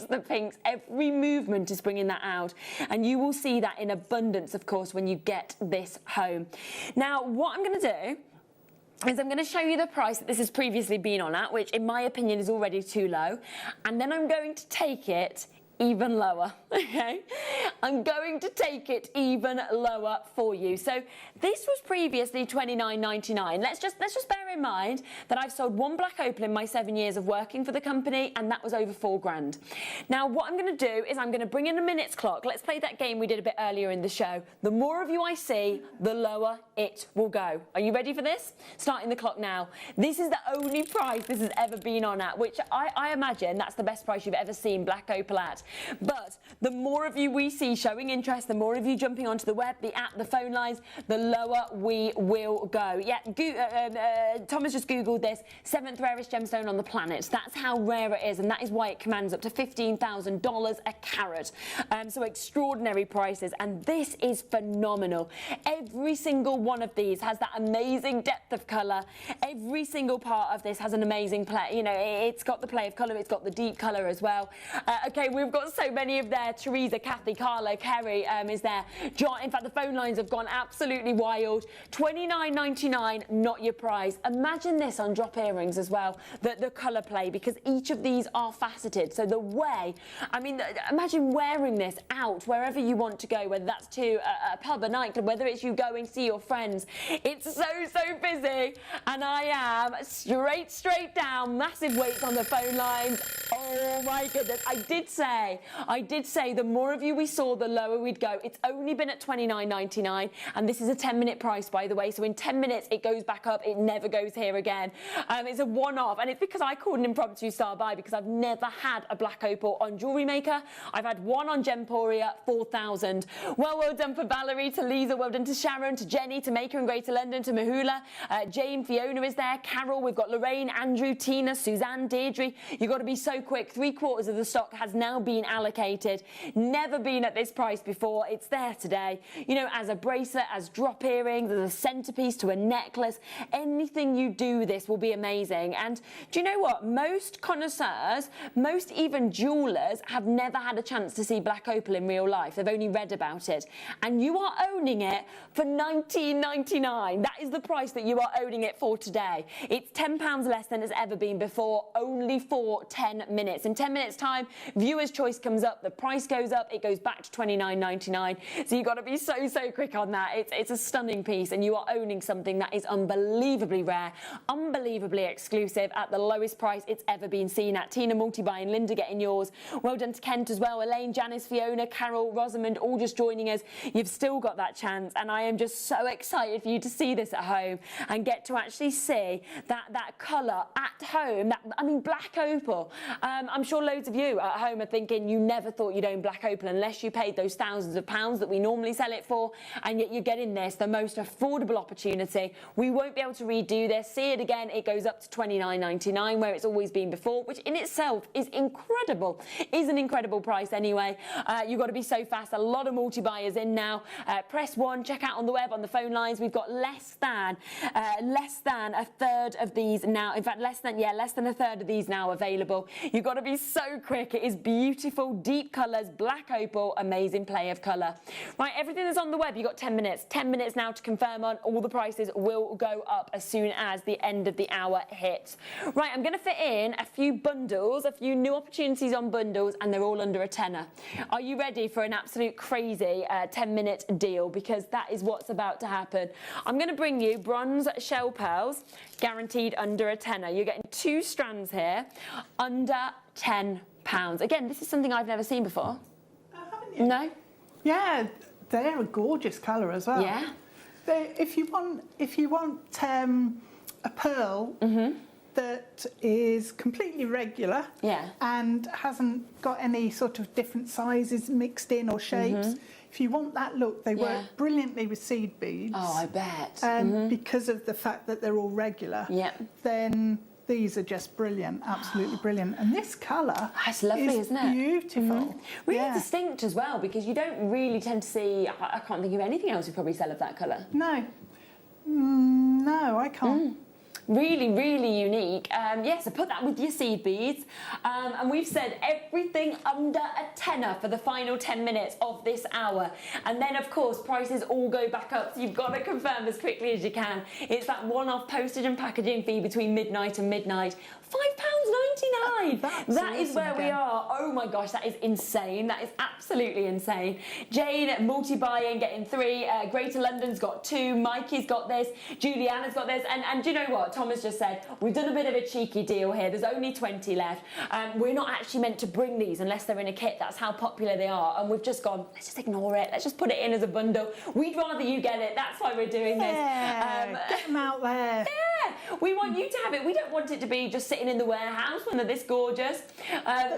the pinks. Every movement is bringing that out. And you will see that in abundance, of course, when you get this home. Now, what I'm going to do is I'm going to show you the price that this has previously been on at, which in my opinion is already too low. And then I'm going to take it even lower, okay? I'm going to take it even lower for you. So this was previously $29.99. Let's just bear in mind that I've sold one black opal in my 7 years of working for the company, and that was over $4 grand. Now what I'm going to do is I'm going to bring in a minutes clock. Let's play that game we did a bit earlier in the show. The more of you I see, the lower it will go. Are you ready for this? Starting the clock now. This is the only price this has ever been on at, which I imagine that's the best price you've ever seen black opal at. But the more of you we see showing interest, the more of you jumping onto the web, the app, the phone lines, the lower we will go. Yeah, Thomas just Googled this, 7th rarest gemstone on the planet. That's how rare it is, and that is why it commands up to $15,000 a carat. So extraordinary prices, and this is phenomenal. Every single one of these has that amazing depth of colour. Every single part of this has an amazing play. You know, it's got the play of colour, it's got the deep colour as well. Okay, we've got so many of there. Teresa, Kathy, Carlo, Kerry is there. John, in fact, the phone lines have gone absolutely wild. $29.99, not your prize. Imagine this on drop earrings as well, the colour play, because each of these are faceted. So the way, I mean, imagine wearing this out wherever you want to go, whether that's to a pub, a nightclub, whether it's you going to see your friends. It's so busy, and I am straight down, massive weights on the phone lines. Oh my goodness, I did say the more of you we saw, the lower we'd go. It's only been at $29.99, and this is a 10-minute price, by the way. So in 10 minutes, it goes back up. It never goes here again. It's a one-off, and it's because I called an impromptu star by, because I've never had a black opal on JewelleryMaker. I've had one on Gemporia, 4,000. Well done for Valerie, to Lisa, well done to Sharon, to Jenny, to Maker in Greater London, to Mahula, Jane, Fiona is there, Carol, we've got Lorraine, Andrew, Tina, Suzanne, Deirdre. You've got to be so quick. 3/4 of the stock has now been allocated. Never been at this price before. It's there today. You know, as a bracelet, as drop earrings, as a centerpiece to a necklace, anything you do this will be amazing. And do you know what? Most connoisseurs, most even jewelers have never had a chance to see black opal in real life. They've only read about it. And you are owning it for $19.99. That is the price that you are owning it for today. It's £10 less than it's ever been before, only for 10 minutes. In 10 minutes time, viewer's choice comes up, the price goes up, it goes back to $29.99. So you've got to be so quick on that. It's a stunning piece, and you are owning something that is unbelievably rare, unbelievably exclusive, at the lowest price it's ever been seen at. Tina, Multibuy, and Linda getting yours. Well done to Kent as well. Elaine, Janice, Fiona, Carol, Rosamond, all just joining us. You've still got that chance, and I am just so excited for you to see this at home and get to actually see that colour at home. I mean, black opal. I'm sure loads of you at home are thinking you never thought you'd own black opal unless you paid those thousands of pounds that we normally sell it for, and yet you're getting this, the most affordable opportunity. We won't be able to redo this. See it again, it goes up to $29.99, where it's always been before, which in itself is incredible. Is an incredible price anyway. You've got to be so fast. A lot of multi-buyers in now. Press 1, check out on the web, on the phone lines. We've got less than a third of these now. In fact, less than a third of these now available. You've got to be so quick. It is beautiful, deep colours, black opal, amazing play of colour. Right, everything that's on the web, you've got 10 minutes. 10 minutes now to confirm on. All the prices will go up as soon as the end of the hour hits. Right, I'm going to fit in a few bundles, a few new opportunities on bundles, and they're all under a tenner. Are you ready for an absolute crazy 10-minute deal? Because that is what's about to happen. I'm going to bring you bronze shell pearls, guaranteed under a tenner. You're getting 2 strands here, under £10. Again, this is something I've never seen before. Haven't you? No? Yeah, they're a gorgeous colour as well. Yeah. If you want a pearl that is completely regular, yeah, and hasn't got any sort of different sizes mixed in or shapes, if you want that look, they work brilliantly with seed beads. Oh, I bet. Because of the fact that they're all regular. Yeah. Then these are just brilliant, absolutely brilliant. And this colour is lovely, isn't it? Beautiful. Really distinct as well, because you don't really tend to see, I can't think of anything else you probably sell of that colour. No. No, I can't. Really, really unique. Yeah, so put that with your seed beads. And we've said everything under a tenner for the final 10 minutes of this hour. And then, of course, prices all go back up, so you've got to confirm as quickly as you can. It's that one-off postage and packaging fee between midnight and midnight. £5.99. That is where we are. Oh my gosh, that is insane. That is absolutely insane. Jane multi-buying, getting 3. Greater London's got 2. Mikey's got this. Juliana's got this. And do you know what? Thomas just said, we've done a bit of a cheeky deal here. There's only 20 left. We're not actually meant to bring these unless they're in a kit. That's how popular they are. And we've just gone, let's just ignore it. Let's just put it in as a bundle. We'd rather you get it. That's why we're doing this. Get them out there. Yeah, we want you to have it. We don't want it to be just sitting in the warehouse when they're this gorgeous.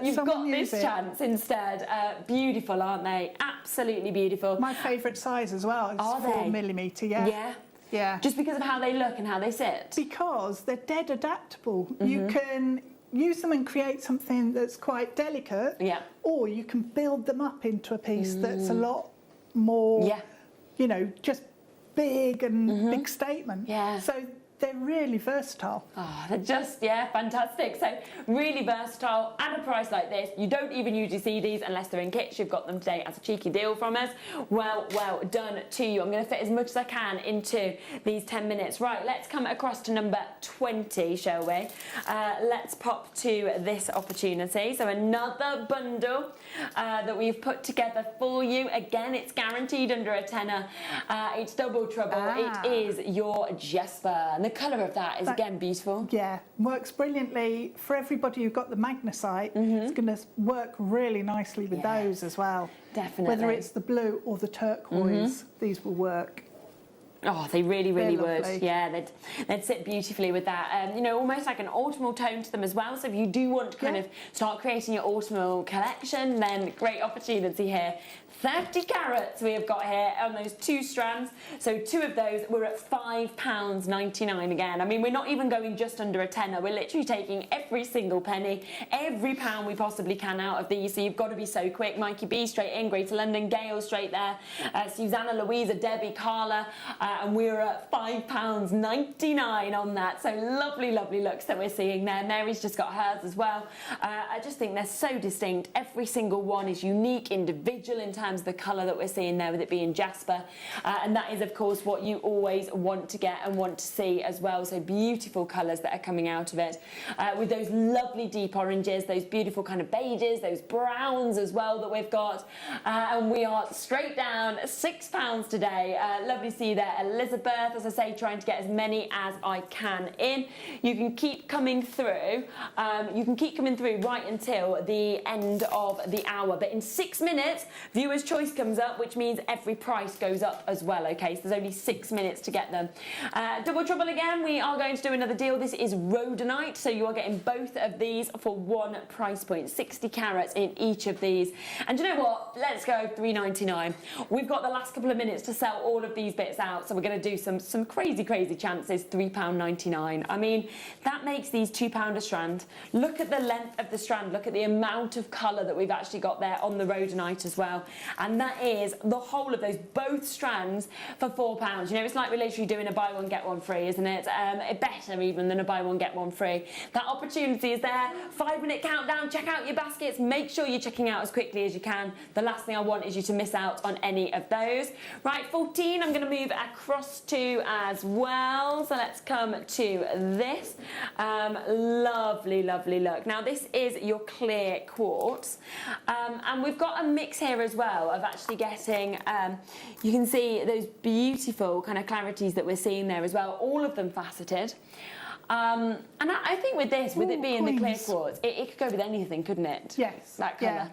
You've got this chance instead. Beautiful, aren't they? Absolutely beautiful. My favourite size as well is 4mm, yeah. Yeah. Yeah. Just because of how they look and how they sit? Because they're dead adaptable. You can use them and create something that's quite delicate, or you can build them up into a piece that's a lot more, you know, just big and big statement. Yeah. So they're really versatile. Oh, they're just, fantastic. So really versatile at a price like this. You don't even usually see these unless they're in kits. You've got them today as a cheeky deal from us. Well done to you. I'm going to fit as much as I can into these 10 minutes. Right, let's come across to number 20, shall we? Let's pop to this opportunity. So another bundle that we've put together for you. Again, it's guaranteed under a tenner. It's double trouble. It is your Jasper. And the colour of that is, again, beautiful. Yeah, works brilliantly. For everybody who got the magnesite, it's going to work really nicely with those as well. Definitely. Whether it's the blue or the turquoise, these will work. Oh, they really, really would. Yeah, they'd sit beautifully with that. You know, almost like an autumnal tone to them as well. So if you do want to kind of start creating your autumnal collection, then great opportunity here. 30 carats we have got here on those 2 strands. So 2 of those, we're at £5.99 again. I mean, we're not even going just under a tenner. We're literally taking every single penny, every pound we possibly can out of these. So you've got to be so quick. Mikey B straight in, Greater London, Gail straight there, Susanna, Louisa, Debbie, Carla, and we're at £5.99 on that. So lovely, lovely looks that we're seeing there. Mary's just got hers as well. I just think they're so distinct. Every single one is unique, individual in terms of the colour that we're seeing there with it being Jasper. And that is, of course, what you always want to get and want to see as well. So beautiful colours that are coming out of it. With those lovely deep oranges, those beautiful kind of beiges, those browns as well that we've got. And we are straight down £6 today. Lovely to see you there, Elizabeth. As I say, trying to get as many as I can in. You can keep coming through. You can keep coming through right until the end of the hour. But in 6 minutes, viewer's choice comes up, which means every price goes up as well, okay? So there's only 6 minutes to get them. Double trouble again, we are going to do another deal. This is rhodonite, so you are getting both of these for 1 price point, 60 carats in each of these. And you know what? Let's go £3.99. We've got the last couple of minutes to sell all of these bits out, so we're going to do some crazy chances. £3.99. I mean, that makes these £2 a strand. Look at the length of the strand. Look at the amount of colour that we've actually got there on the rhodonite as well. And that is the whole of those, both strands, for £4. You know, it's like we're literally doing a buy one get one free, isn't it? Better even than a buy one get one free. That opportunity is there. 5-minute countdown. Check out your baskets. Make sure you're checking out as quickly as you can. The last thing I want is you to miss out on any of those. Right, 14 I'm going to move across to as well. So let's come to this. Lovely, lovely look. Now this is your clear quartz. And we've got a mix here as well of actually getting, you can see those beautiful kind of clarities that we're seeing there as well, all of them faceted. And I think with this, with it being the clear quartz, it could go with anything, couldn't it? Yes. That colour. Yeah.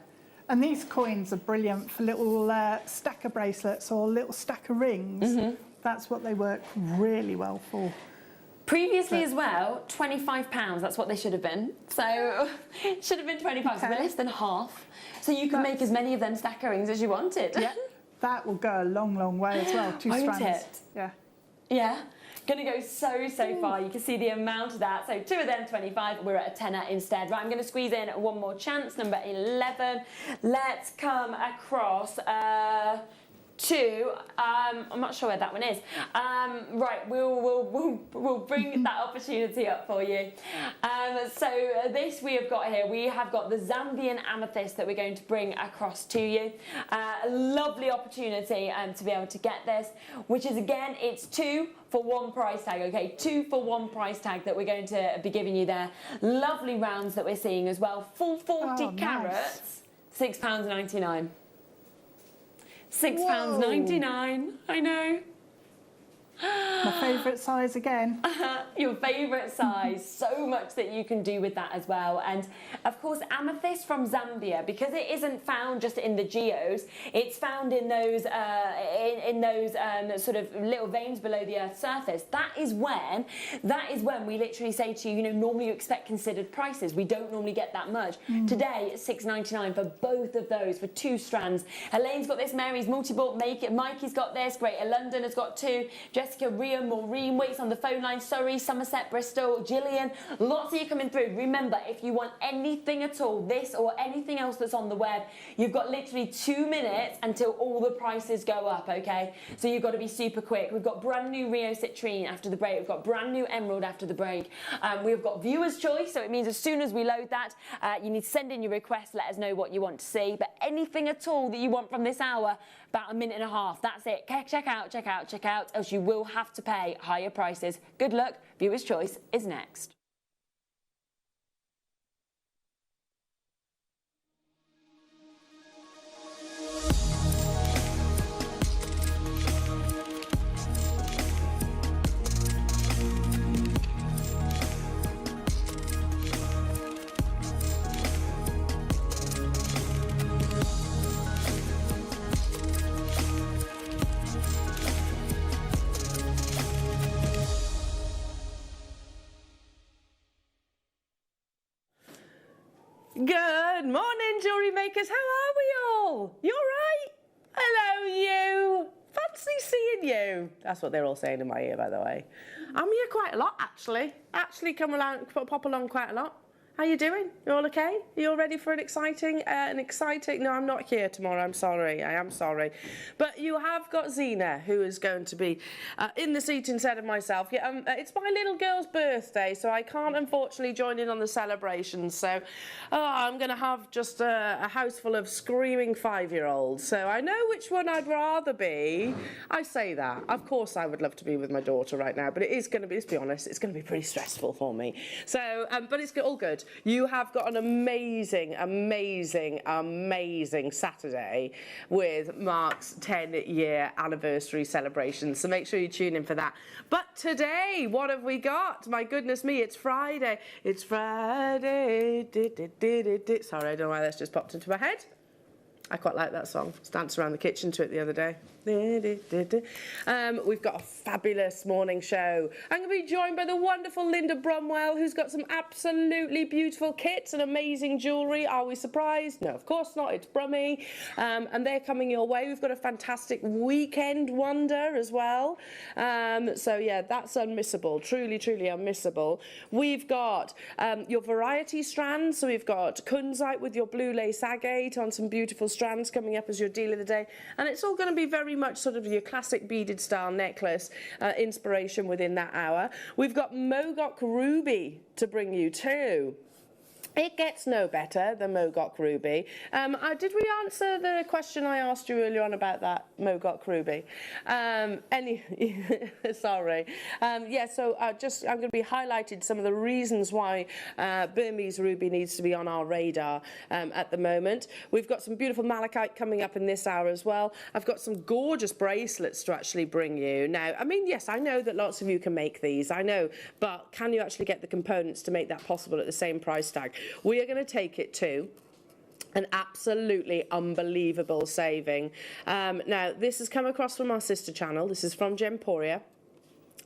And these coins are brilliant for little stacker bracelets or little stacker rings. That's what they work really well for. Previously as well, £25, that's what they should have been. So it should have been 25, so they're less than half. So you can make as many of them stacker rings as you wanted. Yeah, that will go a long, long way as well. 2 strands. It? Yeah. Yeah. Going to go so far. You can see the amount of that. So 2 of them, 25. We're at a tenner instead. Right, I'm going to squeeze in one more chance. Number 11. Let's come across to, I'm not sure where that one is. Right, we'll bring that opportunity up for you. So this we have got here, we have got the Zambian Amethyst that we're going to bring across to you. A lovely opportunity to be able to get this, which is again, it's 2 for 1 price tag, okay? 2 for 1 price tag that we're going to be giving you there. Lovely rounds that we're seeing as well. Full 40 carats, nice. £6.99. £6.99, I know. My favourite size again. Your favourite size. So much that you can do with that as well. And of course, amethyst from Zambia, because it isn't found just in the geos, it's found in those sort of little veins below the Earth's surface. That is when we literally say to you, you know, normally you expect considered prices. We don't normally get that much. Today, it's £6.99 for both of those, for 2 strands. Elaine's got this, Mary's multi-bought, Mikey's got this, Greater London has got 2, Jessica, Ria, Maureen waits on the phone line, Surrey, Somerset, Bristol, Gillian, lots of you coming through. Remember, if you want anything at all, this or anything else that's on the web, you've got literally 2 minutes until all the prices go up, okay? So you've got to be super quick. We've got brand new Rio Citrine after the break. We've got brand new Emerald after the break. We've got viewer's choice, so it means as soon as we load that, you need to send in your request, let us know what you want to see. But anything at all that you want from this hour, about 1.5 minutes. That's it. Check out, else you will have to pay higher prices. Good luck. Viewer's choice is next. Good morning, jewellery makers. How are we all? You all right? Hello, you. Fancy seeing you. That's what they're all saying in my ear, by the way. I'm here quite a lot, actually. Come along, pop along quite a lot. How you doing? You all okay? Are you all ready for an exciting... No, I'm not here tomorrow. I'm sorry. I am sorry. But you have got Zena, who is going to be in the seat instead of myself. Yeah, it's my little girl's birthday, so I can't, unfortunately, join in on the celebration. So I'm going to have just a house full of screaming 5-year-olds. So I know which one I'd rather be. I say that. Of course, I would love to be with my daughter right now, but it is going to be, let's be honest, it's going to be pretty stressful for me. So, but it's all good. You have got an amazing Saturday with Mark's 10-year anniversary celebration. So make sure you tune in for that. But today, what have we got? My goodness me, it's Friday. It's Friday. Sorry, I don't know why that's just popped into my head. I quite like that song. I danced around the kitchen to it the other day. We've got a fabulous morning show. I'm going to be joined by the wonderful Linda Bromwell, who's got some absolutely beautiful kits and amazing jewellery. Are we surprised? No, of course not. It's Brummy. And they're coming your way. We've got a fantastic weekend wonder as well. So, yeah, that's unmissable. Truly, truly unmissable. We've got your variety strands. So we've got kunzite with your blue lace agate on some beautiful strands coming up as your deal of the day. And it's all going to be very much sort of your classic beaded style necklace inspiration within that hour. We've got Mogok Ruby to bring you too. It gets no better than Mogok Ruby. Did we answer the question I asked you earlier on about that Mogok Ruby? Sorry. Yeah, so I'm going to be highlighting some of the reasons why Burmese Ruby needs to be on our radar at the moment. We've got some beautiful malachite coming up in this hour as well. I've got some gorgeous bracelets to actually bring you. Now, I mean, yes, I know that lots of you can make these, I know, but can you actually get the components to make that possible at the same price tag? We are going to take it to an absolutely unbelievable saving. Now, this has come across from our sister channel. This is from Gemporia.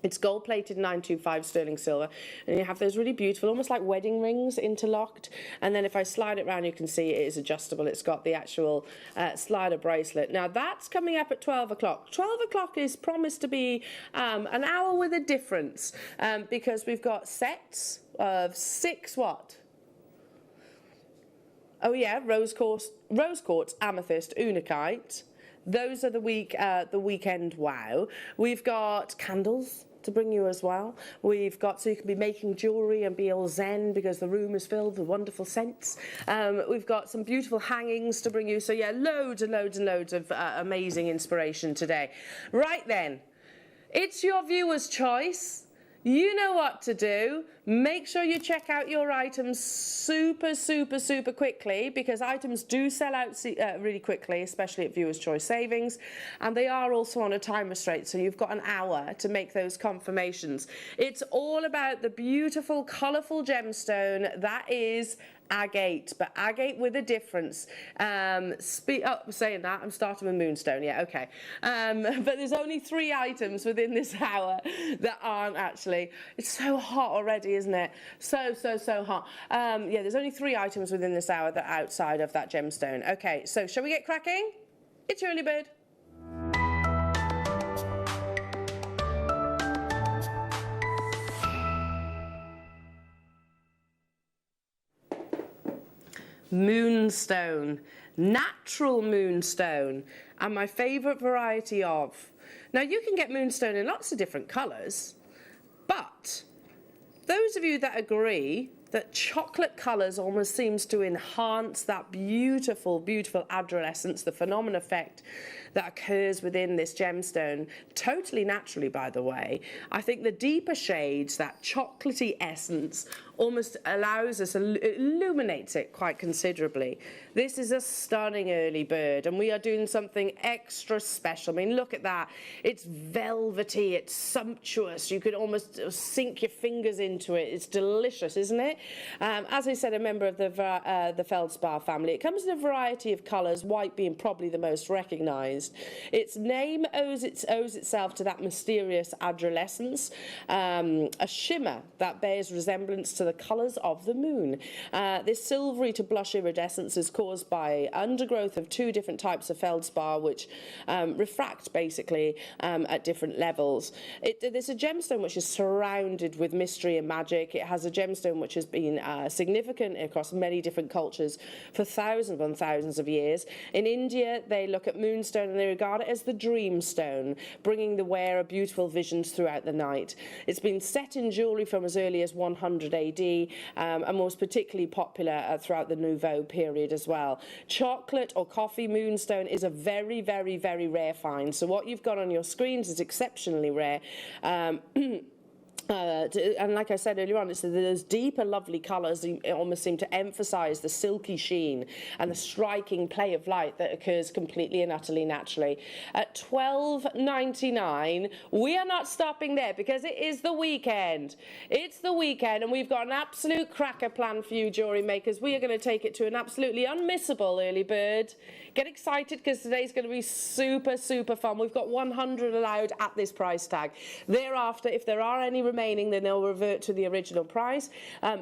It's gold-plated 925 sterling silver, and you have those really beautiful, almost like wedding rings interlocked. And then if I slide it around, you can see it is adjustable. It's got the actual slider bracelet. Now, that's coming up at 12 o'clock. 12 o'clock is promised to be an hour with a difference, because we've got sets of 6 what? Oh yeah, rose quartz, amethyst, unakite. those are the weekend wow. We've got candles to bring you as well. We've got, so you can be making jewellery and be all zen because the room is filled with wonderful scents. We've got some beautiful hangings to bring you. So yeah, loads and loads and loads of amazing inspiration today. Right then, it's your viewer's choice. You know what to do. Make sure you check out your items super, super, super quickly, because items do sell out really quickly, especially at Viewer's Choice Savings. And they are also on a time restraint, so you've got an hour to make those confirmations. It's all about the beautiful, colourful gemstone that is Agate, but Agate with a difference. Saying that, I'm starting with Moonstone, yeah, okay. But there's only 3 items within this hour that aren't actually. It's so hot already, isn't it? So hot. Yeah, there's only 3 items within this hour that are outside of that gemstone. Okay, so shall we get cracking? It's your early bird. Moonstone, natural moonstone, and my favourite variety of. Now, you can get moonstone in lots of different colours, but those of you that agree that chocolate colours almost seems to enhance that beautiful, beautiful adolescence, the phenomenon effect that occurs within this gemstone, totally naturally, by the way. I think the deeper shades, that chocolatey essence, almost allows us, illuminates it quite considerably. This is a stunning early bird, and we are doing something extra special. I mean, look at that. It's velvety, it's sumptuous. You could almost sink your fingers into it. It's delicious, isn't it? As I said, a member of the feldspar family. It comes in a variety of colours, white being probably the most recognised. Its name owes itself to that mysterious adolescence, a shimmer that bears resemblance to the colours of the moon. This silvery to blush iridescence is caused by undergrowth of 2 different types of feldspar, which refract basically at different levels. There's a gemstone which is surrounded with mystery and magic. It has a gemstone which has been significant across many different cultures for thousands and thousands of years. In India, they look at moonstone and they regard it as the dream stone, bringing the wearer beautiful visions throughout the night. It's been set in jewellery from as early as 100 AD and was particularly popular throughout the Nouveau period as well. Chocolate or coffee moonstone is a very, very, very rare find. So what you've got on your screens is exceptionally rare. And like I said earlier on, it's those deeper, lovely colours almost seem to emphasise the silky sheen and the striking play of light that occurs completely and utterly naturally. At $12.99, we are not stopping there because it is the weekend. It's the weekend, and we've got an absolute cracker plan for you, jewellery makers. We are going to take it to an absolutely unmissable early bird. Get excited because today's going to be super, super fun. We've got 100 allowed at this price tag. Thereafter, if there are any remaining, then they'll revert to the original price.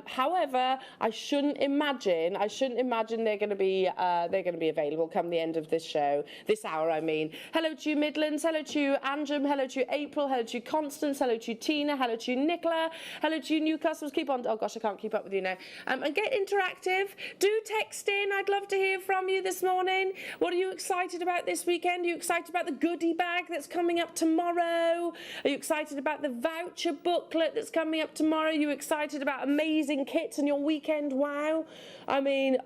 However, I shouldn't imagine they're going to be available come the end of this show, this hour. I mean, hello to you, Midlands. Hello to you, Andrew. Hello to you, April. Hello to you, Constance. Hello to you, Tina. Hello to you, Nicola. Hello to you, new customers. Keep on. Oh gosh, I can't keep up with you now. And get interactive. Do text in. I'd love to hear from you this morning. What are you excited about this weekend? Are you excited about the goodie bag that's coming up tomorrow? Are you excited about the voucher booklet that's coming up tomorrow? Are you excited about amazing kits and your weekend wow? I mean,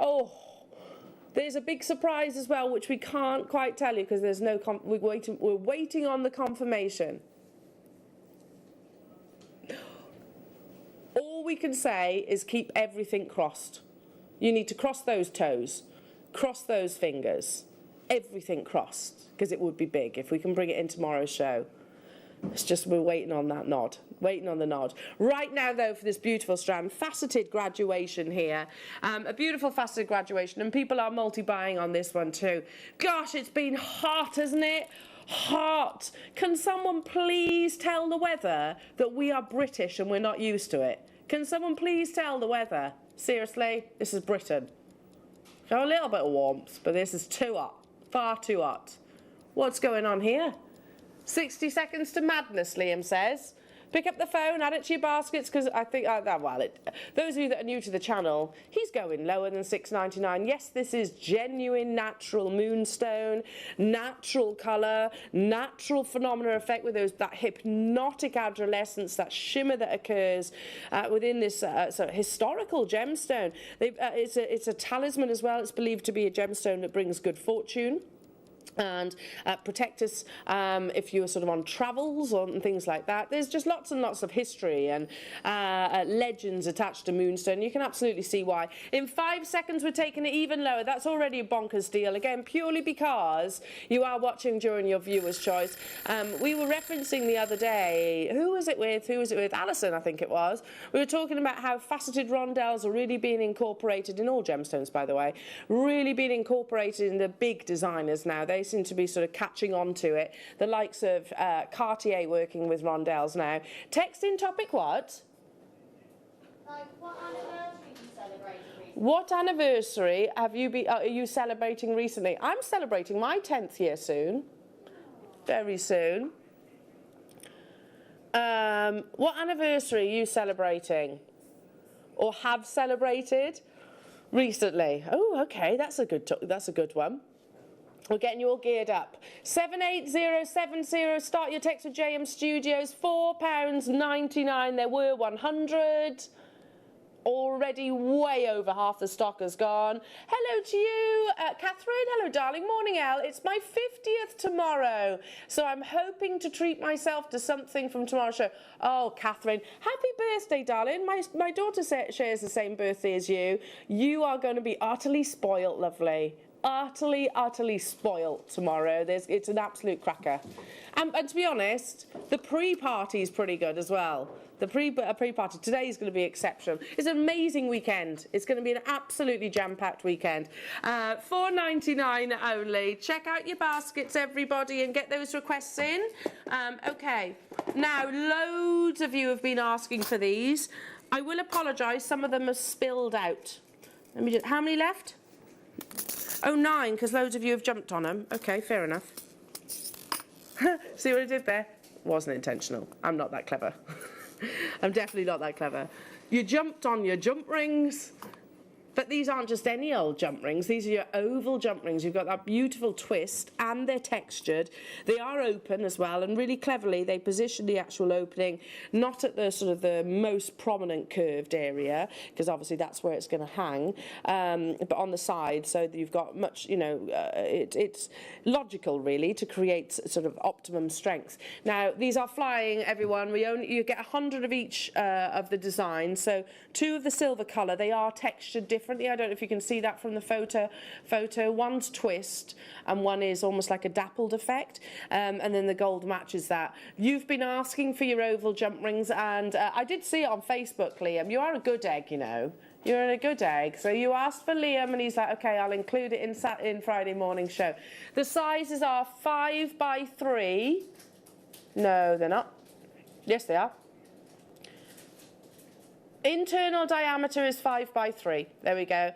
there's a big surprise as well, which we can't quite tell you because there's no. We're waiting on the confirmation. All we can say is keep everything crossed. You need to cross those toes. Cross those fingers, everything crossed, because it would be big if we can bring it in tomorrow's show. It's just we're waiting on that nod, waiting on the nod. Right now, though, for this beautiful strand, faceted graduation here, a beautiful faceted graduation, and people are multi-buying on this one too. Gosh, it's been hot, hasn't it? Hot. Can someone please tell the weather that we are British and we're not used to it? Can someone please tell the weather? Seriously, this is Britain. Got a little bit of warmth, but this is too hot, far too hot. What's going on here? 60 seconds to madness, Liam says. Pick up the phone, add it to your baskets, because I think, those of you that are new to the channel, he's going lower than £6.99. Yes, this is genuine, natural moonstone, natural colour, natural phenomena effect with that hypnotic adolescence, that shimmer that occurs within this sort of historical gemstone. It's a talisman as well. It's believed to be a gemstone that brings good fortune and protect us if you're sort of on travels or things like that. There's just lots and lots of history and legends attached to Moonstone. You can absolutely see why. In 5 seconds, we're taking it even lower. That's already a bonkers deal. Again, purely because you are watching during your viewer's choice. We were referencing the other day, who was it with? Alison, I think it was. We were talking about how faceted rondelles are really being incorporated in all gemstones, by the way, really being incorporated in the big designers now. They seem to be sort of catching on to it. The likes of Cartier working with rondelles now. Text in topic what? Like, what anniversary are you celebrating recently? What anniversary are you celebrating recently? I'm celebrating my 10th year soon. Very soon. What anniversary are you celebrating? Or have celebrated recently? Oh, okay, that's a good one. We're getting you all geared up. 78070, start your text with JM Studios, £4.99. There were 100. Already way over half the stock has gone. Hello to you, Catherine. Hello, darling. Morning, Elle. It's my 50th tomorrow, so I'm hoping to treat myself to something from tomorrow's show. Oh, Catherine, happy birthday, darling. My daughter shares the same birthday as you. You are going to be utterly spoilt, lovely. Utterly spoilt tomorrow. It's an absolute cracker. And to be honest, the pre-party is pretty good as well. The pre-party today is going to be exceptional. It's an amazing weekend. It's going to be an absolutely jam-packed weekend. £4.99 only. Check out your baskets, everybody, and get those requests in. Okay. Now, loads of you have been asking for these. I will apologise. Some of them are spilled out. How many left? Oh, 9, because loads of you have jumped on them. Okay, fair enough. See what I did there? Wasn't intentional. I'm not that clever. I'm definitely not that clever. You jumped on your jump rings. But these aren't just any old jump rings. These are your oval jump rings. You've got that beautiful twist, and they're textured. They are open as well, and really cleverly they position the actual opening not at the sort of the most prominent curved area, because obviously that's where it's going to hang, but on the side, so that you've got much, you know, it's logical really to create sort of optimum strength. Now these are flying, everyone. You get 100 of each of the designs. So 2 of the silver colour. They are textured differently. I don't know if you can see that from the photo. One's twist and one is almost like a dappled effect, and then the gold matches that. You've been asking for your oval jump rings, and I did see it on Facebook, Liam. You are a good egg, you know. You're a good egg. So you asked for Liam, and he's like, okay, I'll include it in Friday morning show. The sizes are 5 by 3. No, they're not. Yes, they are. Internal diameter is 5 by 3. There we go.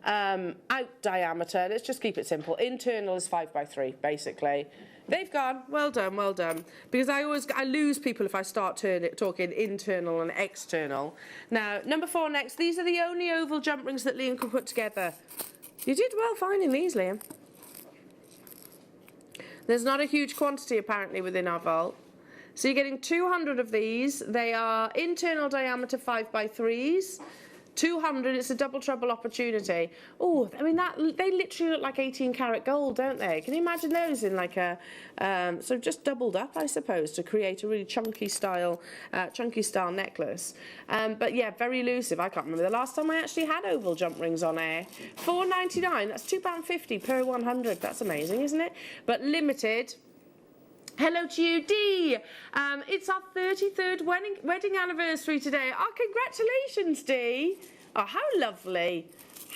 Out diameter, let's just keep it simple. Internal is 5 by 3, basically. They've gone. Well done, well done. Because I lose people if I start talking internal and external. Now, number 4 next. These are the only oval jump rings that Liam could put together. You did well finding these, Liam. There's not a huge quantity, apparently, within our vault. So you're getting 200 of these. They are internal diameter 5 by 3s. 200, it's a double trouble opportunity. Oh, I mean, they literally look like 18 karat gold, don't they? Can you imagine those in like a, so just doubled up, I suppose, to create a really chunky style necklace. But yeah, very elusive. I can't remember the last time I actually had oval jump rings on air. £4.99, that's £2.50 per 100. That's amazing, isn't it? But limited. Hello to you, Dee. It's our 33rd wedding anniversary today. Oh, congratulations, Dee. Oh, how lovely.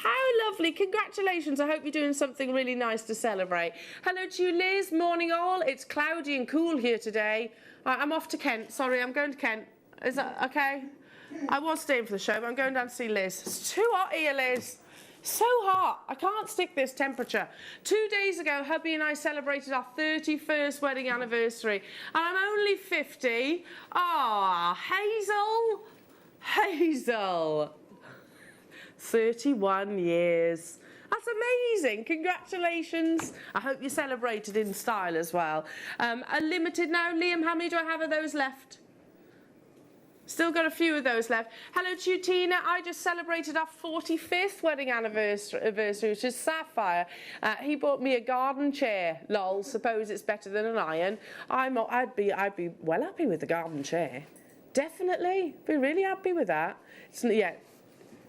How lovely. Congratulations. I hope you're doing something really nice to celebrate. Hello to you, Liz. Morning, all. It's cloudy and cool here today. I'm off to Kent. Sorry, I'm going to Kent. Is that okay? I was staying for the show, but I'm going down to see Liz. It's too hot here, Liz. So hot. I can't stick this temperature. 2 days ago, hubby and I celebrated our 31st wedding anniversary. And I'm only 50. Ah, Hazel. 31 years. That's amazing. Congratulations. I hope you celebrated in style as well. Unlimited now. Liam, how many do I have of those left? Still got a few of those left. Hello to you, Tina. I just celebrated our 45th wedding anniversary, which is Sapphire. He bought me a garden chair. Lol, suppose it's better than an iron. I'd be well happy with the garden chair. Definitely. Be really happy with that. Yeah,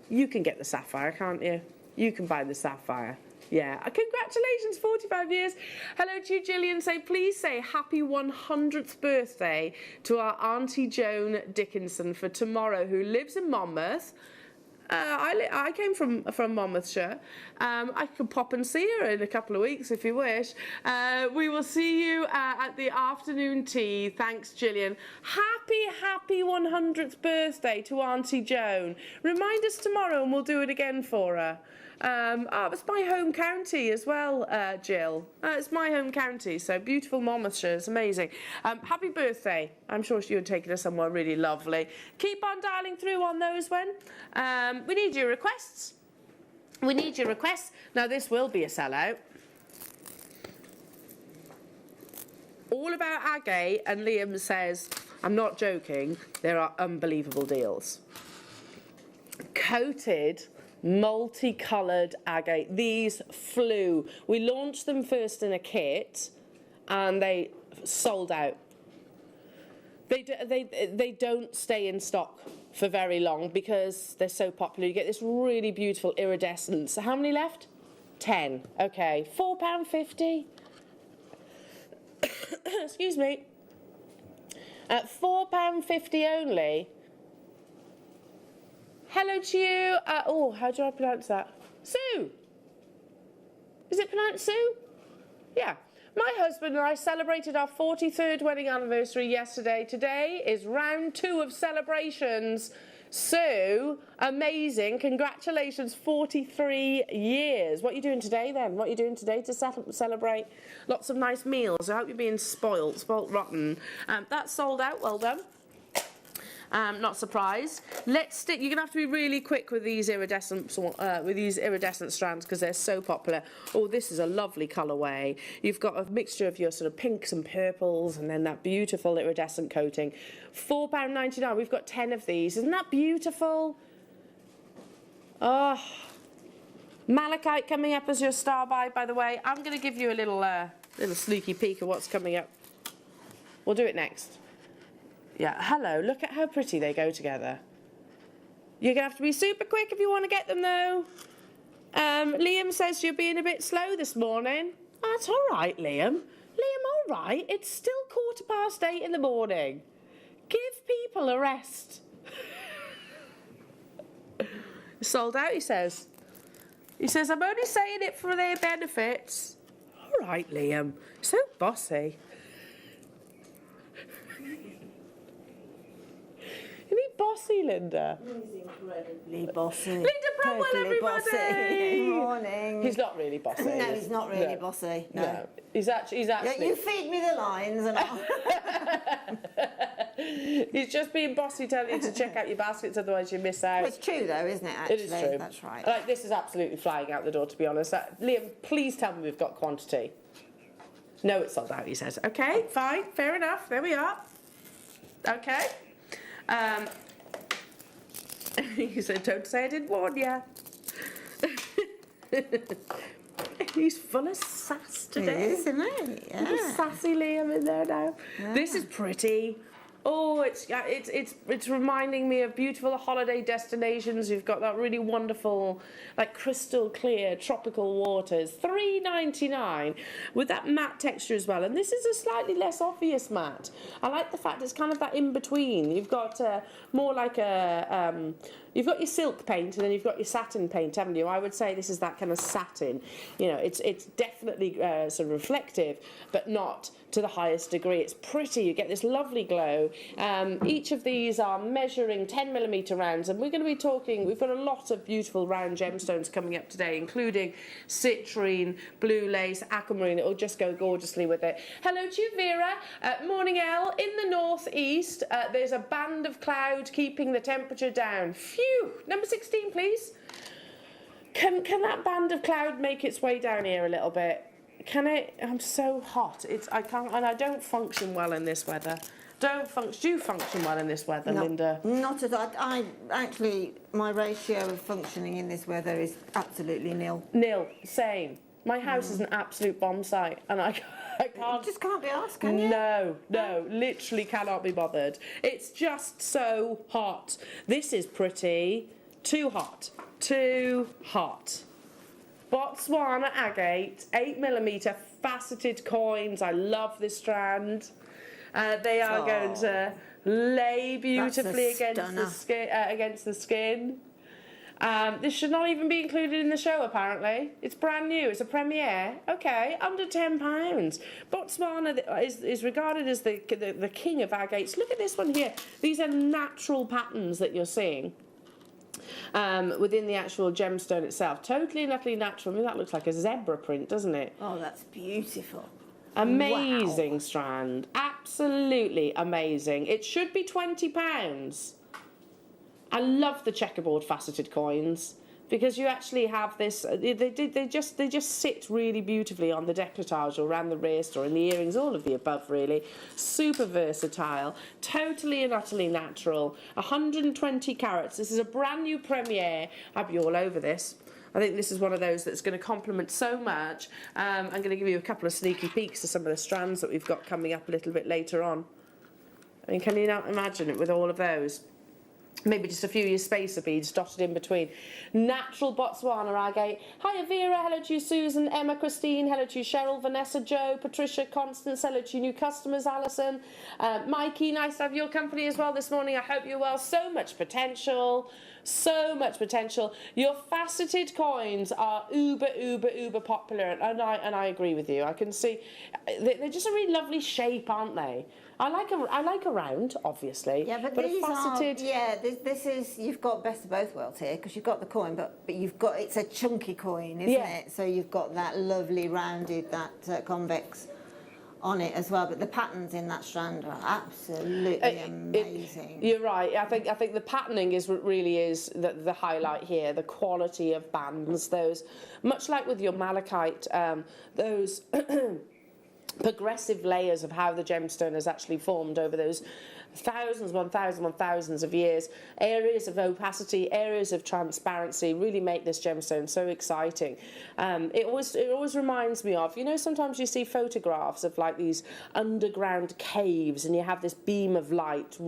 you can get the Sapphire, can't you? You can buy the Sapphire. Yeah, congratulations, 45 years. Hello to you, Gillian. Please say happy 100th birthday to our Auntie Joan Dickinson for tomorrow, who lives in Monmouth. I came from Monmouthshire. I could pop and see her in a couple of weeks if you wish. We will see you at the afternoon tea. Thanks, Gillian. Happy 100th birthday to Auntie Joan. Remind us tomorrow and we'll do it again for her. It's my home county as well, Jill. It's my home county, so beautiful Monmouthshire. It's amazing. Happy birthday. I'm sure you're taking us somewhere really lovely. Keep on dialing through on those when. We need your requests. Now, this will be a sellout. All about Agate, and Liam says, I'm not joking, there are unbelievable deals. Coated multicoloured agate. These flew. We launched them first in a kit and they sold out. They don't stay in stock for very long because they're so popular. You get this really beautiful iridescence. How many left? 10. Okay, £4.50. Excuse me. At £4.50 only. Hello to you. How do I pronounce that? Sue. Is it pronounced Sue? Yeah. My husband and I celebrated our 43rd wedding anniversary yesterday. Today is round 2 of celebrations. Sue, amazing. Congratulations, 43 years. What are you doing today then? What are you doing today to celebrate? Lots of nice meals. I hope you're being spoilt rotten. That's sold out. Well done. Not surprised. Let's stick. You're gonna have to be really quick with these iridescent strands because they're so popular. Oh, this is a lovely colourway. You've got a mixture of your sort of pinks and purples, and then that beautiful iridescent coating. £4.99. We've got 10 of these. Isn't that beautiful? Oh, Malachite coming up as your star buy. By the way, I'm gonna give you a little sneaky peek of what's coming up. We'll do it next. Yeah, hello, look at how pretty they go together. You're going to have to be super quick if you want to get them, though. Liam says you're being a bit slow this morning. That's all right, Liam. Liam, all right. It's still 8:15 in the morning. Give people a rest. Sold out, he says. He says, I'm only saying it for their benefits. All right, Liam. So bossy. Bossy, Linda. He's incredibly bossy. Linda Bromwell, everybody. Bossy. Good morning. He's not really bossy. No, he's not really bossy. No. He's actually. Yeah, you feed me the lines and I'll... He's just being bossy, telling you to check out your baskets, otherwise you miss out. Well, it's true, though, isn't it? Actually, it is true. That's right. Like, this is absolutely flying out the door, to be honest. Liam, please tell me we've got quantity. No, it's sold out. He says. Okay, fine, fair enough. There we are. Okay. He said, don't say I didn't warn you. He's full of sass today. He is, isn't he? Yeah. There's sassy Liam in there now. Yeah. This is pretty. Oh, it's reminding me of beautiful holiday destinations. You've got that really wonderful, like crystal clear tropical waters. $3.99 with that matte texture as well. And this is a slightly less obvious matte. I like the fact it's kind of that in between. You've got more like a You've got your silk paint and then you've got your satin paint, haven't you? I would say this is that kind of satin. You know, it's definitely sort of reflective, but not to the highest degree. It's pretty. You get this lovely glow. Each of these are measuring 10mm rounds, and we're going to be talking. We've got a lot of beautiful round gemstones coming up today, including citrine, blue lace, aquamarine. It will just go gorgeously with it. Hello to you, Vera. Morning, Elle. In the northeast, there's a band of cloud keeping the temperature down. Phew. Number 16, please. Can that band of cloud make its way down here a little bit? Can it? I'm so hot. I can't, and I don't function well in this weather. Do you function well in this weather, Linda? Not at all. I actually, my ratio of functioning in this weather is absolutely nil. Nil. Same. My house is an absolute bomb site, and I can't. You just can't be asked, can you? No, literally cannot be bothered. It's just so hot. This is pretty. Too hot. Too hot. Botswana agate, 8mm faceted coins. I love this strand. They are going to lay beautifully against the skin. This should not even be included in the show, apparently. It's brand new. It's a premiere. Okay, under £10. Botswana is regarded as the king of agates. Look at this one here. These are natural patterns that you're seeing. Within the actual gemstone itself. Totally and utterly natural. I mean, that looks like a zebra print, doesn't it? Oh, that's beautiful. Amazing Wow. strand. Absolutely amazing. It should be £20. I love the checkerboard faceted coins because you actually have this. They just sit really beautifully on the décolletage or around the wrist or in the earrings, all of the above really. Super versatile, totally and utterly natural. 120 carats. This is a brand new premiere. I'd be all over this. I think this is one of those that's going to complement so much. I'm going to give you a couple of sneaky peeks of some of the strands that we've got coming up a little bit later on. I mean, can you now imagine it with all of those? Maybe just a few of your spacer beads dotted in between. Natural Botswana agate. Hiya Vera, hello to you Susan, Emma, Christine, hello to you Cheryl, Vanessa, Joe, Patricia, Constance, hello to you new customers, Alison. Mikey, nice to have your company as well this morning. I hope you're well. So much potential. So much potential. Your faceted coins are uber popular, and I agree with you. I can see they're just a really lovely shape, aren't they? I like a round, obviously. Yeah, but these faceted. This is you've got best of both worlds here because you've got the coin, but you've got it's a chunky coin, isn't it? So you've got that lovely rounded, that convex on it as well, but the patterns in that strand are absolutely amazing. You're right. I think the patterning really is the highlight here. The quality of bands, those much like with your malachite, those progressive layers of how the gemstone has actually formed over those thousands of years. Areas of opacity, areas of transparency really make this gemstone so exciting. It always reminds me of, you know, sometimes you see photographs of like these underground caves and you have this beam of light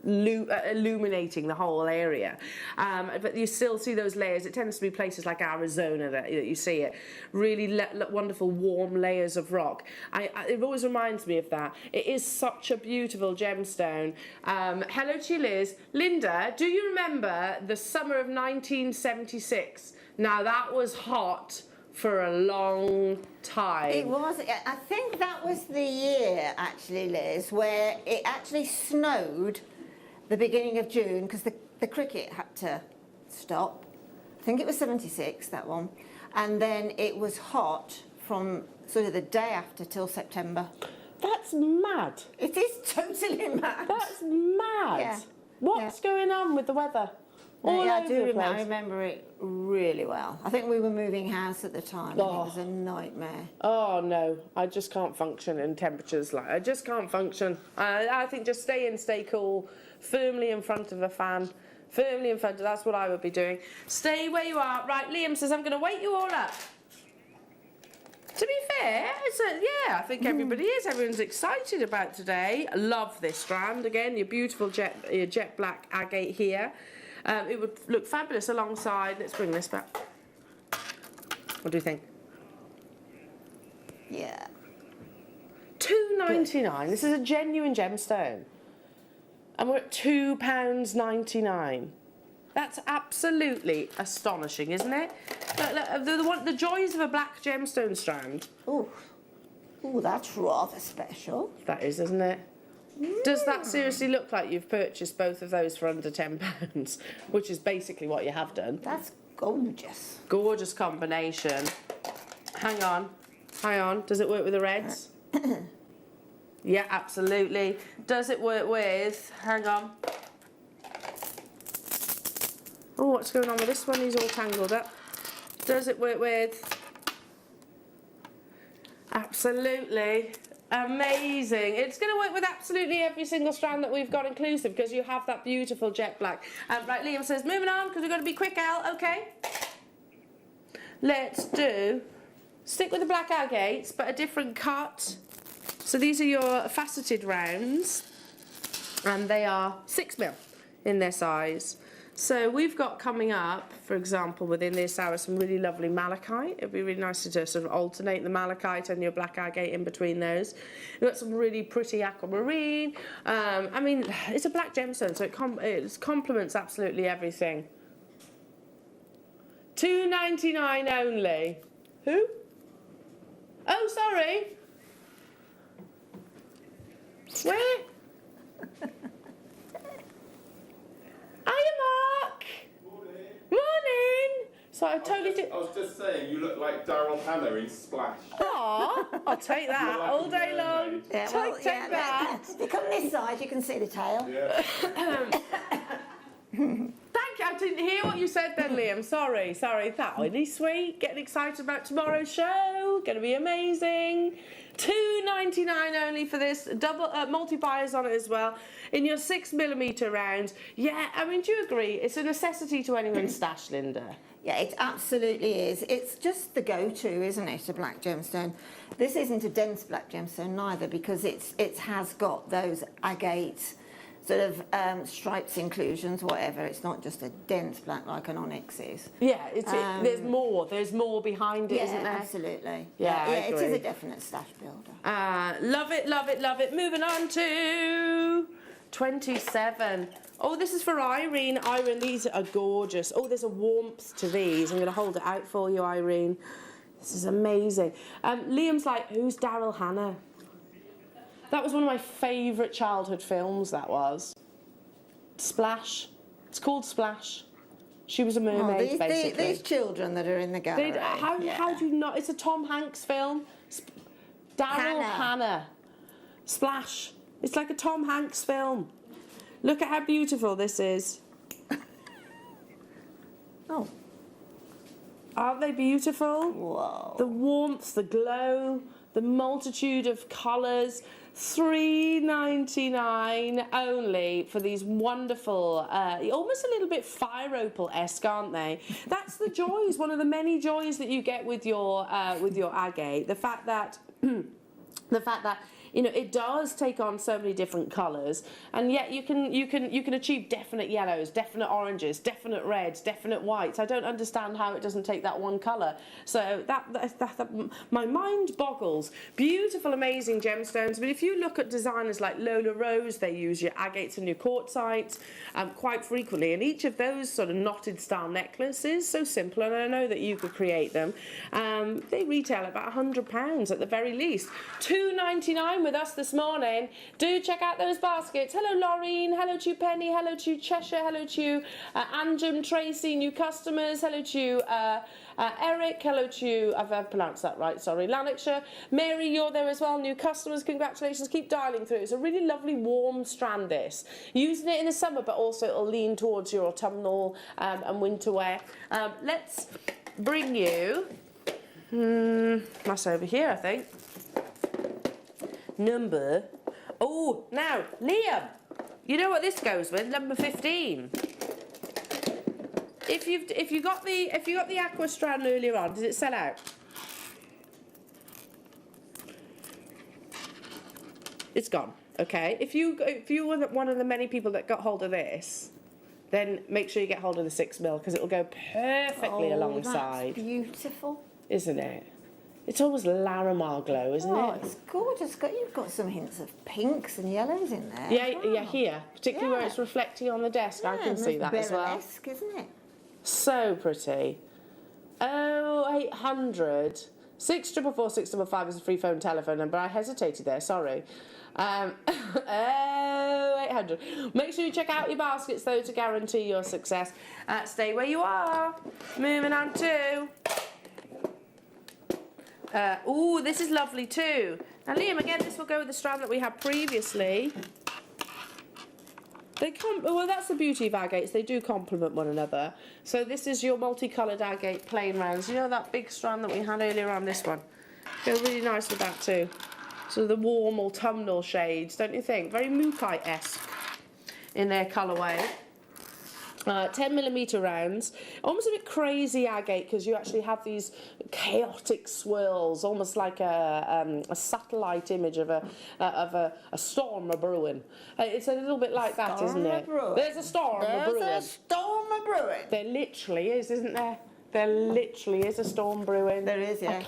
illuminating the whole area. But you still see those layers. It tends to be places like Arizona that you see it. Really wonderful warm layers of rock. It always reminds me of that. It is such a beautiful gemstone. Hello to you, Liz. Linda, do you remember the summer of 1976? Now that was hot for a long time. It was. I think that was the year, actually, Liz, where it actually snowed the beginning of June because the cricket had to stop. I think it was 76, that one. And then it was hot from sort of the day after till September. That's mad. It is totally mad. That's mad. Yeah. What's going on with the weather? I remember it really well. I think we were moving house at the time and it was a nightmare. Oh no, I just can't function in temperatures like I just can't function. I think just stay cool, firmly in front of a fan. Firmly in front of, that's what I would be doing. Stay where you are. Right, Liam says I'm going to wake you all up. To be fair, I think everybody is. Everyone's excited about today. I love this strand. Again, your beautiful jet black agate here. It would look fabulous alongside. Let's bring this back. What do you think? Yeah. £2.99. This is a genuine gemstone. And we're at £2.99. That's absolutely astonishing, isn't it? Look, the joys of a black gemstone strand. Oh, that's rather special. That is, isn't it? Does that seriously look like you've purchased both of those for under £10? Which is basically what you have done. That's gorgeous. Gorgeous combination. Hang on. Does it work with the reds? Yeah, absolutely. Does it work with... Hang on. Oh, what's going on with this one? He's all tangled up. Does it work with... Absolutely. Amazing. It's going to work with absolutely every single strand that we've got inclusive because you have that beautiful jet black. Right, Liam says, moving on because we've got to be quick, Al. Okay. Let's do... Stick with the black agates, but a different cut. So these are your faceted rounds, and they are 6mm in their size. So we've got coming up, for example, within this hour, some really lovely malachite. It'd be really nice to just sort of alternate the malachite and your black agate in between those. We've got some really pretty aquamarine. I mean, it's a black gemstone, so it complements absolutely everything. $2.99 only. Who? Oh, sorry. Where? Hiya, Mark. Morning. So I totally did. I was just saying, you look like Daryl Hannah in Splash. Aw, I'll take that Like all day long. Yeah, Take that. If you come this side, you can see the tail. Yeah. Thank you. I didn't hear what you said then, Liam. Sorry. That really sweet. Getting excited about tomorrow's show. Going to be amazing. $2.99 only for this. Double multi-buyers on it as well. In your 6mm round. Yeah, I mean, do you agree? It's a necessity to anyone's stash, Linda. Yeah, it absolutely is. It's just the go-to, isn't it, a black gemstone? This isn't a dense black gemstone neither because it has got those agate sort of stripes inclusions, whatever. It's not just a dense black like an onyx is. Yeah, there's more. There's more behind it, isn't there? Absolutely. Yeah, it is a definite stash builder. Love it. Moving on to 27. Oh, this is for Irene. Irene, these are gorgeous. Oh, there's a warmth to these. I'm going to hold it out for you, Irene. This is amazing. Liam's like, who's Daryl Hannah? That was one of my favourite childhood films, that was. Splash. It's called Splash. She was a mermaid, basically. These children that are in the gallery. How do you not... It's a Tom Hanks film. Daryl Hannah. Splash. It's like a Tom Hanks film. Look at how beautiful this is. Oh. Aren't they beautiful? Whoa. The warmth, the glow, the multitude of colours. $3.99 only for these wonderful, almost a little bit fire opal-esque, aren't they? That's the joys, one of the many joys that you get with your agate. The fact that you know, it does take on so many different colours, and yet you can achieve definite yellows, definite oranges, definite reds, definite whites. I don't understand how it doesn't take that one colour. So that my mind boggles. Beautiful, amazing gemstones. But if you look at designers like Lola Rose, they use your agates and your quartzites quite frequently, and each of those sort of knotted style necklaces, so simple, and I know that you could create them. They retail at about £100 at the very least. $2.99 with us this morning. Do check out those baskets. Hello, Laureen. Hello to you, Penny. Hello to you, Cheshire. Hello to you, Anjum, Tracy, new customers. Hello to you, Eric. Hello to you, I've pronounced that right, sorry, Lanarkshire. Mary, you're there as well, new customers. Congratulations. Keep dialing through. It's a really lovely warm strand, this. Using it in the summer, but also it'll lean towards your autumnal and winter wear. Let's bring you, that's over here, I think. Number, now, Liam, you know what this goes with? Number 15. If you got the aqua strand earlier on, did it sell out? It's gone. Okay. If you were one of the many people that got hold of this, then make sure you get hold of the 6mm because it will go perfectly alongside. That's beautiful. Isn't it? It's almost Larimar glow, isn't it? It's gorgeous. You've got some hints of pinks and yellows in there. Yeah, here, particularly where it's reflecting on the desk. I can see that as well. Briolette-esque, isn't it? So pretty. 0800 644 655 is a free phone telephone number. I hesitated there, sorry. 0800. Make sure you check out your baskets though to guarantee your success. Stay where you are. Moving on to. Ooh, this is lovely too. Now, Liam, again, this will go with the strand that we had previously. Well, that's the beauty of agates. They do complement one another. So this is your multicoloured agate plain rounds. You know that big strand that we had earlier on, this one? Go really nice with that too. So the warm autumnal shades, don't you think? Very Mookai-esque in their colourway. 10mm rounds, almost a bit crazy agate because you actually have these chaotic swirls, almost like a satellite image of a storm a brewing. It's a little bit like that, isn't it? There's a storm a brewing. There's a storm a brewing. There literally is, isn't there? There literally is a storm brewing. There is, yeah.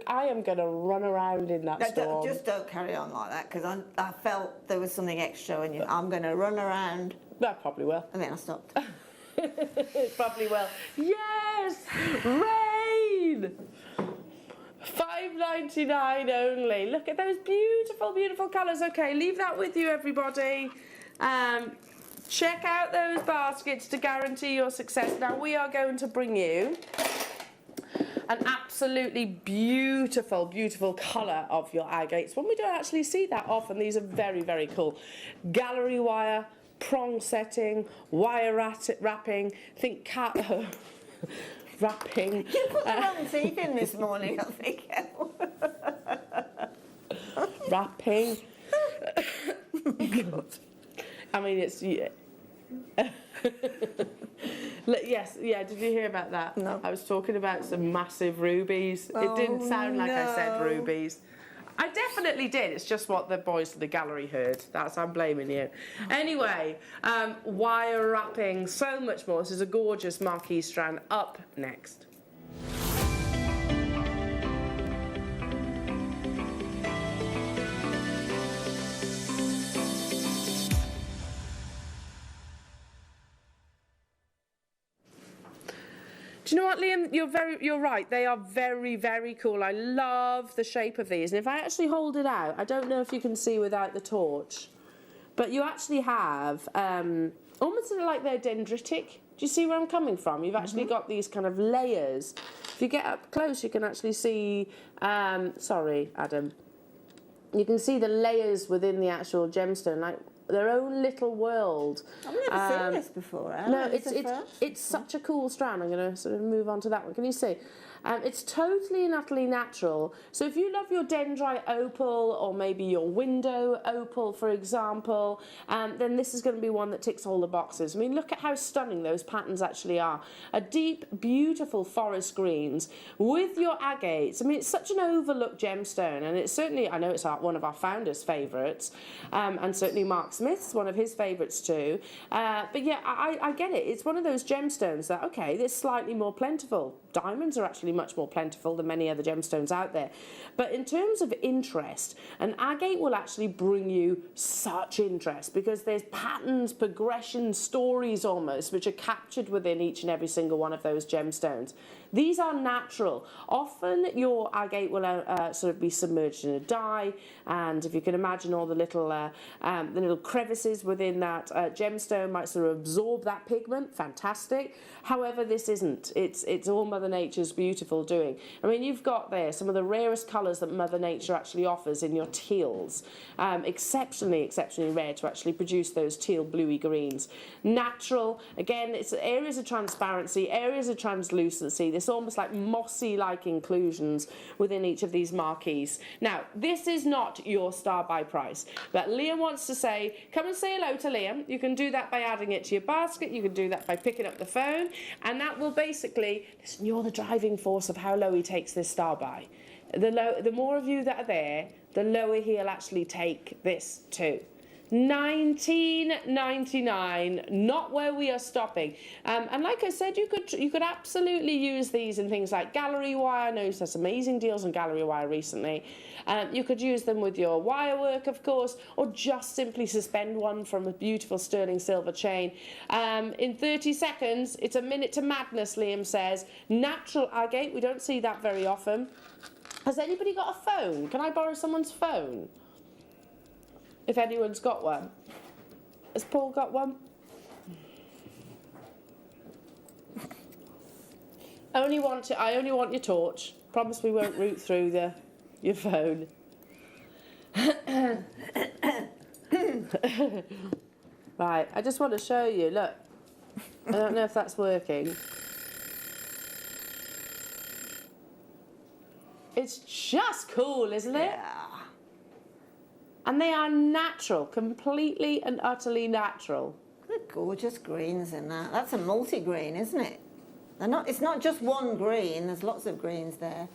I am gonna run around in that storm. Just don't carry on like that because I felt there was something extra in you. I'm gonna run around. I probably will. And then I stopped. Probably will. Yes! Rain! $5.99 only. Look at those beautiful, beautiful colours. Okay, leave that with you, everybody. Check out those baskets to guarantee your success. Now, we are going to bring you an absolutely beautiful, beautiful colour of your agates. When we don't actually see that often, these are very, very cool. Gallery wire, prong setting, wire wrapping, think wrapping. You put the wrong teeth in this morning, I think. Wrapping. God. I mean, it's... Yeah. Yes, yeah, did you hear about that? No. I was talking about some massive rubies. It didn't sound like I said rubies. I definitely did. It's just what the boys at the gallery heard. I'm blaming you. Anyway, wire wrapping, so much more. This is a gorgeous Marquise strand up next. Do you know what, Liam? You're right. They are very, very cool. I love the shape of these. And if I actually hold it out, I don't know if you can see without the torch, but you actually have almost like they're dendritic. Do you see where I'm coming from? You've actually got these kind of layers. If you get up close, you can actually see. Sorry, Adam. You can see the layers within the actual gemstone, like their own little world. I've never seen this before. No, it's such a cool strand. I'm going to sort of move on to that one. Can you see? It's totally and utterly natural. So if you love your dendrite opal or maybe your window opal, for example, then this is going to be one that ticks all the boxes. I mean, look at how stunning those patterns actually are. A deep, beautiful forest greens with your agates. I mean, it's such an overlooked gemstone, and it's certainly, I know it's one of our founders' favourites, and certainly Mark Smith's one of his favourites too. But yeah, I get it. It's one of those gemstones that, okay, it's slightly more plentiful. Diamonds are actually much more plentiful than many other gemstones out there. But in terms of interest, an agate will actually bring you such interest because there's patterns, progression, stories almost, which are captured within each and every single one of those gemstones. These are natural. Often your agate will sort of be submerged in a dye, and if you can imagine all the little crevices within that gemstone might sort of absorb that pigment. Fantastic. However, this isn't. It's all Mother Nature's beautiful doing. I mean, you've got there some of the rarest colours that Mother Nature actually offers in your teals. Exceptionally rare to actually produce those teal bluey greens. Natural. Again, it's areas of transparency, areas of translucency. There's almost like mossy-like inclusions within each of these marquees. Now, this is not your star buy price, but Liam wants to say, come and say hello to Liam. You can do that by adding it to your basket. You can do that by picking up the phone, and that will basically, listen, you're the driving force of how low he takes this star buy. The more of you that are there, the lower he'll actually take this too. $19.99, not where we are stopping. And like I said, you could absolutely use these in things like gallery wire. I know there's some amazing deals on gallery wire recently. You could use them with your wire work, of course, or just simply suspend one from a beautiful sterling silver chain. In 30 seconds, it's a minute to madness, Liam says. Natural agate, we don't see that very often. Has anybody got a phone? Can I borrow someone's phone? If anyone's got one. Has Paul got one? I only want your torch. Promise we won't root through your phone. Right, I just want to show you, look. I don't know if that's working. It's just cool, isn't it? Yeah. And they are natural, completely and utterly natural. They're gorgeous greens in that. That's a multi-green, isn't it? It's not just one green, there's lots of greens there.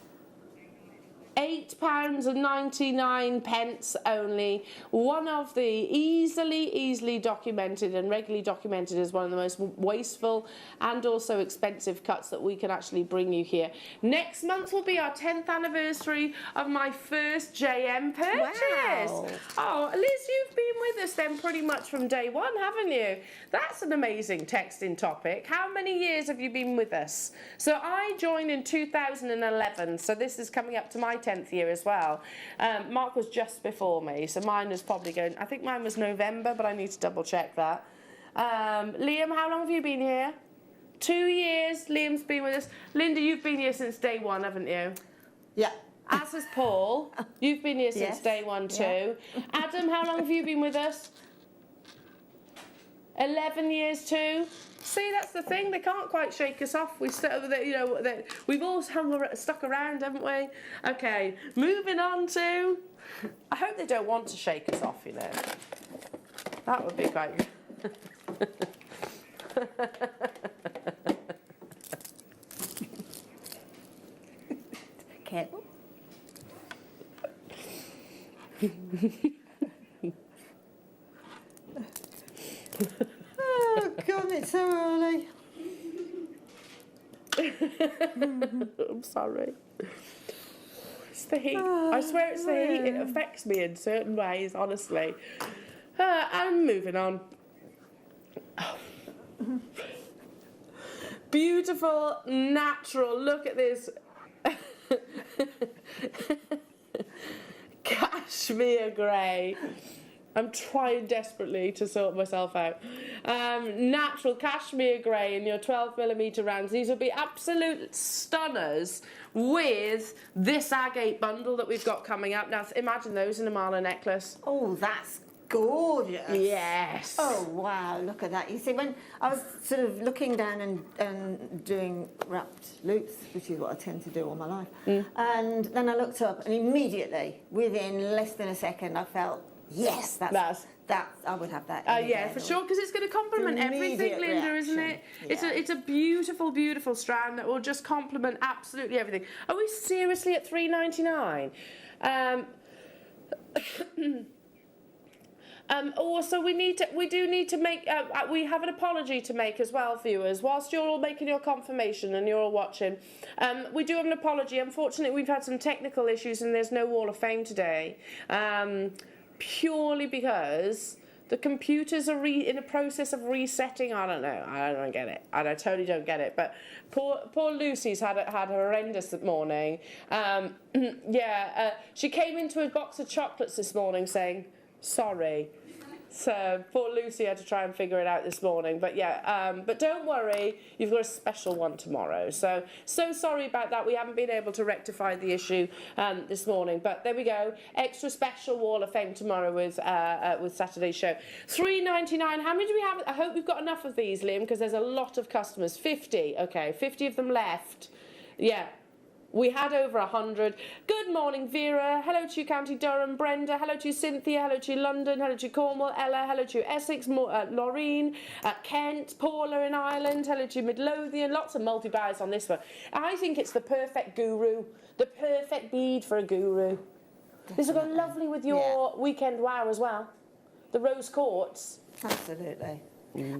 £8.99 only. One of the easily documented and regularly documented as one of the most wasteful and also expensive cuts that we can actually bring you here. Next month will be our 10th anniversary of my first JM purchase. Wow. Oh, Liz, you've been with us then pretty much from day one, haven't you? That's an amazing texting topic. How many years have you been with us? So I joined in 2011, so this is coming up to my 10th year as well. Mark was just before me, so mine was probably going, I think mine was November, but I need to double check that. Liam, how long have you been here? 2 years, Liam's been with us. Linda, you've been here since day one, haven't you? Yeah. As has Paul. You've been here since day one too. Yeah. Adam, how long have you been with us? 11 years too. See, that's the thing. They can't quite shake us off. We've all stuck around, haven't we? Okay, moving on to. I hope they don't want to shake us off. You know, that would be quite. Careful. Oh God, it's so early. I'm sorry. It's the heat. I swear it's the heat. It affects me in certain ways, honestly. I'm moving on. Oh. Beautiful, natural. Look at this. Cashmere grey. I'm trying desperately to sort myself out. Natural cashmere grey in your 12mm rounds. These will be absolute stunners with this agate bundle that we've got coming up. Now, imagine those in a mala necklace. Oh, that's gorgeous. Yes. Oh, wow, look at that. You see, when I was sort of looking down and doing wrapped loops, which is what I tend to do all my life, and then I looked up and immediately, within less than a second, I felt, yes, that's I would have that. Yeah, for sure, because it's going to complement everything, Linda, isn't it? Yeah. It's a beautiful, beautiful strand that will just complement absolutely everything. Are we seriously at $3.99? Also, we do need to make. We have an apology to make as well, viewers. Whilst you're all making your confirmation and you're all watching, we do have an apology. Unfortunately, we've had some technical issues and there's no Wall of Fame today. Purely because the computers are in a process of resetting. I don't know. I don't get it. I totally don't get it. But poor Lucy's had horrendous morning. She came into a box of chocolates this morning saying sorry. So poor Lucy had to try and figure it out this morning. But yeah, but don't worry, you've got a special one tomorrow. So sorry about that. We haven't been able to rectify the issue this morning. But there we go. Extra special Wall of Fame tomorrow with Saturday's show. $3.99. How many do we have? I hope we've got enough of these, Liam, because there's a lot of customers. 50. Okay, 50 of them left. Yeah. We had over 100. Good morning, Vera. Hello to you, County Durham. Brenda. Hello to you, Cynthia. Hello to you, London. Hello to you, Cornwall. Ella. Hello to you, Essex. Laureen. Kent. Paula in Ireland. Hello to you, Midlothian. Lots of multi-buys on this one. I think it's the perfect guru. The perfect bead for a guru. Definitely. This will go lovely with your weekend wow as well. the rose quartz. Absolutely.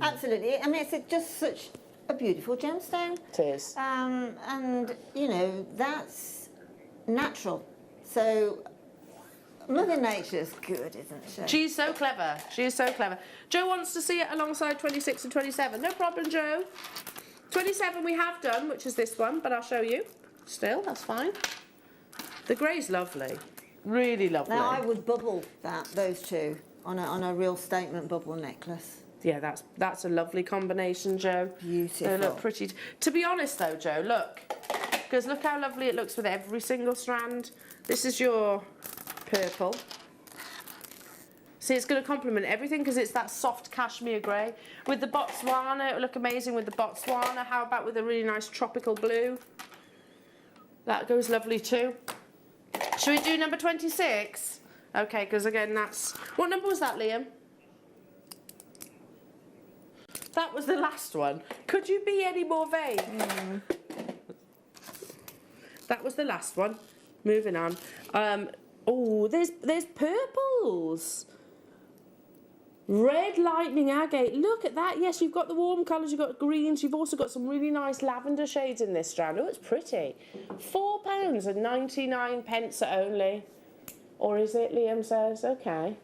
Absolutely. I mean, it's just such a beautiful gemstone. It is. And, you know, that's natural. So Mother Nature's good, isn't she? She's so clever. She is so clever. Joe wants to see it alongside 26 and 27. No problem, Joe. 27 we have done, which is this one, but I'll show you. Still, that's fine. The grey's lovely. Really lovely. Now, I would bubble those two on a real statement bubble necklace. Yeah, that's a lovely combination, Joe. Beautiful. They look pretty. To be honest, though, Joe, look. Because look how lovely it looks with every single strand. This is your purple. See, it's going to complement everything because it's that soft cashmere grey. With the Botswana, it will look amazing with the Botswana. How about with a really nice tropical blue? That goes lovely too. Should we do number 26? Okay, because again, that's... What number was that, Liam? That was the last one. Could you be any more vague? That was the last one. Moving on. Oh, there's purples. Red lightning agate. Look at that. Yes, you've got the warm colours. You've got greens. You've also got some really nice lavender shades in this strand. Oh, it's pretty. £4.99 only. Or is it, Liam says? Okay.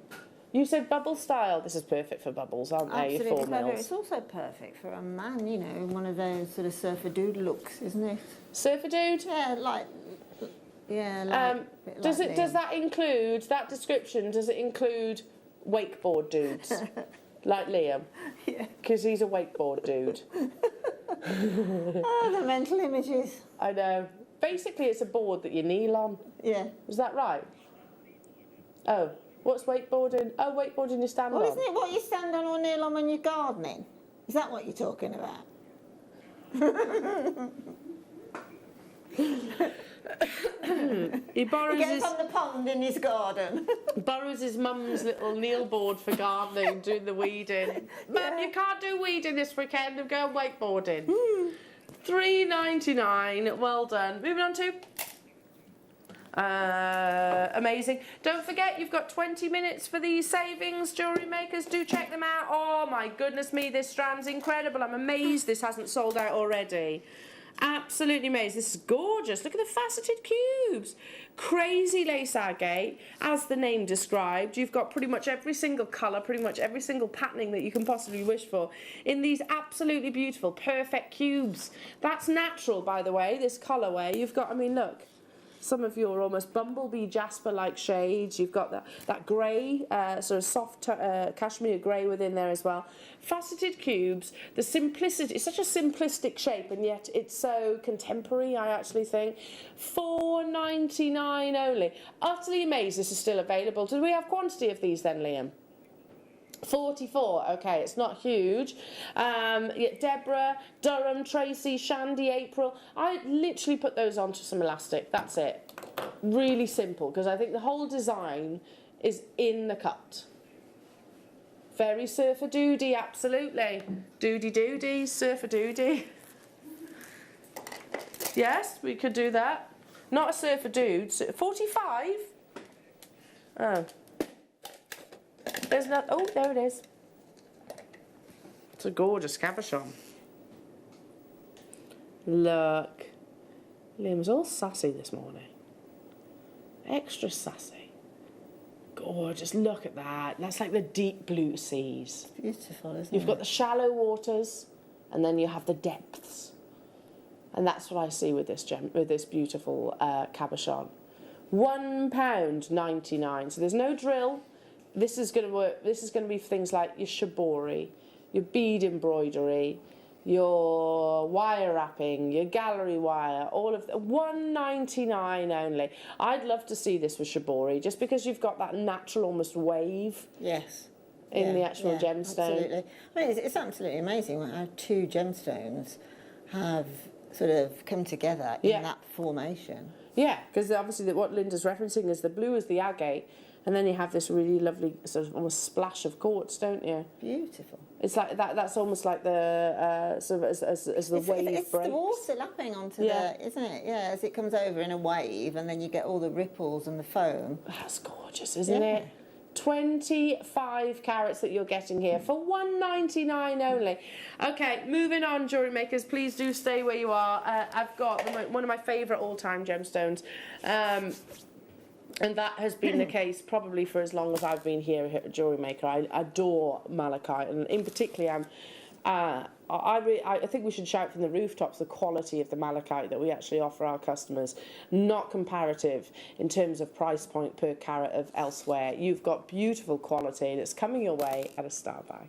You said bubble style. This is perfect for bubbles, aren't they? Absolutely 4 mils. It's also perfect for a man, you know, one of those sort of surfer dude looks, isn't it? Surfer dude? Yeah, like... Does that include, that description, does it include wakeboard dudes? Like Liam? Yeah. Because he's a wakeboard dude. Oh, the mental images. I know. Basically, it's a board that you kneel on. Yeah. Is that right? Oh, what's wakeboarding? Oh, wakeboarding you stand on. Well, isn't it what you stand on or kneel on when you're gardening? Is that what you're talking about? He borrows He gets on the pond in his garden. borrows his mum's little kneel board for gardening, doing the weeding. Mum, you can't do weeding this weekend. I'm going wakeboarding. $3.99. Well done. Moving on to... amazing. Don't forget, you've got 20 minutes for these savings, jewellery makers. Do check them out. Oh, my goodness me, this strand's incredible. I'm amazed this hasn't sold out already. Absolutely amazed. This is gorgeous. Look at the faceted cubes. Crazy lace agate, as the name described. You've got pretty much every single colour, pretty much every single patterning that you can possibly wish for in these absolutely beautiful, perfect cubes. That's natural, by the way, this colourway. You've got, I mean, look. Some of your almost bumblebee Jasper-like shades. You've got that grey, sort of soft cashmere grey within there as well. Faceted cubes, the simplicity, it's such a simplistic shape and yet it's so contemporary, I actually think. $4.99 only. Utterly amazed this is still available. Do we have quantity of these then, Liam? 44, okay, it's not huge. Deborah, Durham, Tracy, Shandy, April. I literally put those onto some elastic, that's it. Really simple, because I think the whole design is in the cut. Very surfer doody, absolutely. Doody doody, surfer doody. Yes, we could do that. Not a surfer dude. 45? Oh. There's not. Oh, there it is. It's a gorgeous cabochon. Look. Liam's all sassy this morning. Extra sassy. Gorgeous. Look at that. That's like the deep blue seas. Beautiful, isn't it? You've got the shallow waters, and then you have the depths. And that's what I see with this beautiful cabochon. £1.99. So there's no drill. This is going to work. This is going to be for things like your shibori, your bead embroidery, your wire wrapping, your gallery wire, all of that. $1.99 only. I'd love to see this with shibori, just because you've got that natural almost wave. Yes. In the actual gemstone. Absolutely. I mean, it's absolutely amazing how two gemstones have sort of come together in that formation. Yeah, because obviously what Linda's referencing is the blue is the agate. And then you have this really lovely sort of almost splash of quartz, don't you? Beautiful. It's like that. That's almost like the sort of as the wave it's breaks. the water lapping onto the, isn't it? Yeah, as it comes over in a wave, and then you get all the ripples and the foam. That's gorgeous, isn't it? 25 carats that you're getting here for $199 only. Okay, moving on, jewellery makers, please do stay where you are. I've got one of my favourite all-time gemstones, and that has been the case probably for as long as I've been here at JewelleryMaker. I adore malachite, and in particular, I think we should shout from the rooftops the quality of the malachite that we actually offer our customers, not comparative in terms of price point per carat of elsewhere. You've got beautiful quality and it's coming your way at a star buy.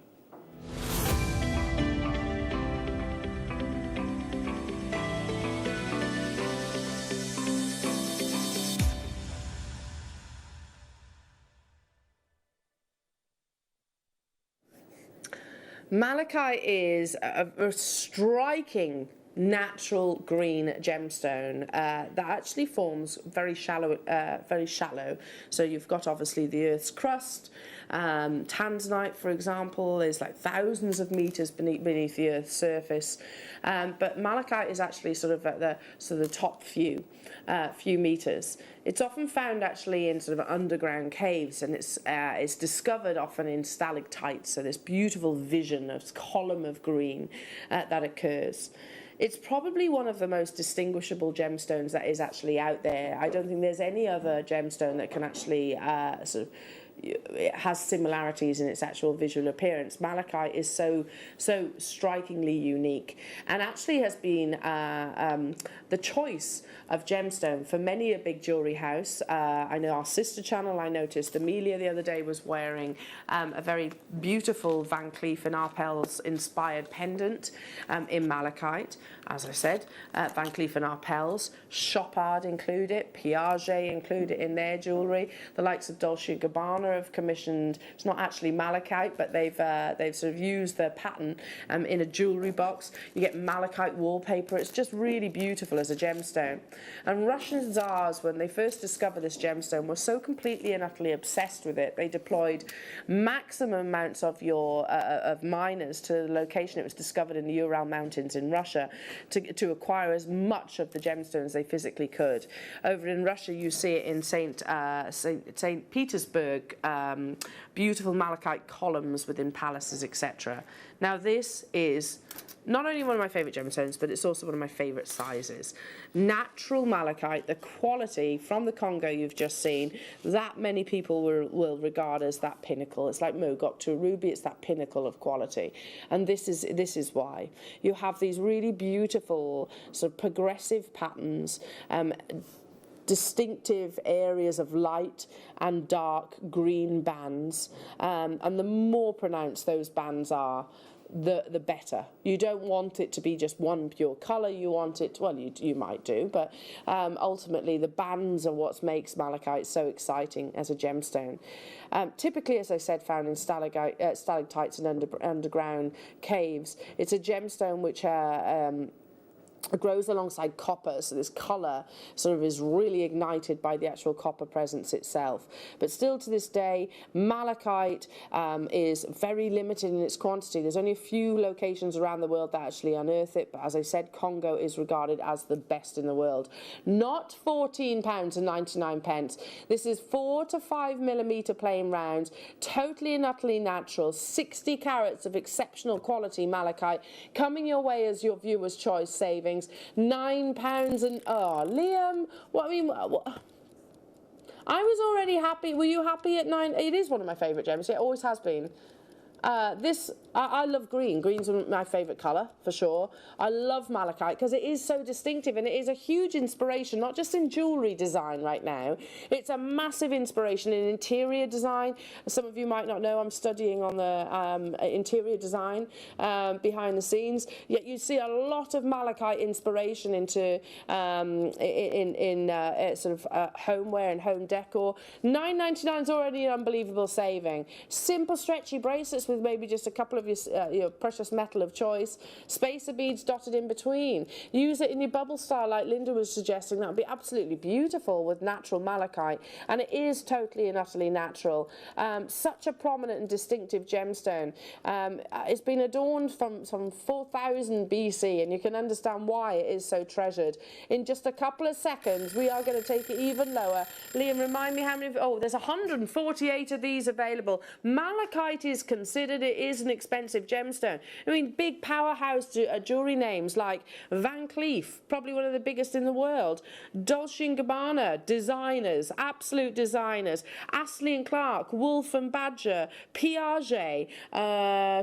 Malachite is a striking natural green gemstone that actually forms very shallow. So you've got obviously the Earth's crust. Tanzanite, for example, is like thousands of meters beneath the Earth's surface, but malachite is actually sort of at the top few meters. It's often found actually in sort of underground caves, and it's discovered often in stalactites. So this beautiful vision of column of green that occurs. It's probably one of the most distinguishable gemstones that is actually out there. I don't think there's any other gemstone that can actually it has similarities in its actual visual appearance. Malachite is so strikingly unique, and actually has been the choice of gemstone for many a big jewellery house. I know our sister channel, I noticed Amelia the other day was wearing a very beautiful Van Cleef & Arpels inspired pendant in malachite. As I said, Van Cleef & Arpels, Chopard include it, Piaget include it in their jewellery. The likes of Dolce & Gabbana have commissioned, it's not actually malachite, but they've sort of used the pattern in a jewellery box. You get malachite wallpaper. It's just really beautiful as a gemstone. And Russian tsars, when they first discovered this gemstone, were so completely and utterly obsessed with it, they deployed maximum amounts of of miners to the location it was discovered in the Ural Mountains in Russia to acquire as much of the gemstones as they physically could. Over in Russia, you see it in St. Petersburg, beautiful malachite columns within palaces, etc. Now, this is not only one of my favourite gemstones, but it's also one of my favourite sizes. Natural malachite, the quality from the Congo you've just seen, that many people will regard as that pinnacle. It's like Mo got to a ruby, it's that pinnacle of quality. And this is why. You have these really beautiful sort of progressive patterns, distinctive areas of light and dark green bands, and the more pronounced those bands are, the better. You don't want it to be just one pure colour. You want it, well, you might do, but ultimately the bands are what makes malachite so exciting as a gemstone. Typically, as I said, found in stalactites and underground caves. It's a gemstone which grows alongside copper, so this colour sort of is really ignited by the actual copper presence itself. But still to this day, malachite is very limited in its quantity. There's only a few locations around the world that actually unearth it, but as I said, Congo is regarded as the best in the world. Not £14.99. This is 4 to 5 millimetre plain rounds, totally and utterly natural, 60 carats of exceptional quality malachite, coming your way as your viewer's choice savings. £9 and Liam, I was already happy. Were you happy at £9? It is one of my favourite gems. It always has been. I love green. Green's my favourite colour, for sure. I love malachite because it is so distinctive, and it is a huge inspiration, not just in jewellery design right now. It's a massive inspiration in interior design. Some of you might not know I'm studying on the interior design behind the scenes. Yet you see a lot of malachite inspiration into sort of homeware and home decor. £9.99 is already an unbelievable saving. Simple stretchy bracelets beads with maybe just a couple of your precious metal of choice, spacer beads dotted in between. Use it in your bubble style like Linda was suggesting. That would be absolutely beautiful with natural malachite, and it is totally and utterly natural. Such a prominent and distinctive gemstone. It's been adorned from 4000 BC, and you can understand why it is so treasured. In just a couple of seconds, we are going to take it even lower. Liam, remind me how many, oh, there's 148 of these available. Malachite is considered, it is an expensive gemstone. I mean, big powerhouse jewellery names like Van Cleef, probably one of the biggest in the world, Dolce & Gabbana, designers, absolute designers, Astley & Clark, Wolf & Badger, Piaget,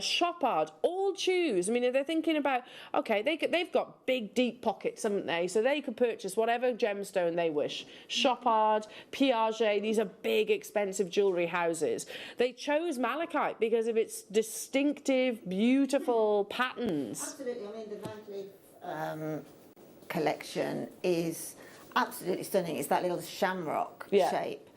Chopard, all choose. I mean, if they're thinking about, okay, they've got big, deep pockets, haven't they? So they could purchase whatever gemstone they wish. Chopard, Piaget, these are big, expensive jewellery houses. They chose malachite because of its distinctive, beautiful patterns. Absolutely. I mean, the Van Cleef collection is absolutely stunning. It's that little shamrock shape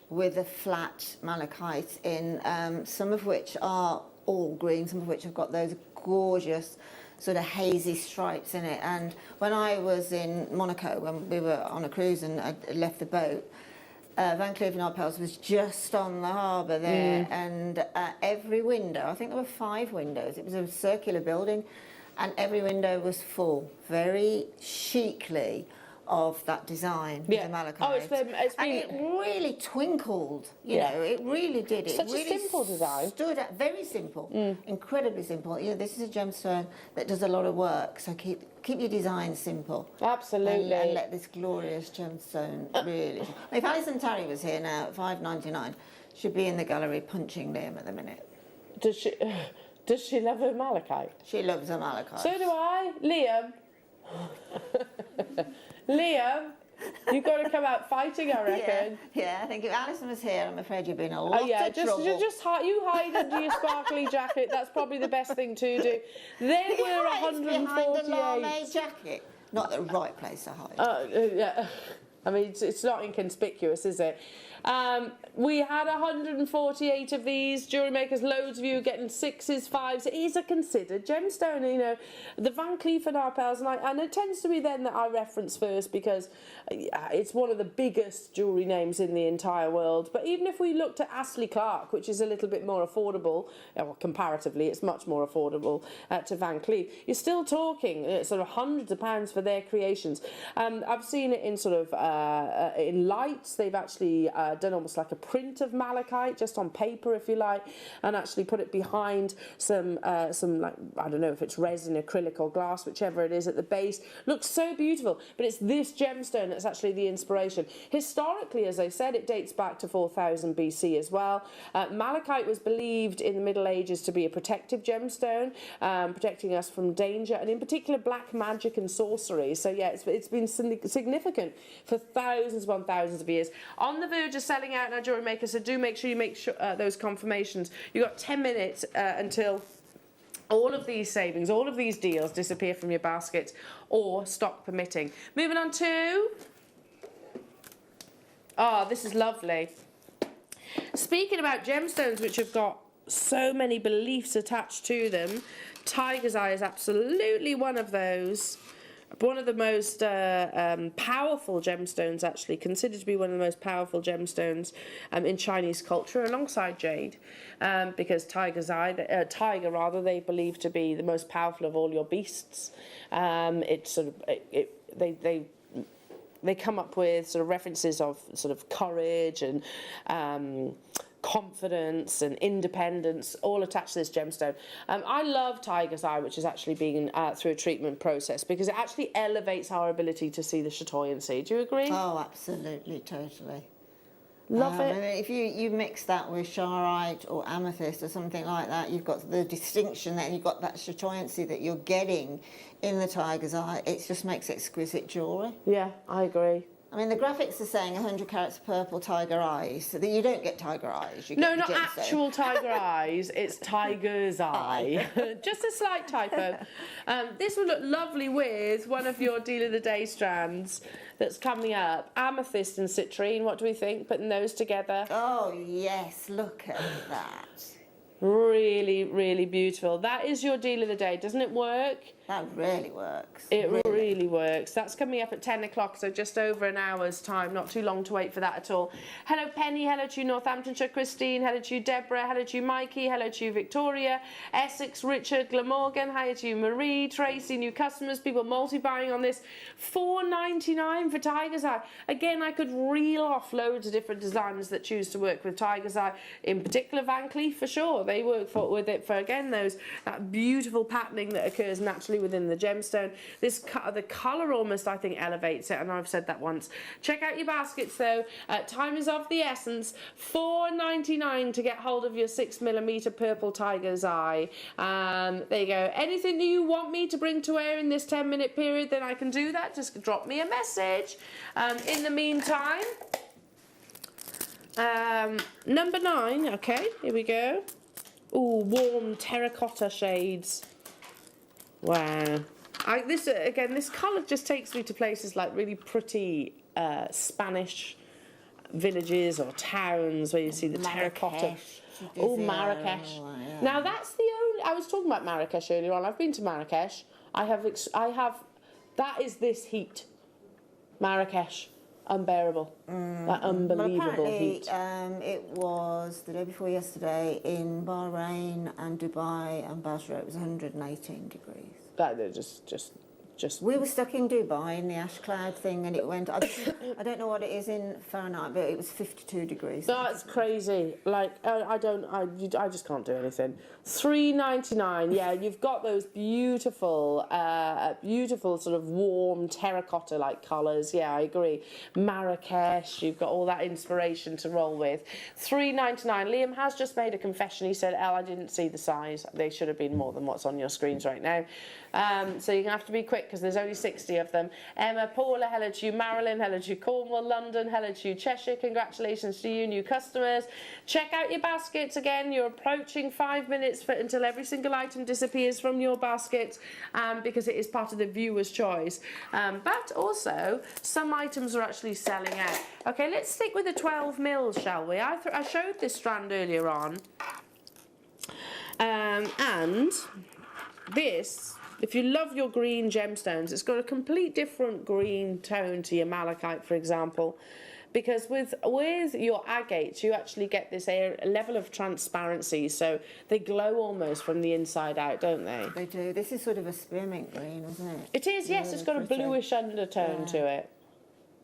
with a flat malachite in, some of which are all green, some of which have got those gorgeous sort of hazy stripes in it. And when I was in Monaco, when we were on a cruise and I left the boat, Van Cleef & Arpels was just on the harbour there, and every window, I think there were 5 windows, it was a circular building, and every window was full, very chicly, of that design, the malachite. Oh, it's been... And it really twinkled, you know, it really did. It Such really a simple design. Stood out, very simple, incredibly simple. You know, this is a gemstone that does a lot of work, so keep your design simple. Absolutely. And let this glorious gemstone really... If Alison Tarry was here now at $5.99, she'd be in the gallery punching Liam at the minute. Does she love her malachite? She loves her malachite. So do I. Liam. Liam, you've got to come out fighting, I reckon. Yeah, I think if Alison was here, I'm afraid you'd be in a lot of trouble. Just hide under your sparkly jacket. That's probably the best thing to do. There were 148. Behind the lame jacket. Not the right place to hide. Yeah. I mean, it's not inconspicuous, is it? We had 148 of these. Jewellery makers, loads of you getting 6s, 5s. It is a considered gemstone, you know. The Van Cleef & Arpels, and it tends to be then that I reference first because it's one of the biggest jewellery names in the entire world. But even if we looked at Astley Clark, which is a little bit more affordable, well, comparatively, it's much more affordable to Van Cleef, you're still talking sort of hundreds of pounds for their creations. I've seen it in sort of in lights. They've actually done almost like a print of malachite just on paper, if you like, and actually put it behind some like, I don't know if it's resin, acrylic or glass, whichever it is at the base. Looks so beautiful, but it's this gemstone that's actually the inspiration. Historically, as I said, it dates back to 4000 BC as well. Malachite was believed in the Middle Ages to be a protective gemstone, protecting us from danger, and in particular black magic and sorcery. So yeah, it's been significant for thousands upon thousands of years. On the verge of selling out now, Jewellery Maker, so do make sure you make sure those confirmations. You've got 10 minutes until all of these savings, all of these deals disappear from your baskets, or stock permitting. Moving on to... Oh, this is lovely. Speaking about gemstones which have got so many beliefs attached to them, Tiger's Eye is absolutely one of those. One of the most powerful gemstones, actually, considered to be one of the most powerful gemstones in Chinese culture, alongside jade, because Tiger's Eye, tiger rather, they believe to be the most powerful of all your beasts. It's sort of they come up with sort of references of sort of courage and confidence and independence, all attached to this gemstone. I love Tiger's Eye, which is actually being through a treatment process, because it actually elevates our ability to see the chatoyancy. Do you agree? Oh, absolutely, totally. Love it. I mean, if you mix that with charoite or amethyst or something like that, you've got the distinction there, and you've got that chatoyancy that you're getting in the Tiger's Eye. It just makes exquisite jewellery. Yeah, I agree. I mean, the graphics are saying 100 carats purple tiger eyes, so that you don't get tiger eyes. You get no, not actual tiger eyes. It's Tiger's Eye. Just a slight typo. This would look lovely with one of your Deal of the Day strands that's coming up. Amethyst and citrine. What do we think? Putting those together. Oh, yes. Look at that. Really, really beautiful. That is your deal of the day. Doesn't it work? That really works. It really works. That's coming up at 10 o'clock, so just over an hour's time. Not too long to wait for that at all. Hello, Penny. Hello to you, Northamptonshire. Christine. Hello to you, Deborah. Hello to you, Mikey. Hello to you, Victoria. Essex, Richard, Glamorgan. Hi to you, Marie. Tracy, new customers. People multi-buying on this. $4.99 for Tiger's Eye. Again, I could reel off loads of different designers that choose to work with Tiger's Eye. In particular, Van Cleef, for sure. They work with it for, again, that beautiful patterning that occurs naturally within the gemstone. The colour almost, I think, elevates it, and I've said that once. Check out your baskets though. Time is of the essence. $4.99 to get hold of your 6mm purple Tiger's Eye. There you go. Anything that you want me to bring to air in this 10-minute period, then I can do that. Just drop me a message. In the meantime, number 9. Okay, here we go. Ooh, warm terracotta shades. Wow. This colour just takes me to places like really pretty Spanish villages or towns where you see the terracotta. Oh, Marrakesh. Oh, yeah. Now that's the only. I was talking about Marrakesh earlier on. I've been to Marrakesh. I have. That is this heat. Marrakesh. Unbearable. That unbelievable heat. It was the day before yesterday in Bahrain and Dubai and Basra. It was 118 degrees. That just. We were stuck in Dubai in the ash cloud thing, and it went. I don't know what it is in Fahrenheit, but it was 52 degrees. That's crazy. Like I just can't do anything. $3.99. Yeah, you've got those beautiful, beautiful sort of warm terracotta-like colours. Yeah, I agree. Marrakesh. You've got all that inspiration to roll with. $3.99. Liam has just made a confession. He said, "Elle, I didn't see the size. They should have been more than what's on your screens right now." So you're going to have to be quick because there's only 60 of them. Emma, Paula, hello to you. Marilyn, hello to you. Cornwall, London, hello to you. Cheshire, congratulations to you, new customers. Check out your baskets again. You're approaching 5 minutes until every single item disappears from your basket because it is part of the viewer's choice. But also, some items are actually selling out. Okay, let's stick with the 12 mils, shall we? I showed this strand earlier on. And this... If you love your green gemstones, it's got a complete different green tone to your malachite, for example, because with your agates, you actually get this level of transparency, so they glow almost from the inside out, don't they? They do. This is sort of a spearmint green, isn't it? It is, yes. It's got a bluish undertone to it.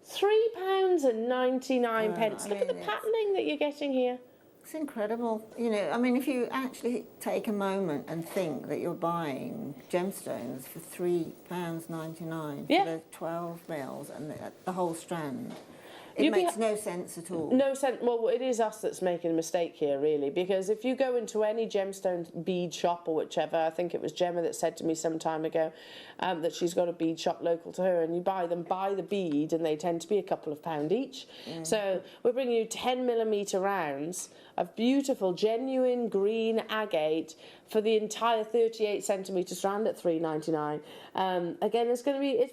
£3.99. Look at the patterning that you're getting here. It's incredible. You know, I mean, if you actually take a moment and think that you're buying gemstones for £3.99 for the 12 mils and the whole strand, it makes no sense at all. No sense. Well, it is us that's making a mistake here, really, because if you go into any gemstone bead shop or whichever, I think it was Gemma that said to me some time ago that she's got a bead shop local to her, and you buy the bead, and they tend to be a couple of £1 each. So we're bringing you 10mm rounds of beautiful, genuine green agate for the entire 38cm strand at £3.99. Again, it's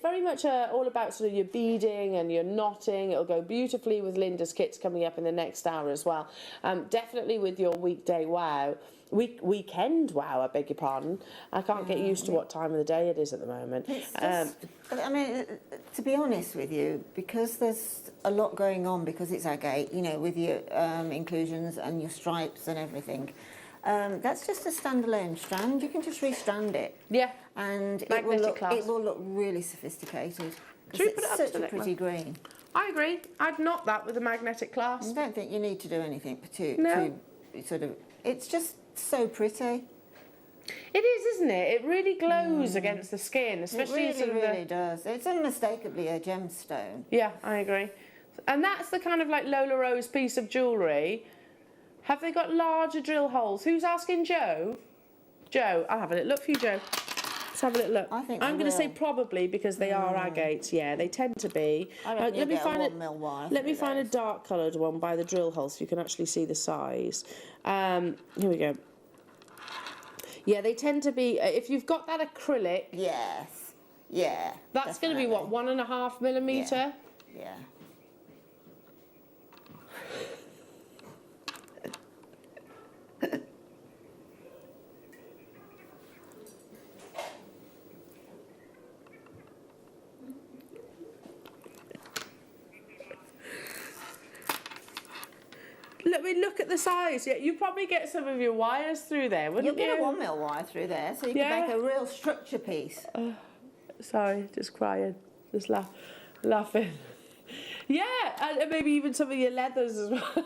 very much all about sort of your beading and your knotting. It'll go beautifully with Linda's kits coming up in the next hour as well. Definitely with your weekday wow. Weekend wow, I beg your pardon. I can't get used to what time of the day it is at the moment. It's just, I mean, to be honest with you, because there's a lot going on, because it's agate, you know, with your inclusions and your stripes and everything, that's just a standalone strand. You can just restrand it. Yeah. And it will look really sophisticated. Should we put it up such a pretty green. I agree. I'd knot that with a magnetic clasp. I don't think you need to do anything to sort of... It's just so pretty. It is, isn't it? It really glows against the skin, especially it really does. It's unmistakably a gemstone. Yeah, I agree. And that's the kind of like Lola Rose piece of jewellery. Have they got larger drill holes? Who's asking Joe? Joe, I'll have a little look for you, Joe. Let's have a little look. I think I'm going to say probably because they are agates. Yeah, they tend to be. Let me find a dark coloured one by the drill hole so you can actually see the size. Here we go. Yeah, they tend to be. If you've got that acrylic. Yes. Yeah. That's going to be what, 1.5mm. Yeah. Look at the size. Yeah, you probably get some of your wires through there, wouldn't you? You'll get a 1 mil wire through there, so you can make a real structure piece. Sorry, just crying, just laughing. Yeah, and maybe even some of your leathers as well.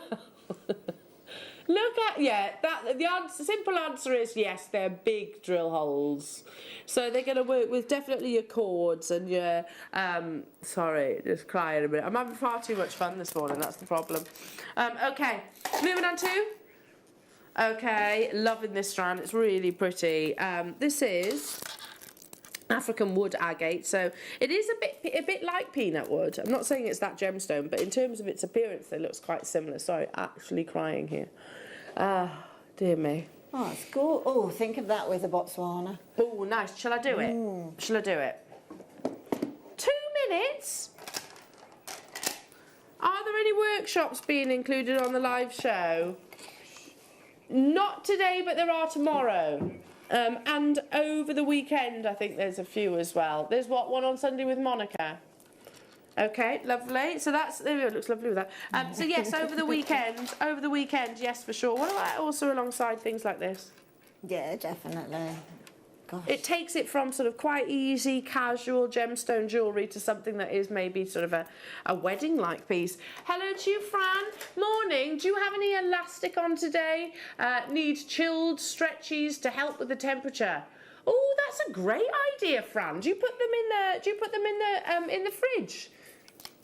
Look at, the simple answer is yes, they're big drill holes. So they're going to work with definitely your cords and your, sorry, just crying a bit. I'm having far too much fun this morning, that's the problem. Okay, moving on to, okay, loving this strand, it's really pretty. This is African wood agate, so it is a bit like peanut wood. I'm not saying it's that gemstone, but in terms of its appearance, it looks quite similar. Sorry, actually crying here. Ah, dear me. Oh, it's cool. Oh, think of that with a Botswana. Oh, nice. Shall I do it? Shall I do it? 2 minutes? Are there any workshops being included on the live show? Not today, but there are tomorrow. And over the weekend, I think there's a few as well. There's one on Sunday with Monica. Okay, lovely. So that's, it looks lovely with that. So yes, over the weekend, yes, for sure. What about also alongside things like this? Yeah, definitely. Gosh. It takes it from sort of quite easy, casual gemstone jewellery to something that is maybe sort of a wedding-like piece. Hello to you, Fran. Morning. Do you have any elastic on today? Need chilled stretchies to help with the temperature. Oh, that's a great idea, Fran. Do you put them in the fridge?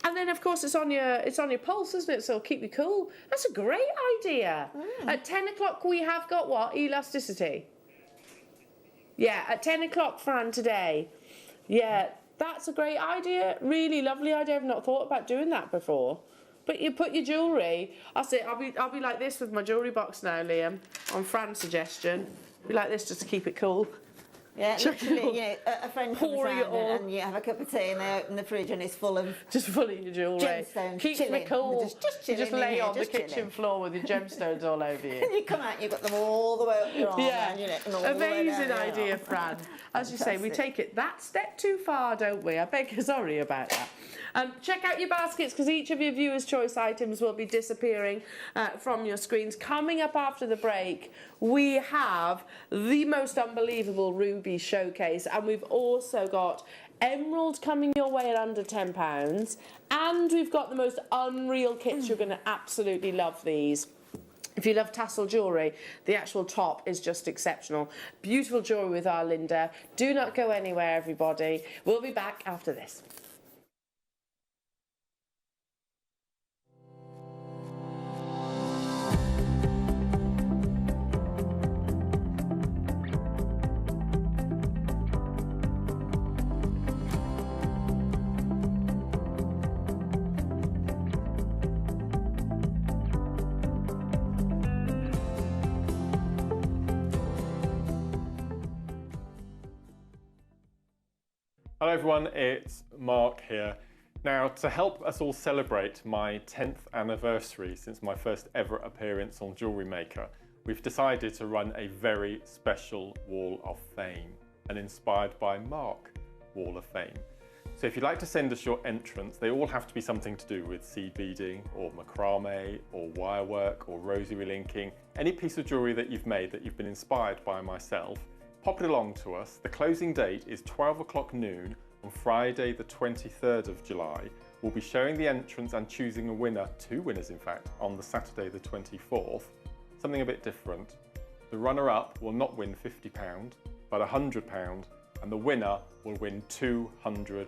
And then, of course, it's on your pulse, isn't it? So it'll keep you cool. That's a great idea. At 10 o'clock, we have got what? Elasticity. Yeah, at 10 o'clock, Fran, today. Yeah, that's a great idea. Really lovely idea. I've not thought about doing that before. But you put your jewellery. I'll be like this with my jewellery box now, Liam, on Fran's suggestion. Be like this just to keep it cool. Yeah, literally, you know, a friend comes round and you have a cup of tea and they open the fridge and it's full of... Just full of your jewellery. Gemstones, Keeps chilling. me cool. Just you just lay on the chilling. kitchen floor with your gemstones all over you. And you come out and you've got them all the way up your arm. Yeah, and, you know, and all the way down amazing your idea, arm. Fran. As you say, we take it that step too far, don't we? I beg your sorry about that. Check out your baskets because each of your viewers' choice items will be disappearing from your screens. Coming up after the break, we have the most unbelievable ruby showcase, and we've also got emerald coming your way at under £10, and we've got the most unreal kits. You're going to absolutely love these. If you love tassel jewellery, the actual top is just exceptional. Beautiful jewellery with our Linda. Do not go anywhere, everybody. We'll be back after this. Hello everyone, it's Mark here. Now, to help us all celebrate my 10th anniversary since my first ever appearance on JewelleryMaker, we've decided to run a very special Wall of Fame, an inspired by Mark Wall of Fame. So if you'd like to send us your entrants, they all have to be something to do with seed beading or macrame or wire work or rosary linking, any piece of jewellery that you've made that you've been inspired by myself. Pop it along to us. The closing date is 12 o'clock noon on Friday the 23rd of July. We'll be showing the entrants and choosing a winner, 2 winners in fact, on the Saturday the 24th. Something a bit different. The runner-up will not win £50, but £100, and the winner will win £200.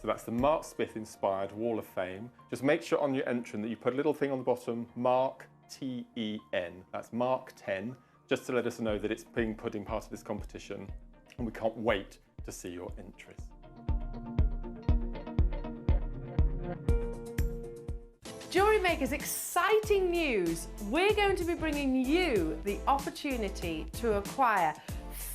So that's the Mark Smith inspired Wall of Fame. Just make sure on your entrant that you put a little thing on the bottom, Mark T-E-N. That's Mark 10. Just to let us know that it's being put in part of this competition, and we can't wait to see your entries. JewelleryMaker's exciting news. We're going to be bringing you the opportunity to acquire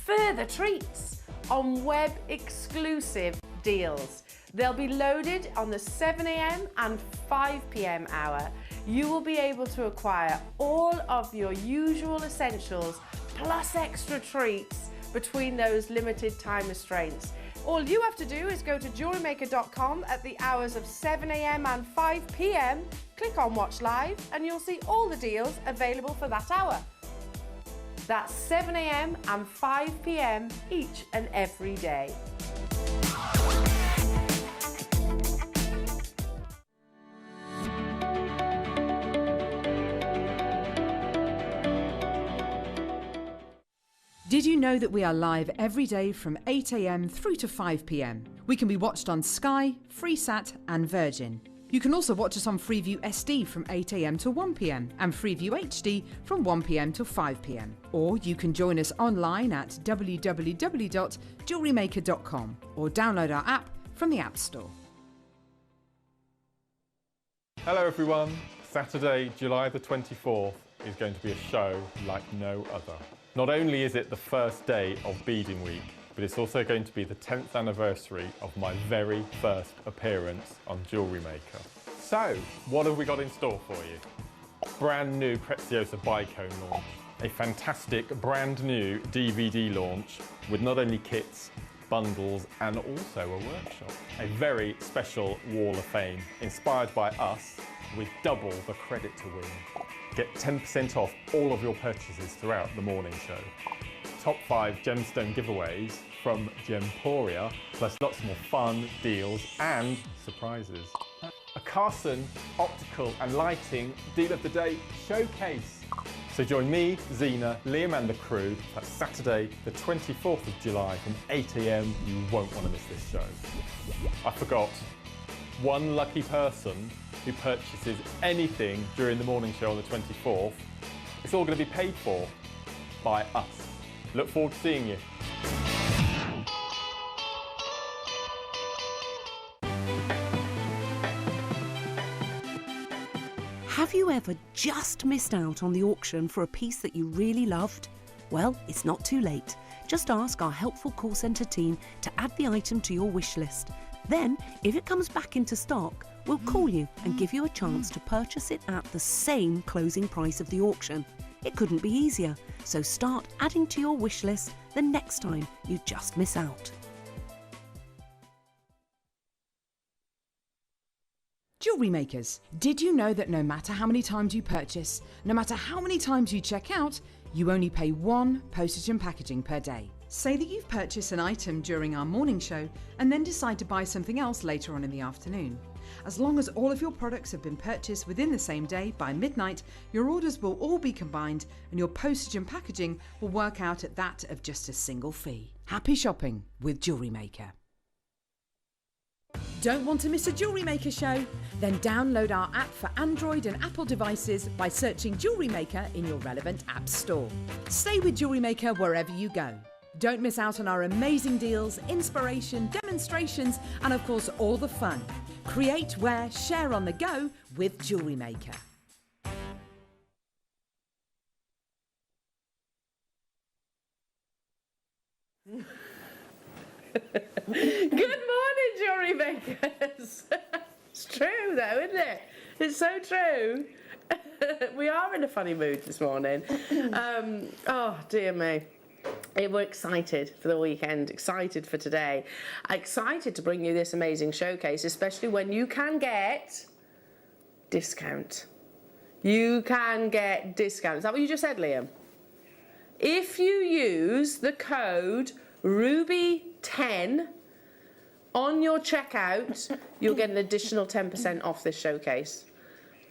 further treats on web exclusive deals. They'll be loaded on the 7 AM and 5 PM hour. You will be able to acquire all of your usual essentials plus extra treats between those limited time restraints. All you have to do is go to JewelleryMaker.com at the hours of 7 a.m. and 5 p.m, click on Watch Live, and you'll see all the deals available for that hour. That's 7 a.m. and 5 p.m. each and every day. Did you know that we are live every day from 8 a.m. through to 5 p.m? We can be watched on Sky, Freesat and Virgin. You can also watch us on Freeview SD from 8 a.m. to 1 p.m. and Freeview HD from 1 p.m. to 5 p.m. Or you can join us online at www.JewelleryMaker.com or download our app from the App Store. Hello everyone. Saturday, July the 24th is going to be a show like no other. Not only is it the first day of beading week, but it's also going to be the 10th anniversary of my very first appearance on JewelleryMaker. So, what have we got in store for you? Brand new Preziosa Bicone launch, a fantastic brand new DVD launch with not only kits, bundles and also a workshop. A very special Wall of Fame inspired by us with double the credit to win. Get 10% off all of your purchases throughout the morning show. Top 5 gemstone giveaways from Gemporia, plus lots more fun, deals and surprises. A Carson optical and lighting deal of the day showcase. So join me, Zena, Liam and the crew. That's Saturday the 24th of July from 8 a.m. You won't want to miss this show. I forgot, one lucky person who purchases anything during the morning show on the 24th, it's all going to be paid for by us. Look forward to seeing you. Have you ever just missed out on the auction for a piece that you really loved? Well, it's not too late. Just ask our helpful call centre team to add the item to your wish list. Then, if it comes back into stock, we'll call you and give you a chance to purchase it at the same closing price of the auction. It couldn't be easier, so start adding to your wish list the next time you just miss out. Jewellery makers, did you know that no matter how many times you purchase, no matter how many times you check out, you only pay 1 postage and packaging per day? Say that you've purchased an item during our morning show and then decide to buy something else later on in the afternoon. As long as all of your products have been purchased within the same day by midnight, your orders will all be combined and your postage and packaging will work out at that of just a single fee. Happy shopping with Jewellery Maker. Don't want to miss a Jewellery Maker show? Then download our app for Android and Apple devices by searching Jewellery Maker in your relevant app store. Stay with Jewellery Maker wherever you go. Don't miss out on our amazing deals, inspiration, demonstrations, and of course all the fun. Create, wear, share on the go with Jewellery Maker. Good morning, Jewellery Makers. It's true though, isn't it? It's so true. We are in a funny mood this morning. Oh dear me. We're excited for the weekend, excited for today, excited to bring you this amazing showcase, especially when you can get discount. You can get discount. Is that what you just said, Liam? If you use the code RUBY10 on your checkout, you'll get an additional 10% off this showcase.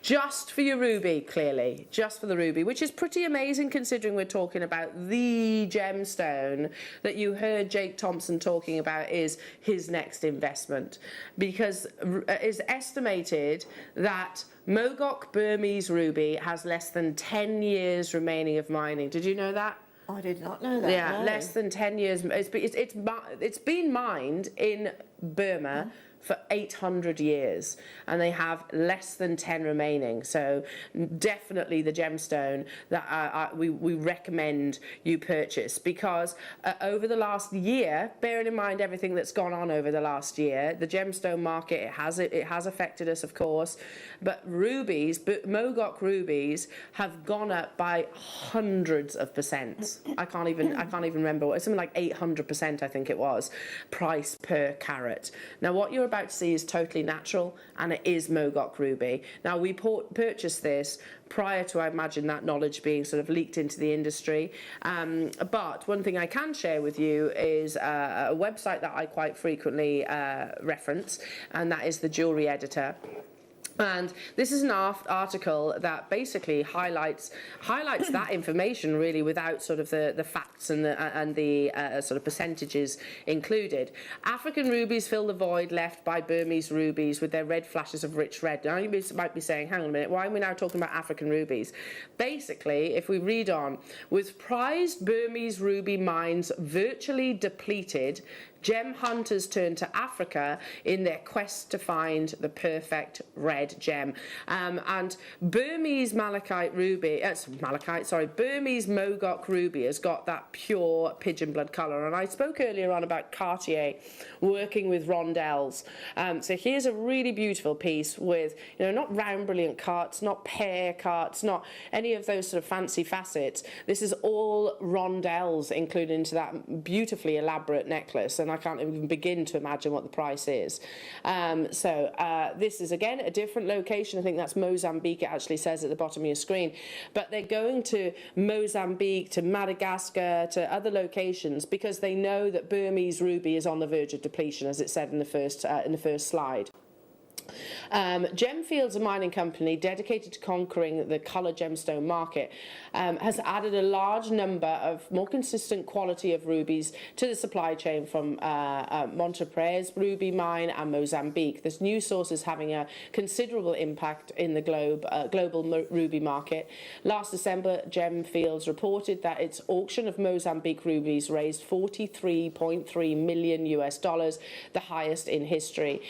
Just for your ruby, clearly, just for the ruby, which is pretty amazing considering we're talking about the gemstone that you heard Jake Thompson talking about is his next investment, because it's estimated that Mogok Burmese ruby has less than 10 years remaining of mining. Did you know that? I did not know that. Yeah, no. less than 10 years. It's been mined in Burma for 800 years, and they have less than 10 remaining. So definitely the gemstone that we recommend you purchase, because over the last year, bearing in mind everything that's gone on over the last year, the gemstone market, it has affected us, of course, but rubies, Mogok rubies have gone up by hundreds of percent. I can't even remember what, it's something like 800%, I think it was, price per carat. Now what you're about to see is totally natural, and it is Mogok ruby. Now we purchased this prior to, I imagine, that knowledge being sort of leaked into the industry. But one thing I can share with you is a website that I quite frequently reference, and that is the Jewellery Editor. And this is an article that basically highlights that information, really, without sort of the facts and the sort of percentages included. African rubies fill the void left by Burmese rubies with their red flashes of rich red. Now you might be saying, hang on a minute, why are we now talking about African rubies? Basically, if we read on, with prized Burmese ruby mines virtually depleted, gem hunters turn to Africa in their quest to find the perfect red gem. And Burmese Malachite ruby, Burmese Mogok ruby has got that pure pigeon blood colour. And I spoke earlier on about Cartier working with rondelles. So here's a really beautiful piece with, not round brilliant cuts, not pear cuts, not any of those sort of fancy facets. This is all rondelles included into that beautifully elaborate necklace. And I can't even begin to imagine what the price is. This is, again, a different location. I think that's Mozambique, it actually says at the bottom of your screen. But they're going to Mozambique, to Madagascar, to other locations, because they know that Burmese ruby is on the verge of depletion, as it said in the first slide. Gemfields, a mining company dedicated to conquering the colour gemstone market, has added a large number of more consistent quality of rubies to the supply chain from Montepre's ruby mine and Mozambique. This new source is having a considerable impact in the global ruby market. Last December, Gemfields reported that its auction of Mozambique rubies raised $43.3 million, the highest in history.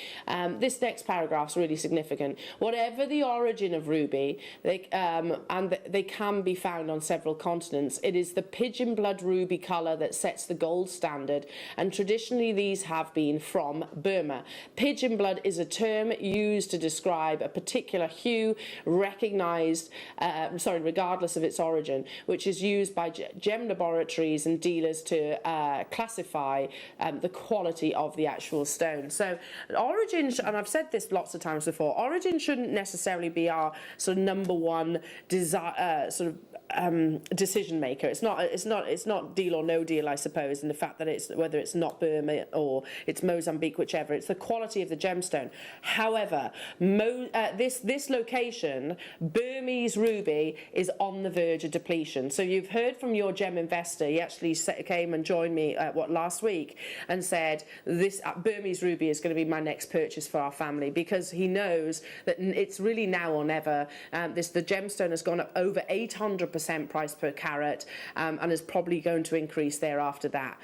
This next paragraph is really significant. Whatever the origin of ruby, they can be found on several continents. It is the pigeon blood ruby colour that sets the gold standard, and traditionally these have been from Burma. Pigeon blood is a term used to describe a particular hue, regardless of its origin, which is used by gem laboratories and dealers to classify the quality of the actual stone. So origin, and I've said this lots of times before, origin shouldn't necessarily be our sort of number one decision maker. It's not deal or no deal, I suppose, in the fact that it's whether it's not Burma or it's Mozambique, whichever. It's the quality of the gemstone. However, this location, Burmese ruby, is on the verge of depletion. So you've heard from your gem investor. He actually came and joined me last week and said this Burmese ruby is going to be my next purchase for our family, because he knows that it's really now or never. The gemstone has gone up over 800% price per carat, and is probably going to increase thereafter that.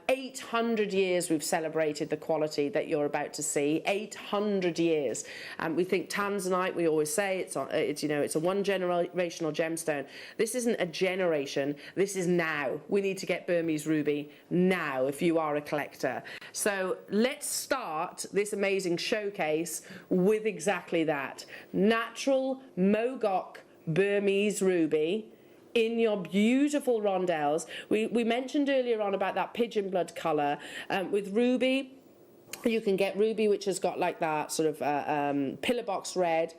800 years we've celebrated the quality that you're about to see. 800 years. We think tanzanite, we always say it's a one generational gemstone. This isn't a generation, this is now. We need to get Burmese ruby now if you are a collector. So let's start this amazing showcase with exactly that. Natural Mogok Burmese ruby in your beautiful rondelles. We mentioned earlier on about that pigeon blood colour. With ruby, you can get ruby which has got like that sort of pillar box red.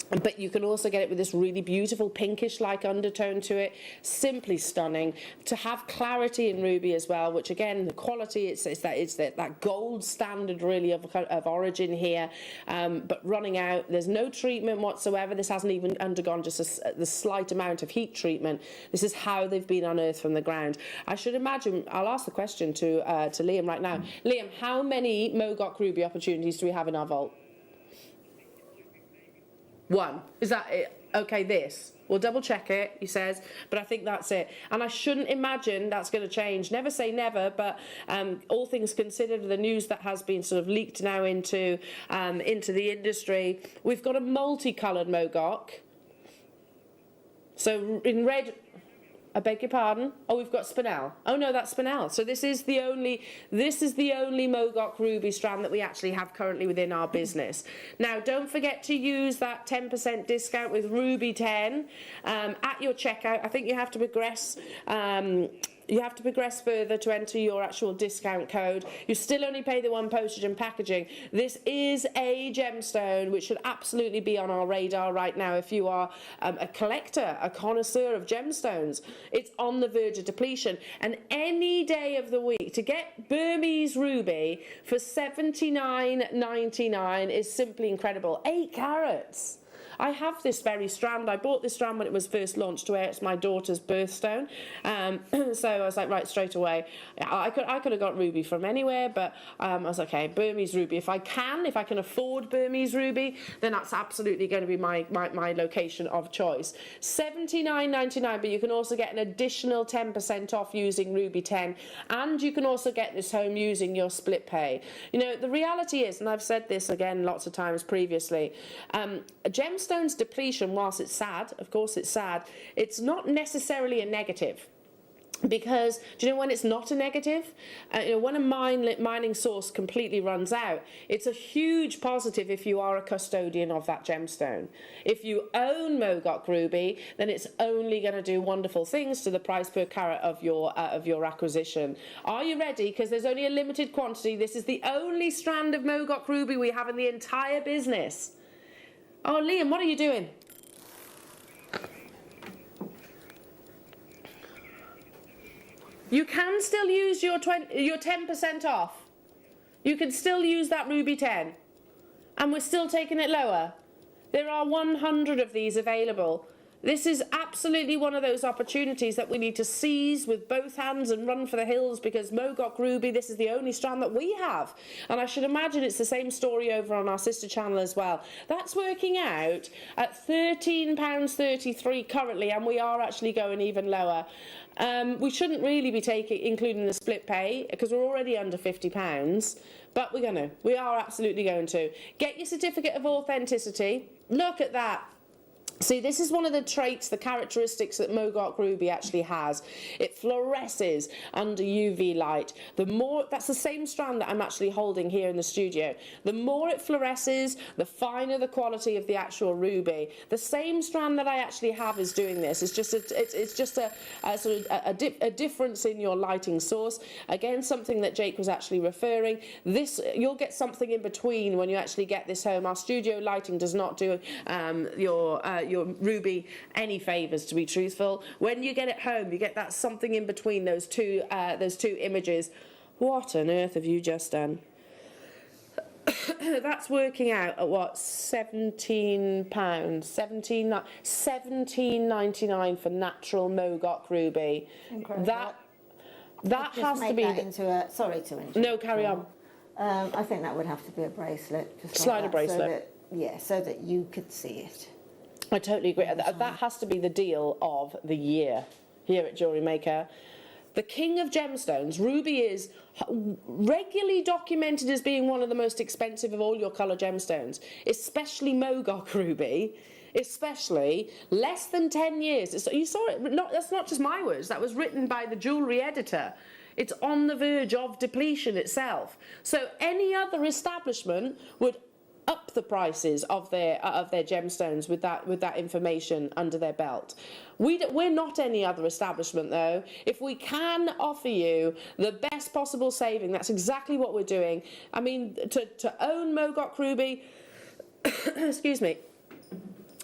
But you can also get it with this really beautiful pinkish-like undertone to it. Simply stunning. To have clarity in ruby as well, which again, the quality, it's that gold standard really of origin here. But running out, there's no treatment whatsoever. This hasn't even undergone just the slight amount of heat treatment. This is how they've been unearthed from the ground. I should imagine, I'll ask the question to Liam right now. Liam, how many Mogok ruby opportunities do we have in our vault? One. Is that it? okay, this. We'll double check it, he says, but I think that's it. And I shouldn't imagine that's going to change. Never say never, but all things considered, the news that has been sort of leaked now into the industry, we've got a multicoloured Mogok. So in red, I beg your pardon. Oh, we've got Spinel. Oh no, that's Spinel. So this is the only Mogok ruby strand that we actually have currently within our business. Now, don't forget to use that 10% discount with Ruby 10 at your checkout. I think you have to progress. You have to progress further to enter your actual discount code. You still only pay the one postage and packaging. This is a gemstone which should absolutely be on our radar right now if you are a collector, a connoisseur of gemstones. It's on the verge of depletion. And any day of the week to get Burmese ruby for $79.99 is simply incredible. 8 carats. I have this very strand. I bought this strand when it was first launched to wear. It's my daughter's birthstone. So I was like, right, straight away. I could have got ruby from anywhere, but I was like, okay, Burmese ruby. If I can afford Burmese ruby, then that's absolutely going to be my location of choice. $79.99, but you can also get an additional 10% off using Ruby 10, and you can also get this home using your split pay. You know, the reality is, and I've said this again lots of times previously, gemstones depletion, whilst it's sad, of course it's sad, it's not necessarily a negative. Because, do you know when it's not a negative? You know, when a mining source completely runs out, it's a huge positive if you are a custodian of that gemstone. If you own Mogok ruby, then it's only going to do wonderful things to the price per carat of your acquisition. Are you ready? Because there's only a limited quantity. This is the only strand of Mogok ruby we have in the entire business. Oh, Liam, what are you doing? You can still use your 10% off. You can still use that Ruby 10. And we're still taking it lower. There are 100 of these available. This is absolutely one of those opportunities that we need to seize with both hands and run for the hills, because Mogok ruby, this is the only strand that we have. And I should imagine it's the same story over on our sister channel as well. That's working out at £13.33 currently, and we are actually going even lower. We shouldn't really be including the split pay because we're already under £50, but we are absolutely going to. Get your certificate of authenticity. Look at that. See, this is one of the traits, the characteristics that Mogok ruby actually has. It fluoresces under UV light. That's the same strand that I'm actually holding here in the studio. The more it fluoresces, the finer the quality of the actual ruby. The same strand that I actually have is doing this. It's just a difference in your lighting source. Again, something that Jake was actually referring. You'll get something in between when you actually get this home. Our studio lighting does not do your ruby any favours, to be truthful. When you get it home, you get that something in between those two images. What on earth have you just done? That's working out at what, £17, $17.99 for natural Mogok ruby. Incredible. That has to be sorry to interrupt. No, carry on. I think that would have to be a bracelet. Just Slider bracelet. So that you could see it. I totally agree. That has to be the deal of the year here at JewelleryMaker. The king of gemstones, ruby, is regularly documented as being one of the most expensive of all your colour gemstones, especially Mogok ruby. Especially less than 10 years. You saw it. That's not just my words. That was written by the jewellery editor. It's on the verge of depletion itself. So any other establishment would up the prices of their gemstones with that information under their belt. We're not any other establishment though. If we can offer you the best possible saving, that's exactly what we're doing. I mean, to own Mogok ruby, excuse me,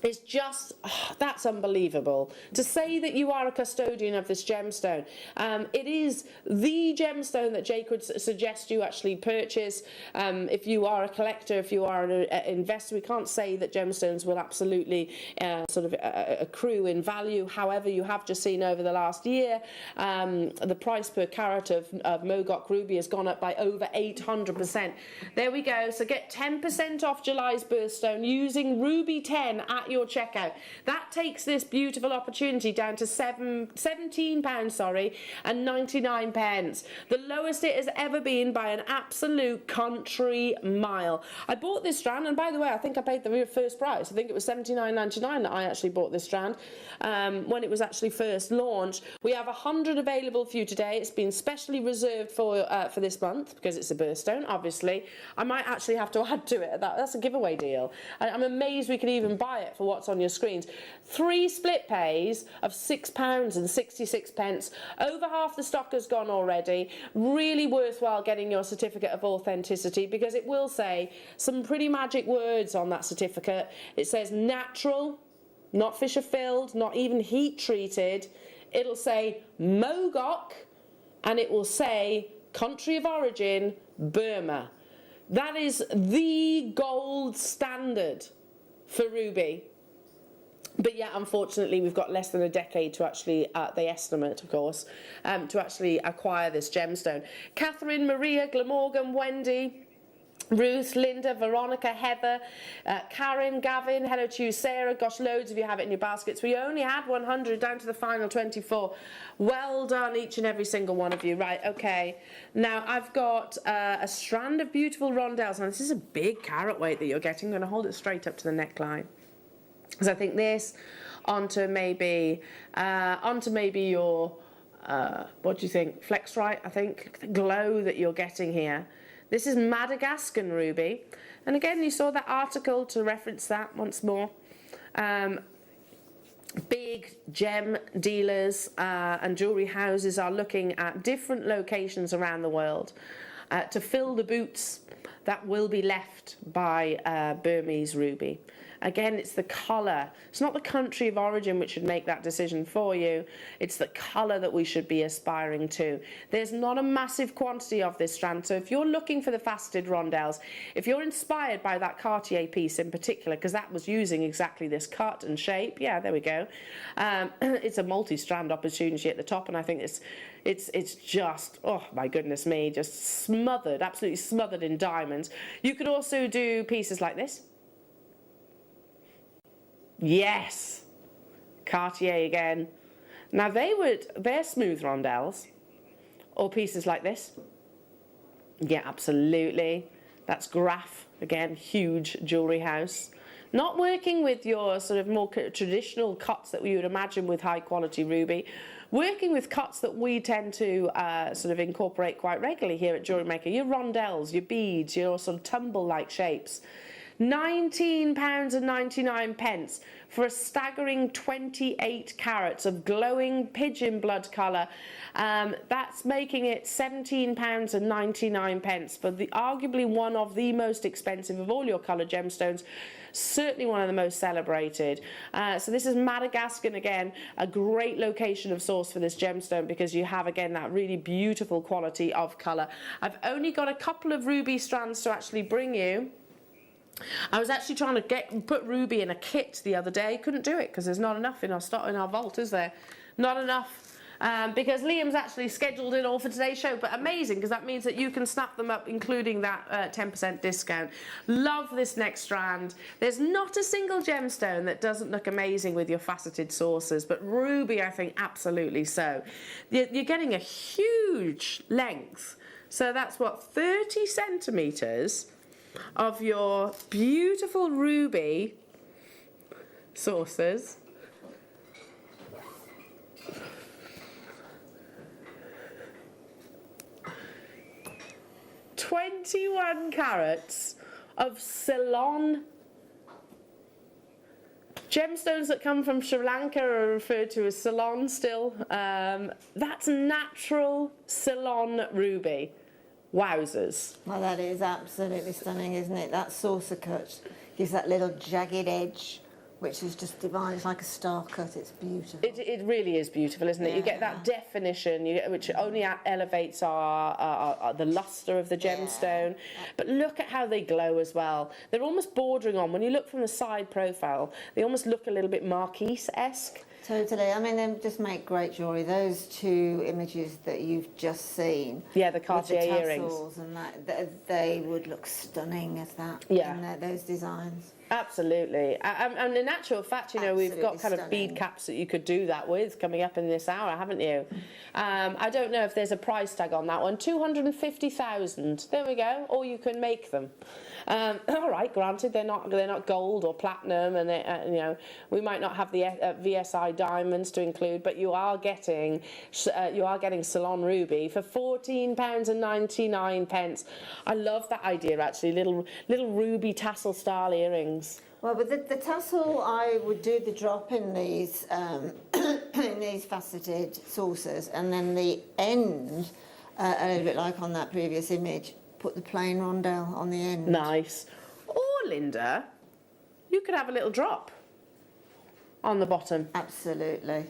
it's just, that's unbelievable. To say that you are a custodian of this gemstone, it is the gemstone that Jake would suggest you actually purchase. If you are a collector, if you are an investor, we can't say that gemstones will absolutely accrue in value. However, you have just seen over the last year, the price per carat of Mogok ruby has gone up by over 800%. There we go. So get 10% off July's birthstone using Ruby 10 at your checkout. That takes this beautiful opportunity down to £17, and 99 pence. The lowest it has ever been by an absolute country mile. I bought this strand, and by the way, I think I paid the first price. I think it was £79.99 that I actually bought this strand when it was actually first launched. We have 100 available for you today. It's been specially reserved for this month because it's a birthstone, obviously. I might actually have to add to it. That's a giveaway deal. I'm amazed we can even buy it for what's on your screens. 3 split pays of £6.66. Over half the stock has gone already. Really worthwhile getting your certificate of authenticity because it will say some pretty magic words on that certificate. It says natural, not Fisher filled, not even heat treated. It'll say Mogok, and it will say country of origin, Burma. That is the gold standard for ruby. But yeah, unfortunately, we've got less than a decade to actually, they estimate, of course, to actually acquire this gemstone. Catherine, Maria, Glamorgan, Wendy, Ruth, Linda, Veronica, Heather, Karen, Gavin, hello to you, Sarah. Gosh, loads of you have it in your baskets. We only had 100 down to the final 24. Well done, each and every single one of you. Right, okay. Now, I've got a strand of beautiful rondelles. Now, this is a big carat weight that you're getting. I'm going to hold it straight up to the neckline. Because I think this onto maybe your, what do you think? Flex right, I think. The glow that you're getting here. This is Madagascan ruby. And again, you saw that article to reference that once more. Big gem dealers and jewellery houses are looking at different locations around the world to fill the boots that will be left by Burmese ruby. Again, it's the colour. It's not the country of origin which should make that decision for you. It's the colour that we should be aspiring to. There's not a massive quantity of this strand. So if you're looking for the faceted rondelles, if you're inspired by that Cartier piece in particular, because that was using exactly this cut and shape, yeah, there we go. It's a multi-strand opportunity at the top, and I think it's just, oh my goodness me, just smothered, absolutely smothered in diamonds. You could also do pieces like this. Yes, Cartier again. Now they're smooth rondelles, or pieces like this. Yeah, absolutely. That's Graf, again, huge jewellery house. Not working with your sort of more traditional cuts that we would imagine with high quality ruby. Working with cuts that we tend to sort of incorporate quite regularly here at JewelleryMaker. Your rondelles, your beads, your sort of tumble-like shapes. £19.99 for a staggering 28 carats of glowing pigeon blood colour. That's making it £17.99 for arguably one of the most expensive of all your coloured gemstones. Certainly one of the most celebrated. So this is Madagascar again, a great location of source for this gemstone because you have again that really beautiful quality of colour. I've only got a couple of ruby strands to actually bring you. I was actually trying to put ruby in a kit the other day. Couldn't do it because there's not enough in our stock, in our vault, is there? Not enough. Because Liam's actually scheduled it all for today's show, but amazing because that means that you can snap them up, including that 10% discount. Love this next strand. There's not a single gemstone that doesn't look amazing with your faceted sources, but ruby, I think, absolutely so. You're getting a huge length. So that's what, 30 centimetres of your beautiful ruby sources. "21 carats of Ceylon gemstones that come from Sri Lanka are referred to as Ceylon still. That's natural Ceylon ruby. Wowzers. Well, that is absolutely stunning, isn't it? That saucer cut gives that little jagged edge, which is just divine. It's like a star cut. It's beautiful. It really is beautiful, isn't it? Yeah. You get that definition, which only elevates the luster of the gemstone. Yeah. But look at how they glow as well. They're almost bordering on, when you look from the side profile, they almost look a little bit Marquise-esque. Totally. I mean, they just make great jewellery. Those two images that you've just seen. Yeah, the Cartier with the earrings. tassels and that, they would look stunning as that. Yeah. In those designs. Absolutely. And in actual fact, you know, we've got kind of bead caps that you could do that with coming up in this hour, haven't you? I don't know if there's a price tag on that one. 250,000. There we go. Or you can make them. All right, granted, they're not gold or platinum, and you know, we might not have the VSI diamonds to include, but you are getting Salon Ruby for £14.99. I love that idea, actually. Little ruby tassel style earrings. Well, with the tassel, I would do the drop in these in these faceted saucers, and then the end, a little bit like on that previous image, put the plain rondelle on the end. Nice. Or, Linda, you could have a little drop on the bottom. Absolutely.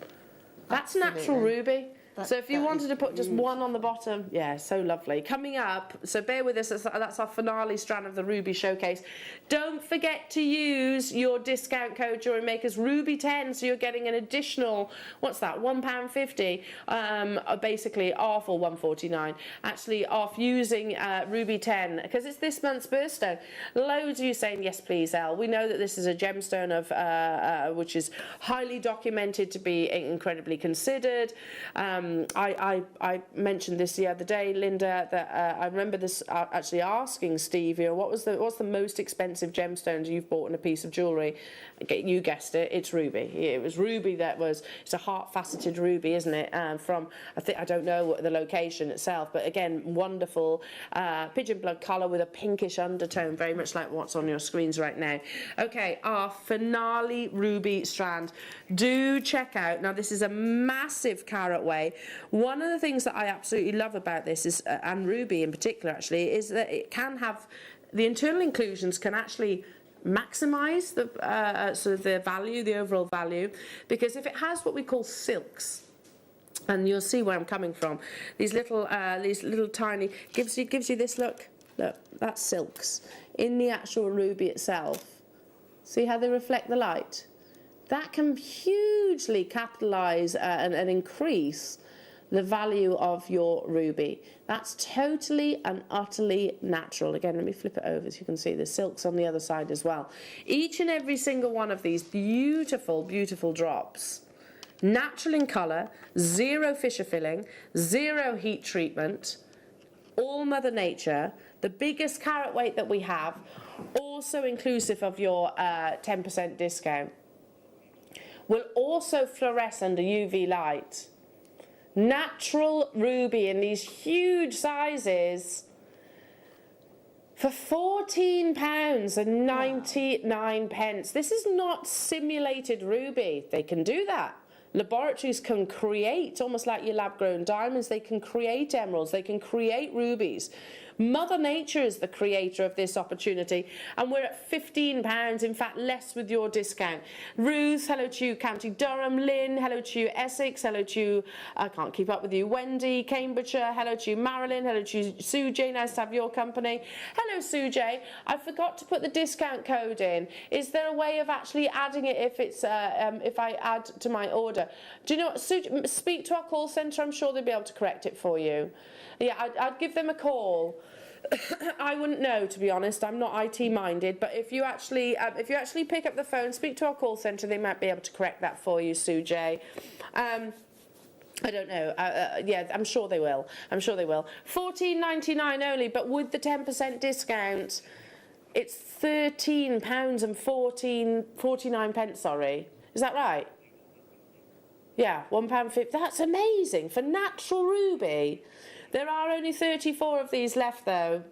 That's natural ruby. So if you wanted to put just one on the bottom, yeah, so lovely. Coming up, so bear with us, that's our finale strand of the Ruby Showcase. Don't forget to use your discount code JewelleryMakers Ruby10, so you're getting an additional, what's that, £1.50, basically off, or £1.49, actually off using Ruby10, because it's this month's birthstone. Loads of you saying, yes please, Elle. We know that this is a gemstone of which is highly documented to be incredibly considered. I mentioned this the other day, Linda, that I remember this actually asking Steve, you know, what's the most expensive gemstones you've bought in a piece of jewellery? You guessed it, it's ruby. It was ruby it's a heart-faceted ruby, isn't it? From, I don't know the location itself, but again, wonderful pigeon blood colour with a pinkish undertone, very much like what's on your screens right now. Okay, our finale ruby strand. Do check out, now this is a massive carat weight. One of the things that I absolutely love about this is, and ruby in particular actually, is that it can have, the internal inclusions can actually maximise the sort of the value, the overall value, because if it has what we call silks, and you'll see where I'm coming from, these little tiny, gives you this look, that's silks in the actual ruby itself. See how they reflect the light? That can hugely capitalise and increase the value of your ruby. That's totally and utterly natural. Again, let me flip it over so you can see the silks on the other side as well. Each and every single one of these beautiful, beautiful drops, natural in colour, zero fissure filling, zero heat treatment, all Mother Nature, the biggest carat weight that we have, also inclusive of your 10% discount. Will also fluoresce under UV light. Natural ruby in these huge sizes for £14.99. This is not simulated ruby. They can do that. Laboratories can create, almost like your lab-grown diamonds, they can create emeralds, they can create rubies. Mother Nature is the creator of this opportunity, and we're at £15, in fact less with your discount. Ruth, hello to you. County Durham. Lynn, hello to you. Essex, hello to you. I can't keep up with you. Wendy, Cambridgeshire, hello to you. Marilyn, hello to you. Sue J, nice to have your company. Hello Sue J. I forgot to put the discount code in. Is there a way of actually adding it if it's if I add to my order? Do you know what, Sue, speak to our call centre, I'm sure they'll be able to correct it for you. Yeah, I'd give them a call. I wouldn't know, to be honest. I'm not IT minded, but if you actually pick up the phone, speak to our call centre, they might be able to correct that for you, Sue J. I don't know. Yeah, I'm sure they will. I'm sure they will. £14.99 only, but with the 10% discount, it's £13 and 49 pence. Sorry, is that right? Yeah, £1.50. That's amazing for natural ruby. There are only 34 of these left, though.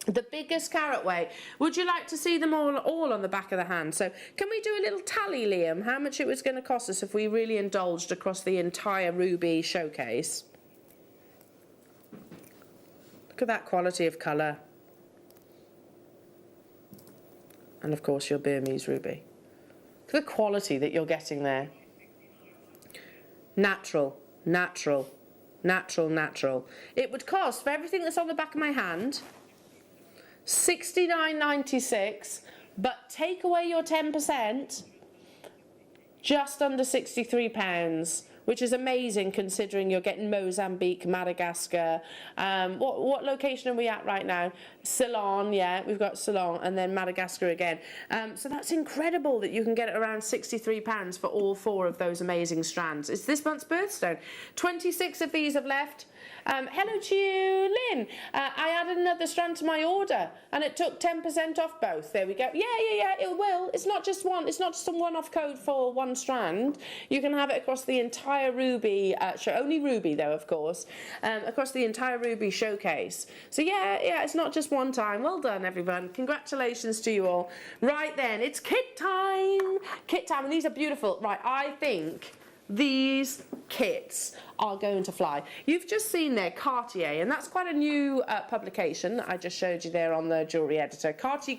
The biggest carat weight. Would you like to see them all on the back of the hand? So can we do a little tally, Liam? How much it was going to cost us if we really indulged across the entire ruby showcase? Look at that quality of colour. And, of course, your Burmese ruby. Look at the quality that you're getting there. Natural, natural. Natural, natural. It would cost, for everything that's on the back of my hand, $69.96, but take away your 10%, just under £63, which is amazing considering you're getting Mozambique, Madagascar. What location are we at right now? Ceylon, yeah, we've got Ceylon, and then Madagascar again. So that's incredible that you can get it around £63 for all 4 of those amazing strands. It's this month's birthstone. 26 of these have left. Hello to you, Lynn. I added another strand to my order and it took 10% off both. There we go. Yeah, it will. It's not just one. It's not just a one-off code for one strand. You can have it across the entire ruby show. Only ruby though, of course. Across the entire ruby showcase. So yeah, it's not just one time. Well done, everyone. Congratulations to you all. Right then, it's kit time. Kit time, and these are beautiful. Right, I think these kits are going to fly. You've just seen there Cartier, and that's quite a new publication that I just showed you there on the jewellery editor. Cartier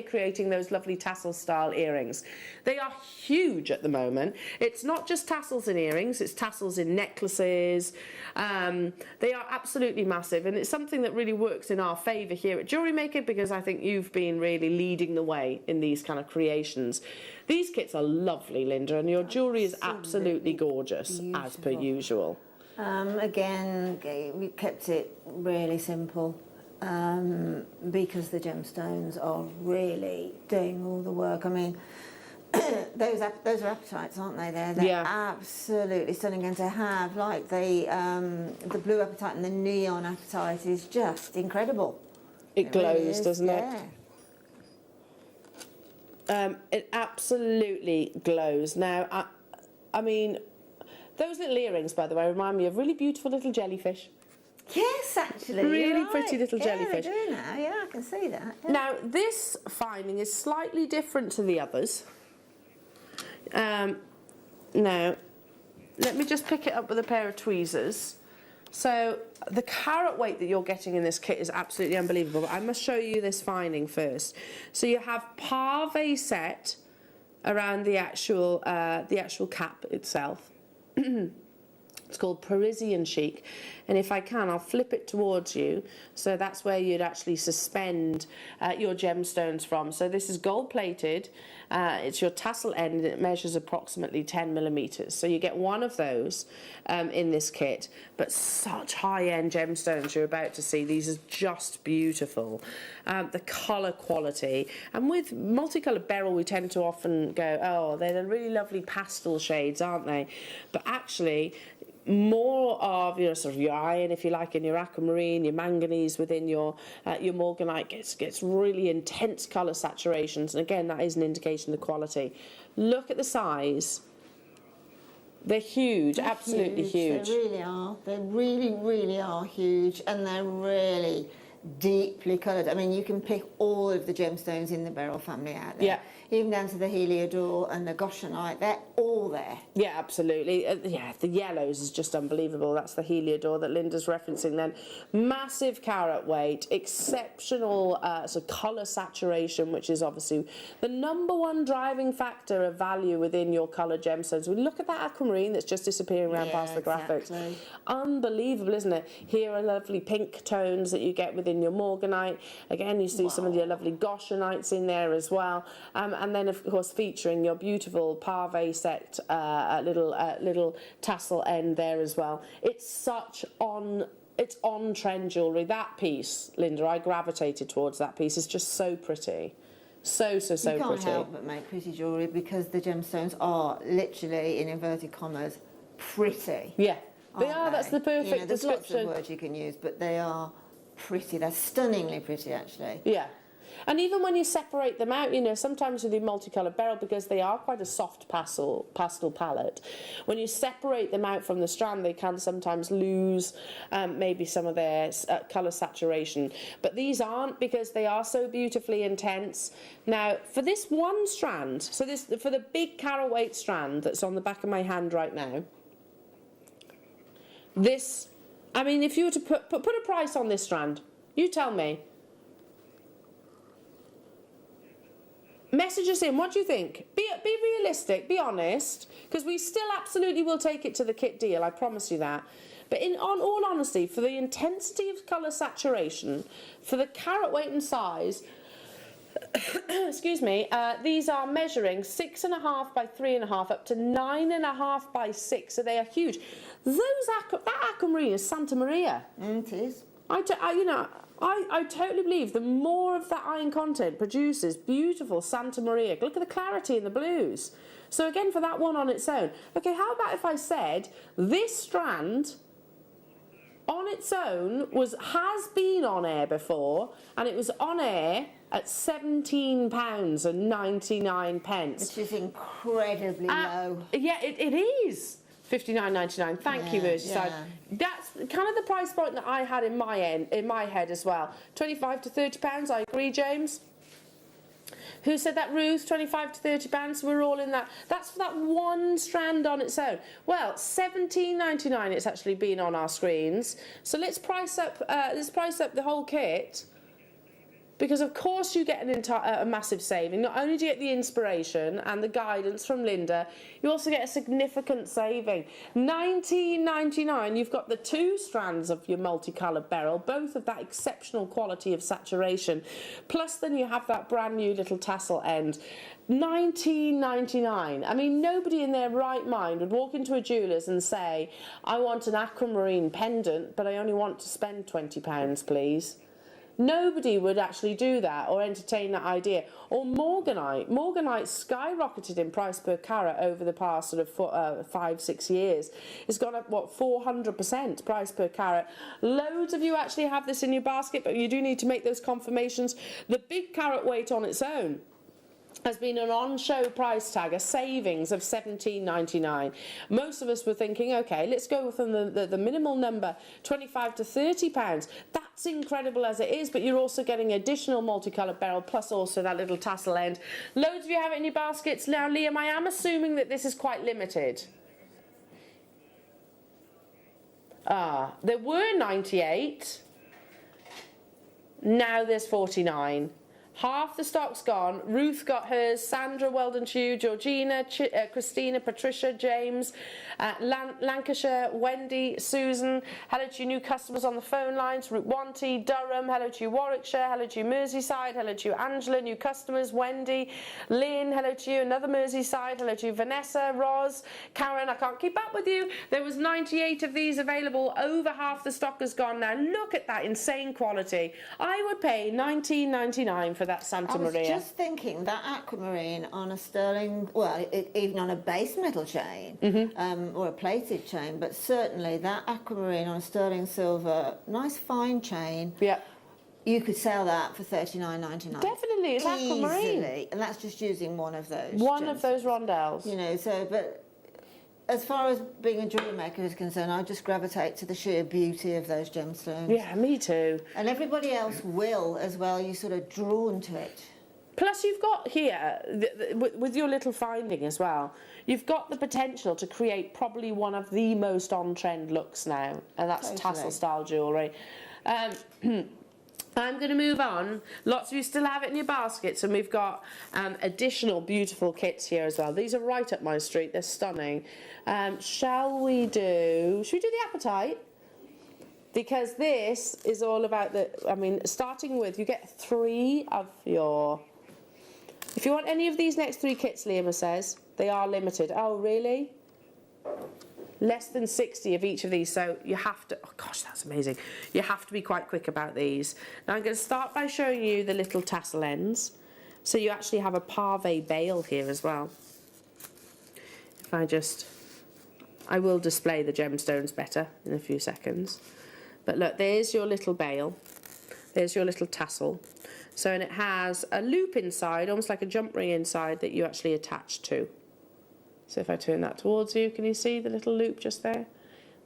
creating those lovely tassel style earrings. They are huge at the moment. It's not just tassels in earrings, it's tassels in necklaces. They are absolutely massive, and it's something that really works in our favour here at JewelleryMaker, because I think you've been really leading the way in these kind of creations. These kits are lovely, Linda, and your jewellery is absolutely gorgeous, as per usual. Again, we kept it really simple because the gemstones are really doing all the work. I mean, those are apatites, aren't they? They're absolutely stunning, and to have like the blue apatite and the neon apatite is just incredible. It glows, really is, doesn't it? Yeah. It absolutely glows. Now, I mean, those little earrings, by the way, remind me of really beautiful little jellyfish. Yes, actually. Really pretty little jellyfish. Yeah, they do now. Yeah, I can see that. Yeah. Now, this finding is slightly different to the others. Now, let me just pick it up with a pair of tweezers. So, the carat weight that you're getting in this kit is absolutely unbelievable. But I must show you this finding first. So, you have pave set around the actual cap itself. It's called Parisian chic, and if I can, I'll flip it towards you, so that's where you'd actually suspend your gemstones from. So this is gold plated, it's your tassel end, and it measures approximately 10 millimeters. So you get one of those in this kit, but such high-end gemstones you're about to see. These are just beautiful. The colour quality, and with multicolour beryl we tend to often go, oh, they're the really lovely pastel shades, aren't they? But actually, more of your sort of your iron, if you like, and your aquamarine, your manganese within your morganite gets really intense colour saturations, and again that is an indication of the quality. Look at the size. They're huge, absolutely huge. They really are. They really, really are huge, and they're really deeply coloured. I mean, you can pick all of the gemstones in the beryl family out there. Yeah. Even down to the heliodor and the goshenite, they're all there. Yeah, absolutely. Yeah, the yellows is just unbelievable. That's the heliodor that Linda's referencing then. Massive carat weight, exceptional sort of colour saturation, which is obviously the #1 driving factor of value within your colour gemstones. We look at that aquamarine that's just disappearing around past the graphics. Exactly. Unbelievable, isn't it? Here are lovely pink tones that you get within your morganite. Again, you see some of your lovely goshenites in there as well. And then, of course, featuring your beautiful pave set little tassel end there as well. It's such on-trend jewellery. That piece, Linda, I gravitated towards that piece. It's just so pretty. So pretty. You can't help but make pretty jewellery because the gemstones are literally, in inverted commas, pretty. Yeah, they are. That's the perfect there's description. Lots of words you can use, but they are pretty. They're stunningly pretty, actually. Yeah. And even when you separate them out, sometimes with your multicolour beryl, because they are quite a soft pastel palette, when you separate them out from the strand, they can sometimes lose maybe some of their colour saturation. But these aren't, because they are so beautifully intense. Now, for this one strand, for the big carat weight strand that's on the back of my hand right now, this, I mean, if you were to put a price on this strand, you tell me. Message us in, what do you think? Be realistic, be honest, because we still absolutely will take it to the kit deal, I promise you that. But on all honesty, for the intensity of colour saturation, for the carat weight and size, excuse me, these are measuring 6.5 by 3.5 up to 9.5 by 6, so they are huge. That aquamarine is Santa Maria. It is. I totally believe the more of that iron content produces beautiful Santa Maria. Look at the clarity in the blues. So again, for that one on its own. Okay, how about if I said this strand on its own has been on air before, and it was on air at £17.99. Which is incredibly low. Yeah, it is. £59.99. Thank you, Merseyside. Yeah. That's kind of the price point that I had in my head as well. £25 to £30. I agree, James. Who said that, Ruth? £25 to £30. We're all in that. That's for that one strand on its own. Well, £17.99. It's actually been on our screens. So price up the whole kit. Because of course you get a massive saving. Not only do you get the inspiration and the guidance from Linda, you also get a significant saving. $19.99, you've got the 2 strands of your multicolour beryl, both of that exceptional quality of saturation. Plus then you have that brand new little tassel end. $19.99. I mean, nobody in their right mind would walk into a jeweller's and say, I want an aquamarine pendant, but I only want to spend £20, please. Nobody would actually do that or entertain that idea. Or Morganite. Morganite skyrocketed in price per carat over the past sort of 5-6 years. It's gone up, 400% price per carat. Loads of you actually have this in your basket, but you do need to make those confirmations. The big carat weight on its own has been an on-show price tag, a savings of $17.99. Most of us were thinking, okay, let's go with the minimal number, £25 to £30. That's incredible as it is, but you're also getting additional multicolour beryl, plus also that little tassel end. Loads of you have it in your baskets. Now, Liam, I am assuming that this is quite limited. There were 98. Now there's 49. Half the stock's gone. Ruth got hers, Sandra, well done to you, Georgina, Christina, Patricia, James, Lancashire, Wendy, Susan. Hello to you new customers on the phone lines. Route 1T, Durham. Hello to you Warwickshire. Hello to you Merseyside. Hello to you Angela, new customers. Wendy, Lynn. Hello to you another Merseyside. Hello to you Vanessa, Roz, Karen. I can't keep up with you. There was 98 of these available. Over half the stock has gone now. Look at that insane quality. I would pay $19.99 for that Santa Maria. I was just thinking that aquamarine on a sterling, well, even on a base metal chain, or a plated chain, but certainly that aquamarine on a sterling silver, nice fine chain. Yeah. You could sell that for $39.99. Definitely, it's aquamarine. Easily, and that's just using one of those. One of those rondelles. You know, so, but as far as being a jewellery maker is concerned, I just gravitate to the sheer beauty of those gemstones. Yeah, me too. And everybody else will as well. You're sort of drawn to it. Plus, you've got here, with your little finding as well, you've got the potential to create probably one of the most on-trend looks now, and that's tassel-style jewellery. I'm going to move on. Lots of you still have it in your baskets, and we've got additional beautiful kits here as well. These are right up my street. They're stunning. Should we do the apatite? Because this is all about starting with, you get 3 of your... If you want any of these next 3 kits, Liam says, they are limited. Oh, really? Less than 60 of each of these, so you have to, oh gosh, that's amazing. You have to be quite quick about these. Now I'm going to start by showing you the little tassel ends. So you actually have a pave bail here as well. If I will display the gemstones better in a few seconds. But look, there's your little bail. There's your little tassel. So, and it has a loop inside, almost like a jump ring inside, that you actually attach to. So if I turn that towards you, can you see the little loop just there?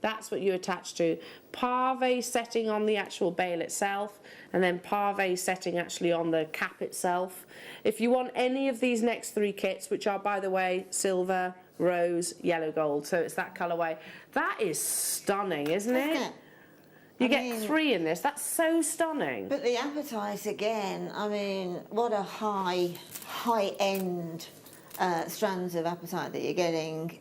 That's what you attach to. Pave setting on the actual bail itself, and then pave setting actually on the cap itself. If you want any of these next 3 kits, which are, by the way, silver, rose, yellow, gold, so it's that colourway, that is stunning, isn't it? You get 3 in this. That's so stunning. But the apatite again, I mean, what a high-end strands of apatite that you're getting.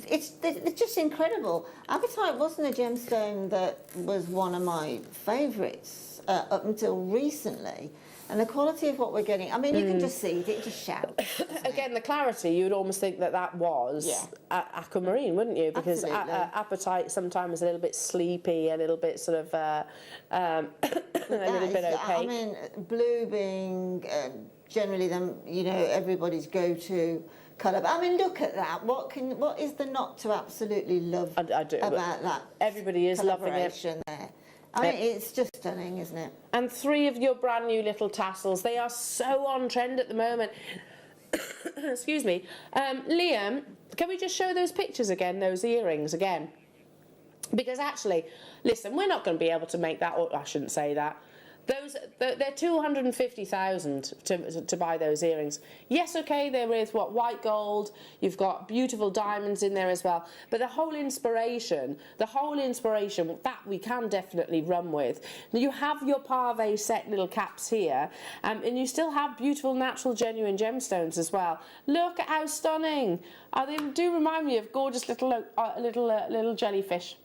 It's just incredible. Apatite wasn't a gemstone that was one of my favourites up until recently. And the quality of what we're getting, I mean, you can just see it just shouts. Again, the clarity, you would almost think that was aquamarine, wouldn't you? Because apatite sometimes is a little bit sleepy, a little bit sort of a little bit opaque. I mean, blue being generally everybody's go-to colour. But I mean, look at that. What is the not to absolutely love about that? Everybody is loving it. There. I mean, it's just stunning, isn't it? And 3 of your brand new little tassels. They are so on trend at the moment. Excuse me. Liam, can we just show those pictures again, those earrings again? Because actually, listen, we're not going to be able to make that, or I shouldn't say that. They're 250,000 to buy those earrings. Yes, okay, they're with white gold. You've got beautiful diamonds in there as well. But the whole inspiration that we can definitely run with. You have your pave set little caps here, and you still have beautiful, natural, genuine gemstones as well. Look at how stunning! They do remind me of gorgeous little jellyfish.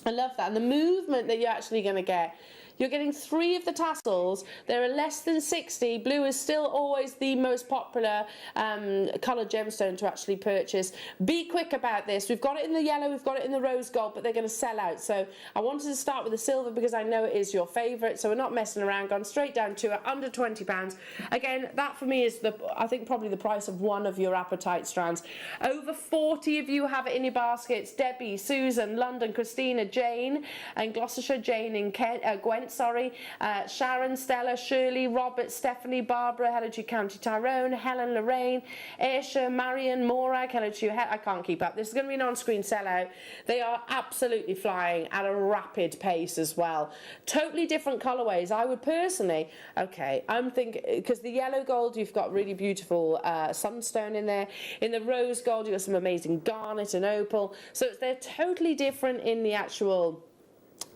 I love that, and the movement that you're actually going to get. You're getting 3 of the tassels. There are less than 60. Blue is still always the most popular coloured gemstone to actually purchase. Be quick about this. We've got it in the yellow, we've got it in the rose gold, but they're going to sell out. So I wanted to start with the silver because I know it is your favourite. So we're not messing around, gone straight down to it, under £20. Again, that for me is, I think, probably the price of one of your apatite strands. Over 40 of you have it in your baskets. Debbie, Susan, London, Christina, Jane, and Gloucestershire, Jane and Gwen. Sharon, Stella, Shirley, Robert, Stephanie, Barbara, hello to you, County Tyrone, Helen, Lorraine, Aisha, Marion, Morag, hello to you. I can't keep up. This is going to be an on-screen sellout. They are absolutely flying at a rapid pace as well. Totally different colourways. I would personally, I'm thinking, because the yellow gold, you've got really beautiful sunstone in there. In the rose gold, you've got some amazing garnet and opal. So they're totally different in the actual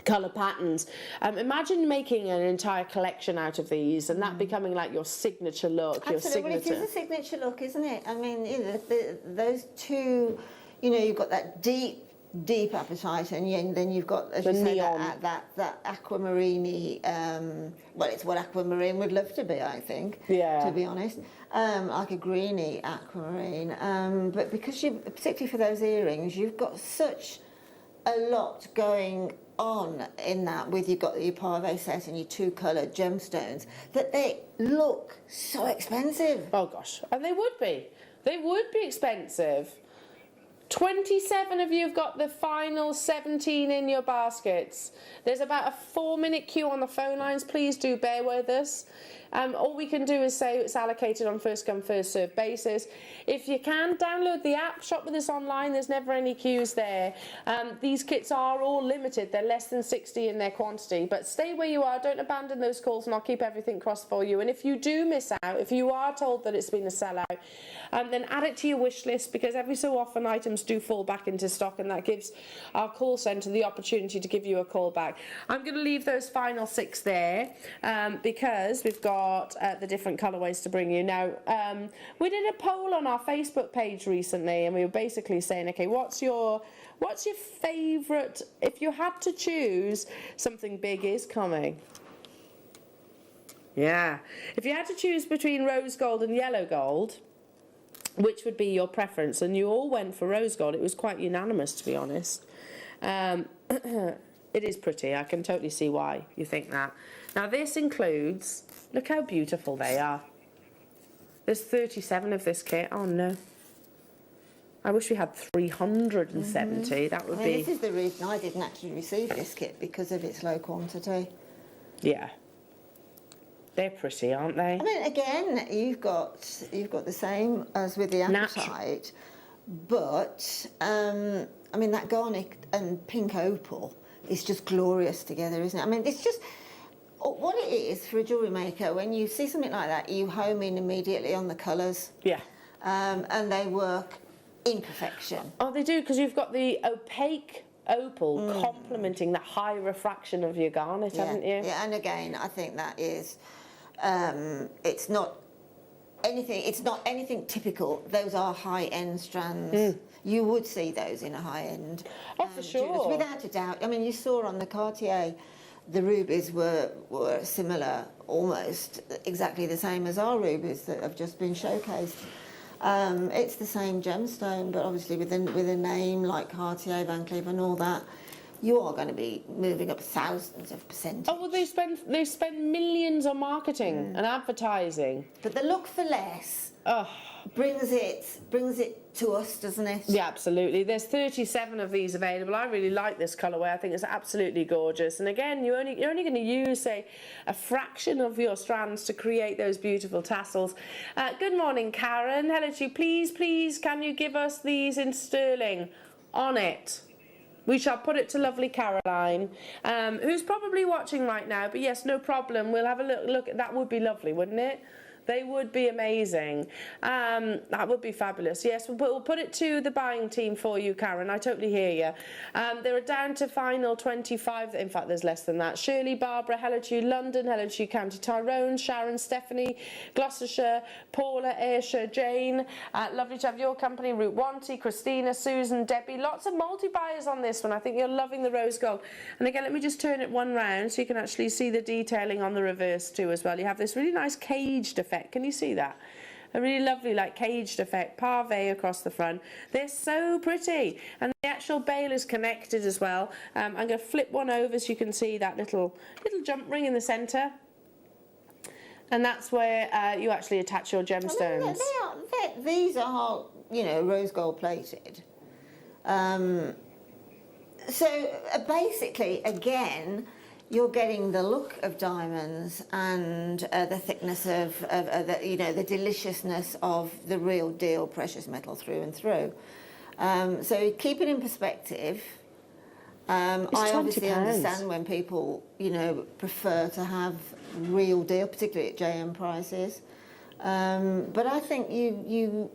colour patterns. Imagine making an entire collection out of these and that becoming like your signature look. Absolutely, your signature. It is a signature look, isn't it? I mean, those two, you've got that deep apatite, and then you've got, as you say, that aquamarine-y, well, it's what aquamarine would love to be, I think, to be honest, like a greeny aquamarine. But because particularly for those earrings, you've got such a lot going on in that, you've got your pave set and your 2 coloured gemstones, that they look so expensive. Oh gosh, and they would be expensive. 27 of you have got the final 17 in your baskets. There's about a 4-minute queue on the phone lines. Please do bear with us. All we can do is say it's allocated on first come first served basis. If you can, download the app, shop with us online. There's never any queues there. These kits are all limited. They're less than 60 in their quantity, but stay where you are. Don't abandon those calls, and I'll keep everything crossed for you. And if you do miss out, if you are told that it's been a sellout, then add it to your wish list, because every so often items do fall back into stock, and that gives our call centre the opportunity to give you a call back. I'm going to leave those final 6 there because we've got the different colourways to bring you. Now, we did a poll on our Facebook page recently, and we were basically saying, okay, what's your favourite, if you had to choose, something big is coming. Yeah. If you had to choose between rose gold and yellow gold, which would be your preference? And you all went for rose gold. It was quite unanimous, to be honest. It is pretty. I can totally see why you think that. Now, this includes, look how beautiful they are. There's 37 of this kit. Oh, no. I wish we had 370. That would be... This is the reason I didn't actually receive this kit, because of its low quantity. Yeah. They're pretty, aren't they? I mean, again, you've got the same as with the apatite, but I mean, that garnet and pink opal is just glorious together, isn't it? I mean, it's just what it is for a jewellery maker. When you see something like that, you home in immediately on the colours. Yeah. And they work in perfection. Oh, they do, because you've got the opaque opal complementing the high refraction of your garnet, haven't you? Yeah, and again, I think that is, it's not anything typical. Those are high-end strands. You would see those in a high-end. Oh, for sure. Without a doubt. I mean, you saw on the Cartier the rubies were similar, almost exactly the same as our rubies that have just been showcased. It's the same gemstone, but obviously with a name like Cartier, Van Cleef and all that, you are going to be moving up thousands of percent. Oh, well, they spend millions on marketing and advertising. But the look for less brings it to us, doesn't it? Yeah, absolutely. There's 37 of these available. I really like this colourway. I think it's absolutely gorgeous. And again, you're only going to use, say, a fraction of your strands to create those beautiful tassels. Good morning, Karen. Hello to you. Please, can you give us these in sterling? On it. We shall put it to lovely Caroline, who's probably watching right now. But yes, no problem. We'll have a look. That would be lovely, wouldn't it? They would be amazing. That would be fabulous. Yes, we'll put it to the buying team for you, Karen. I totally hear you. They're down to final 25. In fact, there's less than that. Shirley, Barbara, hello to you. London, hello to you. County Tyrone, Sharon, Stephanie, Gloucestershire, Paula, Ayrshire, Jane. Lovely to have your company. Route Wanty, Christina, Susan, Debbie. Lots of multi-buyers on this one. I think you're loving the rose gold. And again, let me just turn it one round so you can actually see the detailing on the reverse too as well. You have this really nice caged effect. Can you see that? A really lovely, like, caged effect, pave across the front. They're so pretty, and the actual bail is connected as well. I'm going to flip one over so you can see that little jump ring in the centre, and that's where you actually attach your gemstones. These are, you know, rose gold plated. So basically, again, you're getting the look of diamonds and the thickness of the deliciousness of the real deal precious metal through and through. So keep it in perspective. I obviously understand when people, you know, prefer to have real deal, particularly at JM prices. But I think you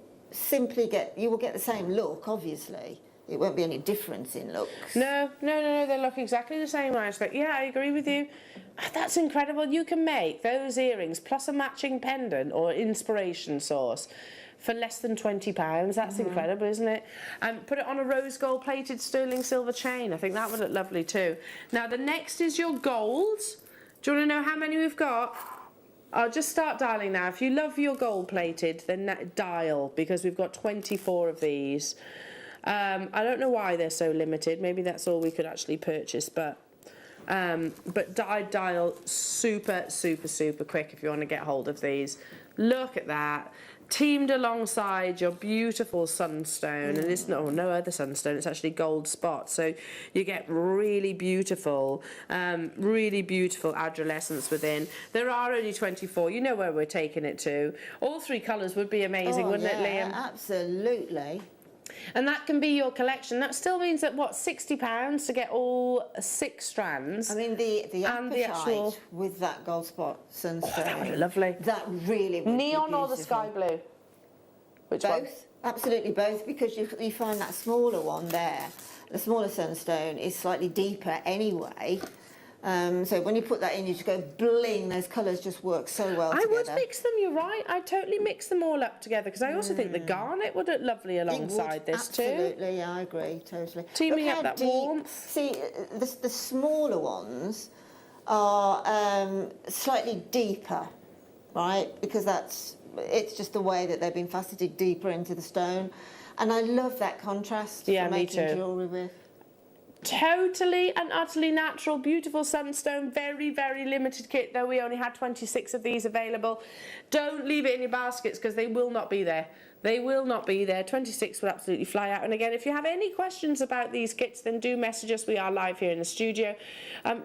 will get the same look, obviously. It won't be any difference in looks. No, they look exactly the same, I expect. Yeah, I agree with you. That's incredible. You can make those earrings plus a matching pendant or inspiration source for less than £20. That's incredible, isn't it? And put it on a rose gold plated sterling silver chain. I think that would look lovely too. Now, the next is your golds. Do you want to know how many we've got? I'll just start dialing now. If you love your gold plated, then dial, because we've got 24 of these. I don't know why they're so limited. Maybe that's all we could actually purchase, but dial super quick if you want to get hold of these. Look at that. Teamed alongside your beautiful sunstone, and it's no other sunstone, it's actually gold spot, so you get really beautiful adolescence within. There are only 24. You know where we're taking it to. All three colours would be amazing, wouldn't it, Liam? Absolutely. And that can be your collection. That still means that, what, £60 to get all 6 strands? I mean, the Amethyst with that gold spot sunstone. Oh, that would be lovely. That really would Neon be or the sky blue? Which both. one? Absolutely both, because you find that smaller one there. The smaller sunstone is slightly deeper anyway. So when you put that in, you just go bling. Those colours just work so well together. I would mix them, you're right. I'd totally mix them all up together, because I also think the garnet would look lovely alongside this too. Absolutely, I agree, totally. Teaming up that warmth. See, the smaller ones are slightly deeper, right? Because it's just the way that they've been faceted deeper into the stone. And I love that contrast for making jewellery with. Totally and utterly natural, beautiful sunstone, very limited kit, though we only had 26 of these available. Don't leave it in your baskets, because they will not be there. They will not be there. 26 will absolutely fly out. And again, if you have any questions about these kits, then do message us. We are live here in the studio.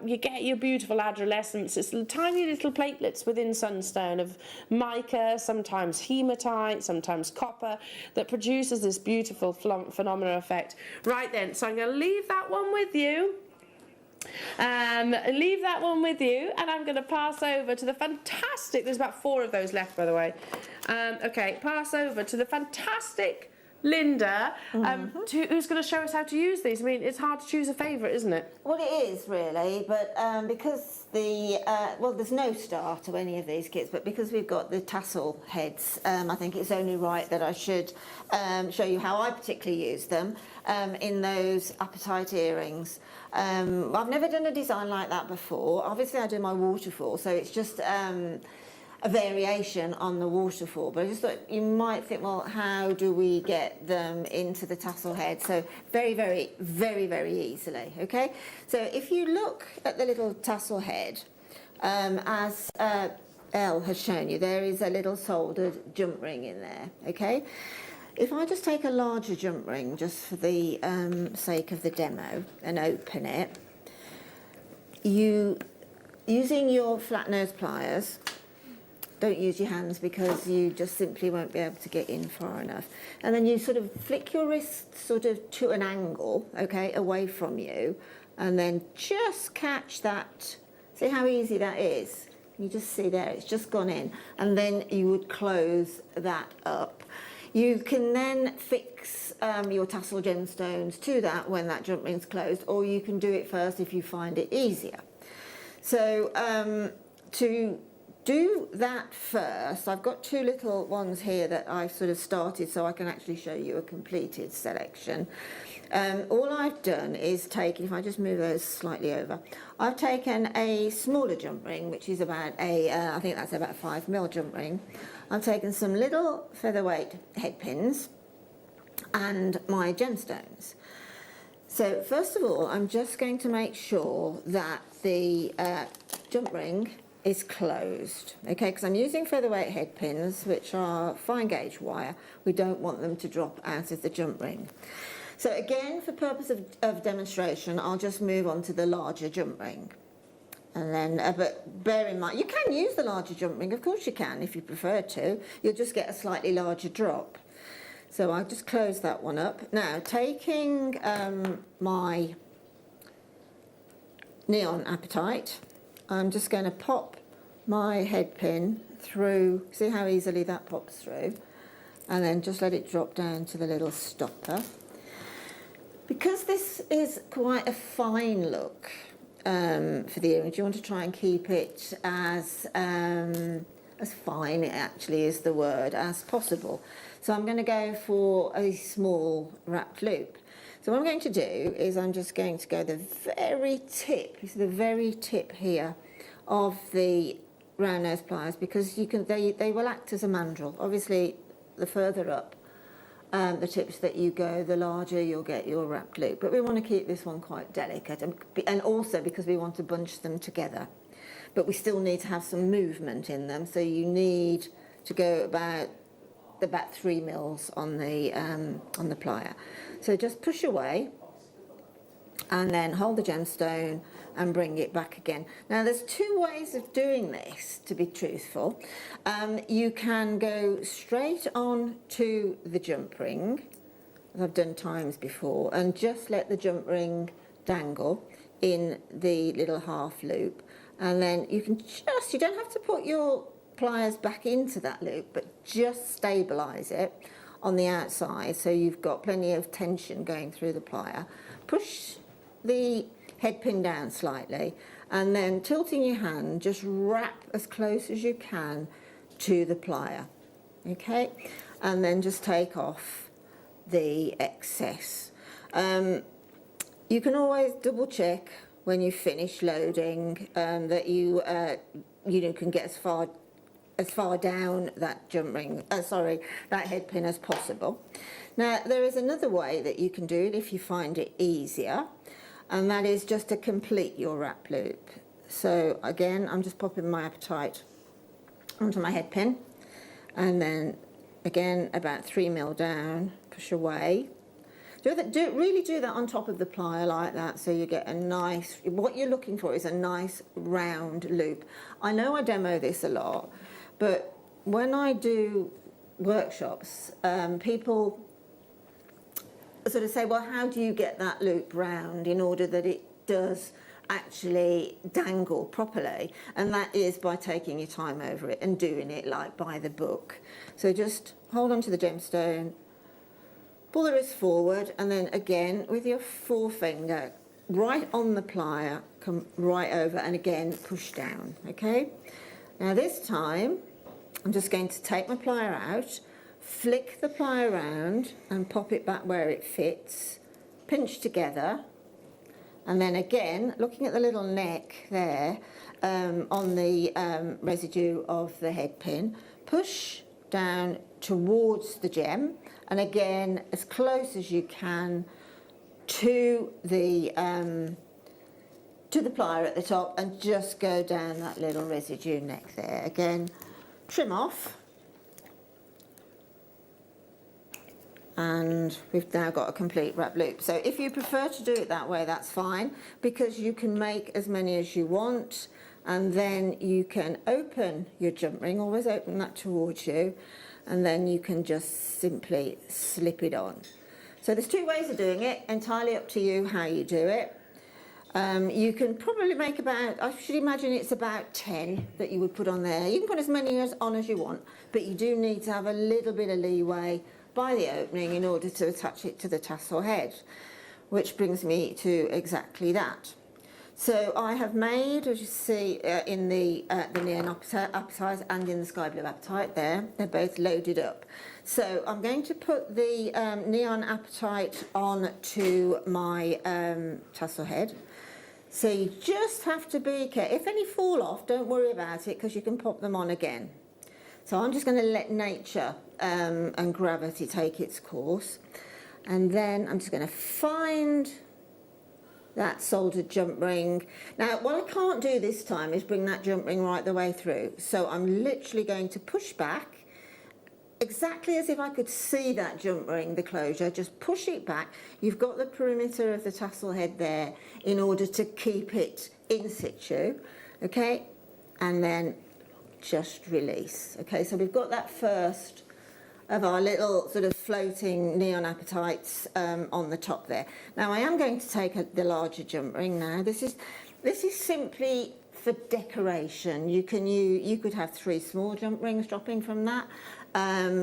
You get your beautiful adolescence. It's tiny little platelets within sunstone of mica, sometimes hematite, sometimes copper, that produces this beautiful phenomenal effect. Right then, so I'm going to leave that one with you. And I'm going to pass over to the fantastic, there's about 4 of those left, by the way. Okay, pass over to the fantastic Linda, who's going to show us how to use these. I mean, it's hard to choose a favourite, isn't it? Well, it is really, but because there's no star to any of these kits, but because we've got the tassel heads, I think it's only right that I should show you how I particularly use them in those apatite earrings. I've never done a design like that before. Obviously, I do my waterfall, so it's just a variation on the waterfall, but I just thought you might think, well, how do we get them into the tassel head? So very, very, very, very easily, okay? So if you look at the little tassel head, as Elle has shown you, there is a little soldered jump ring in there, okay? If I just take a larger jump ring, just for the sake of the demo, and open it, using your flat nose pliers, don't use your hands because you just simply won't be able to get in far enough. And then you sort of flick your wrist sort of to an angle, okay, away from you, and then just catch that. See how easy that is? You just see there, it's just gone in. And then you would close that up. You can then fix your tassel gemstones to that when that jump ring's closed, or you can do it first if you find it easier. So to do that first, I've got two little ones here that I've sort of started so I can actually show you a completed selection. All I've done is take, if I just move those slightly over, I've taken a smaller jump ring, which is about I think that's about 5mm jump ring. I've taken some little featherweight head pins and my gemstones. So first of all, I'm just going to make sure that the jump ring is closed, okay, because I'm using featherweight head pins, which are fine gauge wire. We don't want them to drop out of the jump ring. So again, for purpose of demonstration, I'll just move on to the larger jump ring. And then, but bear in mind, you can use the larger jump ring, of course you can, if you prefer to. You'll just get a slightly larger drop. So I'll just close that one up. Now, taking my neon apatite, I'm just going to pop my head pin through, see how easily that pops through, and then just let it drop down to the little stopper. Because this is quite a fine look for the earrings, you want to try and keep it as fine, it actually is the word, as possible. So I'm going to go for a small wrapped loop. So what I'm going to do is I'm just going to go the very tip, you see the very tip here of the round nose pliers, because you can, they will act as a mandrel. Obviously, the further up the tips that you go, the larger you'll get your wrapped loop. But we want to keep this one quite delicate, and also because we want to bunch them together. But we still need to have some movement in them, so you need to go about 3mm on the plier. So just push away and then hold the gemstone and bring it back again. Now there's two ways of doing this, to be truthful. You can go straight on to the jump ring, as I've done times before, and just let the jump ring dangle in the little half loop. And then you can just, you don't have to put your pliers back into that loop, but just stabilise it on the outside so you've got plenty of tension going through the plier. Push the head pin down slightly, and then tilting your hand, just wrap as close as you can to the plier, okay? And then just take off the excess. You can always double check when you finish loading that you can get as far down that jump ring, that head pin as possible. Now there is another way that you can do it if you find it easier, and that is just to complete your wrap loop. So again, I'm just popping my apatite onto my head pin, and then again about 3mm down, push away. Really do that on top of the plier like that, so you get a nice, what you're looking for is a nice round loop. I know I demo this a lot, but when I do workshops, people sort of say, well, how do you get that loop round in order that it does actually dangle properly? And that is by taking your time over it and doing it like by the book. So just hold on to the gemstone, pull the wrist forward, and then again with your forefinger right on the plier, come right over and again push down, okay? Now this time I'm just going to take my plier out, flick the plier around and pop it back where it fits, pinch together, and then again looking at the little neck there on the residue of the head pin, push down towards the gem, and again as close as you can to the plier at the top, and just go down that little residue neck there. Again, trim off, and we've now got a complete wrap loop. So if you prefer to do it that way, that's fine, because you can make as many as you want, and then you can open your jump ring, always open that towards you, and then you can just simply slip it on. So there's two ways of doing it, entirely up to you how you do it. You can probably make about, I should imagine it's about 10 that you would put on there. You can put as many on as you want, but you do need to have a little bit of leeway by the opening in order to attach it to the tassel head, which brings me to exactly that. So I have made, as you see in the neon apatite and in the sky blue apatite there, they're both loaded up. So I'm going to put the neon apatite on to my tassel head. So you just have to be careful. If any fall off, don't worry about it, because you can pop them on again. So I'm just going to let nature and gravity take its course. And then I'm just going to find that soldered jump ring. Now, what I can't do this time is bring that jump ring right the way through. So I'm literally going to push back, exactly as if I could see that jump ring, the closure, just push it back. You've got the perimeter of the tassel head there in order to keep it in situ, okay? And then just release. Okay, so we've got that first of our little sort of floating neon apatites on the top there. Now I am going to take the larger jump ring now. This is simply for decoration. You could have 3 small jump rings dropping from that.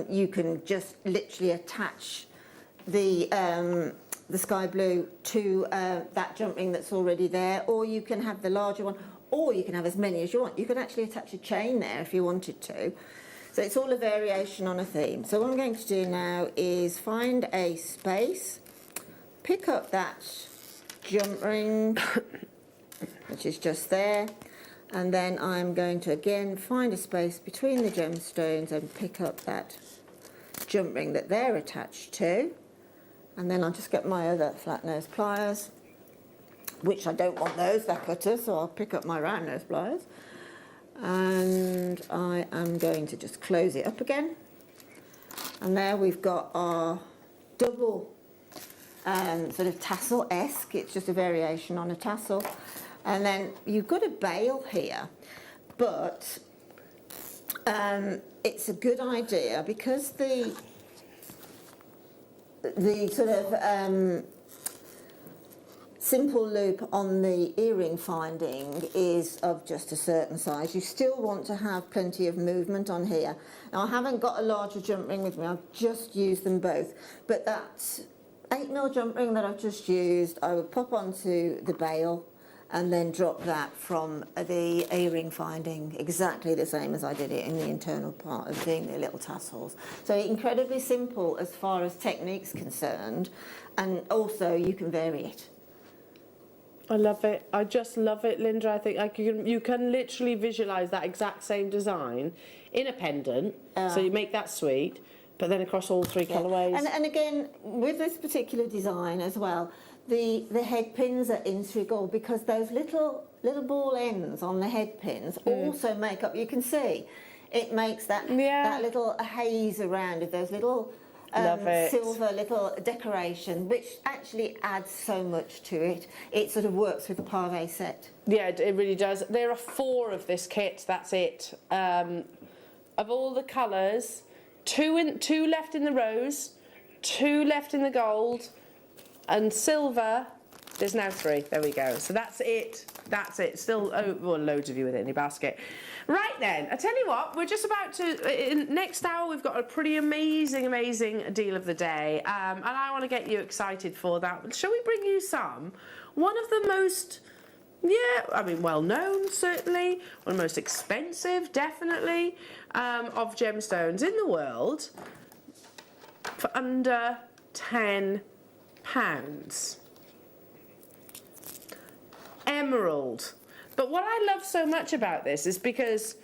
You can just literally attach the sky blue to that jump ring that's already there, or you can have the larger one, or you can have as many as you want. You could actually attach a chain there if you wanted to. So it's all a variation on a theme. So what I'm going to do now is find a space, pick up that jump ring, which is just there, and then I'm going to again find a space between the gemstones and pick up that jump ring that they're attached to, and then I'll just get my other flat nose pliers, which I don't want those, they're cutters, so I'll pick up my round nose pliers. And I am going to just close it up again, and there we've got our double sort of tassel-esque. It's just a variation on a tassel, and then you've got a bail here, but it's a good idea because the sort of simple loop on the earring finding is of just a certain size. You still want to have plenty of movement on here. Now I haven't got a larger jump ring with me, I've just used them both, but that 8mm jump ring that I've just used, I would pop onto the bail and then drop that from the earring finding exactly the same as I did it in the internal part of doing the little tassels. So incredibly simple as far as technique's concerned, and also you can vary it. I love it. I just love it, Linda. I think you can literally visualise that exact same design in a pendant. So you make that sweet, but then across all 3 colourways. And again, with this particular design as well, the head pins are integral because those little ball ends on the head pins also make up. You can see it makes that little haze around it. Those little silver little decoration, which actually adds so much to it. It sort of works with the pavé set. Yeah, it really does. There are 4 of this kit, that's it. Of all the colours, 2 left in the rose, 2 left in the gold, and silver There's now 3. There we go. So that's it. That's it. Still, well, loads of you with it in your basket. Right then, I tell you what, we're just about to, next hour we've got a pretty amazing deal of the day. And I want to get you excited for that. Shall we bring you some? One of the most, well known certainly, one of the most expensive definitely, of gemstones in the world for under £10. Emerald. But what I love so much about this is because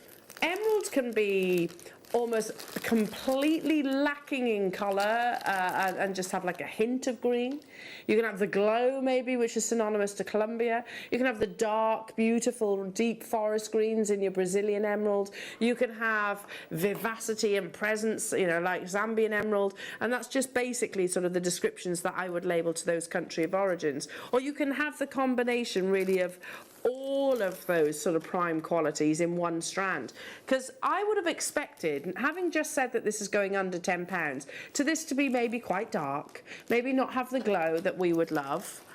emeralds can be almost completely lacking in colour and just have like a hint of green. You can have the glow maybe, which is synonymous to Colombia. You can have the dark, beautiful, deep forest greens in your Brazilian emerald. You can have vivacity and presence, you know, like Zambian emerald. And that's just basically sort of the descriptions that I would label to those country of origins. Or you can have the combination really of all of those sort of prime qualities in one strand. Because I would have expected, having just said that this is going under £10, to this to be maybe quite dark, maybe not have the glow that we would love.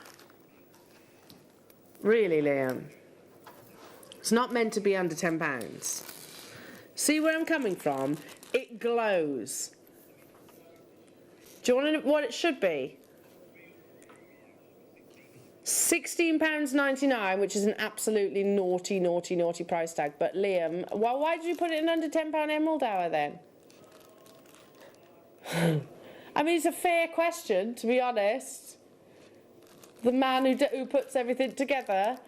Really, Liam? It's not meant to be under £10. See where I'm coming from? It glows. Do you want to know what it should be? £16.99, which is an absolutely naughty price tag. But Liam, why did you put it in under £10 Emerald Hour then? I mean, it's a fair question, to be honest. The man who puts everything together.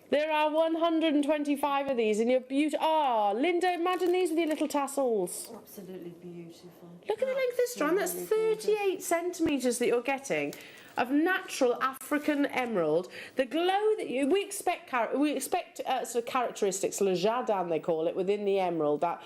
There are 125 of these in your beauty. Oh, Linda, imagine these with your little tassels. Absolutely beautiful. Look at the length of this strand. That's 38 centimetres that you're getting of natural African emerald. The glow that we expect sort of characteristics, le jardin they call it, within the emerald, that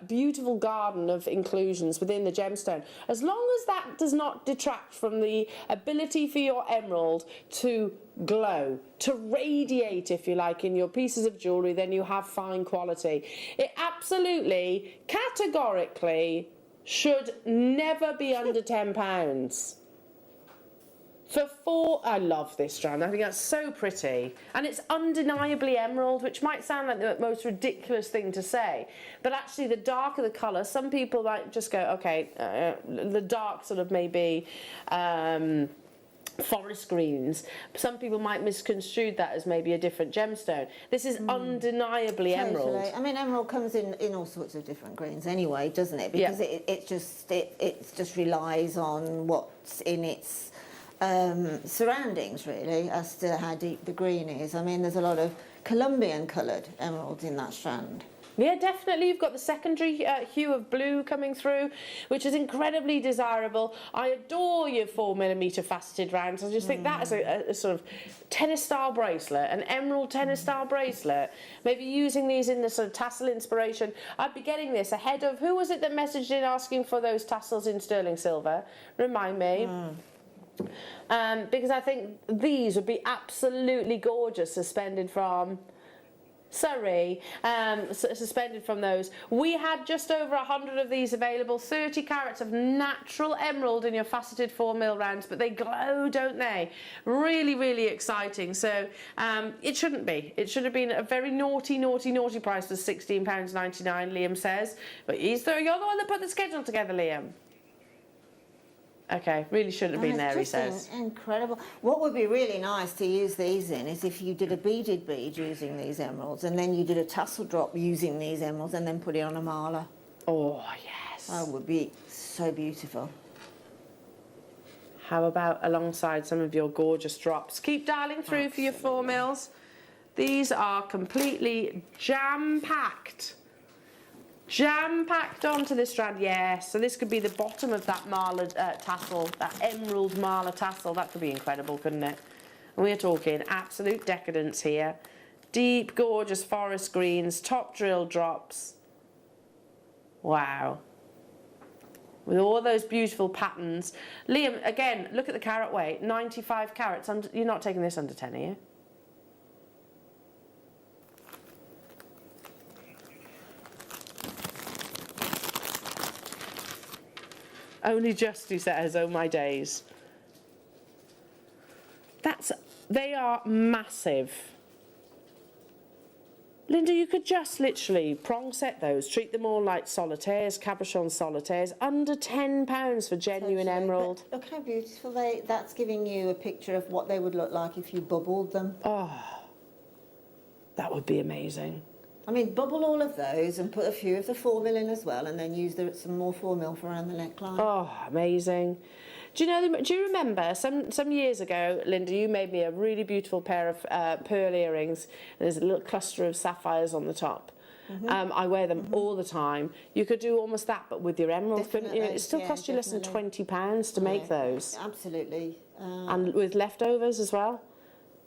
beautiful garden of inclusions within the gemstone. As long as that does not detract from the ability for your emerald to glow, to radiate, if you like, in your pieces of jewellery, then you have fine quality. It absolutely, categorically, should never be under £10. I love this strand. I think that's so pretty. And it's undeniably emerald, which might sound like the most ridiculous thing to say. But actually, the darker the colour, some people might just go, okay, the dark sort of maybe forest greens. Some people might misconstrue that as maybe a different gemstone. This is undeniably emerald. I mean, emerald comes in all sorts of different greens anyway, doesn't it? Because it just relies on what's in its surroundings, really, as to how deep the green is. I mean, there's a lot of Colombian coloured emeralds in that strand. Yeah, definitely. You've got the secondary hue of blue coming through, which is incredibly desirable. I adore your 4mm faceted rounds. I just think that is a sort of tennis-style bracelet, an emerald tennis-style bracelet. Maybe using these in the sort of tassel inspiration. I'd be getting this ahead of, who was it that messaged in asking for those tassels in sterling silver? Remind me. Because I think these would be absolutely gorgeous suspended from Surrey, suspended from those. We had just over 100 of these available, 30 carats of natural emerald in your faceted 4mm rounds, but they glow, don't they? Really, really exciting. So it shouldn't be. It should have been a very naughty price for £16.99, Liam says. But you're the one that put the schedule together, Liam. Okay, really shouldn't have been there, he says. Incredible. What would be really nice to use these in is if you did a beaded bead using these emeralds, and then you did a tassel drop using these emeralds, and then put it on a mala. Oh, yes. That would be so beautiful. How about alongside some of your gorgeous drops? Keep dialing through for your 4mm. These are completely jam-packed. Jam-packed onto this strand, yes. So this could be the bottom of that mala tassel, that emerald mala tassel. That could be incredible, couldn't it? And we're talking absolute decadence here. Deep, gorgeous forest greens, top drill drops. Wow. With all those beautiful patterns. Liam, again, look at the carat weight, 95 carats. You're not taking this under 10, are you? Only just, he says, oh my days. They are massive. Linda, you could just literally prong set those, treat them all like solitaires, cabochon solitaires, under £10 for genuine emerald. But look how beautiful that's giving you a picture of what they would look like if you bubbled them. Oh, that would be amazing. I mean, bubble all of those and put a few of the 4mm in as well, and then use some more 4mm for around the neckline. Oh, amazing. Do you remember some years ago, Linda, you made me a really beautiful pair of pearl earrings, and there's a little cluster of sapphires on the top. I wear them all the time. You could do almost that, but with your emerald, couldn't you? It still cost you less than £20 to make those. Absolutely. And with leftovers as well.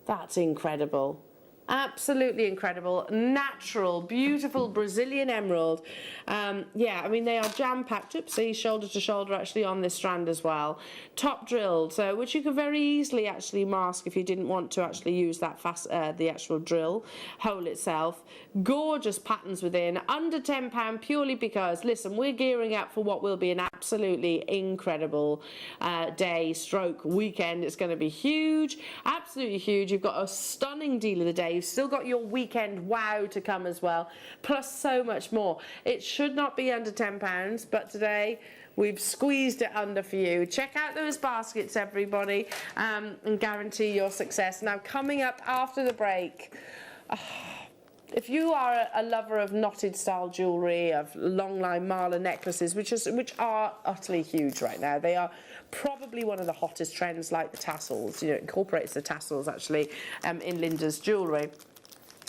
That's incredible. Absolutely incredible, natural, beautiful Brazilian emerald. Yeah, I mean, they are jam-packed. Oopsie, shoulder to shoulder actually on this strand as well. Top drilled, so which you could very easily actually mask if you didn't want to actually use that the actual drill hole itself. Gorgeous patterns within, under £10 purely because, listen, we're gearing up for what will be an absolutely incredible day stroke weekend. It's going to be huge, absolutely huge. You've got a stunning deal of the day. You've still got your weekend wow to come as well, plus so much more. It should not be under £10, but today we've squeezed it under for you. Check out those baskets, everybody, and guarantee your success. Now, coming up after the break, if you are a lover of knotted style jewellery, of long line mala necklaces, which are utterly huge right now, they are probably one of the hottest trends, like the tassels. You know, it incorporates the tassels actually in Linda's jewellery.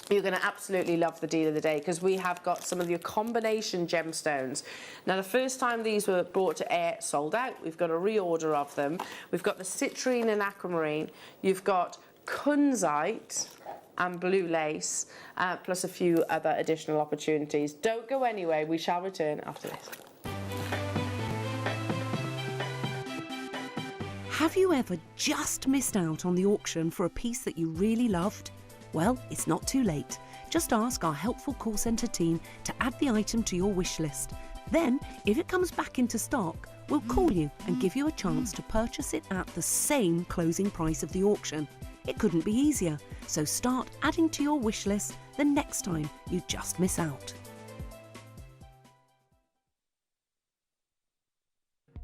You're going to absolutely love the deal of the day, because we have got some of your combination gemstones. Now, the first time these were brought to air, sold out. We've got a reorder of them. We've got the citrine and aquamarine. You've got kunzite and blue lace, plus a few other additional opportunities. Don't go anywhere. We shall return after this. Have you ever just missed out on the auction for a piece that you really loved? Well, it's not too late. Just ask our helpful call centre team to add the item to your wish list. Then, if it comes back into stock, we'll call you and give you a chance to purchase it at the same closing price of the auction. It couldn't be easier, so start adding to your wish list the next time you just miss out.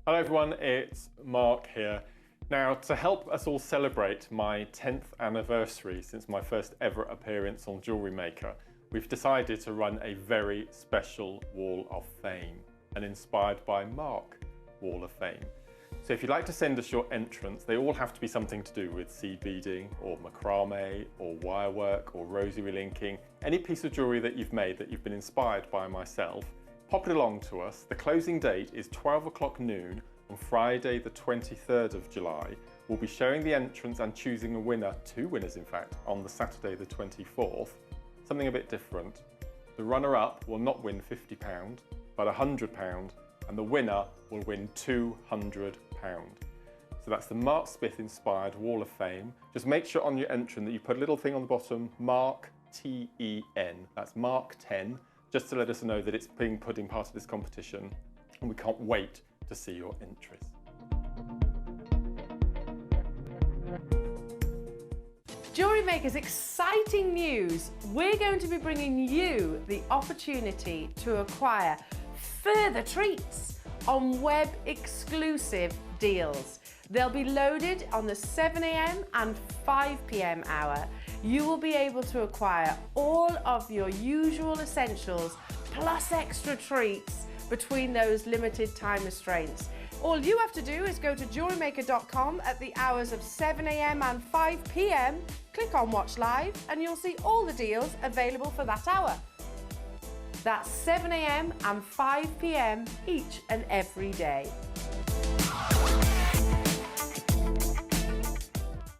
Hello everyone, it's Mark here. Now, to help us all celebrate my 10th anniversary since my first ever appearance on JewelleryMaker, we've decided to run a very special Wall of Fame, an inspired by Mark Wall of Fame. So if you'd like to send us your entrants, they all have to be something to do with seed beading or macrame or wire work or rosary linking, any piece of jewellery that you've made that you've been inspired by myself. Pop it along to us. The closing date is 12 o'clock noon on Friday the 23rd of July. We'll be showing the entrants and choosing a winner, 2 winners in fact, on the Saturday the 24th. Something a bit different. The runner-up will not win £50, but £100, and the winner will win £200. So that's the Mark Smith inspired Wall of Fame. Just make sure on your entrant that you put a little thing on the bottom, Mark T-E-N. That's Mark 10, just to let us know that it's being put in part of this competition, and we can't wait to see your entries. JewelleryMaker's exciting news. We're going to be bringing you the opportunity to acquire further treats on web exclusive deals. They'll be loaded on the 7 a.m. and 5 p.m. hour. You will be able to acquire all of your usual essentials plus extra treats between those limited time restraints. All you have to do is go to JewelleryMaker.com at the hours of 7 a.m. and 5 p.m, click on Watch Live, and you'll see all the deals available for that hour. That's 7 a.m. and 5 p.m. each and every day.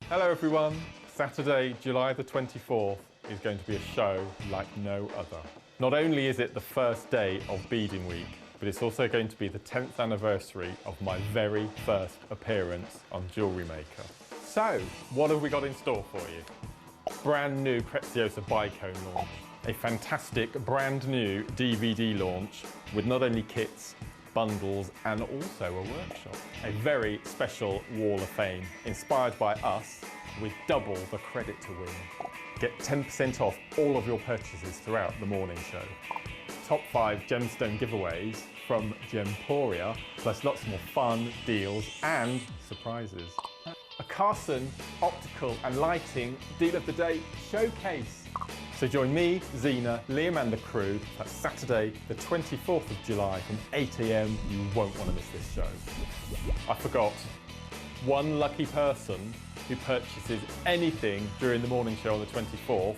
Hello everyone. Saturday, July the 24th is going to be a show like no other. Not only is it the first day of Beading Week, but it's also going to be the 10th anniversary of my very first appearance on JewelleryMaker. So, what have we got in store for you? Brand new Preziosa Bicone launch, a fantastic brand new DVD launch with not only kits, bundles and also a workshop. A very special Wall of Fame inspired by us with double the credit to win. Get 10% off all of your purchases throughout the morning show. Top 5 gemstone giveaways from Gemporia, plus lots more fun, deals and surprises. A Carson Optical and Lighting Deal of the Day showcase. So join me, Zena, Liam and the crew. That's Saturday the 24th of July from 8 AM. You won't want to miss this show. I forgot, one lucky person who purchases anything during the morning show on the 24th,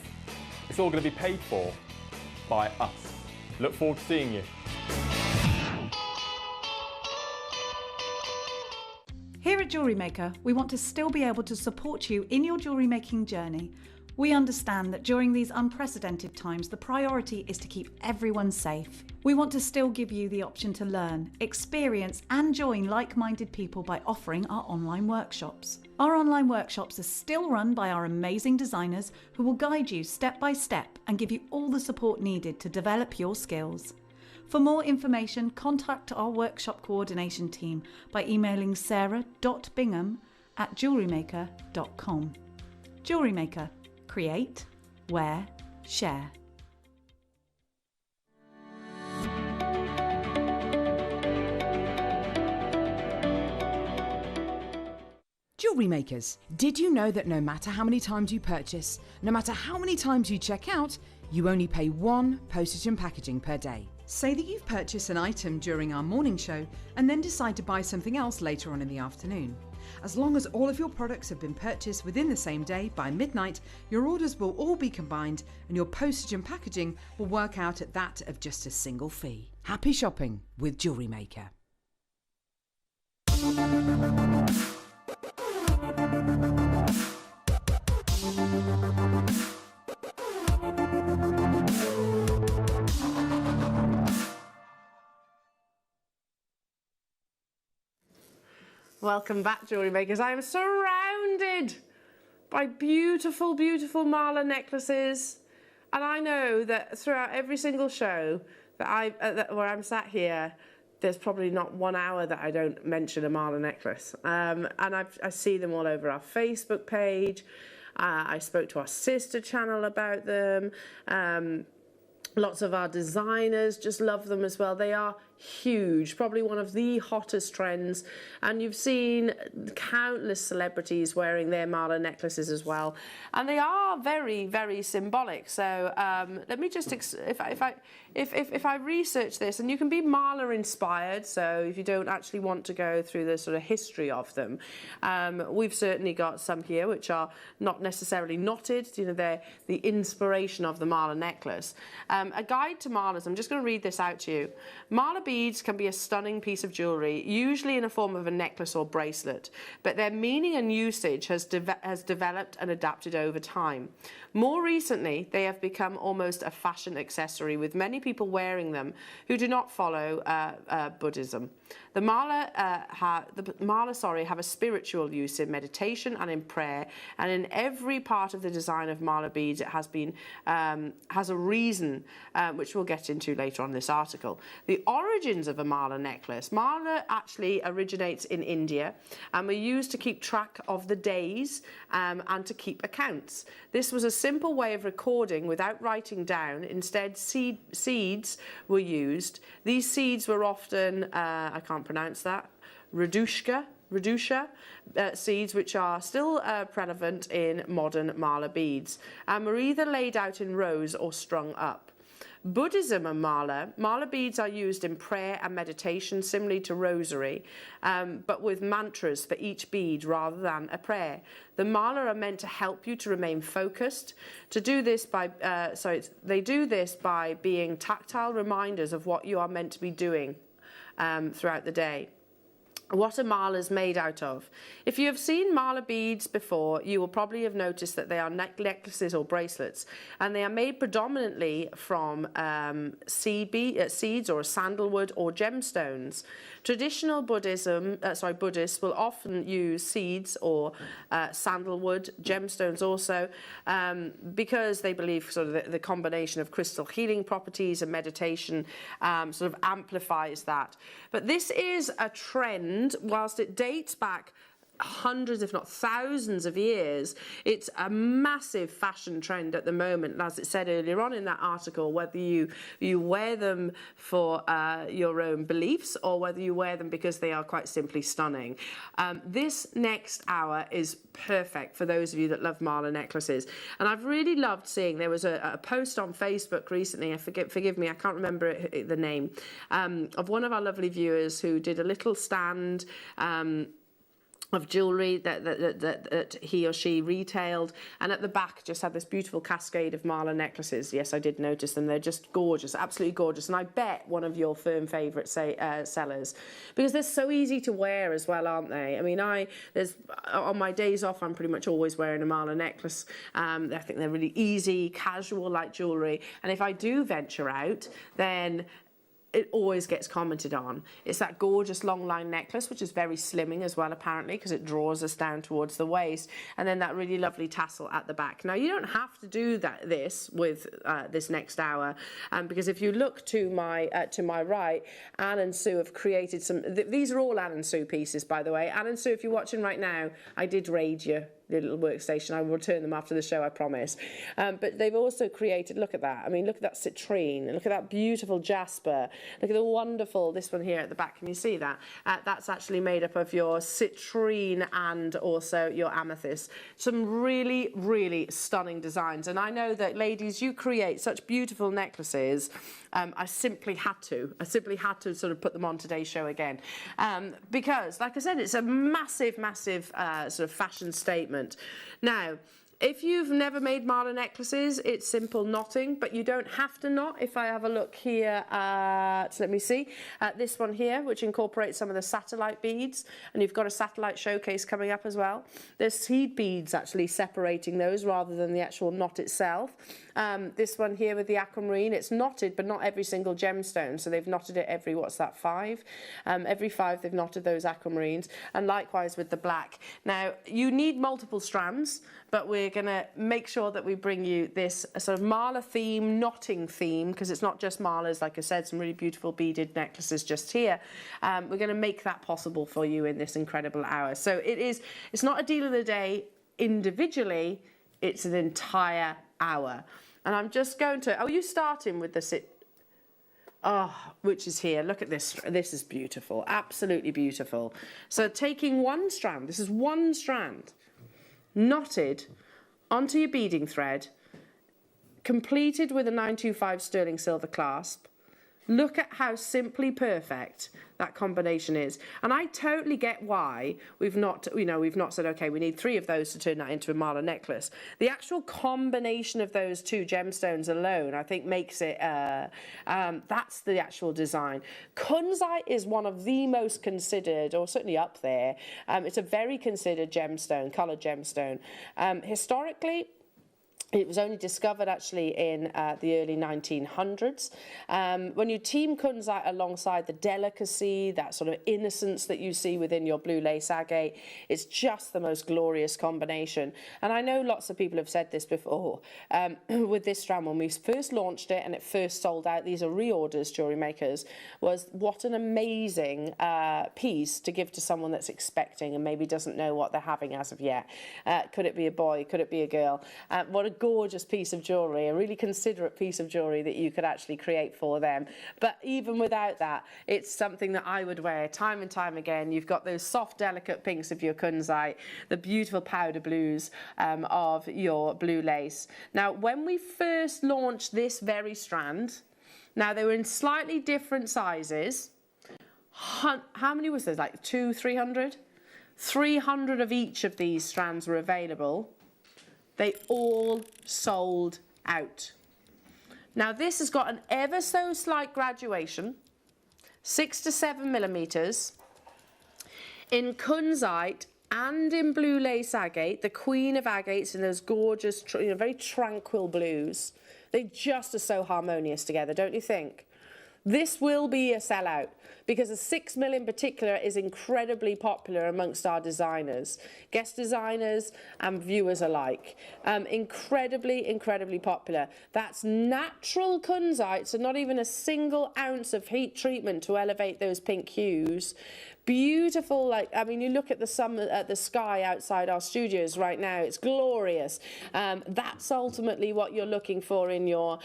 it's all going to be paid for by us. Look forward to seeing you. Here at Jewellery Maker, we want to still be able to support you in your jewellery making journey. We understand that during these unprecedented times, the priority is to keep everyone safe. We want to still give you the option to learn, experience and join like-minded people by offering our online workshops. Our online workshops are still run by our amazing designers who will guide you step by step and give you all the support needed to develop your skills. For more information, contact our workshop coordination team by emailing sarah.bingham@jewellerymaker.com. Jewellery Maker. Create, wear, share. Jewellery makers, did you know that no matter how many times you purchase, no matter how many times you check out, you only pay 1 postage and packaging per day? Say that you've purchased an item during our morning show and then decide to buy something else later on in the afternoon. As long as all of your products have been purchased within the same day by midnight, your orders will all be combined and your postage and packaging will work out at that of just a single fee. Happy shopping with Jewellery Maker. Welcome back, Jewellery Makers. I am surrounded by beautiful, beautiful mala necklaces. And I know that throughout every single show that where I'm sat here, there's probably not 1 hour that I don't mention a mala necklace. And I see them all over our Facebook page. I spoke to our sister channel about them. Lots of our designers just love them as well. They are huge, probably one of the hottest trends, and you've seen countless celebrities wearing their mala necklaces as well, and they are very, very symbolic. So let me just if I research this, and you can be mala inspired, so if you don't actually want to go through the sort of history of them, we've certainly got some here which are not necessarily knotted. You know, they're the inspiration of the mala necklace. A guide to malas. I'm just going to read this out to you. Mala beads can be a stunning piece of jewellery, usually in a form of a necklace or bracelet, but their meaning and usage has developed and adapted over time. More recently, they have become almost a fashion accessory, with many people wearing them who do not follow Buddhism. The mala have a spiritual use in meditation and in prayer, and in every part of the design of mala beads, it has a reason, which we'll get into later on in this article. The origins of a mala necklace. Mala actually originates in India and were used to keep track of the days and to keep accounts. This was a simple way of recording without writing down. Instead, seeds were used. These seeds were often, I can't pronounce that, Radusha seeds, which are still prevalent in modern mala beads, and were either laid out in rows or strung up. Buddhism and mala beads are used in prayer and meditation, similarly to rosary, but with mantras for each bead rather than a prayer. The mala are meant to help you to remain focused. They do this by being tactile reminders of what you are meant to be doing throughout the day. What are malas made out of? If you have seen mala beads before, you will probably have noticed that they are necklaces or bracelets, and they are made predominantly from seeds or sandalwood or gemstones. Traditional Buddhists will often use seeds or sandalwood, gemstones also, because they believe sort of the combination of crystal healing properties and meditation sort of amplifies that. But this is a trend, whilst it dates back hundreds, if not thousands of years. It's a massive fashion trend at the moment, as it said earlier on in that article, whether you wear them for your own beliefs or whether you wear them because they are quite simply stunning. This next hour is perfect for those of you that love mala necklaces. And I've really loved seeing, there was a post on Facebook recently, forgive me, I can't remember the name, of one of our lovely viewers who did a little stand of jewellery that he or she retailed, and at the back just had this beautiful cascade of mala necklaces. Yes, I did notice them. They're just gorgeous, absolutely gorgeous, and I bet one of your firm favourite sellers, because they're so easy to wear as well, aren't they? I mean, on my days off, I'm pretty much always wearing a mala necklace. I think they're really easy, casual, like jewellery, and if I do venture out, then it always gets commented on. It's that gorgeous long line necklace, which is very slimming as well, apparently, because it draws us down towards the waist, and then that really lovely tassel at the back. Now, you don't have to do this with this next hour, because if you look to my right, Anne and Sue have created some. These are all Anne and Sue pieces, by the way. Anne and Sue, if you're watching right now, I did raid you. Little workstation. I will return them after the show, I promise. But they've also created, look at that. I mean, look at that citrine. Look at that beautiful Jasper. Look at the wonderful, this one here at the back. Can you see that? That's actually made up of your citrine and also your amethyst. Some really, really stunning designs. And I know that, ladies, you create such beautiful necklaces. I simply had to sort of put them on today's show again. Because, like I said, it's a massive, massive sort of fashion statement. Now, if you've never made mala necklaces, it's simple knotting, but you don't have to knot. If I have a look here at, let me see, this one here, which incorporates some of the satellite beads, and you've got a satellite showcase coming up as well. There's seed beads actually separating those rather than the actual knot itself. This one here with the aquamarine, it's knotted, but not every single gemstone. So they've knotted it every, what's that, 5? Every 5 they've knotted those aquamarines, and likewise with the black. Now, you need multiple strands, but we're going to make sure that we bring you this sort of mala theme, knotting theme, because it's not just malas, like I said, some really beautiful beaded necklaces just here. We're going to make that possible for you in this incredible hour. So it's not a deal of the day individually, it's an entire hour. And I'm just going to, are you starting with the which is here. Look at this. This is beautiful. Absolutely beautiful. So taking one strand, this is one strand, knotted onto your beading thread, completed with a 925 sterling silver clasp. Look at how simply perfect that combination is. And I totally get why we've not said, okay, we need 3 of those to turn that into a mala necklace. The actual combination of those 2 gemstones alone, I think, makes it, that's the actual design. Kunzite is one of the most considered, or certainly up there. It's a very considered gemstone, coloured gemstone. Historically, it was only discovered actually in the early 1900s. When you team kunzite alongside the delicacy, that sort of innocence that you see within your blue lace agate, it's just the most glorious combination. And I know lots of people have said this before. With this strand, when we first launched it and it first sold out, these are reorders, jewellery makers, was what an amazing piece to give to someone that's expecting and maybe doesn't know what they're having as of yet. Could it be a boy? Could it be a girl? What a gorgeous piece of jewellery, a really considerate piece of jewellery that you could actually create for them. But even without that, it's something that I would wear time and time again. You've got those soft, delicate pinks of your kunzite, the beautiful powder blues of your blue lace. Now, when we first launched this very strand, now they were in slightly different sizes. How many was there? Like 200, 300? 300 of each of these strands were available. They all sold out. Now this has got an ever so slight graduation, 6 to 7 millimeters, in kunzite and in blue lace agate, the queen of agates in those gorgeous, very tranquil blues. They just are so harmonious together, don't you think? This will be a sellout because a 6mm in particular is incredibly popular amongst our designers, guest designers and viewers alike. Incredibly, incredibly popular. That's natural kunzite, so not even a single ounce of heat treatment to elevate those pink hues. Beautiful, like, I mean, you look at the sky outside our studios right now, it's glorious. That's ultimately what you're looking for in your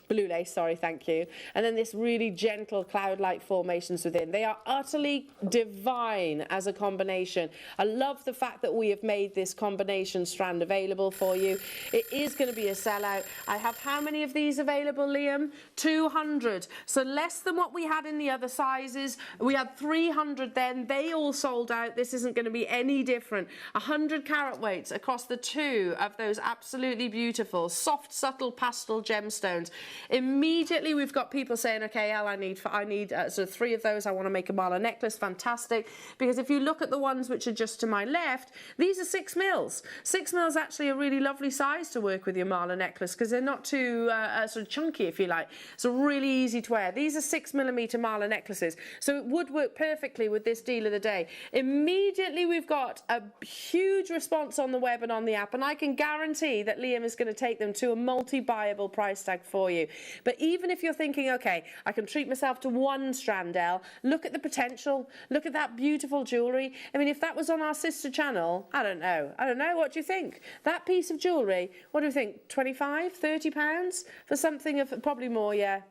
blue lace, sorry, thank you. And then this really gentle cloud-like formations within. They are utterly divine as a combination. I love the fact that we have made this combination strand available for you. It is going to be a sellout. I have how many of these available, Liam? 200. So less than what we had in the other sizes. We had 300 then. They all sold out. This isn't going to be any different. 100 carat weights across the two of those absolutely beautiful, soft, subtle pastel gemstones. Immediately we've got people saying, okay, Elle, I need so 3 of those. I want to make a mala necklace. Fantastic. Because if you look at the ones which are just to my left, these are 6 mils. 6 mils is actually a really lovely size to work with your mala necklace because they're not too sort of chunky, if you like. So really easy to wear. These are 6mm mala necklaces. So it would work perfectly with this deal of the day. Immediately we've got a huge response on the web and on the app, and I can guarantee that Liam is going to take them to a multi-buyable price tag for you. But even if you're thinking, okay, I can treat myself to 1 strand, Elle, look at the potential. Look at that beautiful jewellery. I mean, if that was on our sister channel, I don't know. What do you think? That piece of jewellery, what do you think? 25, 30 pounds for something of probably more, yeah.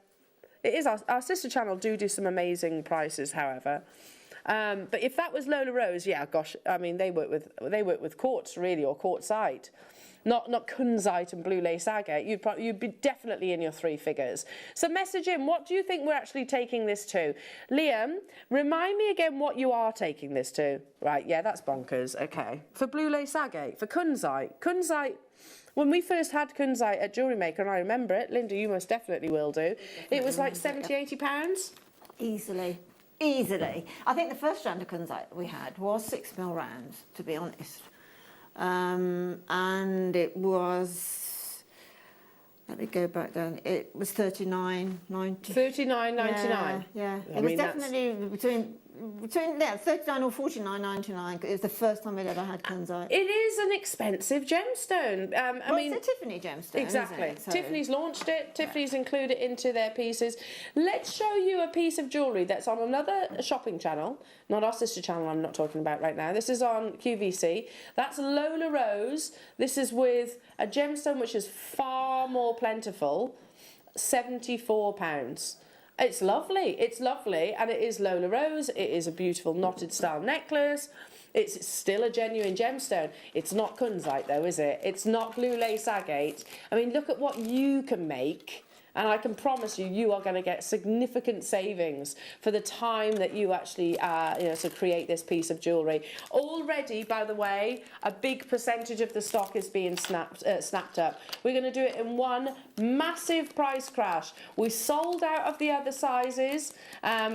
It is our sister channel do some amazing prices, however. But if that was Lola Rose, yeah, gosh, I mean, they work with Quartz, really, or Quartzite. Not kunzite and blue lace agate. You'd be definitely in your 3 figures. So message in, what do you think we're actually taking this to? Liam, remind me again what you are taking this to. Right, yeah, that's bonkers. Okay. For blue lace agate, for kunzite. Kunzite, when we first had kunzite at JewelleryMaker, and I remember it, Linda, you most definitely will do, it was like 70, 80 pounds? Easily. Easily. I think the first strand of kunzite we had was 6mm rounds, to be honest. And it was, let me go back down, it was $39.90. $39.99? Yeah. It was definitely between 39 or $49.99. It was the first time I'd ever had kunzite. It is an expensive gemstone. I mean, it's a Tiffany gemstone. Exactly. Isn't it? So, Tiffany's launched it. Tiffany's included it into their pieces. Let's show you a piece of jewellery that's on another shopping channel, not our sister channel. I'm not talking about right now. This is on QVC. That's Lola Rose. This is with a gemstone which is far more plentiful. £74. It's lovely, and it is Lola Rose. It is a beautiful knotted style necklace. It's still a genuine gemstone. It's not kunzite though, is it? It's not blue lace agate. I mean, look at what you can make. And I can promise you, you are going to get significant savings for the time that you actually, to create this piece of jewellery. Already, by the way, a big percentage of the stock is being snapped up. We're going to do it in one massive price crash. We sold out of the other sizes.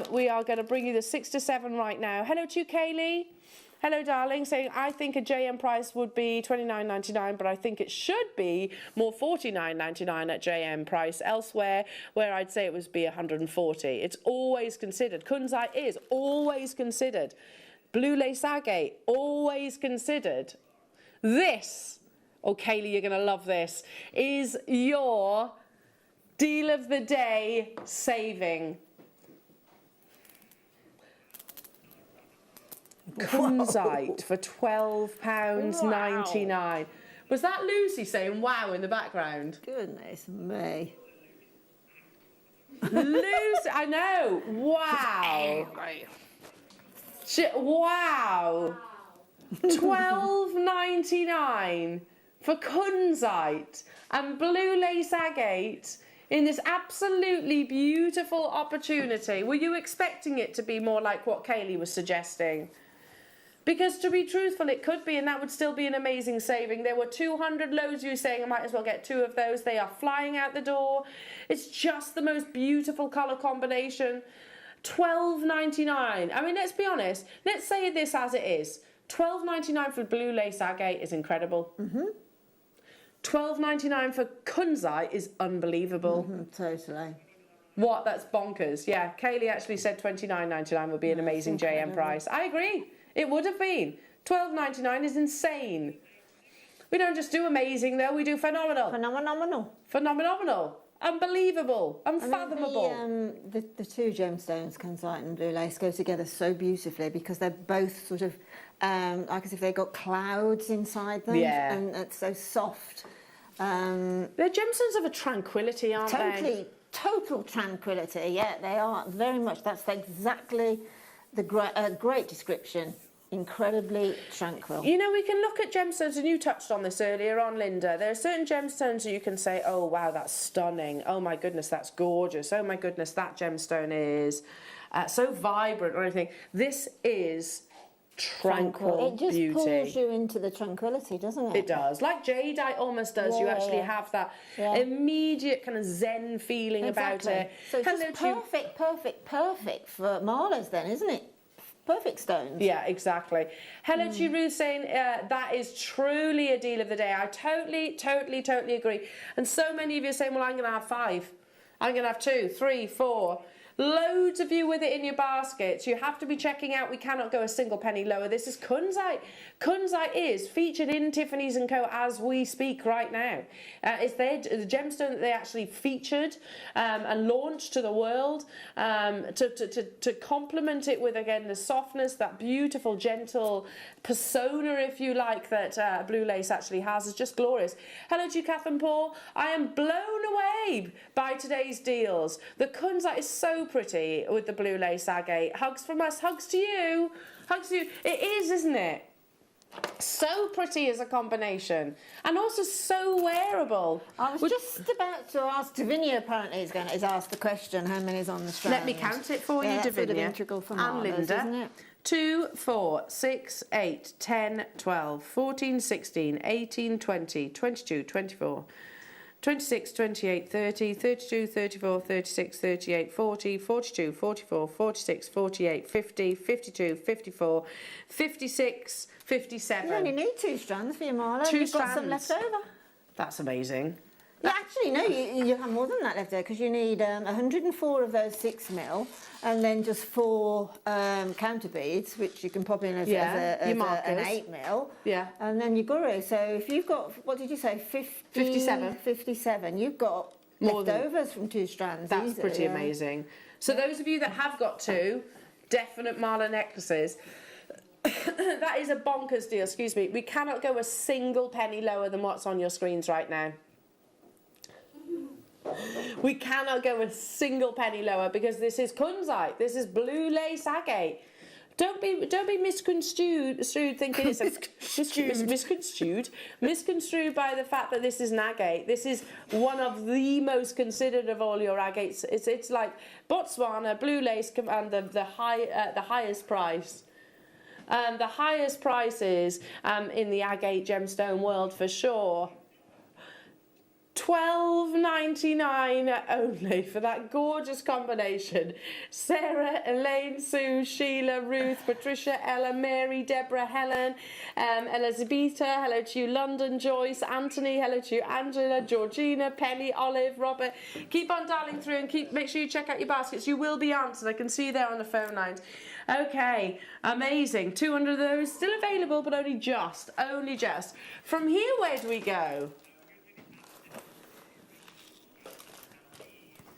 We are going to bring you the 6 to 7 right now. Hello to you, Kaylee. Hello, darling, saying, I think a JM price would be $29.99, but I think it should be more $49.99 at JM price. Elsewhere, where I'd say it would be $140. It's always considered. Kunzite is always considered. Blue lace agate, always considered. This, oh, Kaylee, you're going to love this, is your deal of the day saving. Kunzite for £12.99. Wow. Was that Lucy saying wow in the background? Goodness me. Lucy, I know. Wow. Wow. £12.99 for kunzite and blue lace agate in this absolutely beautiful opportunity. Were you expecting it to be more like what Kaylee was suggesting? Because to be truthful, it could be, and that would still be an amazing saving. There were 200 loads you were saying, I might as well get 2 of those. They are flying out the door. It's just the most beautiful colour combination. $12.99. I mean, let's be honest. Let's say this as it is. $12.99 for blue lace agate is incredible. $12.99 for kunzite is unbelievable. Totally. What? That's bonkers. Yeah, Kaylee actually said $29.99 would be an amazing JM price. I agree. It would have been. $12.99 is insane. We don't just do amazing though, we do phenomenal. Phenomenal. Unbelievable. Unfathomable. I mean, the two gemstones, kunzite and blue lace, go together so beautifully because they're both sort of like as if they've got clouds inside them. Yeah. And it's so soft. They're gemstones of a tranquility, aren't they? Total tranquility. Yeah, they are very much. That's exactly the great description. Incredibly tranquil. You know, we can look at gemstones, and you touched on this earlier on, Linda. There are certain gemstones that you can say, oh, wow, that's stunning. Oh, my goodness, that's gorgeous. Oh, my goodness, that gemstone is so vibrant or anything. This is tranquil beauty. It just pulls you into the tranquility, doesn't it? It does. Like jadeite almost does. Yeah, you actually have that immediate kind of zen feeling about it. So it's just perfect for Marla's then, isn't it? Perfect stones. Yeah, exactly. Hello to you, Ruth, saying that is truly a deal of the day. I totally agree. And so many of you are saying, well, I'm going to have 5. I'm going to have 2, 3, 4. Loads of you with it in your baskets. You have to be checking out. We cannot go a single penny lower. This is kunzite. Kunzite is featured in Tiffany's & Co. as we speak right now. It's the gemstone that they actually featured and launched to the world to complement it with, again, the softness, that beautiful, gentle persona, if you like, that blue lace actually has. Is just glorious. Hello to you, Catherine Paul. I am blown away by today's deals. The kunzite is so pretty with the blue lace agate. Hugs from us. Hugs to you. Hugs to you. It is, isn't it? So pretty as a combination, and also so wearable. I was just about to ask Davinia. Apparently, is asked the question: how many is on the strand? Let me count it for you, Davinia. That's sort of integral for and Linda. Isn't it? 2, 4, 6, 8, 10, 12, 14, 16, 18, 20, 22, 24. 26, 28, 30, 32, 34, 36, 38, 40, 42, 44, 46, 48, 50, 52, 54, 56, 57. You only need 2 strands for your Marla. 2 You've strands. got some left over. That's amazing. Yeah, actually, no, you have more than that left there because you need 104 of those 6mm and then just 4 counter beads, which you can pop in as an 8mm. Yeah. And then your guru. So if you've got, what did you say, 57. 57, you've got More leftovers from 2 strands. That's easily, pretty amazing. So those of you that have got 2 definite Marla necklaces, that is a bonkers deal, excuse me. We cannot go a single penny lower than what's on your screens right now. We cannot go a single penny lower because this is kunzite. This is blue lace agate. Don't be misconstrued thinking it's misconstrued by the fact that this is an agate. This is one of the most considered of all your agates. It's like Botswana blue lace and the highest price. The highest prices in the agate gemstone world for sure. $12.99 only for that gorgeous combination. Sarah, Elaine, Sue, Sheila, Ruth, Patricia, Ella, Mary, Deborah, Helen, Elizabetha, hello to you, London, Joyce, Anthony, hello to you, Angela, Georgina, Penny, Olive, Robert. Keep on dialing through and make sure you check out your baskets. You will be answered. I can see you there on the phone lines. Okay, amazing. 200 of those still available, but only just. From here, where do we go?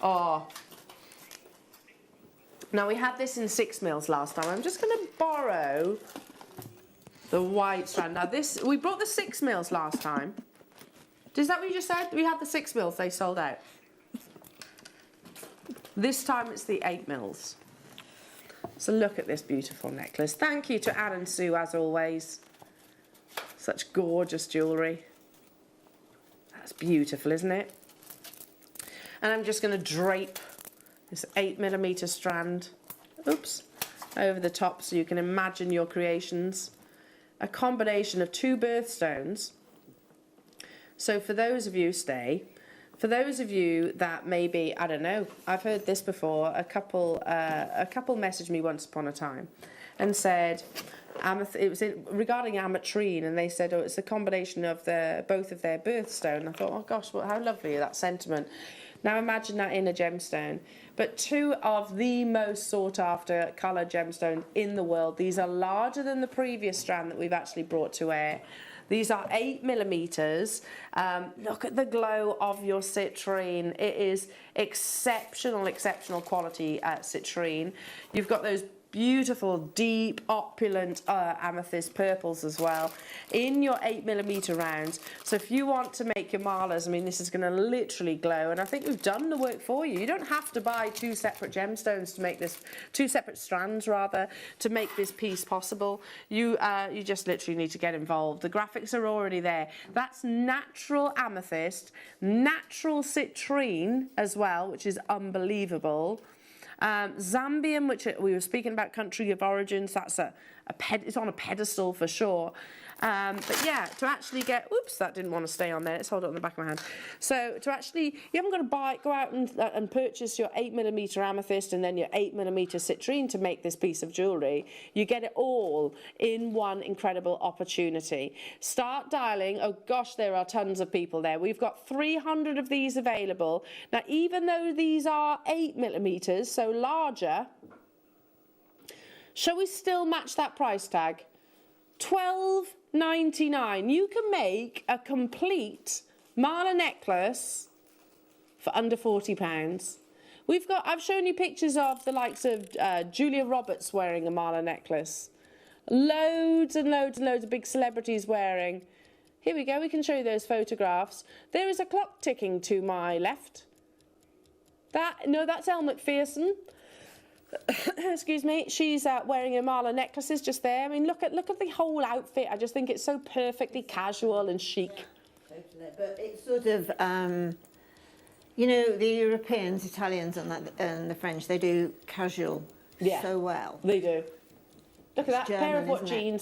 Oh, now we had this in 6mm last time. I'm just going to borrow the white strand. Now we brought the 6mm last time. Is that what you just said? We had the 6mm, they sold out. This time it's the 8mm. So look at this beautiful necklace. Thank you to Anne and Sue as always. Such gorgeous jewellery. That's beautiful, isn't it? And I'm just going to drape this 8mm strand, over the top so you can imagine your creations. A combination of 2 birthstones. So for those of you, for those of you that maybe, I don't know, I've heard this before, a couple messaged me once upon a time and said, It was regarding ametrine, and they said, oh, it's a combination of both of their birthstone. I thought, oh gosh, well, how lovely that sentiment. Now imagine that in a gemstone. But two of the most sought after colour gemstones in the world. These are larger than the previous strand that we've actually brought to air. These are 8mm. Look at the glow of your citrine. It is exceptional, exceptional quality citrine. You've got those beautiful, deep, opulent amethyst purples as well in your 8mm rounds. So if you want to make your malas, I mean, this is going to literally glow, and I think we've done the work for you. You don't have to buy two separate gemstones to make this, two separate strands rather, to make this piece possible. You just literally need to get involved. The graphics are already there. That's natural amethyst, natural citrine as well, which is unbelievable. Zambian, which we were speaking about, country of origins, that's it's on a pedestal for sure. But yeah, to actually get, oops, that didn't want to stay on there. Let's hold it on the back of my hand. So to actually, you haven't got to go out and purchase your 8mm amethyst and then your 8mm citrine to make this piece of jewellery. You get it all in one incredible opportunity. Start dialing. Oh gosh, there are tons of people there. We've got 300 of these available. Now, even though these are 8mm, so larger, shall we still match that price tag? $12.99. You can make a complete mala necklace for under £40. I've shown you pictures of the likes of Julia Roberts wearing a mala necklace. Loads and loads and loads of big celebrities wearing. Here we go, we can show you those photographs. There is a clock ticking to my left. That's Elle Macpherson. Excuse me, she's wearing her mala necklaces just there. I mean, look at the whole outfit. I just think it's so perfectly casual and chic. Totally. But it's sort of, you know, the Europeans, Italians and the French, they do casual so well. They do. Look at that, German,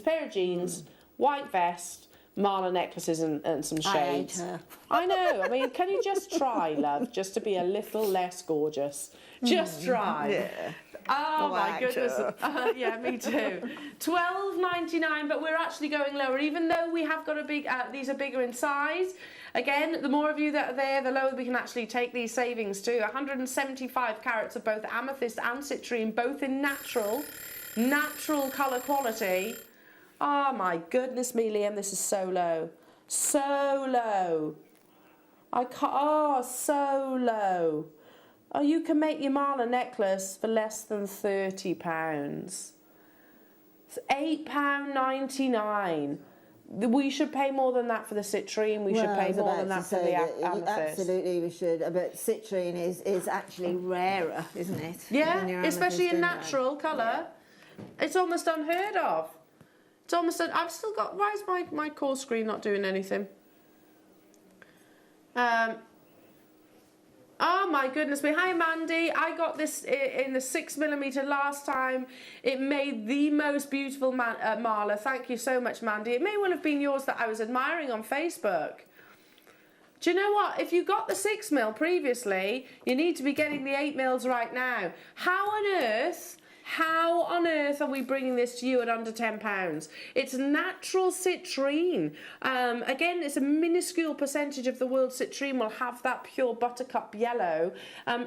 pair of jeans, white vest, mala necklaces and some shades. I hate her. I know. I mean, can you just try, love, just to be a little less gorgeous? Just try. Yeah. Oh my goodness. Yeah, me too. $12.99, but we're actually going lower, even though we have got a big, these are bigger in size. Again, the more of you that are there, the lower we can actually take these savings to. 175 carats of both amethyst and citrine, both in natural colour quality. Oh my goodness me, Liam, this is so low. So low. I can't, oh, so low. Oh, you can make your mala necklace for less than £30. It's £8.99. We should pay more than that for the citrine. We should pay more than that for the amethyst. Absolutely, we should. But citrine is actually rarer, isn't it? Yeah, especially in natural colour. Yeah. It's almost unheard of. It's almost. I've still got. Why is my call screen not doing anything? Oh my goodness me. Hi Mandy, I got this in the 6mm last time. It made the most beautiful mala. Thank you so much, Mandy. It may well have been yours that I was admiring on Facebook. Do you know what? If you got the 6mm previously, you need to be getting the 8mm right now. How on earth are we bringing this to you at under £10? It's natural citrine. Again, it's a minuscule percentage of the world's citrine will have that pure buttercup yellow.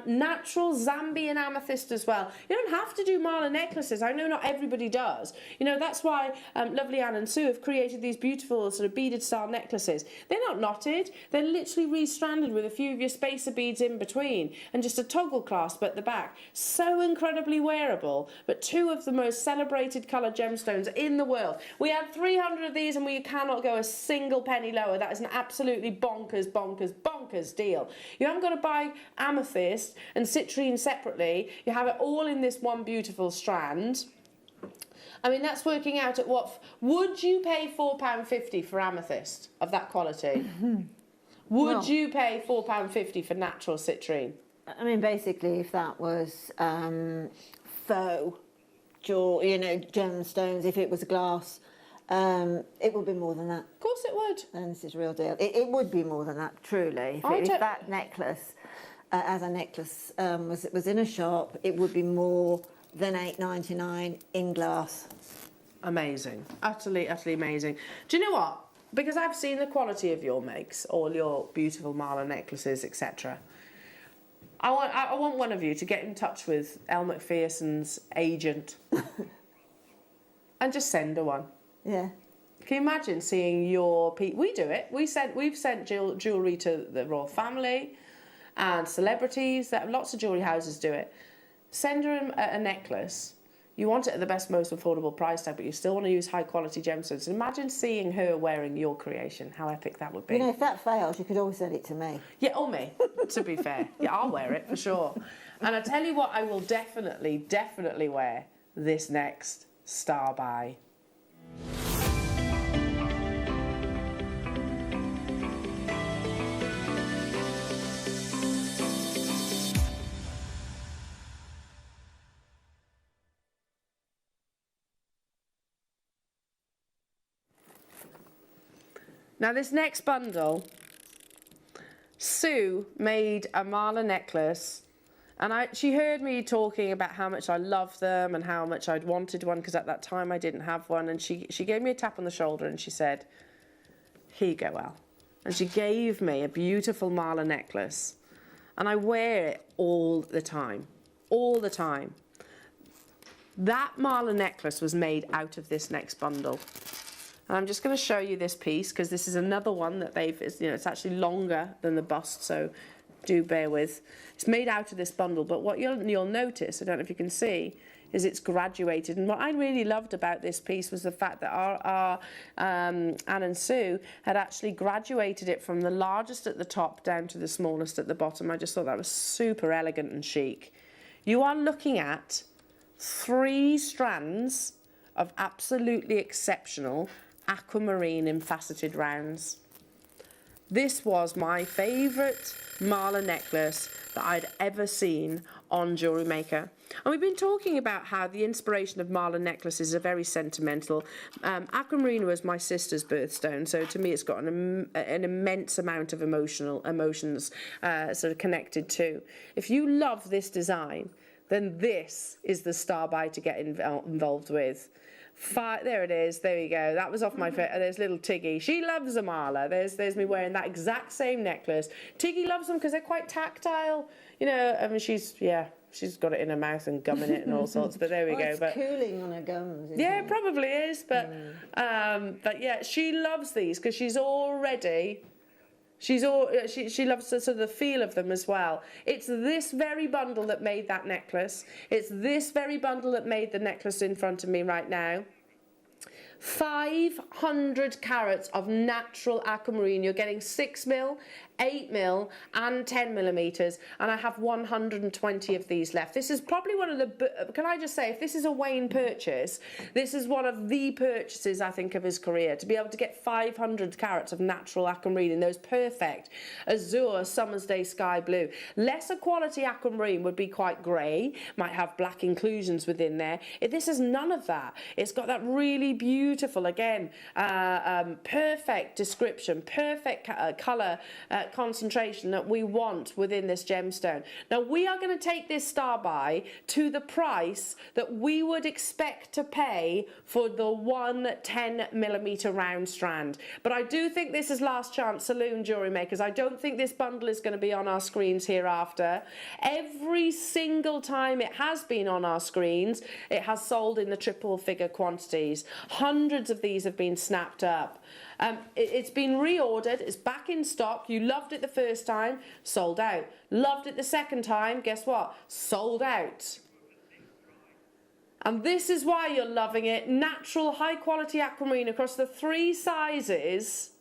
Natural Zambian amethyst as well. You don't have to do mala necklaces. I know not everybody does. You know, that's why lovely Anne and Sue have created these beautiful sort of beaded style necklaces. They're not knotted. They're literally re-stranded with a few of your spacer beads in between and just a toggle clasp at the back. So incredibly wearable. But two of the most celebrated colour gemstones in the world. We had 300 of these and we cannot go a single penny lower. That is an absolutely bonkers, bonkers, bonkers deal. You haven't got to buy amethyst and citrine separately. You have it all in this one beautiful strand. I mean, that's working out at what? Would you pay £4.50 for amethyst of that quality? Would you pay £4.50 for natural citrine? I mean, basically, if that was faux, you know, gemstones, if it was glass, it would be more than that. Of course it would. And this is real deal. It would be more than that, truly. If that necklace, as a necklace, was in a shop, it would be more than £8.99 in glass. Amazing. Utterly, utterly amazing. Do you know what? Because I've seen the quality of your makes, all your beautiful mala necklaces, etc. I want one of you to get in touch with Elle Macpherson's agent and just send her one. Yeah. Can you imagine seeing your... We do it. We've sent jewellery to the royal family and celebrities. Lots of jewellery houses do it. Send her a necklace. You want it at the best, most affordable price tag, but you still want to use high-quality gemstones. Imagine seeing her wearing your creation. How epic that would be. You know, if that fails, you could always send it to me. Yeah, or me, to be fair. Yeah, I'll wear it for sure. And I tell you what, I will definitely wear this next Star By. Now this next bundle, Sue made a mala necklace, and she heard me talking about how much I love them and how much I'd wanted one, because at that time I didn't have one, and she gave me a tap on the shoulder and she said, "Here you go, Elle." And she gave me a beautiful mala necklace, and I wear it all the time, all the time. That mala necklace was made out of this next bundle. And I'm just going to show you this piece, because this is another one that it's actually longer than the bust, so do bear with. It's made out of this bundle, but what you'll notice, I don't know if you can see, is it's graduated. And what I really loved about this piece was the fact that our Anne and Sue had actually graduated it from the largest at the top down to the smallest at the bottom. I just thought that was super elegant and chic. You are looking at 3 strands of absolutely exceptional aquamarine in faceted rounds. This was my favourite mala necklace that I'd ever seen on JewelleryMaker. And we've been talking about how the inspiration of mala necklaces are very sentimental. Aquamarine was my sister's birthstone, so to me it's got an immense amount of emotions sort of connected to. If you love this design, then this is the Star By to get involved with. There it is. There you go. That was off my face. There's little Tiggy. She loves a mala. There's me wearing that exact same necklace. Tiggy loves them because they're quite tactile. You know, I mean, she's got it in her mouth and gum in it and all sorts. But there we go. It's cooling on her gums. Isn't it? It probably is. But yeah, she loves these because she loves the sort of the feel of them as well. It's this very bundle that made that necklace. It's this very bundle that made the necklace in front of me right now. 500 carats of natural aquamarine. You're getting 6mm, 8mm and 10mm, and I have 120 of these left. This is probably one of the, can I just say, if this is a Wayne purchase, this is one of the purchases I think of his career, to be able to get 500 carats of natural aquamarine in those perfect azure summer's day sky blue. Lesser quality aquamarine would be quite grey, might have black inclusions within there. This is none of that. It's got that really beautiful, again, perfect description, perfect colour concentration that we want within this gemstone. Now we are going to take this Star By to the price that we would expect to pay for the 1 10mm round strand. But I do think this is last chance saloon jewellery makers. I don't think this bundle is going to be on our screens hereafter. Every single time it has been on our screens, it has sold in the triple figure quantities. Hundreds of these have been snapped up. It's been reordered, it's back in stock. You loved it the first time, sold out. Loved it the second time, guess what? Sold out. And this is why you're loving it. Natural, high quality aquamarine across the 3 sizes.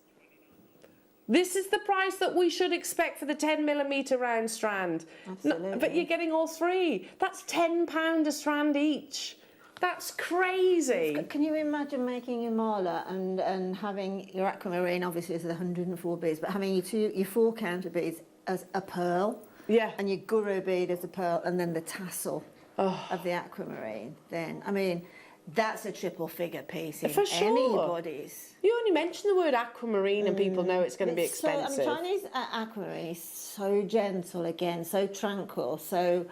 This is the price that we should expect for the 10mm round strand. Absolutely. But you're getting all 3. That's £10 a strand each. That's crazy. Can you imagine making your mala and having your aquamarine, obviously is the 104 beads, but having your 4 counter beads as a pearl, and your guru bead as a pearl, and then the tassel of the aquamarine? Then, I mean, that's a triple figure piece in for sure. anybody's. You only mention the word aquamarine and people know it's going to be expensive. Chinese aquamarine is so gentle again, so tranquil, so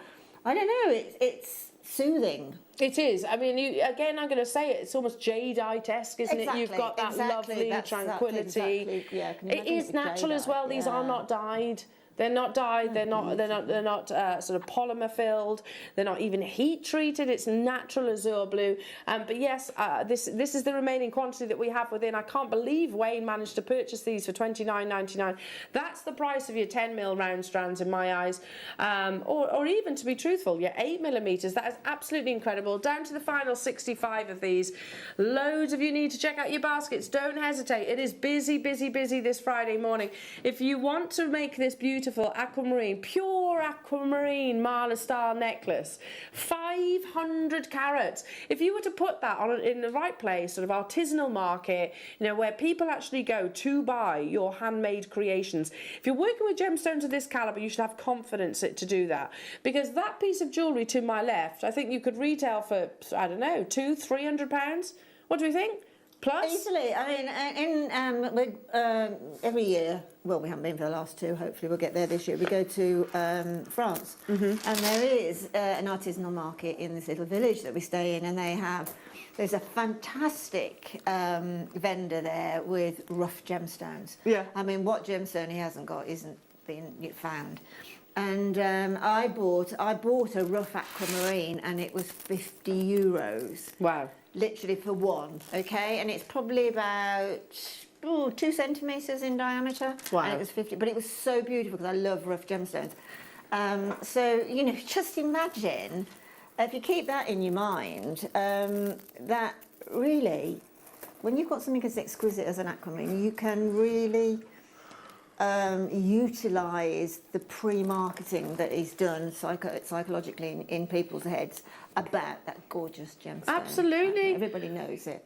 I don't know. It's soothing. It is. I mean, again, I'm going to say it's almost jadeite-esque, isn't it? You've got that lovely tranquility. Yeah, it is natural as well. These are not dyed. They're not dyed. They're not sort of polymer filled. They're not even heat treated. It's natural azure blue. But yes, this is the remaining quantity that we have within. I can't believe Wayne managed to purchase these for $29.99. That's the price of your 10mm round strands in my eyes, or even, to be truthful, your 8mm. That is absolutely incredible. Down to the final 65 of these. Loads of you need to check out your baskets. Don't hesitate. It is busy, busy, busy this Friday morning. If you want to make this beautiful aquamarine, pure aquamarine mala style necklace, 500 carats. If you were to put that on in the right place, sort of artisanal market, you know, where people actually go to buy your handmade creations. If you're working with gemstones of this caliber, you should have confidence to do that, because that piece of jewellery to my left, I think you could retail for, I don't know, £200-300. What do we think? Plus? Easily. I mean, every year, well, we haven't been for the last two, hopefully we'll get there this year, we go to France. And there is an artisanal market in this little village that we stay in, and there's a fantastic vendor there with rough gemstones. Yeah. I mean, what gemstone he hasn't got isn't been found. And I bought a rough aquamarine, and it was €50. Wow. Literally for one, okay? And it's probably about 2 centimetres in diameter. Wow. And it was 50, but it was so beautiful because I love rough gemstones. So, you know, just imagine, if you keep that in your mind, that really, when you've got something as exquisite as an aquamarine, you can really utilise the pre-marketing that is done psychologically in people's heads about that gorgeous gemstone. Absolutely. Everybody knows it.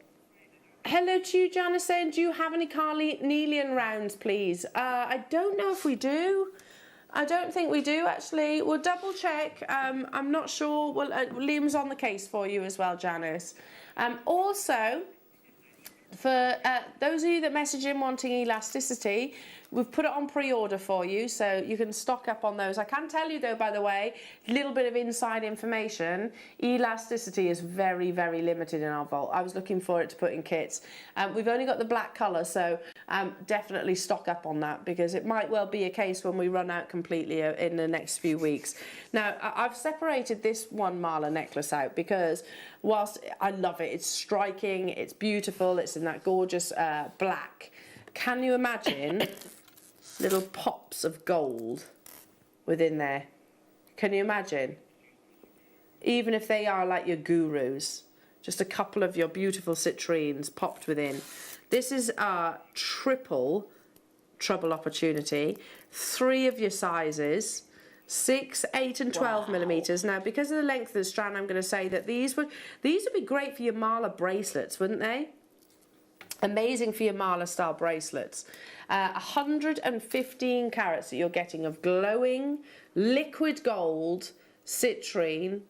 Hello to you, Janice, saying, do you have any carnelian rounds, please? I don't know if we do. I don't think we do, actually. We'll double check. I'm not sure. Well, Liam's on the case for you as well, Janice. Also, for those of you that message in wanting elasticity, we've put it on pre-order for you, so you can stock up on those. I can tell you, though, by the way, a little bit of inside information, elasticity is very, very limited in our vault. I was looking for it to put in kits. We've only got the black colour, so definitely stock up on that, because it might well be a case when we run out completely in the next few weeks. Now, I've separated this one mala necklace out because whilst I love it, it's striking, it's beautiful, it's in that gorgeous black. Can you imagine little pops of gold within there? Can you imagine? Even if they are like your gurus, just a couple of your beautiful citrines popped within. This is our triple trouble opportunity. 3 of your sizes, 6, 8 and 12 millimeters. Now, because of the length of the strand, I'm going to say that these would be great for your mala bracelets, wouldn't they? Amazing for your mala style bracelets. 115 carats that you're getting of glowing liquid gold citrine.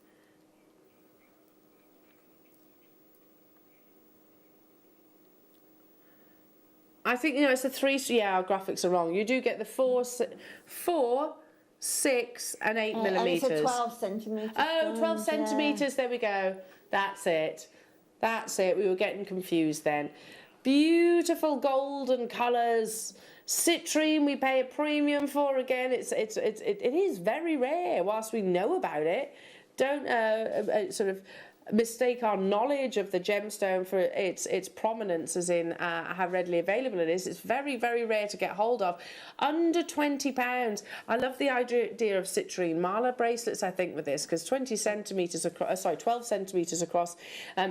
I think, you know, it's the 3, yeah, our graphics are wrong. You do get the 4, 6 and 8 millimeters. And it's a 12 centimetres. Oh, 12 centimetres, there we go. That's it. That's it. We were getting confused then. Beautiful golden colours. Citrine we pay a premium for again. It is very rare whilst we know about it. Don't sort of mistake our knowledge of the gemstone for its prominence as in how readily available it is. It's very, very rare to get hold of. Under £20. I love the idea of citrine mala bracelets, I think, with this, because 12 centimetres across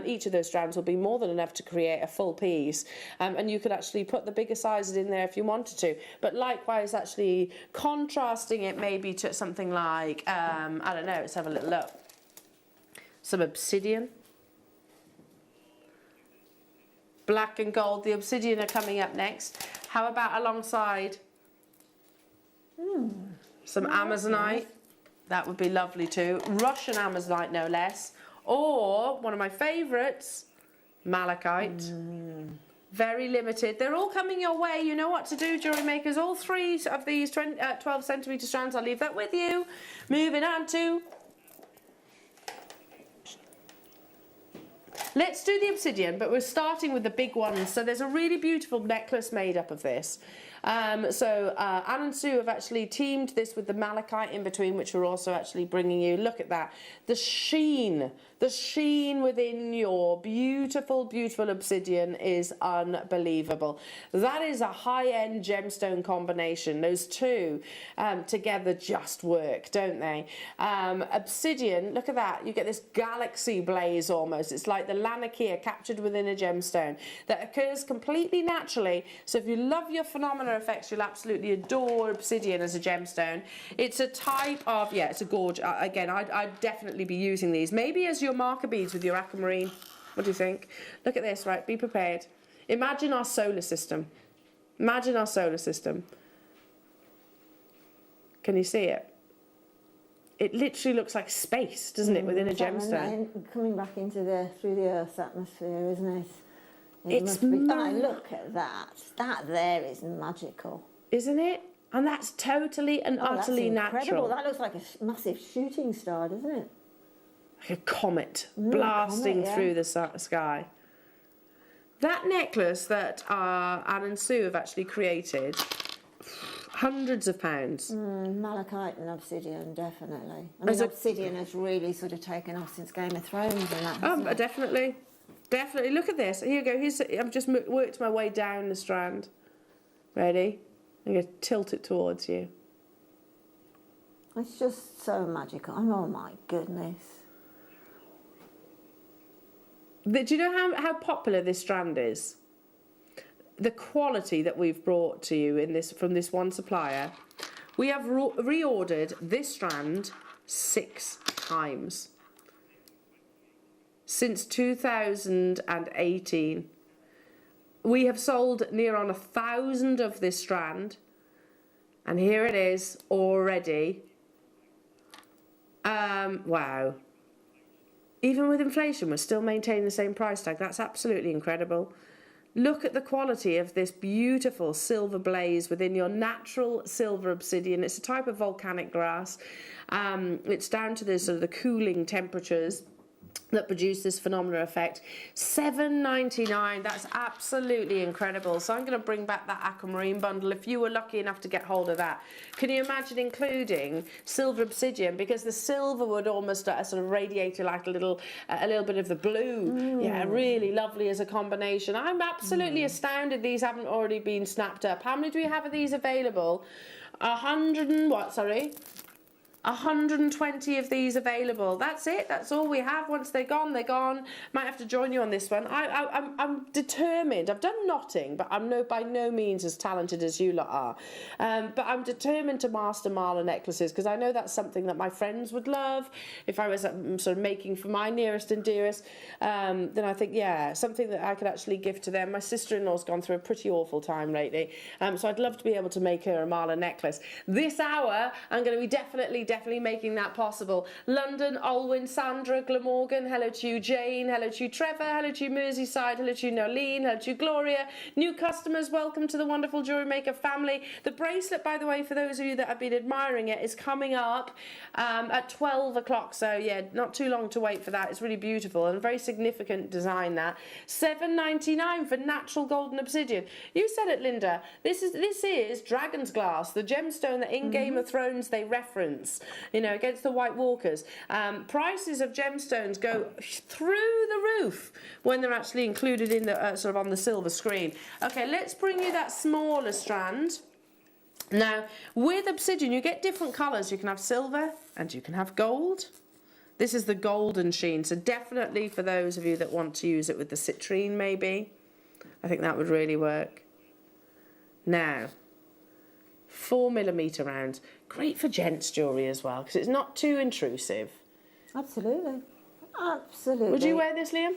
each of those strands will be more than enough to create a full piece. And you could actually put the bigger sizes in there if you wanted to. But likewise, actually contrasting it maybe to something like, I don't know, let's have a little look. Some obsidian. Black and gold. The obsidian are coming up next. How about alongside some Amazonite? That would be lovely too. Russian Amazonite, no less. Or, one of my favourites, Malachite. Very limited. They're all coming your way. You know what to do, jewellery makers. All 3 of these 12 centimetre strands, I'll leave that with you. Moving on to Let's do the obsidian, but we're starting with the big ones. So there's a really beautiful necklace made up of this. Anne and Sue have actually teamed this with the malachite in between, which we're also actually bringing you. Look at that. The sheen within your beautiful, beautiful obsidian is unbelievable. That is a high-end gemstone combination. Those two together just work, don't they? Obsidian, look at that. You get this galaxy blaze almost. It's like the Laniakea captured within a gemstone that occurs completely naturally. So if you love your phenomena effects, you'll absolutely adore obsidian as a gemstone. It's a type of, yeah, it's a gorge. Again, I'd definitely be using these. Maybe as your marker beads with your aquamarine. What do you think? Look at this, right? Be prepared. Imagine our solar system. Imagine our solar system. Can you see it? It literally looks like space, doesn't it, within a gemstone? Coming back into through the Earth's atmosphere, isn't it? It's look at that. That there is magical. Isn't it? And that's totally and utterly that's incredible. natural. That looks like a massive shooting star, doesn't it? Like a comet blasting through the sky. That necklace that Anne and Sue have actually created, hundreds of pounds. Malachite and obsidian, definitely. I mean, obsidian has really sort of taken off since Game of Thrones and that, hasn't it? Definitely. Definitely. Look at this. Here you go. I've just worked my way down the strand. Ready? I'm going to tilt it towards you. It's just so magical. Oh, my goodness. Do you know how popular this strand is? The quality that we've brought to you from this one supplier. We have reordered this strand 6 times since 2018. We have sold near on 1,000 of this strand, and here it is already. Wow. Even with inflation, we're still maintaining the same price tag. That's absolutely incredible. Look at the quality of this beautiful silver blaze within your natural silver obsidian. It's a type of volcanic glass. It's down to the cooling temperatures that produce this phenomenal effect. $7.99, that's absolutely incredible. So I'm going to bring back that aquamarine bundle if you were lucky enough to get hold of that. Can you imagine including silver obsidian, because the silver would almost sort of radiate like a little bit of the blue. Yeah, really lovely as a combination. I'm absolutely astounded these haven't already been snapped up. How many do we have of these available? 120 of these available. That's it. That's all we have. Once they're gone, they're gone. Might have to join you on this one. I'm determined. I've done knotting, but I'm by no means as talented as you lot are. But I'm determined to master mala necklaces, because I know that's something that my friends would love. If I was sort of making for my nearest and dearest, then I think, yeah, something that I could actually give to them. My sister-in-law's gone through a pretty awful time lately, so I'd love to be able to make her a mala necklace. This hour, I'm going to be definitely making that possible. London, Olwyn, Sandra, Glamorgan, hello to you, Jane, hello to you, Trevor, hello to you, Merseyside, hello to you, Nolene, hello to you, Gloria. New customers, welcome to the wonderful JewelleryMaker family. The bracelet, by the way, for those of you that have been admiring it, is coming up at 12 o'clock, so yeah, not too long to wait for that. It's really beautiful and a very significant design, that. $7.99 for natural golden obsidian. You said it, Linda. This is Dragon's Glass, the gemstone that in Game of Thrones they reference, you know, against the White Walkers. Prices of gemstones go through the roof when they're actually included in the sort of on the silver screen. Okay, let's bring you that smaller strand. Now, with obsidian, you get different colours. You can have silver and you can have gold. This is the golden sheen, so definitely for those of you that want to use it with the citrine, maybe. I think that would really work. Now, 4mm rounds. Great for gents jewellery as well, because it's not too intrusive. Absolutely. Absolutely. Would you wear this, Liam?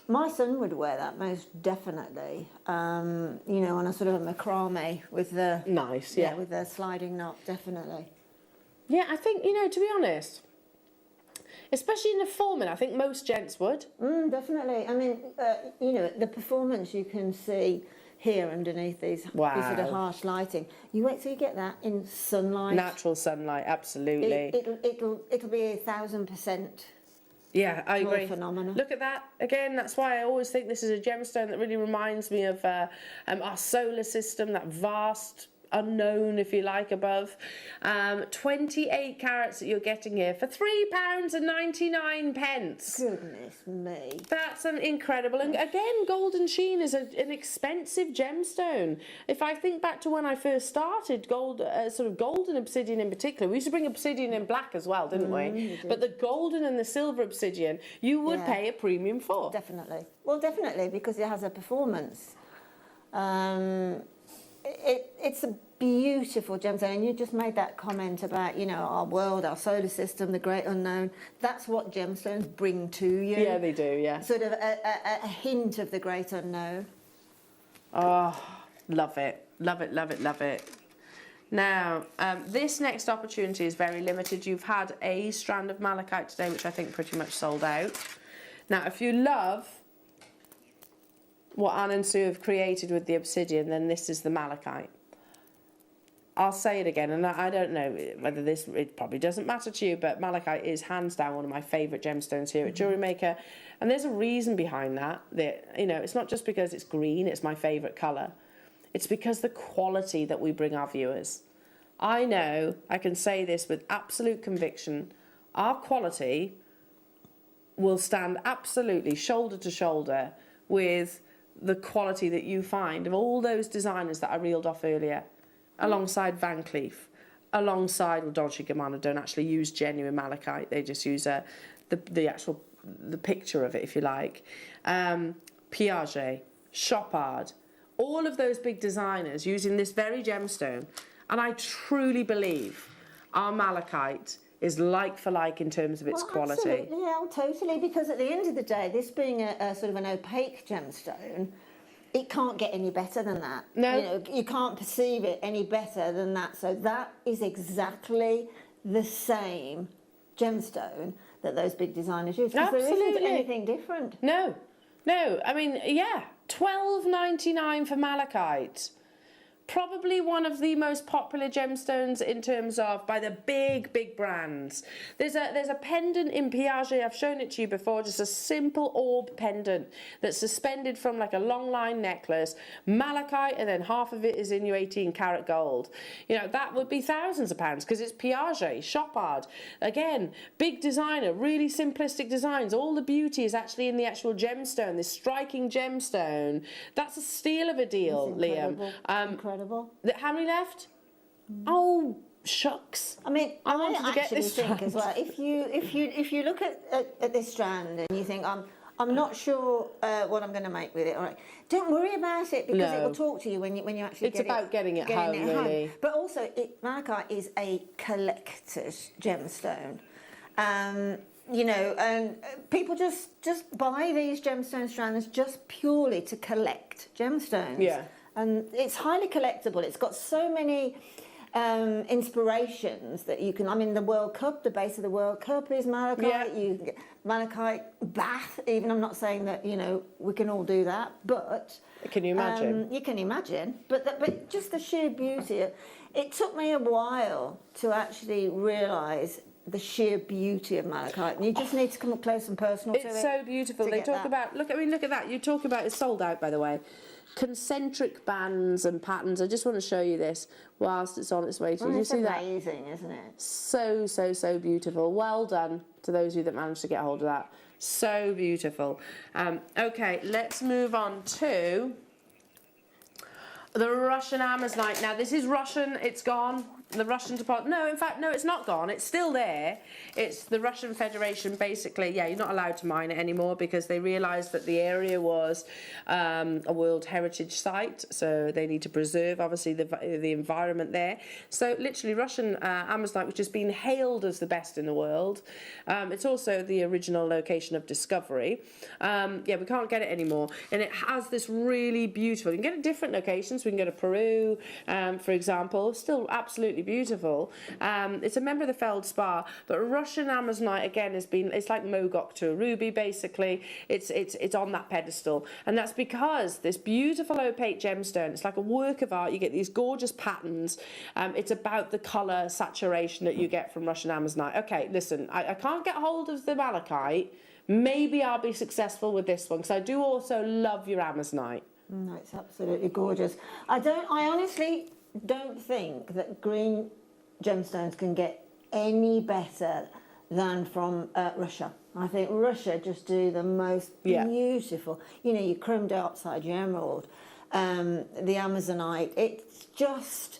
My son would wear that most definitely. You know, on a sort of a macrame with the... Nice, yeah. With the sliding knot, definitely. Yeah, I think, you know, to be honest, especially in the forming, I think most gents would. Definitely. I mean, you know, the performance you can see here underneath these sort of harsh lighting. You wait till you get that in sunlight. Natural sunlight, absolutely. It'll be 1,000% Yeah, I agree. Phenomenal. Look at that. Again, that's why I always think this is a gemstone that really reminds me of our solar system, that vast unknown, if you like, above. 28 carats that you're getting here for £3.99. Goodness me. That's an incredible. And again, golden sheen is an expensive gemstone. If I think back to when I first started, sort of golden obsidian in particular, we used to bring obsidian in black as well, didn't we? But the golden and the silver obsidian, you would pay a premium for. Definitely. Well, definitely, because it has a performance. It's a beautiful gemstone, and you just made that comment about, you know, our world, our solar system, the great unknown. That's what gemstones bring to you. Yeah, they do, yeah. Sort of a hint of the great unknown. Oh, love it. Love it, love it, love it. Now, this next opportunity is very limited. You've had a strand of malachite today, which I think pretty much sold out. Now, if you love what Anne and Sue have created with the obsidian, then this is the malachite. I'll say it again, and I don't know whether it probably doesn't matter to you, but malachite is hands down one of my favourite gemstones here at JewelleryMaker, and there's a reason behind that. You know, it's not just because it's green, it's my favourite colour. It's because the quality that we bring our viewers. I know, I can say this with absolute conviction, our quality will stand absolutely shoulder to shoulder with the quality that you find of all those designers that I reeled off earlier, alongside Van Cleef, alongside, well, Dolce & Gabbana don't actually use genuine malachite, they just use the picture of it, if you like. Piaget, Chopard, all of those big designers using this very gemstone, and I truly believe our malachite is like for like in terms of its quality. Absolutely, yeah, totally, because at the end of the day, this being a sort of an opaque gemstone, it can't get any better than that. No. You know, you can't perceive it any better than that. So that is exactly the same gemstone that those big designers use. Because there isn't anything different. No, no. I mean, yeah, $12.99 for malachite. Probably one of the most popular gemstones in terms of by the big brands. There's a pendant in Piaget, I've shown it to you before, just a simple orb pendant that's suspended from like a long line necklace, malachite, and then half of it is in your 18 karat gold. You know, that would be thousands of pounds because it's Piaget, Chopard. Again, big designer, really simplistic designs. All the beauty is actually in the actual gemstone, this striking gemstone. That's a steal of a deal, Liam. Incredible. How many left? Oh, shucks. I mean, I wanted to get actually this think strand. as well. If you look at this strand and you think I'm not sure what I'm going to make with it. All right, don't worry about it because it will talk to you when you actually. It's about getting it home, really. But also, malachite is a collector's gemstone. You know, and people just buy these gemstone strands just purely to collect gemstones. Yeah. And it's highly collectible. It's got so many inspirations that you can. I mean, the World Cup, the base of the World Cup is malachite. Yeah. You can get malachite bath. Even I'm not saying that we can all do that, but can you imagine? You can imagine. But just the sheer beauty. It took me a while to actually realise the sheer beauty of malachite, and you just need to come up close and personal to it. It's so beautiful. They talk about. Look at that. You talk about it's sold out, by the way. Concentric bands and patterns. I just want to show you this whilst it's on its way to you. You see that? It's amazing, isn't it? So beautiful. Well done to those of you that managed to get hold of that. So beautiful. Okay, let's move on to the Russian Amazonite. Now, this is Russian. It's gone. The Russian deposit. No, in fact, no, it's not gone. It's still there. It's the Russian Federation, basically. Yeah, you're not allowed to mine it anymore because they realised that the area was a World Heritage Site, so they need to preserve, obviously, the environment there. So, literally, Russian Amazonite, which has been hailed as the best in the world. It's also the original location of discovery. Yeah, we can't get it anymore. And it has this really beautiful. You can get it at different locations. Philippines, we can go to Peru, for example, still absolutely beautiful. It's a member of the feldspar, but Russian Amazonite, again, it's like Mogok to a ruby, basically. It's on that pedestal, and that's because this beautiful opaque gemstone, it's like a work of art. You get these gorgeous patterns. It's about the colour saturation that you get from Russian Amazonite. Okay, listen, I can't get hold of the Malachite. Maybe I'll be successful with this one, because I do also love your Amazonite. No, it's absolutely gorgeous. I honestly don't think that green gemstones can get any better than from Russia. I think Russia just do the most beautiful, you know, your chrome dioxide, your emerald, the Amazonite. It's just,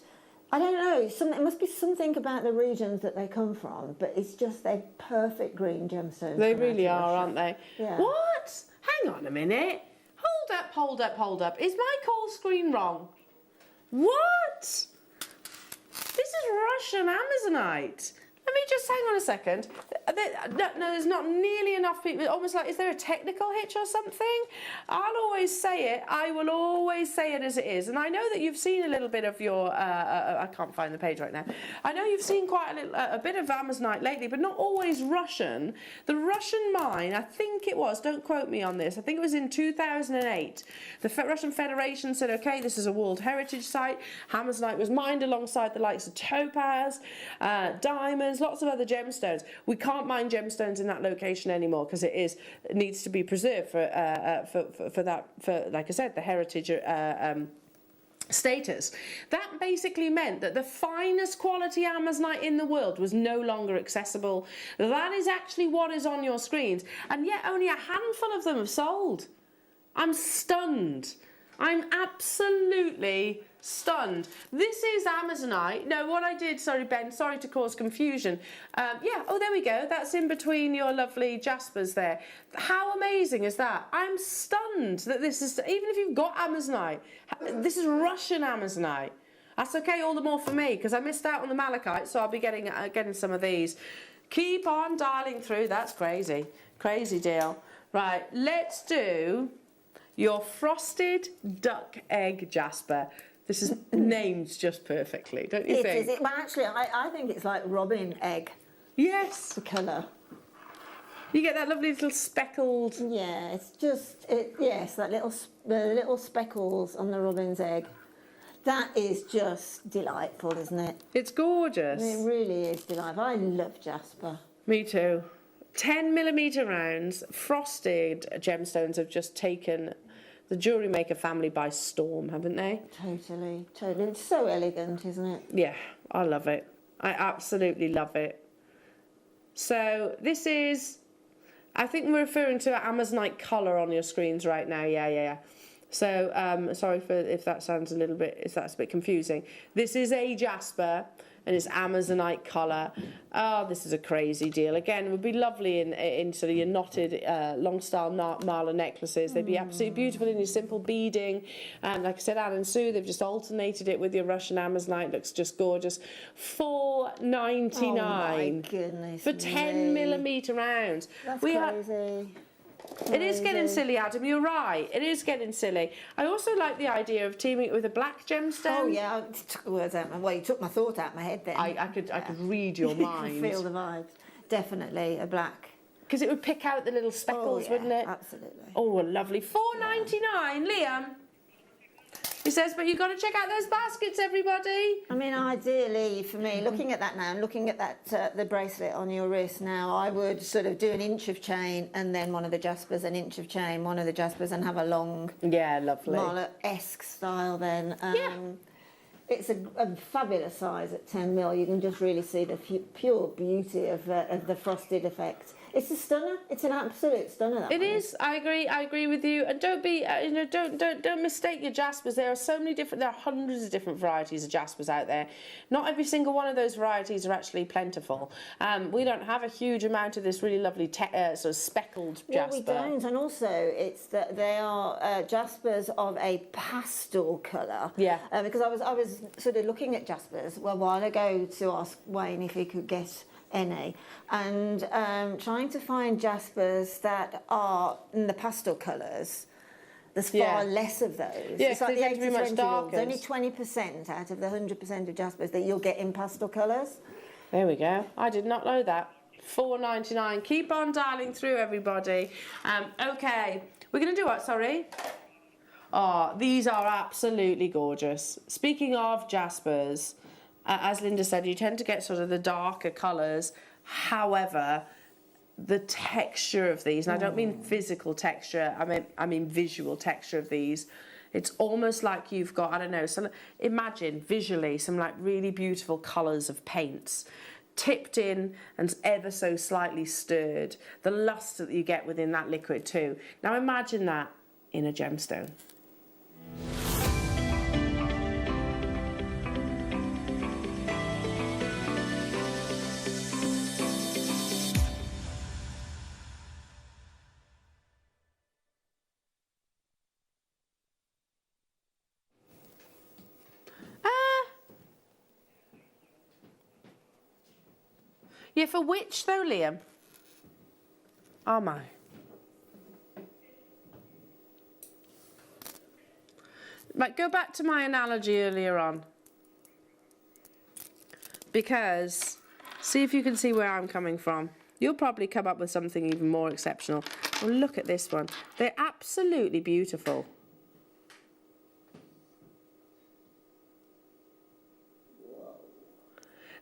I don't know, it must be something about the regions that they come from, but it's just they're perfect green gemstones. They really are, Russia. aren't they? Yeah. What? Hang on a minute. Hold up. Is my call screen wrong? What? This is Russian Amazonite. Let me just hang on a second. No, there's not nearly enough people. Almost like, is there a technical hitch or something? I'll always say it. I will always say it as it is. And I know that you've seen a little bit of your. I can't find the page right now. I know you've seen quite a bit of Amazonite lately, but not always Russian. The Russian mine, I think it was. Don't quote me on this. I think it was in 2008. The Russian Federation said, okay, this is a World Heritage Site. Amazonite was mined alongside the likes of topaz, diamonds, lots of other gemstones. We can't mine gemstones in that location anymore because it needs to be preserved for like I said, the heritage status. That basically meant that the finest quality Amazonite in the world was no longer accessible. That is actually what is on your screens, and yet only a handful of them have sold. I'm stunned. I'm absolutely stunned. This is Amazonite. No, what I did, sorry Ben, sorry to cause confusion. Yeah, oh there we go. That's in between your lovely Jaspers there. How amazing is that? I'm stunned that this is, even if you've got Amazonite, this is Russian Amazonite. That's okay, all the more for me, because I missed out on the Malachite, so I'll be getting some of these. Keep on dialing through. That's crazy. Crazy deal. Right, let's do your frosted duck egg Jasper. This is named just perfectly, don't you think? Is it? Well, actually, I think it's like robin egg. Yes. The colour. You get that lovely little speckled. Yeah, it's just yes, that the little speckles on the robin's egg. That is just delightful, isn't it? It's gorgeous. It really is delightful. I love Jasper. Me too. 10mm rounds, frosted gemstones have just taken the JewelleryMaker family by storm, haven't they? Totally. It's so elegant, isn't it? Yeah, I love it. I absolutely love it. So this is, I think we're referring to Amazonite colour on your screens right now. Yeah. So sorry for if that sounds if that's a bit confusing. This is a Jasper, and it's Amazonite colour. Oh, this is a crazy deal. Again, it would be lovely in sort of your knotted long style mala necklaces. They'd be absolutely beautiful in your simple beading. And like I said, Anne and Sue, they've just alternated it with your Russian Amazonite. Looks just gorgeous. $4.99. Oh my goodness. For 10mm rounds. That's crazy. It is getting silly, Adam, you're right. It is getting silly. I also like the idea of teaming it with a black gemstone. Oh, yeah, I took the words out. Well, you took my thought out of my head then. I could read your mind. You can feel the vibes. Definitely a black. Because it would pick out the little speckles, wouldn't it? Absolutely. Oh, lovely. $4.99, Liam. He says, but you've got to check out those baskets, everybody. I mean, ideally, for me, looking at that now and looking at that the bracelet on your wrist now, I would sort of do an inch of chain and then one of the Jaspers, an inch of chain, one of the Jaspers, and have a long, lovely Mala-esque style then. It's a fabulous size at 10mm. You can just really see the pure beauty of the frosted effect. It's a stunner. It's an absolute stunner. It is. I agree with you. And don't be, don't mistake your Jaspers. There are so many different. There are hundreds of different varieties of Jaspers out there. Not every single one of those varieties are actually plentiful. We don't have a huge amount of this really lovely sort of speckled Jasper. We don't. And also, it's that they are Jaspers of a pastel colour. Yeah. Because I was sort of looking at Jaspers a while ago to ask Wayne if he could get any, and trying to find Jaspers that are in the pastel colours, there's far less of those. Yeah, it's like the tend to be much 80-20 rule. darker. Only 20% out of the 100% of Jaspers that you'll get in pastel colours. There we go. I did not know that. $4.99. Keep on dialing through, everybody. Okay, we're going to do what, sorry? Oh, these are absolutely gorgeous. Speaking of Jaspers, as Linda said, you tend to get sort of the darker colours. However, the texture of these, and I don't mean physical texture, I mean visual texture of these. It's almost like you've got, I don't know, imagine visually some like really beautiful colours of paints tipped in and ever so slightly stirred. The luster that you get within that liquid too. Now imagine that in a gemstone. Yeah, for which though, Liam? Oh my. Right, go back to my analogy earlier on. Because, see if you can see where I'm coming from. You'll probably come up with something even more exceptional. Well, look at this one. They're absolutely beautiful.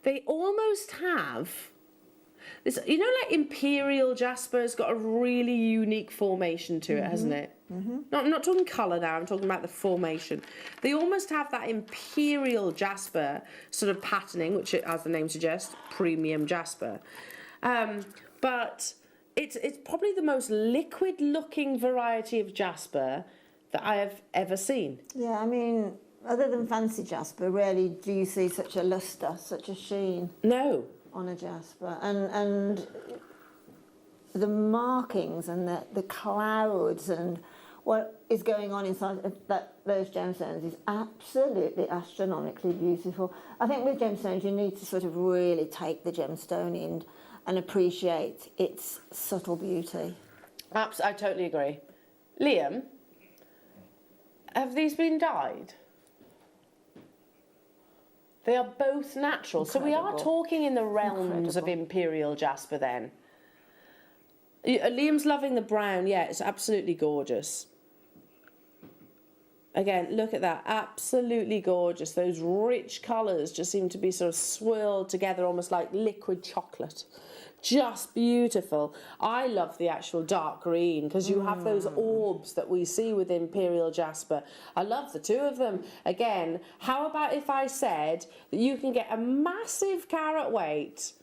They almost have this, you know, like Imperial Jasper's got a really unique formation to it, hasn't it? No, I'm not talking colour now, I'm talking about the formation. They almost have that Imperial Jasper sort of patterning, which, as the name suggests, premium Jasper. But it's probably the most liquid-looking variety of Jasper that I have ever seen. Yeah, I mean, other than fancy Jasper, rarely do you see such a lustre, such a sheen. No. On a Jasper, and the markings and the clouds and what is going on inside of those gemstones is absolutely astronomically beautiful. I think with gemstones you need to sort of really take the gemstone in and appreciate its subtle beauty. I totally agree. Liam, have these been dyed? They are both natural. Incredible. So we are talking in the realms of Imperial Jasper then. Liam's loving the brown. Yeah, it's absolutely gorgeous. Again, look at that. Absolutely gorgeous. Those rich colours just seem to be sort of swirled together almost like liquid chocolate. Just beautiful. I love the actual dark green because you have those orbs that we see with Imperial Jasper. I love the two of them. Again, how about if I said that you can get a massive carat weight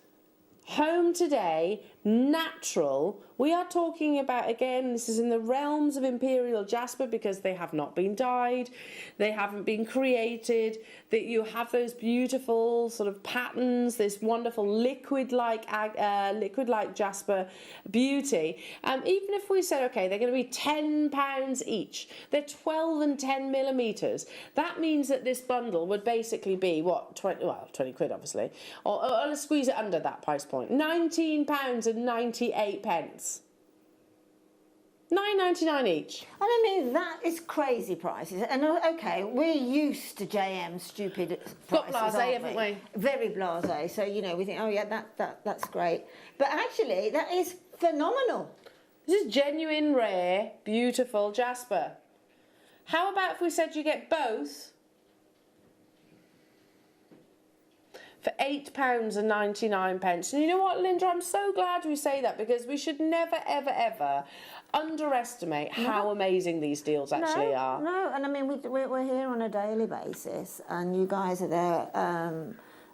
home today, natural. We are talking about, again, this is in the realms of Imperial Jasper because they have not been dyed, they haven't been created, that you have those beautiful sort of patterns, this wonderful liquid-like Jasper beauty. Even if we said, okay, they're going to be £10 each, they're 12 and 10 millimetres. That means that this bundle would basically be, what, 20 quid obviously, or let's squeeze it under that price point, £19.98. $9.99 each. And I mean, that is crazy prices. And okay, we're used to JM stupid prices, got blasé, haven't we? Very blasé. So, you know, we think, oh yeah, that's great. But actually, that is phenomenal. This is genuine, rare, beautiful Jasper. How about if we said you get both for £8.99. And you know what, Linda, I'm so glad we say that because we should never, ever, ever underestimate how amazing these deals actually are. No, and I mean, we're here on a daily basis and you guys are there,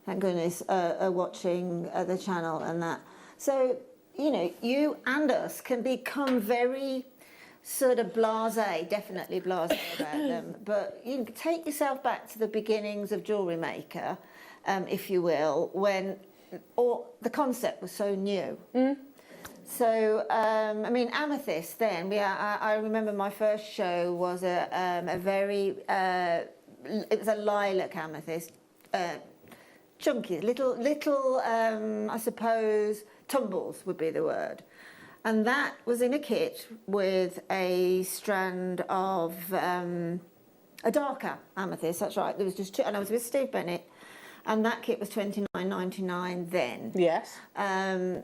thank goodness, are watching the channel and that. So, you know, you and us can become very sort of blasé, definitely blasé about them, but you can take yourself back to the beginnings of JewelleryMaker, if you will, when the concept was so new. So, I mean, Amethyst then, I remember my first show was it was a lilac amethyst, chunky, little I suppose, tumbles would be the word. And that was in a kit with a strand of a darker amethyst, that's right. There was just two, and I was with Steve Bennett, and that kit was $29.99 then. Yes. And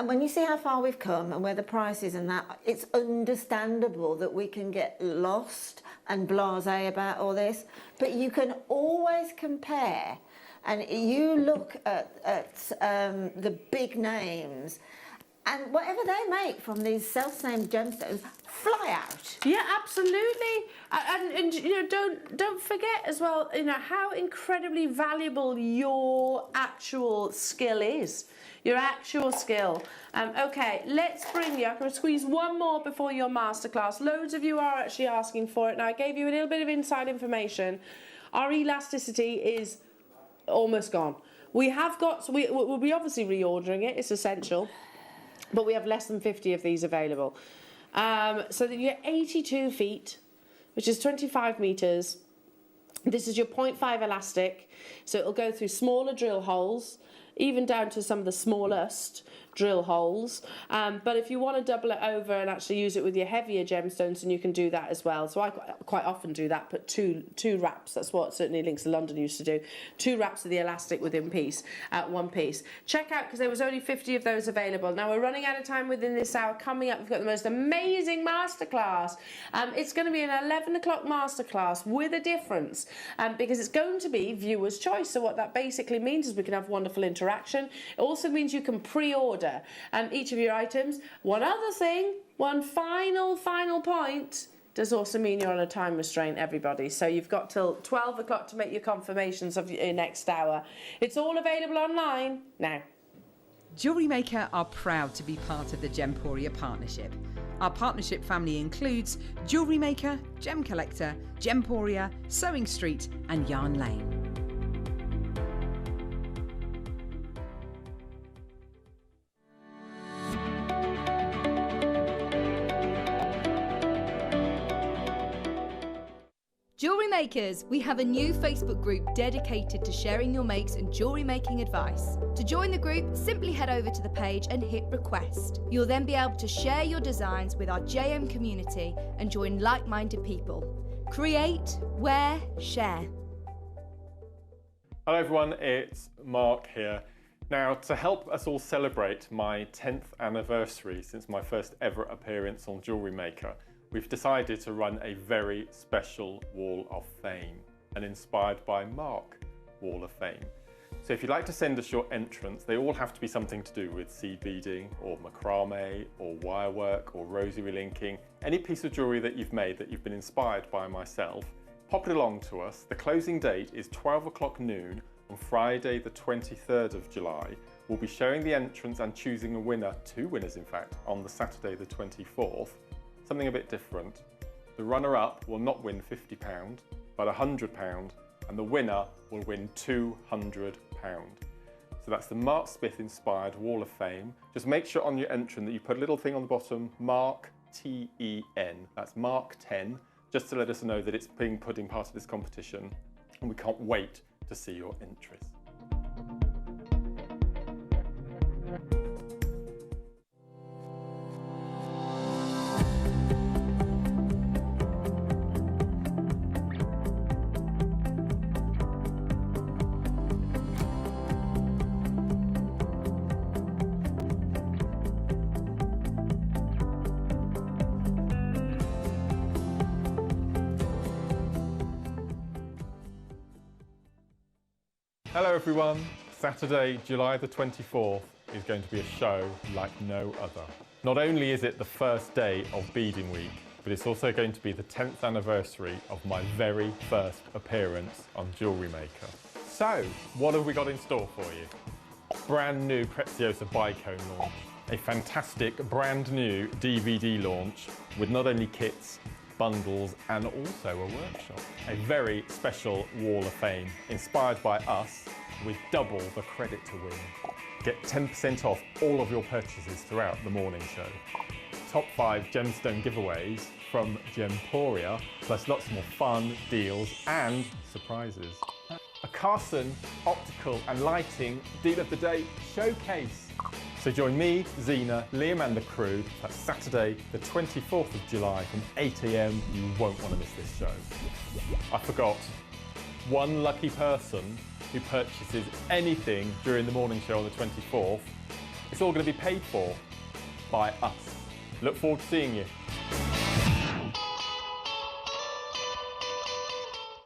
when you see how far we've come and where the price is and that, it's understandable that we can get lost and blasé about all this, but you can always compare. And you look at the big names, and whatever they make from these self-same gemstones, fly out. Yeah, absolutely. And you know, don't forget as well, you know, how incredibly valuable your actual skill is. Your actual skill. Okay, let's bring you. I'm going to squeeze one more before your masterclass. Loads of you are actually asking for it. Now, I gave you a little bit of inside information. Our elasticity is almost gone. We have got, so we'll be obviously reordering it. It's essential. But we have less than 50 of these available. So that you get 82 feet, which is 25 metres. This is your 0.5 elastic, so it'll go through smaller drill holes, even down to some of the smallest drill holes. But if you want to double it over and actually use it with your heavier gemstones, then you can do that as well. So I quite often do that, put two wraps. That's what certainly Links to London used to do. 2 wraps of the elastic within one piece. Check out, because there was only 50 of those available. Now we're running out of time within this hour. Coming up, we've got the most amazing masterclass. It's going to be an 11 o'clock masterclass with a difference, because it's going to be viewer's choice. So what that basically means is we can have wonderful interaction. It also means you can pre-order each of your items. One other thing, one final point, does also mean you're on a time restraint, everybody. So you've got till 12 o'clock to make your confirmations of your next hour. It's all available online now. JewelleryMaker are proud to be part of the Gemporia partnership. Our partnership family includes JewelleryMaker, Gem Collector, Gemporia, Sewing Street and Yarn Lane. Jewellery Makers, we have a new Facebook group dedicated to sharing your makes and jewellery making advice. To join the group, simply head over to the page and hit request. You'll then be able to share your designs with our JM community and join like-minded people. Create, wear, share. Hello everyone, it's Mark here. Now, to help us all celebrate my 10th anniversary since my first ever appearance on JewelleryMaker, we've decided to run a very special Wall of Fame, and inspired by Mark Wall of Fame. So if you'd like to send us your entrants, they all have to be something to do with seed beading or macrame or wire work or rosary linking, any piece of jewellery that you've made that you've been inspired by myself. Pop it along to us. The closing date is 12 o'clock noon on Friday the 23rd of July. We'll be showing the entrants and choosing a winner, 2 winners in fact, on the Saturday the 24th. Something a bit different. The runner-up will not win £50, but £100, and the winner will win £200. So that's the Mark Smith inspired Wall of Fame. Just make sure on your entrant that you put a little thing on the bottom, Mark T-E-N. That's Mark 10, just to let us know that it's being put in part of this competition. And we can't wait to see your entries. Hello everyone, Saturday, July the 24th is going to be a show like no other. Not only is it the first day of Beading Week, but it's also going to be the 10th anniversary of my very first appearance on JewelleryMaker. So, what have we got in store for you? Brand new Preziosa Bicone launch, a fantastic brand new DVD launch with not only kits, bundles and also a workshop. A very special Wall of Fame inspired by us with double the credit to win. Get 10% off all of your purchases throughout the morning show. Top 5 gemstone giveaways from Gemporia, plus lots more fun, deals and surprises. A Carson optical and lighting deal of the day showcase. So join me, Zena, Liam and the crew for Saturday the 24th of July from 8 AM. You won't want to miss this show. I forgot, one lucky person who purchases anything during the morning show on the 24th, it's all going to be paid for by us. Look forward to seeing you.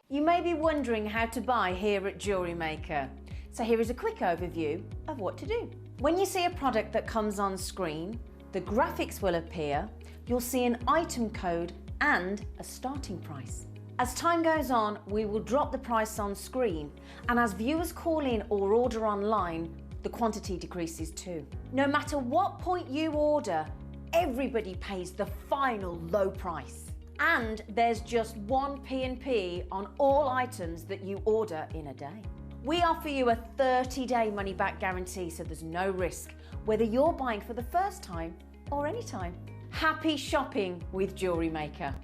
You may be wondering how to buy here at JewelleryMaker. So here is a quick overview of what to do. When you see a product that comes on screen, the graphics will appear, you'll see an item code and a starting price. As time goes on, we will drop the price on screen, and as viewers call in or order online, the quantity decreases too. No matter what point you order, everybody pays the final low price. And there's just one P&P on all items that you order in a day. We offer you a 30-day money-back guarantee, so there's no risk, whether you're buying for the first time or any time. Happy shopping with JewelleryMaker.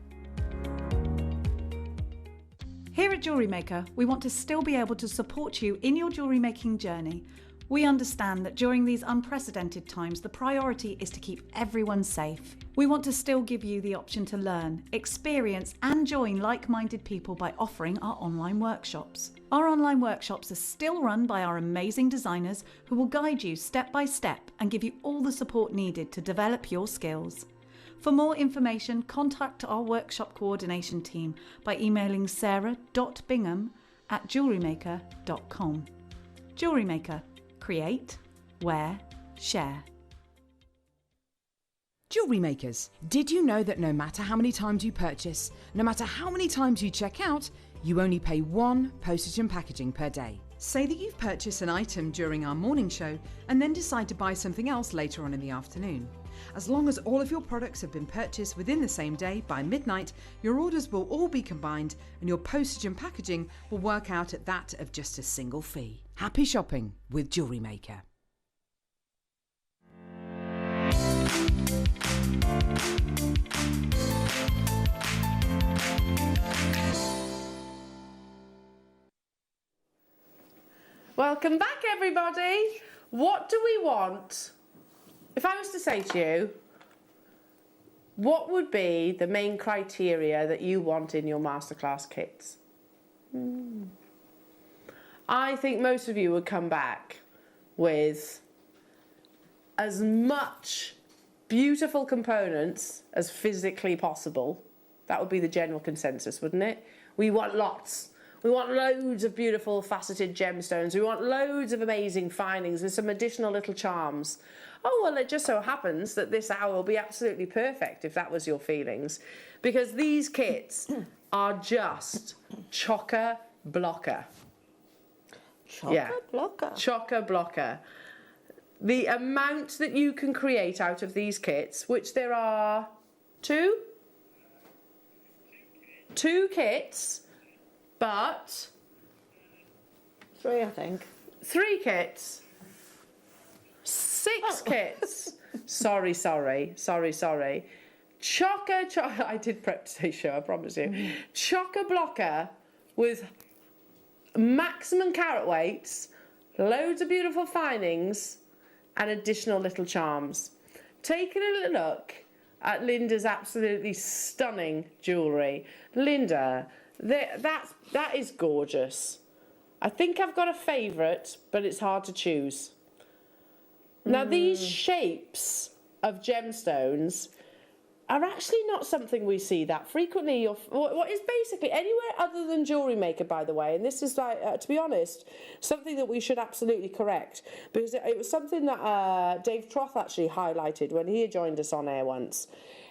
Here at JewelleryMaker, we want to still be able to support you in your jewellery making journey. We understand that during these unprecedented times, the priority is to keep everyone safe. We want to still give you the option to learn, experience and join like-minded people by offering our online workshops. Our online workshops are still run by our amazing designers who will guide you step by step and give you all the support needed to develop your skills. For more information, contact our workshop coordination team by emailing sarah.bingham@jewellerymaker.com. JewelleryMaker. Create, wear, share. Jewellery makers, did you know that no matter how many times you purchase, no matter how many times you check out, you only pay one postage and packaging per day? Say that you've purchased an item during our morning show and then decide to buy something else later on in the afternoon. As long as all of your products have been purchased within the same day by midnight, your orders will all be combined and your postage and packaging will work out at that of just a single fee. Happy shopping with JewelleryMaker. Welcome back, everybody. What do we want? If I was to say to you, what would be the main criteria that you want in your masterclass kits? I think most of you would come back with as much beautiful components as physically possible. That would be the general consensus, wouldn't it? We want lots. We want loads of beautiful faceted gemstones. We want loads of amazing findings with some additional little charms. Oh, well, it just so happens that this hour will be absolutely perfect if that was your feelings, because these kits are just chocker-blocker. Chocker-blocker? Chocker-blocker. The amount that you can create out of these kits, which there are two kits, but... 3, I think. 3 kits. 6 kits. Sorry. I did prep today's show, I promise you. Chocker-blocker with maximum carat weights, loads of beautiful findings, and additional little charms. Taking a little look at Linda's absolutely stunning jewellery. Linda, that is gorgeous. I think I've got a favourite, but it's hard to choose. Now, these shapes of gemstones are actually not something we see that frequently. What is basically anywhere other than JewelleryMaker, by the way, and this is, like, to be honest, something that we should absolutely correct, because it was something that Dave Troth actually highlighted when he joined us on air once.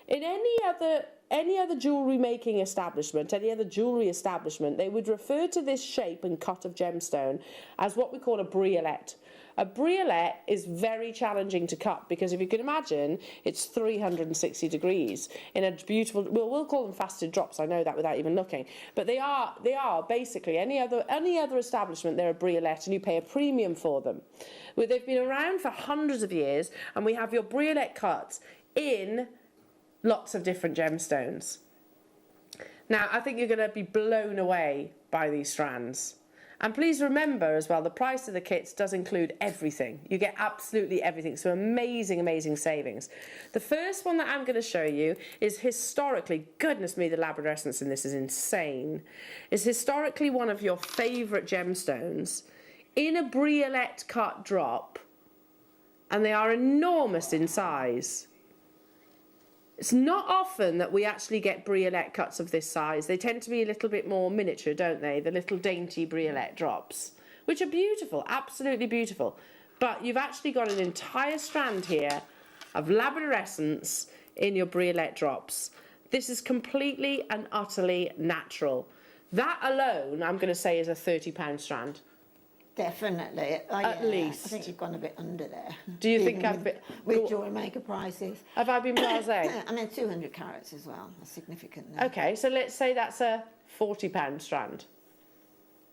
In any other jewellery making establishment, any other jewellery establishment, they would refer to this shape and cut of gemstone as what we call a briolette. A briolette is very challenging to cut because if you can imagine, it's 360 degrees in a beautiful, we'll call them faceted drops, I know that without even looking, but they are basically any other establishment, they're a briolette and you pay a premium for them. They've been around for hundreds of years and we have your briolette cuts in lots of different gemstones. Now, I think you're going to be blown away by these strands. And please remember as well, the price of the kits does include everything. You get absolutely everything. So amazing, amazing savings. The first one that I'm going to show you is historically, goodness me, the labrarescence in this is insane. Is historically one of your favourite gemstones in a Briolette cut drop. And they are enormous in size. It's not often that we actually get Briolette cuts of this size. They tend to be a little bit more miniature, don't they? The little dainty Briolette drops, which are beautiful, absolutely beautiful. But you've actually got an entire strand here of labrarescence in your Briolette drops. This is completely and utterly natural. That alone, I'm going to say, is a £30 strand. Definitely. At least. I think you've gone a bit under there. Do you think I've been... With Jewellery Maker prices. Have I been blasé? I mean, 200 carats as well, a significant. Okay, so let's say that's a £40 strand.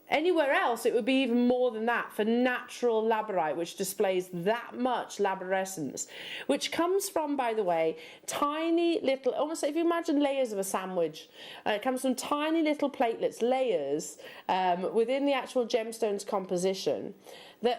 Anywhere else, it would be even more than that for natural labradorite, which displays that much labrarescence, which comes from, by the way, tiny little, almost if you imagine layers of a sandwich, it comes from tiny little platelets, layers within the actual gemstone's composition.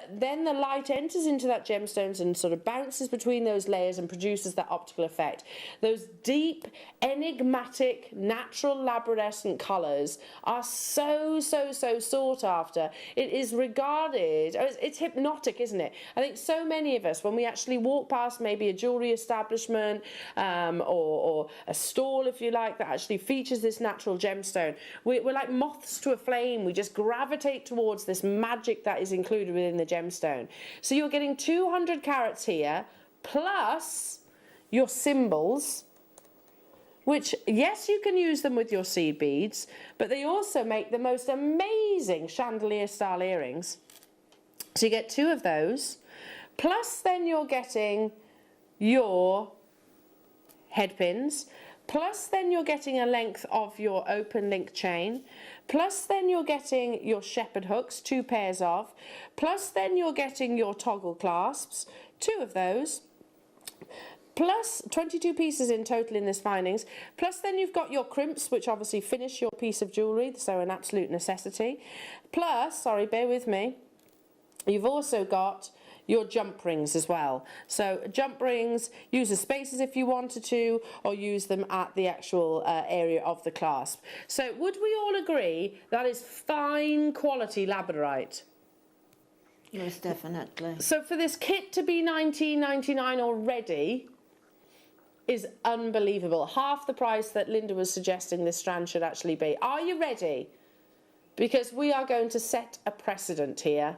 Then the light enters into that gemstones and sort of bounces between those layers and produces that optical effect. Those deep, enigmatic, natural labrarescent colours are so sought after. It is regarded, it's hypnotic, isn't it? I think so many of us, when we actually walk past maybe a jewellery establishment or a stall, if you like, that actually features this natural gemstone, we're like moths to a flame. We just gravitate towards this magic that is included within the gemstone. So you're getting 200 carats here, plus your symbols, which, yes, you can use them with your seed beads, but they also make the most amazing chandelier style earrings. So you get 2 of those, plus then you're getting your head pins, plus then you're getting a length of your open link chain, plus then you're getting your shepherd hooks, 2 pairs of, plus then you're getting your toggle clasps, 2 of those, plus 22 pieces in total in this findings, plus then you've got your crimps, which obviously finish your piece of jewellery, so an absolute necessity, plus, sorry, bear with me, you've also got your jump rings as well. So jump rings, use the spaces if you wanted to, or use them at the actual area of the clasp. So would we all agree that is fine quality labradorite? Most definitely. So for this kit to be $19.99 already is unbelievable. Half the price that Linda was suggesting this strand should actually be. Are you ready? Because we are going to set a precedent here.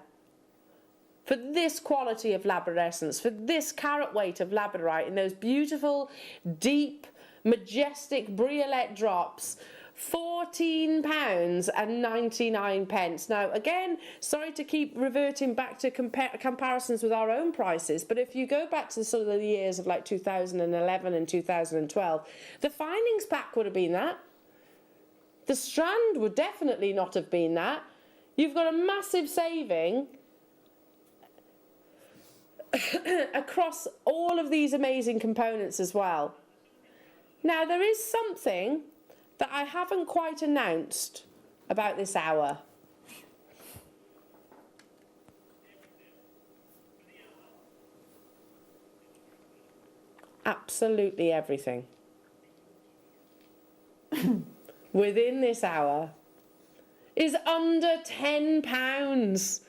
For this quality of labrarescence, for this carat weight of labradorite in those beautiful, deep, majestic Briolette drops, £14.99. Now, again, sorry to keep reverting back to comparisons with our own prices, but if you go back to sort of the years of like 2011 and 2012, the findings pack would have been that. The strand would definitely not have been that. You've got a massive saving across all of these amazing components as well. Now, there is something that I haven't quite announced about this hour. Absolutely everything within this hour is under £10.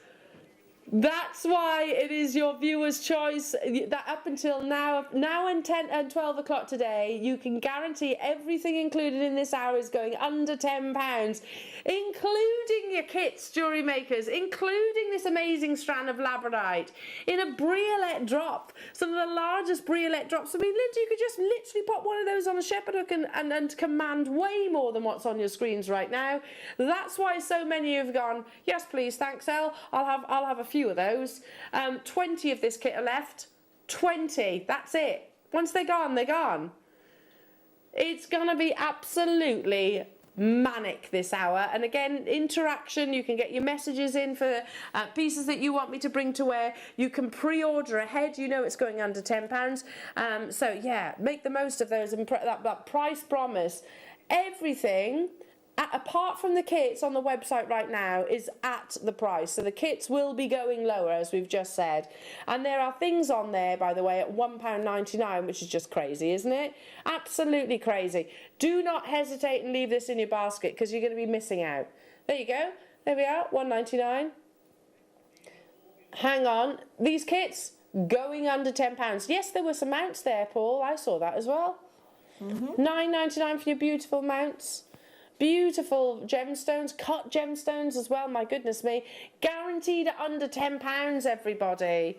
That's why it is your viewer's choice that up until now and 10 and 12 o'clock today, you can guarantee everything included in this hour is going under £10, including your kits, jewellery makers, including this amazing strand of labradorite in a Briolette drop, some of the largest Briolette drops. I mean, Linda, you could just literally pop one of those on a shepherd hook and command way more than what's on your screens right now. That's why so many have gone, yes, please, thanks, Elle. I'll have a few of those. 20 of this kit are left. 20, that's it. Once they're gone, they're gone. It's gonna be absolutely manic this hour. And again, interaction, you can get your messages in for pieces that you want me to bring to wear. You can pre-order ahead, you know it's going under £10. So yeah, make the most of those and that price promise. Everything apart from the kits on the website right now, is at the price. So the kits will be going lower, as we've just said. And there are things on there, by the way, at £1.99, which is just crazy, isn't it? Absolutely crazy. Do not hesitate and leave this in your basket, because you're going to be missing out. There you go. There we are, £1.99. Hang on. These kits going under £10. Yes, there were some mounts there, Paul. I saw that as well. £9.99 for your beautiful mounts. Beautiful gemstones, cut gemstones as well, my goodness me. Guaranteed at under £10, everybody.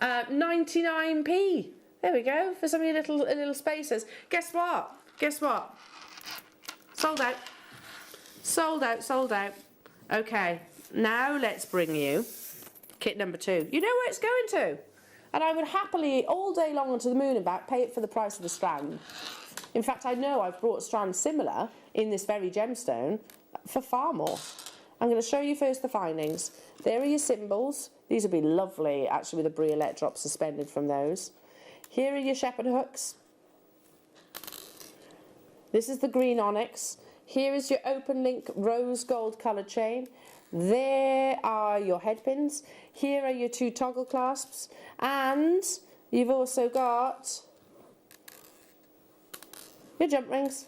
99p. There we go, for some of your little spacers. Guess what? Guess what? Sold out. Sold out, sold out. Okay, now let's bring you kit number 2. You know where it's going to. And I would happily, all day long onto the moon and back, pay it for the price of the strand. In fact, I know I've brought strands similar in this very gemstone for far more. I'm going to show you first the findings. There are your symbols. These would be lovely, actually, with a Briolette drop suspended from those. Here are your shepherd hooks. This is the green onyx. Here is your open link rose gold coloured chain. There are your head pins. Here are your 2 toggle clasps. And you've also got your jump rings,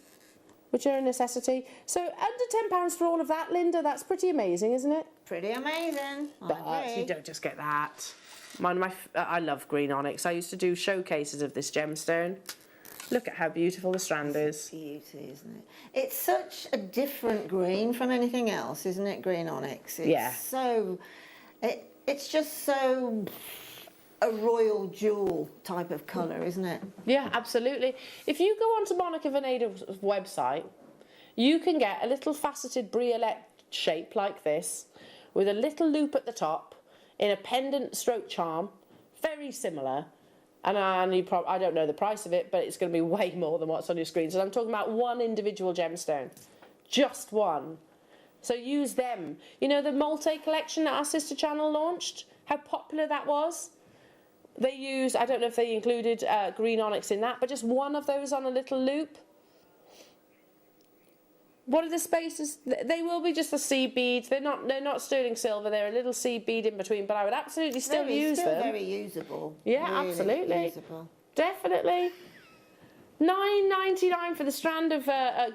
which are a necessity. So under £10 for all of that, Linda, that's pretty amazing, isn't it? Pretty amazing. But you don't just get that. I love green onyx. I used to do showcases of this gemstone. Look at how beautiful the strand is. Beauty, isn't it? It's such a different green from anything else, isn't it? Green onyx. It's it's just so a royal jewel type of colour, isn't it? Yeah, absolutely. If you go onto Monica Veneda's website, you can get a little faceted Briolette shape like this, with a little loop at the top, in a pendant stroke charm, very similar. And I don't know the price of it, but it's going to be way more than what's on your screen. So I'm talking about one individual gemstone, just one. So use them. You know the Multi collection that our sister channel launched? How popular that was? They used, I don't know if they included green onyx in that, but just one of those on a little loop. What are the spaces? They will be just the seed beads. They're not sterling silver. They're a little seed bead in between, but I would absolutely still use them. Very usable. Yeah, really absolutely. Usable. Definitely. £9.99 for the strand of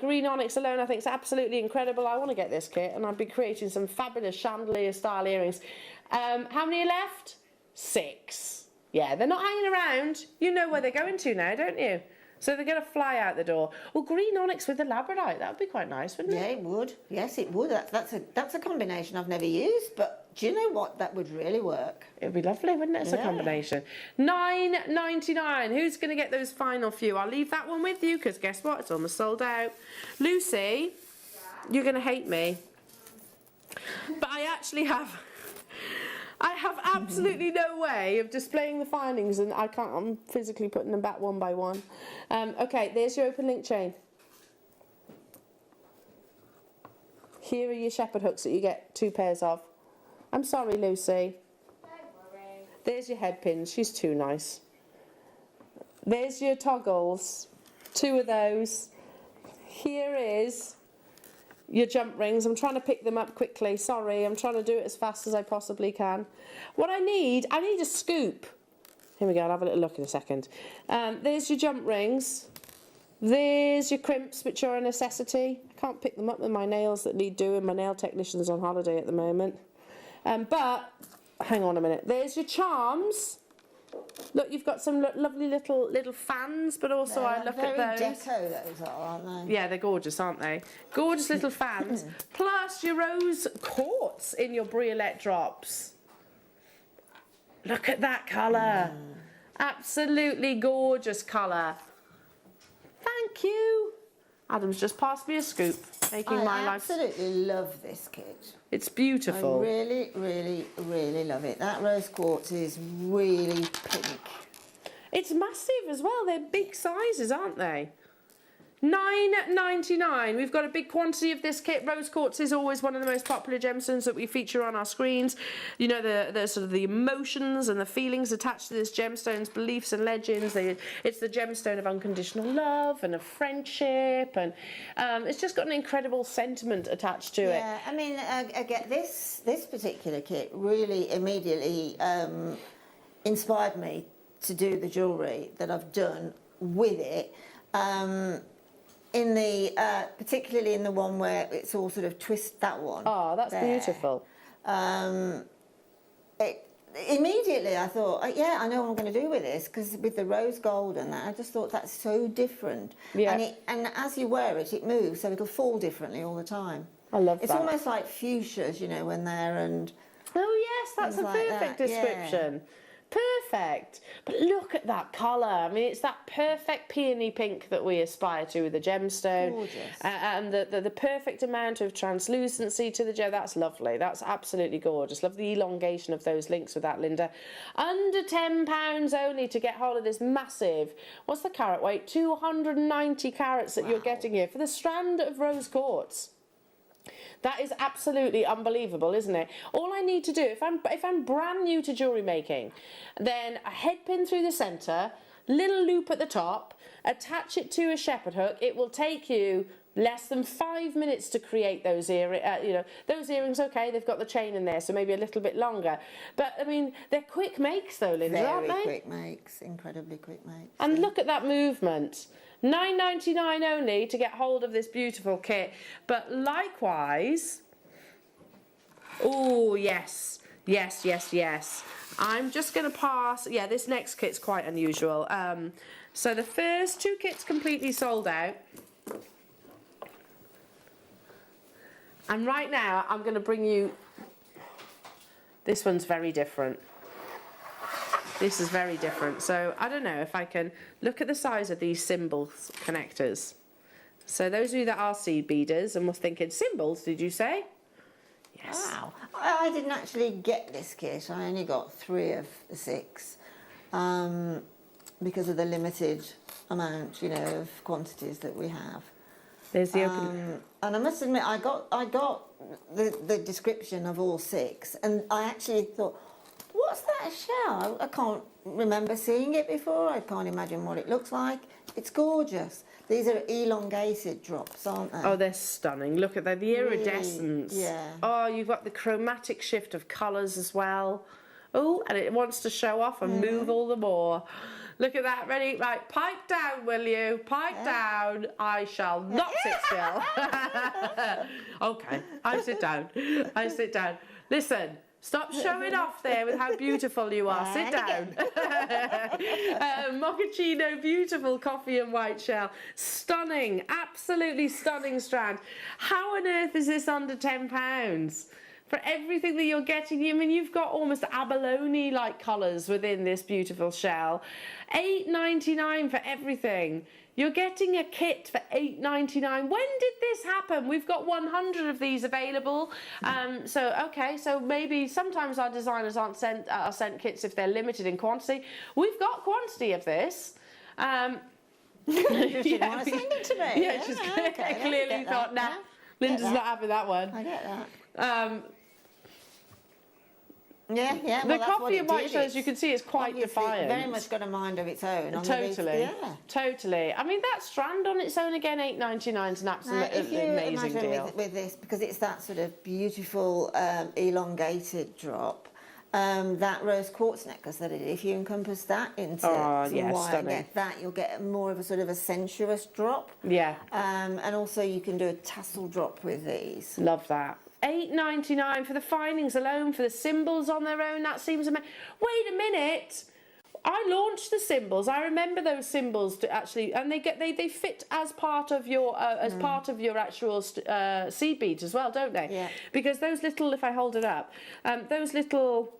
green onyx alone. I think it's absolutely incredible. I want to get this kit, and I'll be creating some fabulous chandelier style earrings. How many are left? 6. Yeah, they're not hanging around. You know where they're going to now, don't you? So they're going to fly out the door. Well, green onyx with the labradorite, that would be quite nice, wouldn't it? Yeah, it would. Yes, it would. That's a combination I've never used, but do you know what? That would really work. It would be lovely, wouldn't it? It's a combination. £9.99. Who's going to get those final few? I'll leave that one with you, because guess what? It's almost sold out. Lucy, you're going to hate me. But I actually have... I have absolutely no way of displaying the findings, and I'm physically putting them back one by one. Okay, there's your open link chain. Here are your shepherd hooks that you get 2 pairs of. I'm sorry, Lucy. Don't worry. There's your head pins. She's too nice. There's your toggles. 2 of those. Here is your jump rings. I'm trying to pick them up quickly. Sorry, I'm trying to do it as fast as I possibly can. What I need a scoop. Here we go, I'll have a little look in a second. There's your jump rings. There's your crimps, which are a necessity. I can't pick them up with my nails that need doing. My nail technician's on holiday at the moment. But, hang on a minute. There's your charms. Look, you've got some lovely little fans, but also I look at those. Very deco those are, aren't they? Yeah, they're gorgeous, aren't they? Gorgeous little fans. Plus your rose quartz in your Briolette drops. Look at that colour. Absolutely gorgeous colour. Thank you. Adam's just passed me a scoop, making my life... I absolutely love this kit. It's beautiful. I really, really, really love it. That rose quartz is really pink. It's massive as well. They're big sizes, aren't they? $9.99. We've got a big quantity of this kit. Rose quartz is always one of the most popular gemstones that we feature on our screens. You know, the sort of the emotions and the feelings attached to this gemstones, beliefs and legends. It's the gemstone of unconditional love and of friendship, and it's just got an incredible sentiment attached to it. Yeah, I mean, again, this particular kit really immediately inspired me to do the jewellery that I've done with it. Particularly in the one where it's all sort of twist, that one. Oh, that's beautiful. Immediately I thought, yeah, I know what I'm going to do with this, because with the rose gold and that, I just thought that's so different. Yeah. And as you wear it, it moves, so it'll fall differently all the time. I love It's that. almost like fuchsias, you know, when they're and. Oh yes, that's a like perfect that, description. yeah. Perfect. But look at that colour. I mean, it's that perfect peony pink that we aspire to with the gemstone. Gorgeous. And the perfect amount of translucency to the gem. That's lovely. That's absolutely gorgeous. Love the elongation of those links with that, Linda. Under £10 only to get hold of this massive, what's the carat weight? 290 carats that you're getting here for the strand of rose quartz. That is absolutely unbelievable, isn't it? All I need to do, if I'm brand new to jewellery making, then a head pin through the centre, little loop at the top, attach it to a shepherd hook. It will take you less than 5 minutes to create those earrings. Those earrings, okay, they've got the chain in there, so maybe a little bit longer. But I mean, they're quick makes though, Linda, aren't they? Very quick makes, incredibly quick makes. And look at that movement. $9.99 only to get hold of this beautiful kit. But likewise, oh yes, yes, yes, yes. I'm just going to pass. Yeah, this next kit's quite unusual. So the first two kits completely sold out. And right now, I'm going to bring you. This one's very different. This is very different. So I don't know if I can look at the size of these symbols connectors. So those of you that are seed beaders and were thinking, symbols, did you say? Yes. Wow. I didn't actually get this kit. I only got 3 of the 6 because of the limited amount, you know, of quantities that we have. There's the open. And I must admit, I got the description of all 6, and I actually thought, what's that shell? I can't remember seeing it before. I can't imagine what it looks like. It's gorgeous. These are elongated drops, aren't they? Oh, they're stunning. Look at that, the iridescence. Really? Yeah. Oh, you've got the chromatic shift of colours as well. Oh, and it wants to show off and move all the more. Look at that, ready? Right, pipe down, will you? Pipe down. I shall not sit still. Okay, I sit down. I sit down. Listen. Stop showing off there with how beautiful you are. Sit down. Mochaccino, beautiful coffee and white shell. Stunning, absolutely stunning strand. How on earth is this under £10? For everything that you're getting, I mean, you've got almost abalone-like colours within this beautiful shell. $8.99 for everything. You're getting a kit for $8.99. When did this happen? We've got 100 of these available. So maybe sometimes our designers are sent kits if they're limited in quantity. We've got quantity of this. You didn't want to send it to me. Yeah, she's clearly thought, nah, Linda's not having that one. I get that. Yeah. The coffee and white shell, as you can see, is quite defiant. Very much got a mind of its own. Totally. Totally. I mean, that strand on its own again, $8.99 is an absolutely amazing deal. With this, because it's that sort of beautiful elongated drop, that rose quartz necklace that it is, if you encompass that into some wire, get that, you'll get more of a sort of a sensuous drop. Yeah. And also you can do a tassel drop with these. Love that. $8.99 for the findings alone, for the symbols on their own. That seems amazing. Wait a minute. I launched the symbols. I remember those symbols to actually, and they fit as part of your actual seed beads as well, don't they? Yeah. Because those little, if I hold it up, those little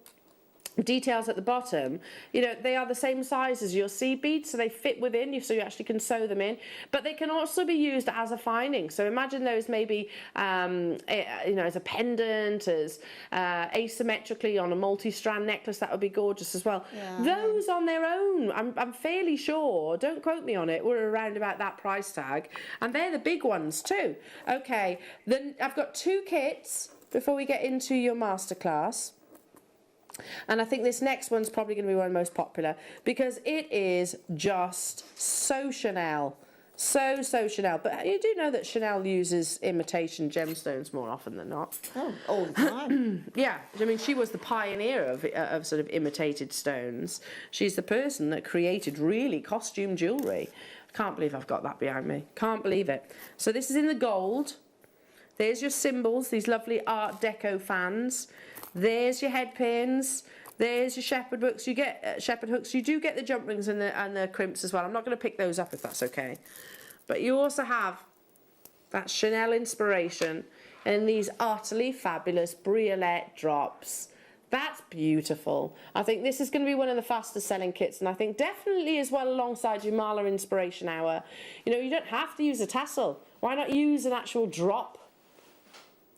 details at the bottom, you know, they are the same size as your seed beads, so they fit within you, so you actually can sew them in. But they can also be used as a fining. So imagine those maybe, you know, as a pendant, as asymmetrically on a multi-strand necklace. That would be gorgeous as well. Yeah. Those on their own, I'm fairly sure, don't quote me on it, we're around about that price tag, and they're the big ones too. Okay, then I've got 2 kits before we get into your masterclass. And I think this next one's probably going to be one of the most popular because it is just so Chanel. So Chanel. But you do know that Chanel uses imitation gemstones more often than not. Oh, all the time. Yeah. I mean, she was the pioneer of sort of imitated stones. She's the person that created really costume jewellery. I can't believe I've got that behind me. Can't believe it. So this is in the gold. There's your symbols, these lovely Art Deco fans. There's your head pins. There's your shepherd hooks. You get shepherd hooks. You do get the jump rings and the crimps as well. I'm not going to pick those up if that's okay. But you also have that Chanel inspiration and these utterly fabulous Briolette drops. That's beautiful. I think this is going to be one of the fastest selling kits, and I think definitely as well alongside your Mala Inspiration Hour. You know, you don't have to use a tassel. Why not use an actual drop?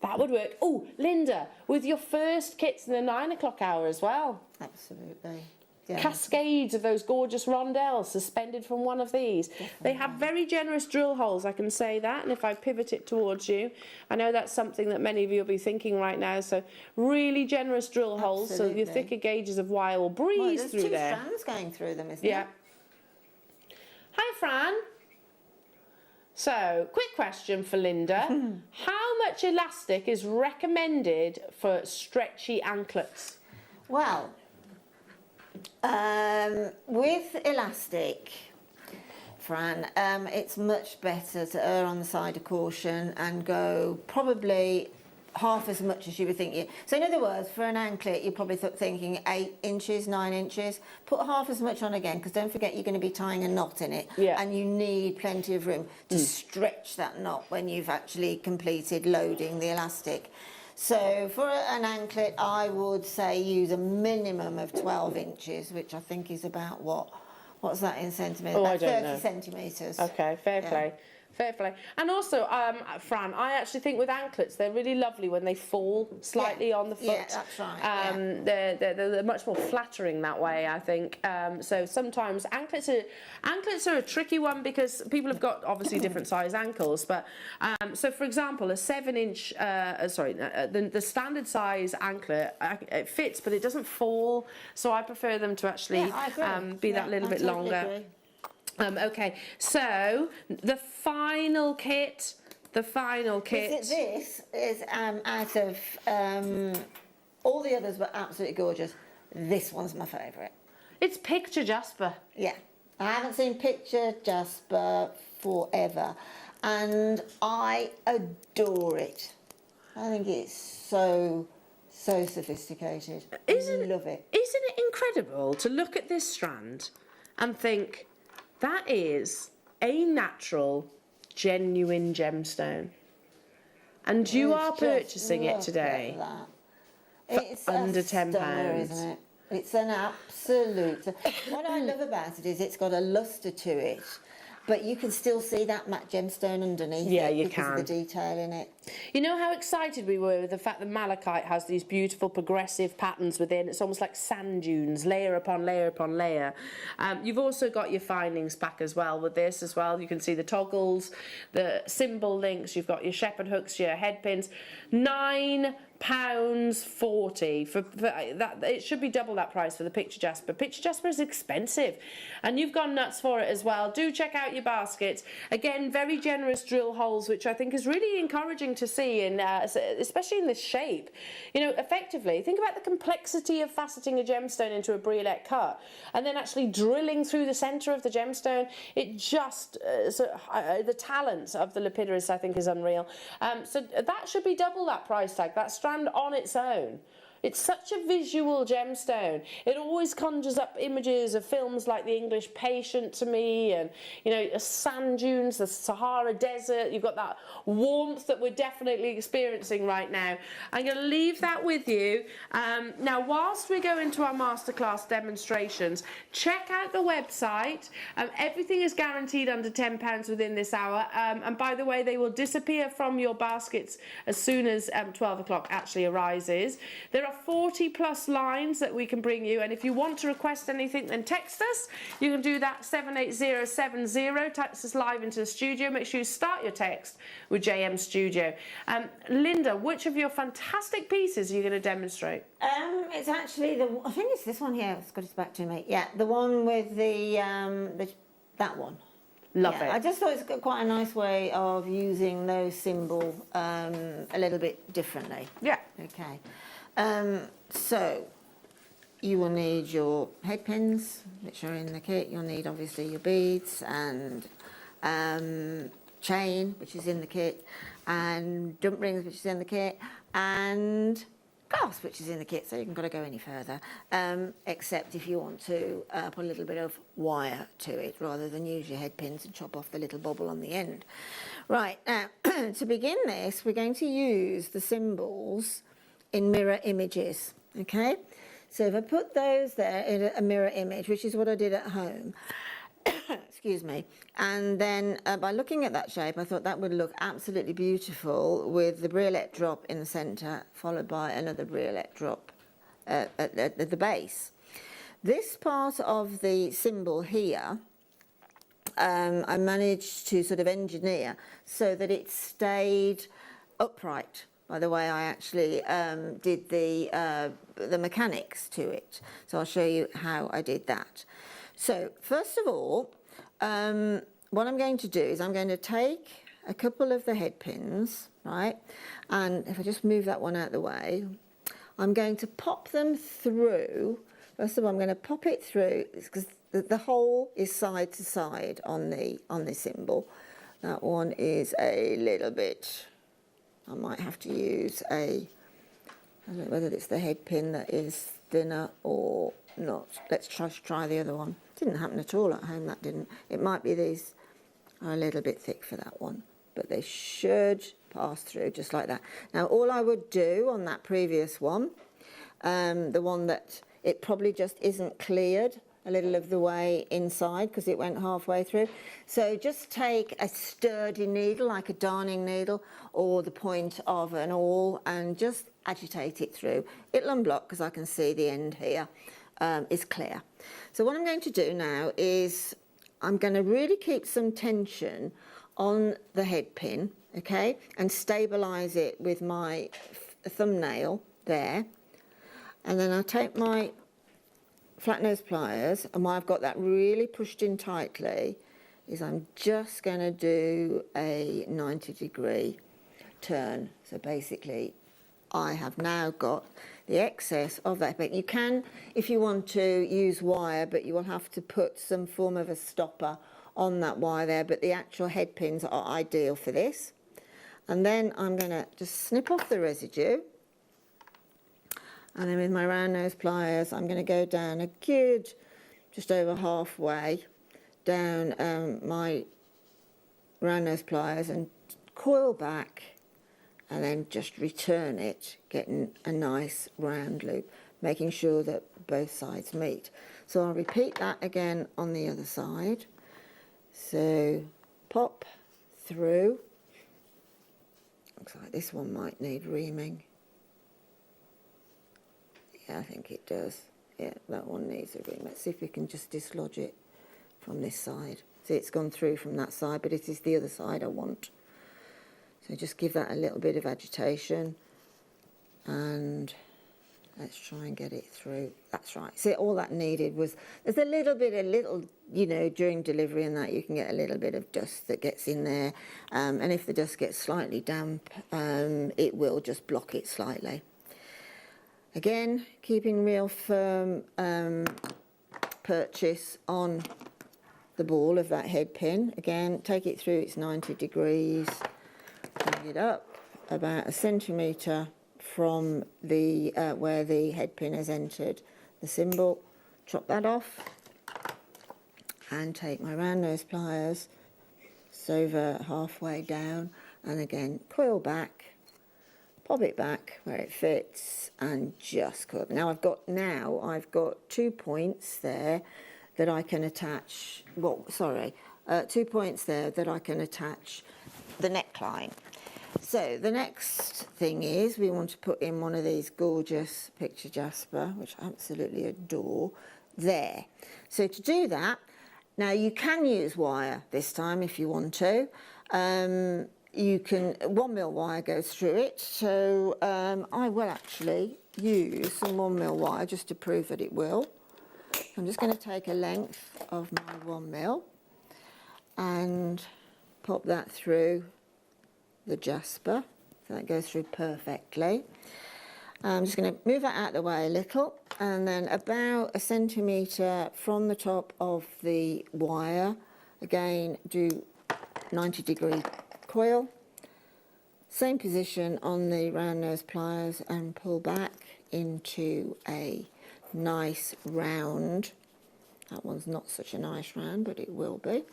That would work. Oh, Linda, with your first kits in the 9 o'clock hour as well. Absolutely. Yeah. Cascades of those gorgeous rondelles suspended from one of these. Definitely. They have very generous drill holes, I can say that, and if I pivot it towards you, I know that's something that many of you will be thinking right now, so really generous drill holes, so your thicker gauges of wire will breeze through there. There's 2 strands going through them, isn't there? Hi, Fran. So, quick question for Linda. How much elastic is recommended for stretchy anklets? Well, with elastic, Fran, it's much better to err on the side of caution and go probably half as much as you would think. So in other words, for an anklet, you're probably thinking 8 inches, 9 inches. Put half as much on again, because don't forget you're going to be tying a knot in it. Yeah. And you need plenty of room to stretch that knot when you've actually completed loading the elastic. So for an anklet, I would say use a minimum of 12 inches, which I think is about what's that in centimetres? Oh, about I don't 30 know. centimetres. Okay, fair play. Fair play. And also, Fran, I actually think with anklets, they're really lovely when they fall slightly on the foot. Yeah, that's right. They're much more flattering that way, I think. So sometimes anklets are a tricky one because people have got obviously different size ankles. But so, for example, a 7-inch, the standard size anklet, it fits, but it doesn't fall. So I prefer them to actually be that little bit longer. Agree. Okay, so the final kit. This is out of all the others were absolutely gorgeous. This one's my favourite. It's Picture Jasper. Yeah, I haven't seen Picture Jasper forever, and I adore it. I think it's so sophisticated. Love it. Isn't it incredible to look at this strand and think, that is a natural, genuine gemstone. And you are purchasing it today for under £10. Isn't it? It's an absolute... What I love about it is it's got a lustre to it, but you can still see that matte gemstone underneath because of the detail in it. You know how excited we were with the fact that Malachite has these beautiful progressive patterns within. It's almost like sand dunes, layer upon layer upon layer. You've also got your findings pack as well with this as well. You can see the toggles, the symbol links, you've got your shepherd hooks, your head pins. £9.40 for that. It should be double that price for the Picture Jasper. Picture Jasper is expensive, and you've gone nuts for it as well. Do check out your baskets. Again, very generous drill holes, which I think is really encouraging to see, in especially in this shape. You know, effectively, think about the complexity of faceting a gemstone into a Briolette cut, and then actually drilling through the centre of the gemstone. It just the talent of the lapidarists, I think, is unreal. So that should be double that price tag. That strand on its own It's such a visual gemstone. It always conjures up images of films like The English Patient to me, and you know, sand dunes, the Sahara Desert. You've got that warmth that we're definitely experiencing right now. I'm going to leave that with you. Now, whilst we go into our masterclass demonstrations, check out the website. Everything is guaranteed under £10 within this hour. And by the way, they will disappear from your baskets as soon as 12 o'clock actually arises. There are 40 plus lines that we can bring you, and if you want to request anything, then text us. You can do that 78070, text us live into the studio. Make sure you start your text with JM Studio. Linda, which of your fantastic pieces are you going to demonstrate? It's actually I think it's this one here. It's got its back to me. Yeah, the one with that one. Love it. I just thought it's got quite a nice way of using those symbols a little bit differently. Yeah. Okay. So you will need your head pins, which are in the kit. You'll need obviously your beads and chain, which is in the kit, and dump rings, which is in the kit, and clasp, which is in the kit. So you haven't got to go any further, except if you want to put a little bit of wire to it rather than use your head pins and chop off the little bobble on the end. Right, now to begin this, we're going to use the symbols in mirror images, okay? So if I put those there in a mirror image, which is what I did at home, excuse me, and then by looking at that shape, I thought that would look absolutely beautiful with the Briolette drop in the centre, followed by another Briolette drop at the base. This part of the symbol here, I managed to sort of engineer so that it stayed upright. By the way, I actually did the mechanics to it. So I'll show you how I did that. So first of all, what I'm going to do is I'm going to take a couple of the head pins, right? And if I just move that one out of the way, I'm going to pop them through. First of all, I'm going to pop it through because the hole is side to side on the symbol. That one is a little bit. I might have to use I don't know whether it's the head pin that is thinner or not. Let's try the other one. Didn't happen at all at home, that didn't. It might be these are a little bit thick for that one, but they should pass through just like that. Now, all I would do on that previous one, the one that it probably just isn't cleared a little of the way inside because it went halfway through. So just take a sturdy needle, like a darning needle, or the point of an awl, and just agitate it through. It'll unblock because I can see the end here is clear. So what I'm going to do now is I'm going to really keep some tension on the head pin, okay, and stabilise it with my thumbnail there. And then I'll take my flat nose pliers, and while I've got that really pushed in tightly, is I'm just going to do a 90-degree turn. So basically, I have now got the excess of that. But you can, if you want to, use wire, but you will have to put some form of a stopper on that wire there. But the actual head pins are ideal for this. And then I'm going to just snip off the residue. And then with my round nose pliers, I'm going to go down a good, just over halfway down my round nose pliers and coil back and then just return it, getting a nice round loop, making sure that both sides meet. So I'll repeat that again on the other side. So pop through. Looks like this one might need reaming. I think it does. Yeah, that one needs a ream. Let's see if we can just dislodge it from this side. See, it's gone through from that side, but it is the other side I want. So just give that a little bit of agitation, and let's try and get it through. That's right. See, all that needed was, there's a little, you know, during delivery and that you can get a little bit of dust that gets in there. And if the dust gets slightly damp, it will just block it slightly. Again, keeping real firm purchase on the ball of that head pin. Again, take it through its 90 degrees, bring it up about 1 centimetre from the where the head pin has entered the symbol, chop that off, and take my round nose pliers, over halfway down, and again coil back, pop it back where it fits, and just coil. Now I've got 2 points there that I can attach. 2 points there that I can attach the neckline. So the next thing is we want to put in one of these gorgeous picture Jasper, which I absolutely adore, there. So to do that, now you can use wire this time if you want to. You can, 1mm wire goes through it, so I will actually use some 1mm wire just to prove that it will. I'm just going to take a length of my 1mm and pop that through the Jasper, so that goes through perfectly. I'm just going to move that out of the way a little, and then about 1 centimetre from the top of the wire, again do 90-degree coil, same position on the round nose pliers, and pull back into a nice round, that one's not such a nice round but it will be,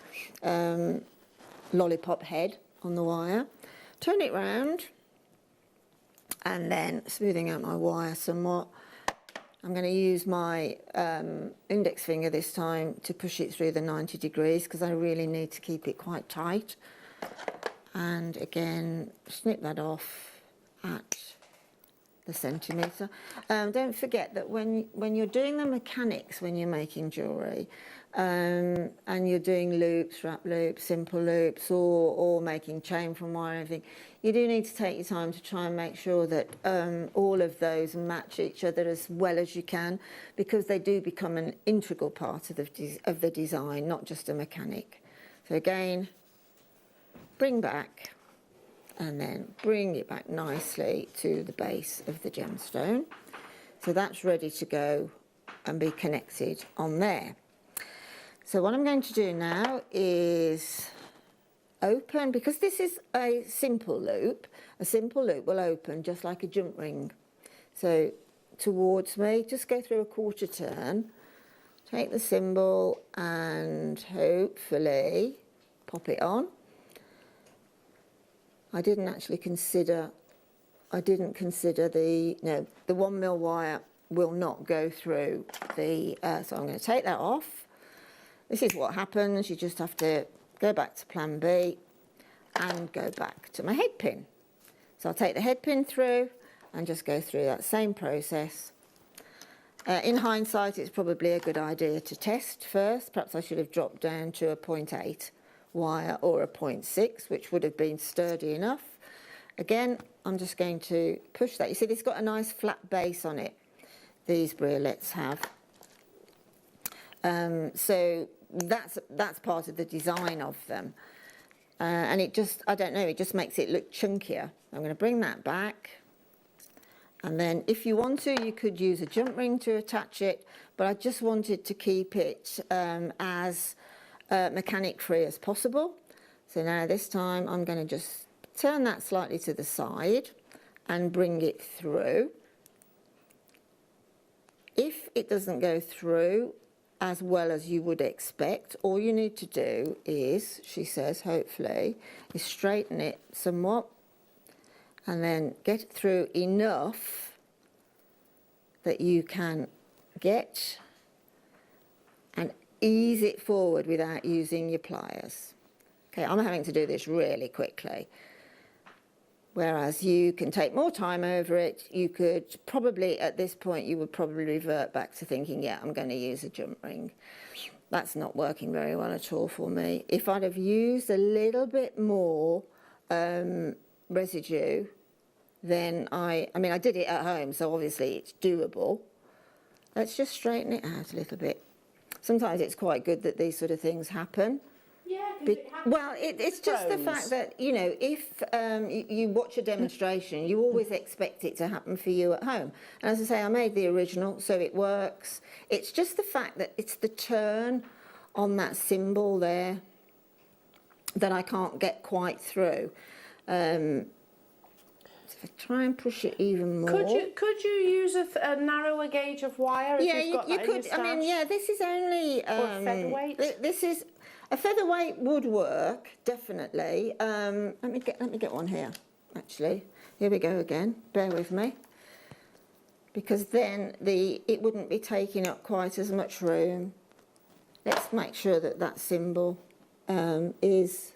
lollipop head on the wire. Turn it round, and then smoothing out my wire somewhat, I'm going to use my index finger this time to push it through the 90 degrees because I really need to keep it quite tight. And again, snip that off at the centimetre. Don't forget that when you're doing the mechanics, when you're making jewellery, and you're doing loops, wrap loops, simple loops, or making chain from wire and everything, you do need to take your time to try and make sure that all of those match each other as well as you can, because they do become an integral part of the design, not just a mechanic. So again, bring back, and then bring it back nicely to the base of the gemstone. So that's ready to go and be connected on there. So what I'm going to do now is open, because this is a simple loop will open just like a jump ring. So towards me, just go through a quarter turn, take the symbol and hopefully pop it on. I didn't consider the 1mm wire will not go through the, so I'm going to take that off. This is what happens, you just have to go back to plan B and go back to my head pin. So I'll take the head pin through and just go through that same process. In hindsight, it's probably a good idea to test first. Perhaps I should have dropped down to a 0.8 wire or a 0.6, which would have been sturdy enough. Again, I'm just going to push that. You see, it's got a nice flat base on it, these Briolettes have. So that's part of the design of them. And it just, I don't know, it just makes it look chunkier. I'm going to bring that back. And then if you want to, you could use a jump ring to attach it, but I just wanted to keep it as mechanic free as possible. So now this time I'm going to just turn that slightly to the side and bring it through. If it doesn't go through as well as you would expect, all you need to do is, she says, hopefully, is straighten it somewhat and then get it through enough that you can get and ease it forward without using your pliers. Okay, I'm having to do this really quickly. Whereas you can take more time over it, you could probably, at this point, you would probably revert back to thinking, yeah, I'm going to use a jump ring. That's not working very well at all for me. If I'd have used a little bit more residue, then I did it at home, so obviously it's doable. Let's just straighten it out a little bit. Sometimes it's quite good that these sort of things happen. Yeah, well, it's just the fact that, you know, if you watch a demonstration, you always expect it to happen for you at home. And as I say, I made the original, so it works. It's just the fact that it's the turn on that symbol there that I can't get quite through. So if I try and push it even more. Could you use a narrower gauge of wire? Yeah, if you've got you that in your could. I mean, yeah, this is only or a featherweight. This is a featherweight would work definitely. Let me get one here. Actually, here we go again. Bear with me, because then it wouldn't be taking up quite as much room. Let's make sure that that symbol is.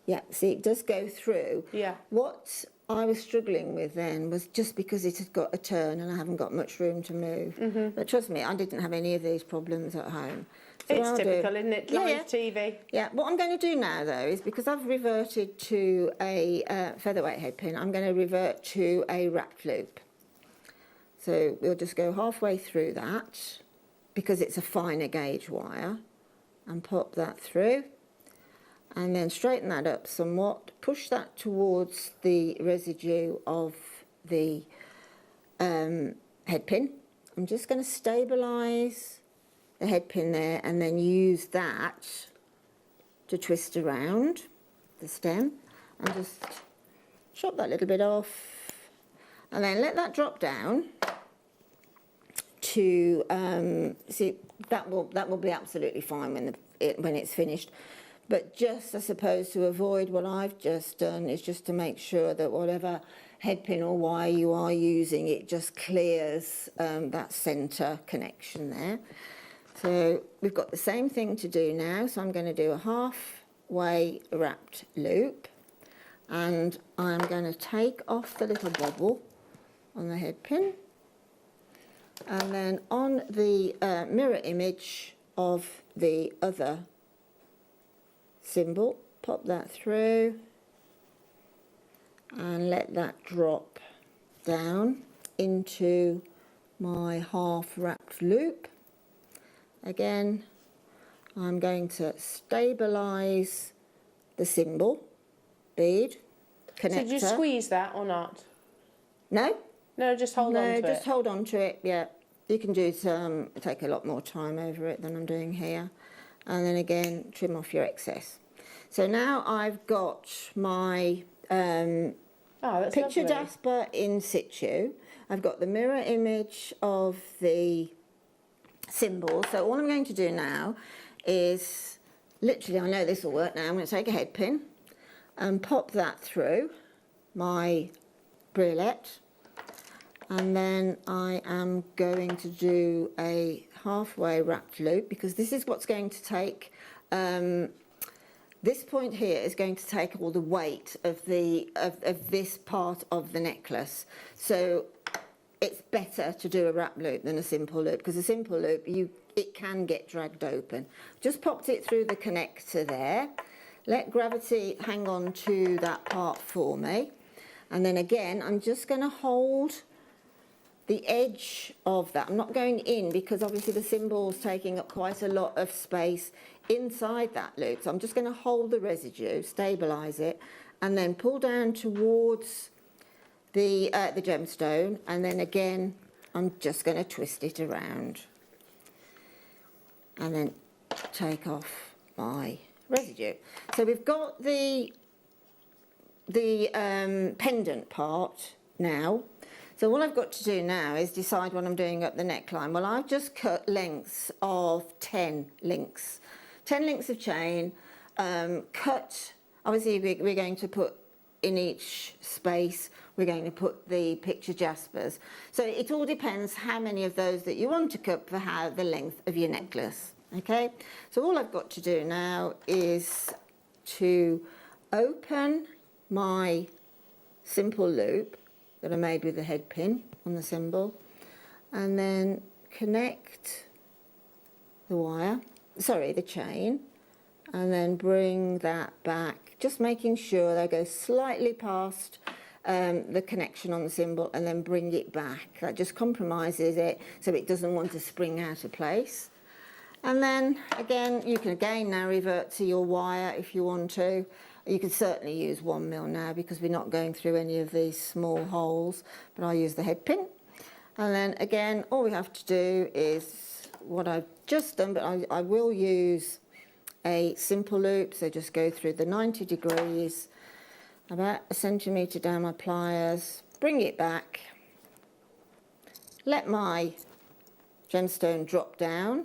Yeah, see, it does go through. Yeah. What I was struggling with then was just because it had got a turn and I haven't got much room to move. But trust me, I didn't have any of these problems at home. So it's typical, isn't it? Live TV. Yeah, what I'm going to do now, though, is because I've reverted to a featherweight head pin, I'm going to revert to a wrapped loop. So we'll just go halfway through that, because it's a finer gauge wire, and pop that through. And then straighten that up somewhat, push that towards the residue of the head pin. I'm just going to stabilise the head pin there and then use that to twist around the stem and just chop that little bit off and then let that drop down to see that will be absolutely fine when it's finished. But just, I suppose, to avoid what I've just done is just to make sure that whatever head pin or wire you are using, it just clears that centre connection there. So we've got the same thing to do now. So I'm going to do a halfway wrapped loop. And I'm going to take off the little bobble on the head pin. And then on the mirror image of the other symbol, pop that through and let that drop down into my half wrapped loop. Again, I'm going to stabilise the symbol bead connector. So did you squeeze that or not? No. No, just hold on to it. No, just hold on to it, yeah. You can do take a lot more time over it than I'm doing here. And then again, trim off your excess. So now I've got my picture Jasper in situ. I've got the mirror image of the symbol. So all I'm going to do now is, literally, I know this will work now. I'm going to take a head pin and pop that through my Briolette. And then I am going to do a halfway wrapped loop, because this is what's going to take, this point here is going to take all the weight of this part of the necklace. So it's better to do a wrap loop than a simple loop, because a simple loop, it can get dragged open. Just popped it through the connector there. Let gravity hang on to that part for me. And then again, I'm just going to hold the edge of that. I'm not going in, because obviously the symbol's taking up quite a lot of space inside that loop. So I'm just going to hold the residue, stabilise it, and then pull down towards the gemstone. And then again, I'm just going to twist it around and then take off my residue. So we've got the pendant part now. So all I've got to do now is decide what I'm doing up the neckline. Well, I've just cut lengths of 10 links. 10 links of chain, cut, obviously we're going to put in each space, we're going to put the picture Jaspers. So it all depends how many of those that you want to cut for the length of your necklace, okay? So all I've got to do now is to open my simple loop that I made with the head pin on the symbol, and then connect the chain, and then bring that back, just making sure that I go slightly past the connection on the symbol and then bring it back. That just compromises it so it doesn't want to spring out of place. And then again, you can again now revert to your wire if you want to. You can certainly use 1mm now, because we're not going through any of these small holes, but I'll use the head pin. And then again, all we have to do is what I've just done, but I will use a simple loop. So just go through the 90 degrees about a centimetre down my pliers, bring it back, let my gemstone drop down,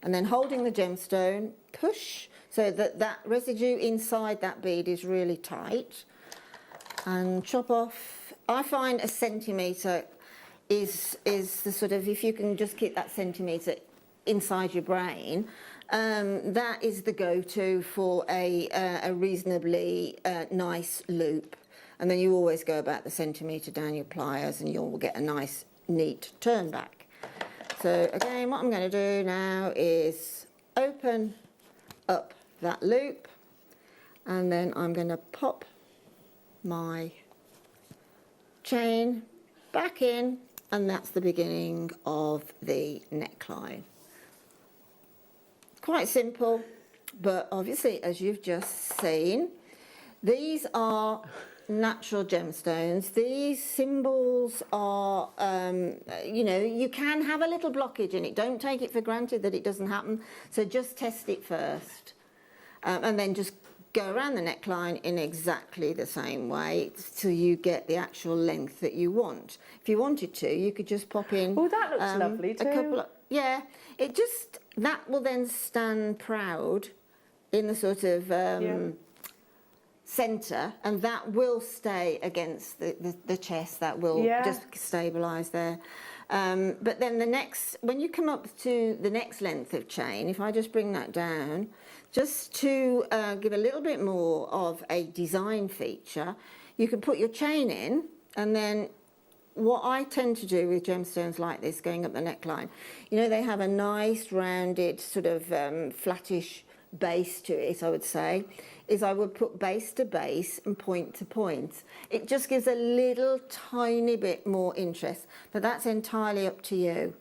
and then holding the gemstone, push so that that residue inside that bead is really tight, and chop off. I find a centimetre is the sort of, if you can just keep that centimetre inside your brain, that is the go-to for a reasonably nice loop. And then you always go about the centimetre down your pliers and you'll get a nice, neat turn back. So again, what I'm going to do now is open up that loop, and then I'm going to pop my chain back in, and that's the beginning of the neckline. Quite simple, but obviously, as you've just seen, these are natural gemstones. These symbols are, you know, you can have a little blockage in it. Don't take it for granted that it doesn't happen. So just test it first, and then just go around the neckline in exactly the same way till you get the actual length that you want. If you wanted to, you could just pop in. Oh, that looks lovely too. A couple of, yeah, it just, that will then stand proud in the sort of centre, and that will stay against the chest. That will just stabilise there. But then the next, when you come up to the next length of chain, if I just bring that down, just to give a little bit more of a design feature, you can put your chain in, and then what I tend to do with gemstones like this going up the neckline, you know, they have a nice rounded sort of flattish base to it, I would say, is I would put base to base and point to point. It just gives a little tiny bit more interest, but that's entirely up to you.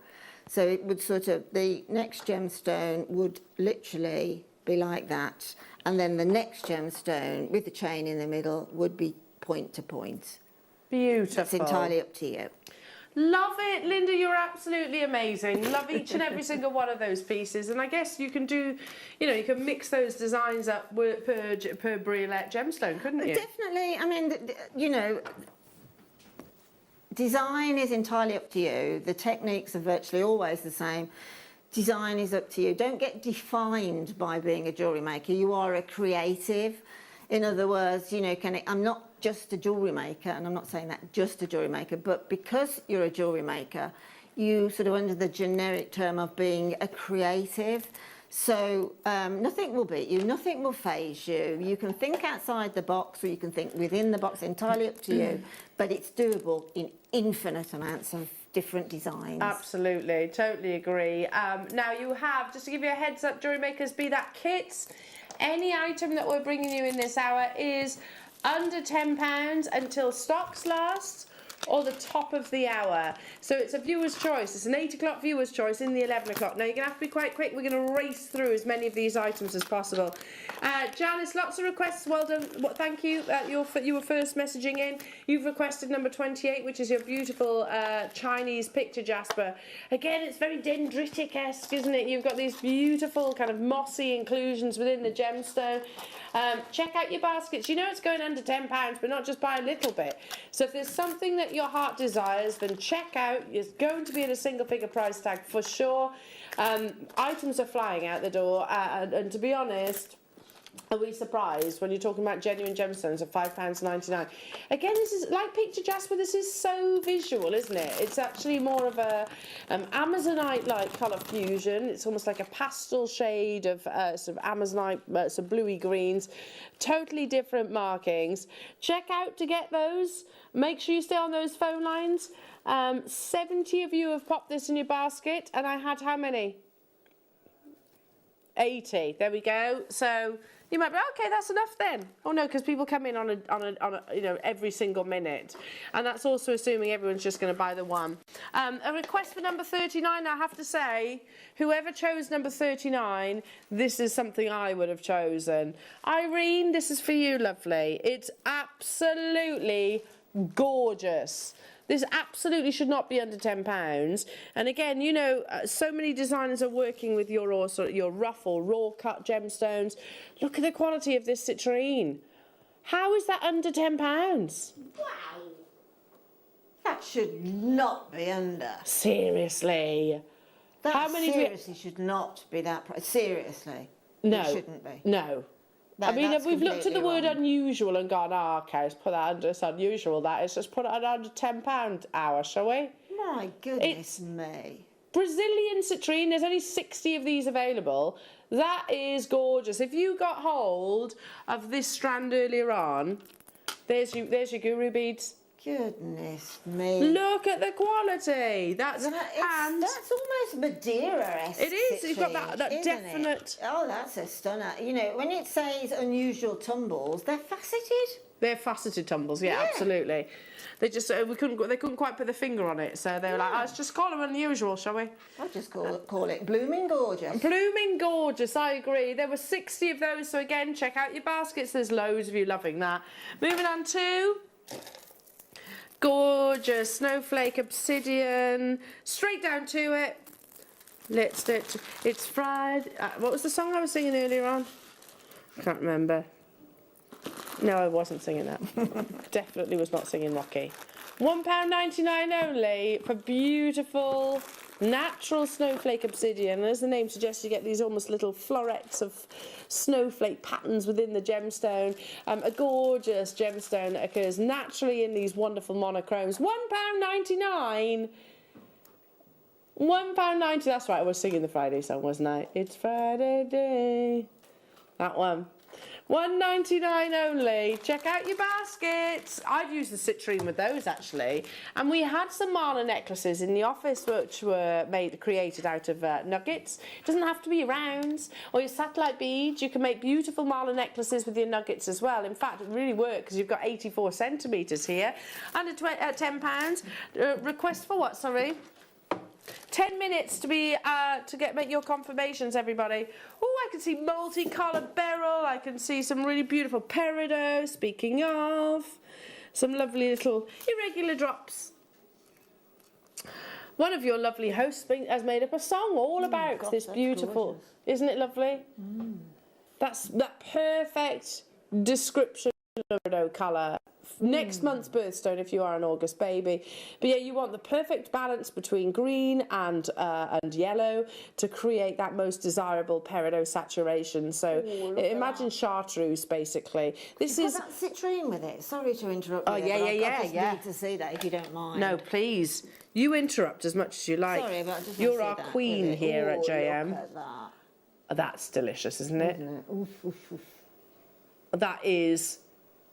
So it would sort of, the next gemstone would literally be like that, and then the next gemstone with the chain in the middle would be point to point. Beautiful. It's entirely up to you. Love it, Linda, you're absolutely amazing. Love each and every single one of those pieces. And I guess you can do, you know, you can mix those designs up per Briolette gemstone, couldn't you? Definitely. I mean, you know, design is entirely up to you. The techniques are virtually always the same. Design is up to you. Don't get defined by being a jewellery maker. You are a creative. In other words, you know, I'm not just a jewellery maker, and I'm not saying that just a jewellery maker, but because you're a jewellery maker, you sort of under the generic term of being a creative. So nothing will beat you, nothing will faze you. You can think outside the box, or you can think within the box, entirely up to you, but it's doable in infinite amounts of different designs. Absolutely, totally agree. Now you have, just to give you a heads up, jewellery makers, be that kits, any item that we're bringing you in this hour is under £10 until stocks last, or the top of the hour. So it's a viewer's choice. It's an 8 o'clock viewer's choice in the 11 o'clock. Now you're going to have to be quite quick. We're going to race through as many of these items as possible. Janice, lots of requests. Well done. Thank you. You were first messaging in. You've requested number 28, which is your beautiful Chinese picture Jasper. Again, it's very dendritic-esque, isn't it? You've got these beautiful kind of mossy inclusions within the gemstone. Check out your baskets. You know it's going under £10, but not just by a little bit. So if there's something that your heart desires, then check out. It's going to be at a single figure price tag for sure. Items are flying out the door, and to be honest, are we surprised when you're talking about genuine gemstones at £5.99? Again, this is like Picture Jasper. This is so visual, isn't it? It's actually more of a Amazonite-like colour fusion. It's almost like a pastel shade of sort of Amazonite, some bluey greens. Totally different markings. Check out to get those. Make sure you stay on those phone lines. 70 of you have popped this in your basket, and I had how many? 80. There we go. So you might be, okay, that's enough then. Oh no, because people come in on a you know, every single minute, and that's also assuming everyone's just going to buy the one. A request for number 39. I have to say, whoever chose number 39, this is something I would have chosen. Irene, this is for you, lovely. It's absolutely gorgeous. This absolutely should not be under £10. And again, you know, so many designers are working with your rough or raw cut gemstones. Look at the quality of this citrine. How is that under £10? Wow. That should not be under. Seriously. That How many seriously should not be that price. Seriously. No. It shouldn't be. No. I mean, if we've looked at the word unusual and gone, oh, okay, let's put that under, it's unusual, that is, just put it under £10 hour, shall we? My goodness me. Brazilian citrine, there's only 60 of these available. That is gorgeous. If you got hold of this strand earlier on, there's your guru beads. Goodness me. Look at the quality. That's almost Madeira-esque. It is. You've got that It? definite. Oh, that's a stunner. You know, when it says unusual tumbles, they're faceted. They're faceted tumbles. Yeah, absolutely. They just they couldn't quite put their finger on it, so they were like, let's just call them unusual, shall we? I'll just call it blooming gorgeous. Blooming gorgeous. I agree. There were 60 of those, so again, check out your baskets. There's loads of you loving that. Moving on to. Gorgeous snowflake obsidian, straight down to it. Let's do it. It's Friday. What was the song I was singing earlier on? I can't remember. No, I wasn't singing that. Definitely was not singing Rocky. £1.99 only for beautiful natural snowflake obsidian. As the name suggests, you get these almost little florets of snowflake patterns within the gemstone. A gorgeous gemstone that occurs naturally in these wonderful monochromes. £1.99. £1.90. That's right, I was singing the Friday song, wasn't I? It's Friday day. That one. £1.99 only. Check out your baskets. I've used the citrine with those actually, and we had some mala necklaces in the office which were created out of nuggets. It doesn't have to be rounds or your satellite beads. You can make beautiful mala necklaces with your nuggets as well. In fact, it really works because you've got 84 centimetres here. Under £10. Request for what? Sorry. 10 minutes to make your confirmations, everybody. Oh, I can see multicolour beryl. I can see some really beautiful peridot. Speaking of, some lovely little irregular drops. One of your lovely hosts has made up a song all about this beautiful. Gorgeous. Isn't it lovely? Mm. That's that perfect description of peridot colour. Next month's birthstone if you are an August baby. But yeah, you want the perfect balance between green and yellow to create that most desirable peridot saturation. So imagine chartreuse basically. This is that citrine with it. Sorry to interrupt you. Oh yeah. I just need to see that if you don't mind. No, please. You interrupt as much as you like. Sorry, but I just You're our queen here at JM. Look at that. That's delicious, isn't it? Oof, oof, oof. That is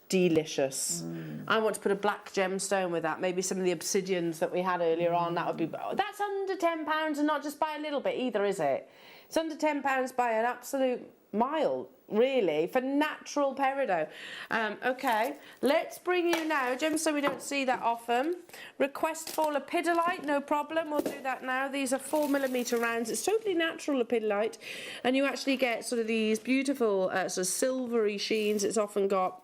delicious. I want to put a black gemstone with that. Maybe some of the obsidians that we had earlier on. That would be. That's under £10 and not just by a little bit either, is it? It's under £10 by an absolute mile, really, for natural peridot. Okay, let's bring you now, gemstone we don't see that often. Request for lepidolite, no problem. We'll do that now. These are 4mm rounds. It's totally natural lepidolite, and you actually get sort of these beautiful sort of silvery sheens. It's often got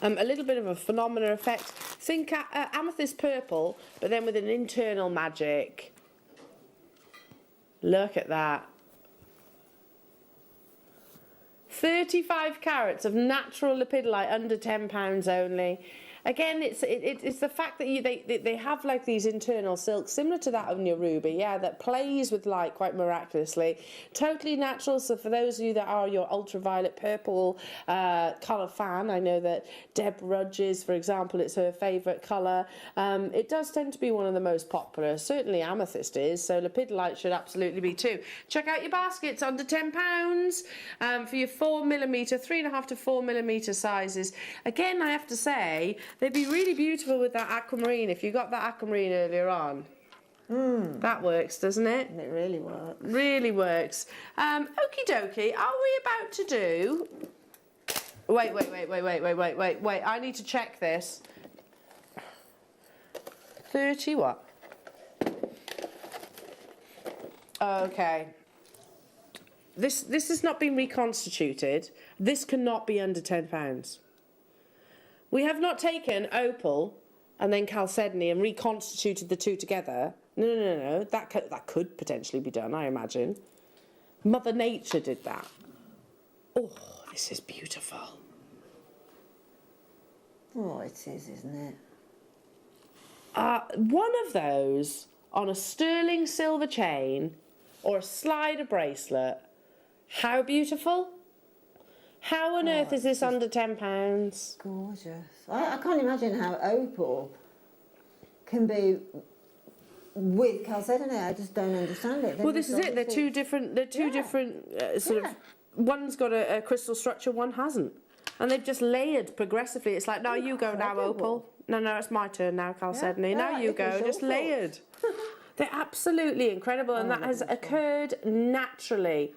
a little bit of a phenomena effect. Think amethyst purple, but then with an internal magic. Look at that. 35 carats of natural lepidolite under £10 only. Again, it's the fact that they have like these internal silks similar to that on your ruby, yeah, that plays with light quite miraculously. Totally natural. So for those of you that are your ultraviolet purple colour fan, I know that Deb Rudges, for example, it's her favourite colour. It does tend to be one of the most popular. Certainly amethyst is, so lepidolite should absolutely be too. Check out your baskets under £10 for your 4mm, 3.5 to 4mm sizes. Again, I have to say, they'd be really beautiful with that aquamarine if you got that aquamarine earlier on. That works, doesn't it? It really works. Really works. Okie dokie, are we about to do... Wait. I need to check this. 30 what? Okay. This has not been reconstituted. This cannot be under £10. We have not taken opal and then chalcedony and reconstituted the two together. No. That could potentially be done, I imagine. Mother Nature did that. Oh, this is beautiful. Oh, it is, isn't it? One of those on a sterling silver chain or a slider bracelet. How beautiful. How on earth is this under £10? Gorgeous. I can't imagine how opal can be with chalcedony. I just don't understand it. Well, this is it. They're two different. They're two different sort of. One's got a crystal structure, one hasn't, and they've just layered progressively. It's like, now you go, now opal. No, it's my turn now, chalcedony. Now you go, just layered. They're absolutely incredible, and that has occurred naturally.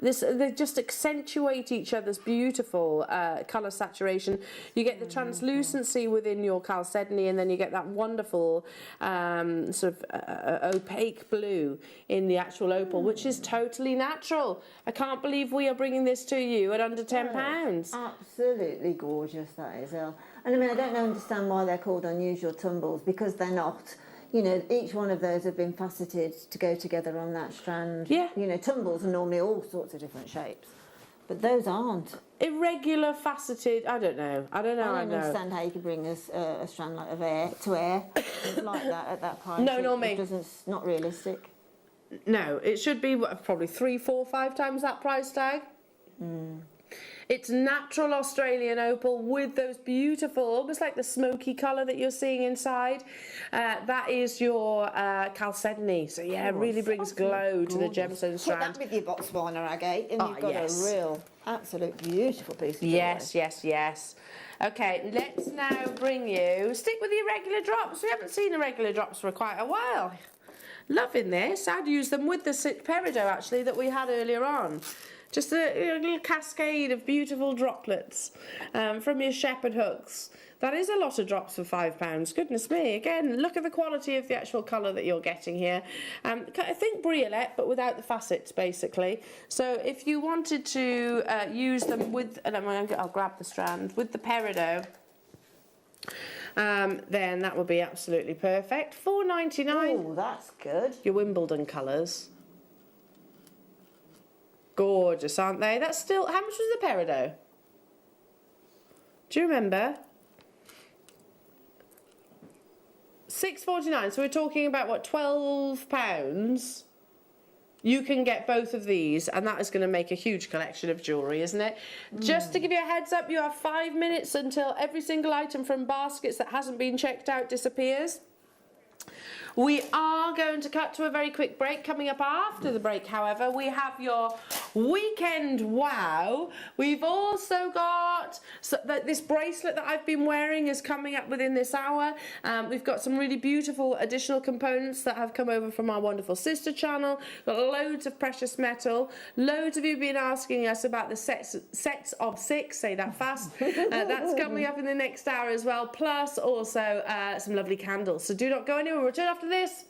They just accentuate each other's beautiful colour saturation. You get the translucency within your chalcedony, and then you get that wonderful sort of opaque blue in the actual opal, which is totally natural. I can't believe we are bringing this to you at under £10. Absolutely gorgeous, that is, Elle. And I mean, I don't understand why they're called unusual tumbles, because they're not. You know, each one of those have been faceted to go together on that strand. Yeah. You know, tumbles are normally all sorts of different shapes, but those aren't. Irregular, faceted, I don't know. I don't understand how you could bring a strand like of air to air like that at that price. No, not me. It's not realistic. No, it should be probably 3, 4, 5 times that price tag. It's natural Australian opal with those beautiful, almost like the smoky colour that you're seeing inside. That is your chalcedony. So yeah, it really brings glow to the gemstone strand. Put that with your Botswana agate, and you've got a real, absolute beautiful piece of jewellery. Yes. Okay, let's now bring you, stick with the irregular drops. We haven't seen irregular drops for quite a while. Loving this. I'd use them with the peridot actually that we had earlier on. Just a little cascade of beautiful droplets from your shepherd hooks. That is a lot of drops for £5. Goodness me. Again, look at the quality of the actual colour that you're getting here. I think Briolette, but without the facets, basically. So if you wanted to use them with, and I'll grab the strand, with the peridot, then that would be absolutely perfect. £4.99. Oh, that's good. Your Wimbledon colours. Gorgeous, aren't they? That's still, how much was the peridot? Do you remember? £6.49, so we're talking about, what, £12? You can get both of these, and that is going to make a huge collection of jewellery, isn't it? Just to give you a heads up, you have 5 minutes until every single item from baskets that hasn't been checked out disappears. We are going to cut to a very quick break. Coming up after the break, however, we have your weekend wow. We've also got this bracelet that I've been wearing is coming up within this hour. We've got some really beautiful additional components that have come over from our wonderful sister channel. Got loads of precious metal. Loads of you have been asking us about the sets of 6, say that fast. That's coming up in the next hour as well, plus also some lovely candles. So do not go anywhere. We'll return after this.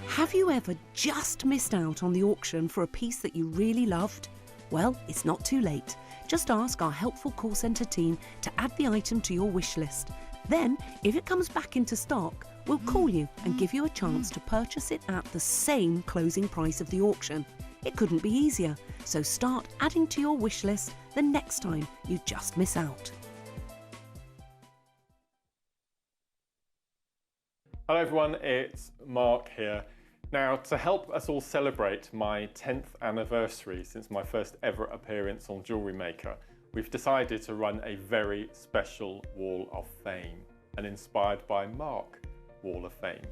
Have you ever just missed out on the auction for a piece that you really loved? Well, it's not too late. Just ask our helpful call centre team to add the item to your wish list. Then, if it comes back into stock, we'll call you and give you a chance to purchase it at the same closing price of the auction. It couldn't be easier, so start adding to your wish list the next time you just miss out. Hello everyone, it's Mark here. Now, to help us all celebrate my 10th anniversary since my first ever appearance on JewelleryMaker, we've decided to run a very special Wall of Fame, an inspired by Mark Wall of Fame.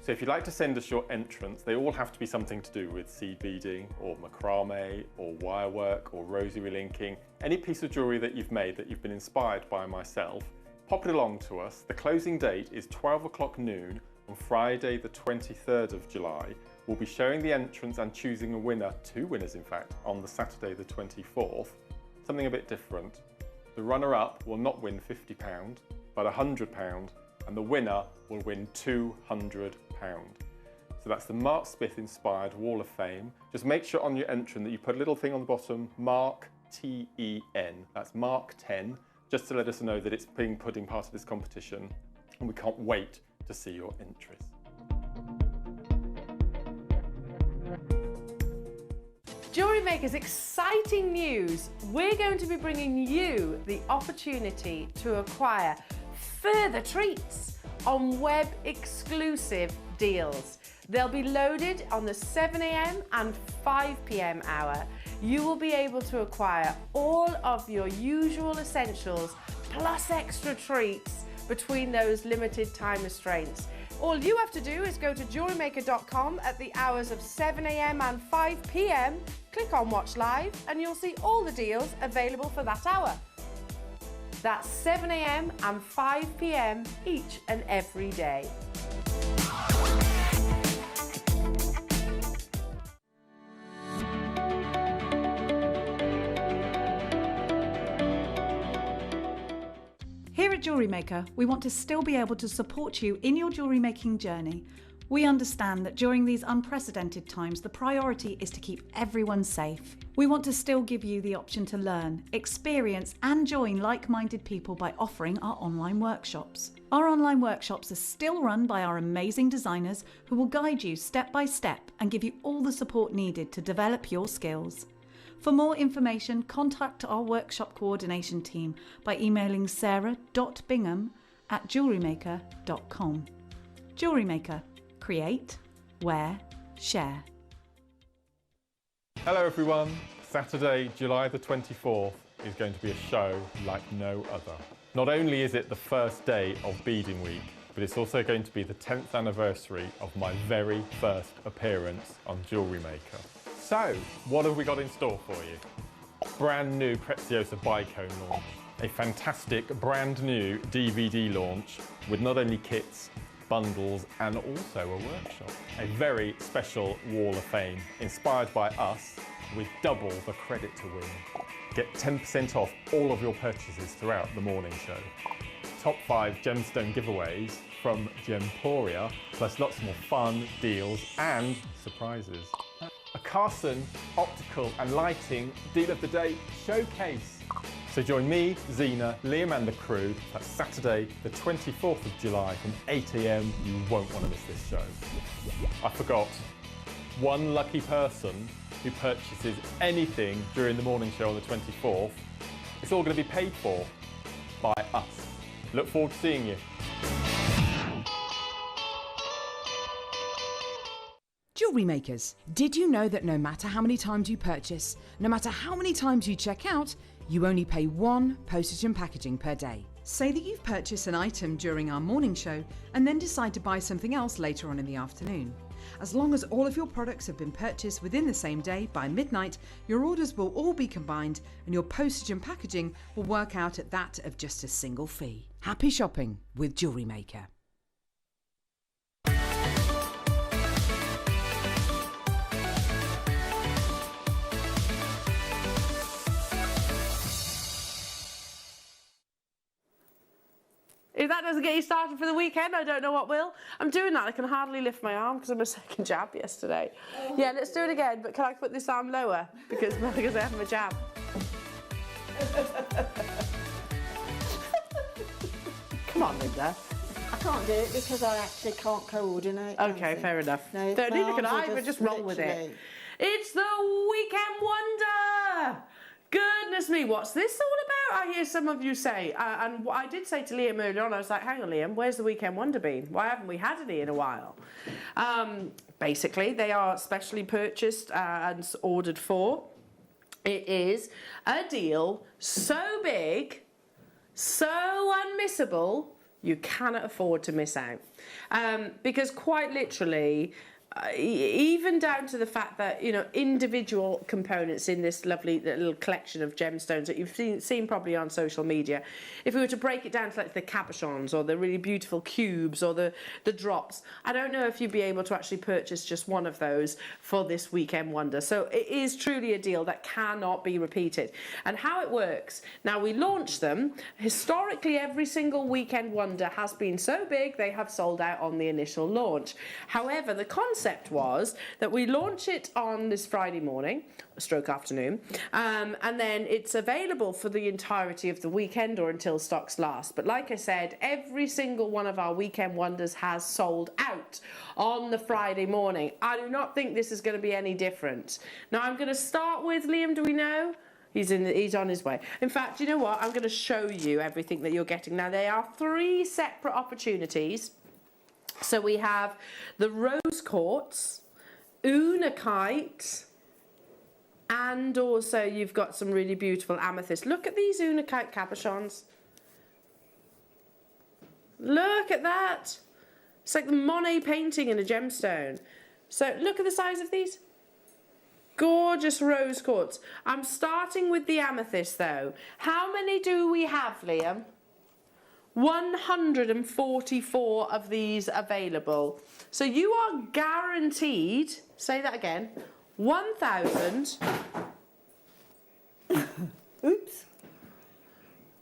So if you'd like to send us your entrants, they all have to be something to do with seed beading or macrame or wirework or rosary linking, any piece of jewellery that you've made that you've been inspired by myself. Pop it along to us. The closing date is 12 o'clock noon on Friday the 23rd of July. We'll be showing the entrants and choosing a winner, 2 winners in fact, on the Saturday the 24th. Something a bit different. The runner-up will not win £50, but £100, and the winner will win £200. So that's the Mark Smith inspired Wall of Fame. Just make sure on your entrant that you put a little thing on the bottom, Mark T-E-N. That's Mark 10. Just to let us know that it's being put in part of this competition, and we can't wait to see your entries. Jewellery Makers, exciting news. We're going to be bringing you the opportunity to acquire further treats on web exclusive deals. They'll be loaded on the 7 a.m. and 5 p.m. hour. You will be able to acquire all of your usual essentials plus extra treats between those limited time restraints. All you have to do is go to JewelleryMaker.com at the hours of 7 a.m. and 5 p.m. Click on Watch Live and you'll see all the deals available for that hour. That's 7 a.m. and 5 p.m. each and every day. Here at Jewellery Maker, we want to still be able to support you in your jewellery making journey. We understand that during these unprecedented times, the priority is to keep everyone safe. We want to still give you the option to learn, experience and join like-minded people by offering our online workshops. Our online workshops are still run by our amazing designers who will guide you step by step and give you all the support needed to develop your skills. For more information, contact our workshop coordination team by emailing sarah.bingham@jewellerymaker.com. Jewellery Maker. Create, wear, share. Hello everyone. Saturday, July the 24th is going to be a show like no other. Not only is it the first day of beading week, but it's also going to be the 10th anniversary of my very first appearance on Jewellery Maker. So, what have we got in store for you? Brand new Preziosa Bicone launch, a fantastic brand new DVD launch with not only kits, bundles and also a workshop. A very special Wall of Fame inspired by us with double the credit to win. Get 10% off all of your purchases throughout the morning show. Top 5 gemstone giveaways from Gemporia, plus lots more fun, deals and surprises. A Carson optical and lighting deal of the day showcase. So join me, Zena, Liam and the crew. That's Saturday the 24th of July from 8 a.m. You won't want to miss this show. I forgot, one lucky person who purchases anything during the morning show on the 24th, it's all going to be paid for by us. Look forward to seeing you. Jewellery Makers, did you know that no matter how many times you purchase, no matter how many times you check out, you only pay 1 postage and packaging per day? Say that you've purchased an item during our morning show and then decide to buy something else later on in the afternoon. As long as all of your products have been purchased within the same day by midnight, your orders will all be combined and your postage and packaging will work out at that of just a single fee. Happy shopping with Jewellery Maker. If that doesn't get you started for the weekend, I don't know what will. I'm doing that. I can hardly lift my arm because I'm a second jab yesterday. Yeah, let's do it again. But can I put this arm lower? Because I have a jab. Come on, Linda. I can't do it because I actually can't coordinate. Okay, fair enough. No, don't need to I, but just roll with it. It's the Weekend Wonder! Goodness me, what's this all about? I hear some of you say, and I did say to Liam earlier on, I was like, hang on Liam, where's the Weekend Wonder been? Why haven't we had any in a while? Basically, they are specially purchased and ordered for. It is a deal so big, so unmissable, you cannot afford to miss out. Because quite literally, even down to the fact that, you know, individual components in this lovely little collection of gemstones that you've seen probably on social media, if we were to break it down to like the cabochons or the really beautiful cubes or the drops, I don't know if you'd be able to actually purchase just one of those for this Weekend Wonder. So it is truly a deal that cannot be repeated. And how it works, now we launched them, historically every single Weekend Wonder has been so big they have sold out on the initial launch. However, the concept concept was that we launch it on this Friday morning, stroke afternoon, and then it's available for the entirety of the weekend or until stocks last. But like I said, every single one of our weekend wonders has sold out on the Friday morning. I do not think this is going to be any different. Now I'm going to start with Liam. Do we know? He's on his way. In fact, you know what? I'm going to show you everything that you're getting. Now, there are 3 separate opportunities. So we have the rose quartz, unakite, and also you've got some really beautiful amethyst. Look at these unakite cabochons. Look at that. It's like the Monet painting in a gemstone. So look at the size of these. Gorgeous rose quartz. I'm starting with the amethyst though. How many do we have, Liam? 144 of these available. So you are guaranteed, say that again, 1,000. Oops.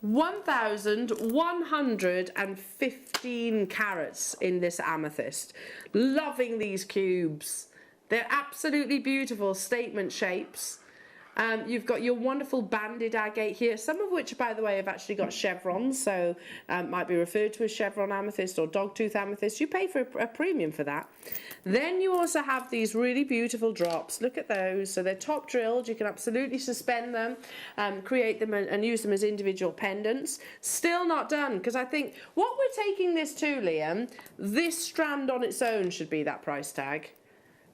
1,115 carats in this amethyst. Loving these cubes. They're absolutely beautiful statement shapes. You've got your wonderful banded agate here, some of which, by the way, have actually got chevrons, so might be referred to as chevron amethyst or dogtooth amethyst. You pay for a premium for that. Then you also have these really beautiful drops. Look at those. So they're top drilled. You can absolutely suspend them, create them and use them as individual pendants. Still not done, because I think what we're taking this to, Liam, this strand on its own should be that price tag.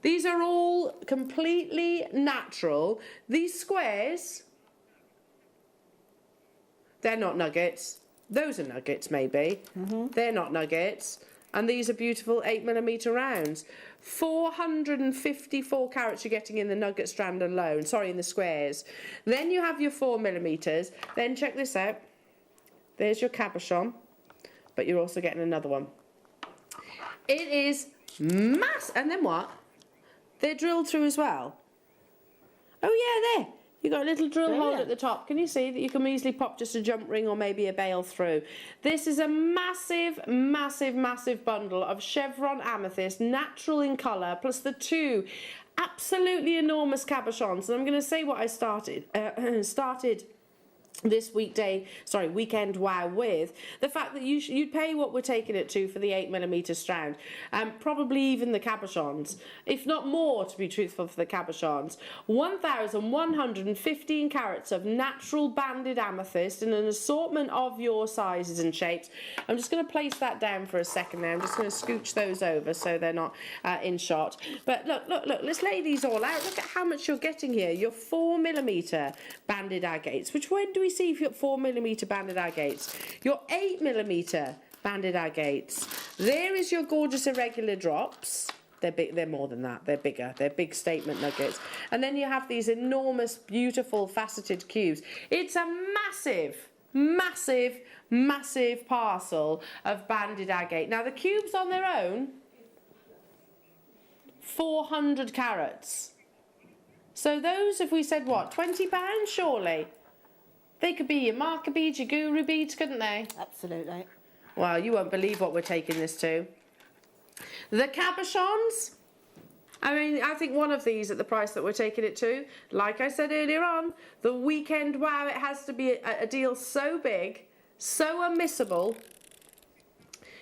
These are all completely natural. These squares, they're not nuggets. Those are nuggets, maybe. They're not nuggets. And these are beautiful 8mm rounds. 454 carats you're getting in the nugget strand alone. Sorry, in the squares. Then you have your 4mm. Then check this out. There's your cabochon. But you're also getting another one. It is massive. And then what? They're drilled through as well. Oh yeah, there. You've got a little drill hole at the top. Can you see that you can easily pop just a jump ring or maybe a bail through? This is a massive, massive, massive bundle of chevron amethyst, natural in colour, plus the 2 absolutely enormous cabochons. And I'm going to say what I started this weekend wow with the fact that you'd pay what we're taking it to for the 8mm strand, probably even the cabochons, if not more, to be truthful, for the cabochons. 1,115 carats of natural banded amethyst in an assortment of your sizes and shapes. I'm just going to place that down for a second now. I'm just going to scooch those over so they're not in shot. But look, let's lay these all out. Look at how much you're getting here. Your 4mm banded agates, which when do we see if you've got 4mm banded agates? Your 8mm banded agates. There is your gorgeous irregular drops. They're big, they're more than that, they're bigger, they're big statement nuggets. And then you have these enormous, beautiful faceted cubes. It's a massive, massive, massive parcel of banded agate. Now the cubes on their own, 400 carats. So those, if we said what, £20 surely? They could be your marker beads, your guru beads, couldn't they? Absolutely. Well, you won't believe what we're taking this to. The cabochons, I mean, I think one of these at the price that we're taking it to, like I said earlier on, the weekend wow, it has to be a deal so big, so unmissable,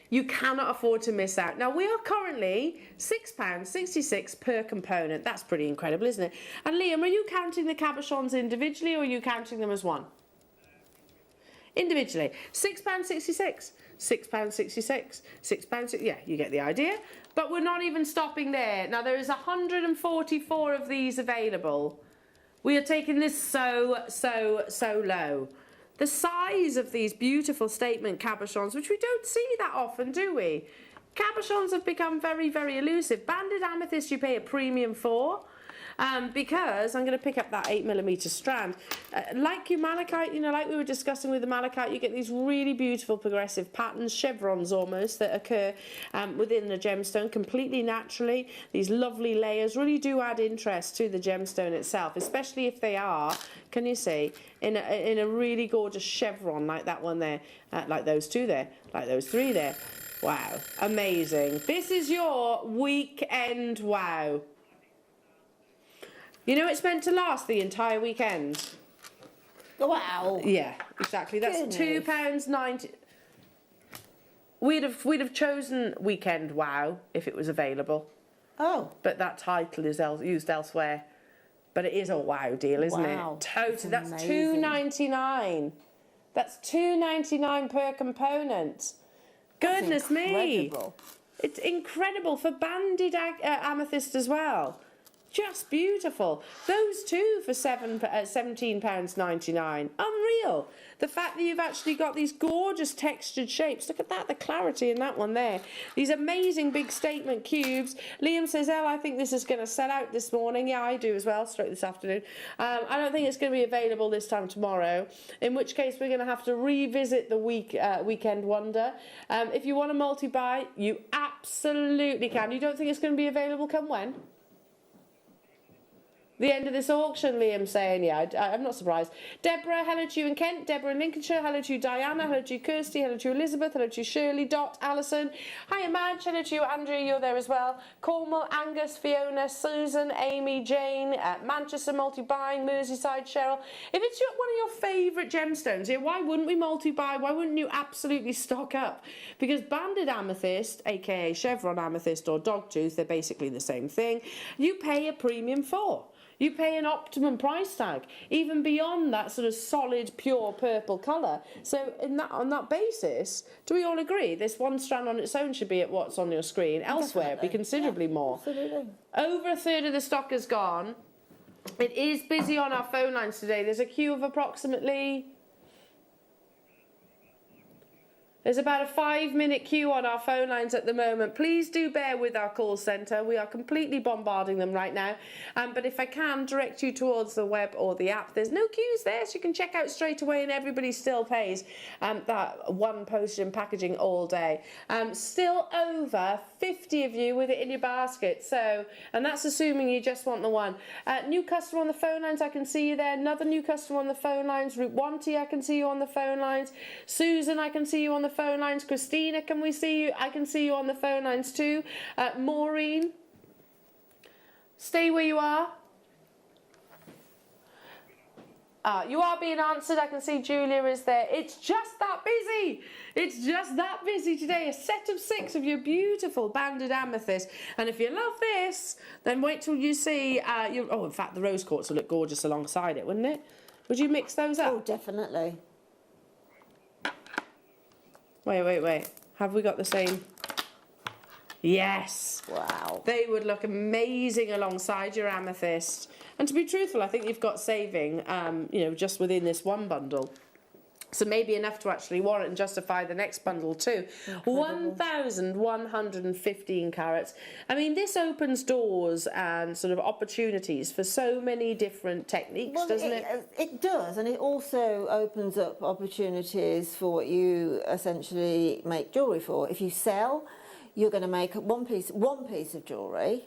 you cannot afford to miss out. Now, we are currently £6.66 per component. That's pretty incredible, isn't it? And Liam, are you counting the cabochons individually or are you counting them as one? Individually. £6.66. £6.66. £6. Yeah, you get the idea. But we're not even stopping there. Now, there is 144 of these available. We are taking this so low. The size of these beautiful statement cabochons, which we don't see that often, do we? Cabochons have become very, very elusive. Banded amethyst you pay a premium for. Because I'm going to pick up that 8mm strand. Like your malachite, you know, like we were discussing with the malachite, you get these really beautiful progressive patterns, chevrons almost, that occur within the gemstone completely naturally. These lovely layers really do add interest to the gemstone itself, especially if they are, can you see, in a really gorgeous chevron like that one there, like those 2 there, like those 3 there. Wow, amazing. This is your weekend wow. You know it's meant to last the entire weekend. Wow. Yeah, exactly. That's £2.90. We'd have chosen weekend wow if it was available. Oh. But that title is used elsewhere. But it is a wow deal, isn't it? Totally. That's £2.99. That's £2.99 per component. Goodness me. It's incredible for banded amethyst as well. Just beautiful. Those two for £17.99. Unreal. The fact that you've actually got these gorgeous textured shapes. Look at that, the clarity in that one there. These amazing big statement cubes. Liam says, Elle, I think this is going to sell out this morning. Yeah, I do as well, straight this afternoon. I don't think it's going to be available this time tomorrow, in which case we're going to have to revisit the Weekend Wonder. If you want to multi-buy, you absolutely can. You don't think it's going to be available come when? The end of this auction, Liam's saying. Yeah, I'm not surprised. Deborah, hello to you in Kent. Deborah in Lincolnshire. Hello to you, Diana. Hello to you, Kirsty. Hello to you, Elizabeth. Hello to you, Shirley. Dot, Alison. Hiya, Madge. Hello to you, Andrea. You're there as well. Cornwall, Angus, Fiona, Susan, Amy, Jane, Manchester, multi-buying, Merseyside, Cheryl. If it's one of your favourite gemstones here, why wouldn't we multi-buy? Why wouldn't you absolutely stock up? Because banded amethyst, aka chevron amethyst or dogtooth, they're basically the same thing, you pay a premium for. You pay an optimum price tag, even beyond that sort of solid, pure purple colour. So on that basis, do we all agree this one strand on its own should be at what's on your screen? Elsewhere, it'd be considerably more. Absolutely. Over a third of the stock is gone. It is busy on our phone lines today. There's a queue of approximately... There's about a 5-minute queue on our phone lines at the moment. Please do bear with our call centre. We are completely bombarding them right now. But if I can direct you towards the web or the app, there's no queues there, so you can check out straight away and everybody still pays that one postage and packaging all day. Still over 50 of you with it in your basket. So, and that's assuming you just want the one. New customer on the phone lines, I can see you there. Another new customer on the phone lines. Root Wanty, I can see you on the phone lines. Susan, I can see you on the phone lines. Christina, can we see you? I can see you on the phone lines too. Maureen, stay where you are. You are being answered. I can see Julia is there. It's just that busy. It's just that busy today. A set of 6 of your beautiful banded amethyst. And if you love this, then wait till you see in fact, the rose quartz will look gorgeous alongside it, wouldn't it? Would you mix those up? Oh, definitely. Wait. Have we got the same? Yes. Wow. They would look amazing alongside your amethyst. And to be truthful, I think you've got saving, just within this one bundle. So maybe enough to actually warrant and justify the next bundle too. 1,115 carats. I mean, this opens doors and sort of opportunities for so many different techniques, doesn't it? It does, and it also opens up opportunities for what you essentially make jewellery for. If you sell, you're going to make one piece of jewellery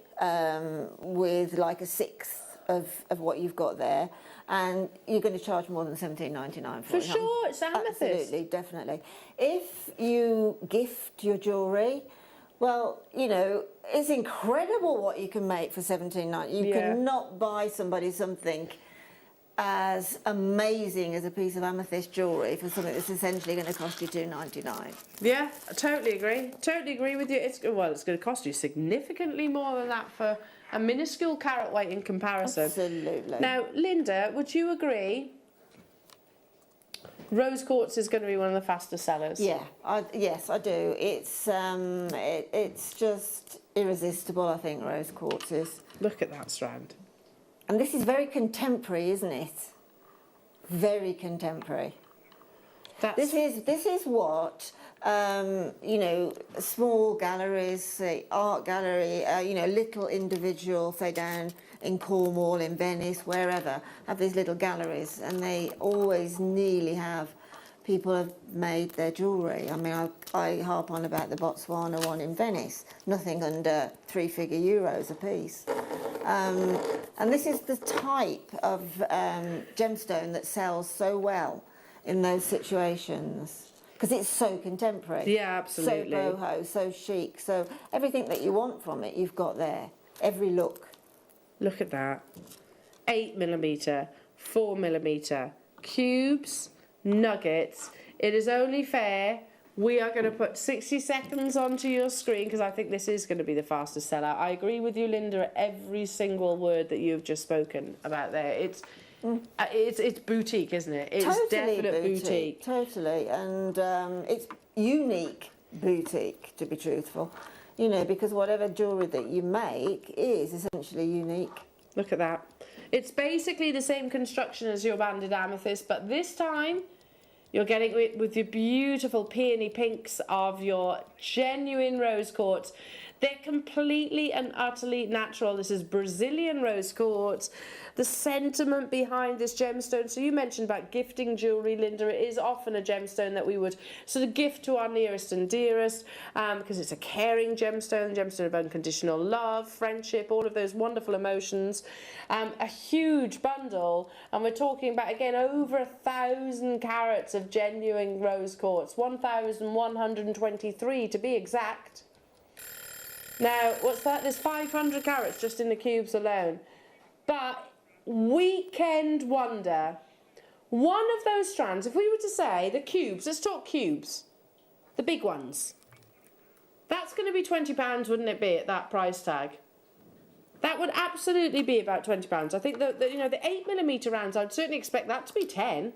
with like a sixth of what you've got there, and you're going to charge more than $17.99 for it. For sure, it's amethyst. Absolutely, definitely. If you gift your jewellery, well, it's incredible what you can make for $17.99. You cannot buy somebody something as amazing as a piece of amethyst jewellery for something that's essentially going to cost you $2.99. Yeah, I totally agree. Totally agree with you. It's going to cost you significantly more than that for a minuscule carat weight in comparison. Absolutely. Now, Linda, would you agree rose quartz is going to be one of the faster sellers? Yeah, yes, I do. It's just irresistible, I think, rose quartz is. Look at that strand. And this is very contemporary, isn't it? Very contemporary. This is what small galleries, say art gallery, little individual, say down in Cornwall, in Venice, wherever, have these little galleries, and they always nearly have people have made their jewellery. I mean, I harp on about the Botswana one in Venice, nothing under 3-figure euros a piece. And this is the type of gemstone that sells so well in those situations. because it's so contemporary. Yeah, absolutely. So boho, so chic. So everything that you want from it, you've got there. Every look. Look at that. 8mm, 4mm, cubes, nuggets. It is only fair. We are going to put 60 seconds onto your screen because I think this is going to be the fastest sellout. I agree with you, Linda, every single word that you've just spoken about there. It's boutique, isn't it? It's totally definite boutique. Totally, and it's unique boutique, to be truthful. You know, because whatever jewellery that you make is essentially unique. Look at that. It's basically the same construction as your banded amethyst, but this time you're getting it with your beautiful peony pinks of your genuine rose quartz. They're completely and utterly natural. This is Brazilian rose quartz. The sentiment behind this gemstone, so you mentioned about gifting jewellery, Linda. It is often a gemstone that we would sort of gift to our nearest and dearest because it's a caring gemstone of unconditional love, friendship, all of those wonderful emotions. A huge bundle, and we're talking about, again, over 1,000 carats of genuine rose quartz, 1,123 to be exact. Now, what's that? There's 500 carats just in the cubes alone. But weekend wonder, one of those strands, if we were to say the cubes, let's talk cubes, the big ones, that's going to be £20, wouldn't it be, at that price tag? That would absolutely be about £20. I think the 8mm rounds, I'd certainly expect that to be 10.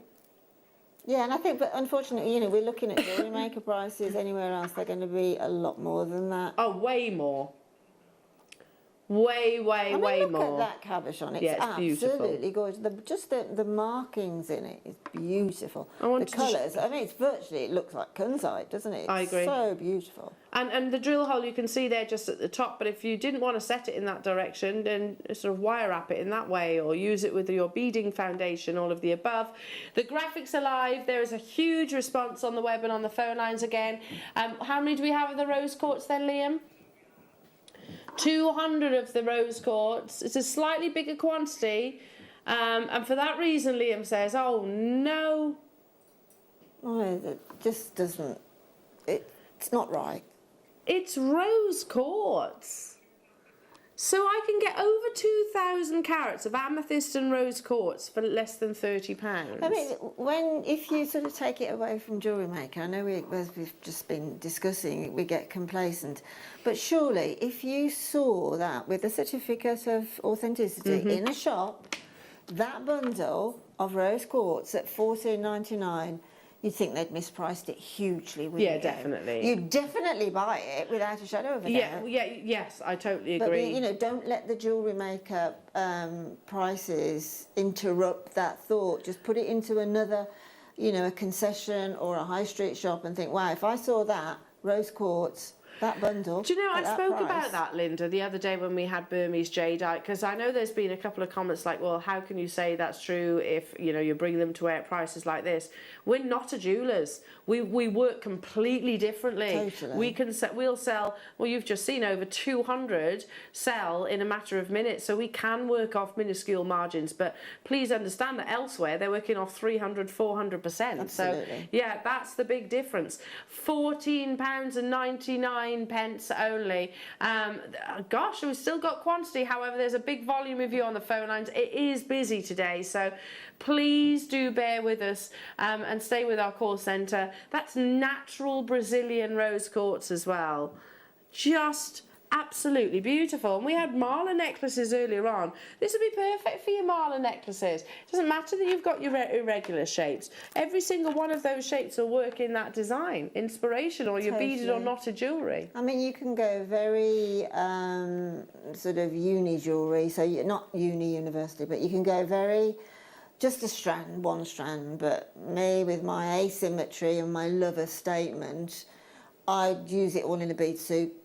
Yeah, and I think, but unfortunately, you know, we're looking at JewelleryMaker prices. Anywhere else, they're going to be a lot more than that. Oh, way more. Way look more. At that cabochon. It's, yeah, it's absolutely gorgeous. The markings in it is beautiful. The colours. I mean, it's virtually, it looks like kunzite, doesn't it? It's I agree. So beautiful. And the drill hole you can see there just at the top, but if you didn't want to set it in that direction, then sort of wire wrap it in that way or use it with your beading foundation, all of the above. The graphics are live. There is a huge response on the web and on the phone lines again. How many do we have of the rose quartz then, Liam? 200 of the rose quartz. It's a slightly bigger quantity, and for that reason, Liam says, oh no. Oh, it just doesn't, it's not right. It's rose quartz. So I can get over 2,000 carats of amethyst and rose quartz for less than £30. I mean, if you sort of take it away from JewelleryMaker, I know as we've just been discussing, we get complacent, but surely if you saw that with a certificate of authenticity in a shop, that bundle of rose quartz at $14.99, you'd think they'd mispriced it hugely, wouldn't you? Yeah, definitely. You'd definitely buy it without a shadow of a doubt. Yes, I totally agree. But, you know, don't let the JewelleryMaker prices interrupt that thought. Just put it into another, you know, a concession or a high street shop and think, wow, if I saw that rose quartz, that bundle. Do you know, I spoke about that, Linda, the other day when we had Burmese jadeite, because I know there's been a couple of comments like, well, how can you say that's true if, you know, you bring them to at prices like this? We're not a jewellers. We work completely differently. Totally. We'll sell, well, you've just seen over 200 sell in a matter of minutes, so we can work off minuscule margins, but please understand that elsewhere they're working off 300, 400%. Absolutely. So, yeah, that's the big difference. £14.99 only. Gosh, we've still got quantity. However, there's a big volume of you on the phone lines. It is busy today, so please do bear with us and stay with our call centre. That's natural Brazilian rose quartz as well. Just absolutely beautiful. And we had mala necklaces earlier on. This would be perfect for your mala necklaces. It doesn't matter that you've got your irregular shapes. Every single one of those shapes will work in that design. Inspiration, or your beaded or knotted jewellery. I mean, you can go very sort of uni jewellery, so you're not university, but you can go very, just a strand, one strand, but me with my asymmetry and my lover statement, I'd use it all in a bead soup.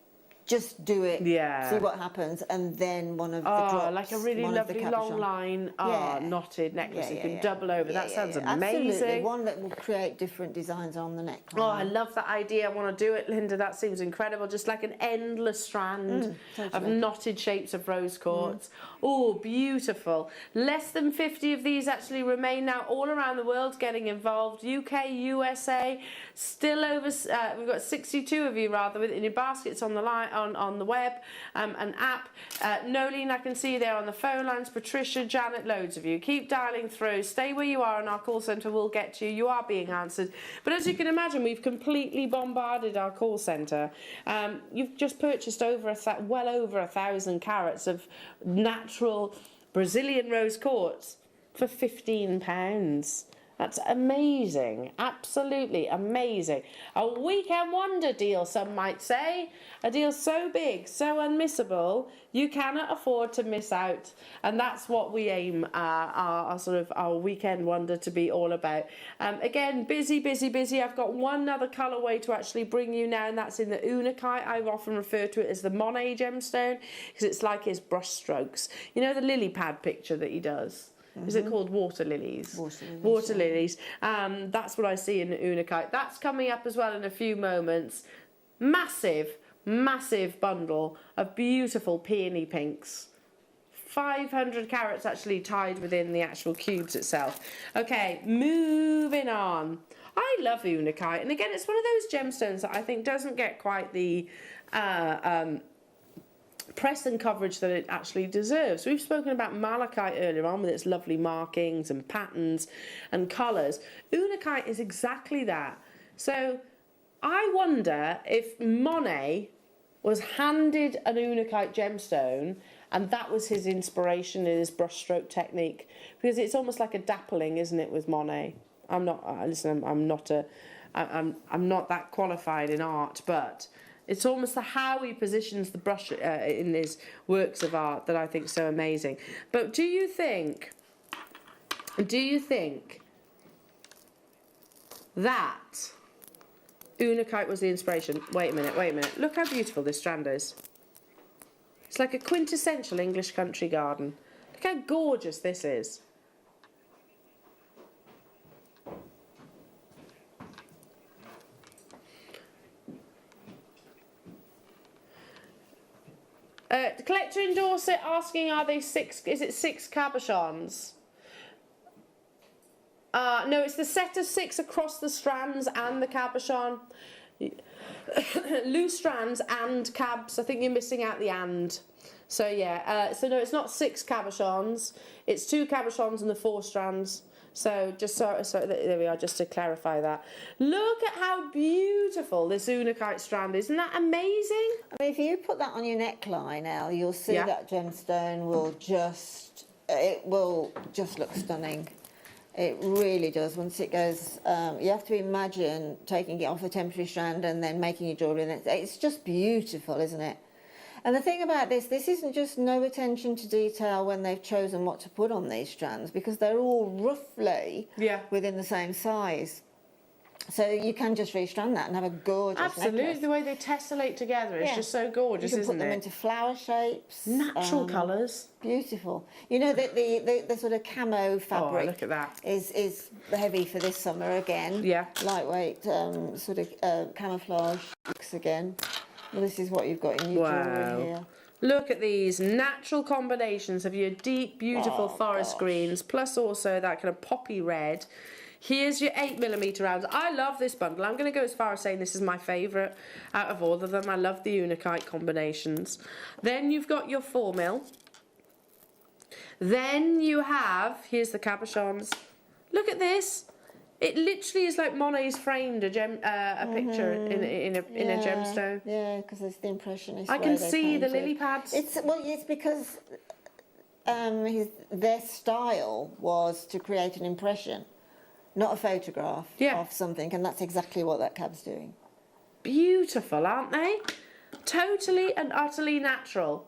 just do it, Yeah. see what happens, and then one of the drops, like a really lovely long line, knotted necklace you can double over. That sounds amazing. Absolutely. One that will create different designs on the neckline. Oh, I love that idea. I want to do it, Linda. That seems incredible. Just like an endless strand of knotted shapes of rose quartz. Oh, beautiful. Less than 50 of these actually remain now all around the world getting involved. UK, USA, still over, we've got 62 of you rather in your baskets on the line, on the web, an app. Nolene, I can see you there on the phone lines. Patricia, Janet, loads of you. Keep dialing through. Stay where you are and our call centre will get to you. You are being answered. But as you can imagine, we've completely bombarded our call centre. You've just purchased well over 1,000 carats of natural Brazilian rose quartz for £15. That's amazing, absolutely amazing. A weekend wonder deal, some might say. A deal so big, so unmissable, you cannot afford to miss out. And that's what we aim our weekend wonder to be all about. Again, busy, busy, busy. I've got one other colourway to actually bring you now, and that's in the Unakite. I often refer to it as the Monet gemstone, because it's like his brush strokes. You know the lily pad picture that he does? Is it called water lilies? Water lilies. That's what I see in the Unakite. That's coming up as well in a few moments. Massive, massive bundle of beautiful peony pinks. 500 carats actually tied within the actual cubes itself. Okay, moving on. I love Unakite, and again, it's one of those gemstones that I think doesn't get quite the press and coverage that it actually deserves. We've spoken about Malachite earlier on with its lovely markings and patterns and colours. Unakite is exactly that. So I wonder if Monet was handed an Unakite gemstone and that was his inspiration in his brushstroke technique, because it's almost like a dappling, isn't it, with Monet? I'm not that qualified in art, but it's almost how he positions the brush in his works of art that I think is so amazing. But do you think that Unakite was the inspiration? Wait a minute. Look how beautiful this strand is. It's like a quintessential English country garden. Look how gorgeous this is. Collector in Dorset asking, are they six? Is it 6 cabochons? No, it's the set of 6 across the strands and the cabochon. Loose strands and cabs. I think you're missing out the and. So yeah. So no, it's not 6 cabochons. It's 2 cabochons and the 4 strands. So just so there we are, just to clarify that. Look at how beautiful this Unakite strand is. Isn't that amazing? I mean, if you put that on your neckline, Elle, you'll see that gemstone will just look stunning. It really does. Once it goes, you have to imagine taking it off a temporary strand and then making your jewellery. It's just beautiful, isn't it? And the thing about this isn't just no attention to detail when they've chosen what to put on these strands, because they're all roughly within the same size. So you can just restrand that and have a gorgeous necklace. The way they tessellate together is just so gorgeous, isn't it? You can put them into flower shapes. Natural colours. Beautiful. You know, the sort of camo fabric look at that. is heavy for this summer again. Yeah. Lightweight, sort of camouflage looks again. Well, this is what you've got in your jewellery here. Look at these natural combinations of your deep, beautiful forest greens, plus also that kind of poppy red. Here's your 8mm rounds. I love this bundle. I'm going to go as far as saying this is my favourite out of all of them. I love the Unakite combinations. Then you've got your 4mm. Then you have, here's the cabochons. Look at this. It literally is like Monet's framed a picture in a gemstone. Yeah, because it's the impressionist. I can see the lily pads. It's because their style was to create an impression, not a photograph of something, and that's exactly what that cab's doing. Beautiful, aren't they? Totally and utterly natural.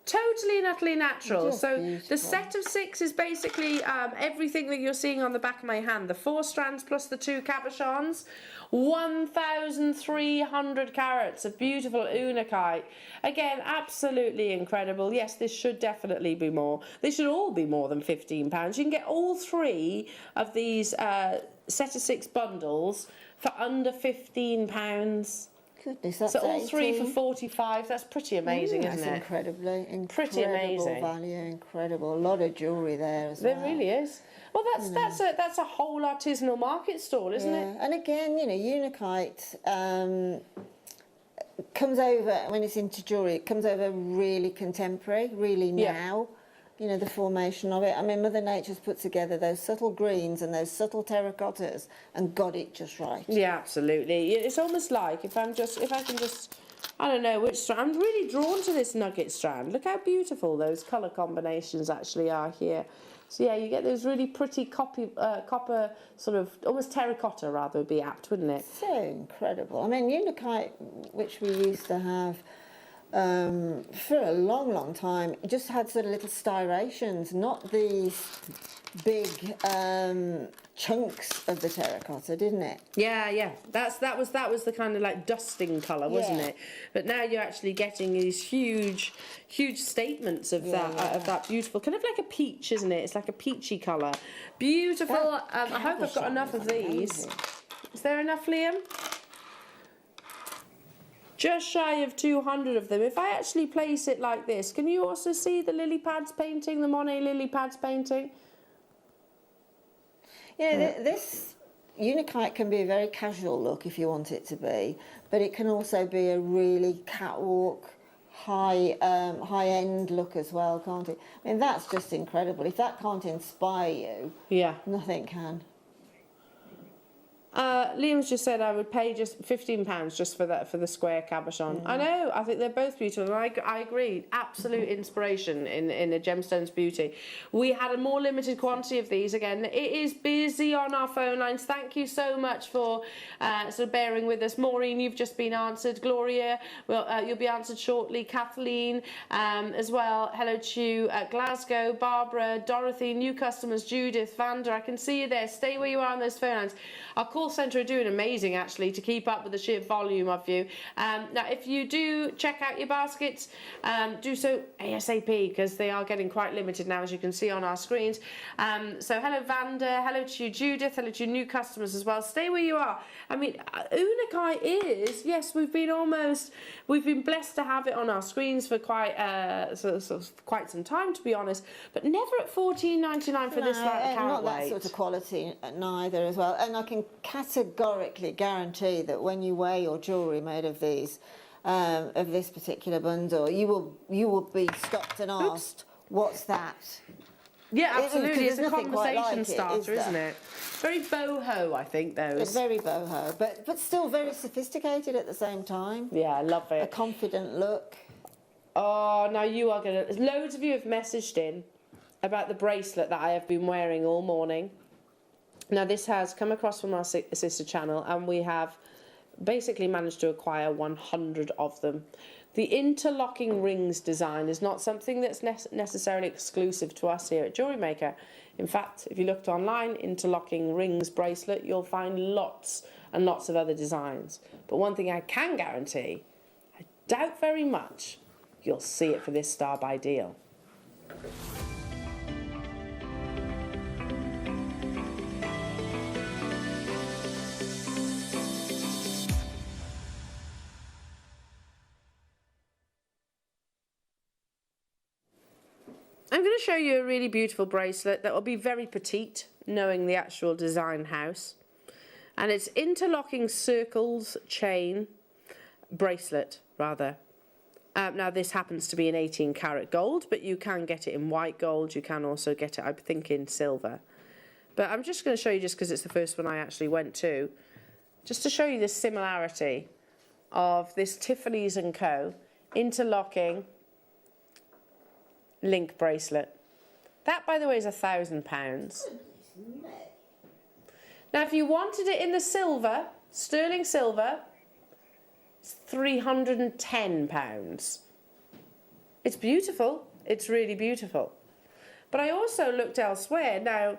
Totally and utterly natural. Just so beautiful. the set of 6 is basically everything that you're seeing on the back of my hand. The 4 strands plus the 2 cabochons. 1,300 carats of beautiful unakite. Again, absolutely incredible. Yes, this should definitely be more. They should all be more than £15. You can get all 3 of these set of 6 bundles for under £15. Goodness, that's so all 3 for 18. 45. That's pretty amazing, isn't That's it? incredibly Pretty amazing value, incredible. A lot of jewellery there as well. There really is. Well, that's a whole artisanal market stall, isn't it? And again, you know, unakite comes over when it's into jewellery. It comes over really contemporary, really now. You know, the formation of it. I mean, Mother Nature's put together those subtle greens and those subtle terracottas and got it just right. Yeah, absolutely. It's almost like if I can just, I don't know which strand. I'm really drawn to this nugget strand. Look how beautiful those colour combinations actually are here. So yeah, you get those really pretty copper sort of, almost terracotta rather would be apt, wouldn't it? So incredible. I mean, unakite, which we used to have for a long, long time, just had sort of little striations, not these big chunks of the terracotta, didn't it? Yeah. That was the kind of like dusting colour, wasn't it? But now you're actually getting these huge statements of that beautiful, kind of like a peach, isn't it? It's like a peachy colour. Beautiful. I hope I've got enough of these. Is there enough, Liam? Just shy of 200 of them. If I actually place it like this, can you also see the lily pads painting, the Monet lily pads painting? Yeah, this unakite can be a very casual look if you want it to be, but it can also be a really catwalk, high-end look as well, can't it? I mean, that's just incredible. If that can't inspire you, nothing can. Liam's just said I would pay just £15 just for the square cabochon. I know, I think they're both beautiful, and I agree. Absolute inspiration in the Gemstone's beauty. We had a more limited quantity of these. Again, it is busy on our phone lines. Thank you so much for sort of bearing with us. Maureen, you've just been answered. Gloria, well, you'll be answered shortly. Kathleen as well. Hello to you. Glasgow, Barbara, Dorothy, new customers, Judith, Vanda. I can see you there. Stay where you are on those phone lines. Our call centre are doing amazing actually to keep up with the sheer volume of you. Now if you do check out your baskets, do so ASAP because they are getting quite limited now, as you can see on our screens. So hello Vanda, hello to you Judith, hello to you new customers as well. Stay where you are. I mean, unakite is, yes, we've been blessed to have it on our screens for quite quite some time, to be honest, but never at $14.99 for this carat not that weight. sort of quality neither as well. And I can categorically guarantee that when you wear your jewellery made of these, of this particular bundle, you will be stopped and asked, "What's that?" Yeah, absolutely. It's a conversation like starter, isn't it? Very boho, I think, those. It's very boho, but still very sophisticated at the same time. Yeah, I love it. A confident look. Oh, now you are going to... Loads of you have messaged in about the bracelet that I have been wearing all morning. Now, this has come across from our sister channel, and we have basically managed to acquire 100 of them. The interlocking rings design is not something that's necessarily exclusive to us here at JewelleryMaker. In fact, if you looked online, interlocking rings bracelet, you'll find lots and lots of other designs. But one thing I can guarantee, I doubt very much you'll see it for this Star by deal. I'm going to show you a really beautiful bracelet that will be very petite, knowing the actual design house. And it's interlocking circles chain bracelet, rather. Now, this happens to be an 18 karat gold, but you can get it in white gold. You can also get it, I think, in silver. But I'm just going to show you, just because it's the first one I actually went to, just to show you the similarity of this Tiffany's & Co. interlocking link bracelet. That, by the way, is £1,000. Now, if you wanted it in the silver, sterling silver, it's £310. It's beautiful. It's really beautiful. But I also looked elsewhere now,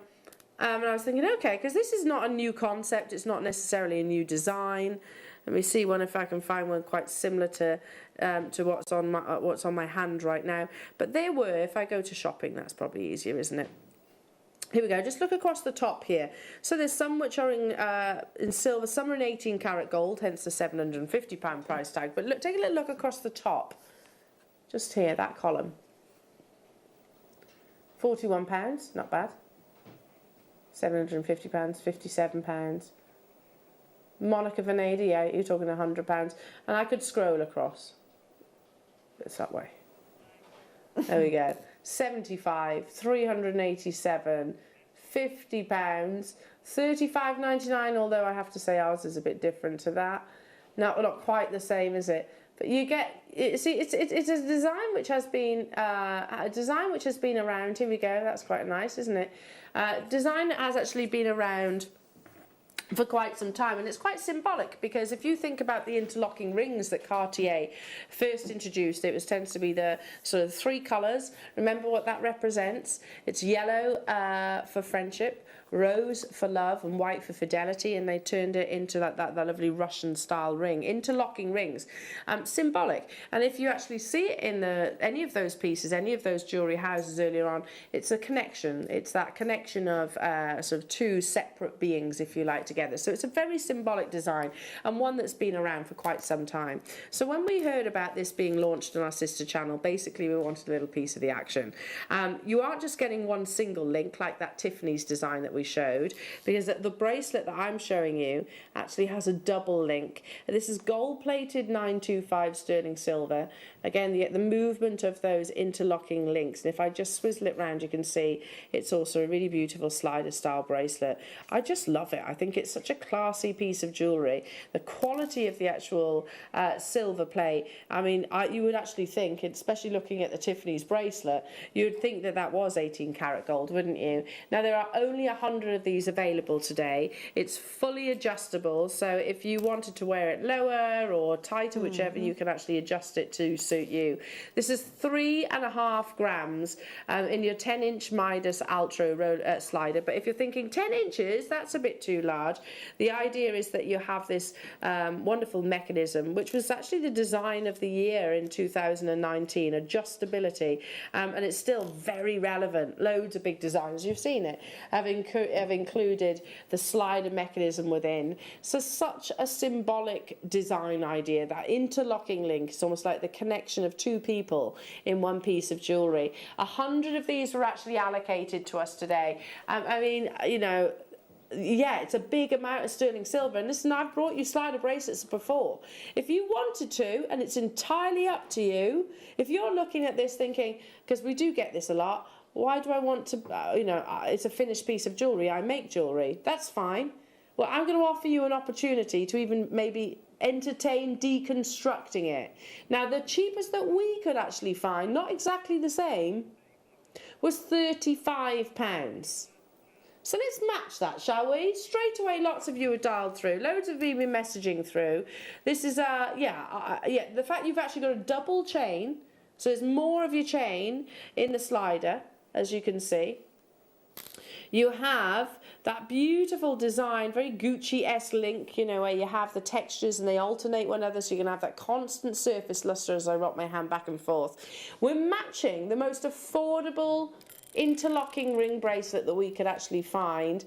and I was thinking, okay, because this is not a new concept. It's not necessarily a new design. Let me see one if I can find one quite similar to what's on my hand right now. But there were, if I go to shopping, that's probably easier, isn't it? Here we go. Just look across the top here. So there's some which are in silver, some are in 18 karat gold, hence the £750 price tag. But look, take a little look across the top. Just here, that column. £41, not bad. £750, £57. Monica Veneda, yeah, you're talking £100. And I could scroll across. It's that way. There we go. 75, 387, £50, 35.99. Although I have to say ours is a bit different to that. Not quite the same, is it? But you get, see, it's a design which has been around. Here we go. That's quite nice, isn't it? Design that has actually been around for quite some time, and it's quite symbolic because if you think about the interlocking rings that Cartier first introduced, it tends to be the sort of 3 colours. Remember what that represents? It's yellow for friendship, rose for love, and white for fidelity, and they turned it into that lovely Russian style ring, interlocking rings, symbolic. And if you actually see it in any of those pieces, any of those jewellery houses earlier on, it's a connection. It's that connection of sort of 2 separate beings, if you like, together. So it's a very symbolic design and one that's been around for quite some time. So when we heard about this being launched on our sister channel, basically we wanted a little piece of the action. You aren't just getting one single link like that Tiffany's design that we showed, because the bracelet that I'm showing you actually has a double link. This is gold-plated 925 sterling silver. Again, you get the movement of those interlocking links, and if I just swizzle it round, you can see it's also a really beautiful slider style bracelet. I just love it. I think it's such a classy piece of jewellery. The quality of the actual silver play, I mean, you would actually think, especially looking at the Tiffany's bracelet, you would think that that was 18 karat gold, wouldn't you? Now, there are only 100 of these available today. It's fully adjustable, so if you wanted to wear it lower or tighter, whichever, you can actually adjust it to suit you. This is 3.5 grams in your 10-inch Midas Ultra slider, but if you're thinking 10 inches, that's a bit too large. The idea is that you have this wonderful mechanism, which was actually the design of the year in 2019, adjustability, and it's still very relevant. Loads of big designs, you've seen it, have included the slider mechanism within. So such a symbolic design idea, that interlocking link is almost like the connection of 2 people in one piece of jewellery. 100 of these were actually allocated to us today. I mean, you know, yeah, it's a big amount of sterling silver. And listen, I've brought you slider bracelets before. If you wanted to, and it's entirely up to you, if you're looking at this thinking, because we do get this a lot, why do I want to, it's a finished piece of jewellery, I make jewellery, that's fine. Well, I'm going to offer you an opportunity to even maybe entertain deconstructing it. Now, the cheapest that we could actually find, not exactly the same, was £35. So let's match that, shall we? Straight away, lots of you are dialed through. Loads of you have been messaging through. This is, the fact you've actually got a double chain, so there's more of your chain in the slider, as you can see. You have that beautiful design, very Gucci-esque link, you know, where you have the textures and they alternate one another, so you can have that constant surface luster as I rock my hand back and forth. We're matching the most affordable interlocking ring bracelet that we could actually find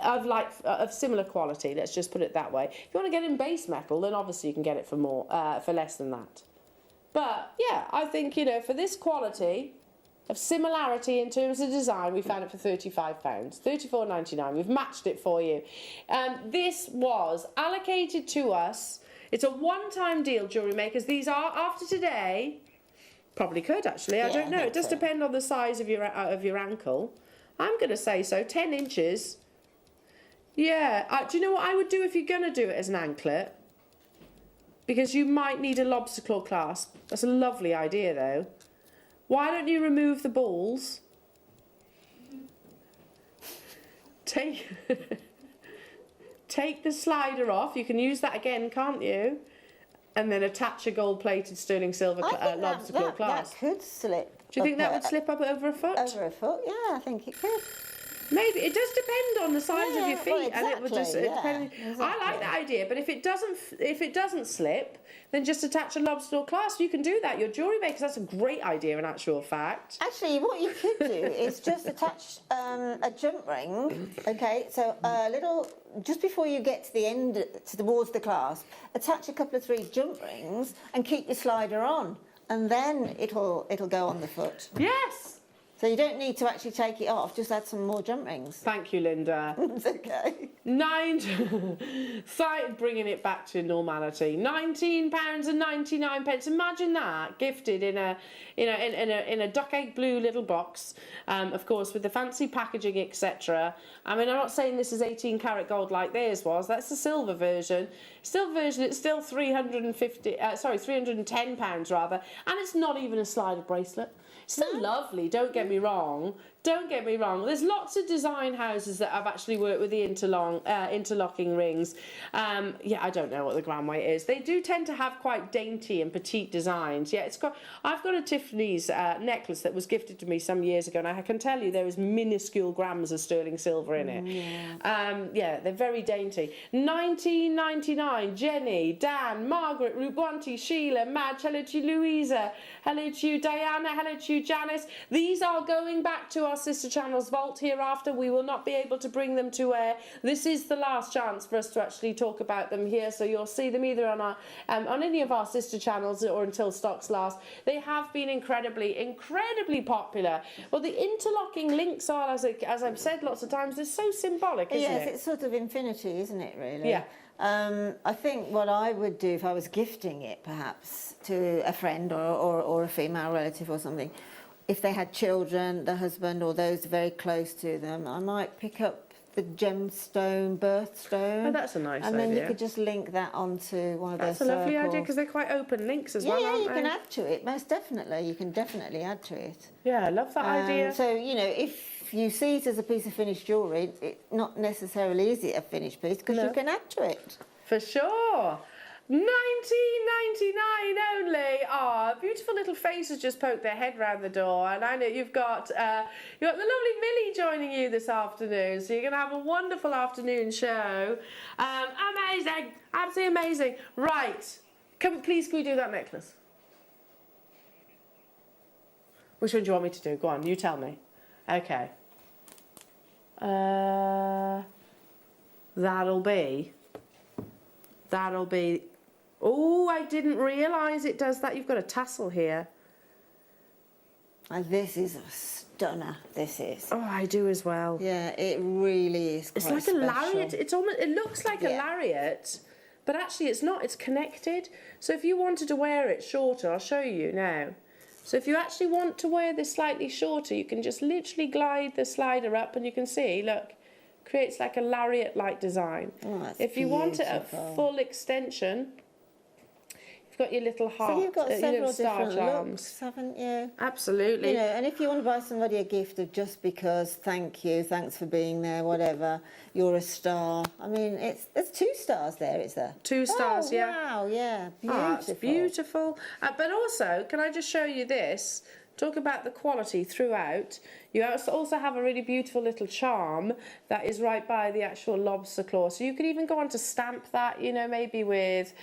of similar quality, let's just put it that way. If you want to get in base metal, then obviously you can get it for more, for less than that. But yeah, I think, you know, for this quality of similarity in terms of design, we found it for £35, $34.99. We've matched it for you. This was allocated to us. It's a one-time deal, jewellery makers. These are, after today, probably could actually. I don't know. It does depend on the size of your ankle. I'm going to say so. 10 inches. Yeah. Do you know what I would do if you're going to do it as an anklet? Because you might need a lobster claw clasp. That's a lovely idea, though. Why don't you remove the balls? Take the slider off. You can use that again, can't you? and then attach a gold-plated sterling silver lobster claw clasp. That could slip. Do you think that would slip up over a foot? Over a foot, yeah, I think it could. Maybe. It does depend on the size of your feet, well, and it would just depend. exactly. I like that idea, but if it doesn't slip, then just attach a lobster claw clasp. You can do that. Your jewellery makers, that's a great idea in actual fact. Actually, what you could do is just attach a jump ring. Okay, so a little, just before you get to the end, towards the clasp, attach a couple of 3 jump rings and keep your slider on, and then it'll go on the foot. Yes. So you don't need to actually take it off, just add some more jump rings. Thank you, Linda. It's okay. Bringing it back to normality. £19.99. Imagine that, gifted in a duck egg blue little box, of course, with the fancy packaging, etc. I mean, I'm not saying this is 18 karat gold like theirs was. That's the silver version. It's still £310 rather, and it's not even a slider bracelet. Still lovely, don't get me wrong. Don't get me wrong. There's lots of design houses that have actually worked with the interlocking rings. Yeah, I don't know what the gram weight is. They do tend to have quite dainty and petite designs. Yeah, I've got a Tiffany's necklace that was gifted to me some years ago, and I can tell you there is minuscule grams of sterling silver in it. Yeah, they're very dainty. £19.99. Jenny, Dan, Margaret, Rubwanti, Sheila, Madge, hello to you, Louisa, hello to you, Diana, hello to you, Janice. These are going back to our sister channel's vault hereafter. We will not be able to bring them to air. This is the last chance for us to actually talk about them here, so you'll see them either on our on any of our sister channels or until stocks last. They have been incredibly popular. Well, the interlocking links are, as I've said lots of times, they're so symbolic, isn't it? Yes, it's sort of infinity, isn't it, really? Yeah. I think what I would do if I was gifting it, perhaps, to a friend or a female relative or something, if they had children, the husband or those very close to them, I might pick up the gemstone, birthstone. Oh, that's a nice idea. And then you could just link that onto one of their circles. That's a lovely idea, because they're quite open links as well, yeah, aren't you they? can add to it, most definitely. You can definitely add to it. Yeah, I love that idea. So, you know, if you see it as a piece of finished jewellery, it not necessarily is it a finished piece, because you can add to it. For sure. £19.99 only. Ah, beautiful little faces just poked their head round the door, and I know you've got the lovely Millie joining you this afternoon, so you're going to have a wonderful afternoon show. Amazing, absolutely amazing. Right, please can we do that necklace? Which one do you want me to do? Go on, you tell me. Okay. That'll be. Oh, I didn't realise it does that. You've got a tassel here. And this is a stunner, this is. Oh, I do as well. Yeah, it really is quite It's like special. a lariat. It looks like a lariat, but actually it's not. It's connected. So if you wanted to wear it shorter, I'll show you now. So if you actually want to wear this slightly shorter, you can just literally glide the slider up, and you can see, look, creates like a lariat-like design. Oh, that's if you want it at beautiful. full extension, you've got your little heart. So you've got several star different charms. looks, haven't you? Absolutely. You know, and if you want to buy somebody a gift of just because, thank you, thanks for being there, whatever, you're a star. I mean, there's 2 stars there, is there? 2 stars, oh, yeah. Wow, yeah, beautiful. Oh, it's beautiful. But also, can I just show you this? Talk about the quality throughout. You also have a really beautiful little charm that is right by the actual lobster claw. So you could even go on to stamp that, you know, maybe with,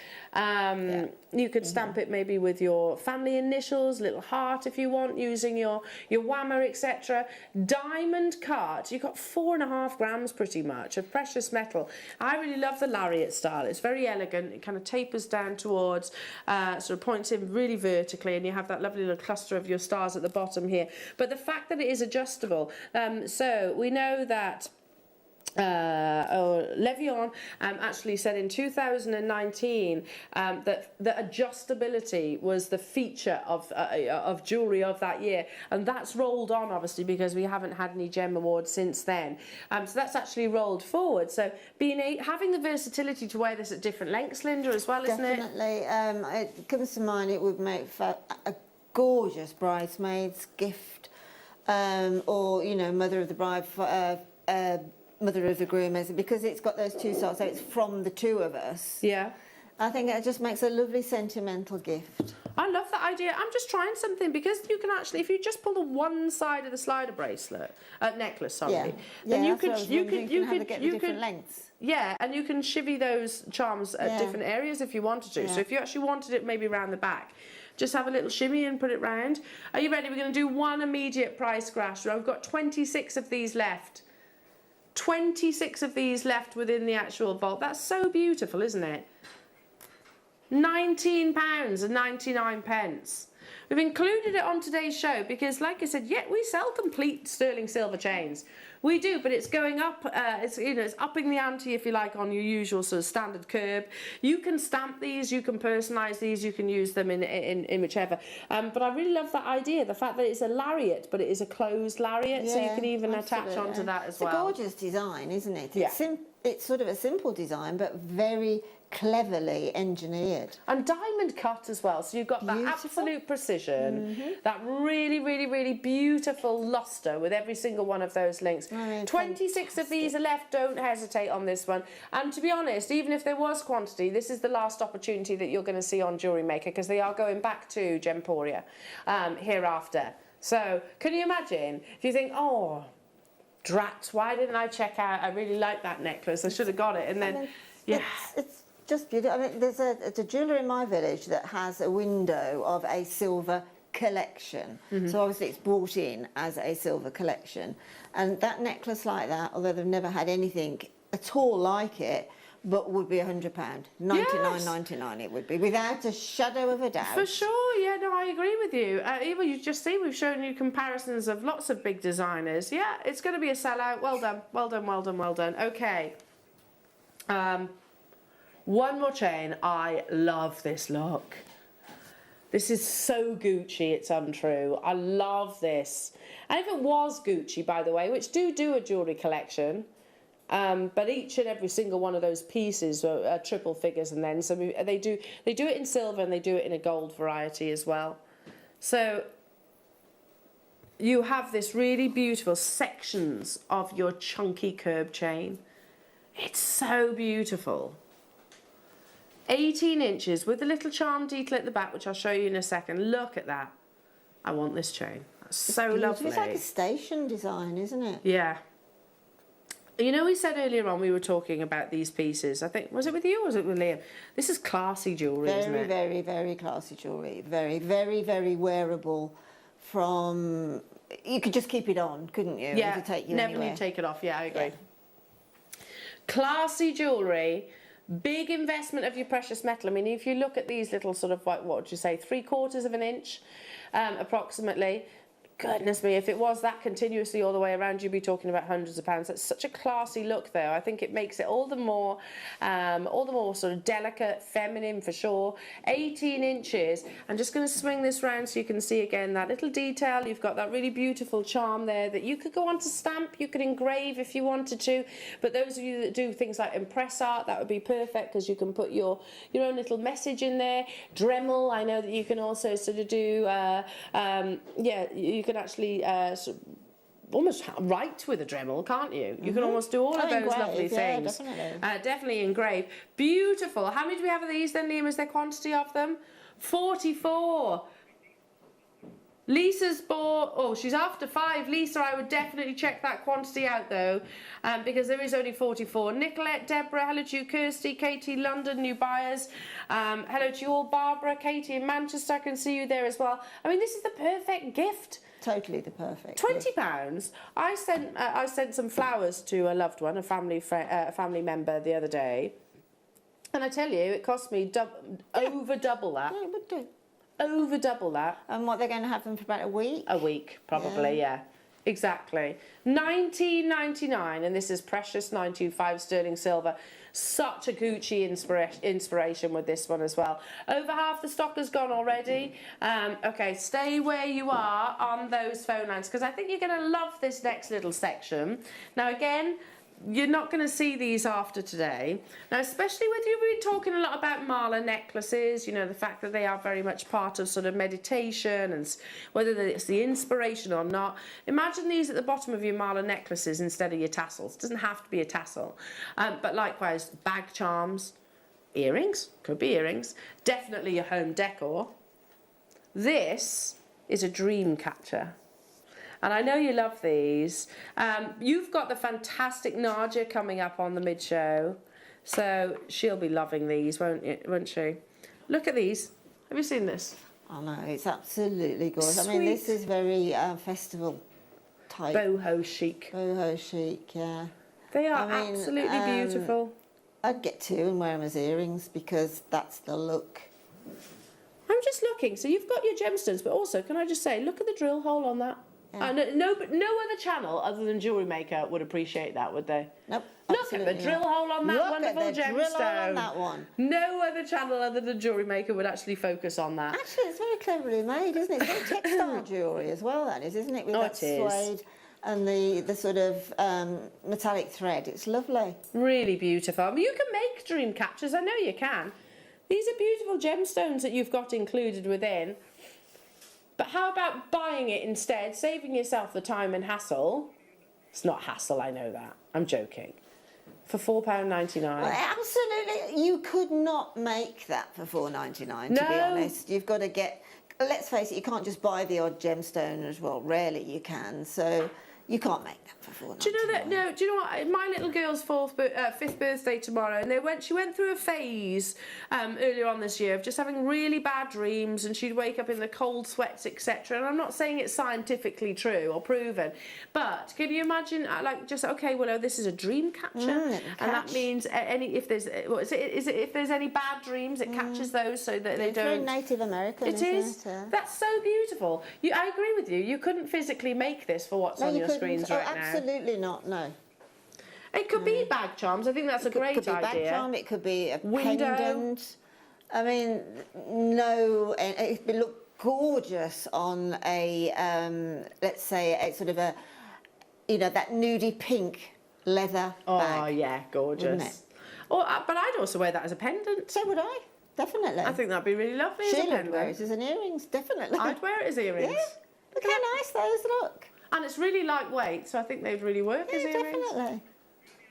you could stamp it maybe with your family initials, little heart if you want, using your whammer, etc. Diamond cut. You've got 4.5 grams pretty much of precious metal. I really love the lariat style. It's very elegant. It kind of tapers down towards, sort of points in really vertically, and you have that lovely little cluster of your stars at the bottom here. But the fact that it is adjustable, so we know that Levion actually said in 2019 that adjustability was the feature of jewellery of that year, and that's rolled on obviously because we haven't had any gem awards since then. So that's actually rolled forward. So having the versatility to wear this at different lengths, Linda, as well, isn't it? Definitely. It comes to mind it would make for a gorgeous bridesmaid's gift, or, you know, mother of the bride, mother of the groom, because it's got those 2 sides, so it's from the 2 of us. Yeah. I think it just makes a lovely sentimental gift. I love that idea. I'm just trying something because you can actually, if you just pull the one side of the slider bracelet, necklace, sorry, then you could get the different lengths. Yeah, and you can chivvy those charms at different areas if you wanted to. So if you actually wanted it maybe around the back, just have a little shimmy and put it round. Are you ready? We're going to do one immediate price crash. I've got 26 of these left. 26 of these left within the actual vault. That's so beautiful, isn't it? £19.99. We've included it on today's show because, like I said, we sell complete sterling silver chains. We do, but it's going up. It's upping the ante, if you like, on your usual sort of standard curb. You can stamp these, you can personalise these, you can use them in whichever. But I really love that idea, the fact that it's a lariat, but it is a closed lariat, so you can even attach onto that as well. It's a gorgeous design, isn't it? It's sort of a simple design, but very cleverly engineered. And diamond cut as well, so you've got that absolute precision, that really, really, really beautiful lustre with every single one of those links. 26 of these are left, don't hesitate on this one. And to be honest, even if there was quantity, this is the last opportunity that you're going to see on Jewellery Maker because they are going back to Gemporia hereafter. So, can you imagine if you think, oh, drat, why didn't I check out? I really like that necklace, I should have got it. And then, it's just beautiful. I mean, there's a jeweller in my village that has a window of a silver collection. So obviously it's brought in as a silver collection. And that necklace like that, although they've never had anything at all like it, but would be £100. $99.99 it would be, without a shadow of a doubt. For sure, yeah, no, I agree with you. Eva, you just see, we've shown you comparisons of lots of big designers. Yeah, it's going to be a sellout. Well done, well done, well done, well done. Okay. One more chain. I love this look. This is so Gucci, it's untrue. I love this. And if it was Gucci, by the way, which do a jewellery collection, but each and every single one of those pieces are triple figures, and then so they do it in silver and they do it in a gold variety as well. So you have this really beautiful sections of your chunky curb chain. It's so beautiful. 18 inches with a little charm detail at the back, which I'll show you in a second. Look at that. I want this chain. That's so lovely. It's like a station design, isn't it? Yeah. You know, we said earlier on we were talking about these pieces. I think, was it with you or was it with Liam? This is classy jewellery, isn't it? Very, very, very classy jewellery. Very, very, very wearable from... You could just keep it on, couldn't you? Yeah, to take you never anywhere. need to take it off. Yeah, I agree. Yeah. Classy jewellery. Big investment of your precious metal. I mean, if you look at these little sort of, like, what would you say, 3/4 of an inch, approximately. Goodness me, if it was that continuously all the way around, you'd be talking about hundreds of pounds. That's such a classy look, though. I think it makes it all the more sort of delicate, feminine for sure. 18 inches. I'm just going to swing this round so you can see again that little detail. You've got that really beautiful charm there that you could go on to stamp, you could engrave if you wanted to. But those of you that do things like impress art, that would be perfect because you can put your own little message in there. Dremel, I know that you can also sort of do, you can actually almost write with a Dremel, can't you? You can almost do all of those lovely things. Definitely. Definitely engrave. Beautiful. How many do we have of these then, Liam? Is there quantity of them? 44. Lisa's bought, oh, she's after 5. Lisa, I would definitely check that quantity out though, because there is only 44. Nicolette, Deborah, hello to you, Kirsty, Katie, London, new buyers. Hello to you all, Barbara, Katie in Manchester, I can see you there as well. I mean, this is the perfect gift. Totally the perfect. £20. I sent some flowers to a loved one, a family member the other day, and I tell you, it cost me over double that. Yeah, it would do. Over double that. And what, they're going to have them for about a week? A week, probably, yeah. Exactly. $19.99, and this is precious 925 sterling silver. Such a Gucci inspiration with this one as well. Over half the stock has gone already. Okay, stay where you are on those phone lines because I think you're going to love this next little section. Now, again, you're not going to see these after today. Now, especially with you've been talking a lot about mala necklaces, you know, the fact that they are very much part of sort of meditation and whether it's the inspiration or not. Imagine these at the bottom of your mala necklaces instead of your tassels. It doesn't have to be a tassel. But likewise, bag charms, earrings, could be earrings, definitely your home decor. This is a dream catcher. And I know you love these. You've got the fantastic Nadia coming up on the mid-show. So she'll be loving these, won't she? Look at these. Have you seen this? I know, it's absolutely gorgeous. Sweet. I mean, this is very festival type. Boho chic. Boho chic, yeah. They are absolutely beautiful. I'd get two and wear them as earrings because that's the look. I'm just looking. So you've got your gemstones, but also, can I just say, look at the drill hole on that. Yeah. No other channel other than Jewellery Maker would appreciate that, would they? Nope. Look at the drill hole on that wonderful Look at the gemstone. drill hole on that one. No other channel other than Jewellery Maker would actually focus on that. Actually, it's very cleverly made, isn't it? It's very textile jewellery as well, that is, isn't it? With that suede and the sort of metallic thread. It's lovely. Really beautiful. I mean, you can make dream catchers. I know you can. These are beautiful gemstones that you've got included within. But how about buying it instead, saving yourself the time and hassle? It's not hassle, I know that. I'm joking. For £4.99. Well, absolutely. You could not make that for £4.99, to be honest. You've got to get... Let's face it, you can't just buy the odd gemstone as well. Rarely you can. So you can't make that for £4.99. Do you know that? No. Do you know what? My little girl's 5th birthday tomorrow, and she went through a phase earlier on this year of just having really bad dreams, and she'd wake up in the cold sweats, etc. And I'm not saying it's scientifically true or proven, but can you imagine, okay, Willow, this is a dream catcher, and that means if there's any bad dreams, it catches those so that they don't. It's very Native American. It is. That's so beautiful. I agree with you. You couldn't physically make this for what's on your screens right now. Absolutely not, no. It could be bag charms. I think that's a great idea. It could be bag charm, it could be a window. Pendant. I mean, no, it would look gorgeous on a, let's say, a sort of a, that nudie pink leather bag. Oh, yeah, gorgeous. But I'd also wear that as a pendant. So would I, definitely. I think that'd be really lovely as a pendant. She'd wear it as an earrings, definitely. I'd wear it as earrings. Yeah. Look how nice those look. And it's really lightweight, so I think they'd really work as earrings. Definitely.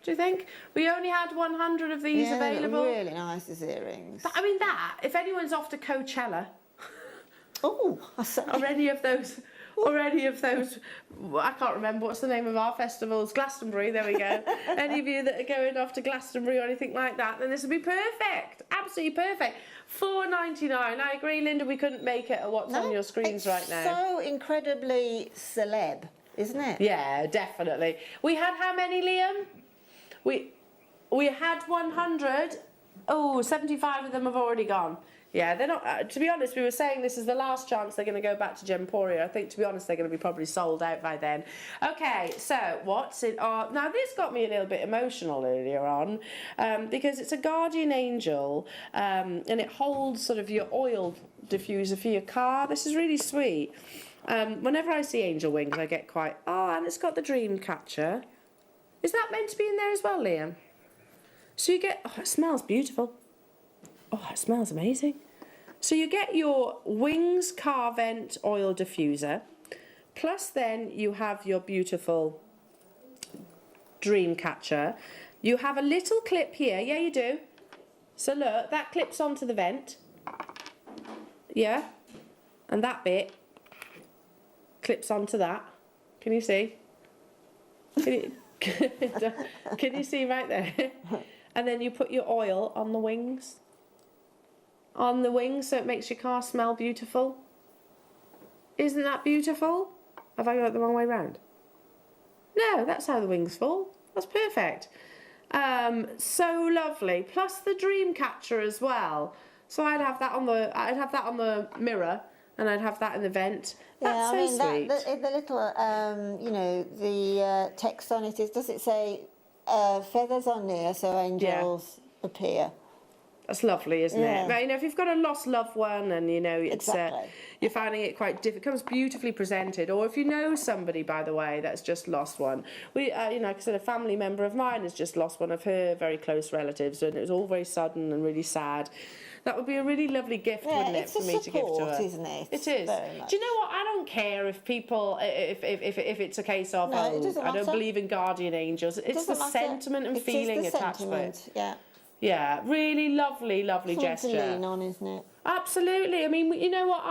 Do you think? We only had 100 of these available. They're really nice as earrings. But I mean if anyone's off to Coachella, or any of those, I can't remember what's the name of our festivals, Glastonbury, there we go. Any of you that are going off to Glastonbury or anything like that, then this would be perfect, absolutely perfect. £4.99. I agree, Linda, we couldn't make it at what's on your screens right now. So incredibly celeb, isn't it? Yeah, definitely. We had how many, Liam? We had 100. Oh, 75 of them have already gone. Yeah, they're not. To be honest, we were saying this is the last chance they're going to go back to Gemporia. I think, to be honest, they're going to be probably sold out by then. Okay, so what's in our... Now, this got me a little bit emotional earlier on because it's a guardian angel and it holds sort of your oil diffuser for your car. This is really sweet. Whenever I see angel wings, I get quite... Oh, and it's got the dream catcher. Is that meant to be in there as well, Liam? So you get... Oh, it smells beautiful. Oh, it smells amazing. So you get your wings car vent oil diffuser, plus then you have your beautiful dream catcher. You have a little clip here. Yeah, you do. So look, that clips onto the vent. Yeah. And that bit clips onto that. Can you see? Can you see right there? And then you put your oil on the wings. On the wings, so it makes your car smell beautiful. Isn't that beautiful? Have I got it the wrong way round? No, that's how the wings fall. That's perfect. So lovely. Plus the dream catcher as well. So I'd have that on the mirror, and I'd have that in the vent. That's so sweet. The little, the text on it is. Does it say feathers on there so angels appear? That's lovely, isn't it? But, if you've got a lost loved one and, it's you're finding it quite difficult, it comes beautifully presented. Or if you know somebody, by the way, that's just lost one. Like I said, a family member of mine has just lost one of her very close relatives, and it was all very sudden and really sad. That would be a really lovely gift, wouldn't it, for me to give to her? Isn't it? It is. Do you know what? I don't care if people, if it's a case of, I don't believe in guardian angels. It's the sentiment and feeling attached to it. Yeah. Yeah, really lovely, lovely gesture. To lean on, isn't it? Absolutely. I mean, you know what?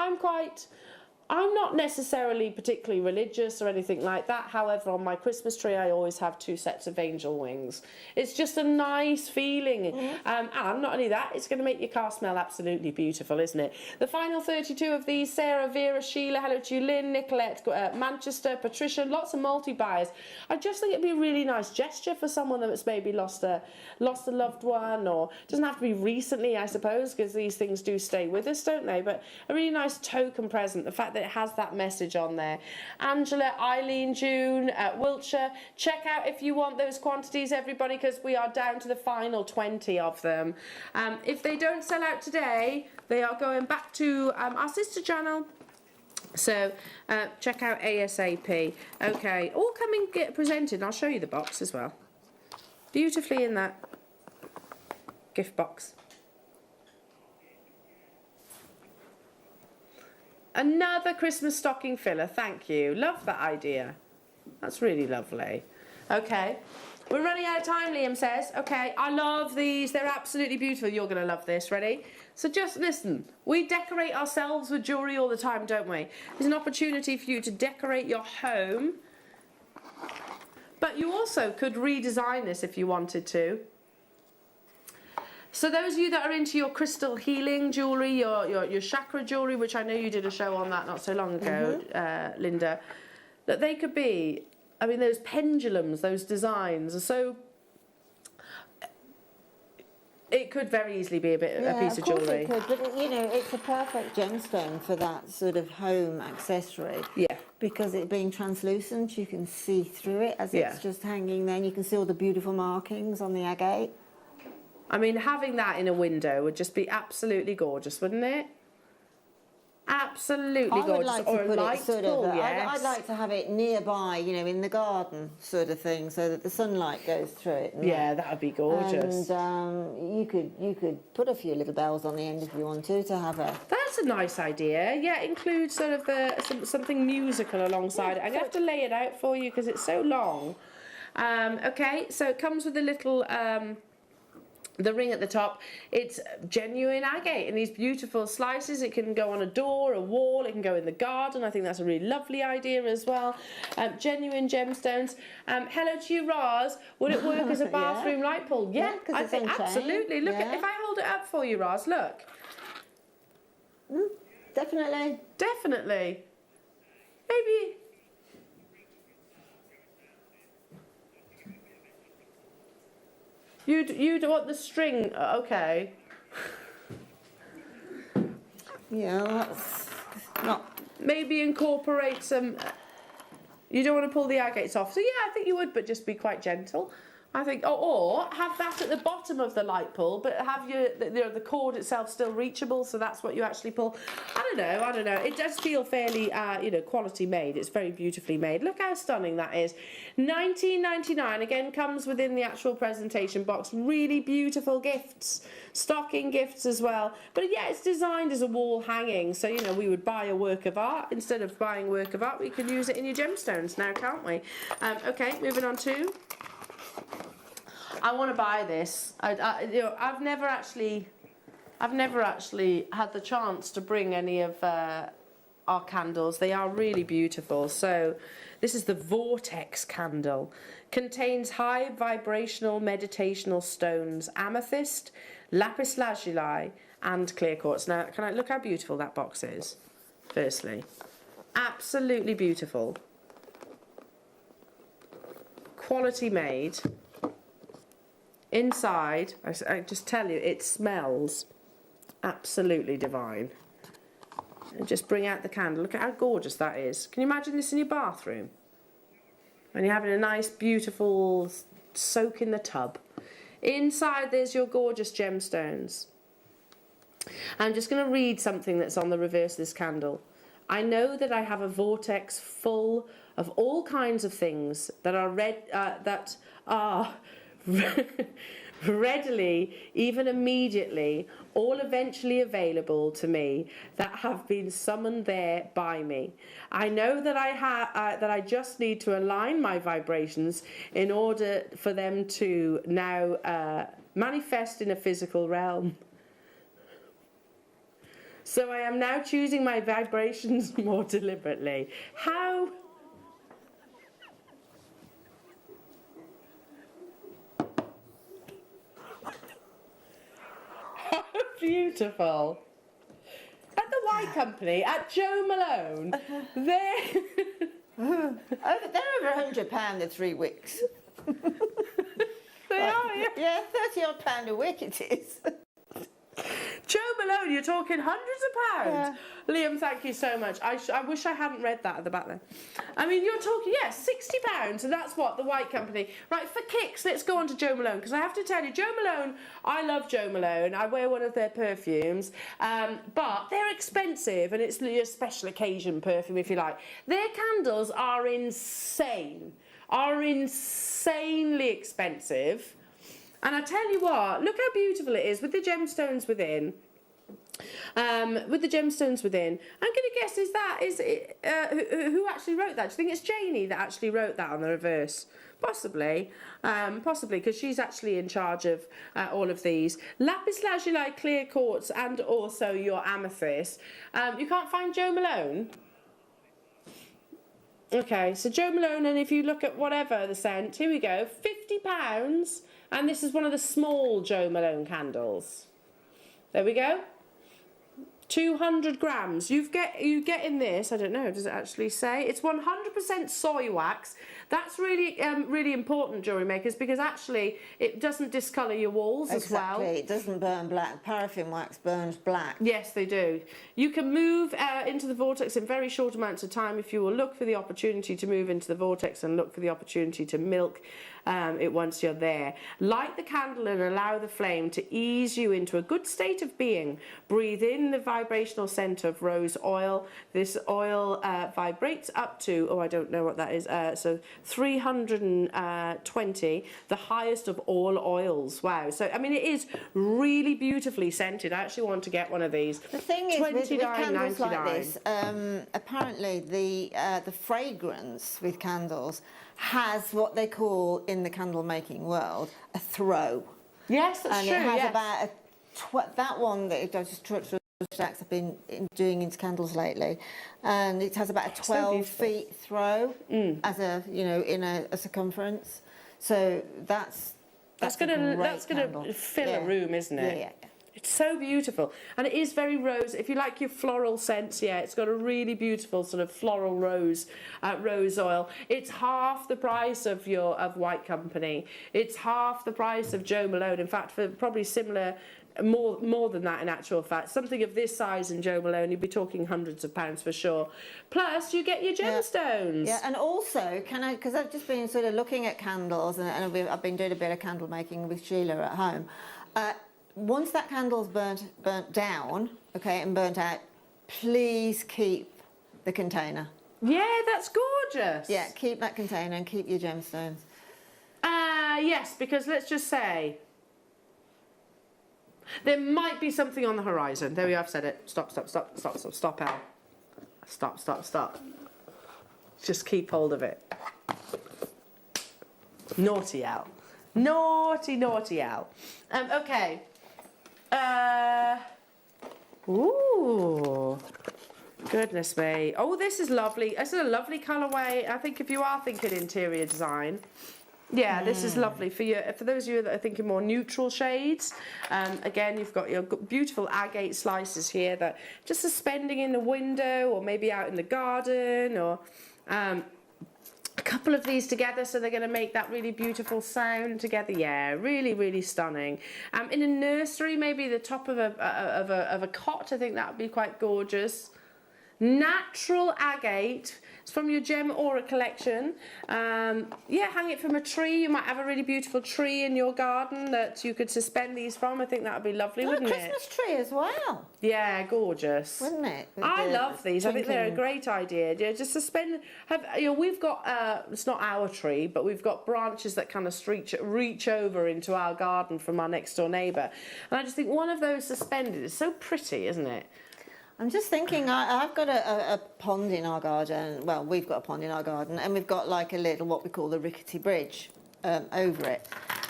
I'm not necessarily particularly religious or anything like that. However, on my Christmas tree, I always have 2 sets of angel wings. It's just a nice feeling. And not only that, it's going to make your car smell absolutely beautiful, isn't it? The final 32 of these: Sarah, Vera, Sheila, hello to you, Lynn, Nicolette, Manchester, Patricia, lots of multi-buyers. I just think it'd be a really nice gesture for someone that's maybe lost a loved one, or doesn't have to be recently, I suppose, because these things do stay with us, don't they? But a really nice token present, the fact that it has that message on there. Angela, Eileen, June, Wiltshire, check out if you want those quantities, everybody, because we are down to the final 20 of them. If they don't sell out today, they are going back to our sister channel. So check out ASAP. Okay, all coming get presented. I'll show you the box as well. Beautifully in that gift box. Another Christmas stocking filler, thank you. Love that idea. That's really lovely. Okay, we're running out of time, Liam says. Okay, I love these. They're absolutely beautiful. You're going to love this. Ready? So just listen. We decorate ourselves with jewellery all the time, don't we? There's an opportunity for you to decorate your home. But you also could redesign this if you wanted to. So those of you that are into your crystal healing jewellery, your chakra jewellery, which I know you did a show on that not so long ago, Linda, that they could be, I mean, those pendulums, those designs are so... It could very easily be a piece of jewellery. It could, but you know, it's a perfect gemstone for that sort of home accessory. Yeah. Because it being translucent, you can see through it as it's just hanging there, and you can see all the beautiful markings on the agate. I mean, having that in a window would just be absolutely gorgeous, wouldn't it? Absolutely gorgeous. I would like to put it sort of, yes. I'd like to have it nearby, you know, in the garden sort of thing, so that the sunlight goes through it. Yeah, that would be gorgeous. And you could put a few little bells on the end if you want to have a... That's a nice idea. Yeah, include sort of something musical alongside it. I'm going to have to lay it out for you because it's so long. Okay, so it comes with a little... the ring at the top. It's genuine agate in these beautiful slices. It can go on a door, a wall, it can go in the garden. I think that's a really lovely idea as well. Genuine gemstones. Hello to you, Roz. Would it work as a bathroom light bulb? Yeah, I think absolutely. Look, if I hold it up for you, Roz, look. Definitely. Definitely. Maybe... You'd want the string, okay. Yeah, that's not... Maybe incorporate some... You don't want to pull the agates off. So yeah, I think you would, but just be quite gentle. I think, or have that at the bottom of the light pull, but have the cord itself still reachable, so that's what you actually pull. I don't know. It does feel fairly, quality made. It's very beautifully made. Look how stunning that is. $19.99, again, comes within the actual presentation box. Really beautiful gifts, stocking gifts as well. But yeah, it's designed as a wall hanging, so, you know, we would buy a work of art. Instead of buying work of art, we could use it in your gemstones now, can't we? Okay, moving on to... I want to buy this. I've never actually had the chance to bring any of our candles. They are really beautiful. So this is the Vortex candle. Contains high vibrational meditational stones, amethyst, lapis lazuli, and clear quartz. Now, can I look how beautiful that box is? Firstly, absolutely beautiful. Quality made. Inside, I just tell you, it smells absolutely divine. And just bring out the candle. Look at how gorgeous that is. Can you imagine this in your bathroom? And you're having a nice, beautiful soak in the tub. Inside, there's your gorgeous gemstones. I'm just going to read something that's on the reverse of this candle. I know that I have a vortex full of all kinds of things that are readily, even immediately, all eventually available to me, that have been summoned there by me. I know that I just need to align my vibrations in order for them to now Manifest in a physical realm. So I am now choosing my vibrations more deliberately. How beautiful. At the Y Company, at Joe Malone, they're over £100 the 3 wicks. They are, yeah. Yeah, £30 odd a wick it is. Joe Malone, you're talking hundreds of pounds. Yeah. Liam, thank you so much. I wish I hadn't read that at the back there. I mean, you're talking, yeah, £60, and that's what, the White Company. Right, for kicks, let's go on to Joe Malone, because I have to tell you, Joe Malone, I love Joe Malone. I wear one of their perfumes, but they're expensive, and it's a special occasion perfume, if you like. Their candles are insane, insanely expensive. And I tell you what, look how beautiful it is with the gemstones within. I'm going to guess, who actually wrote that? Do you think it's Janie that actually wrote that on the reverse? Possibly, because she's actually in charge of all of these. Lapis lazuli, clear quartz, and also your amethyst. You can't find Joe Malone? Okay, so Joe Malone, and if you look at whatever the scent, here we go, £50, and this is one of the small Joe Malone candles. There we go. 200 grams. You get in this, I don't know, does it actually say? It's 100% soy wax. That's really really important, jewellery makers, because actually it doesn't discolour your walls as well. Exactly, it doesn't burn black. Paraffin wax burns black. Yes, they do. You can move into the vortex in very short amounts of time if you will look for the opportunity to move into the vortex and look for the opportunity to milk it once you're there. Light the candle and allow the flame to ease you into a good state of being. Breathe in the vibrational scent of rose oil. This oil vibrates up to, oh, I don't know what that is, so 320, the highest of all oils. Wow. So, I mean, it is really beautifully scented. I actually want to get one of these. The thing is, with candles like this, apparently the fragrance with candles has what they call in the candle making world a throw. Yes, that's and true. And it has yes. about that one that I just stacks I've been doing into candles lately, and it has about a 12 feet throw as a in a circumference. So that's gonna fill a room, isn't it? Yeah. It's so beautiful, and it is very rose. If you like your floral scents, yeah, it's got a really beautiful sort of floral rose oil. It's half the price of White Company. It's half the price of Joe Malone. In fact, for probably similar, more than that in actual fact. Something of this size in Joe Malone, you'd be talking hundreds of pounds for sure. Plus, you get your gemstones. Yeah, and also, because I've just been sort of looking at candles, and I've been doing a bit of candle making with Sheila at home. Once that candle's burnt down, okay, and burnt out, please keep the container. Yeah, that's gorgeous. Yeah, keep that container and keep your gemstones. Yes, because let's just say there might be something on the horizon. There we are, I've said it. Stop, Al. Stop. Just keep hold of it. Naughty Al. Naughty Al. Okay. Ooh, goodness me. Oh, this is lovely. This is a lovely colourway. I think if you are thinking interior design, yeah, this is lovely for you. For those of you that are thinking more neutral shades, again, you've got your beautiful agate slices here that just suspending in the window, or maybe out in the garden, or a couple of these together, so they're going to make that really beautiful sound together. Yeah, really, really stunning. In a nursery, maybe the top of a cot, I think that would be quite gorgeous. Natural agate. It's from your Gem Aura collection. Yeah, hang it from a tree. You might have a really beautiful tree in your garden that you could suspend these from. I think that would be lovely, wouldn't it? A Christmas tree as well. Yeah, gorgeous. Wouldn't it? I love these. I think they're a great idea. Yeah, just suspend. We've got it's not our tree, but we've got branches that kind of reach over into our garden from our next door neighbour, and I just think one of those suspended is so pretty, isn't it? I'm just thinking, I've got a pond in our garden. Well, we've got a pond in our garden, and we've got like a little, what we call the rickety bridge over it.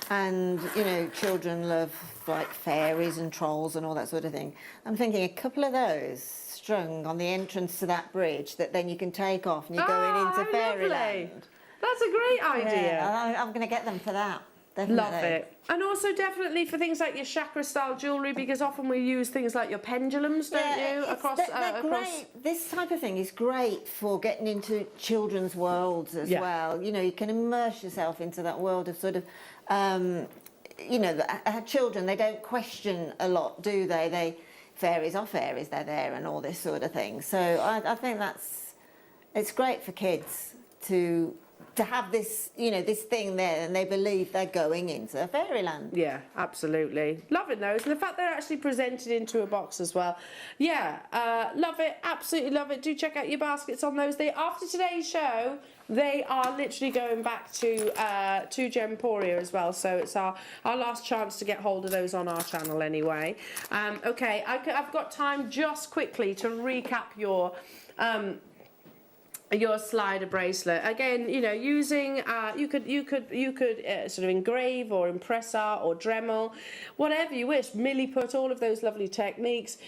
And, you know, children love like fairies and trolls and all that sort of thing. I'm thinking a couple of those strung on the entrance to that bridge that then you can take off and you're going into fairyland. That's a great idea. Yeah, I'm going to get them for that. Definitely. Love it. And also definitely for things like your chakra style jewellery, because often we use things like your pendulums, don't you? They're great. This type of thing is great for getting into children's worlds as well. You know, you can immerse yourself into that world of sort of, you know, children, they don't question a lot, do they? Fairies are fairies, they're there and all this sort of thing. So I think it's great for kids to have this, you know, this thing there, and they believe they're going into fairyland. Yeah, absolutely. Loving those, and the fact they're actually presented into a box as well. Yeah, love it, absolutely love it. Do check out your baskets on those. After today's show, they are literally going back to Gemporia as well, so it's our last chance to get hold of those on our channel anyway. Okay, I've got time just quickly to recap your slider bracelet. Again, you know, using you could sort of engrave or impressa or Dremel, whatever you wish. Milli put, all of those lovely techniques.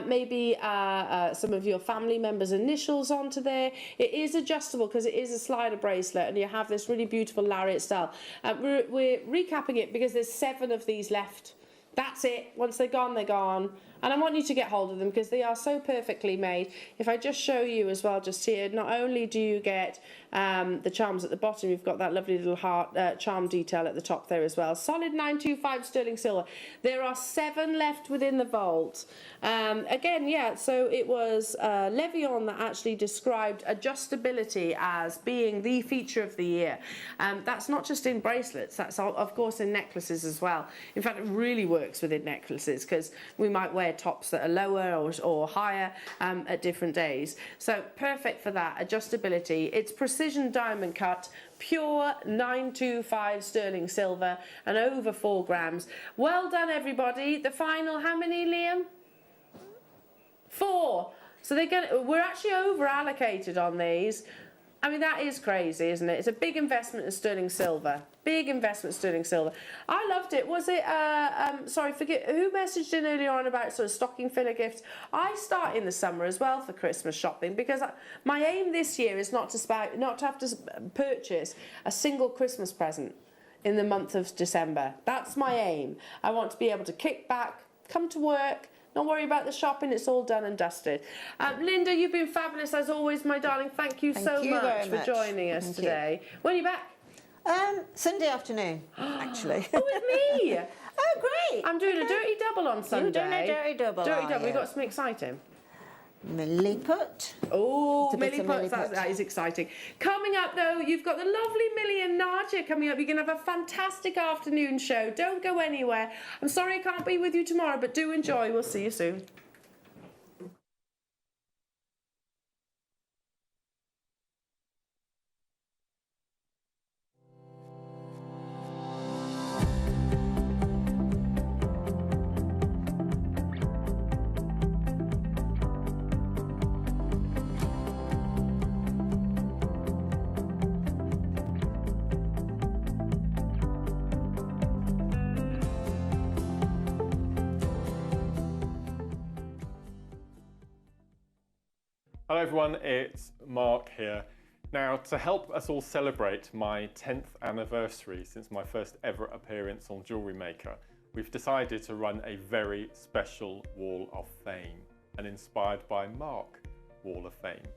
Maybe some of your family members' initials onto there. It is adjustable because it is a slider bracelet, and you have this really beautiful lariat style. We're recapping it because there's 7 of these left. That's it. Once they're gone, they're gone. And I want you to get hold of them because they are so perfectly made. If I just show you as well, just here, not only do you get the charms at the bottom, you've got that lovely little heart charm detail at the top there as well. Solid 925 sterling silver. There are 7 left within the vault. Again, yeah, so it was Levion that actually described adjustability as being the feature of the year. That's not just in bracelets, that's of course in necklaces as well. In fact, it really works within necklaces because we might wear tops that are lower or higher at different days. So perfect for that, adjustability. It's precision diamond cut, pure 925 sterling silver and over 4 grams. Well done everybody. The final, how many, Liam? 4. So we're actually over allocated on these. I mean, that is crazy, isn't it? It's a big investment in sterling silver. Big investment in sterling silver. I loved it. Was it, sorry, forget, who messaged in earlier on about sort of stocking filler gifts? I start in the summer as well for Christmas shopping because my aim this year is not to have to purchase a single Christmas present in the month of December. That's my aim. I want to be able to kick back, come to work, not worry about the shopping, it's all done and dusted. Linda, you've been fabulous as always, my darling. Thank you so much for joining us today. When are you back? Sunday afternoon, actually. Oh, with me? Oh, great. I'm doing a dirty double on Sunday. You're doing a dirty double, Dirty double, we've got something exciting. Milli put. Oh, Milli put, that is exciting. Coming up though, you've got the lovely Millie and Nadia coming up. You're going to have a fantastic afternoon show. Don't go anywhere. I'm sorry I can't be with you tomorrow, but do enjoy. We'll see you soon. Hello everyone, it's Mark here. Now, to help us all celebrate my 10th anniversary since my first ever appearance on JewelleryMaker, we've decided to run a very special Wall of Fame, an inspired by Mark Wall of Fame.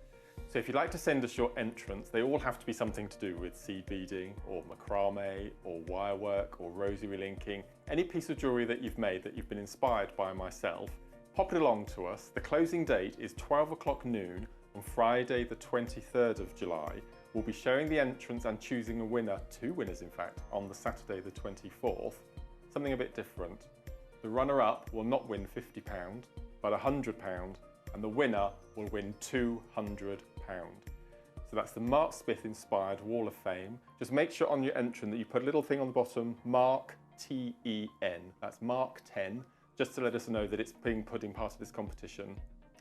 So if you'd like to send us your entrants, they all have to be something to do with seed beading or macrame or wire work or rosary linking, any piece of jewellery that you've made that you've been inspired by myself. Pop it along to us. The closing date is 12 o'clock noon on Friday the 23rd of July. We'll be showing the entrants and choosing a winner, 2 winners in fact, on the Saturday the 24th. Something a bit different. The runner-up will not win £50, but £100, and the winner will win £200. So that's the Mark Smith inspired Wall of Fame. Just make sure on your entrant that you put a little thing on the bottom, Mark T-E-N. That's Mark 10. Just to let us know that it's being put in part of this competition,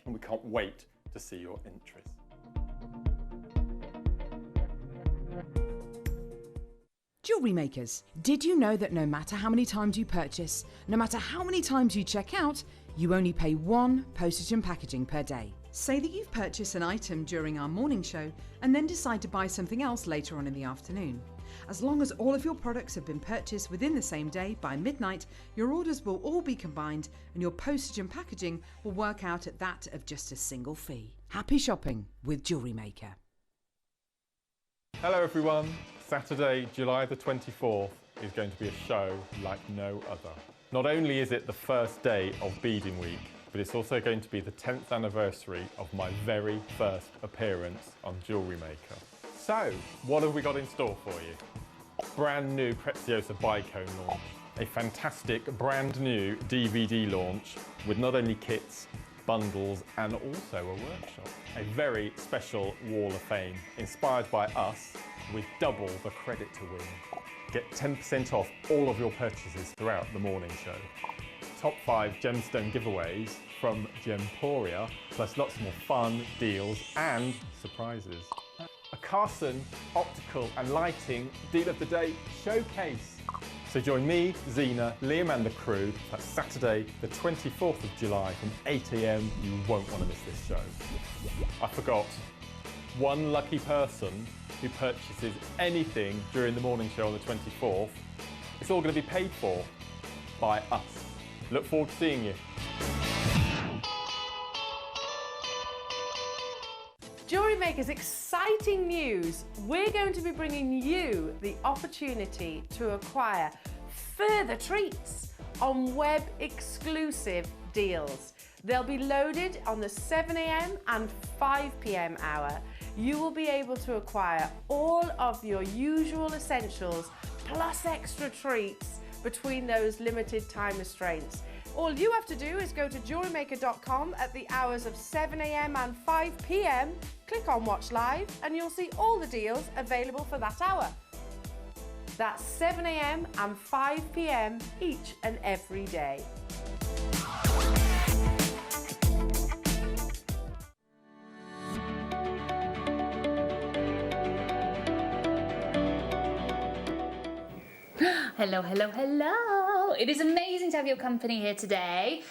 and we can't wait to see your entries. Jewellery makers, did you know that no matter how many times you purchase, no matter how many times you check out, you only pay 1 postage and packaging per day? Say that you've purchased an item during our morning show and then decide to buy something else later on in the afternoon. As long as all of your products have been purchased within the same day by midnight, your orders will all be combined and your postage and packaging will work out at that of just a single fee. Happy shopping with Jewellery Maker. Hello everyone. Saturday, July the 24th is going to be a show like no other. Not only is it the first day of beading week, but it's also going to be the 10th anniversary of my very first appearance on Jewellery Maker. So, what have we got in store for you? Brand new Preziosa Bicone launch, a fantastic brand new DVD launch with not only kits, bundles and also a workshop. A very special Wall of Fame inspired by us with double the credit to win. Get 10% off all of your purchases throughout the morning show. Top 5 gemstone giveaways from Gemporia, plus lots more fun, deals and surprises. A Carson optical and lighting deal of the day showcase. So join me, Zena, Liam and the crew. That's Saturday the 24th of July from 8 AM. You won't want to miss this show. I forgot. One lucky person who purchases anything during the morning show on the 24th, it's all going to be paid for by us. Look forward to seeing you. Jewellery Maker's exciting news. We're going to be bringing you the opportunity to acquire further treats on web exclusive deals. They'll be loaded on the 7 AM and 5 PM hour. You will be able to acquire all of your usual essentials plus extra treats between those limited time restraints. All you have to do is go to JewelleryMaker.com at the hours of 7 AM and 5 PM, click on Watch Live and you'll see all the deals available for that hour. That's 7 AM and 5 PM each and every day. Hello, hello, hello. It is amazing to have your company here today.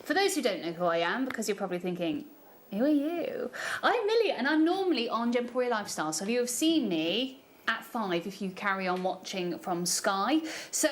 For those who don't know who I am, because you're probably thinking, who are you? I'm Millie and I'm normally on Gemporia Lifestyle. So you have seen me at 5 if you carry on watching from Sky. So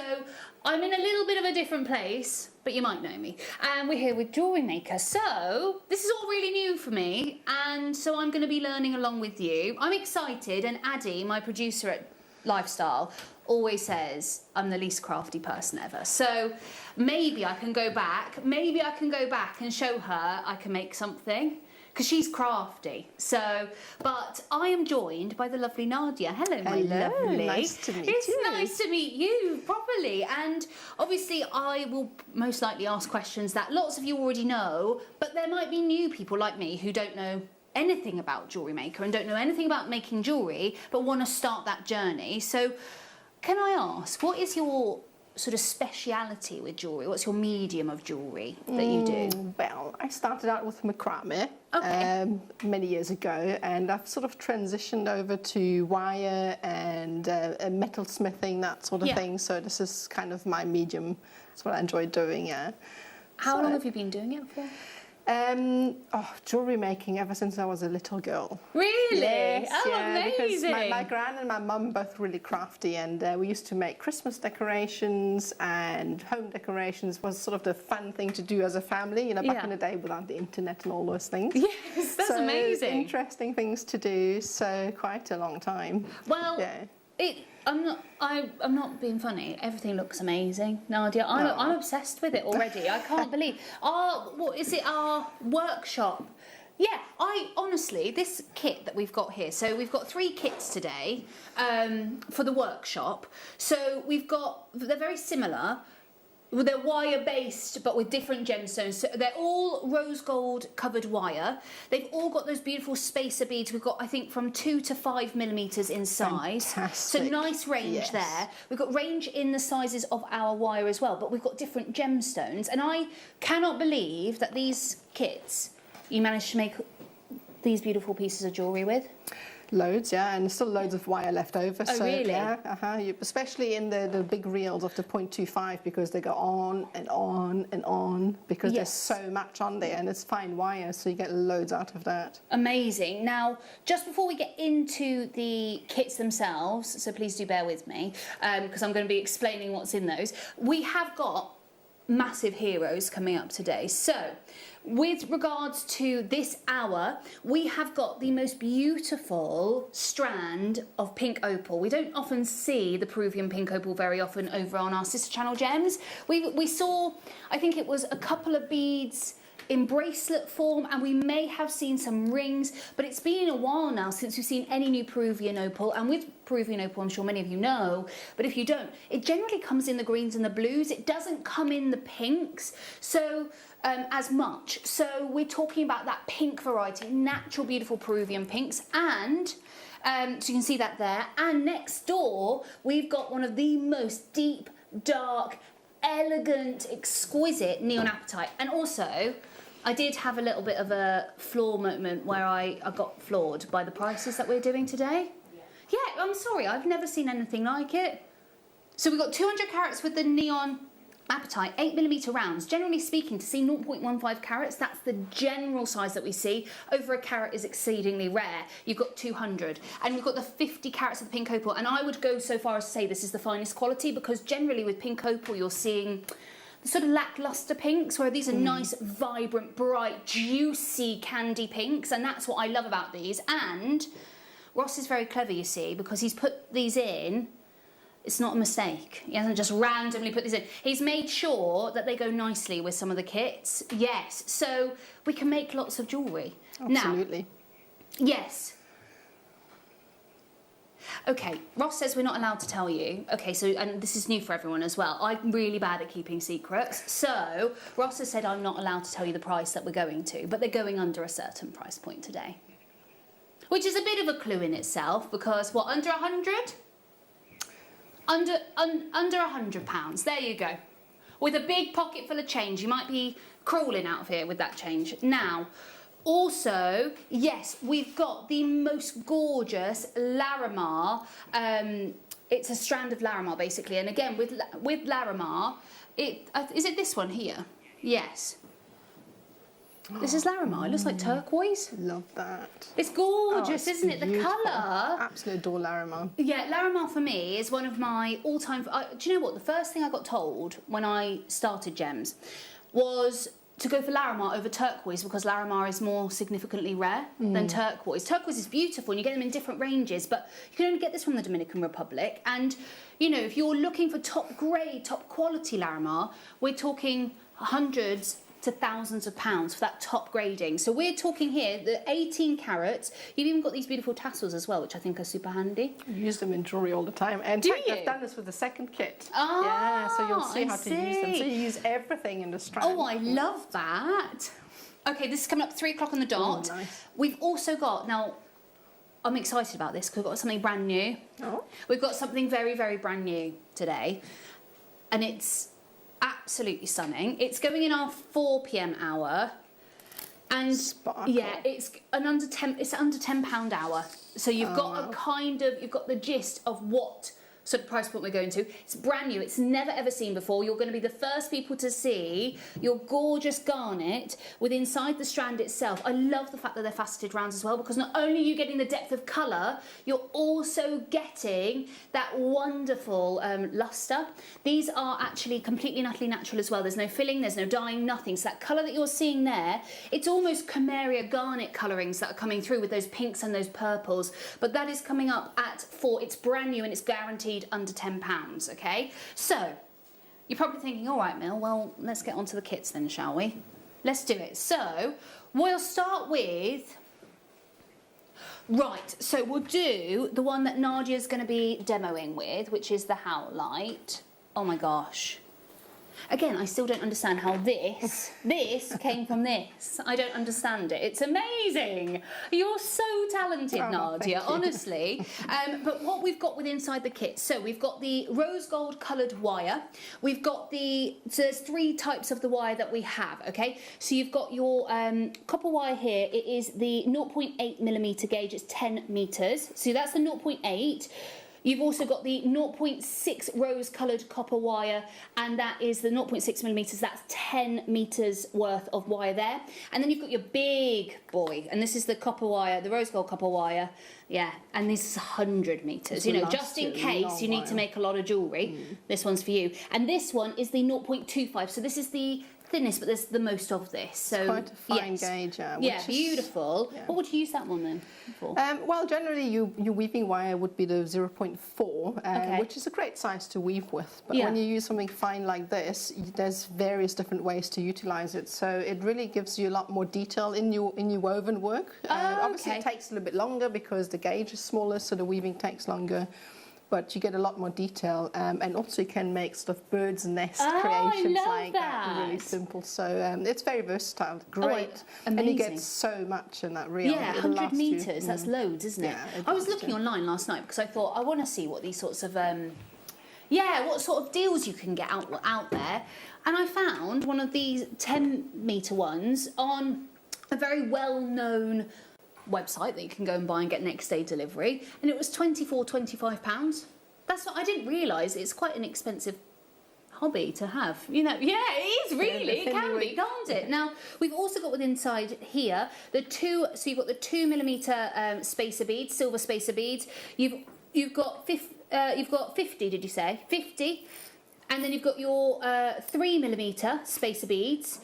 I'm in a little bit of a different place, but you might know me. And we're here with Jewellery Maker. So this is all really new for me. And so I'm going to be learning along with you. I'm excited. And Addie, my producer at Lifestyle, always says I'm the least crafty person ever. So maybe I can go back and show her I can make something, because she's crafty. So, but I am joined by the lovely Nadia. Hello, my lovely. Nice to meet you. It's nice to meet you properly. And obviously I will most likely ask questions that lots of you already know, but there might be new people like me who don't know anything about Jewellery Maker and don't know anything about making jewellery, but want to start that journey. So can I ask, what is your sort of speciality with jewellery? What's your medium of jewellery that you do? Well, I started out with macrame many years ago, and I've sort of transitioned over to wire and metal smithing, that sort of thing. So this is kind of my medium. That's what I enjoy doing, yeah. How long have you been doing it for? Jewellery making ever since I was a little girl. Really? Yes, oh, yeah, amazing. because my gran and my mum both really crafty, and we used to make Christmas decorations, and home decorations was sort of the fun thing to do as a family, you know, back in the day without the internet and all those things. Yes, that's so amazing. Interesting things to do, so quite a long time. Well, I'm not being funny. Everything looks amazing, Nadia. I'm obsessed with it already. I can't believe. Our workshop. Yeah, honestly, this kit that we've got here. So we've got 3 kits today for the workshop. So they're very similar. They're wire-based, but with different gemstones. So they're all rose gold covered wire. They've all got those beautiful spacer beads. We've got, I think, from 2 to 5 millimetres in size. Fantastic. So nice range there. We've got range in the sizes of our wire as well, but we've got different gemstones. And I cannot believe that these kits you managed to make these beautiful pieces of jewellery with. Loads, yeah, and still loads of wire left over. Oh, so, really? Yeah, especially in the big reels of the 0.25 because they go on and on and on because there's so much on there and it's fine wire, so you get loads out of that. Amazing. Now, just before we get into the kits themselves, so please do bear with me, because I'm going to be explaining what's in those, we have got massive heroes coming up today. So, with regards to this hour, we have got the most beautiful strand of pink opal. We don't often see the Peruvian pink opal very often over on our sister channel Gems. We saw, I think it was a couple of beads in bracelet form, and we may have seen some rings, but it's been a while now since we've seen any new Peruvian opal. And with Peruvian opal, I'm sure many of you know, but if you don't, it generally comes in the greens and the blues. It doesn't come in the pinks so as much. So we're talking about that pink variety, natural beautiful Peruvian pinks, and so you can see that there. And next door we've got one of the most deep, dark, elegant, exquisite neon apatite. And also I did have a little bit of a floor moment where I got floored by the prices that we're doing today. Yeah, I'm sorry, I've never seen anything like it. So we've got 200 carats with the neon apatite, 8mm rounds. Generally speaking, to see 0.15 carats, that's the general size that we see. Over a carat is exceedingly rare. You've got 200. And we've got the 50 carats of the pink opal. And I would go so far as to say this is the finest quality, because generally with pink opal, you're seeing the sort of lackluster pinks, where these are nice, vibrant, bright, juicy candy pinks. And that's what I love about these. And Ross is very clever, you see, because he's put these in. It's not a mistake. He hasn't just randomly put these in. He's made sure that they go nicely with some of the kits. Yes, so we can make lots of jewellery. Absolutely. Now, yes. Okay, Ross says we're not allowed to tell you. Okay, so, and this is new for everyone as well. I'm really bad at keeping secrets. So, Ross has said I'm not allowed to tell you the price that we're going to, but they're going under a certain price point today. Which is a bit of a clue in itself, because what, under 100? Under £100. There you go. With a big pocket full of change. You might be crawling out of here with that change. Now, also, yes, we've got the most gorgeous Larimar. It's a strand of Larimar, basically. And again, with Larimar, is it this one here? Yes. This is Larimar. It looks like turquoise. Love that. It's gorgeous, isn't it? The colour. Absolutely adore Larimar. Yeah, Larimar for me is one of my all-time... do you know what? The first thing I got told when I started Gems was to go for Larimar over turquoise, because Larimar is more significantly rare than turquoise. Turquoise is beautiful and you get them in different ranges, but you can only get this from the Dominican Republic. And, you know, if you're looking for top grade, top quality Larimar, we're talking hundreds to thousands of pounds for that top grading. So we're talking here the 18 carats. You've even got these beautiful tassels as well, which I think are super handy. I use them in jewellery all the time. And in fact, I've done this with the second kit. Oh, yeah, so you'll see how to use them. So you use everything in the strand. Oh, I love that. Okay, this is coming up 3 o'clock on the dot. Oh, nice. We've also got, now, I'm excited about this because we've got something brand new. Oh. We've got something very, very brand new today. And it's absolutely stunning. It's going in our 4 p.m. hour, and Sparkle. yeah, it's an under £10 hour. So you've got a kind of, you've got the gist of what sort of price point we're going to. It's brand new. It's never ever seen before. You're going to be the first people to see your gorgeous garnet with inside the strand itself. I love the fact that they're faceted rounds as well, because not only are you getting the depth of colour, you're also getting that wonderful lustre. These are actually completely and utterly natural as well. There's no filling, there's no dyeing, nothing. So that colour that you're seeing there, it's almost Cameria garnet colourings that are coming through with those pinks and those purples. But that is coming up at 4. It's brand new and it's guaranteed under £10, okay? So, you're probably thinking, all right, Mill, well, let's get on to the kits then, shall we? Let's do it. So, we'll start with... Right, so we'll do the one that Nadia's going to be demoing with, which is the Howlite. Oh my gosh. Again, I still don't understand how this came from this. I don't understand it. It's amazing. You're so talented, Nadia, honestly. But what we've got with inside the kit, so we've got the rose gold coloured wire. We've got so there's 3 types of the wire that we have, okay? So you've got your copper wire here. It is the 0.8mm gauge. It's 10 metres. So that's the 0.8. You've also got the 0.6 rose-coloured copper wire, and that is the 0.6mm. That's 10 metres worth of wire there. And then you've got your big boy, and this is the copper wire, the rose gold copper wire. Yeah, and this is 100 metres. You know, just in case you need to make a lot of jewellery, this one's for you. And this one is the 0.25. So this is the thinnest, but there's the most of this. So it's quite a fine gauge. Yeah, beautiful. What would you use that one then for? Well, generally your weaving wire would be the 0.4, which is a great size to weave with. But when you use something fine like this, there's various different ways to utilise it. So it really gives you a lot more detail in your woven work. Obviously, it takes a little bit longer because the gauge is smaller, so the weaving takes longer. But you get a lot more detail, and also you can make sort of bird's nest creations like that, really simple. So it's very versatile, great, and you get so much in that reel. Yeah, 100 metres, that's loads, isn't it? I was looking online last night because I thought I want to see what these sorts of, what sort of deals you can get out there, and I found one of these 10-metre ones on a very well-known website that you can go and buy and get next day delivery, and it was £25. That's what I didn't realise. It's quite an expensive hobby to have, you know. Yeah, it is really. It can be, can't it? Now we've also got with inside here the 2. So you've got the 2mm spacer beads, silver spacer beads. You've got 50. Did you say 50? And then you've got your 3mm spacer beads,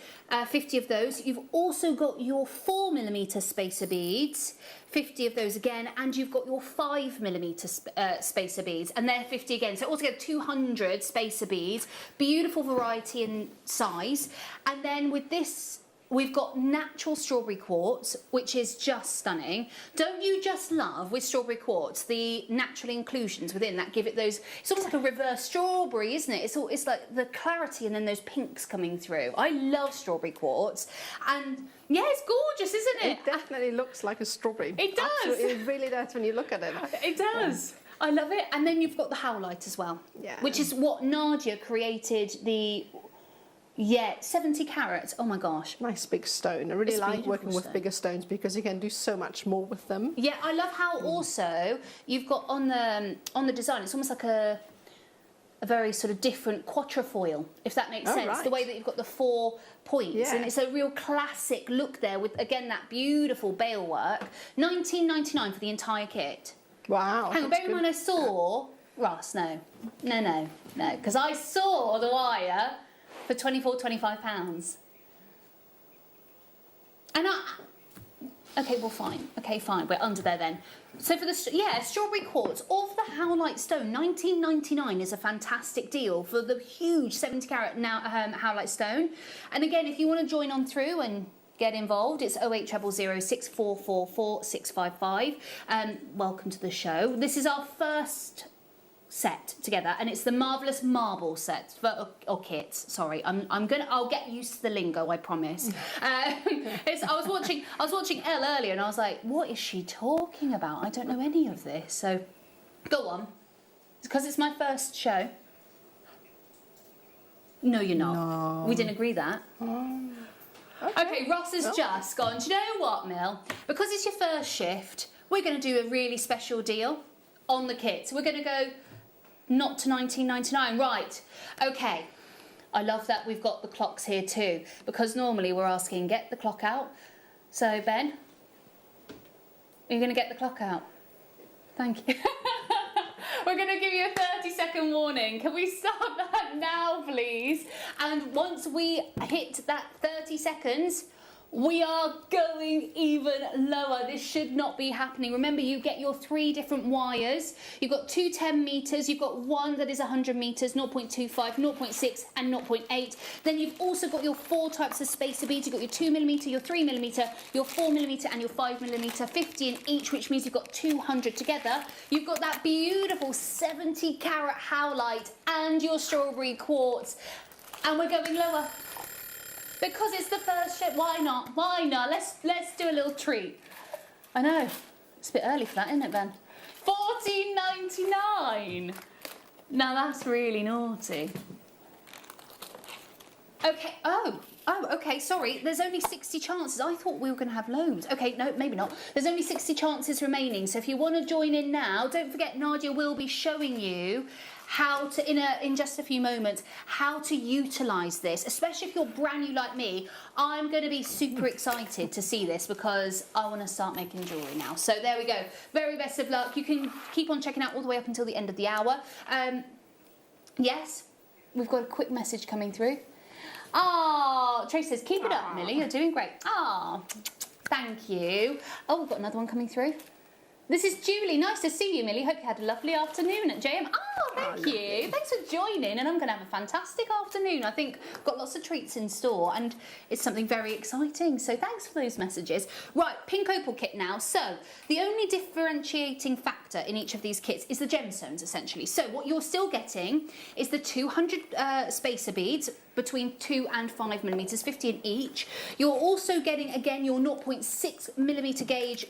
50 of those. You've also got your 4mm spacer beads, 50 of those again, and you've got your 5mm spacer beads, and they're 50 again. So altogether 200 spacer beads, beautiful variety in size. And then with this, we've got natural strawberry quartz, which is just stunning. Don't you just love, with strawberry quartz, the natural inclusions within that give it those, it's almost like a reverse strawberry, isn't it? It's like the clarity and then those pinks coming through. I love strawberry quartz. And yeah, it's gorgeous, isn't it? It definitely looks like a strawberry. It does. Absolutely, it really does when you look at it. It does. I love it. And then you've got the howlite as well, which is what Nadia created the... 70 carats. Oh my gosh. Nice big stone. I really like working with bigger stones because you can do so much more with them. Yeah, I love how also you've got on the design, it's almost like a very sort of different quatrefoil, if that makes sense. Right. The way that you've got the 4 points, and it's a real classic look there with, again, that beautiful bale work. £19.99 for the entire kit. Wow. Hang on, bear in mind I saw... Ross, no, because I saw the wire for £25. And okay, well, fine. Okay, fine. We're under there then. So for the strawberry quartz or for the howlite stone, £19.99 is a fantastic deal for the huge 70 carat howlite stone. And again, if you want to join on through and get involved, it's 08000 6444 655. Welcome to the show. This is our first set together, and it's the marvelous marble set or kits. Sorry, I'll get used to the lingo, I promise. I was watching Elle earlier, and I was like, what is she talking about? I don't know any of this. So go on, because it's my first show. No, you're not. No. We didn't agree that. Okay, Ross has just gone, do you know what, Mill? Because it's your first shift, we're going to do a really special deal on the kits. We're going to go not to £19.99, right? Okay, I love that we've got the clocks here too, because normally we're asking, get the clock out. So, Ben, are you going to get the clock out? Thank you. We're going to give you a 30-second warning. Can we start that now, please? And once we hit that 30 seconds, we are going even lower. This should not be happening. Remember, you get your 3 different wires. You've got 2 10 metres. You've got one that is 100 metres, 0.25, 0.6 and 0.8. Then you've also got your 4 types of spacer beads. You've got your 2mm, your 3mm, your 4mm and your 5mm, 50 in each, which means you've got 200 together. You've got that beautiful 70 carat howlite and your strawberry quartz. And we're going lower. Because it's the first ship, why not? Why not? Let's do a little treat. I know, it's a bit early for that, isn't it, Ben? $14.99. Now that's really naughty. Okay, oh, okay, sorry. There's only 60 chances. I thought we were going to have loads. Okay, no, maybe not. There's only 60 chances remaining. So if you want to join in now, don't forget Nadia will be showing you how to, in just a few moments, how to utilise this, especially if you're brand new like me. I'm going to be super excited to see this because I want to start making jewellery now. So there we go. Very best of luck. You can keep on checking out all the way up until the end of the hour. Yes, we've got a quick message coming through. Oh, Trace says, keep it up, Millie. You're doing great. Oh, thank you. Oh, we've got another one coming through. This is Julie. Nice to see you, Millie. Hope you had a lovely afternoon at JM. Oh, thank you. Thanks for joining. And I'm going to have a fantastic afternoon. I think I've got lots of treats in store and it's something very exciting. So thanks for those messages. Right, pink opal kit now. So the only differentiating factor in each of these kits is the gemstones, essentially. So what you're still getting is the 200 spacer beads between 2 and 5 millimeters, 50 in each. You're also getting, again, your 0.6 millimeter gauge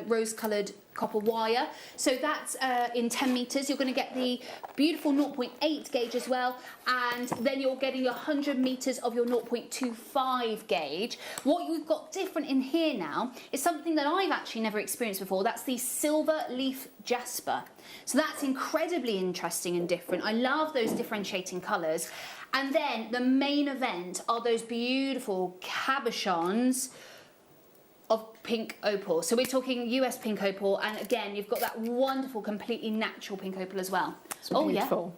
rose-coloured copper wire. So that's in 10 meters. You're going to get the beautiful 0.8 gauge as well, and then you're getting your 100 meters of your 0.25 gauge. What you've got different in here now is something that I've actually never experienced before. That's the silver leaf Jasper. So that's incredibly interesting and different. I love those differentiating colours. And then the main event are those beautiful cabochons of pink opal. So we're talking US pink opal, and again, you've got that wonderful, completely natural pink opal as well. So beautiful.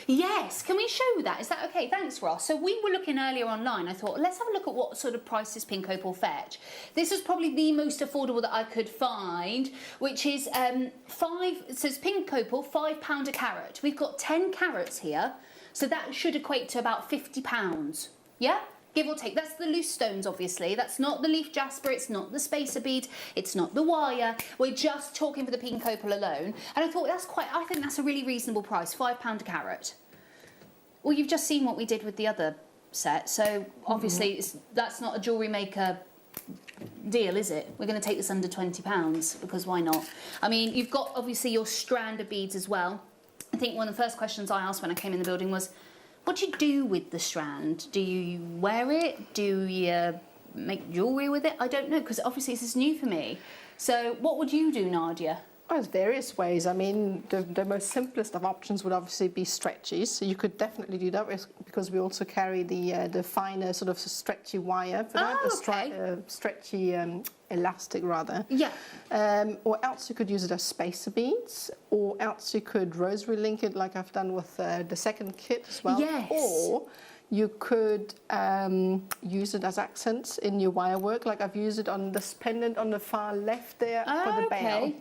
Yeah. Yes, can we show that? Is that okay? Thanks, Ross. So we were looking earlier online. I thought, let's have a look at what sort of prices pink opal fetch. This was probably the most affordable that I could find, which is it says pink opal, £5 a carat. We've got 10 carats here. So that should equate to about £50, yeah? Give or take. That's the loose stones, obviously. That's not the leaf jasper, it's not the spacer bead, it's not the wire. We're just talking for the pink opal alone. And I thought I think that's a really reasonable price, £5 a carat. Well, you've just seen what we did with the other set, so obviously that's not a jewellery maker deal, is it? We're going to take this under £20, because why not? I mean, you've got, obviously, your strand of beads as well. I think one of the first questions I asked when I came in the building was, what do you do with the strand? Do you wear it? Do you make jewellery with it? I don't know, because obviously this is new for me. So what would you do, Nadia? Well, there's various ways. I mean, the most simplest of options would obviously be stretchies. So you could definitely do that because we also carry the finer sort of stretchy wire for that, stretchy elastic rather. Yeah. Or else you could use it as spacer beads, or else you could rosary link it like I've done with the second kit as well. Yes. Or you could use it as accents in your wire work, like I've used it on this pendant on the far left there for the bail.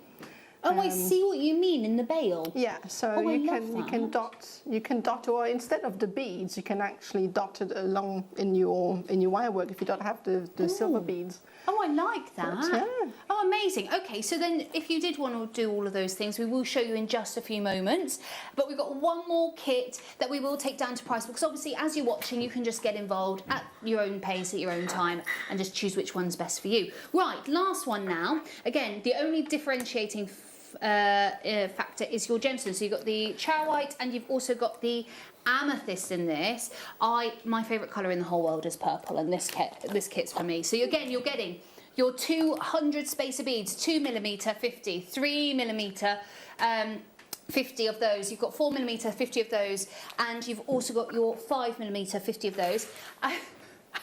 Oh, I see what you mean in the bail. Yeah, so you can dot, or instead of the beads, you can actually dot it along in your wire work if you don't have the silver beads. Oh, I like that. But, yeah. Oh, amazing. Okay, so then if you did want to do all of those things, we will show you in just a few moments. But we've got one more kit that we will take down to price, because obviously as you're watching, you can just get involved at your own pace, at your own time, and just choose which one's best for you. Right, last one now. Again, the only differentiating factor is your gemstone. So you've got the chow white and you've also got the amethyst in this. My favourite colour in the whole world is purple, and this kit's for me. So again, you're getting your 200 spacer beads, 2mm 50, 3mm 50 of those. You've got 4mm 50 of those, and you've also got your 5mm 50 of those.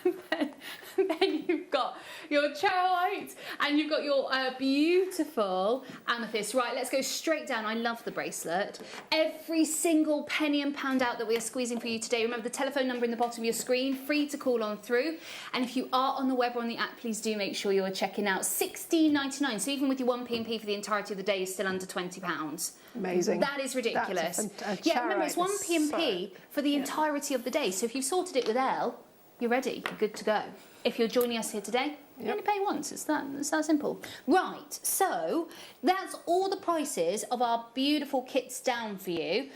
And then you've got your chow white and you've got your beautiful amethyst. Right, let's go straight down. I love the bracelet. Every single penny and pound out that we are squeezing for you today. Remember the telephone number in the bottom of your screen, free to call on through. And if you are on the web or on the app, please do make sure you're checking out. $16.99. So even with your 1p&p for the entirety of the day, is still under £20. Amazing. That is ridiculous. Yeah, remember it's 1p&p for the entirety of the day. So if you've sorted it with Elle, you're ready, you're good to go. If you're joining us here today, you only pay once. It's that simple. Right, so that's all the prices of our beautiful kits down for you.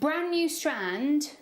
brand new strand.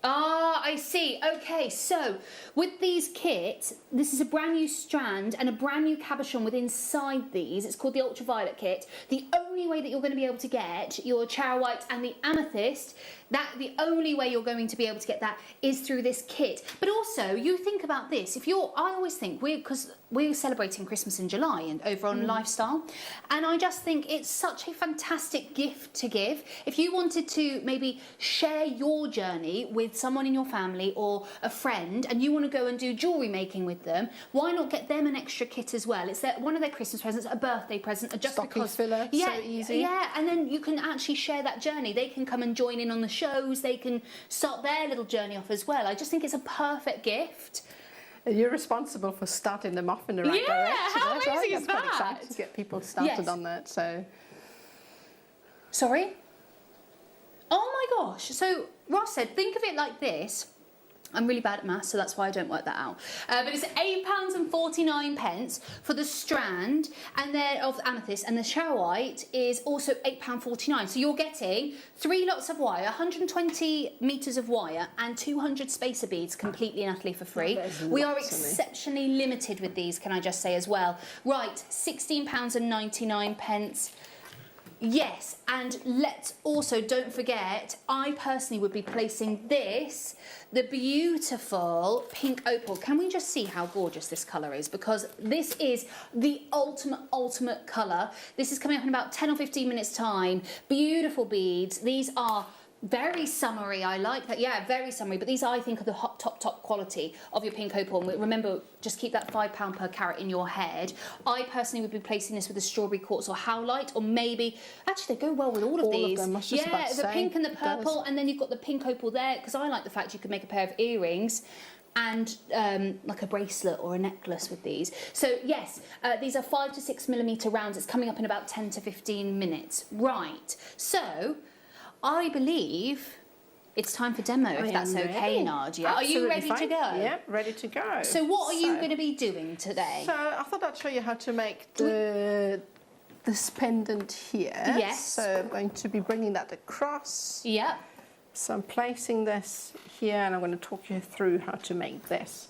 Ah, I see. Okay, so with these kits, this is a brand new strand and a brand new cabochon with inside these. It's called the ultraviolet kit. The only way that you're going to be able to get your Chara White and the Amethyst, the only way you're going to be able to get that is through this kit. But also, you think about this. I always think, because we're celebrating Christmas in July and over on Lifestyle, and I just think it's such a fantastic gift to give. If you wanted to maybe share your journey with someone in your family or a friend, and you want to go and do jewellery making with them, why not get them an extra kit as well? It's one of their Christmas presents, a birthday present, just stocking because filler, yeah, so easy. Yeah, and then you can actually share that journey. They can come and join in on the shows. They can start their little journey off as well. I just think it's a perfect gift. You're responsible for starting them off in the right direction. How amazing is quite that? exciting to get people started on that. So, sorry. Oh my gosh! So Ross said, think of it like this. I'm really bad at maths, so that's why I don't work that out. But it's £8.49 for the strand, and then of Amethyst, and the Chara White is also £8.49. So you're getting 3 lots of wire, 120 metres of wire, and 200 spacer beads completely and utterly for free. We are exceptionally limited with these, can I just say as well. Right, £16.99. Yes, and let's also, don't forget, I personally would be placing this, the beautiful pink opal. Can we just see how gorgeous this colour is? Because this is the ultimate colour. This is coming up in about 10 or 15 minutes time. Beautiful beads. These are very summery. I like that. Yeah, very summery. But these, I think, are the top quality of your pink opal. And remember, just keep that £5 per carat in your head. I personally would be placing this with a strawberry quartz or howlite, or maybe actually they go well with all of these. Of them. Yeah, the pink and the purple, and then you've got the pink opal there. Because I like the fact you could make a pair of earrings and like a bracelet or a necklace with these. So yes, these are 5 to 6 millimetre rounds. It's coming up in about 10 to 15 minutes. Right. So I believe it's time for demo, if that's okay, Nadia. Are you ready to go? Yeah, ready to go. So what are you going to be doing today? So I thought I'd show you how to make this pendant here. Yes. So I'm going to be bringing that across. Yep. So I'm placing this here, and I'm going to talk you through how to make this.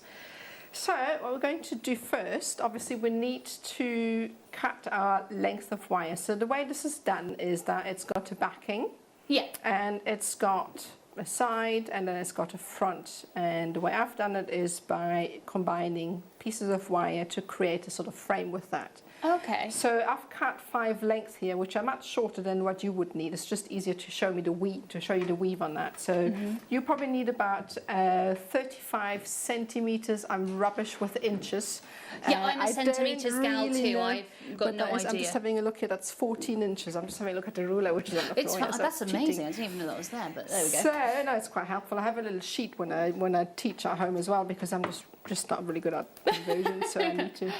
So what we're going to do first, obviously we need to cut our length of wire. So the way this is done is that it's got a backing. Yeah. And it's got a side, and then it's got a front. And the way I've done it is by combining pieces of wire to create a sort of frame with that. Okay. So I've cut 5 lengths here, which are much shorter than what you would need. It's just easier to show me the weave, on that. So you probably need about 35 centimeters. I'm rubbish with inches. Yeah, I'm a centimetres gal too. I've got no idea. I'm just having a look here. That's 14 inches. I'm just having a look at the ruler, which is on the floor. It's here, so that's amazing. I didn't even know that was there, but there we go. So no, it's quite helpful. I have a little sheet when I teach at home as well, because I'm just not really good at conversion, so I need to.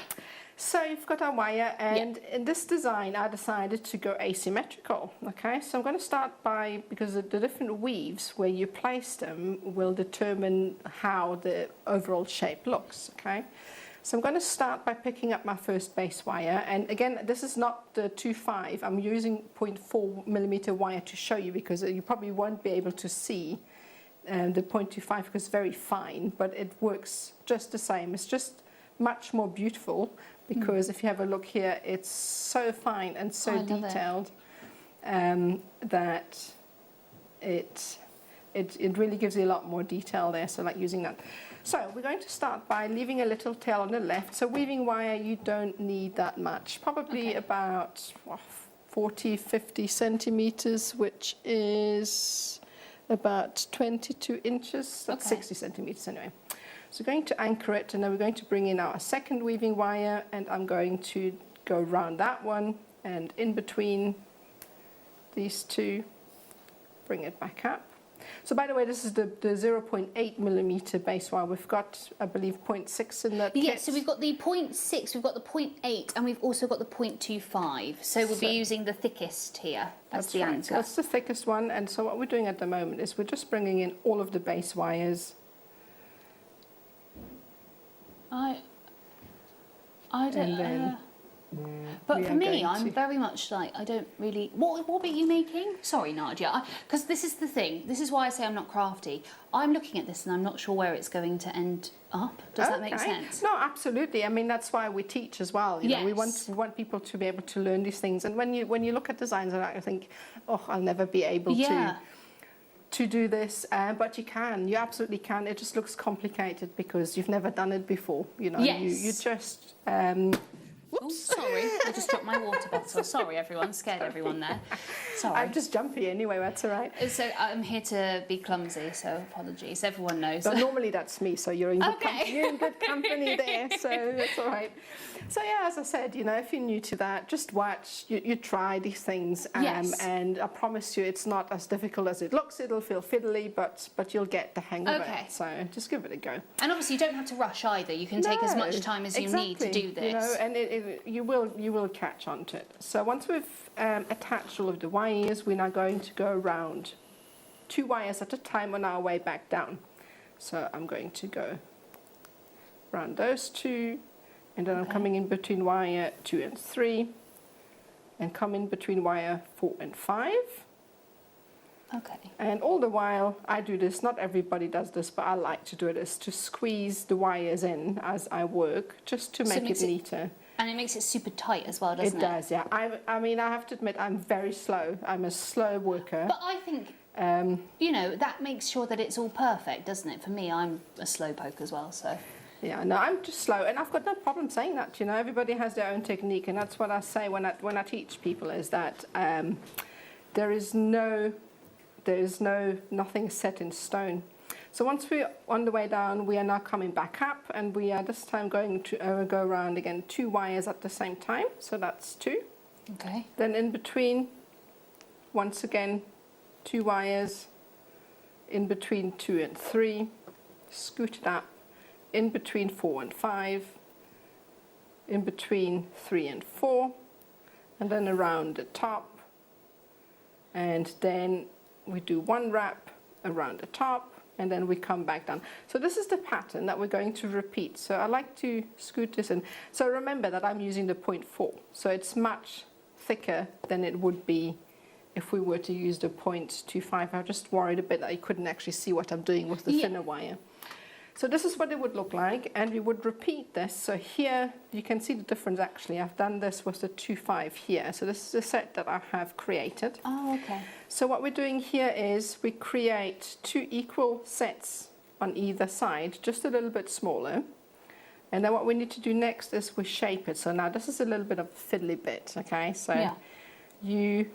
So you've got our wire, and in this design I decided to go asymmetrical. Okay, so I'm going to start by, because the different weaves where you place them will determine how the overall shape looks. Okay, so I'm going to start by picking up my first base wire, and again, this is not the 2.5. I'm using 0.4 millimeter wire to show you, because you probably won't be able to see the 0.25 because it's very fine, but it works just the same. It's just much more beautiful, because if you have a look here, it's so fine and so detailed that it really gives you a lot more detail there. So like using that. So we're going to start by leaving a little tail on the left. So weaving wire, you don't need that much, probably about 40, 50 centimeters, which is about 22 inches. That's 60 centimeters anyway. So we're going to anchor it, and then we're going to bring in our second weaving wire, and I'm going to go around that one, and in between these two, bring it back up. So by the way, this is the 0.8 millimeter base wire. We've got, I believe, 0.6 in that Yeah, kit. so we've got the 0.6, we've got the 0.8, and we've also got the 0.25. So we'll be using the thickest here as the anchor. That's the thickest one, and so what we're doing at the moment is we're just bringing in all of the base wires. I don't know. But for me, I'm very much like, I don't really... What were you making? Sorry, Nadia. Because this is the thing. This is why I say I'm not crafty. I'm looking at this and I'm not sure where it's going to end up. Does that make sense? No, absolutely. I mean, that's why we teach as well. You know, we want people to be able to learn these things. And when you look at designs, I think, oh, I'll never be able to do this, but you can. You absolutely can. It just looks complicated because you've never done it before. You know, you just. Whoops, sorry, I just dropped my water bottle. Sorry, everyone, scared everyone there. Sorry. I'm just jumpy anyway, that's all right. So I'm here to be clumsy, so apologies. Everyone knows. But normally that's me, so you're in good company there, so that's all right. So yeah, as I said, you know, if you're new to that, just watch, you try these things, and I promise you it's not as difficult as it looks. It'll feel fiddly, but you'll get the hang of it. So just give it a go. And obviously you don't have to rush either. You can take as much time as you need to do this. You know, and you will catch on to it. So once we've attached all of the wires, we're now going to go around 2 wires at a time on our way back down. So I'm going to go around those 2, and then I'm coming in between wire 2 and 3, and come in between wire 4 and 5. Okay. And all the while, I do this, not everybody does this, but I like to do it, is to squeeze the wires in as I work, just to make it neater. And it makes it super tight as well, doesn't it? It does, yeah. I mean, I have to admit, I'm very slow. I'm a slow worker. But I think, you know, that makes sure that it's all perfect, doesn't it? For me, I'm a slow poke as well, so... Yeah, no, I'm just slow, and I've got no problem saying that. You know, everybody has their own technique, and that's what I say when I teach people, is that there is nothing set in stone. So once we're on the way down, we are now coming back up, and we are this time going to go around again 2 wires at the same time. So that's 2. Okay. Then in between, once again, 2 wires. In between 2 and 3, scoot it up. In between 4 and 5, in between 3 and 4, and then around the top, and then we do 1 wrap around the top, and then we come back down. So this is the pattern that we're going to repeat. So I like to scoot this in. So remember that I'm using the 0.4, so it's much thicker than it would be if we were to use the 0.25. I just worried a bit that I couldn't actually see what I'm doing with the thinner wire. So this is what it would look like, and we would repeat this. So here you can see the difference actually. I've done this with the 2.5 here. So this is a set that I have created. Oh, okay. So what we're doing here is we create 2 equal sets on either side, just a little bit smaller. And then what we need to do next is we shape it. So now this is a little bit of a fiddly bit, okay? So you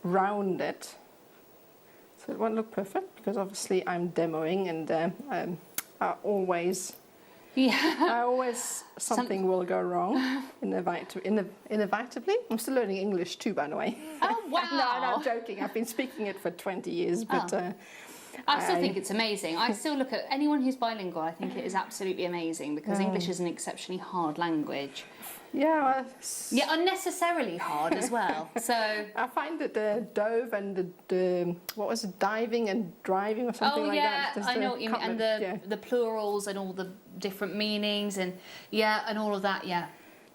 round it. So it won't look perfect because obviously I'm demoing, and something will go wrong inevitably. I'm still learning English too, by the way. Oh wow! No, I'm joking. I've been speaking it for 20 years, but I still think it's amazing. I still look at anyone who's bilingual. I think it is absolutely amazing because English is an exceptionally hard language. Yeah, unnecessarily hard as well. So I find that the dove and the what was it, diving and driving or something like that. I know what you mean, and the plurals and all the different meanings and and all of that. Yeah,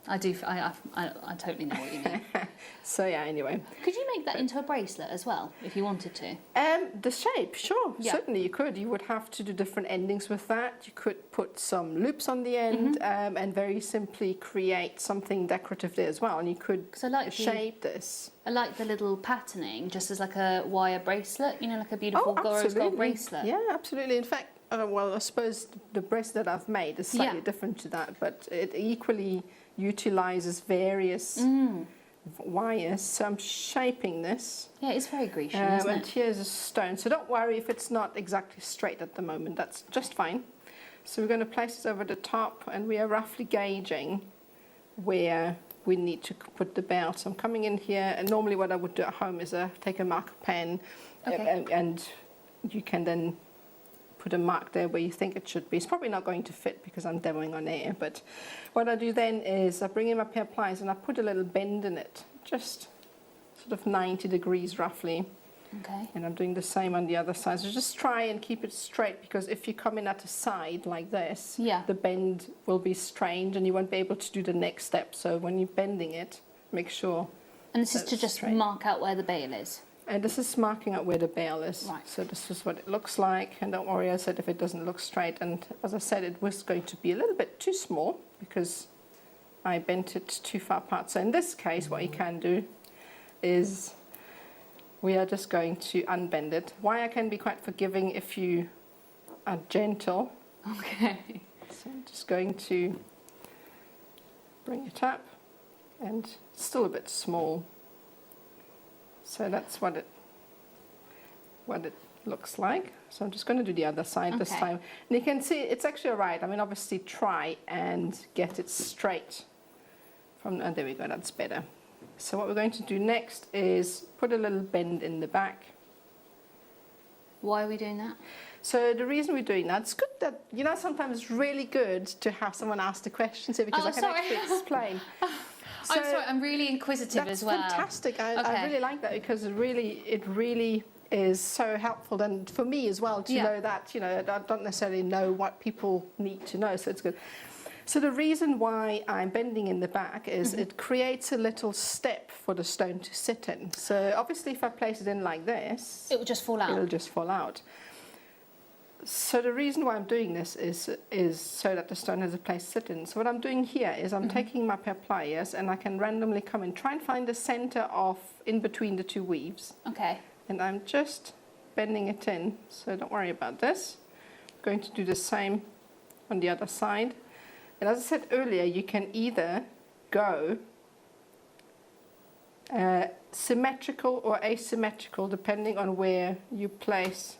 I do. I totally know what you mean. So yeah, anyway. Could you make that into a bracelet as well, if you wanted to? The shape, sure, certainly you could. You would have to do different endings with that. You could put some loops on the end, and very simply create something decorative there as well. And you could shape this. I like the little patterning, just as like a wire bracelet, you know, like a beautiful rose gold bracelet. Yeah, absolutely. In fact, well, I suppose the bracelet I've made is slightly different to that, but it equally utilizes various wires. So I'm shaping this. Yeah, it's very Grecian, isn't it? And here's a stone. So don't worry if it's not exactly straight at the moment. That's just fine. So we're going to place this over the top, and we are roughly gauging where we need to put the belt. So I'm coming in here, and normally what I would do at home is take a marker pen, and you can then put a mark there where you think it should be. It's probably not going to fit because I'm demoing on air, but what I do then is I bring in my pair of pliers and I put a little bend in it, just sort of 90 degrees roughly. Okay. And I'm doing the same on the other side. So just try and keep it straight, because if you come in at a side like this, the bend will be strange and you won't be able to do the next step. So when you're bending it, make sure. And this is to just mark out where the bail is? And this is marking out where the bail is. Right. So this is what it looks like. And don't worry, I said if it doesn't look straight. And as I said, it was going to be a little bit too small because I bent it too far apart. So in this case, what you can do is we are just going to unbend it. Wire can be quite forgiving if you are gentle. Okay. So I'm just going to bring it up, and it's still a bit small. So that's what it looks like. So I'm just going to do the other side this time. And you can see it's actually all right. I mean, obviously try and get it straight. Oh, there we go, that's better. So what we're going to do next is put a little bend in the back. Why are we doing that? So the reason we're doing that, it's good that, you know, sometimes it's really good to have someone ask the questions here because I can actually explain. So, I'm sorry, I'm really inquisitive as well. That's fantastic. I really like that because it really is so helpful, and for me as well to know that, you know, I don't necessarily know what people need to know, so it's good. So the reason why I'm bending in the back is it creates a little step for the stone to sit in. So obviously if I place it in like this, it will just fall out. It'll just fall out. So the reason why I'm doing this is so that the stone has a place to sit in. So what I'm doing here is I'm taking my pair of pliers and I can randomly come in, try and find the center of in between the two weaves. Okay. And I'm just bending it in, so don't worry about this. I'm going to do the same on the other side. And as I said earlier, you can either go symmetrical or asymmetrical depending on where you place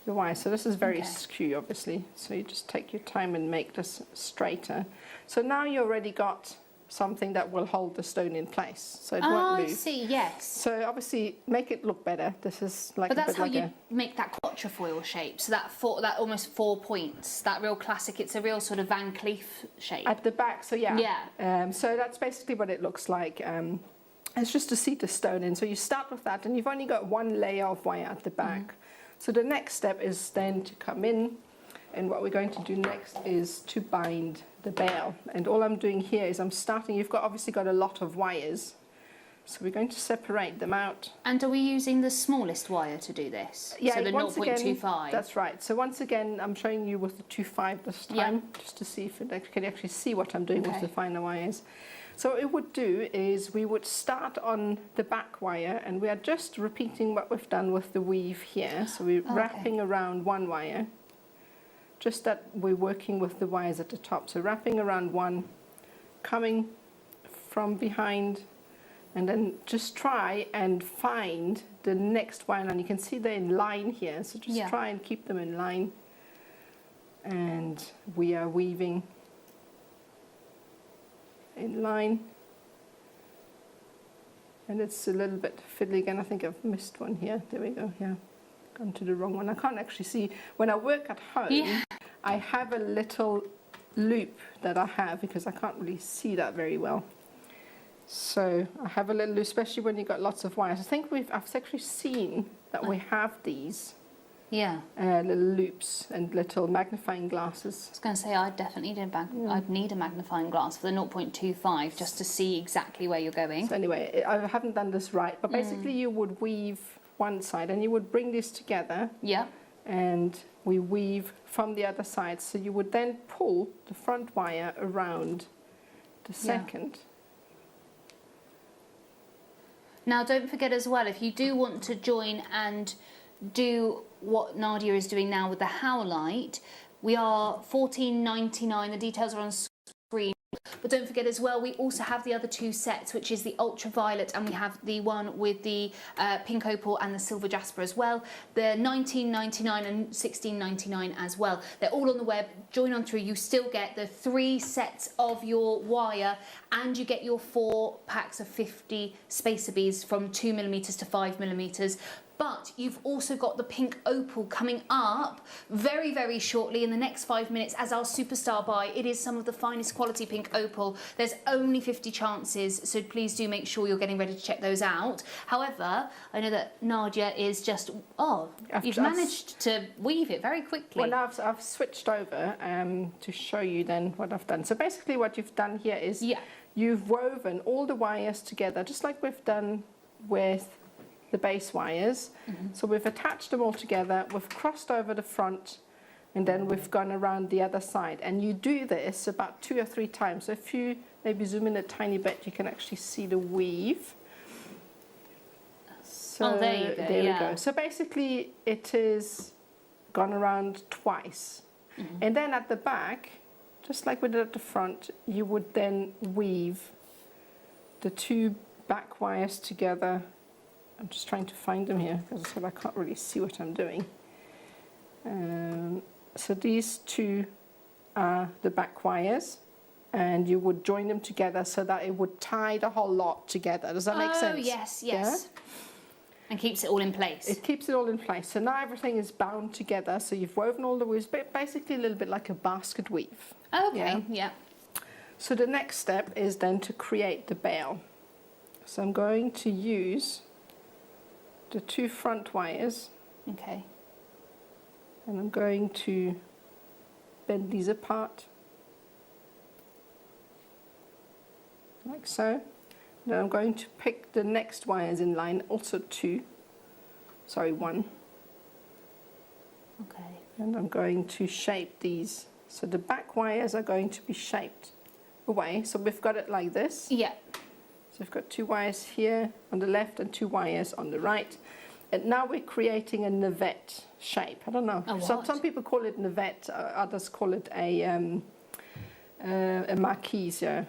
the wire. So this is very skew, obviously. So you just take your time and make this straighter. So now you already got something that will hold the stone in place, so it won't move. I see, yes. So obviously make it look better. This is like but a that's bit how like you make that quatrefoil shape. So that almost 4 points, that real classic. It's a real sort of Van Cleef shape at the back. So yeah. Yeah. So that's basically what it looks like. It's just to seat the stone in. So you start with that, and you've only got one layer of wire at the back. So the next step is then to come in, and what we're going to do next is to bind the bail. And all I'm doing here is I'm starting, you've obviously got a lot of wires, so we're going to separate them out. And are we using the smallest wire to do this? Yeah, so the once 0.25? Again, that's right. So once again, I'm showing you with the 2.5 this time, just to see if it can actually see what I'm doing with the finer wires. So what it would do is we would start on the back wire, and we are just repeating what we've done with the weave here. So we're wrapping around one wire, just that we're working with the wires at the top. So wrapping around one, coming from behind, and then just try and find the next wire. And you can see they're in line here, so just try and keep them in line. And we are weaving in line, and it's a little bit fiddly again. I think I've missed one here. There we go. Yeah, gone to the wrong one. I can't actually see when I work at home. I have a little loop that I have because I can't really see that very well. So I have a little loop, especially when you've got lots of wires. I think I've actually seen that we have these. Yeah. Little loops and little magnifying glasses. I was going to say, I'd definitely I'd need a magnifying glass for the 0.25 just to see exactly where you're going. So anyway, I haven't done this right, but basically you would weave one side and you would bring this together. Yeah. And we weave from the other side. So you would then pull the front wire around the second. Now, don't forget as well, if you do want to join and do what Nadia is doing now with the howlite, we are $14.99. The details are on screen. But don't forget as well, we also have the other two sets, which is the ultraviolet, and we have the one with the pink opal and the silver jasper as well. They're $19.99 and $16.99 as well. They're all on the web. Join on through. You still get the 3 sets of your wire, and you get your 4 packs of 50 spacer beads from 2mm to 5mm. But you've also got the pink opal coming up very, very shortly in the next 5 minutes as our superstar buy. It is some of the finest quality pink opal. There's only 50 chances, so please do make sure you're getting ready to check those out. However, I know that Nadia is just, you've managed to weave it very quickly. Well, now I've switched over to show you then what I've done. So basically what you've done here is you've woven all the wires together, just like we've done with the base wires. So we've attached them all together, we've crossed over the front, and then we've gone around the other side. And you do this about 2 or 3 times. So if you maybe zoom in a tiny bit, you can actually see the weave. So there you go. There we go. So basically it is gone around twice. And then at the back, just like we did at the front, you would then weave the 2 back wires together. I'm just trying to find them here because I can't really see what I'm doing. So these 2 are the back wires, and you would join them together so that it would tie the whole lot together. Does that make sense? Oh, yes, yes. Yeah? And keeps it all in place. It keeps it all in place. So now everything is bound together. So you've woven all the weaves, but basically a little bit like a basket weave. Okay, yeah. So the next step is then to create the bail. So I'm going to use the 2 front wires. Okay. And I'm going to bend these apart. Like so. Then I'm going to pick the next wires in line, also 1. Okay. And I'm going to shape these. So the back wires are going to be shaped away. So we've got it like this. Yeah. So we've got 2 wires here on the left and 2 wires on the right. And now we're creating a navette shape. I don't know. Some people call it navette, others call it a Marquise. Yeah.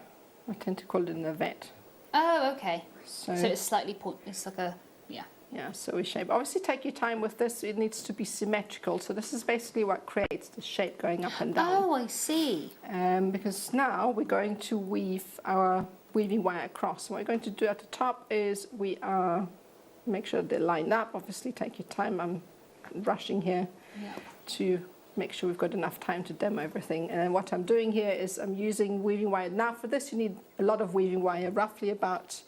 I tend to call it a navette. Oh, okay. So it's slightly it's like a, yeah. Yeah, so we shape. Obviously take your time with this, it needs to be symmetrical. So this is basically what creates the shape going up and down. Oh, I see. Because now we're going to weave our weaving wire across. What we're going to do at the top is make sure they're lined up. Obviously take your time, I'm rushing here to make sure we've got enough time to demo everything. And then what I'm doing here is I'm using weaving wire. Now for this you need a lot of weaving wire, roughly about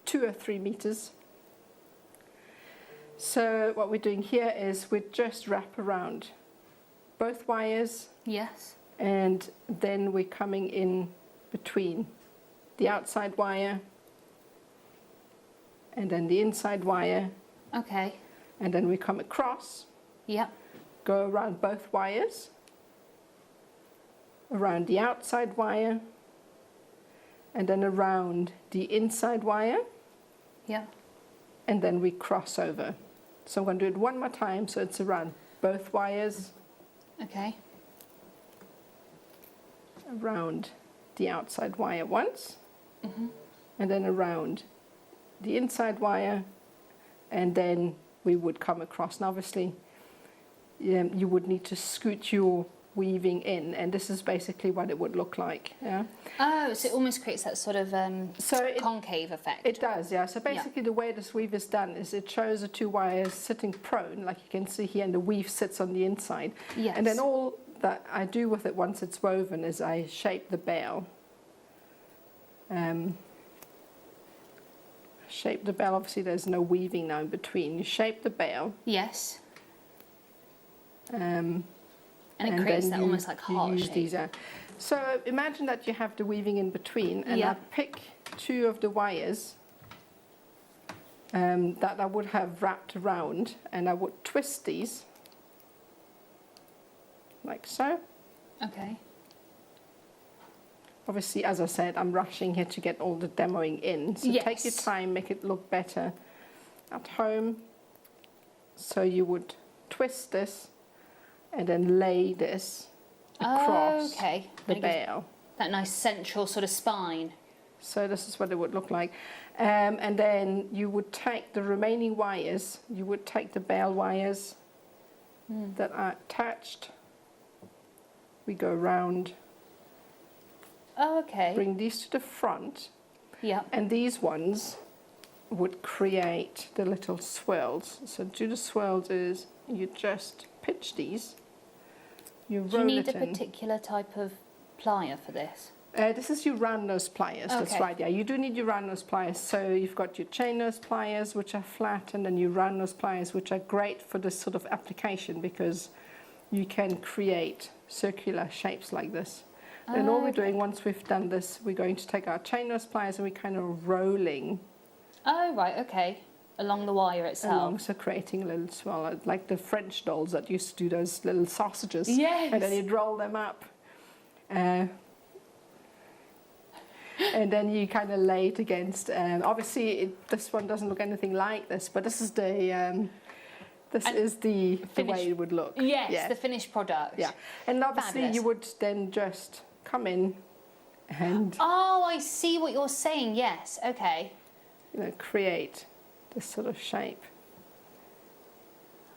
2 or 3 meters. So what we're doing here is we just wrap around both wires. Yes. And then we're coming in between the outside wire and then the inside wire. Okay. And then we come across. Yep. Go around both wires, around the outside wire, and then around the inside wire. Yeah. And then we cross over. So I'm going to do it one more time, so it's around both wires. Okay. Around the outside wire once, and then around the inside wire, and then we would come across. Now obviously you would need to scoot your weaving in, and this is basically what it would look like. Yeah. Oh, so it almost creates that sort of concave effect. It does, yeah. So basically the way this weave is done is it shows the 2 wires sitting prone, like you can see here, and the weave sits on the inside. Yes. And then all that I do with it once it's woven is I shape the bail. Shape the bail, obviously there's no weaving now in between. You shape the bail. Yes. And it creates that almost like heart shape. These, so imagine that you have the weaving in between, and I pick 2 of the wires that I would have wrapped around, and I would twist these like so. Okay. Obviously, as I said, I'm rushing here to get all the demoing in. So take your time, make it look better at home. So you would twist this and then lay this across the bail. That nice central sort of spine. So this is what it would look like. And then you would take the remaining wires, you would take the bail wires that are attached. We go around. Oh, okay. Bring these to the front. Yeah. And these ones would create the little swirls. So to do the swirls is you just pitch these. You roll it in. Do you need a particular type of plier for this? This is your round nose pliers, that's right, yeah. You do need your round nose pliers. So you've got your chain nose pliers, which are flat, and then your round nose pliers, which are great for this sort of application because you can create circular shapes like this. And all we're doing, once we've done this, we're going to take our chain nose pliers and we're kind of rolling. Oh, right, okay. Along the wire itself. So creating a little swirl, like the French dolls that used to do those little sausages. Yes. And then you'd roll them up. And then you kind of lay it against. Obviously, this one doesn't look anything like this, but this is the the way it would look. Yes, the finished product. Yeah, and obviously Fabulous. you would then just come in and. Oh, I see what you're saying. Yes. Okay. You know, create this sort of shape.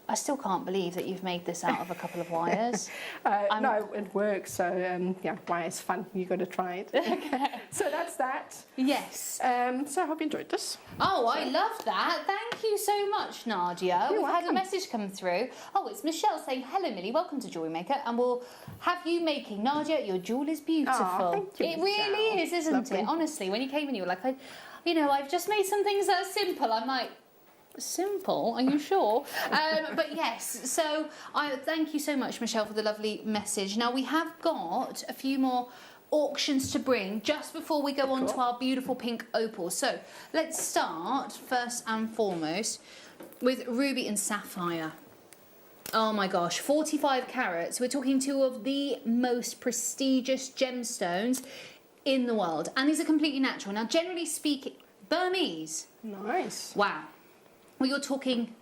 I still can't believe that you've made this out of a couple of wires. No, it works. So yeah, why it's fun. You got to try it. Okay. So that's that. Yes. So I hope you enjoyed this. Oh, I love that. Thank you so much, Nadia. You're We've had a welcome. message come through. Oh, it's Michelle saying, hello, Millie, welcome to Jewellery Maker, and we'll have you making. Nadia, your jewel is beautiful. Oh, thank you, It really Michelle. is, isn't Lovely. it? Honestly, when you came in, you were like, I've just made some things that are simple. I'm like, simple? Are you sure? But yes, so I thank you so much, Michelle, for the lovely message. Now, we have got a few more auctions to bring just before we go on to our beautiful pink opal. So let's start first and foremost with ruby and sapphire. Oh my gosh, 45 carats. We're talking two of the most prestigious gemstones in the world, and these are completely natural. Now, generally speaking, Burmese. Nice. Wow. Well, you're talking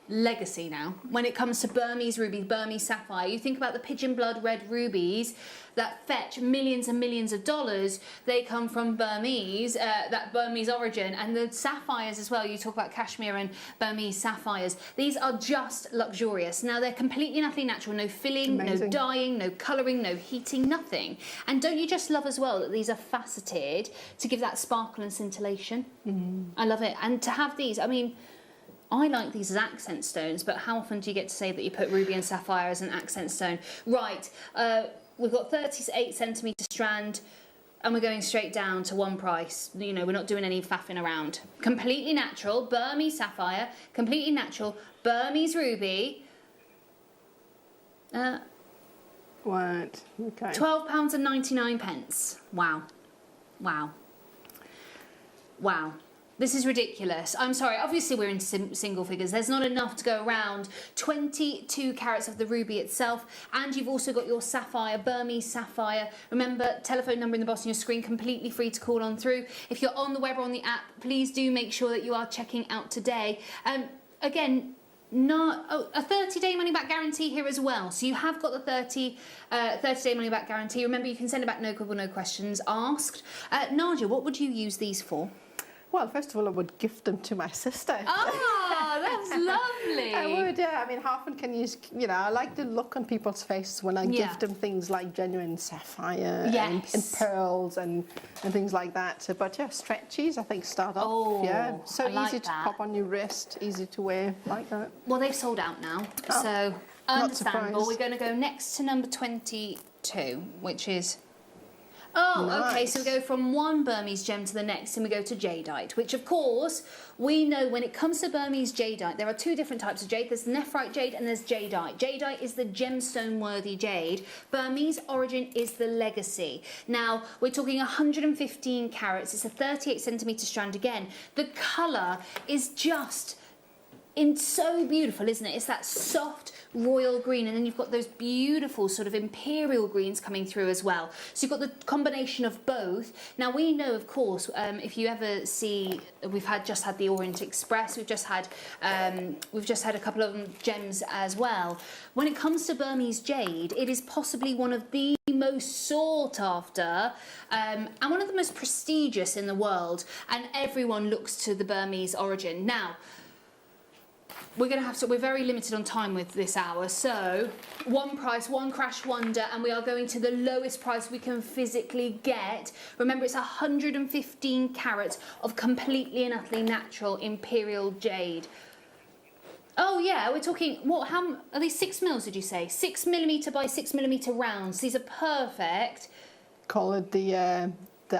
legacy now. When it comes to Burmese ruby, Burmese sapphire, you think about the pigeon blood red rubies that fetch millions and millions of dollars. They come from Burmese, that Burmese origin, and the sapphires as well. You talk about Cashmere and Burmese sapphires. These are just luxurious. Now, they're completely and utterly natural. No filling, no dyeing, no colouring, no heating, nothing. And don't you just love as well that these are faceted to give that sparkle and scintillation? I love it. And to have these, I mean, I like these as accent stones, but how often do you get to say that you put ruby and sapphire as an accent stone? Right, we've got 38 centimetre strand, and we're going straight down to one price. You know, we're not doing any faffing around. Completely natural, Burmese sapphire, completely natural, Burmese ruby. What? Okay. £12.99. Wow. Wow. Wow. This is ridiculous. I'm sorry, obviously we're in single figures. There's not enough to go around. 22 carats of the ruby itself, and you've also got your sapphire, Burmese sapphire. Remember, telephone number in the bottom of your screen, completely free to call on through. If you're on the web or on the app, please do make sure that you are checking out today. Again, a 30-day money-back guarantee here as well. So you have got the 30-day money-back guarantee. Remember, you can send it back, no quibble, no questions asked. Nadia, what would you use these for? Well, first of all, I would gift them to my sister. Oh, that's lovely. I would, yeah. I mean, how often can you, I like the look on people's faces when I gift them things like genuine sapphire and pearls and things like that. So, but yeah, stretchies, I think, start off. Oh, yeah, so I like easy to that. pop on your wrist, easy to wear, like that. Well, they've sold out now, so understandable. We're going to go next to number 22, which is... Oh, nice. Okay, so we go from one Burmese gem to the next, and we go to jadeite, which, of course, we know when it comes to Burmese jadeite, there are two different types of jade. There's nephrite jade and there's jadeite. Jadeite is the gemstone-worthy jade. Burmese origin is the legacy. Now, we're talking 115 carats. It's a 38-centimetre strand again. The colour is just... so beautiful, isn't it? It's that soft royal green, and then you've got those beautiful sort of imperial greens coming through as well. So you've got the combination of both. Now, we know, of course, if you ever see, we've just had the Orient Express, we've just had a couple of gems as well. When it comes to Burmese jade, it is possibly one of the most sought after and one of the most prestigious in the world, and everyone looks to the Burmese origin. Now, we're very limited on time with this hour, so one price, one crash wonder, and we are going to the lowest price we can physically get. Remember, it's 115 carats of completely and utterly natural imperial jade. Oh yeah, we're talking, how are these 6 mils, did you say? 6mm by 6mm rounds. These are perfect. Call it the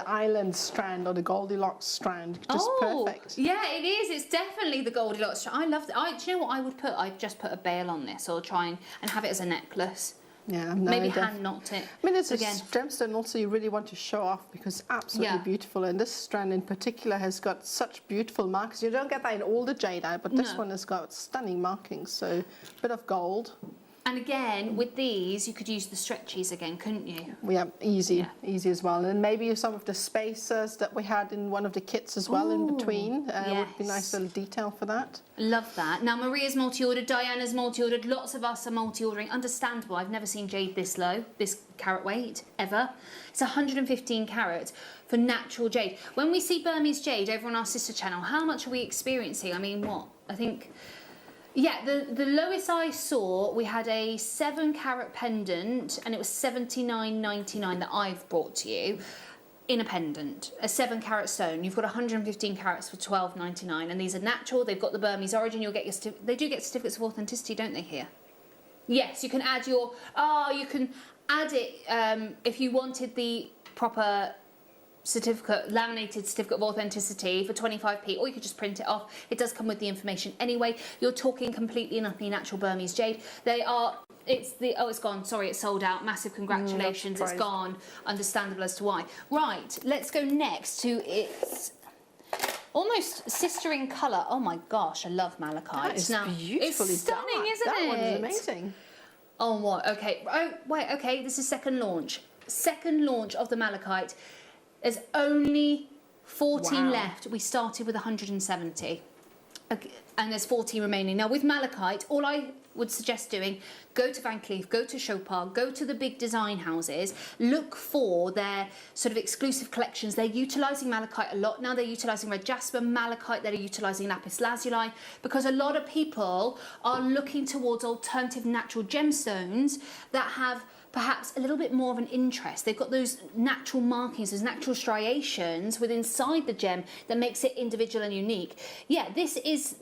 island strand or the Goldilocks strand, just perfect. Yeah, it is. It's definitely the Goldilocks strand. I love that. Do you know what I would put? I'd just put a bail on this, or try and have it as a necklace. Yeah, maybe hand knocked it. I mean, it's again. a gemstone also you really want to show off because it's absolutely beautiful. And this strand in particular has got such beautiful marks. You don't get that in all the jadeite, but this one has got stunning markings. So a bit of gold. And again, with these, you could use the stretchies again, couldn't you? Yeah, easy as well. And maybe some of the spacers that we had in one of the kits as well in between would be nice little detail for that. Love that. Now, Maria's multi-ordered, Diana's multi-ordered, lots of us are multi-ordering. Understandable. I've never seen jade this low, this carat weight, ever. It's 115 carats for natural jade. When we see Burmese jade over on our sister channel, how much are we experiencing? I mean, what? I think... Yeah, the lowest I saw, we had a 7 carat pendant and it was $79.99 that I've brought to you in a pendant, a 7 carat stone. You've got 115 carats for $12.99 and these are natural, they've got the Burmese origin, you'll get your they do get certificates of authenticity, don't they here? Yes, you can add your, you can add it if you wanted the proper certificate, laminated certificate of authenticity for 25p, or you could just print it off. It does come with the information anyway. You're talking completely and utterly natural Burmese jade. They are, it's gone, sorry, it's sold out. Massive congratulations, it's gone. Understandable as to why. Right, let's go next to its almost sister in colour. Oh my gosh, I love malachite. That is beautifully it's stunning, dark. isn't that it? That one is amazing. Oh, what? Okay. Oh, wait, okay, this is second launch. Second launch of the malachite. There's only 14 left. We started with 170. Okay, and there's 14 remaining. Now with malachite, all I would suggest doing, go to Van Cleef, go to Chopard, go to the big design houses, look for their sort of exclusive collections. They're utilising malachite a lot now. They're utilising red jasper, malachite, they're utilising lapis lazuli, because a lot of people are looking towards alternative natural gemstones that have perhaps a little bit more of an interest. They've got those natural markings, those natural striations within inside the gem that makes it individual and unique. Yeah, this is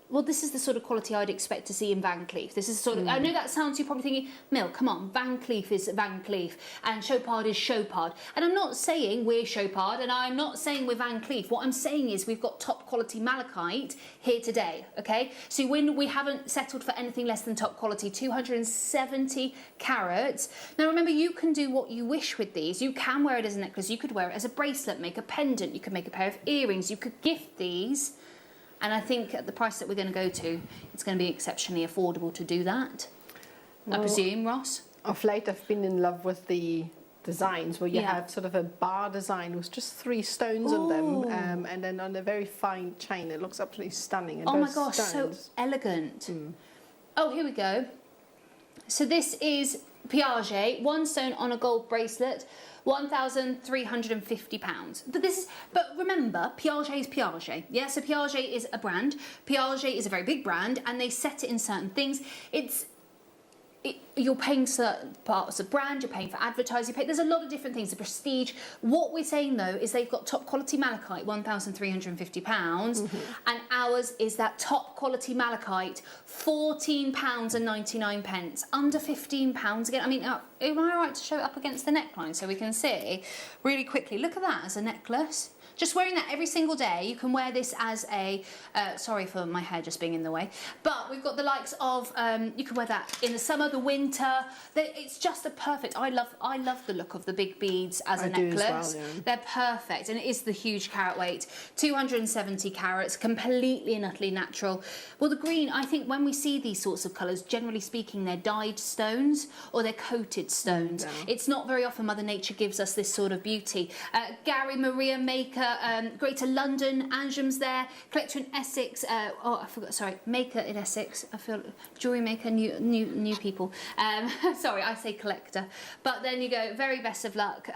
the sort of quality I'd expect to see in Van Cleef. This is sort of, I know that sounds, you're probably thinking, Mill, come on, Van Cleef is Van Cleef and Chopard is Chopard. And I'm not saying we're Chopard and I'm not saying we're Van Cleef. What I'm saying is we've got top quality malachite here today, okay? So when we haven't settled for anything less than top quality, 270 carats. Now remember, you can do what you wish with these. You can wear it as a necklace, you could wear it as a bracelet, make a pendant, you could make a pair of earrings, you could gift these. And I think at the price that we're going to go to, it's going to be exceptionally affordable to do that. I presume, Ross? Of late, I've been in love with the designs where you have sort of a bar design with just 3 stones on them, and then on a very fine chain. It looks absolutely stunning. And oh my gosh, so elegant. Oh, here we go. So this is Piaget, 1 stone on a gold bracelet. £1,350. But remember, Piaget is Piaget. Yeah, so Piaget is a brand. Piaget is a very big brand, and they set it in certain things. You're paying certain parts of brand, you're paying for advertising, there's a lot of different things, the prestige. What we're saying though is they've got top quality malachite, £1,350, and ours is that top quality malachite, £14.99, under £15 again. I mean, am I right to show it up against the neckline so we can see really quickly? Look at that as a necklace. Just wearing that every single day. You can wear this as a, sorry for my hair just being in the way, but we've got the likes of, you can wear that in the summer, the winter. It's just a perfect, I love the look of the big beads as a necklace. As well, yeah. They're perfect, and it is the huge carat weight. 270 carats, completely and utterly natural. Well, the green, I think when we see these sorts of colours, generally speaking, they're dyed stones or they're coated stones. It's not very often Mother Nature gives us this sort of beauty. Gary Maria Maker, Greater London, Anjum's there, collector in Essex, maker in Essex, I feel, jewellery maker, new people, sorry, I say collector, but then you go, very best of luck,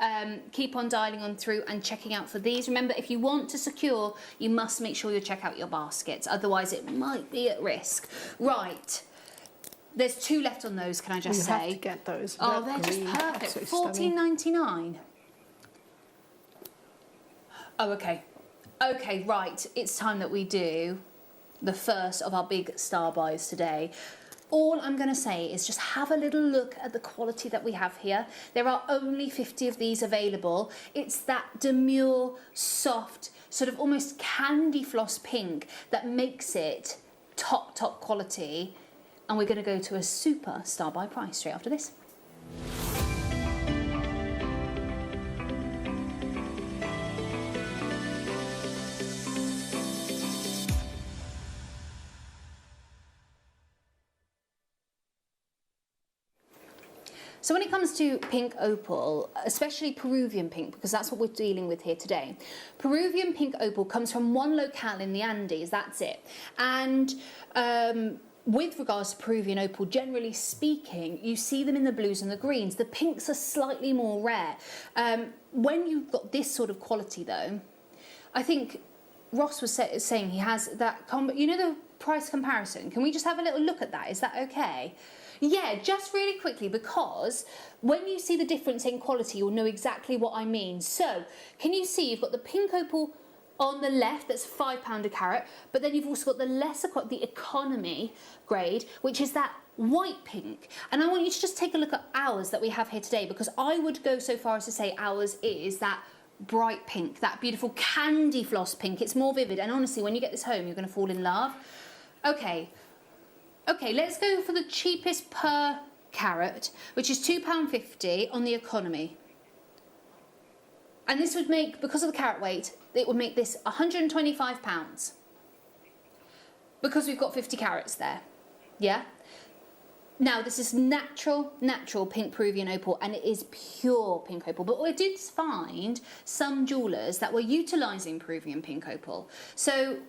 keep on dialing on through and checking out for these. Remember, if you want to secure, you must make sure you check out your baskets, otherwise it might be at risk. Right. There's 2 left on those, can I just say? You have to get those. Oh, they're just perfect. $14.99. Oh, okay. Okay, right. It's time that we do the first of our big star buys today. All I'm going to say is just have a little look at the quality that we have here. There are only 50 of these available. It's that demure, soft, sort of almost candy floss pink that makes it top quality. And we're going to go to a super star buy price straight after this. So when it comes to pink opal, especially Peruvian pink, because that's what we're dealing with here today, Peruvian pink opal comes from one locale in the Andes, that's it. And with regards to Peruvian opal, generally speaking, you see them in the blues and the greens. The pinks are slightly more rare. When you've got this sort of quality though, I think Ross was saying he has that, you know, the price comparison. Can we just have a little look at that? Is that okay? Yeah, just really quickly, because when you see the difference in quality, you'll know exactly what I mean. So, can you see you've got the pink opal on the left, that's £5 a carat, but then you've also got the lesser, the economy grade, which is that white pink. And I want you to just take a look at ours that we have here today, because I would go so far as to say ours is that bright pink, that beautiful candy floss pink. It's more vivid, and honestly, when you get this home, you're going to fall in love. Okay, let's go for the cheapest per carat, which is £2.50 on the economy. And this would make, because of the carat weight, it would make this £125. Because we've got 50 carats there, yeah? Now, this is natural pink Peruvian opal, and it is pure pink opal. But we did find some jewellers that were utilising Peruvian pink opal. So,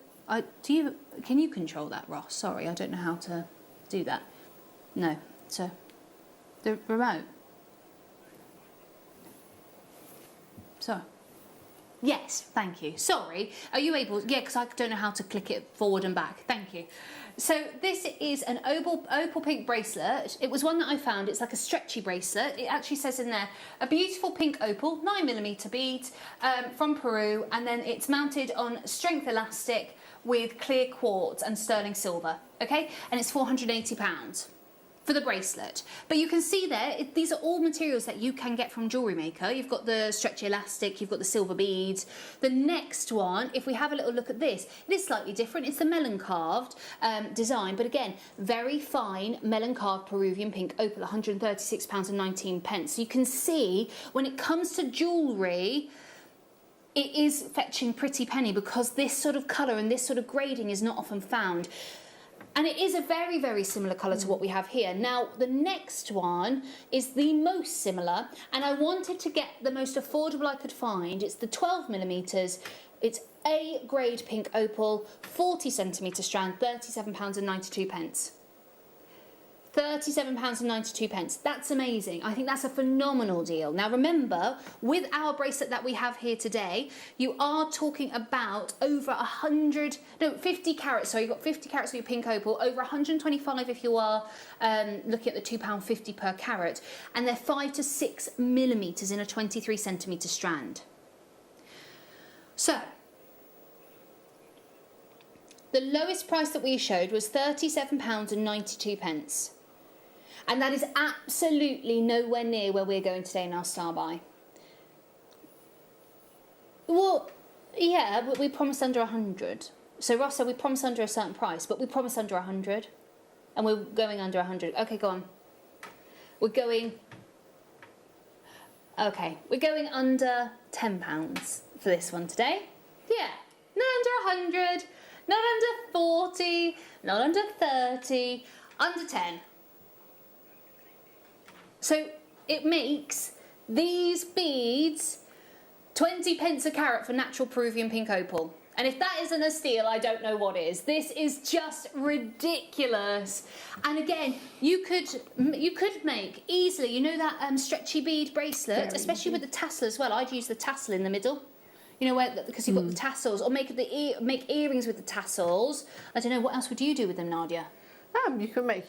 can you control that, Ross? Sorry, I don't know how to do that. No, so the remote. So, yes, thank you. Sorry, are you able? Yeah, because I don't know how to click it forward and back. Thank you. So this is an opal pink bracelet. It was one that I found. It's like a stretchy bracelet. It actually says in there, a beautiful pink opal, 9mm beads from Peru, and then it's mounted on strength elastic with clear quartz and sterling silver, okay? And it's £480 for the bracelet. But you can see there, these are all materials that you can get from JewelleryMaker. You've got the stretchy elastic, you've got the silver beads. The next one, if we have a little look at this, it is slightly different. It's the melon carved design, but again, very fine melon carved Peruvian pink opal, £136.19. So you can see when it comes to jewellery, it is fetching pretty penny, because this sort of colour and this sort of grading is not often found. And it is a very, very similar colour to what we have here. Now, the next one is the most similar, and I wanted to get the most affordable I could find. It's the 12mm. It's A grade pink opal, 40cm strand, £37.92. £37.92. That's amazing. I think that's a phenomenal deal. Now remember, with our bracelet that we have here today, you are talking about over 50 carats. So you've got 50 carats of your pink opal, over 125 if you are looking at the £2.50 per carat, and they're 5 to 6mm in a 23cm strand. So, the lowest price that we showed was £37.92. And that is absolutely nowhere near where we're going today in our star buy. Well, yeah, but we promised under 100. So Ross said we promised under a certain price, but we promised under 100. And we're going under 100. Okay, go on. We're going under £10 for this one today. Yeah, not under 100, not under 40, not under 30, under 10. So it makes these beads 20p a carat for natural Peruvian pink opal. And if that isn't a steal, I don't know what is. This is just ridiculous. And again, you could make easily, you know that stretchy bead bracelet, especially with the tassel as well. I'd use the tassel in the middle. You know, because you've got the tassels, or make earrings with the tassels. I don't know, what else would you do with them, Nadia? You can make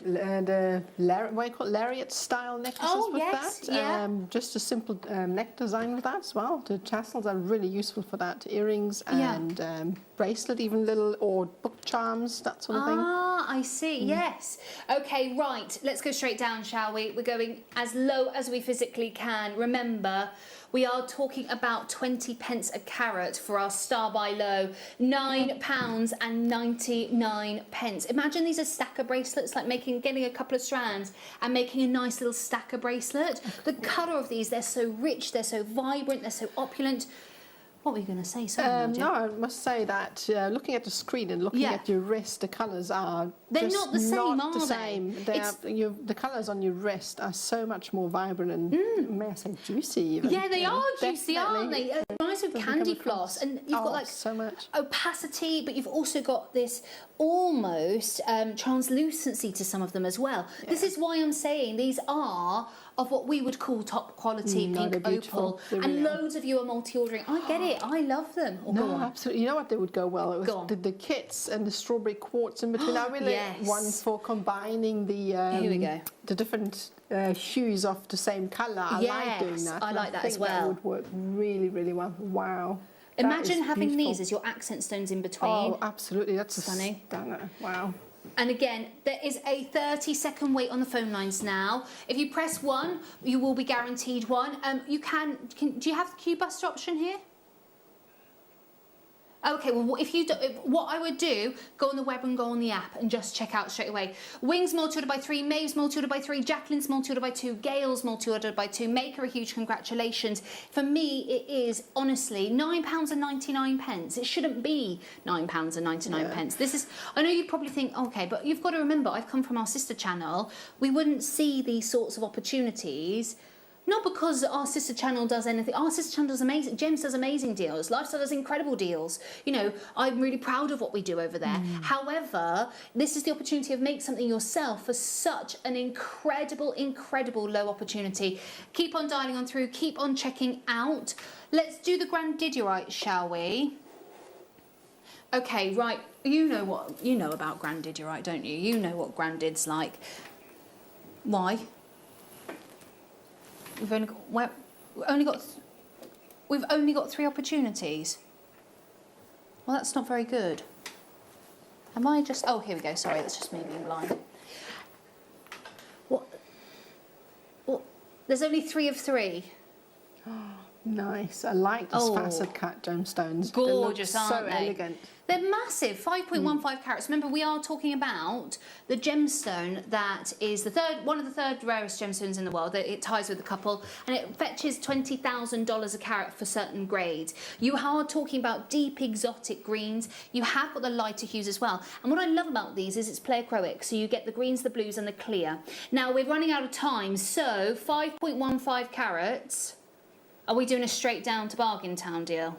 lariat style necklaces with that. Yeah. Just a simple neck design with that as well. The tassels are really useful for that. Earrings and bracelet, even little, or book charms, that sort of thing. Ah, I see, yes. Okay, right, let's go straight down, shall we? We're going as low as we physically can. Remember, we are talking about 20 pence a carat for our Star by Low, £9.99. Imagine these are stacker bracelets, like getting a couple of strands and making a nice little stacker bracelet. The colour of these, they're so rich, they're so vibrant, they're so opulent. What were you going to say? Sorry, no, I must say that looking at the screen and looking at your wrist, the colours are they're just not the same, not the are same. they? The colours on your wrist are so much more vibrant and may I say juicy even. Yeah, they are juicy, aren't they? It reminds me of candy floss, and you've got like so much opacity, but you've also got this almost translucency to some of them as well. Yeah. This is why I'm saying these are of what we would call top quality pink opal, and loads of you are multi-ordering. I get it, I love them. No, absolutely. You know what they would go well? It was the kits and the strawberry quartz in between. I really one for combining the here we go. The different hues of the same colour. I like doing that. I like that as well. That would work really, really well. Wow. Imagine having these as your accent stones in between. Oh, absolutely. That's stunning. Wow. And again, there is a 30-second wait on the phone lines now. If you press 1, you will be guaranteed one. Do you have the Q Buster option here? Okay, well, what I would do, go on the web and go on the app and just check out straight away. Wings multi-ordered by 3, Maeve's multi-ordered by 3, Jacqueline's multi-ordered by 2, Gail's multi-ordered by 2. Maker, a huge congratulations. For me, it is honestly £9.99. It shouldn't be £9.99. This is, I know you probably think, okay, but you've got to remember, I've come from our sister channel. We wouldn't see these sorts of opportunities. Not because our sister channel does anything. Our sister channel does amazing. Gems does amazing deals. Lifestyle does incredible deals. You know, I'm really proud of what we do over there. However, this is the opportunity of make something yourself for such an incredible, incredible low opportunity. Keep on dialing on through. Keep on checking out. Let's do the grandidierite, shall we? Okay, right. You know about grandidierite, don't you? You know what grandid's like. Why? We've only got 3 opportunities. Well, that's not very good. Am I just? Oh, here we go. Sorry, that's just me being blind. What? There's only 3 of 3. Nice. I like this facet cut gemstones. Gorgeous, aren't they? So elegant. They're massive, 5.15 carats. Remember, we are talking about the gemstone that is one of the third rarest gemstones in the world. It ties with a couple, and it fetches $20,000 a carat for certain grades. You are talking about deep exotic greens. You have got the lighter hues as well. And what I love about these is it's pleochroic, so you get the greens, the blues, and the clear. Now, we're running out of time, so 5.15 carats. Are we doing a straight down to Bargain Town deal?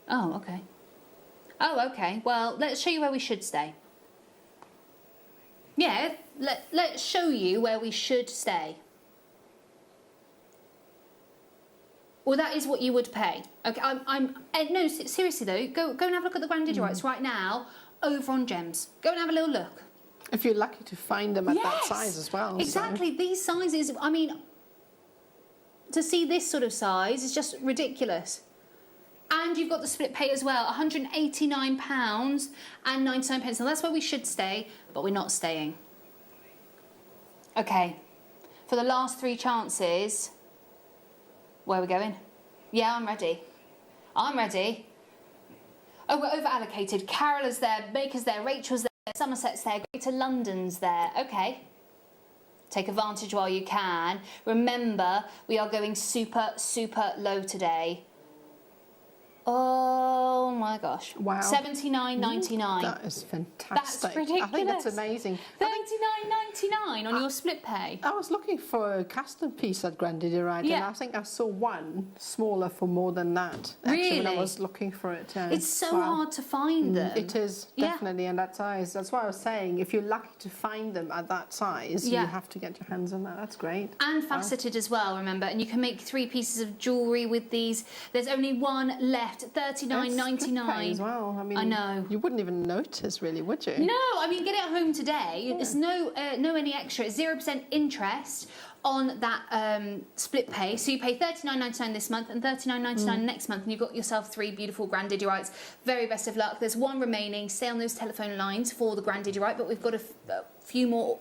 Oh, okay. Oh, okay. Well, let's show you where we should stay. Yeah, let's show you where we should stay. Well, that is what you would pay. Okay, no, seriously though, go and have a look at the grandiderites right now over on Gems. Go and have a little look. If you're lucky to find them at that size as well. Exactly, so. These sizes, I mean, to see this sort of size is just ridiculous. And you've got the split pay as well, £189 and 99 pence. Now that's where we should stay, but we're not staying. Okay, for the last 3 chances, where are we going? Yeah, I'm ready. I'm ready. Oh, we're over allocated. Carol is there, Baker's there, Rachel's there, Somerset's there, Greater London's there. Okay. Take advantage while you can. Remember, we are going super, super low today. Oh my gosh. Wow. $79.99. That is fantastic. That's ridiculous. I think that's amazing. $39.99 on your split pay. I was looking for a custom piece at Grandidierite, and I think I saw one smaller for more than that. Actually, when I was looking for it. It's so hard to find them. It is, definitely, and that size. That's why I was saying, if you're lucky to find them at that size, you have to get your hands on that. That's great. And faceted as well, remember, and you can make 3 pieces of jewellery with these. There's only one left. $39.99 as well. I mean, I know. You wouldn't even notice, really, would you? No, I mean, get it home today. It's no any extra. It's 0% interest on that split pay. So you pay $39.99 this month and $39.99 next month, and you've got yourself 3 beautiful grandiderites. Very best of luck. There's 1 remaining. Stay on those telephone lines for the grandidierite, but we've got a few more.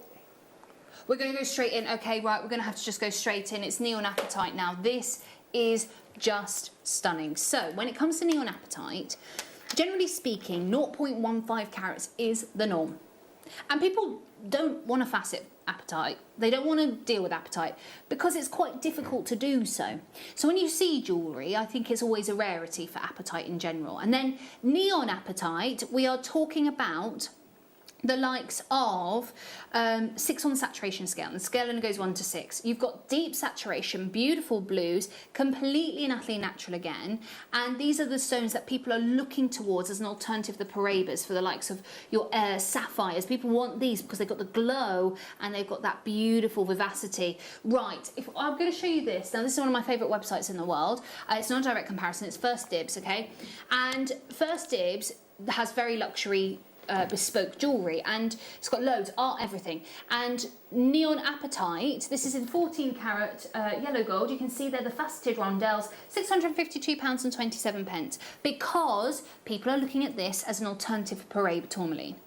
we're going to go straight in. Okay, right, we're going to have to just go straight in. It's neon apatite now. This is just stunning. So when it comes to neon apatite, generally speaking, 0.15 carats is the norm. And people don't want to facet apatite. They don't want to deal with apatite because it's quite difficult to do so. So when you see jewellery, I think it's always a rarity for apatite in general. And then neon apatite, we are talking about the likes of 6 on the saturation scale, and the scale only goes 1 to 6. You've got deep saturation, beautiful blues, completely and utterly natural again, and these are the stones that people are looking towards as an alternative to the Parabas for the likes of your sapphires. People want these because they've got the glow and they've got that beautiful vivacity. Right, if I'm going to show you this. Now, this is one of my favourite websites in the world. It's not a direct comparison, it's First Dibs, okay? And First Dibs has very luxury bespoke jewellery, and it's got loads, art, everything. And neon apatite, this is in 14 carat yellow gold. You can see there the faceted rondelles, £652.27, because people are looking at this as an alternative for Paraba tourmaline.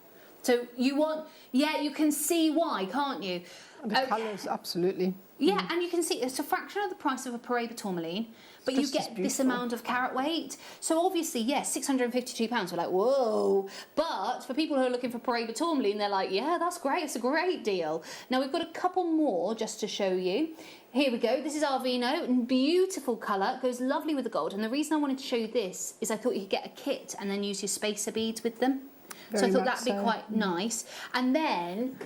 So you want, yeah, you can see why, can't you? The colours, absolutely. Yeah, and you can see it's a fraction of the price of a Paraba tourmaline, but you get this amount of carat weight. So obviously, yes, £652. We're like, whoa. But for people who are looking for Paraba tourmaline, they're like, yeah, that's great. It's a great deal. Now we've got a couple more just to show you. Here we go. This is Arvino, beautiful colour, goes lovely with the gold. And the reason I wanted to show you this is I thought you could get a kit and then use your spacer beads with them. So I thought that'd be quite nice. And then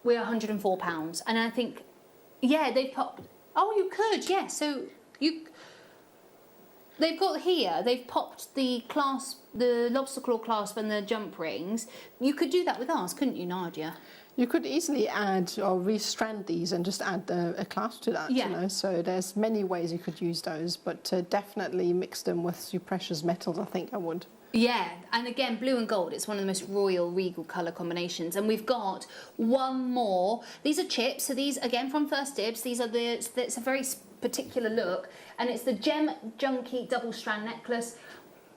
we're £104, and I think, yeah, they've popped. Oh, you could, yeah. So they've got here. They've popped the clasp, the lobster claw clasp, and the jump rings. You could do that with ours, couldn't you, Nadia? You could easily add or restrand these and just add a clasp to that, you know. So there's many ways you could use those, but definitely mix them with your precious metals, I think I would. Yeah, and again, blue and gold, it's one of the most royal, regal colour combinations. And we've got one more. These are chips, so these, again, from First Dibs. These are it's a very particular look, and it's the Gem Junkie double strand necklace.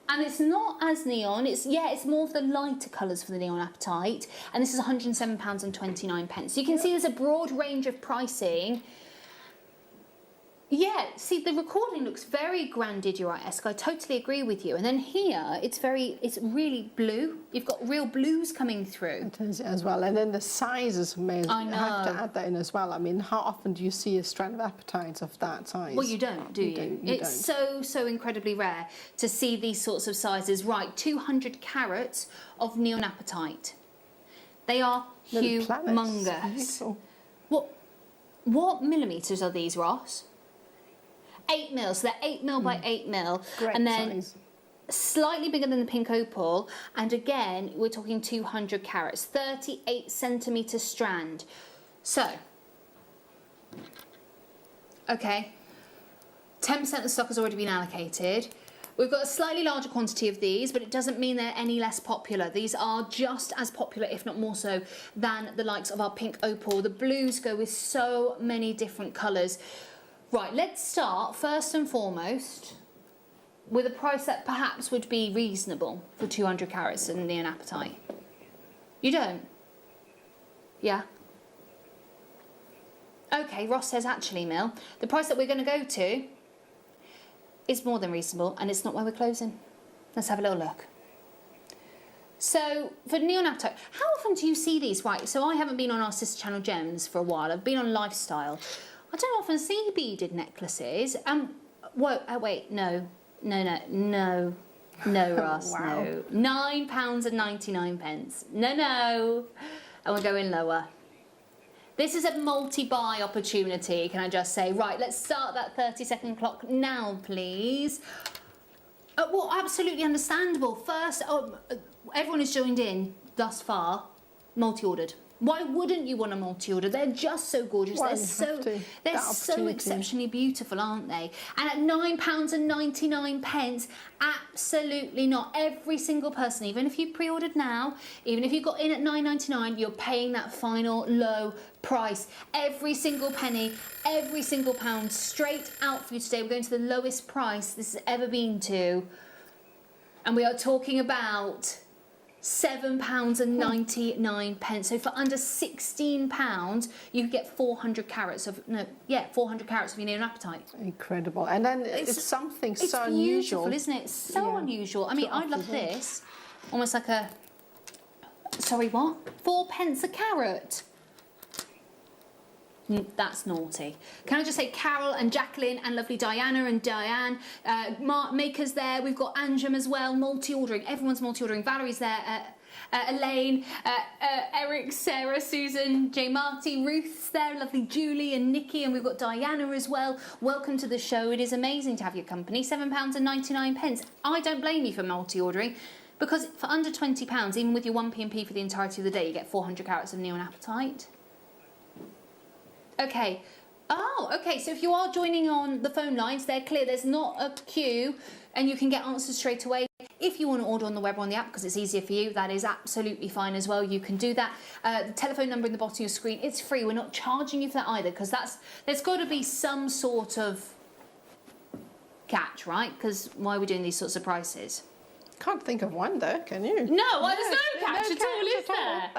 And it's not as neon, it's more of the lighter colours for the neon apatite. And this is £107.29. So you can see there's a broad range of pricing. Yeah, see, the recording looks very Grandidierite-esque. I totally agree with you. And then here, it's really blue. You've got real blues coming through. It is as well. And then the sizes, I know. have to add that in as well. I mean, how often do you see a strand of apatites of that size? Well, you don't, do you? It's so incredibly rare to see these sorts of sizes. Right, 200 carats of neon apatite. They are humongous. What millimetres are these, Ross? 8 mil, so they're 8 mil by 8 mil. Great and then size. Slightly bigger than the pink opal, and again we're talking 200 carats, 38 centimetre strand. So, okay, 10% of the stock has already been allocated. We've got a slightly larger quantity of these, but it doesn't mean they're any less popular. These are just as popular, if not more so, than the likes of our pink opal. The blues go with so many different colours. Right, let's start first and foremost with a price that perhaps would be reasonable for 200 carats and neon apatite. You don't? Yeah? Okay, Ross says actually, Mill, the price that we're going to go to is more than reasonable, and it's not where we're closing. Let's have a little look. So, for neon apatite, how often do you see these? Right, so I haven't been on our sister channel Gems for a while. I've been on Lifestyle. I don't often see beaded necklaces. Wait, no, Ross, Wow. no. £9.99. No. And we're going lower. This is a multi-buy opportunity, can I just say? Right, let's start that 30-second clock now, please. Well, absolutely understandable. First, everyone has joined in thus far, multi-ordered. Why wouldn't you want a multi-order? They're just so gorgeous. Well, they're so exceptionally beautiful, aren't they? And at £9.99, absolutely not. Every single person, even if you pre-ordered now, even if you got in at £9.99, you're paying that final low price. Every single penny, every single pound, straight out for you today. We're going to the lowest price this has ever been to. And we are talking about £7.99. So for under £16, you could get 400 carats of 400 carats of your neonapatite. Incredible. And then it's something so beautiful, unusual, isn't it? It's so unusual. I mean, I love this. Almost like a, sorry, what? 4 pence a carat. That's naughty. Can I just say Carol and Jacqueline and lovely Diana and Diane, makers there. We've got Anjum as well, multi-ordering. Everyone's multi-ordering. Valerie's there. Elaine, Eric, Sarah, Susan, J. Marty, Ruth's there, lovely Julie and Nikki, and we've got Diana as well. Welcome to the show. It is amazing to have your company. £7.99. I don't blame you for multi-ordering, because for under £20, even with your 1p&p for the entirety of the day, you get 400 carats of neonapatite. Okay. Oh, okay. So if you are joining on the phone lines, they're clear. There's not a queue, and you can get answers straight away. If you want to order on the web or on the app because it's easier for you, that is absolutely fine as well. You can do that. The telephone number in the bottom of your screen, it's free. We're not charging you for that either, because there's got to be some sort of catch, right? Because why are we doing these sorts of prices? Can't think of one though, can you? No, well, there's no catch at all, is there?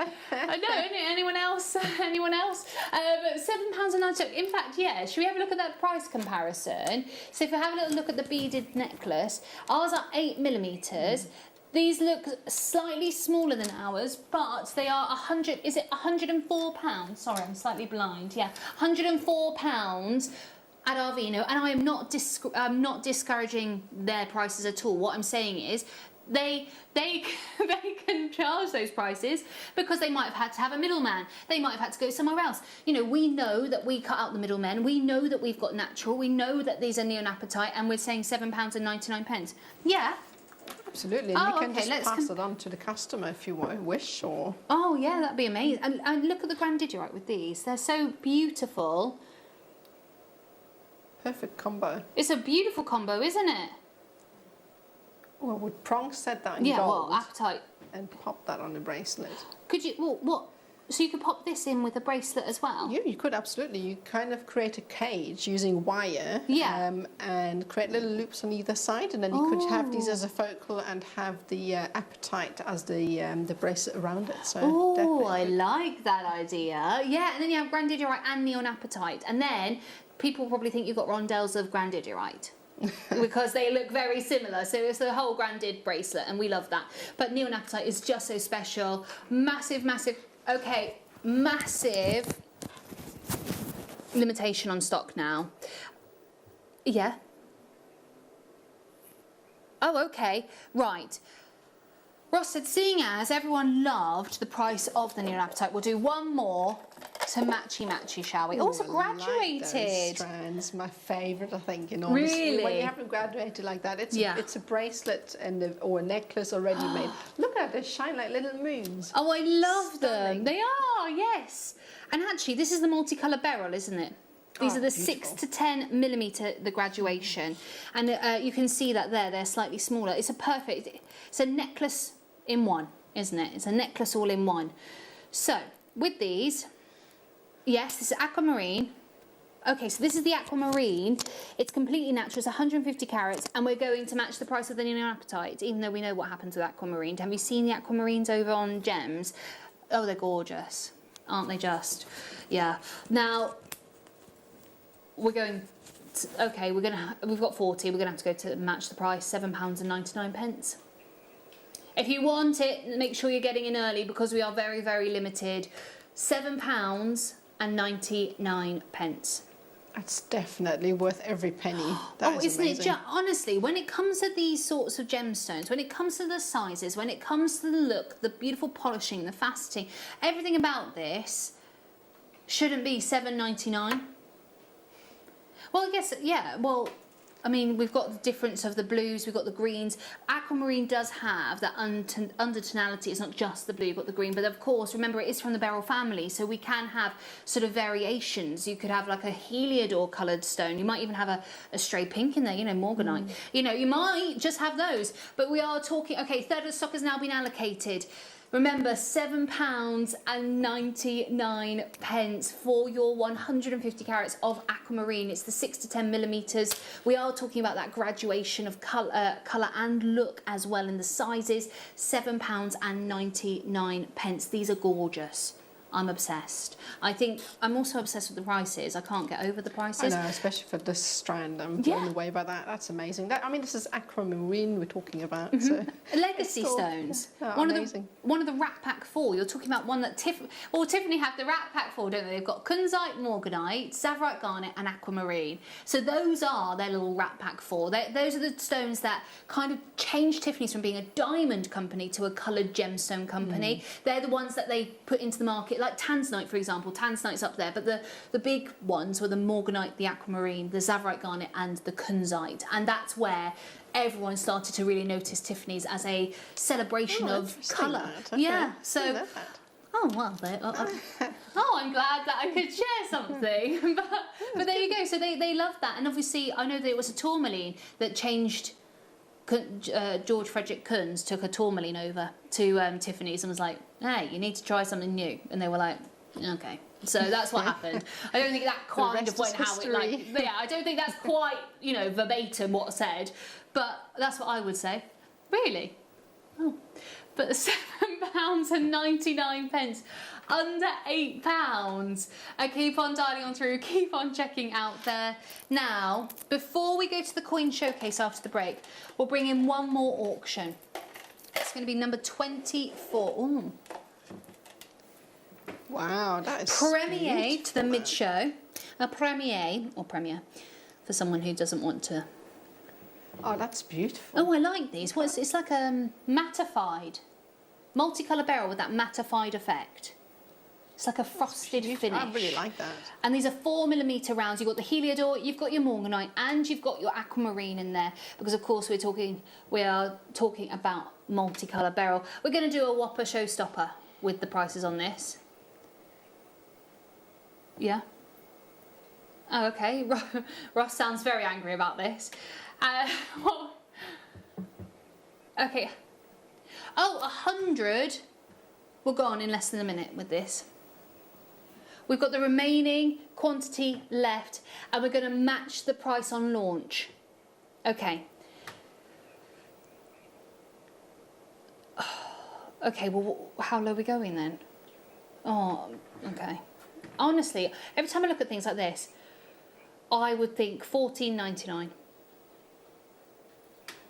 No, anyone else? Anyone else? £7.99. In fact, yeah. Should we have a look at that price comparison? So if we have a little look at the beaded necklace, ours are 8mm. These look slightly smaller than ours, but they are 100. Is it £104? Sorry, I'm slightly blind. Yeah, £104. At Arvino, and I am not discouraging their prices at all. What I'm saying is they can charge those prices because they might have had to have a middleman. They might have had to go somewhere else. You know, we know that we cut out the middlemen. We know that we've got natural. We know that these are neonapatite, and we're saying £7.99. Yeah. Absolutely, and you can just pass it on to the customer if you wish, or... Oh yeah, that'd be amazing. And look at the grandidierite with these. They're so beautiful. Perfect combo. It's a beautiful combo, isn't it? Well, would Prong set that in gold? Yeah, well, apatite. And pop that on the bracelet. Could you, well, what? So you could pop this in with a bracelet as well? Yeah, you could, absolutely. You kind of create a cage using wire. Yeah. And create little loops on either side, and then you could have these as a focal and have the apatite as the bracelet around it. So oh, I like that idea. Yeah, and then you have grandidierite and neonapatite, and then people probably think you've got rondelles of grandidierite because they look very similar. So it's the whole grandid bracelet, and we love that. But neonapatite is just so special. Massive, massive. Okay, massive limitation on stock now. Yeah. Oh, okay. Right. Ross said, seeing as everyone loved the price of the neonapatite, we'll do one more to matchy-matchy, shall we? Also graduated. Like those strands, my favourite, I think, in honesty. Really? When you have them graduated like that, it's a bracelet or a necklace already made. Look at it, they shine like little moons. Oh, I love them. They are, yes. And actually, this is the multicolour beryl, isn't it? These are the beautiful. 6 to 10mm, the graduation. And you can see that they're slightly smaller. It's a necklace in one, isn't it? It's a necklace all in one. So, with these, yes, this is aquamarine. Okay, so this is the aquamarine. It's completely natural. It's 150 carats, and we're going to match the price of the neonapatite, even though we know what happens with aquamarine. Have you seen the aquamarines over on Gems? Oh, they're gorgeous, aren't they just? Yeah. Now, we're going to, okay, we've got 40, we're going to have to go to match the price, £7.99. If you want it, make sure you're getting in early because we are very, very limited. £7.99. That's definitely worth every penny. That is isn't amazing. it? Honestly, when it comes to these sorts of gemstones, when it comes to the sizes, when it comes to the look, the beautiful polishing, the faceting, everything about this shouldn't be $7.99. Well, I guess, yeah, well, I mean, we've got the difference of the blues, we've got the greens. Aquamarine does have that undertonality. It's not just the blue, you've got the green. But of course, remember, it is from the beryl family, so we can have sort of variations. You could have like a heliodor coloured stone. You might even have a stray pink in there, you know, morganite. You know, you might just have those. But we are talking, okay, third of the stock has now been allocated. Remember, £7.99 for your 150 carats of aquamarine. It's the 6 to 10 millimeters. We are talking about that graduation of colour and look as well in the sizes. £7.99. These are gorgeous. I'm obsessed. I think I'm also obsessed with the prices. I can't get over the prices. I know, especially for this strand. I'm blown away by that. That's amazing. I mean, this is aquamarine we're talking about. So Legacy stones. Amazing. One of the Rat Pack 4. You're talking about one that Tiffany have the Rat Pack 4, don't they? They've got kunzite, morganite, tsavorite garnet, and aquamarine. So those are their little Rat Pack 4. Those are the stones that kind of changed Tiffany's from being a diamond company to a coloured gemstone company. They're the ones that they put into the market. Like tanzanite, for example. Tanzanite's up there, but the big ones were the morganite, the aquamarine, the tsavorite garnet, and the kunzite. And that's where everyone started to really notice Tiffany's as a celebration of colour. Okay. Yeah, so... Oh, well, I'm glad that I could share something. but there you go. So they love that. And obviously, I know that it was a tourmaline that changed... George Frederick Kunz took a tourmaline over to Tiffany's and was like, hey, you need to try something new. And they were like, okay. So that's what happened. I don't think that kind of went how it I don't think that's quite, verbatim what said, but that's what I would say. Really? Oh. But £7.99, under £8. I keep on dialing on through, keep on checking out there. Now, before we go to the coin showcase after the break, we'll bring in one more auction. It's going to be number 24. Ooh. Wow, that is Premier to the mid-show. A premiere for someone who doesn't want to... Oh, that's beautiful. Oh, I like these. It's like a mattified, multicolour beryl with that mattified effect. It's like a frosted finish. I really like that. And these are 4mm rounds. You've got the Heliodor, you've got your morganite, and you've got your aquamarine in there. Because of course we are talking about multicolour beryl. We're going to do a whopper showstopper with the prices on this. Yeah. Oh, okay. Ross sounds very angry about this. Okay. Oh, 100 will go on in less than a minute with this. We've got the remaining quantity left and we're going to match the price on launch. Okay. Okay, well, how low are we going then? Oh, okay. Honestly, every time I look at things like this, I would think $14.99.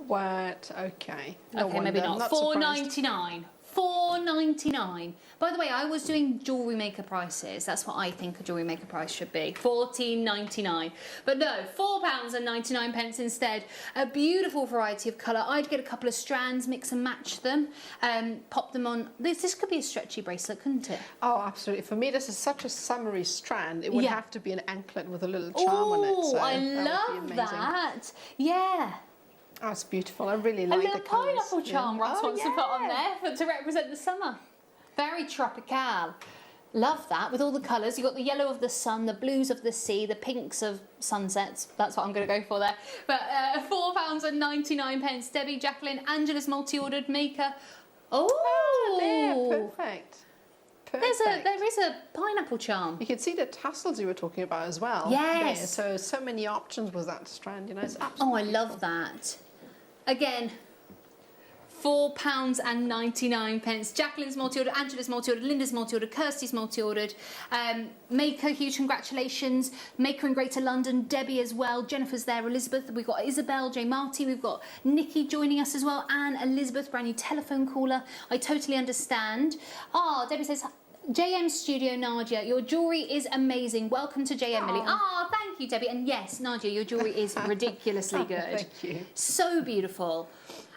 What? Okay. Okay, maybe not. $4.99. $4.99. By the way, I was doing Jewellery Maker prices. That's what I think a Jewellery Maker price should be. $14.99. But no, £4.99 instead. A beautiful variety of colour. I'd get a couple of strands, mix and match them, pop them on. This could be a stretchy bracelet, couldn't it? Oh, absolutely. For me, this is such a summery strand. It would have to be an anklet with a little charm on it. So I love that. Yeah. Oh, it's beautiful. I really like the colours. A little pineapple charm Ross wants to put on there to represent the summer. Very tropical. Love that, with all the colours. You've got the yellow of the sun, the blues of the sea, the pinks of sunsets. That's what I'm going to go for there. But £4.99. Debbie, Jacqueline, Angela's multi-ordered maker. Oh, there, perfect. There is a pineapple charm. You can see the tassels you were talking about as well. Yes. There. So many options with that strand, It's absolutely Oh, I love that. Again, £4.99. Jacqueline's multi-ordered, Angela's multi-ordered, Linda's multi-ordered, Kirsty's multi-ordered. Maker, huge congratulations. Maker in Greater London, Debbie as well. Jennifer's there, Elizabeth. We've got Isabel, J. Marty. We've got Nikki joining us as well. And Elizabeth, brand new telephone caller. I totally understand. Oh, Debbie says, JM Studio, Nadia, your jewellery is amazing. Welcome to JM Millie. Oh, thank you, Debbie. And yes, Nadia, your jewellery is ridiculously good. Thank you. So beautiful.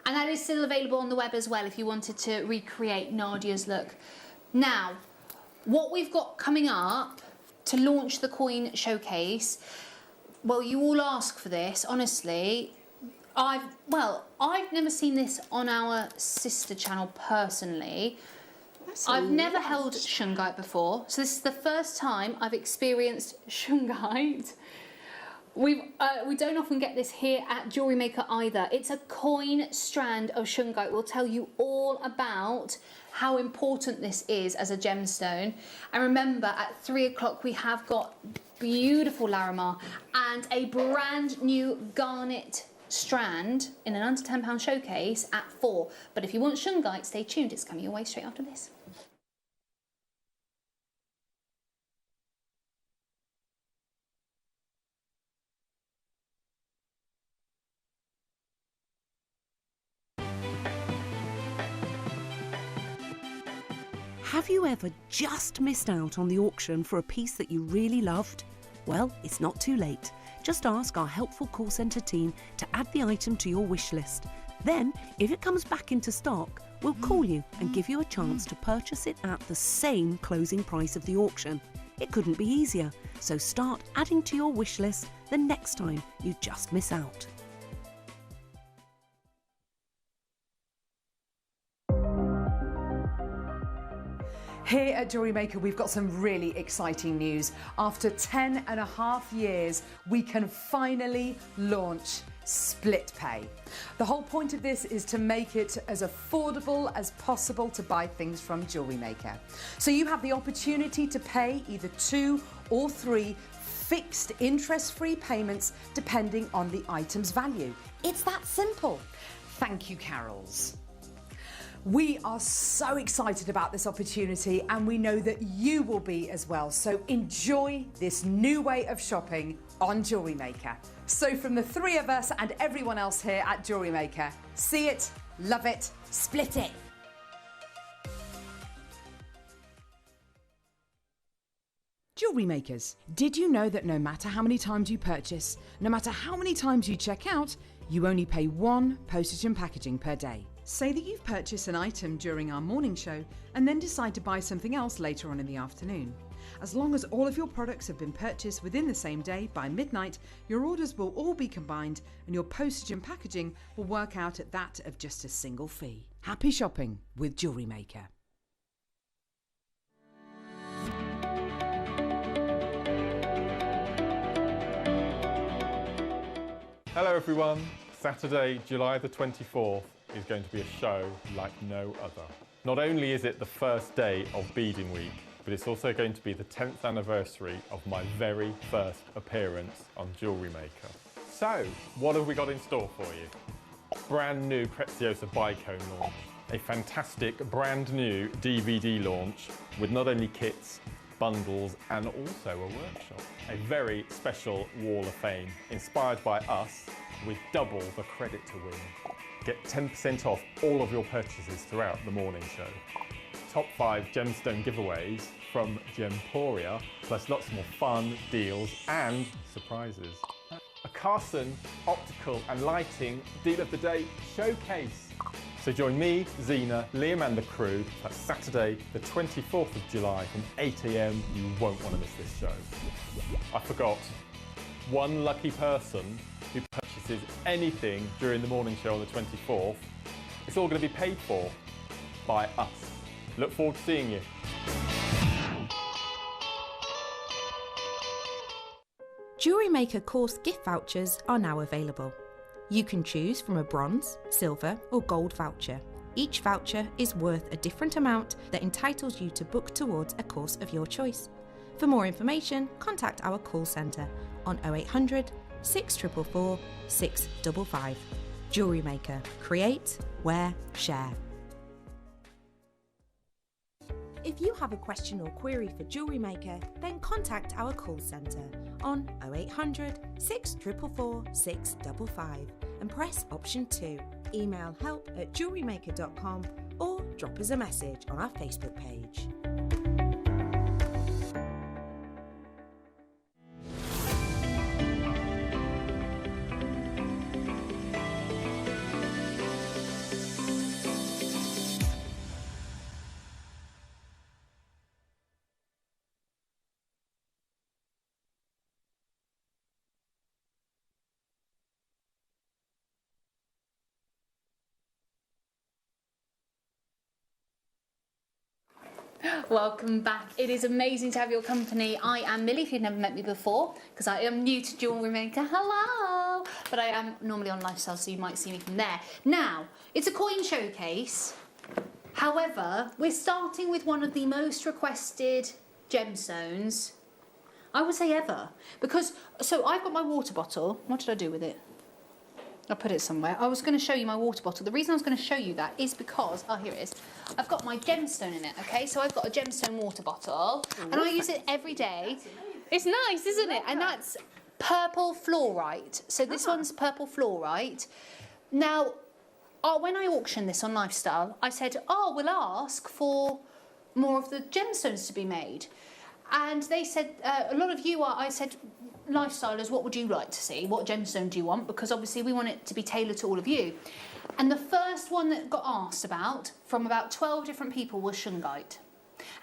And that is still available on the web as well if you wanted to recreate Nadia's look. Now, what we've got coming up to launch the coin showcase, well, you all ask for this, honestly. I've never seen this on our sister channel personally. I've never held shungite before, so this is the first time I've experienced shungite. We don't often get this here at Jewellery Maker either. It's a coin strand of shungite. We'll tell you all about how important this is as a gemstone. And remember, at 3 o'clock we have got beautiful Larimar and a brand new garnet strand in an under £10 showcase at 4. But if you want shungite, stay tuned. It's coming your way straight after this. Have you ever just missed out on the auction for a piece that you really loved? Well, it's not too late. Just ask our helpful call centre team to add the item to your wish list. Then, if it comes back into stock, we'll call you and give you a chance to purchase it at the same closing price of the auction. It couldn't be easier, so start adding to your wish list the next time you just miss out. Here at Jewellery Maker, we've got some really exciting news. After 10.5 years, we can finally launch split pay. The whole point of this is to make it as affordable as possible to buy things from Jewellery Maker. So you have the opportunity to pay either 2 or 3 fixed interest-free payments depending on the item's value. It's that simple. Thank you, Carols. We are so excited about this opportunity and we know that you will be as well. So enjoy this new way of shopping on Jewellery Maker. So from the 3 of us and everyone else here at Jewellery Maker, see it, love it, split it. Jewellery Makers, did you know that no matter how many times you purchase, no matter how many times you check out, you only pay 1 postage and packaging per day? Say that you've purchased an item during our morning show and then decide to buy something else later on in the afternoon. As long as all of your products have been purchased within the same day by midnight, your orders will all be combined and your postage and packaging will work out at that of just a single fee. Happy shopping with Jewellery Maker. Hello everyone. Saturday, July the 24th is going to be a show like no other. Not only is it the first day of beading week, but it's also going to be the 10th anniversary of my very first appearance on Jewellery Maker. So, what have we got in store for you? Brand new Preziosa Bicone launch, a fantastic brand new DVD launch with not only kits, bundles and also a workshop. A very special Wall of Fame inspired by us with double the credit to win. Get 10% off all of your purchases throughout the morning show. Top 5 gemstone giveaways from Gemporia, plus lots more fun, deals and surprises. A Carson optical and lighting deal of the day showcase. So join me, Zena, Liam and the crew. That's Saturday the 24th of July from 8 AM. You won't want to miss this show. I forgot, one lucky person who purchases anything during the morning show on the 24th, it's all going to be paid for by us. Look forward to seeing you. Jewellery Maker course gift vouchers are now available. You can choose from a bronze, silver or gold voucher. Each voucher is worth a different amount that entitles you to book towards a course of your choice. For more information, contact our call centre on 0800 644 655. Jewellery Maker. Create, wear, share. If you have a question or query for Jewellery Maker, then contact our call centre on 0800 644 655 and press option 2. Email help@jewellerymaker.com or drop us a message on our Facebook page. Welcome back. It is amazing to have your company. I am Millie, if you've never met me before, because I am new to Jewellery Maker. Hello! But I am normally on Lifestyle, so you might see me from there. Now, it's a coin showcase. However, we're starting with one of the most requested gemstones, I would say ever. Because, so I've got my water bottle. What did I do with it? I put it somewhere. I was going to show you my water bottle. The reason I was going to show you that is because, oh, here it is. I've got my gemstone in it, okay? So I've got a gemstone water bottle, and I use it every day. It's nice, isn't it? And that's purple fluorite. So this one's purple fluorite. Now, when I auctioned this on Lifestyle, I said, oh, we'll ask for more of the gemstones to be made. And they said, a lot of you are, I said, Lifestylers, what would you like to see? What gemstone do you want? Because obviously we want it to be tailored to all of you. And the first one that got asked about from about 12 different people was shungite.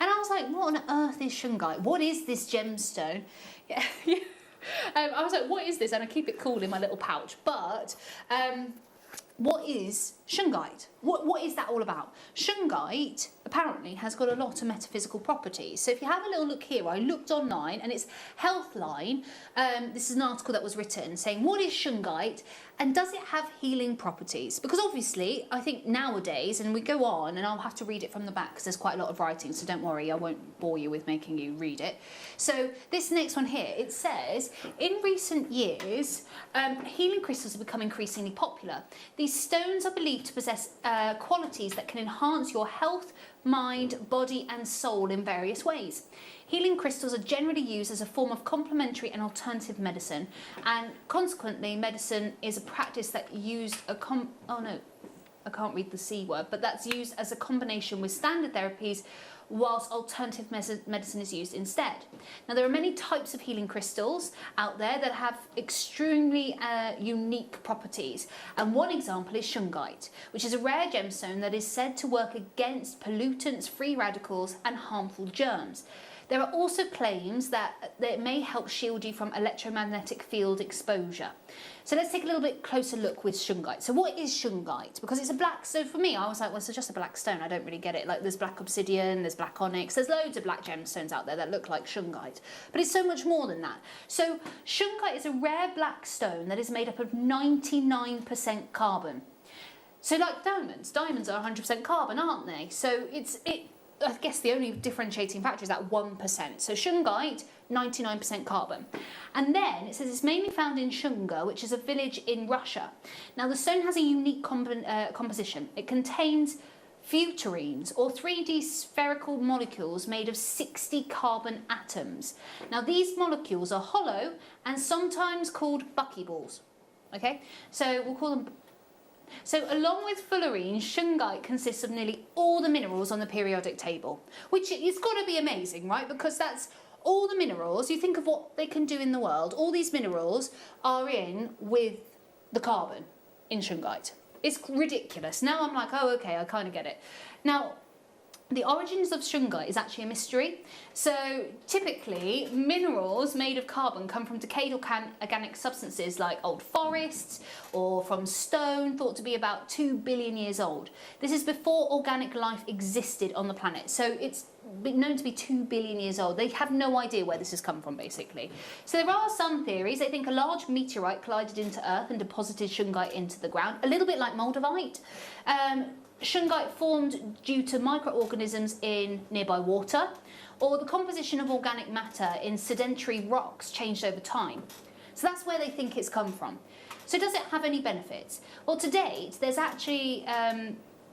And I was like, what on earth is shungite? What is this gemstone? Yeah. I was like, what is this? And I keep it cool in my little pouch. But what is shungite? What is that all about? Shungite apparently has got a lot of metaphysical properties. So if you have a little look here, I looked online and it's Healthline. This is an article that was written saying, what is shungite and does it have healing properties? Because obviously, I think nowadays, and we go on, and I'll have to read it from the back because there's quite a lot of writing, so don't worry, I won't bore you with making you read it. So this next one here, it says, in recent years, healing crystals have become increasingly popular. These stones are believed to possess qualities that can enhance your health, mind, body and soul in various ways. Healing crystals are generally used as a form of complementary and alternative medicine, and consequently medicine is a practice that used oh no, I can't read the C word, but that's used as a combination with standard therapies whilst alternative medicine is used instead. Now, there are many types of healing crystals out there that have extremely unique properties. And one example is shungite, which is a rare gemstone that is said to work against pollutants, free radicals, and harmful germs. There are also claims that it may help shield you from electromagnetic field exposure. So let's take a little bit closer look with shungite. So what is shungite? Because it's a black, so for me, I was like, well, it's just a black stone. I don't really get it. Like there's black obsidian, there's black onyx, there's loads of black gemstones out there that look like shungite. But it's so much more than that. So shungite is a rare black stone that is made up of 99% carbon. So like diamonds are 100% carbon, aren't they? So I guess the only differentiating factor is that 1%. So shungite, 99% carbon. And then it says it's mainly found in Shunga, which is a village in Russia. Now the stone has a unique composition. It contains futarines, or 3D spherical molecules made of 60 carbon atoms. Now these molecules are hollow and sometimes called buckyballs. Okay, so we'll call them. So along with fullerene, shungite consists of nearly all the minerals on the periodic table, which it's got to be amazing, right? Because that's all the minerals. You think of what they can do in the world. All these minerals are in with the carbon in shungite. It's ridiculous. Now I'm like, oh, okay, I kind of get it. Now, the origins of shungite is actually a mystery. So typically, minerals made of carbon come from decayed organic substances like old forests or from stone thought to be about 2 billion years old. This is before organic life existed on the planet. So it's known to be 2 billion years old. They have no idea where this has come from, basically. So there are some theories. They think a large meteorite collided into Earth and deposited shungite into the ground, a little bit like moldavite. Shungite formed due to microorganisms in nearby water, or the composition of organic matter in sedentary rocks changed over time. So that's where they think it's come from. So does it have any benefits? Well, to date, there's actually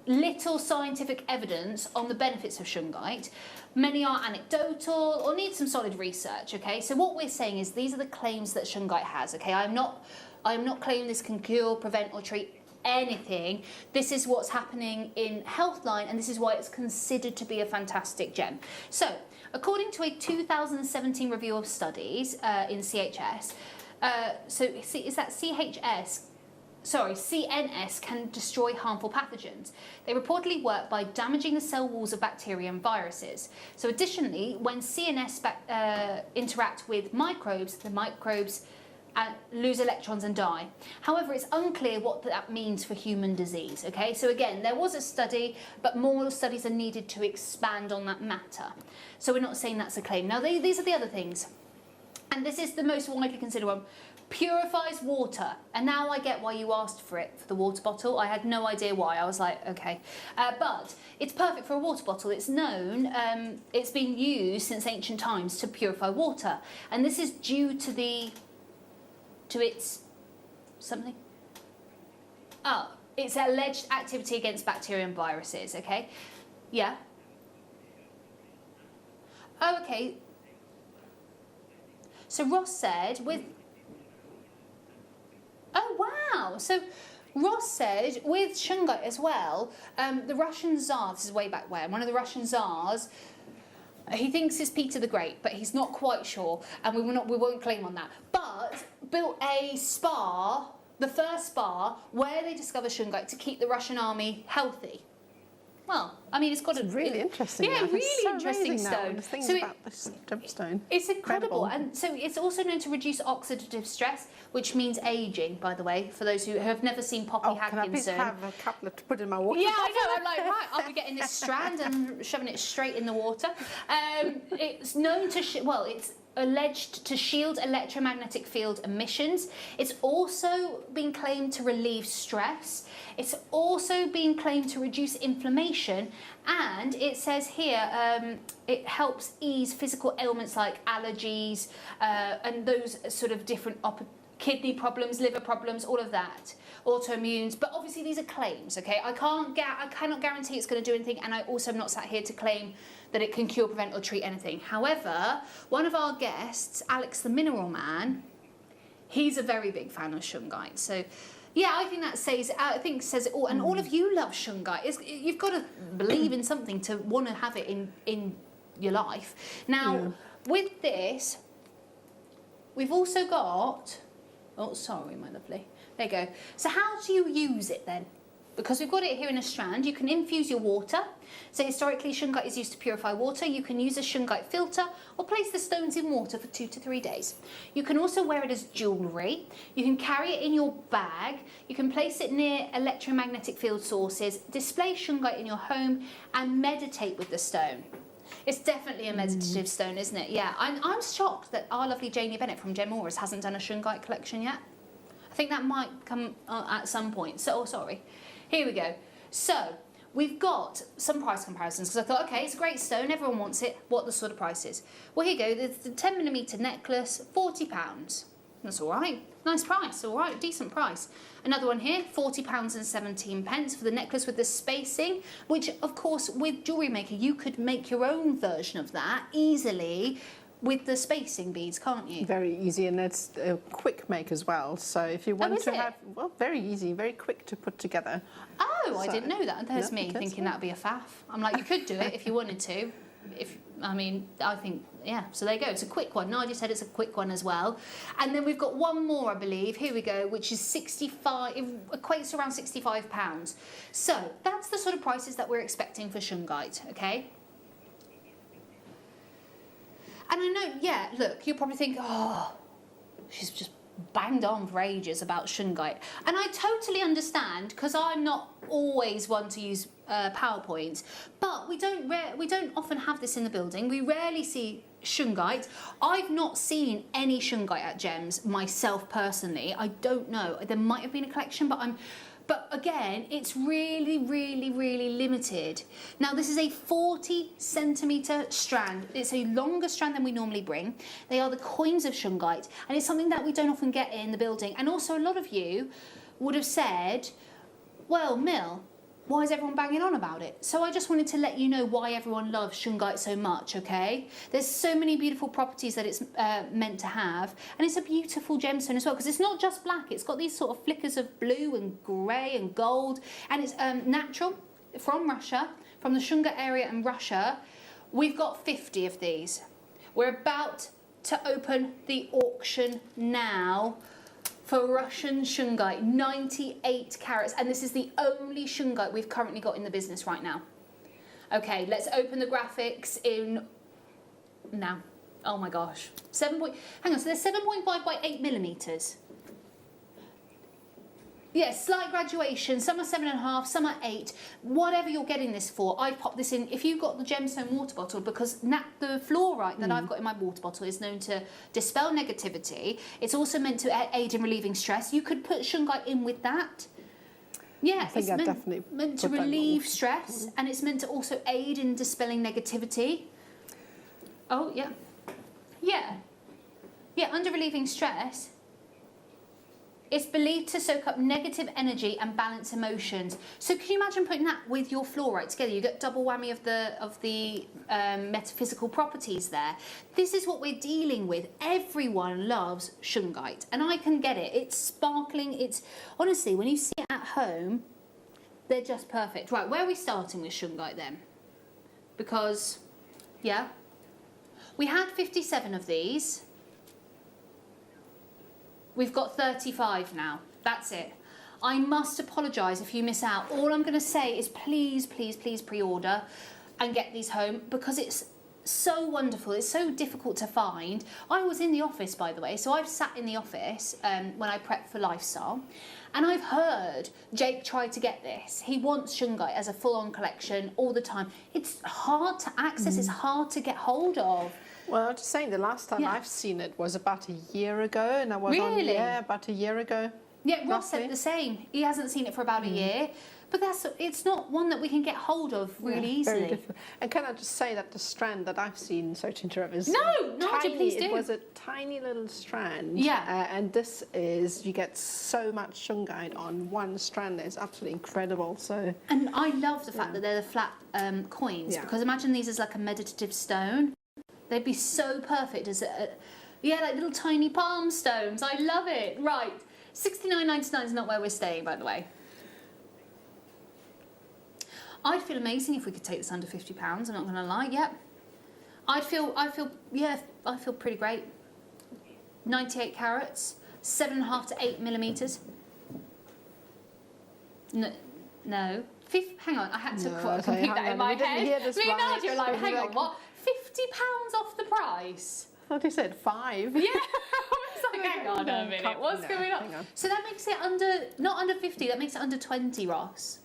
little scientific evidence on the benefits of shungite. Many are anecdotal or need some solid research, okay? So what we're saying is these are the claims that shungite has, okay? I'm not claiming this can cure, prevent or treat anything. This is what's happening in Healthline, and this is why it's considered to be a fantastic gem. So, according to a 2017 review of studies in CHS, is that CHS? Sorry, CNS can destroy harmful pathogens. They reportedly work by damaging the cell walls of bacteria and viruses. So additionally, when CNS interact with microbes, the microbes and lose electrons and die. However, it's unclear what that means for human disease, okay? So again, there was a study, but more studies are needed to expand on that matter. So we're not saying that's a claim. Now, these are the other things. And this is the most widely considered one. Purifies water. And now I get why you asked for it, for the water bottle. I had no idea why. I was like, okay. But it's perfect for a water bottle. It's known, it's been used since ancient times to purify water. And this is due to its something? Oh, it's alleged activity against bacteria and viruses, okay? Yeah. Oh, okay. So Ross said with... Oh, wow. So Ross said with shungite as well, the Russian Tsar, this is way back when, one of the Russian Tsars, he thinks it's Peter the Great, but he's not quite sure, and we won't claim on that. But built a spa, the first spa, where they discovered shungite to keep the Russian army healthy. Well, I mean, it's got a really interesting. Yeah, that. really so interesting stone. So about this gemstone. It's incredible, and so it's also known to reduce oxidative stress, which means aging. By the way, for those who have never seen Poppy Hatkinson. Can I please have a couple to put in my water? Yeah, I know. I'm like, right, I'll be getting this strand and shoving it straight in the water. It's known to it's alleged to shield electromagnetic field emissions. It's also been claimed to relieve stress. It's also been claimed to reduce inflammation, and it says here it helps ease physical ailments like allergies and those sort of different kidney problems, liver problems, all of that, autoimmunes. But obviously these are claims, okay? I cannot guarantee it's going to do anything, and I also am not sat here to claim that it can cure, prevent or treat anything. However, one of our guests, Alex the Mineral Man, he's a very big fan of shungite. So yeah, I think that says it all. And all of you love shungite. You've got to believe in something to want to have it in your life. Now, with this, we've also got... Oh, sorry, my lovely. There you go. So how do you use it then? Because we've got it here in a strand, you can infuse your water. So historically, shungite is used to purify water. You can use a shungite filter or place the stones in water for 2 to 3 days. You can also wear it as jewellery. You can carry it in your bag. You can place it near electromagnetic field sources, display shungite in your home, and meditate with the stone. It's definitely a meditative stone, isn't it? Yeah, I'm shocked that our lovely Janie Bennett from Gemauras hasn't done a shungite collection yet. I think that might come at some point. So, sorry. Here we go. So, we've got some price comparisons, because I thought, okay, it's a great stone, everyone wants it. What are the sort of prices? Well, here you go. There's the 10mm necklace, £40. That's all right. Nice price, all right, decent price. Another one here, £40.17 for the necklace with the spacing, which, of course, with JewelleryMaker, you could make your own version of that easily with the spacing beads, can't you? Very easy, and it's a quick make as well. So if you want to have, well, very easy, very quick to put together. Oh, so, I didn't know that. There's me thinking that'd be a faff. I'm like, you could do it if you wanted to. I think, yeah, so there you go. It's a quick one. Nadia said it's a quick one as well. And then we've got one more, I believe. Here we go, which is 65, it equates to around £65. So that's the sort of prices that we're expecting for shungite, okay? And I know, yeah, look, you'll probably think, oh, she's just banged on for ages about shungite. And I totally understand, because I'm not always one to use PowerPoints, but we don't often have this in the building. We rarely see shungite. I've not seen any shungite at Gems myself personally. I don't know. There might have been a collection, but again, it's really, really, really limited. Now, this is a 40-centimetre strand. It's a longer strand than we normally bring. They are the coins of shungite, and it's something that we don't often get in the building. And also, a lot of you would have said, well, Mill, why is everyone banging on about it? So I just wanted to let you know why everyone loves shungite so much, okay? There's so many beautiful properties that it's meant to have, and it's a beautiful gemstone as well, because it's not just black, it's got these sort of flickers of blue and grey and gold, and it's natural, from Russia, from the Shunga area in Russia. We've got 50 of these. We're about to open the auction now for Russian shungite, 98 carats, and this is the only shungite we've currently got in the business right now. Okay, let's open the graphics in now. Oh my gosh. Hang on, so they're 7.5 by 8 millimetres. Yes, slight graduation. Some are 7.5, some are 8. Whatever you're getting this for, I pop this in. If you've got the Gemstone water bottle, because the fluorite that I've got in my water bottle is known to dispel negativity. It's also meant to aid in relieving stress. You could put shungite in with that. Yeah, I think it's meant to relieve stress, and it's meant to also aid in dispelling negativity. Oh, yeah. Yeah. Yeah, under relieving stress, it's believed to soak up negative energy and balance emotions. So can you imagine putting that with your fluorite together? You get double whammy of the metaphysical properties there. This is what we're dealing with. Everyone loves shungite, and I can get it. It's sparkling. It's honestly, when you see it at home, they're just perfect. Right, where are we starting with shungite then? Because, yeah, we had 57 of these. We've got 35 now. That's it. I must apologise if you miss out. All I'm going to say is please, please, please pre-order and get these home, because it's so wonderful. It's so difficult to find. I was in the office, by the way, so I've sat in the office when I prep for Lifestyle, and I've heard Jake try to get this. He wants shungite as a full-on collection all the time. It's hard to access. It's hard to get hold of. Well, I'm just saying, the last time I've seen it was about a year ago, and I was about a year ago. Yeah, Ross said the same. He hasn't seen it for about a year, but it's not one that we can get hold of really easily. Very different. And can I just say that the strand that I've seen, sorry to interrupt, is tiny. Please do. It was a tiny little strand. Yeah. And this is, you get so much shungite on one strand. It's absolutely incredible. So. And I love the fact that they're the flat coins, because imagine these as like a meditative stone. They'd be so perfect as like little tiny palm stones. I love it. Right, $69.99 is not where we're staying, by the way. I'd feel amazing if we could take this under £50. I'm not going to lie. Yep. I feel pretty great. 98 carats, 7.5 to 8 millimeters. No. Hang on, I had to complete that in my head. Me and Nadia are like, hang on, what? £50 off the price? I thought he said 5. Yeah. I was like, hang on a minute, what's going on? So that makes it not under 50, that makes it under 20, Ross.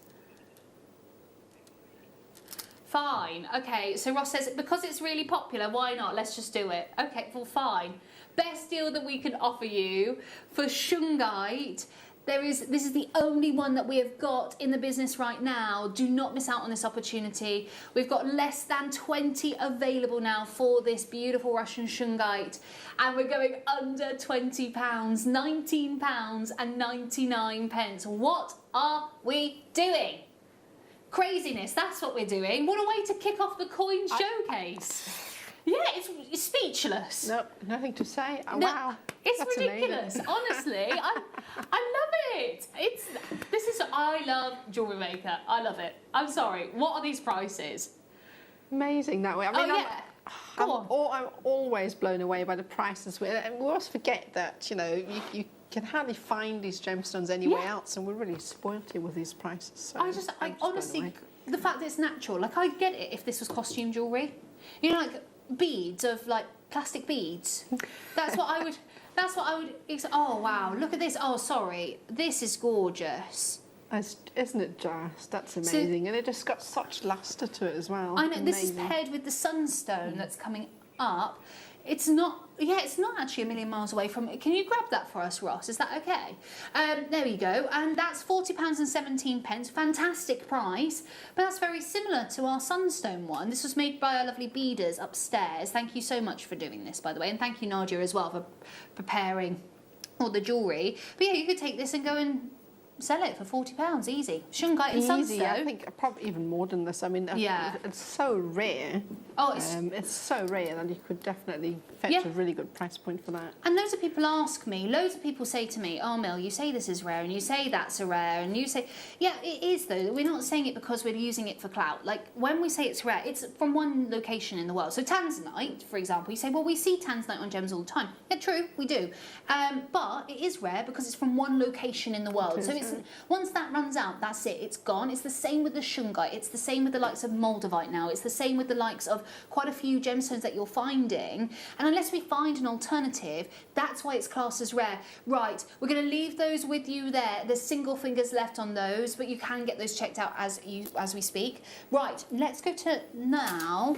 Fine, okay, so Ross says, because it's really popular, why not? Let's just do it. Okay, well, fine. Best deal that we can offer you for shungite. This is the only one that we have got in the business right now. Do not miss out on this opportunity. We've got less than 20 available now for this beautiful Russian shungite, and we're going under £20, £19.99. What are we doing? Craziness, that's what we're doing. What a way to kick off the coin showcase. Yeah, it's speechless. Nope, nothing to say. Oh, wow. It's ridiculous. Honestly, I love it. I love JewelleryMaker. I love it. I'm sorry. What are these prices? Amazing that way. I mean, I'm always blown away by the prices. And we always forget that, you can hardly find these gemstones anywhere else, and we're really spoiled here with these prices. So I honestly, the fact that it's natural, like I get it if this was costume jewellery. Like beads of like plastic beads. That's what I would. Oh wow! Look at this. Oh sorry, this is gorgeous. Isn't it just? That's amazing, and it just got such luster to it as well. I know. This is paired with the sunstone that's coming up. It's not actually a million miles away from it. Can you grab that for us, Ross? Is that okay? There we go. And that's £40.17. Fantastic price. But that's very similar to our sunstone one. This was made by our lovely beaders upstairs. Thank you so much for doing this, by the way. And thank you, Nadia, as well, for preparing all the jewellery. But yeah, you could take this and go and sell it for £40, easy. Shungite and sunstone. I think probably even more than this. I mean, it's so rare. Oh, it's so rare that you could definitely fetch a really good price point for that. And loads of people ask me, loads of people say to me, oh, Mel, you say this is rare, and you say that's a rare, and you say, yeah, it is though. We're not saying it because we're using it for clout. Like when we say it's rare, it's from one location in the world. So tanzanite, for example, you say, well, we see tanzanite on gems all the time. Yeah, true, we do. But it is rare because it's from one location in the world. So once that runs out, that's it. It's gone. It's the same with the shungite. It's the same with the likes of moldavite now. It's the same with the likes of quite a few gemstones that you're finding. And unless we find an alternative, that's why it's classed as rare. Right, we're going to leave those with you there. There's single fingers left on those, but you can get those checked out as we speak. Right, let's go to now.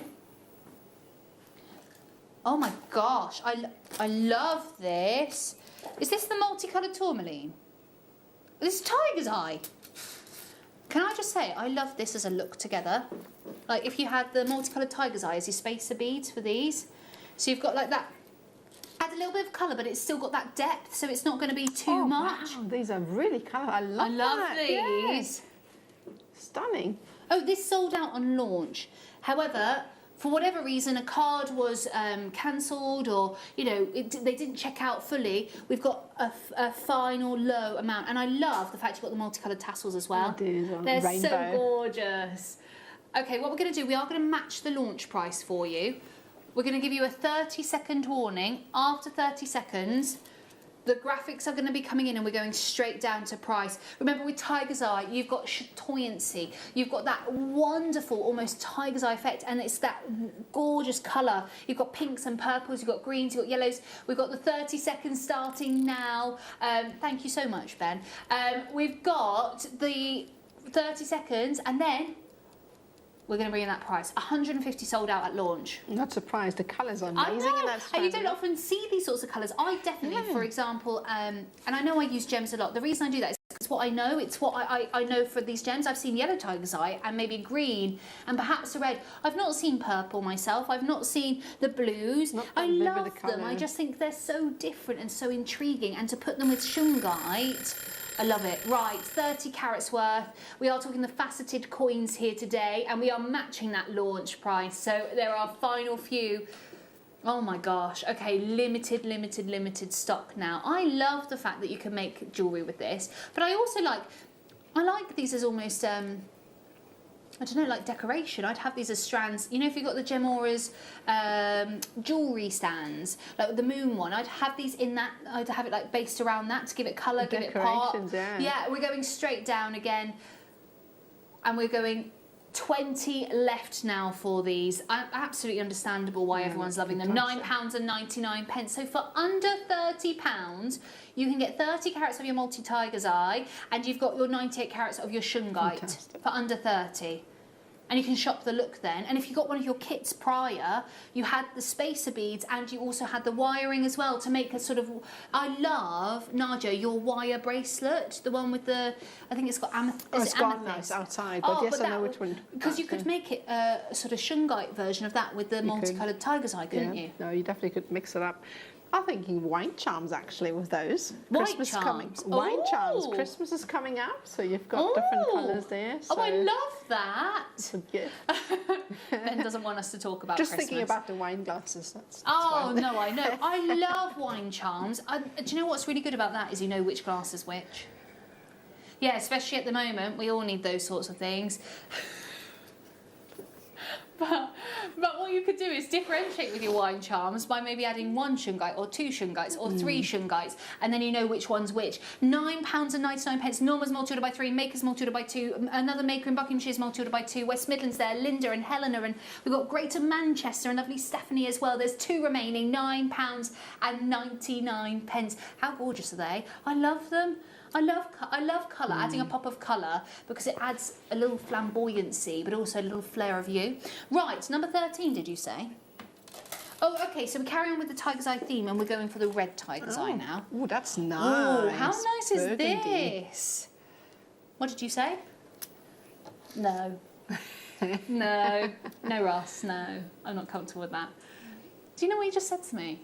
Oh my gosh, I love this. Is this the multicolored tourmaline? This is tiger's eye. Can I just say, I love this as a look together. Like if you had the multicolored tiger's eye as your spacer beads for these. So you've got like that, add a little bit of colour, but it's still got that depth, so it's not going to be too much. Wow, these are really colourful. I love these. Yes. Stunning. Oh, this sold out on launch. However, for whatever reason, a card was cancelled, or they didn't check out fully. We've got a final low amount, and I love the fact you've got the multicoloured tassels as well. They're rainbow. So gorgeous. Okay, what we're going to do, we are going to match the launch price for you. We're going to give you a 30-second warning. After 30 seconds, the graphics are going to be coming in and we're going straight down to price. Remember, with tiger's eye, you've got chatoyancy. You've got that wonderful, almost tiger's eye effect, and it's that gorgeous colour. You've got pinks and purples, you've got greens, you've got yellows. We've got the 30 seconds starting now. Thank you so much, Ben. We've got the 30 seconds, and then we're going to bring in that price. 150 sold out at launch. I'm not surprised. The colours are amazing. I know. And that's And you don't often see these sorts of colours. I definitely, for example, and I know I use gems a lot. The reason I do that is it's what I know. It's what I know for these gems. I've seen yellow tiger's eye and maybe green and perhaps a red. I've not seen purple myself. I've not seen the blues. I love them. I just think they're so different and so intriguing. And to put them with shungite, I love it. Right, 30 carats worth. We are talking the faceted coins here today, and we are matching that launch price. So there are final few. Oh my gosh. Okay, limited stock now. I love the fact that you can make jewellery with this, but I also like these as almost I don't know, like decoration. I'd have these as strands. You know, if you've got the Gemora's jewellery stands, like the moon one, I'd have these in that. I'd have it like based around that to give it colour, give it pop. Yeah, we're going straight down again. And we're going 20 left now for these. Absolutely understandable why everyone's loving them. £9.99. So for under £30, you can get 30 carats of your multi-tiger's eye, and you've got your 98 carats of your shungite for under 30. And you can shop the look then. And if you got one of your kits prior, you had the spacer beads and you also had the wiring as well to make a sort of... I love, Nadia, your wire bracelet, the one with the... I think it's got amethyst. Oh, it's gone now, it's outside, but yes, I know which one. Because you could make it a sort of shungite version of that with the multicoloured tiger's eye, couldn't you? No, you definitely could mix it up. I'm thinking wine charms actually with those. Wine Christmas charms? coming. Wine charms. Christmas is coming up, so you've got different colours there. So Oh, I love that. it's a gift. Ben doesn't want us to talk about Just Christmas. thinking about the wine glasses. That's Oh, why. no, I know. I love wine charms. Do you know what's really good about that is you know which glass is which. Yeah, especially at the moment, we all need those sorts of things. But what you could do is differentiate with your wine charms by maybe adding 1 shungite or 2 shungites or 3 shungites, and then you know which one's which. £9.99. Norma's multi-order by 3, Maker's multi-order by 2, another Maker in Buckinghamshire's multi-order by 2, West Midlands there, Linda and Helena, and we've got Greater Manchester and lovely Stephanie as well. There's 2 remaining, £9.99. How gorgeous are they? I love them. I love colour, adding a pop of colour, because it adds a little flamboyancy, but also a little flair of you. Right, number 13, did you say? Oh, okay, so we carry on with the tiger's eye theme, and we're going for the red tiger's eye now. Oh, that's nice. Oh, how nice is Burgundy. this? What did you say? No. No, Ross, no. I'm not comfortable with that. Do you know what you just said to me?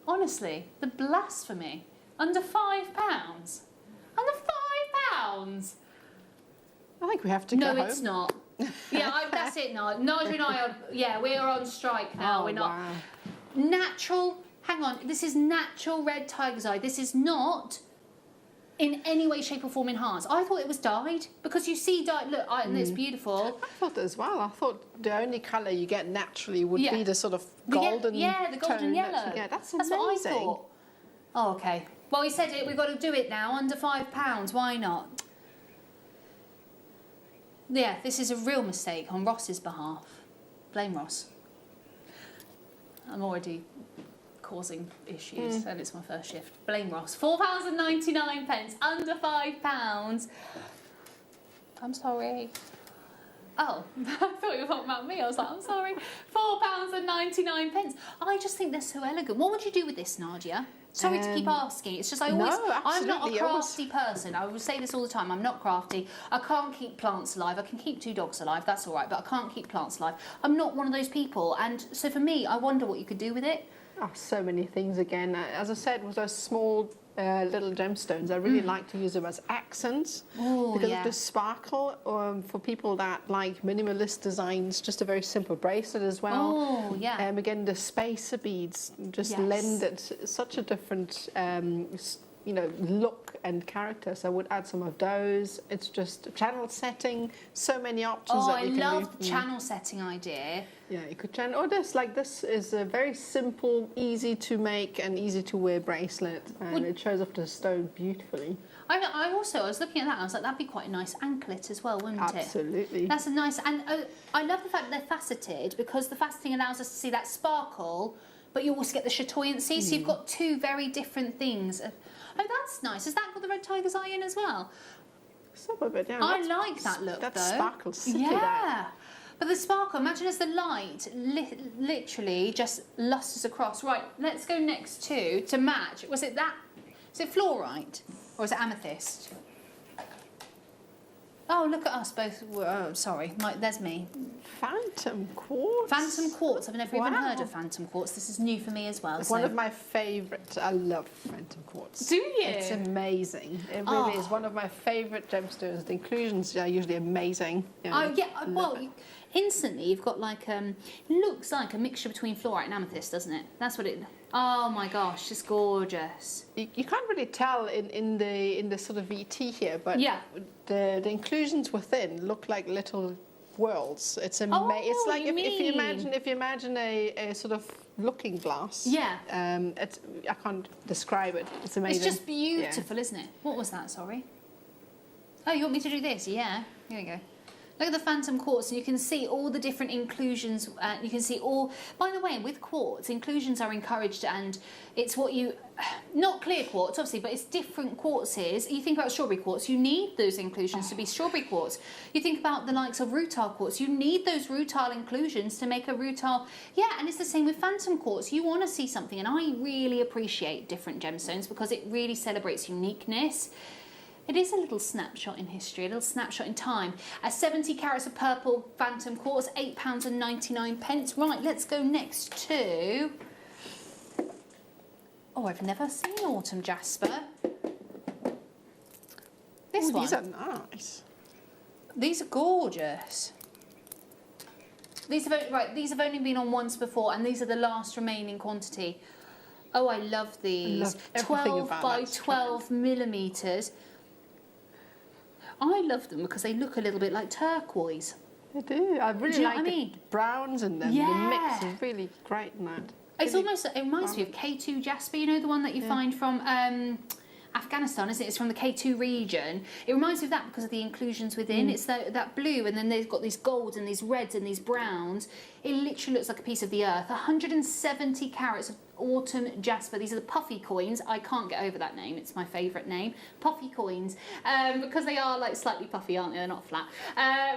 Honestly, the blasphemy. Under £5? Under £5? I think we have to go home. No, it's not. Yeah, that's it now. Nigel and I are, we're on strike now. Oh, we're not. wow. Natural, hang on, this is natural red tiger's eye. This is not in any way, shape or form enhanced. I thought it was dyed, because you see dyed, look, and it's beautiful. I thought as well. I thought the only colour you get naturally would be the sort of golden the golden tone yellow. That's what I amazing. thought. Oh, okay. Well, we said it, we've got to do it now, under £5, why not? Yeah, this is a real mistake on Ross's behalf. Blame Ross. I'm already causing issues and it's my first shift. Blame Ross. £4.99, under £5. I'm sorry. Oh, I thought you were talking about me. I was like, I'm sorry. £4.99. I just think they're so elegant. What would you do with this, Nadia? Sorry to keep asking. It's just I'm not a crafty person. I will say this all the time. I'm not crafty. I can't keep plants alive. I can keep 2 dogs alive. That's all right. But I can't keep plants alive. I'm not one of those people. And so for me, I wonder what you could do with it. Oh, so many things again. As I said, with those small little gemstones, I really like to use them as accents because of the sparkle. For people that like minimalist designs, just a very simple bracelet as well. Oh, yeah. Again, the spacer beads just lend it such a different look and character. So I would add some of those. It's just channel setting, so many options that you can do. I love the channel setting idea. Yeah, you could channel. Oh, this is a very simple, easy to make and easy to wear bracelet, and it shows off the stone beautifully. I was looking at that. I was like, that'd be quite a nice anklet as well, wouldn't it? Absolutely. That's a nice, and I love the fact that they're faceted because the faceting allows us to see that sparkle, but you also get the chatoyancy. So you've got 2 very different things. Oh, that's nice. Has that got the red tiger's eye in as well? Some of it, yeah. I like that look, that though. Sparkles. Yeah. But the sparkle, imagine as the light literally just lusters across. Right, let's go next to match. Was it fluorite or is it amethyst? Oh, look at us both. Oh, sorry, there's me. Phantom quartz. Phantom quartz. I've never even heard of phantom quartz. This is new for me as well. It's one of my favourites. I love phantom quartz. Do you? It's amazing. It really is one of my favourite gemstones. The inclusions are usually amazing. Instantly you've got like looks like a mixture between fluorite and amethyst, doesn't it? That's what it. Oh my gosh, it's gorgeous. You can't really tell in the sort of VT here, but the inclusions within look like little worlds. It's amazing. It's like if you imagine a sort of looking glass. Yeah. I can't describe it. It's amazing. It's just beautiful, isn't it? What was that? Sorry. Oh, you want me to do this? Yeah. Here we go. Look at the phantom quartz, and you can see all the different inclusions. You can see all. By the way, with quartz, inclusions are encouraged, and it's what you, not clear quartz, obviously, but it's different quartzes. You think about strawberry quartz, you need those inclusions to be strawberry quartz. You think about the likes of rutile quartz, you need those rutile inclusions to make a rutile. Yeah, and it's the same with phantom quartz. You want to see something, and I really appreciate different gemstones because it really celebrates uniqueness. It is a little snapshot in history, a little snapshot in time. 70 carats of purple phantom quartz, £8.99. Right, let's go next to... Oh, I've never seen autumn jasper. This one. These are nice. These are gorgeous. These have only been on once before, and these are the last remaining quantity. Oh, I love these. I love 12 by 12 millimetres. I love them because they look a little bit like turquoise. They do. I really like the browns in them. Yeah. The mix is really great in that. It's almost, it reminds me of K2 Jasper, you know, the one that you find from Afghanistan, isn't it? It's from the K2 region. It reminds me of that because of the inclusions within. It's that blue, and then they've got these golds and these reds and these browns. It literally looks like a piece of the earth. 170 carats of autumn jasper. These are the puffy coins. I can't get over that name. It's my favourite name. Puffy coins. Because they are like slightly puffy, aren't they? They're not flat.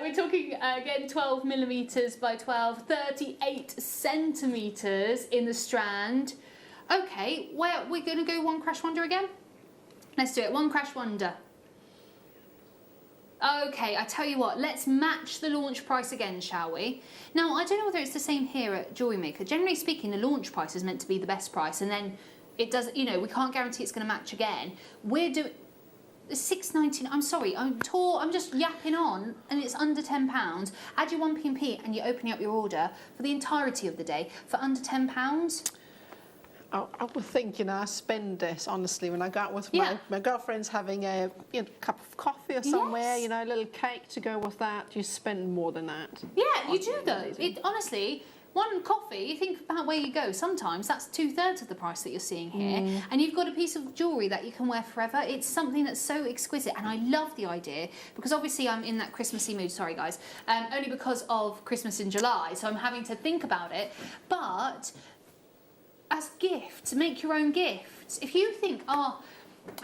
We're talking, again, 12 millimetres by 12, 38 centimetres in the strand. Okay, well, we're going to go one crash wonder again? Let's do it. One crash wonder. Okay, I tell you what, let's match the launch price again, shall we? Now, I don't know whether it's the same here at JewelleryMaker. Generally speaking, the launch price is meant to be the best price, and then it does, you know, we can't guarantee it's going to match again. We're doing £6.99. I'm sorry, I'm just yapping on, and it's under £10. Add your 1p&p, and you're opening up your order for the entirety of the day for under £10. I would think, you know, I spend this, honestly, when I go out with my girlfriends having a cup of coffee or somewhere, you know, a little cake to go with that, you spend more than that. Yeah, you do though. Honestly, one coffee, you think about where you go. Sometimes that's 2/3 of the price that you're seeing here, and you've got a piece of jewellery that you can wear forever. It's something that's so exquisite, and I love the idea because obviously I'm in that Christmassy mood. Sorry, guys, only because of Christmas in July, so I'm having to think about it. But as gifts, make your own gifts. If you think,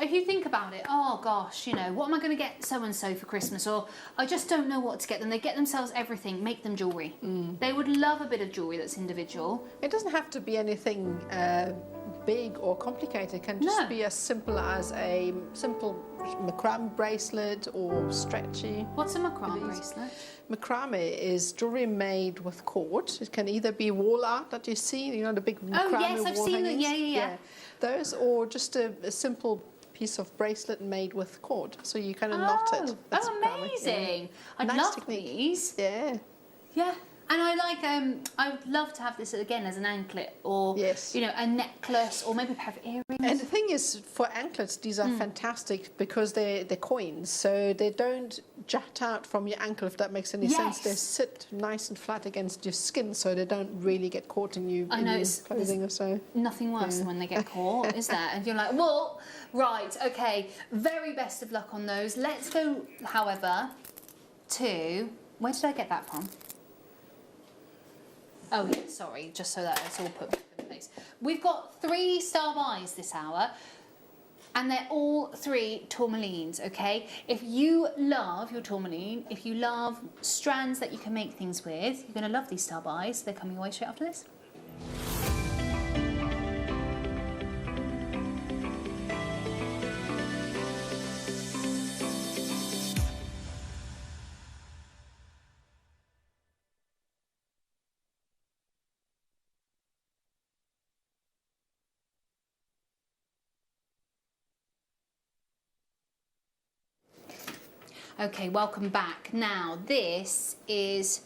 if you think about it, oh gosh, you know, what am I going to get so-and-so for Christmas? Or I just don't know what to get them. They get themselves everything. Make them jewellery. They would love a bit of jewellery that's individual. It doesn't have to be anything big or complicated. It can just be as simple as a simple macrame bracelet or stretchy. What's a macrame bracelet? Macrame is jewellery made with quartz. It can either be wall art that you see, you know, the big macrame wall hangings. Oh yes, I've seen them. Yeah. Those, or just a simple piece of bracelet made with cord, so you kind of knot it. That's amazing! I'd love these. Yeah. And I like, I would love to have this again as an anklet or, you know, a necklace or maybe a pair of earrings. And the thing is, for anklets, these are fantastic because they're coins, so they don't jut out from your ankle, if that makes any sense. They sit nice and flat against your skin, so they don't really get caught in your clothing or so. Nothing worse than when they get caught, is there? And you're like, well, right, okay, very best of luck on those. Let's go, however, to, where did I get that from? Oh, yeah, sorry, just so that it's all put back in place. We've got 3 star buys this hour, and they're all 3 tourmalines, okay? If you love your tourmaline, if you love strands that you can make things with, you're going to love these star buys. They're coming away straight after this. Okay, welcome back. Now, this is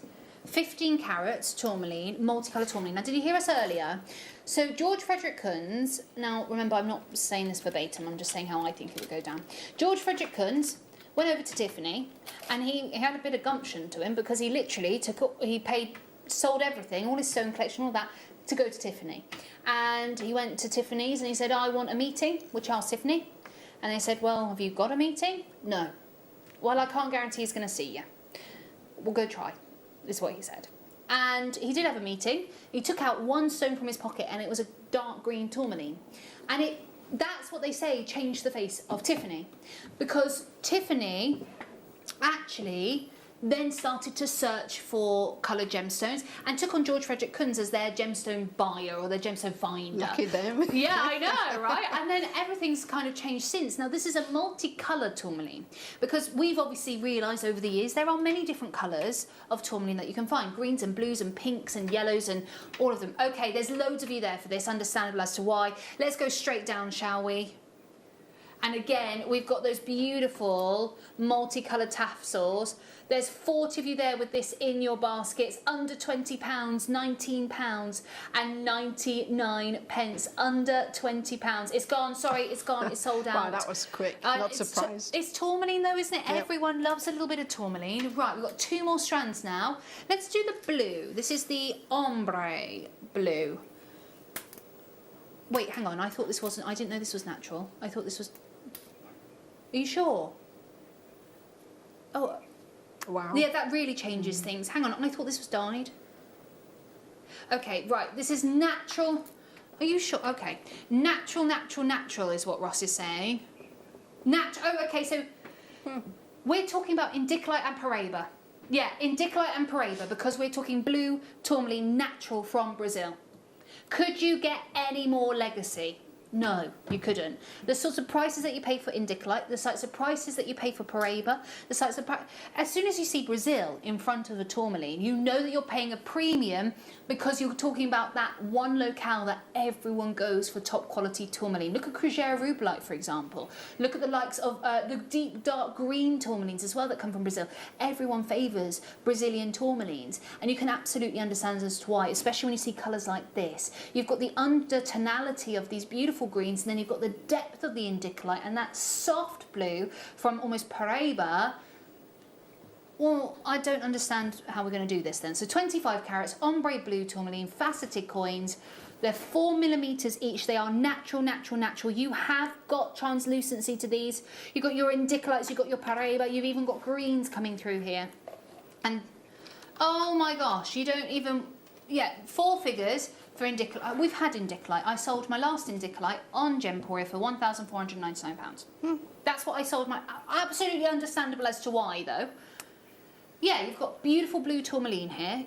15 carats tourmaline, multicolour tourmaline. Now, did you hear us earlier? So, George Frederick Kunz, now remember, I'm not saying this verbatim, I'm just saying how I think it would go down. George Frederick Kunz went over to Tiffany, and he had a bit of gumption to him because he literally sold everything, all his stone collection, all that, to go to Tiffany. And he went to Tiffany's and he said, I want a meeting with Charles Tiffany. And they said, well, have you got a meeting? No. Well, I can't guarantee he's going to see you. We'll go try, is what he said. And he did have a meeting. He took out one stone from his pocket and it was a dark green tourmaline. And that's what they say changed the face of Tiffany. Because Tiffany actually then started to search for coloured gemstones and took on George Frederick Kunz as their gemstone buyer or their gemstone finder. Lucky them. Yeah, I know, right? And then everything's kind of changed since. Now, this is a multicoloured tourmaline because we've obviously realised over the years there are many different colours of tourmaline that you can find. Greens and blues and pinks and yellows and all of them. Okay, there's loads of you there for this, understandable as to why. Let's go straight down, shall we? And again, we've got those beautiful multicoloured tassels. There's 40 of you there with this in your baskets. Under £20, £19 and 99 pence. Under £20. It's gone, sorry, it's gone, it's sold out. Wow, that was quick, not surprised. It's tourmaline though, isn't it? Yep. Everyone loves a little bit of tourmaline. Right, we've got 2 more strands now. Let's do the blue. This is the ombre blue. Wait, hang on, I thought this wasn't, I didn't know this was natural. I thought this was... Are you sure? Oh, wow. Yeah, that really changes things. Hang on, I thought this was dyed. Okay, right, this is natural. Are you sure? Okay. Natural, natural, natural is what Ross is saying. Oh, okay, so we're talking about indicolite and Paraíba. Yeah, indicolite and Paraíba because we're talking blue tourmaline natural from Brazil. Could you get any more legacy? No, you couldn't. The sorts of prices that you pay for indicolite, the sorts of prices that you pay for Paraíba, the sorts of as soon as you see Brazil in front of a tourmaline, you know that you're paying a premium because you're talking about that one locale that everyone goes for top quality tourmaline. Look at Cashmere rubellite, for example. Look at the likes of the deep dark green tourmalines as well that come from Brazil. Everyone favours Brazilian tourmalines, and you can absolutely understand as to why, especially when you see colours like this. You've got the undertonality of these beautiful greens, and then you've got the depth of the indicolite and that soft blue from almost Paraíba. well, I don't understand how we're going to do this then. So 25 carats, ombre blue tourmaline, faceted coins. They're 4mm each. They are natural, natural, natural. You have got translucency to these. You've got your indicolites, you've got your paraiba, you've even got greens coming through here. And, oh my gosh, you don't even... Yeah, 4 figures for indicolite. We've had indicolite. I sold my last indicolite on Gemporia for £1,499. That's what I sold my... Absolutely understandable as to why, though. Yeah, you've got beautiful blue tourmaline here,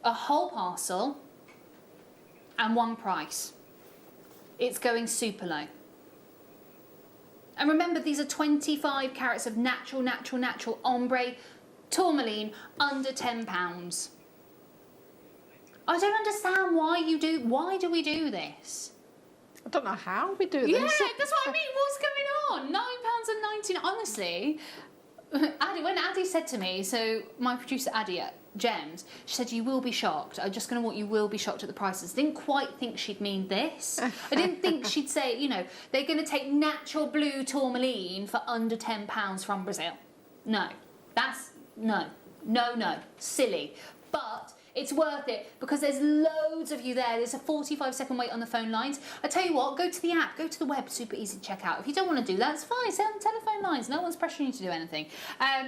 a whole parcel, and one price. It's going super low. And remember, these are 25 carats of natural, natural, natural ombre tourmaline under £10. I don't understand why do we do this? I don't know how we do this. Yeah, that's what I mean. What's going on? £9.99. Honestly, when Addie said to me, so my producer Addie at Gems, she said, you will be shocked. I'm just going to want you will be shocked at the prices. Didn't quite think she'd mean this. I didn't think she'd say, you know, they're going to take natural blue tourmaline for under £10 from Brazil. No, that's, no, silly. But it's worth it because there's loads of you there. There's a 45-second wait on the phone lines. I tell you what, go to the app, go to the web, super easy to check out. If you don't want to do that, it's fine, stay on the telephone lines. No one's pressuring you to do anything.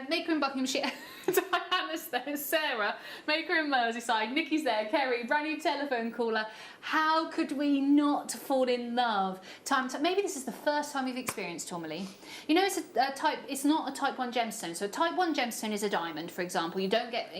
Maker in Buckinghamshire, Diana's there, Sarah, Maker in Merseyside, Nikki's there, Kerry, brand new telephone caller. How could we not fall in love? Maybe this is the first time you've experienced tourmaline. You know, it's not a type 1 gemstone. So a type 1 gemstone is a diamond, for example. You get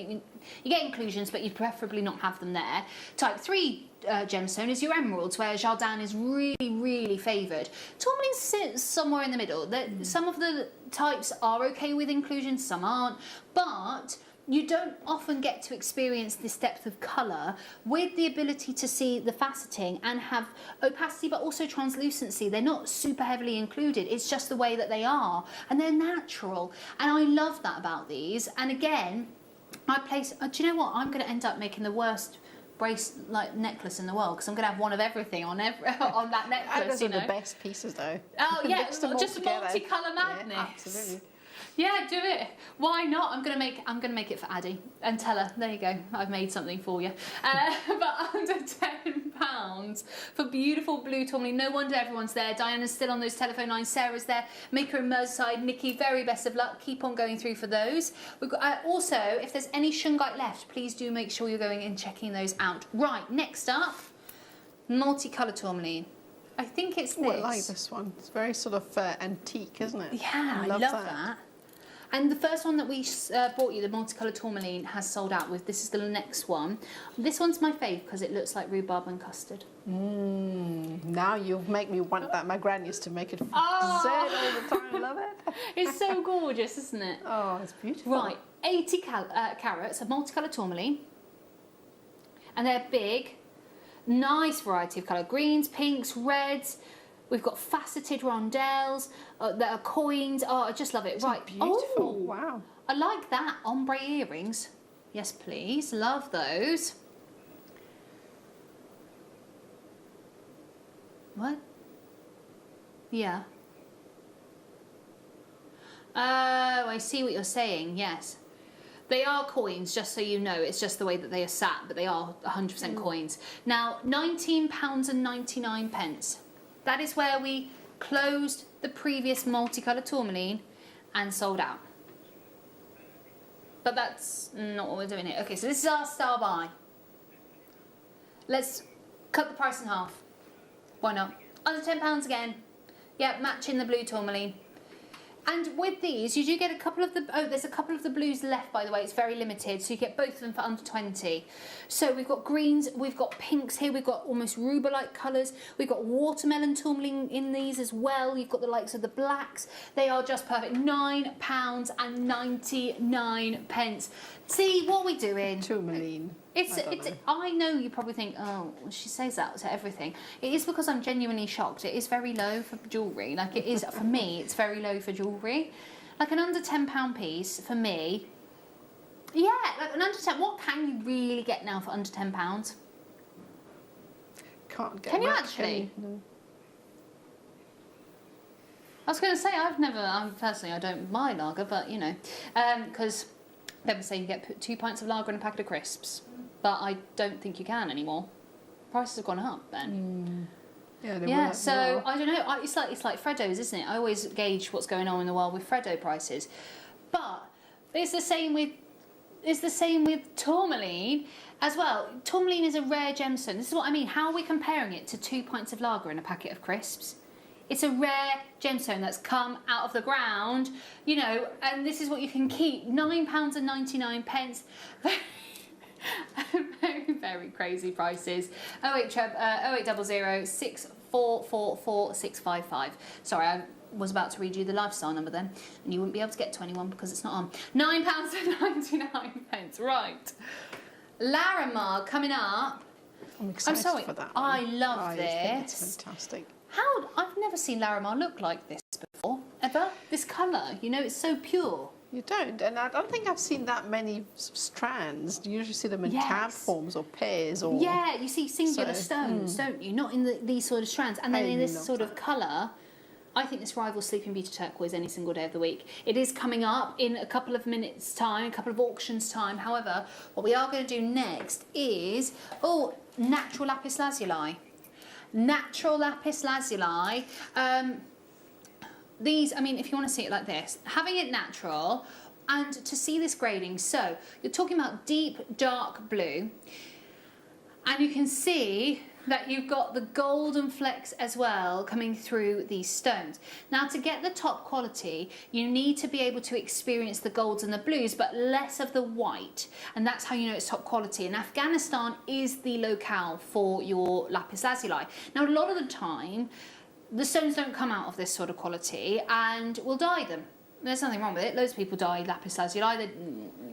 inclusions, but you'd preferably not have them there. Type 3 gemstone is your emeralds, where Jardin is really, really favoured. Tourmaline sits somewhere in the middle. Some of the types are okay with inclusions, some aren't, but you don't often get to experience this depth of colour with the ability to see the faceting and have opacity but also translucency. They're not super heavily included, it's just the way that they are, and they're natural, and I love that about these. And again, my place, do you know what, I'm going to end up making the worst necklace in the world because I'm going to have one of everything on that necklace. Those are the best pieces though. Oh yeah, just multicolour madness. Yeah, absolutely. Yeah, do it. Why not? I'm gonna make it for Addie and tell her. There you go. I've made something for you. But under £10 for beautiful blue tourmaline. No wonder everyone's there. Diana's still on those telephone lines. Sarah's there. Maker in Merseyside. Nikki, very best of luck. Keep on going through for those. We've got, also, if there's any shungite left, please do make sure you're going and checking those out. Right, next up, multicolour tourmaline. I think it's this. Oh, I like this one. It's very sort of antique, isn't it? Yeah, I love that. And the first one that we brought you, the multicolour tourmaline, has sold out with. This is the next one. This one's my fave because it looks like rhubarb and custard. Now you make me want that. My gran used to make it all the time. I love it. It's so gorgeous, isn't it? Oh, it's beautiful. Right, 80 carats of multicolour tourmaline. And they're big. Nice variety of colour. Greens, pinks, reds. We've got faceted rondelles that are coins. Oh, I just love it. It's right. Beautiful. Oh, wow. I like that. Ombre earrings. Yes, please. Love those. What? Yeah. Oh, I see what you're saying. Yes. They are coins, just so you know. It's just the way that they are sat, but they are 100% coins. Now, £19.99. That is where we closed the previous multicolour tourmaline and sold out. But that's not what we're doing here. Okay, so this is our star buy. Let's cut the price in half. Why not? Under £10 again. Yeah, matching the blue tourmaline. And with these, you do get a couple of the... Oh, there's a couple of the blues left, by the way. It's very limited, so you get both of them for under 20. So we've got greens, we've got pinks here, we've got almost ruber-like colours. We've got watermelon tourmaline in these as well. You've got the likes of the blacks. They are just perfect. £9.99. See, what are we doing? Tourmaline. I know you probably think, oh, she says that to everything. It is because I'm genuinely shocked. It is very low for jewellery. Like it is for me, it's very low for jewellery. Like an under £10 piece for me. Yeah, like an under 10. What can you really get now for under £10? Can't get. Can you actually? No. I was going to say personally I don't buy lager, but you know, because They were saying you get 2 pints of lager and a packet of crisps, but I don't think you can anymore. Prices have gone up then. Yeah, so I don't know. It's like Freddo's, isn't it? I always gauge what's going on in the world with Freddo prices, but it's the same with tourmaline as well. Tourmaline is a rare gemstone. This is what I mean. How are we comparing it to 2 pints of lager and a packet of crisps? It's a rare gemstone that's come out of the ground, you know, and this is what you can keep. £9.99. Very, very crazy prices. 0800 6444 655. Sorry, I was about to read you the lifestyle number then, and you wouldn't be able to get to anyone because it's not on. £9.99. Right. Larimar coming up. I'm excited for that one. I love this. I think it's fantastic. I've never seen Larimar look like this before, ever. This colour, you know, it's so pure. You don't, and I don't think I've seen that many strands. You usually see them in tab forms or pairs or... Yeah, you see singular stones, don't you? Not in these sort of strands. And then in this sort of colour, I think this rivals Sleeping Beauty turquoise any single day of the week. It is coming up in a couple of minutes' time, a couple of auctions' time. However, what we are going to do next is, natural lapis lazuli. Natural lapis lazuli. These, I mean, if you want to see it like this, having it natural and to see this grading, so you're talking about deep dark blue, and you can see that you've got the golden flecks as well coming through these stones. Now, to get the top quality, you need to be able to experience the golds and the blues, but less of the white, and that's how you know it's top quality. And Afghanistan is the locale for your lapis lazuli. Now, a lot of the time, the stones don't come out of this sort of quality, and we'll dye them. There's nothing wrong with it. Loads of people dye lapis lazuli.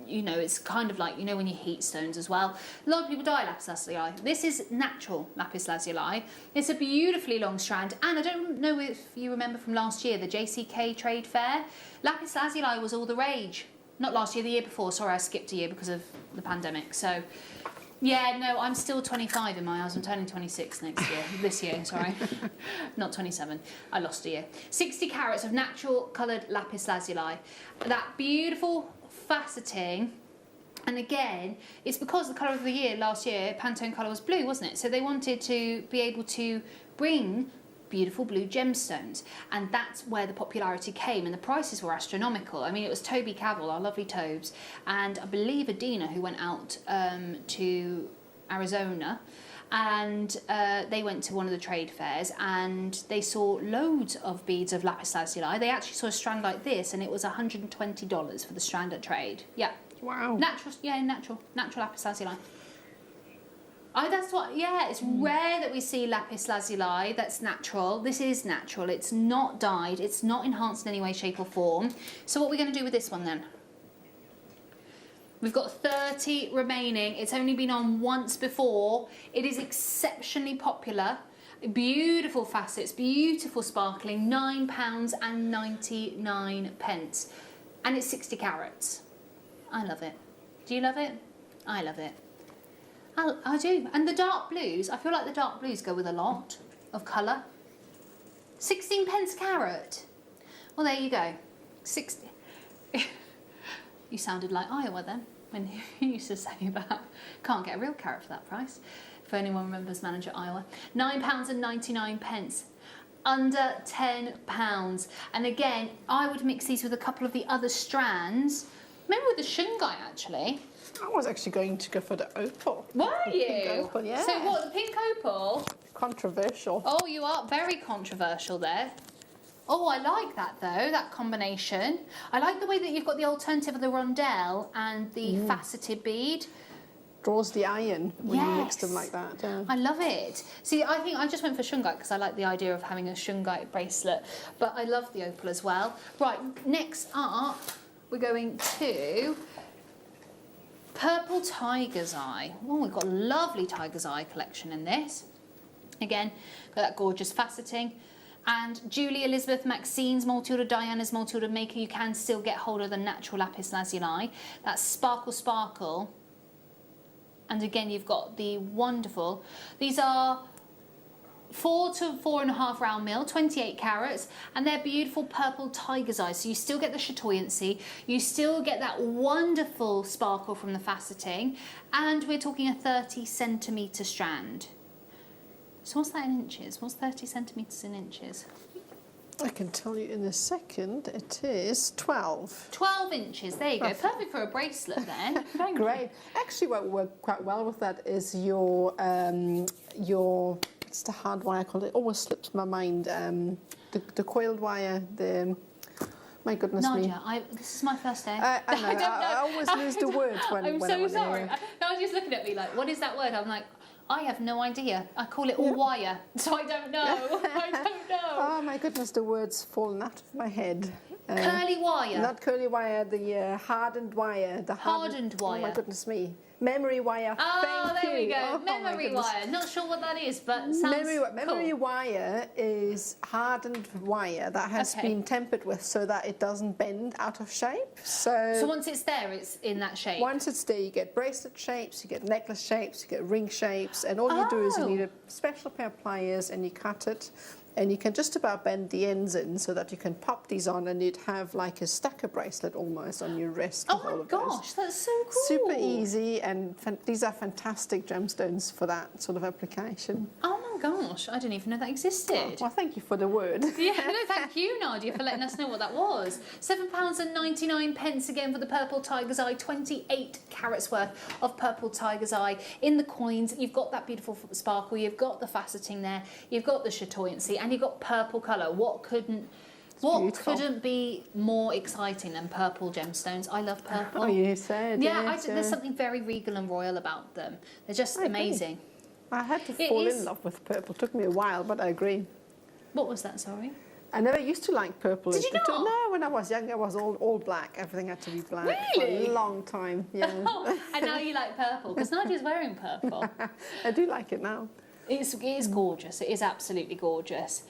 You know, it's kind of like, you know, when you heat stones as well. A lot of people dye lapis lazuli. This is natural lapis lazuli. It's a beautifully long strand, and I don't know if you remember from last year, the JCK trade fair. Lapis lazuli was all the rage. Not last year, the year before. Sorry, I skipped a year because of the pandemic. So, yeah, no, I'm still 25 in my eyes. I'm turning 26 this year, sorry. Not 27. I lost a year. 60 carats of natural coloured lapis lazuli. That beautiful faceting. And again, it's because the colour of the year last year, Pantone colour was blue, wasn't it? So they wanted to be able to bring beautiful blue gemstones, and that's where the popularity came, and the prices were astronomical. I mean, it was Toby Cavell, our lovely Tobes, and I believe Adina, who went out to Arizona, and they went to one of the trade fairs, and they saw loads of beads of lapis lazuli. They actually saw a strand like this, and it was $120 for the strand at trade. Yeah. Wow. Natural lapis lazuli. That's what, yeah, it's rare that we see lapis lazuli that's natural. This is natural, it's not dyed, it's not enhanced in any way, shape or form. So what are we going to do with this one then? We've got 30 remaining. It's only been on once before. It is exceptionally popular. Beautiful facets, beautiful sparkling, £9.99. And it's 60 carats. I love it. Do you love it? I love it. I do. And the dark blues, I feel like the dark blues go with a lot of colour. 16 pence carat. Well, there you go. 60. You sounded like Iowa then, when you used to say that. Can't get a real carat for that price. If anyone remembers Manager Iowa. £9.99. Under £10. And again, I would mix these with a couple of the other strands. Maybe with the shungai, actually. I was actually going to go for the opal. Were you? Pink opal, yeah. So what, the pink opal? Controversial. Oh, you are very controversial there. Oh, I like that though, that combination. I like the way that you've got the alternative of the rondelle and the faceted bead. Draws the iron when you mix them like that. Yeah. I love it. See, I think I just went for shungite because I like the idea of having a shungite bracelet, but I love the opal as well. Right, next up, we're going to purple tiger's eye. Oh, we've got a lovely tiger's eye collection in this. Again, got that gorgeous faceting. And Julie Elizabeth Maxine's multi-order, Diana's multi-order maker, you can still get hold of the natural lapis lazuli. That's Sparkle Sparkle. And again, you've got the wonderful, these are 4 to 4.5 round mil, 28 carats, and they're beautiful purple tiger's eyes. So you still get the chatoyancy, you still get that wonderful sparkle from the faceting, and we're talking a 30 centimetre strand. So what's that in inches? What's 30 centimetres in inches? I can tell you in a second. It is 12. 12 inches, there you go. Perfect for a bracelet then. Great. Actually, what worked quite well with that is your it's the hard wire, I call it. Always slips my mind. The coiled wire, my goodness Nadia, me. This is my first day. I know, I always lose the words when I'm I so want to sorry. hear. I was just looking at me like, what is that word? I'm like, I have no idea. I call it all wire, so I don't know. I don't know. Oh my goodness, the words fallen out of my head. Curly wire. Not curly wire, the hardened wire. The hardened wire. Oh my goodness me. Memory wire. Oh, Thank there you. we go. Oh, Memory wire. Not sure what that is, but sounds Memory cool. wire is hardened wire that has been tempered with so that it doesn't bend out of shape. So once it's there, it's in that shape? Once it's there, you get bracelet shapes, you get necklace shapes, you get ring shapes, and all you do is you need a special pair of pliers and you cut it. And you can just about bend the ends in so that you can pop these on and you'd have like a stacker bracelet almost on your wrist. Oh my gosh, that's so cool. Super easy, and these are fantastic gemstones for that sort of application. Oh my gosh, I didn't even know that existed. Oh, well, thank you for the word. Yeah, no, thank you, Nadia, for letting us know what that was. £7.99 again for the purple tiger's eye, 28 carats worth of purple tiger's eye. In the coins, you've got that beautiful sparkle, you've got the faceting there, you've got the chatoyancy, and you've got purple colour. What couldn't be more exciting than purple gemstones? I love purple. Oh, you said. Yeah, I think there's something very regal and royal about them. They're just amazing. I had to fall in love with purple. It took me a while, but I agree. What was that, sorry? I never used to like purple. Did you not? No, when I was young, it was all black. Everything had to be black Really? for a long time. Yeah. And now you like purple, because Nadia's wearing purple. I do like it now. It is gorgeous. It is absolutely gorgeous.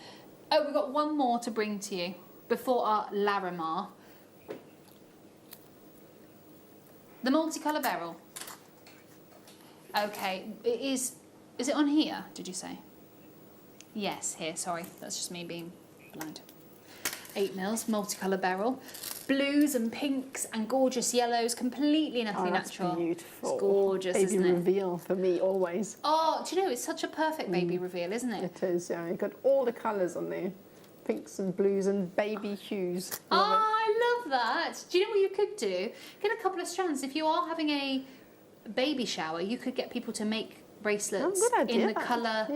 Oh, we've got one more to bring to you before our Larimar. The multicolour beryl. Okay, it is... Is it on here, did you say? Yes, here, sorry. That's just me being blind. 8 mils, multicolour beryl. Blues and pinks and gorgeous yellows, completely and utterly natural. Beautiful. It's gorgeous, baby isn't it? reveal for me, always. Oh, do you know, it's such a perfect baby reveal, isn't it? It is, yeah. You've got all the colours on there. Pinks and blues and baby hues. I love that. Do you know what you could do? Get a couple of strands. If you are having a baby shower, you could get people to make bracelets in the colour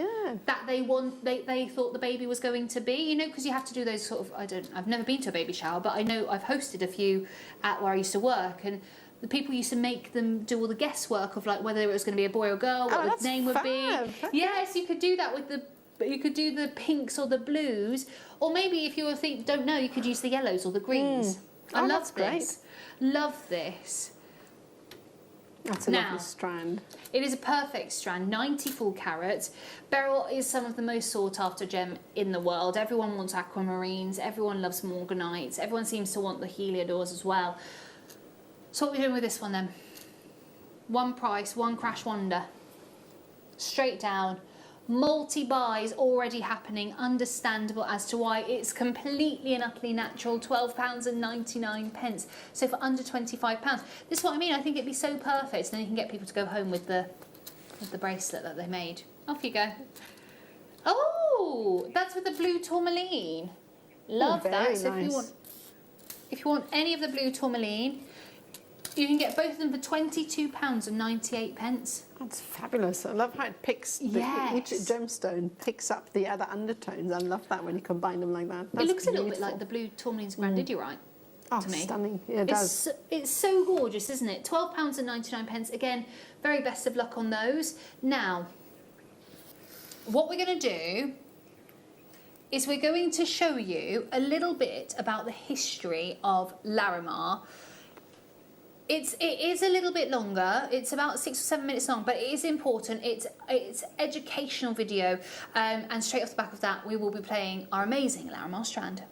that they want. They thought the baby was going to be, you know, because you have to do those sort of. I've never been to a baby shower, but I know I've hosted a few at where I used to work, and the people used to make them do all the guesswork of like whether it was going to be a boy or girl, what the name would be. Yes, you could do that with the. You could do the pinks or the blues, or maybe if you don't know, you could use the yellows or the greens. I love this. Love this. That's a lovely strand. It is a perfect strand, 90 full carats. Beryl is some of the most sought after gem in the world. Everyone wants aquamarines, everyone loves morganites, everyone seems to want the heliodors as well. So what are we doing with this one then? One price, one crash wonder. Straight down. Multi-buys already happening, understandable as to why it's completely and utterly natural, £12.99. So for under £25. This is what I mean, I think it'd be so perfect, and then you can get people to go home with the bracelet that they made. Off you go. Oh, that's with the blue tourmaline. Love that. So nice. if you want any of the blue tourmaline, you can get both of them for £22.98. That's fabulous. I love how it picks, each gemstone picks up the other undertones. I love that when you combine them like that. That's it looks beautiful. a little bit like the blue tourmaline's grandidierite. Oh, to me. stunning. Yeah, it does. It's so gorgeous, isn't it? £12.99. Again, very best of luck on those. Now, what we're going to do is we're going to show you a little bit about the history of Larimar. It is a little bit longer. It's about 6 or 7 minutes long, but it is important. It's educational video, and straight off the back of that, we will be playing our amazing Larimar strand.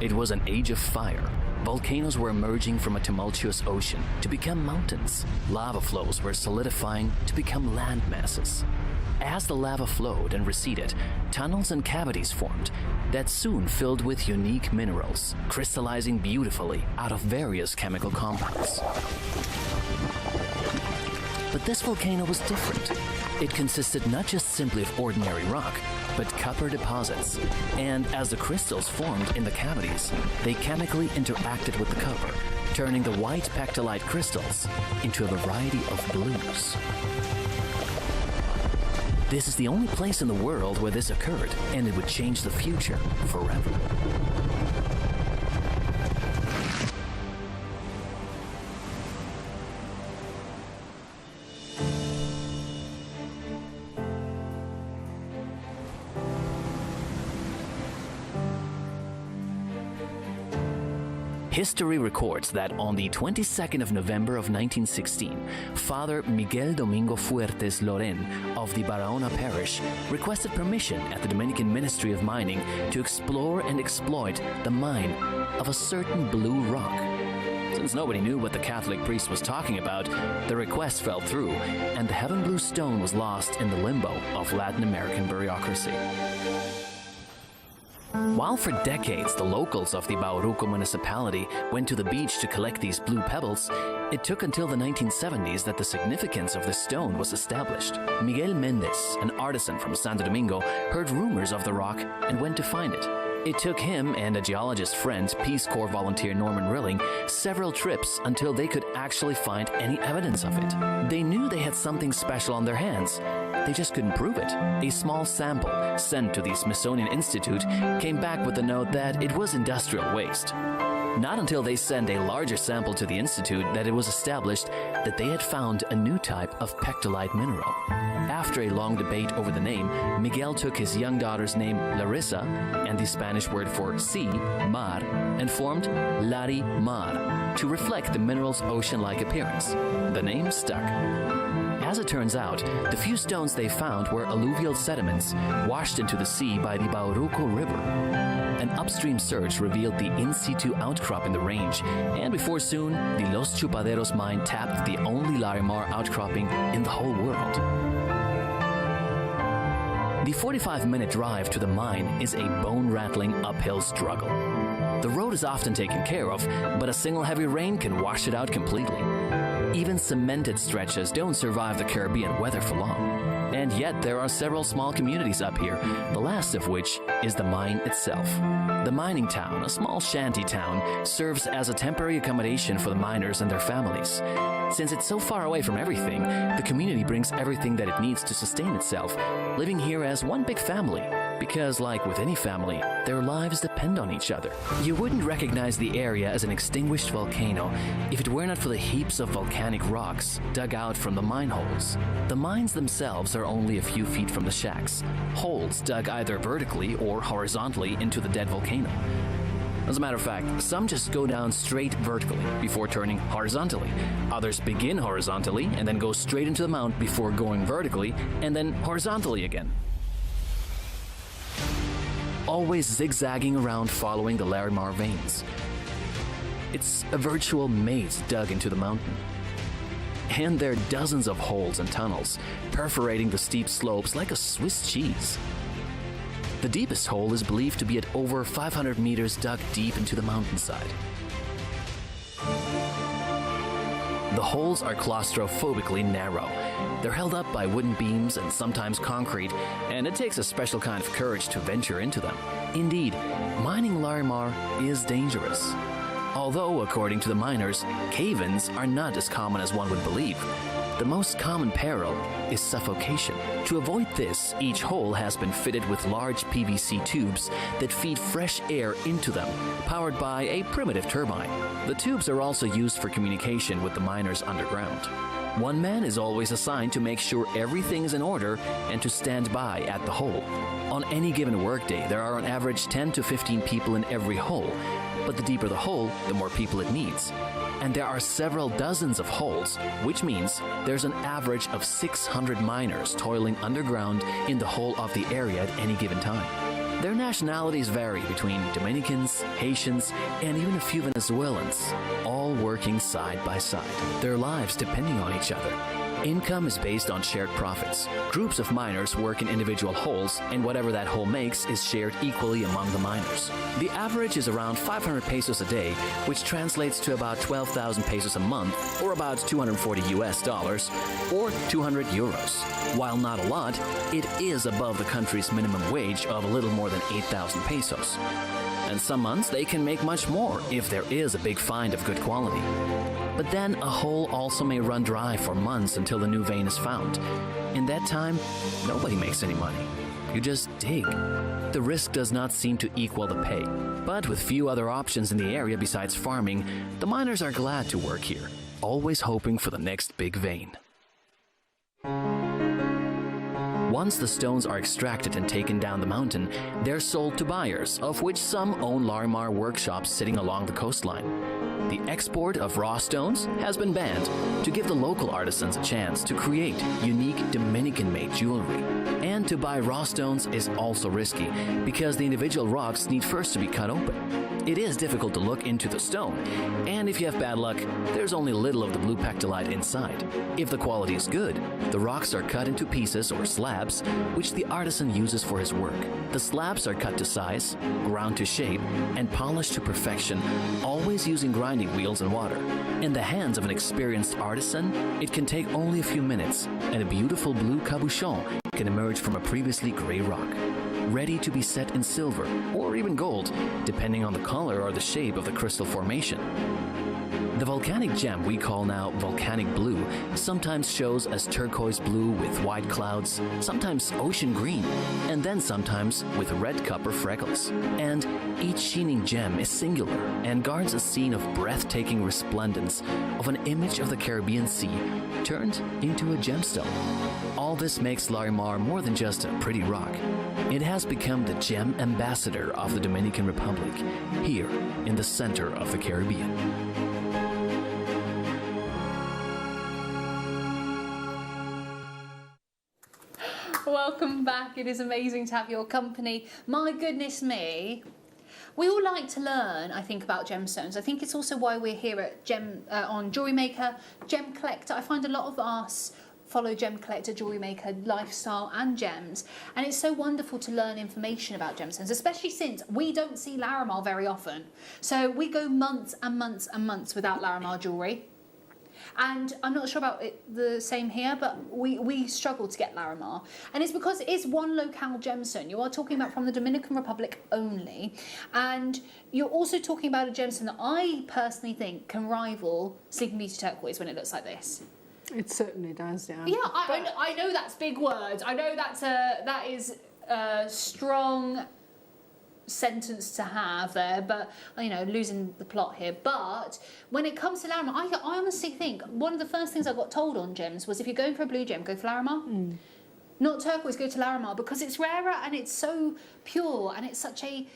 It was an age of fire, volcanoes were emerging from a tumultuous ocean to become mountains. Lava flows were solidifying to become land masses. As the lava flowed and receded, tunnels and cavities formed that soon filled with unique minerals, crystallizing beautifully out of various chemical compounds. But this volcano was different. It consisted not just simply of ordinary rock, but copper deposits. And as the crystals formed in the cavities, they chemically interacted with the copper, turning the white pectolite crystals into a variety of blues. This is the only place in the world where this occurred, and it would change the future forever. History records that on the 22nd of November of 1916, Father Miguel Domingo Fuertes Loren of the Barahona Parish requested permission at the Dominican Ministry of Mining to explore and exploit the mine of a certain blue rock. Since nobody knew what the Catholic priest was talking about, the request fell through, and the heaven blue stone was lost in the limbo of Latin American bureaucracy. While for decades the locals of the Bauruco municipality went to the beach to collect these blue pebbles, it took until the 1970s that the significance of the stone was established. Miguel Mendez, an artisan from Santo Domingo, heard rumors of the rock and went to find it. It took him and a geologist friend, Peace Corps volunteer Norman Rilling, several trips until they could actually find any evidence of it. They knew they had something special on their hands. They just couldn't prove it. A small sample sent to the Smithsonian Institute came back with the note that it was industrial waste. Not until they sent a larger sample to the Institute that it was established that they had found a new type of pectolite mineral. After a long debate over the name, Miguel took his young daughter's name Larissa and the Spanish word for sea, mar, and formed Larimar to reflect the mineral's ocean-like appearance. The name stuck. As it turns out, the few stones they found were alluvial sediments washed into the sea by the Bauruco River. An upstream search revealed the in-situ outcrop in the range, and before soon, the Los Chupaderos mine tapped the only Larimar outcropping in the whole world. The 45-minute drive to the mine is a bone-rattling uphill struggle. The road is often taken care of, but a single heavy rain can wash it out completely. Even cemented stretches don't survive the Caribbean weather for long. And yet there are several small communities up here, the last of which is the mine itself. The mining town, a small shanty town, serves as a temporary accommodation for the miners and their families. Since it's so far away from everything, the community brings everything that it needs to sustain itself, living here as one big family. Because, like with any family, their lives depend on each other. You wouldn't recognize the area as an extinguished volcano if it were not for the heaps of volcanic rocks dug out from the mine holes. The mines themselves are only a few feet from the shacks, holes dug either vertically or horizontally into the dead volcano. As a matter of fact, some just go down straight vertically before turning horizontally. Others begin horizontally and then go straight into the mount before going vertically and then horizontally again. Always zigzagging around following the Larimar veins. It's a virtual maze dug into the mountain. And there are dozens of holes and tunnels, perforating the steep slopes like a Swiss cheese. The deepest hole is believed to be at over 500 meters dug deep into the mountainside. The holes are claustrophobically narrow. They're held up by wooden beams and sometimes concrete, and it takes a special kind of courage to venture into them. Indeed, mining Larimar is dangerous. Although, according to the miners, cave-ins are not as common as one would believe. The most common peril is suffocation. To avoid this, each hole has been fitted with large PVC tubes that feed fresh air into them, powered by a primitive turbine. The tubes are also used for communication with the miners underground. One man is always assigned to make sure everything is in order and to stand by at the hole. On any given workday, there are on average 10 to 15 people in every hole, but the deeper the hole, the more people it needs. And there are several dozens of holes, which means there's an average of 600 miners toiling underground in the whole of the area at any given time. Their nationalities vary between Dominicans, Haitians, and even a few Venezuelans, all working side by side, their lives depending on each other. Income is based on shared profits. Groups of miners work in individual holes, and whatever that hole makes is shared equally among the miners. The average is around 500 pesos a day, which translates to about 12,000 pesos a month, or about $240 US, or 200 euros. While not a lot, it is above the country's minimum wage of a little more than 8,000 pesos. And some months they can make much more if there is a big find of good quality. But then a hole also may run dry for months until the new vein is found. In that time, nobody makes any money. You just dig. The risk does not seem to equal the pay. But with few other options in the area besides farming, the miners are glad to work here, always hoping for the next big vein. Once the stones are extracted and taken down the mountain, they're sold to buyers, of which some own Larimar workshops sitting along the coastline. The export of raw stones has been banned to give the local artisans a chance to create unique Dominican-made jewelry. And to buy raw stones is also risky because the individual rocks need first to be cut open. It is difficult to look into the stone, and if you have bad luck, there's only little of the blue pectolite inside. If the quality is good, the rocks are cut into pieces or slabs, which the artisan uses for his work. The slabs are cut to size, ground to shape, and polished to perfection, always using grinding wheels and water. In the hands of an experienced artisan, it can take only a few minutes, and a beautiful blue cabochon can emerge from a previously gray rock, ready to be set in silver or even gold, depending on the color or the shape of the crystal formation. The volcanic gem we call now volcanic blue sometimes shows as turquoise blue with white clouds, sometimes ocean green, and then sometimes with red copper freckles. And each sheening gem is singular and guards a scene of breathtaking resplendence of an image of the Caribbean Sea turned into a gemstone. All this makes Larimar more than just a pretty rock. It has become the gem ambassador of the Dominican Republic, here in the center of the Caribbean. Welcome back. It is amazing to have your company. My goodness me. We all like to learn, I think, about gemstones. I think it's also why we're here at on JewelleryMaker, Gem Collector. I find a lot of us follow Gem Collector, JewelleryMaker, lifestyle and gems. And it's so wonderful to learn information about gemstones, especially since we don't see Larimar very often. So we go months and months and months without Larimar jewellery. And I'm not sure about it the same here, but we struggle to get Larimar. And it's because it is one locale gemstone. You are talking about from the Dominican Republic only. And you're also talking about a gemstone that I personally think can rival Sleeping Beauty turquoise when it looks like this. It certainly does, yeah. Yeah, I know that's big words. I know that is a strong sentence to have there, but you know, losing the plot here. But when it comes to Larimar, I honestly think one of the first things I got told on gems was if you're going for a blue gem, go for Larimar. Not turquoise, go to Larimar, because it's rarer and it's so pure and it's such a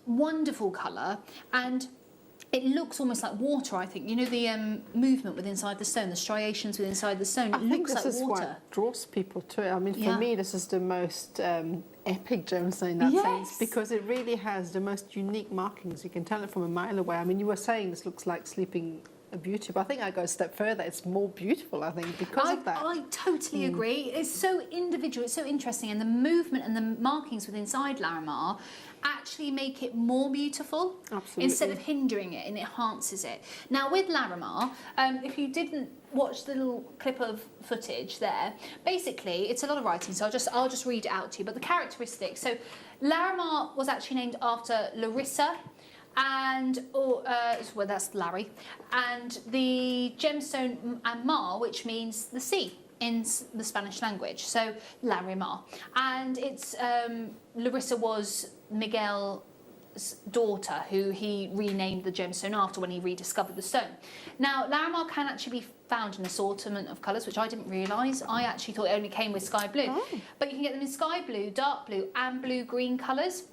wonderful colour, and it looks almost like water, I think. You know, the movement within inside the stone, the striations within inside the stone, it looks like water. I think this is what draws people to it. I mean, for me, this is the most epic gemstone in that sense, because it really has the most unique markings. You can tell it from a mile away. I mean, you were saying this looks like Sleeping Beauty, but I think I go a step further. It's more beautiful, I think, because of that. I totally agree. It's so individual, it's so interesting, and the movement and the markings within inside Larimar actually make it more beautiful. Absolutely. Instead of hindering it, and it enhances it. Now with Larimar, if you didn't watch the little clip of footage there, basically it's a lot of writing, so I'll just read it out to you. But the characteristics, so Larimar was actually named after Larissa, and well, that's Larry, and the gemstone and mar, which means the sea in the Spanish language, so Larimar. And it's Larissa was Miguel's daughter, who he renamed the gemstone after when he rediscovered the stone. Now, Larimar can actually be found in an assortment of colours, which I didn't realise. I actually thought it only came with sky blue. But you can get them in sky blue, dark blue and blue-green colours.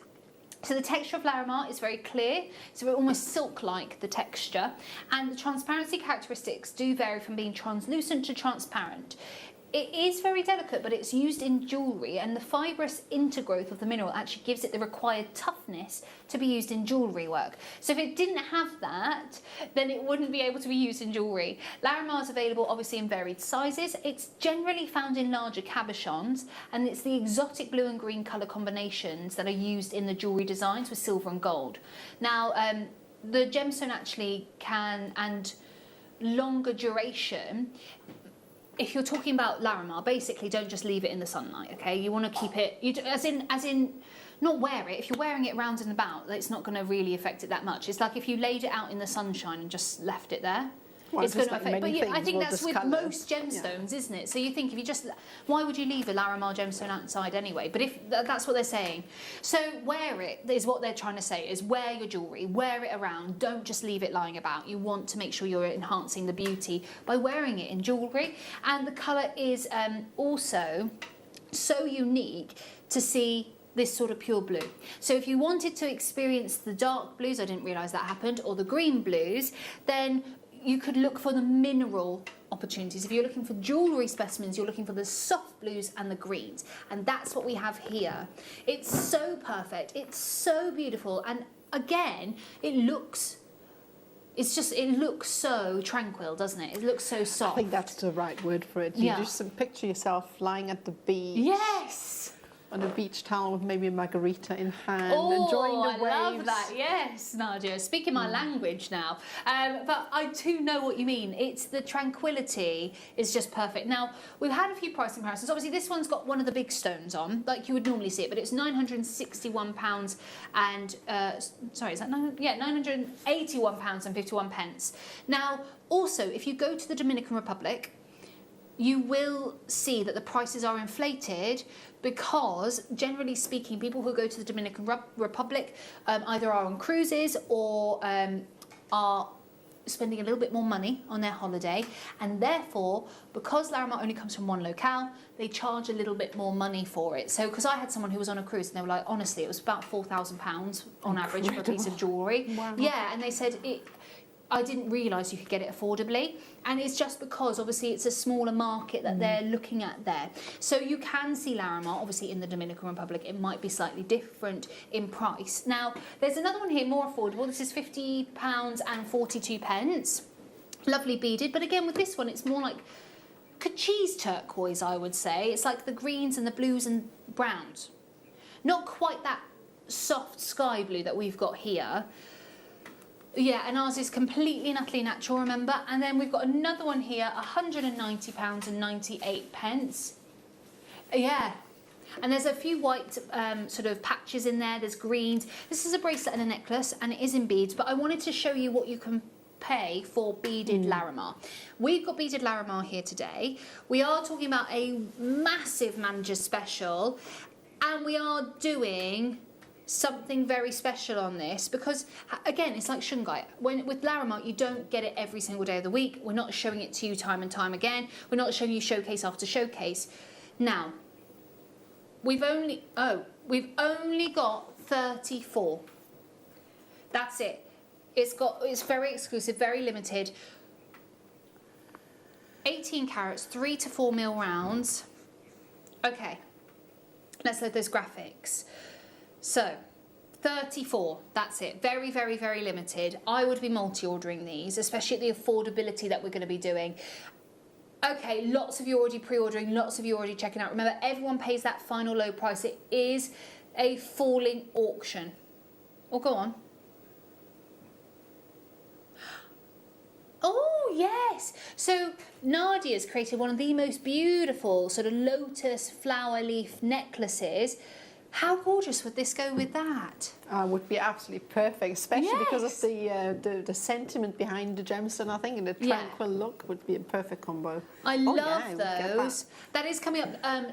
So the texture of Larimar is very clear, so almost silk-like, the texture. And the transparency characteristics do vary from being translucent to transparent. it is very delicate, but it's used in jewellery, and the fibrous intergrowth of the mineral actually gives it the required toughness to be used in jewellery work. So if it didn't have that, then it wouldn't be able to be used in jewellery. Larimar is available obviously in varied sizes. It's generally found in larger cabochons, and it's the exotic blue and green colour combinations that are used in the jewellery designs with silver and gold. Now, the gemstone actually can, and longer duration, if you're talking about Larimar, basically don't just leave it in the sunlight, okay? You want to keep it, as in, not wear it. If you're wearing it round and about, it's not going to really affect it that much. It's like if you laid it out in the sunshine and just left it there. Well, it's going to like affect, but I think that's with discolour. most gemstones, isn't it? So you think if you just, why would you leave a Larimar gemstone outside anyway? But if that's what they're saying, so wear it is what they're trying to say. Is wear your jewellery, wear it around. Don't just leave it lying about. You want to make sure you're enhancing the beauty by wearing it in jewellery, and the colour is also so unique to see this sort of pure blue. So if you wanted to experience the dark blues, I didn't realise that happened, or the green blues, then you could look for the mineral opportunities. If you're looking for jewellery specimens, you're looking for the soft blues and the greens. And that's what we have here. It's so perfect. It's so beautiful. And again, it looks so tranquil, doesn't it? It looks so soft. I think that's the right word for it. Yeah. You just picture yourself lying at the beach. Yes. On a beach towel with maybe a margarita in hand, enjoying the waves. I love that. Yes, Nadia. Speaking my language now. But I do know what you mean. It's the tranquility is just perfect. Now, we've had a few price comparisons. Obviously, this one's got one of the big stones on, like you would normally see it, but it's £961 and, sorry, is that £981 and 51 pence. Now, also, if you go to the Dominican Republic, you will see that the prices are inflated because, generally speaking, people who go to the Dominican Republic either are on cruises or are spending a little bit more money on their holiday, and therefore, because Larimar only comes from one locale, they charge a little bit more money for it. So, because I had someone who was on a cruise and they were like, honestly, it was about £4,000 on average for a piece of jewellery. Wow. Yeah, and they said I didn't realise you could get it affordably, and it's just because obviously it's a smaller market that they're looking at there. So you can see Larimar, obviously in the Dominican Republic, it might be slightly different in price. Now, there's another one here, more affordable. This is £50 and 42 pence. Lovely beaded, but again with this one, it's more like cheese turquoise, I would say. It's like the greens and the blues and browns. Not quite that soft sky blue that we've got here. Yeah, and ours is completely and utterly natural, remember? And then we've got another one here, £190 and 98 pence. Yeah. And there's a few white sort of patches in there. There's greens. This is a bracelet and a necklace, and it is in beads. But I wanted to show you what you can pay for beaded Larimar. We've got beaded Larimar here today. We are talking about a massive manager special, and we are doing something very special on this because, again, it's like shungite. With Larimar, you don't get it every single day of the week. We're not showing it to you time and time again. We're not showing you showcase after showcase. Now, we've only got 34. That's it. It's very exclusive, very limited. 18 carats, 3 to 4 mil rounds. Okay, let's load those graphics. So, 34, that's it. Very, very, very limited. I would be multi-ordering these, especially at the affordability that we're going to be doing. Okay, lots of you already pre-ordering, lots of you already checking out. Remember, everyone pays that final low price. It is a falling auction. Oh, go on. Oh, yes. So Nadia's created one of the most beautiful sort of lotus flower leaf necklaces. How gorgeous would this go with that? Would be absolutely perfect, especially because of the sentiment behind the gemstone, I think, and the tranquil look would be a perfect combo. I love those. That is coming up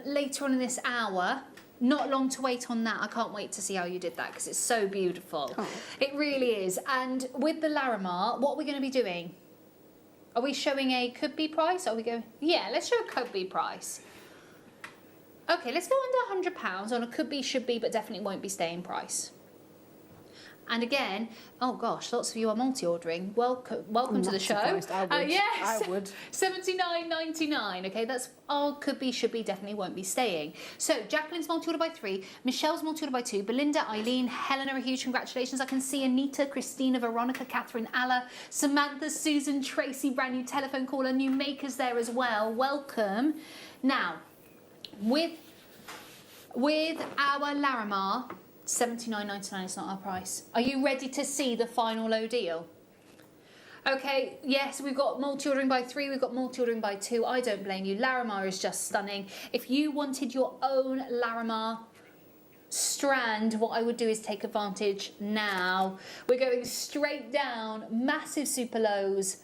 later on in this hour. Not long to wait on that. I can't wait to see how you did that because it's so beautiful. Oh. It really is. And with the Larimar, what we're going to be doing? Are we showing a could-be price? Are we going? Yeah, let's show a could-be price. Okay, let's go under £100 on a could-be, should-be, but definitely won't be staying price. And again, oh gosh, lots of you are multi-ordering. Welcome to the show. I would. Yes, I would. $79.99. Okay, that's could be, should be, definitely won't be staying. So Jacqueline's multi-order by 3, Michelle's multi-order by 2, Belinda, Eileen, Helena, a huge congratulations. I can see Anita, Christina, Veronica, Catherine, Alla, Samantha, Susan, Tracy, brand new telephone caller, new makers there as well. Welcome. Now, with our Larimar, $79.99 is not our price. Are you ready to see the final low deal? Okay, yes, we've got multi-ordering by 3, we've got multi-ordering by 2. I don't blame you. Larimar is just stunning. If you wanted your own Larimar strand, what I would do is take advantage now. We're going straight down, massive super lows.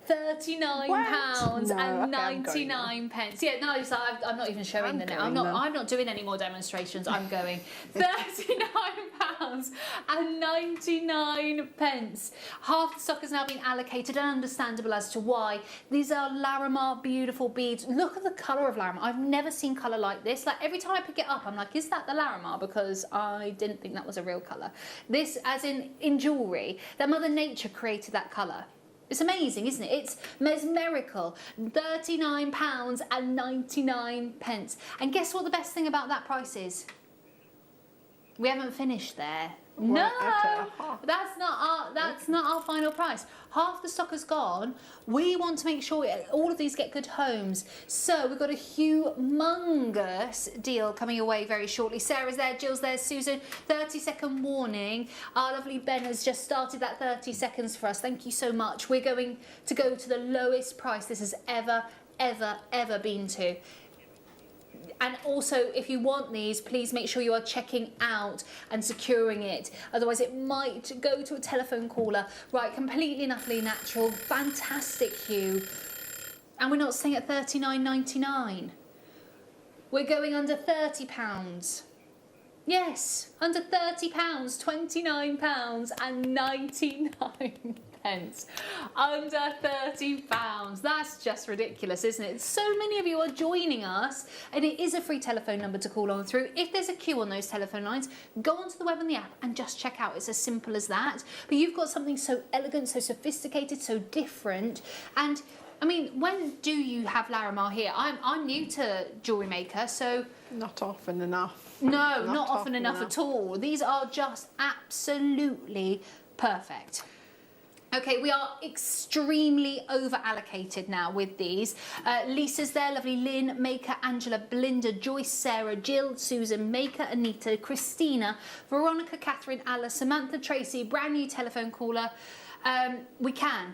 £39.99. Yeah, no, so I'm not even showing the net. I'm not doing any more demonstrations. I'm going £39.99. Half the stock has now been allocated, and understandable as to why. These are Larimar beautiful beads. Look at the colour of Larimar. I've never seen colour like this. Like every time I pick it up, I'm like, is that the Larimar? Because I didn't think that was a real colour. This, as in jewellery, that Mother Nature created that colour. It's amazing, isn't it? It's mesmerical. £39.99. And guess what the best thing about that price is? We haven't finished there. No, that's not our final price. Half the stock has gone. We want to make sure all of these get good homes. So we've got a humongous deal coming away very shortly. Sarah's there, Jill's there, Susan. 30-second warning. Our lovely Ben has just started that 30 seconds for us. Thank you so much. We're going to go to the lowest price this has ever been to. And also, if you want these, please make sure you are checking out and securing it. Otherwise, it might go to a telephone caller. Right, completely and utterly natural, fantastic hue. And we're not staying at $39.99. We're going under £30. Yes, under £30, £29.99. Under £30. That's just ridiculous, isn't it? So many of you are joining us, and it is a free telephone number to call on through. If there's a queue on those telephone lines, go onto the web and the app and just check out. It's as simple as that. But you've got something so elegant, so sophisticated, so different. And I mean, when do you have Larimar here? I'm new to JewelleryMaker, so not often enough. No, not often enough at all. These are just absolutely perfect. Okay, we are extremely over-allocated now with these. Lisa's there, lovely Lynn, Maker, Angela, Belinda, Joyce, Sarah, Jill, Susan, Maker, Anita, Christina, Veronica, Catherine, Alla, Samantha, Tracy, brand new telephone caller. We can.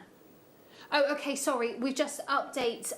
Oh, okay, sorry, we've just updates.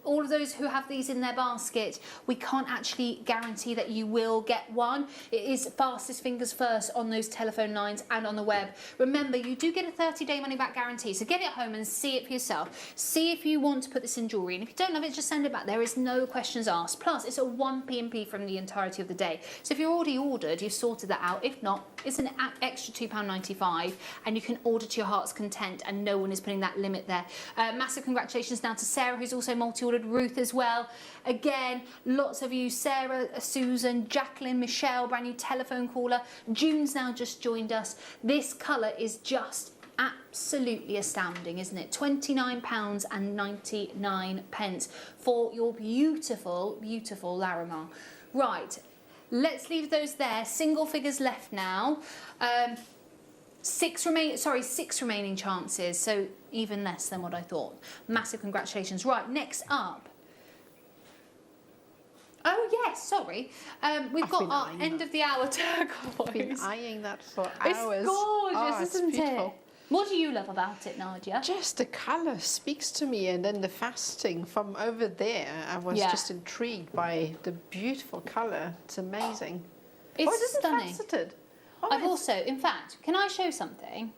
All of those who have these in their basket, we can't actually guarantee that you will get one. It is fastest fingers first on those telephone lines and on the web. Remember, you do get a 30-day money-back guarantee, so get it home and see it for yourself. See if you want to put this in jewellery, and if you don't love it, just send it back. There is no questions asked. Plus, it's a 1 P&P from the entirety of the day. So if you're already ordered, you've sorted that out. If not, it's an extra £2.95, and you can order to your heart's content, and no one is putting that limit there. Massive congratulations now to Sarah, who's also multi-ordered, Ruth as well. Again, lots of you, Sarah, Susan, Jacqueline, Michelle, brand new telephone caller. June's now just joined us. This colour is just absolutely astounding, isn't it? £29.99 for your beautiful, beautiful Larimar. Right, let's leave those there. Single figures left now. 6 remaining chances, so even less than what I thought. Massive congratulations. Right, next up. Oh yes, sorry. We've got our end of the hour turquoise. I've been eyeing that for hours. It's gorgeous, isn't beautiful. it? What do you love about it, Nadia? Just the colour speaks to me, and then the faceting from over there. I was just intrigued by the beautiful colour. It's amazing. It's stunning. Faceted? I've also, in fact, can I show something?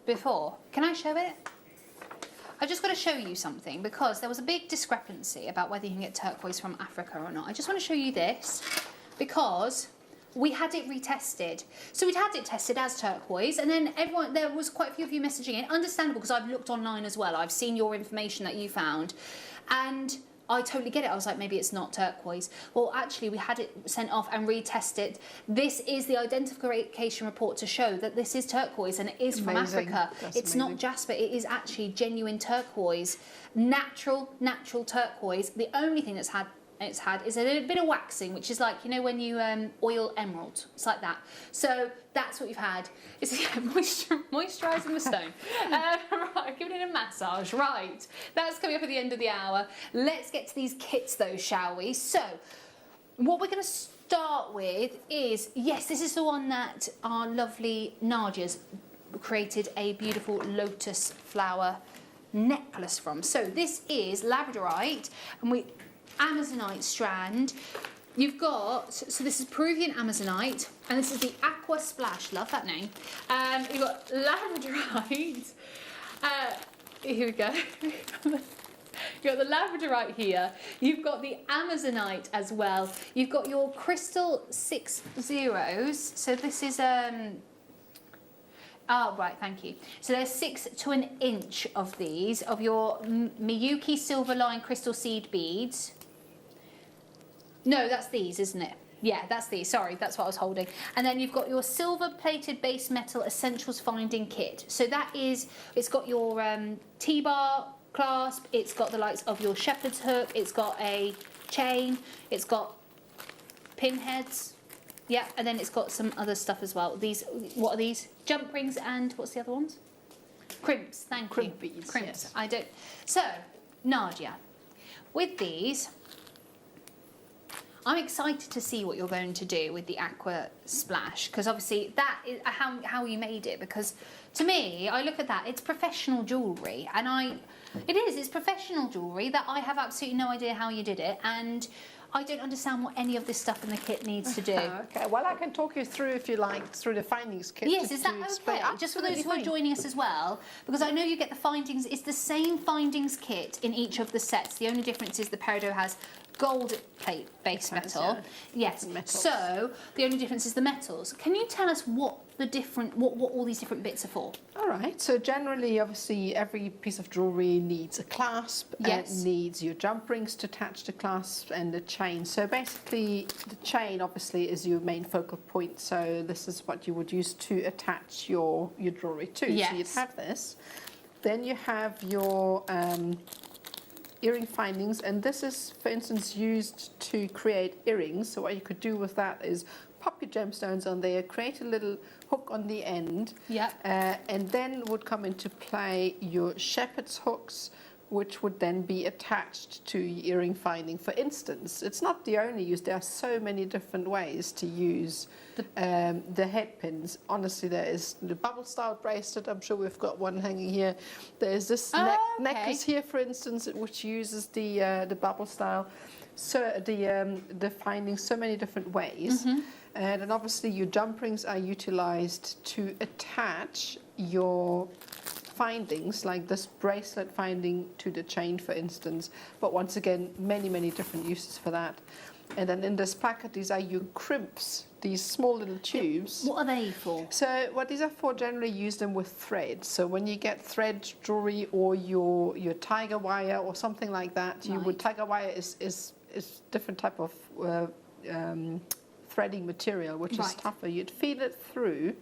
Before, can I show it? I've just got to show you something because there was a big discrepancy about whether you can get turquoise from Africa or not. I just want to show you this because we had it retested. So we'd had it tested as turquoise, and then there was quite a few of you messaging in. Understandable, because I've looked online as well. I've seen your information that you found. And I totally get it. I was like, maybe it's not turquoise. Well, actually, we had it sent off and retested. This is the identification report to show that this is turquoise and it is from Africa. It's not Jasper. It is actually genuine turquoise, natural turquoise. The only thing it's had is a little bit of waxing, which is like, you know, when you oil emerald. It's like that. So that's what you've had. It's moisturising the stone. Right, giving it a massage. Right, that's coming up at the end of the hour. Let's get to these kits though, shall we? So, what we're going to start with is, yes, this is the one that our lovely Nadia's created a beautiful lotus flower necklace from. So this is labradorite, and Amazonite strand. You've got, so this is Peruvian Amazonite, and this is the Aqua Splash, love that name. You've got labradorite, here we go. You've got the labradorite here. You've got the Amazonite as well. You've got your crystal 6-0s. So this is, oh, right, thank you. So there's 6 to an inch of these, of your Miyuki silver line crystal seed beads. No, that's these, isn't it? Yeah, that's these. Sorry, that's what I was holding. And then you've got your silver-plated base metal essentials finding kit. So that is, it's got your T-bar clasp. It's got the likes of your shepherd's hook. It's got a chain. It's got pinheads. Yeah, and then it's got some other stuff as well. These, what are these? Jump rings and what's the other ones? Crimps. Thank you. Crimp beads. Crimps. Yes. I don't. So, Nadia, with these, I'm excited to see what you're going to do with the Aqua Splash, because obviously that is how you made it, because to me, I look at that, it's professional jewellery, and it's professional jewellery that I have absolutely no idea how you did it, and I don't understand what any of this stuff in the kit needs to do. Okay, well, I can talk you through, if you like, through the findings kit. Yes, is that okay? Just for those who are joining us as well, because I know you get the findings, it's the same findings kit in each of the sets. The only difference is the peridot has gold plate base metal. Yeah. Yes. So the only difference is the metals. Can you tell us what all these different bits are for? All right. So generally, obviously, every piece of jewellery needs a clasp. Yes. And it needs your jump rings to attach the clasp and the chain. So basically, the chain obviously is your main focal point. So this is what you would use to attach your jewellery to. Yes. So you'd have this. Then you have your earring findings, and this is, for instance, used to create earrings. So what you could do with that is pop your gemstones on there, create a little hook on the end, and then would come into play your shepherd's hooks, which would then be attached to your earring finding. For instance, it's not the only use. There are so many different ways to use the head pins. Honestly, there is the bubble style bracelet. I'm sure we've got one hanging here. There's this necklace here, for instance, which uses the bubble style. So the findings, so many different ways. And then obviously your jump rings are utilized to attach your findings, like this bracelet finding to the chain, for instance. But once again, many different uses for that. And then in this packet, these are your crimps, these small little tubes. What are they for? So what these are for, generally use them with thread. So when you get thread jewelry or your tiger wire or something like that, you would, tiger wire is different type of threading material, which is tougher. You'd feed it through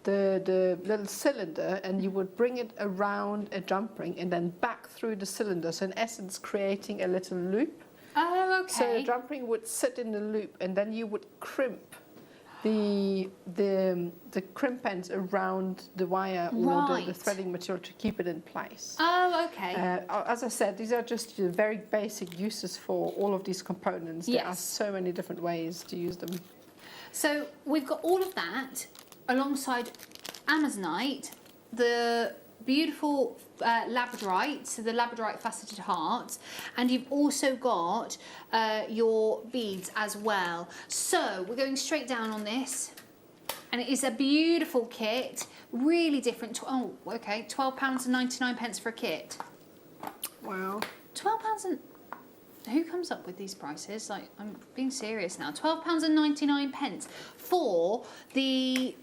the little cylinder, and you would bring it around a jump ring and then back through the cylinder. So in essence, creating a little loop. Oh, okay. So the jump ring would sit in the loop, and then you would crimp the crimp ends around the wire or the threading material to keep it in place. Oh, okay. As I said, these are just the very basic uses for all of these components. There are so many different ways to use them. So we've got all of that alongside Amazonite, the beautiful labradorite, so the labradorite faceted hearts, and you've also got your beads as well. So we're going straight down on this, and it is a beautiful kit, really different. Oh, okay, £12.99 for a kit. Wow. £12 and... Who comes up with these prices? Like, I'm being serious now. £12.99 for the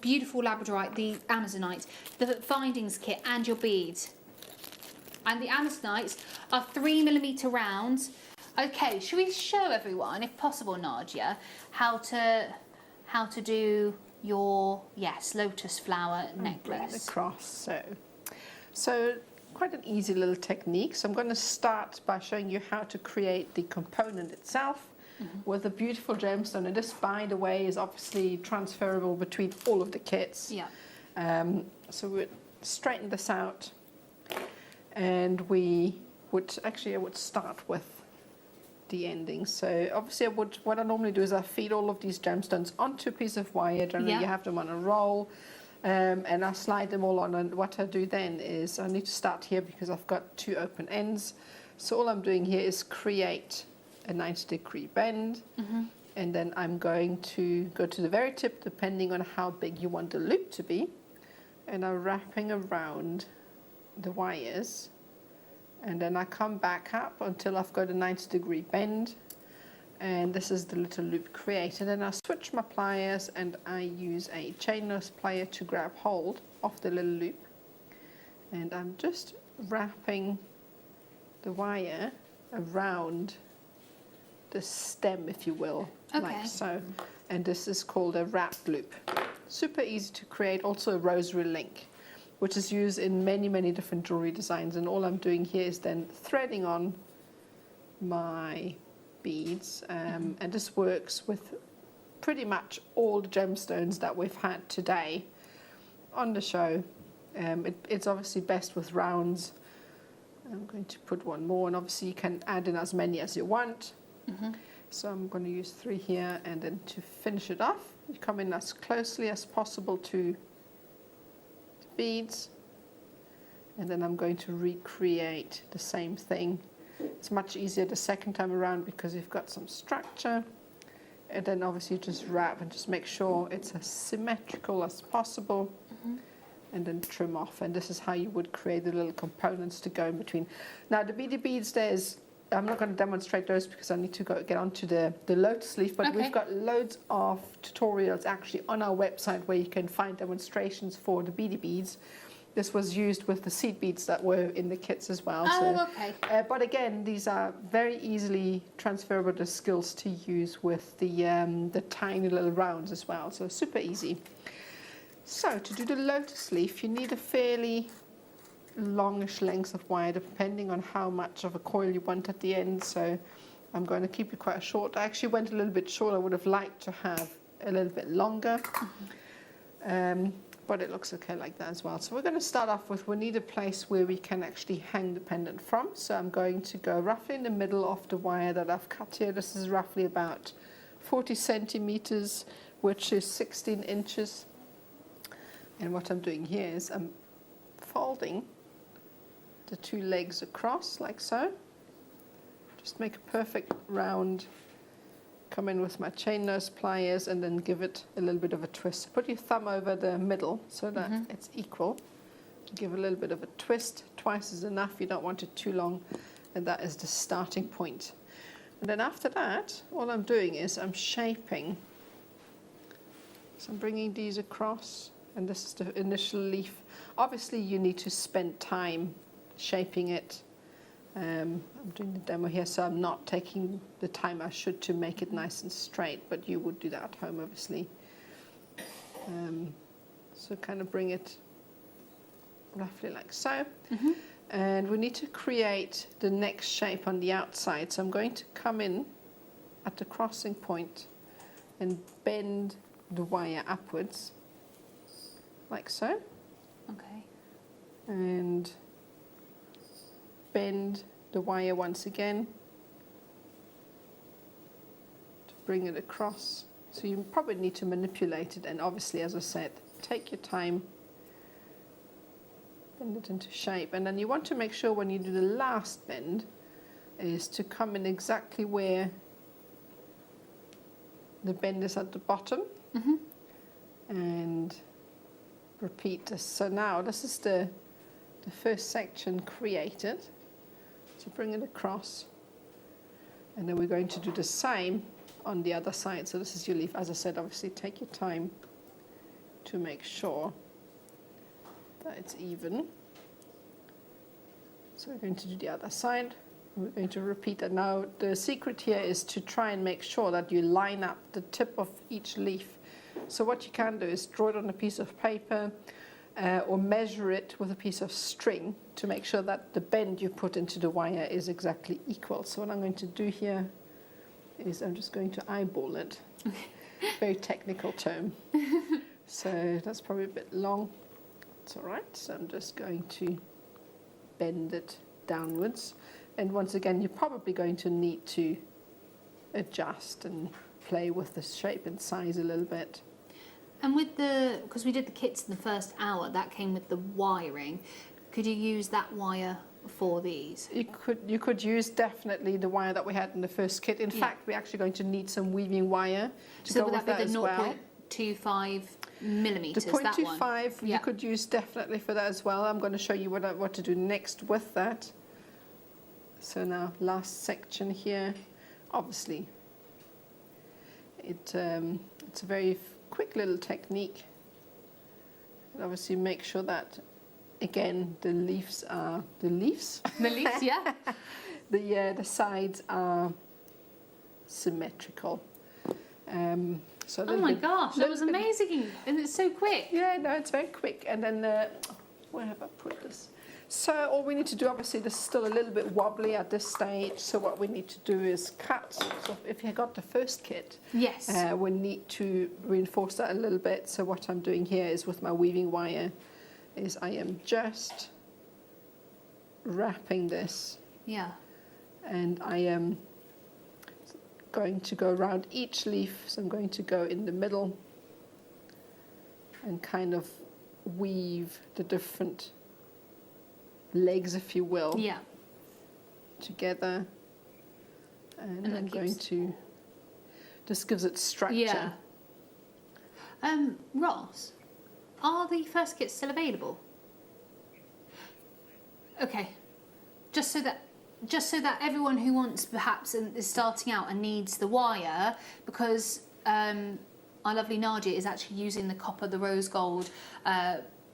beautiful labradorite, the Amazonite, the findings kit, and your beads. and the amethystes are 3mm rounds. Okay, should we show everyone, if possible, Nadia, how to do your lotus flower necklace? Across, so quite an easy little technique. So I'm going to start by showing you how to create the component itself with a beautiful gemstone, and this, by the way, is obviously transferable between all of the kits. Yeah. So we'd straighten this out, and I would start with the ending. So obviously what I normally do is I feed all of these gemstones onto a piece of wire. Generally you have them on a roll, and I slide them all on, and what I do then is I need to start here because I've got 2 open ends. So all I'm doing here is create a 90-degree bend, and then I'm going to go to the very tip depending on how big you want the loop to be, and I'm wrapping around the wires, and then I come back up until I've got a 90-degree bend, and this is the little loop created. And then I switch my pliers and I use a chain nose plier to grab hold of the little loop, and I'm just wrapping the wire around the stem, if you will, like so. And this is called a wrap loop. Super easy to create. Also a rosary link, which is used in many different jewelry designs. And all I'm doing here is then threading on my beads, and this works with pretty much all the gemstones that we've had today on the show. It's obviously best with rounds. I'm going to put one more, and obviously you can add in as many as you want. So I'm going to use 3 here, and then to finish it off, you come in as closely as possible to the beads, and then I'm going to recreate the same thing. It's much easier the second time around because you've got some structure, and then obviously you just wrap and just make sure it's as symmetrical as possible, and then trim off. And this is how you would create the little components to go in between. Now the beady beads, I'm not going to demonstrate those because I need to get onto the lotus leaf, but we've got loads of tutorials actually on our website where you can find demonstrations for the beady beads. This was used with the seed beads that were in the kits as well. But again, these are very easily transferable the skills to use with the tiny little rounds as well, so super easy. So to do the lotus leaf, you need a fairly longish length of wire depending on how much of a coil you want at the end. So I'm going to keep it quite short. I actually went a little bit short. I would have liked to have a little bit longer, but it looks okay like that as well. So we're going to start off with, we need a place where we can actually hang the pendant from. So I'm going to go roughly in the middle of the wire that I've cut here. This is roughly about 40 centimeters, which is 16 inches. And what I'm doing here is I'm folding the 2 legs across like so. Just make a perfect round, come in with my chain nose pliers, and then give it a little bit of a twist. Put your thumb over the middle so that it's equal. Give a little bit of a twist. Twice is enough, you don't want it too long, and that is the starting point. And then after that, all I'm doing is I'm shaping. So I'm bringing these across, and this is the initial leaf. Obviously you need to spend time shaping it. I'm doing the demo here, so I'm not taking the time I should to make it nice and straight, but you would do that at home obviously. So kind of bring it roughly like so. And we need to create the next shape on the outside. So I'm going to come in at the crossing point and bend the wire upwards like so. Okay. And bend the wire once again to bring it across. So you probably need to manipulate it, and obviously, as I said, take your time, bend it into shape, and then you want to make sure when you do the last bend is to come in exactly where the bend is at the bottom, and repeat this. So now this is the first section created. So bring it across, and then we're going to do the same on the other side. So this is your leaf. As I said, obviously take your time to make sure that it's even. So we're going to do the other side. We're going to repeat that. Now the secret here is to try and make sure that you line up the tip of each leaf. So what you can do is draw it on a piece of paper or measure it with a piece of string to make sure that the bend you put into the wire is exactly equal. So what I'm going to do here is I'm just going to eyeball it. Very technical term. So that's probably a bit long. It's all right. So I'm just going to bend it downwards. And once again, you're probably going to need to adjust and play with the shape and size a little bit. And with because we did the kits in the first hour, that came with the wiring. Could you use that wire for these? You could use definitely the wire that we had in the first kit. In fact, we're actually going to need some weaving wire to go with that as well. So would that be the 0.25 millimeters? The 0.25 you could use definitely for that as well. I'm going to show you what to do next with that. So now, last section here. Obviously, it's a very quick little technique. And obviously, make sure that, again, the leaves are the leaves. The leaves, yeah. The sides are symmetrical. So oh my gosh, that was amazing, and it's so quick. Yeah, no, it's very quick. And then where have I put this? So all we need to do, obviously, this is still a little bit wobbly at this stage. So what we need to do is cut. So if you got the first kit, yes, we need to reinforce that a little bit. So what I'm doing here is with my weaving wire, is I am just wrapping this. Yeah. And I am going to go around each leaf. So I'm going to go in the middle and kind of weave the different legs, if you will, together, and I'm going to, this gives it structure. Yeah. Ross, are the first kits still available? Okay, just so that everyone who wants perhaps and is starting out and needs the wire, because our lovely Nadia is actually using the copper, the rose gold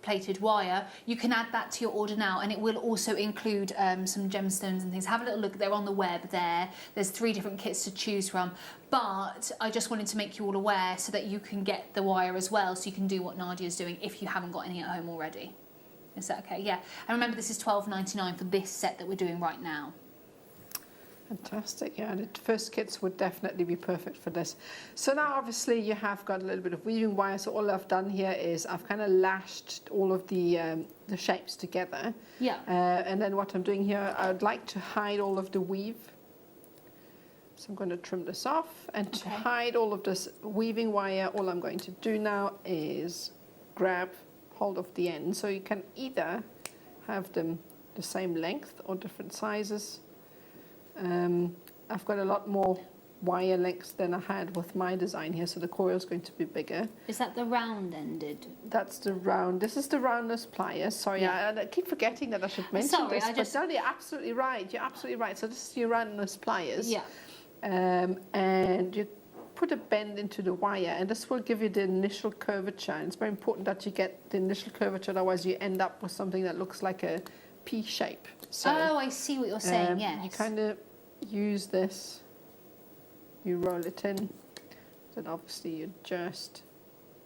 plated wire, you can add that to your order now, and it will also include some gemstones and things. Have a little look, they're on the web there. There's 3 different kits to choose from, but I just wanted to make you all aware so that you can get the wire as well, so you can do what Nadia's doing if you haven't got any at home already. Is that okay? Yeah. And remember, this is $12.99 for this set that we're doing right now. Fantastic, yeah, the first kits would definitely be perfect for this. So now obviously you have got a little bit of weaving wire, so all I've done here is I've kind of lashed all of the shapes together. Yeah. And then what I'm doing here, I would like to hide all of the weave. So I'm going to trim this off, and to hide all of this weaving wire, all I'm going to do now is grab hold of the end. So you can either have them the same length or different sizes. I've got a lot more wire lengths than I had with my design here, so the coil is going to be bigger. Is that the round-ended? That's the round. This is the roundless pliers. Sorry, yeah. I keep forgetting that I should mention this. But no, you're absolutely right. You're absolutely right. So this is your roundless pliers. Yeah. And you put a bend into the wire, and this will give you the initial curvature. And it's very important that you get the initial curvature, otherwise you end up with something that looks like a P shape. So, oh, I see what you're saying, yes. You kind of use this, you roll it in, then obviously you just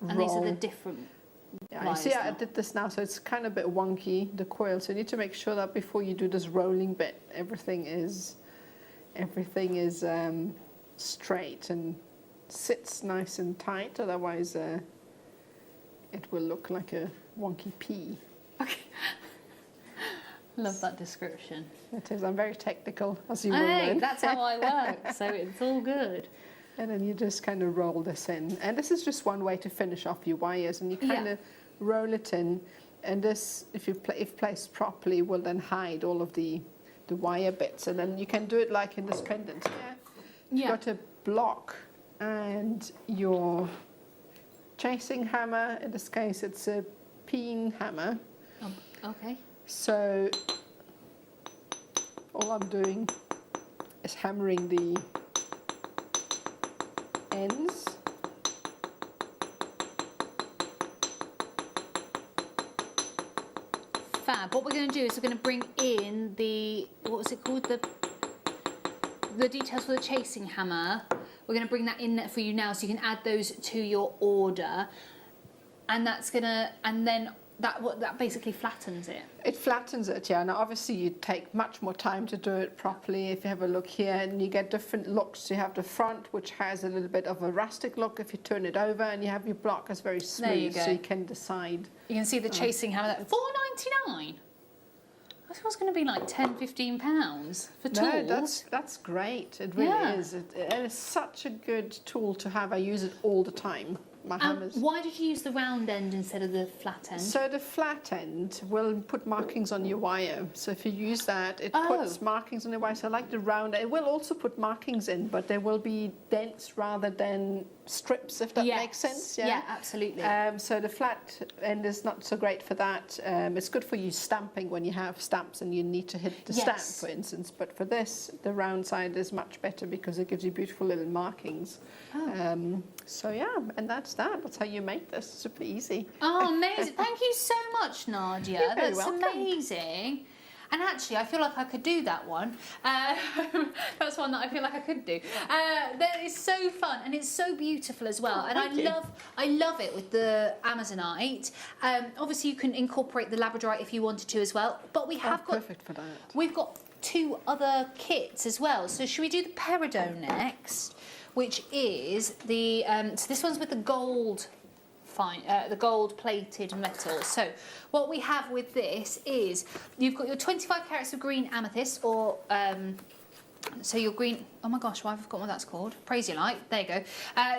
roll. And these are the different you see I did this now, so it's kind of a bit wonky, the coil, so you need to make sure that before you do this rolling bit, everything is straight and sits nice and tight, otherwise it will look like a wonky P. Okay. Love that description. It is. I'm very technical, as you will Hey, learn. that's how I work, so it's all good. And then you just kind of roll this in. And this is just one way to finish off your wires. And you kind of roll it in. And this, if placed properly, will then hide all of the wire bits. And then you can do it like in this pendant here. You've got a block and your chasing hammer. In this case, it's a peen hammer. Okay. So all I'm doing is hammering the ends. fab. What we're going to do is we're going to bring in the, what was it called? The details for the chasing hammer. We're going to bring that in there for you now so you can add those to your order. And that's going to, and then that basically flattens it. It flattens it, yeah. Now, obviously, you take much more time to do it properly. If you have a look here, and you get different looks. You have the front, which has a little bit of a rustic look if you turn it over, and you have your block that's very smooth, there you go. so you can decide. You can see the chasing hammer. £4.99. I thought it was going to be like £10–15 for tools. No, that's great. It really is. It is such a good tool to have. I use it all the time. My hammers. Why did you use the round end instead of the flat end? So the flat end will put markings on your wire. So if you use that, it puts markings on your wire. So I like the round. It will also put markings in, but there will be dents rather than strips, if that makes sense. Yeah, absolutely. So the flat end is not so great for that. It's good for you stamping when you have stamps and you need to hit the stamp, for instance. But for this, the round side is much better because it gives you beautiful little markings. So yeah, and that's that. That's how you make this. Super easy. Oh, amazing. Thank you so much, Nadia. You're very That's welcome. amazing. And actually, I feel like I could do that one. That's one that I feel like I could do. That is so fun and it's so beautiful as well. And I love it with the Amazonite. Obviously, you can incorporate the Labradorite if you wanted to as well. But we have got perfect for that. We've got 2 other kits as well. So should we do the Peridot next? Which is the so this one's with the gold. The gold-plated metal. So what we have with this is you've got your 25 carats of green amethyst, or so your green. Oh my gosh, why have I forgotten what that's called? Prasiolite. There you go.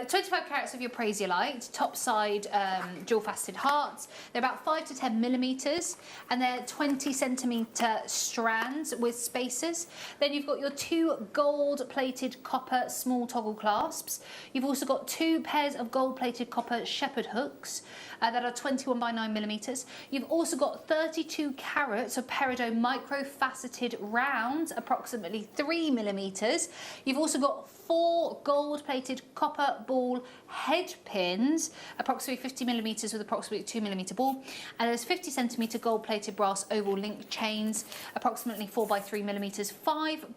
25 carats of your Prasiolite, top side dual-faceted hearts. They're about 5 to 10 millimeters, and they're 20 centimeter strands with spacers. Then you've got your 2 gold-plated copper small toggle clasps. You've also got 2 pairs of gold-plated copper shepherd hooks that are 21 by 9 millimeters. You've also got 32 carats of Peridot micro-faceted rounds, approximately 3 millimeters. You've also got 4 gold-plated copper ball head pins, approximately 50 millimeters with approximately 2 millimeter ball, and there's 50 centimeter gold-plated brass oval link chains, approximately 4 by 3 millimeters, 5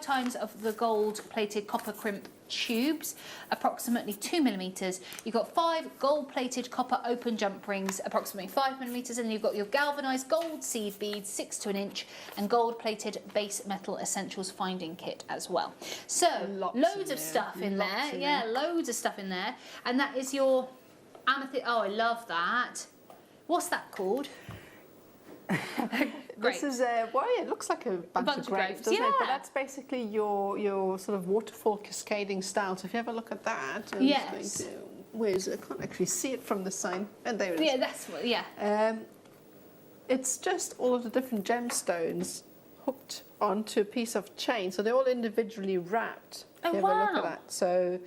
times of the gold-plated copper crimp tubes, approximately 2 millimeters. You've got 5 gold-plated copper open jump rings, approximately 5 millimeters, and you've got your galvanized gold seed beads, 6 to an inch, and gold-plated base metal essentials finding kit as well. So loads of stuff in there. Yeah, loads of stuff in there. And that is your amethyst. Oh, I love that. What's that called? This is it looks like a bunch of grapes, doesn't it? But that's basically your sort of waterfall cascading style. So if you have a look at that, where is it? I can't actually see it from the side. And there it is. Yeah, that's what. It's just all of the different gemstones hooked onto a piece of chain, so they're all individually wrapped. Oh, if you have a look at that. So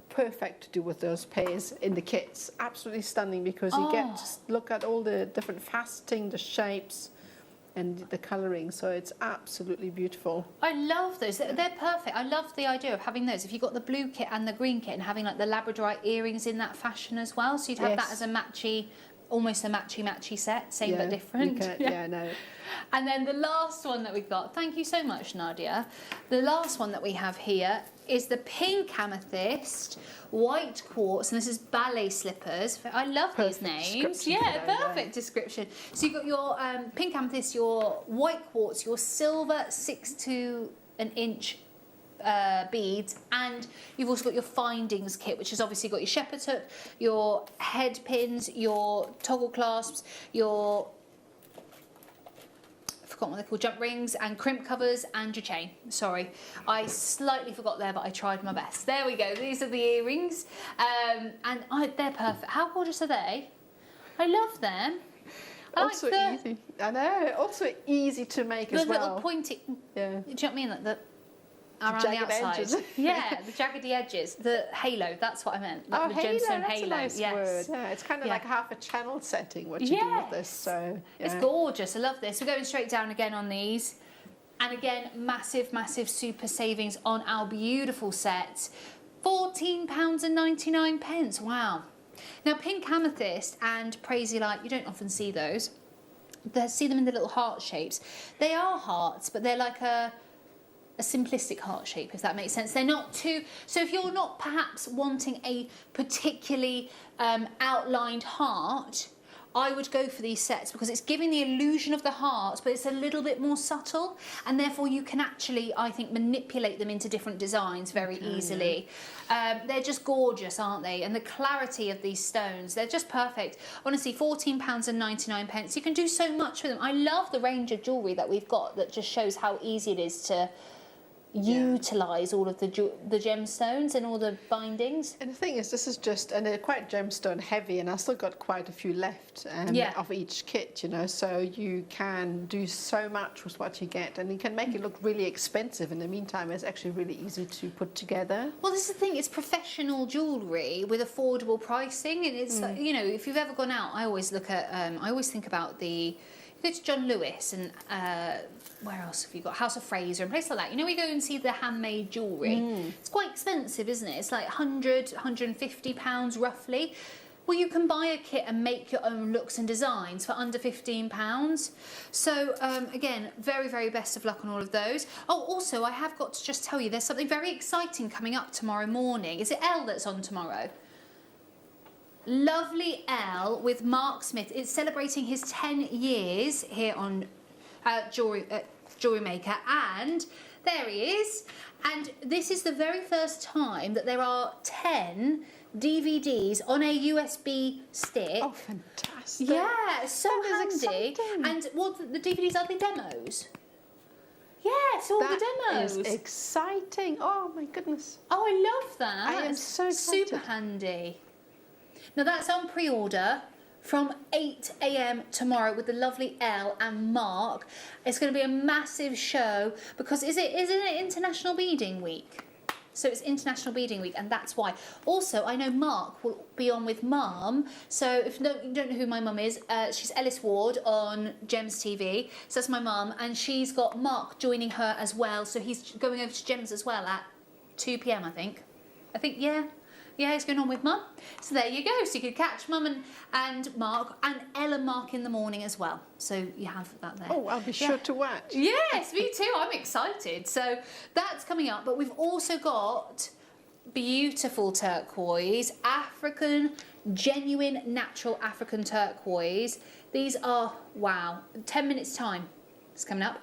perfect to do with those pairs in the kits. Absolutely stunning because you get to look at all the different faceting, the shapes, and the colouring. So it's absolutely beautiful. I love those. They're perfect. I love the idea of having those. If you've got the blue kit and the green kit and having like the Labradorite earrings in that fashion as well, so you'd have that as a matchy. Almost a matchy set, same but different. No. And then the last one that we've got, thank you so much, Nadia. The last one that we have here is the pink amethyst, white quartz, and this is ballet slippers. I love these names. Yeah, perfect description. So you've got your pink amethyst, your white quartz, your silver 6 to an inch beads, and you've also got your findings kit, which has obviously got your shepherd's hook, your head pins, your toggle clasps, your I've forgotten what they're called, jump rings and crimp covers, and your chain. Sorry, I slightly forgot there, but I tried my best. There we go. These are the earrings, and they're perfect. How gorgeous are they? I love them. Also easy. I know. Also easy to make as well. The little pointy. Yeah. Do you know what I mean? Like the around the outside. Edges. Yeah, the jaggedy edges. The halo, that's what I meant. Like the halo, gemstone that's halo. A nice word. Yeah, it's kind of like half a channel setting what you do with this. So it's gorgeous. I love this. We're going straight down again on these. And again, massive, massive super savings on our beautiful set. £14.99. Wow. Now, pink amethyst and Prasiolite, you don't often see those. see them in the little heart shapes. They are hearts, but they're like a simplistic heart shape, if that makes sense. They're not too... So if you're not perhaps wanting a particularly outlined heart, I would go for these sets because it's giving the illusion of the heart, but it's a little bit more subtle, and therefore you can actually, I think, manipulate them into different designs very easily. They're just gorgeous, aren't they? And the clarity of these stones, they're just perfect. Honestly, £14.99. You can do so much with them. I love the range of jewellery that we've got that just shows how easy it is to utilise all of the gemstones and all the bindings. And the thing is, this is just, and they're quite gemstone heavy, and I've still got quite a few left of each kit, you know, so you can do so much with what you get, and you can make it look really expensive. In the meantime, it's actually really easy to put together. Well, this is the thing, it's professional jewellery with affordable pricing, and it's like, you know, if you've ever gone out, I always look at, I always think about you go to John Lewis and where else have you got? House of Fraser and places like that. You know, we go and see the handmade jewellery. It's quite expensive, isn't it? It's like £100, £150 roughly. Well, you can buy a kit and make your own looks and designs for under £15. So, again, very, very best of luck on all of those. Oh, also, I have got to just tell you, there's something very exciting coming up tomorrow morning. Is it Elle that's on tomorrow? Lovely Elle with Mark Smith. It's celebrating his 10 years here on JewelleryMaker, and there he is. And this is the very first time that there are 10 DVDs on a USB stick. Oh, fantastic. Yeah, so that is handy. exciting. And what the DVDs are, the demos? Yeah, it's all the demos. That is exciting. Oh, my goodness. Oh, I love that. I am so excited. Super handy. Now that's on pre-order from 8 AM tomorrow with the lovely Elle and Mark. It's going to be a massive show because isn't it International Beading Week? So it's International Beading Week, and that's why. Also, I know Mark will be on with Mum. So if you don't know who my mum is, she's Ellis Ward on Gems TV. So that's my mum, and she's got Mark joining her as well. So he's going over to Gems as well at 2 PM, I think. Yeah, he's going on with Mum. So there you go. So you could catch Mum and Mark, and Elle and Mark in the morning as well. So you have that there. Oh, I'll be sure to watch. Yes, me too. I'm excited. So that's coming up. But we've also got beautiful turquoise, African, genuine, natural African turquoise. These are, wow, 10 minutes time. It's coming up.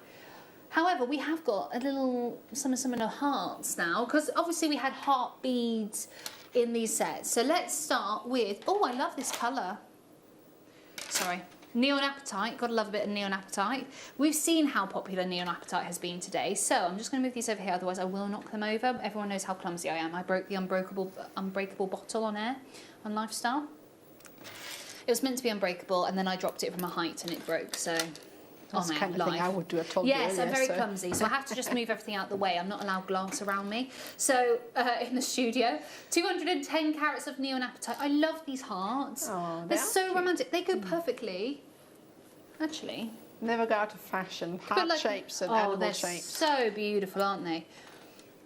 However, we have got a little, some of the hearts now, because obviously we had heart beads in these sets. So let's start with, oh, I love this colour. Sorry. Neon Apatite, gotta love a bit of Neon Apatite. We've seen how popular Neon Apatite has been today, so I'm just gonna move these over here, otherwise I will knock them over. Everyone knows how clumsy I am. I broke the unbreakable bottle on air, on Lifestyle. It was meant to be unbreakable, and then I dropped it from a height and it broke, so. That's the kind of thing I would do. I told you yes, earlier, I'm very clumsy, so I have to just move everything out the way. I'm not allowed glass around me. So in the studio, 210 carats of Neon Apatite. I love these hearts. Oh, they're so romantic. They go perfectly. Actually, never go out of fashion. Heart shapes and animal shapes. So beautiful, aren't they?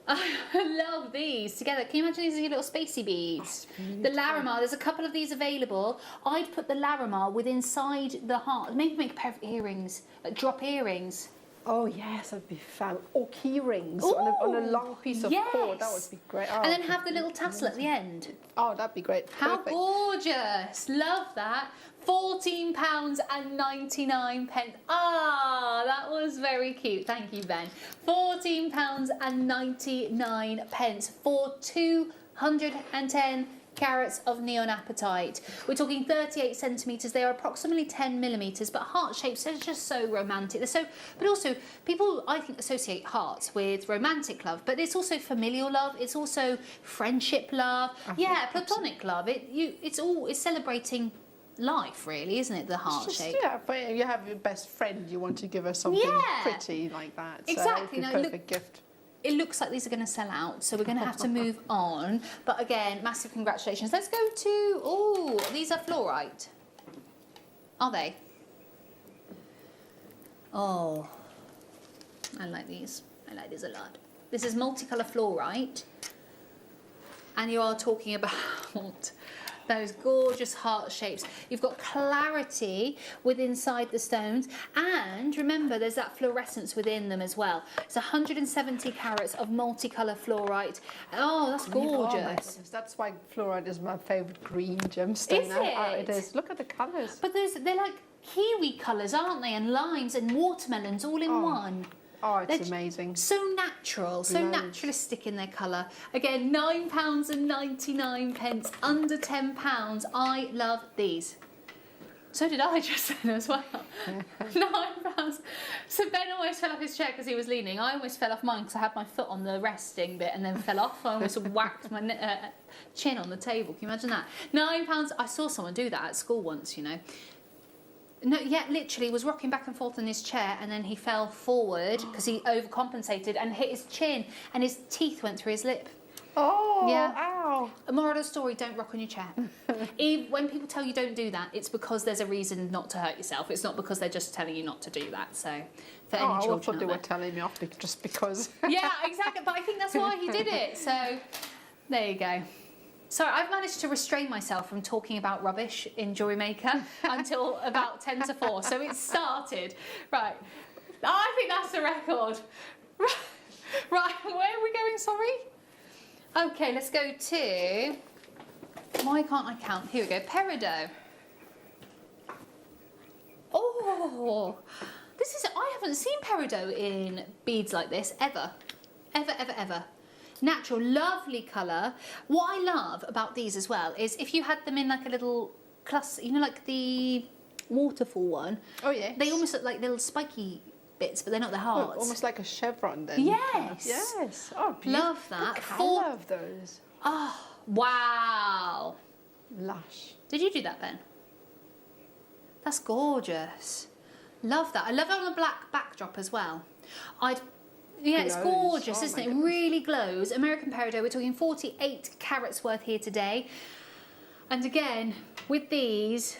I love these together. Can you imagine these are your little spacey beads? The Larimar, there's a couple of these available. I'd put the Larimar with inside the heart. Maybe make a pair of earrings, like drop earrings. Oh yes, that'd be fun. Or key rings on a long piece of cord. That would be great. Oh, and then have the little tassel at the end. Oh, that'd be great. How gorgeous! Love that. £14.99. Ah, that was very cute. Thank you, Ben. £14.99 for 210 carats of Neon Apatite. We're talking 38 centimetres. They are approximately 10 millimetres, but heart shapes are just so romantic. They're so, but also people, I think, associate hearts with romantic love, but it's also familial love. It's also friendship love. Yeah, platonic love. It's celebrating life, really, isn't it? The heart shape. Yeah, but you have your best friend. You want to give her something pretty like that. Exactly. So perfect gift. It looks like these are going to sell out, so we're going to have to move on. But again, massive congratulations. Let's go to, oh, these are fluorite. Are they? Oh, I like these. I like these a lot. This is multicolor fluorite. And you are talking about Those gorgeous heart shapes. You've got clarity inside the stones, and remember there's that fluorescence within them as well. It's 170 carats of multicolour fluorite. Oh, that's gorgeous. That's why fluorite is my favourite green gemstone. Is it? It is. Look at the colours. But they're like kiwi colours, aren't they? And limes and watermelons all in one. Oh, it's amazing. So natural, so naturalistic in their colour. Again, £9.99, under £10. I love these. So did I just then as well. £9. So Ben almost fell off his chair because he was leaning. I almost fell off mine because I had my foot on the resting bit and then fell off. I almost whacked my chin on the table. Can you imagine that? £9. I saw someone do that at school once, you know. No, yeah, literally was rocking back and forth in his chair and then he fell forward because he overcompensated and hit his chin and his teeth went through his lip. Oh, yeah. Ow. A moral of the story, don't rock on your chair. When people tell you don't do that, it's because there's a reason not to hurt yourself. It's not because they're just telling you not to do that. So, for any children I thought they were telling me off just because. Yeah, exactly. But I think that's why he did it. So, there you go. So I've managed to restrain myself from talking about rubbish in JewelleryMaker until about 10 to 4. So it started. Right. I think that's the record. Right, where are we going, sorry? Okay, let's go to... Why can't I count? Here we go. Peridot. Oh, this is... I haven't seen peridot in beads like this ever. Ever. Natural, lovely colour. What I love about these as well is if you had them in like a little cluster, you know, like the waterfall one. Oh, yes. They almost look like little spiky bits, but they're not, they're hearts. Oh, almost like a chevron then. Yes. Yes. Oh, beautiful. Love that. I love those. Oh, wow. Lush. Did you do that, Ben? That's gorgeous. Love that. I love it on a black backdrop as well. Yeah, it's gorgeous, isn't it? It really glows. American peridot, we're talking 48 carats worth here today. And again, with these,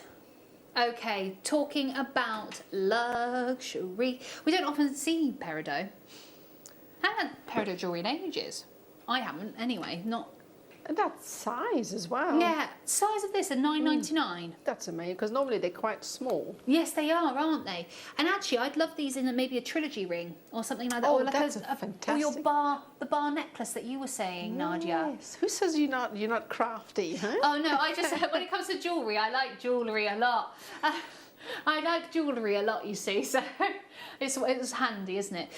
okay, talking about luxury. We don't often see peridot. I haven't had peridot jewellery in ages. I haven't, anyway, not... And that size as well. Yeah, size of this, a $9.99. That's amazing, because normally they're quite small. Yes, they are, aren't they? And actually, I'd love these in maybe a trilogy ring or something like that. Oh, or like that's fantastic. Or the bar necklace that you were saying, Nadia. Yes. Who says you're not crafty, huh? Oh no, I just when it comes to jewellery, I like jewellery a lot. I like jewellery a lot, you see, so it's handy, isn't it?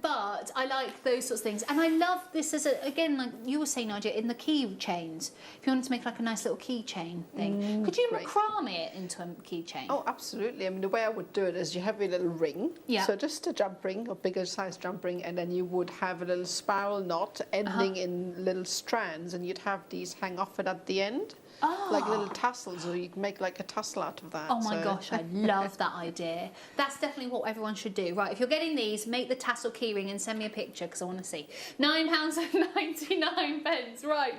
But I like those sorts of things. And I love this as, again, like you were saying, Nadia, in the key chains. If you wanted to make like a nice little keychain thing. Could you macrame it into a keychain? Oh, absolutely. I mean, the way I would do it is you have a little ring. Yeah. So just a jump ring, or bigger size jump ring, and then you would have a little spiral knot ending in little strands, and you'd have these hang off it at the end. Oh. Like little tassels, or you can make like a tassel out of that. Oh my gosh, I love that idea. That's definitely what everyone should do. Right, if you're getting these, make the tassel keyring and send me a picture because I want to see. £9.99. Right,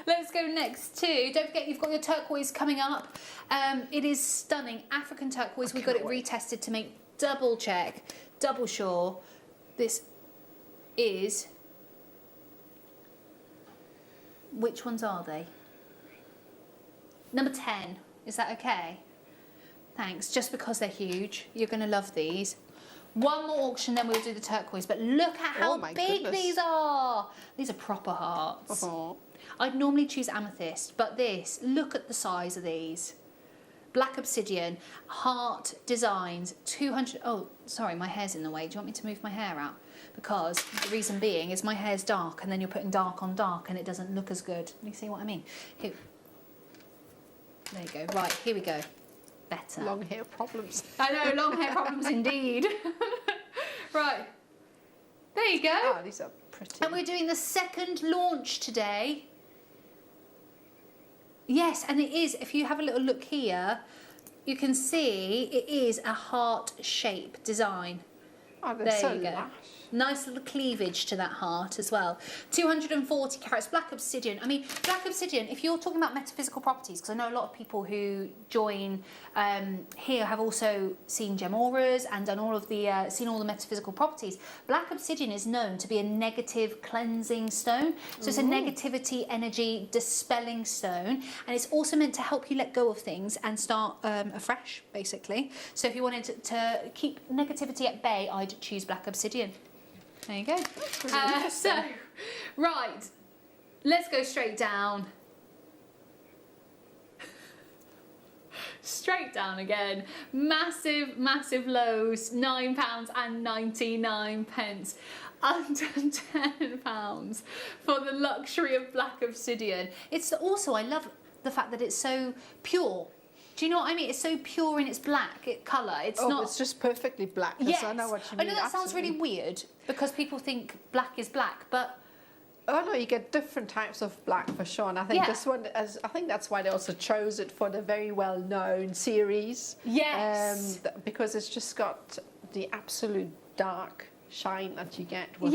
let's go next to, don't forget you've got your turquoise coming up. It is stunning. African turquoise, we've got it retested to make double check, double sure. This is, which ones are they? Number 10, is that okay? Thanks, just because they're huge. You're gonna love these. One more auction, then we'll do the turquoise, but look at how big these are. These are proper hearts. I'd normally choose amethyst, but this, look at the size of these. Black obsidian, heart designs, 200, oh, sorry, my hair's in the way. Do you want me to move my hair out? Because the reason being is my hair's dark and then you're putting dark on dark and it doesn't look as good. You see what I mean? Here. There you go. Right, here we go. Better. Long hair problems. I know, long hair problems indeed. Right. There you go. Oh, these are pretty. And we're doing the second launch today. Yes, and it is, if you have a little look here, you can see it is a heart shape design. Oh, they're there so you go. lush. Nice little cleavage to that heart as well. 240 carats, black obsidian. I mean, black obsidian, if you're talking about metaphysical properties, because I know a lot of people who join here have also seen gem auras and done all of the, seen all the metaphysical properties. Black obsidian is known to be a negative cleansing stone. So it's a negativity energy dispelling stone. And it's also meant to help you let go of things and start afresh, basically. So if you wanted to keep negativity at bay, I'd choose black obsidian. There you go. So, right, let's go straight down. Straight down again. Massive, massive lows, £9.99. Under £10 for the luxury of black obsidian. It's also, I love the fact that it's so pure. Do you know what I mean? It's so pure in its black colour. It's not. It's just perfectly black. Yes. I know what you mean. I know that sounds really weird because people think black is black, but. Oh no, you get different types of black for sure, and I think this one, I think that's why they also chose it for the very well-known series. Yes. Because it's just got the absolute dark shine that you get with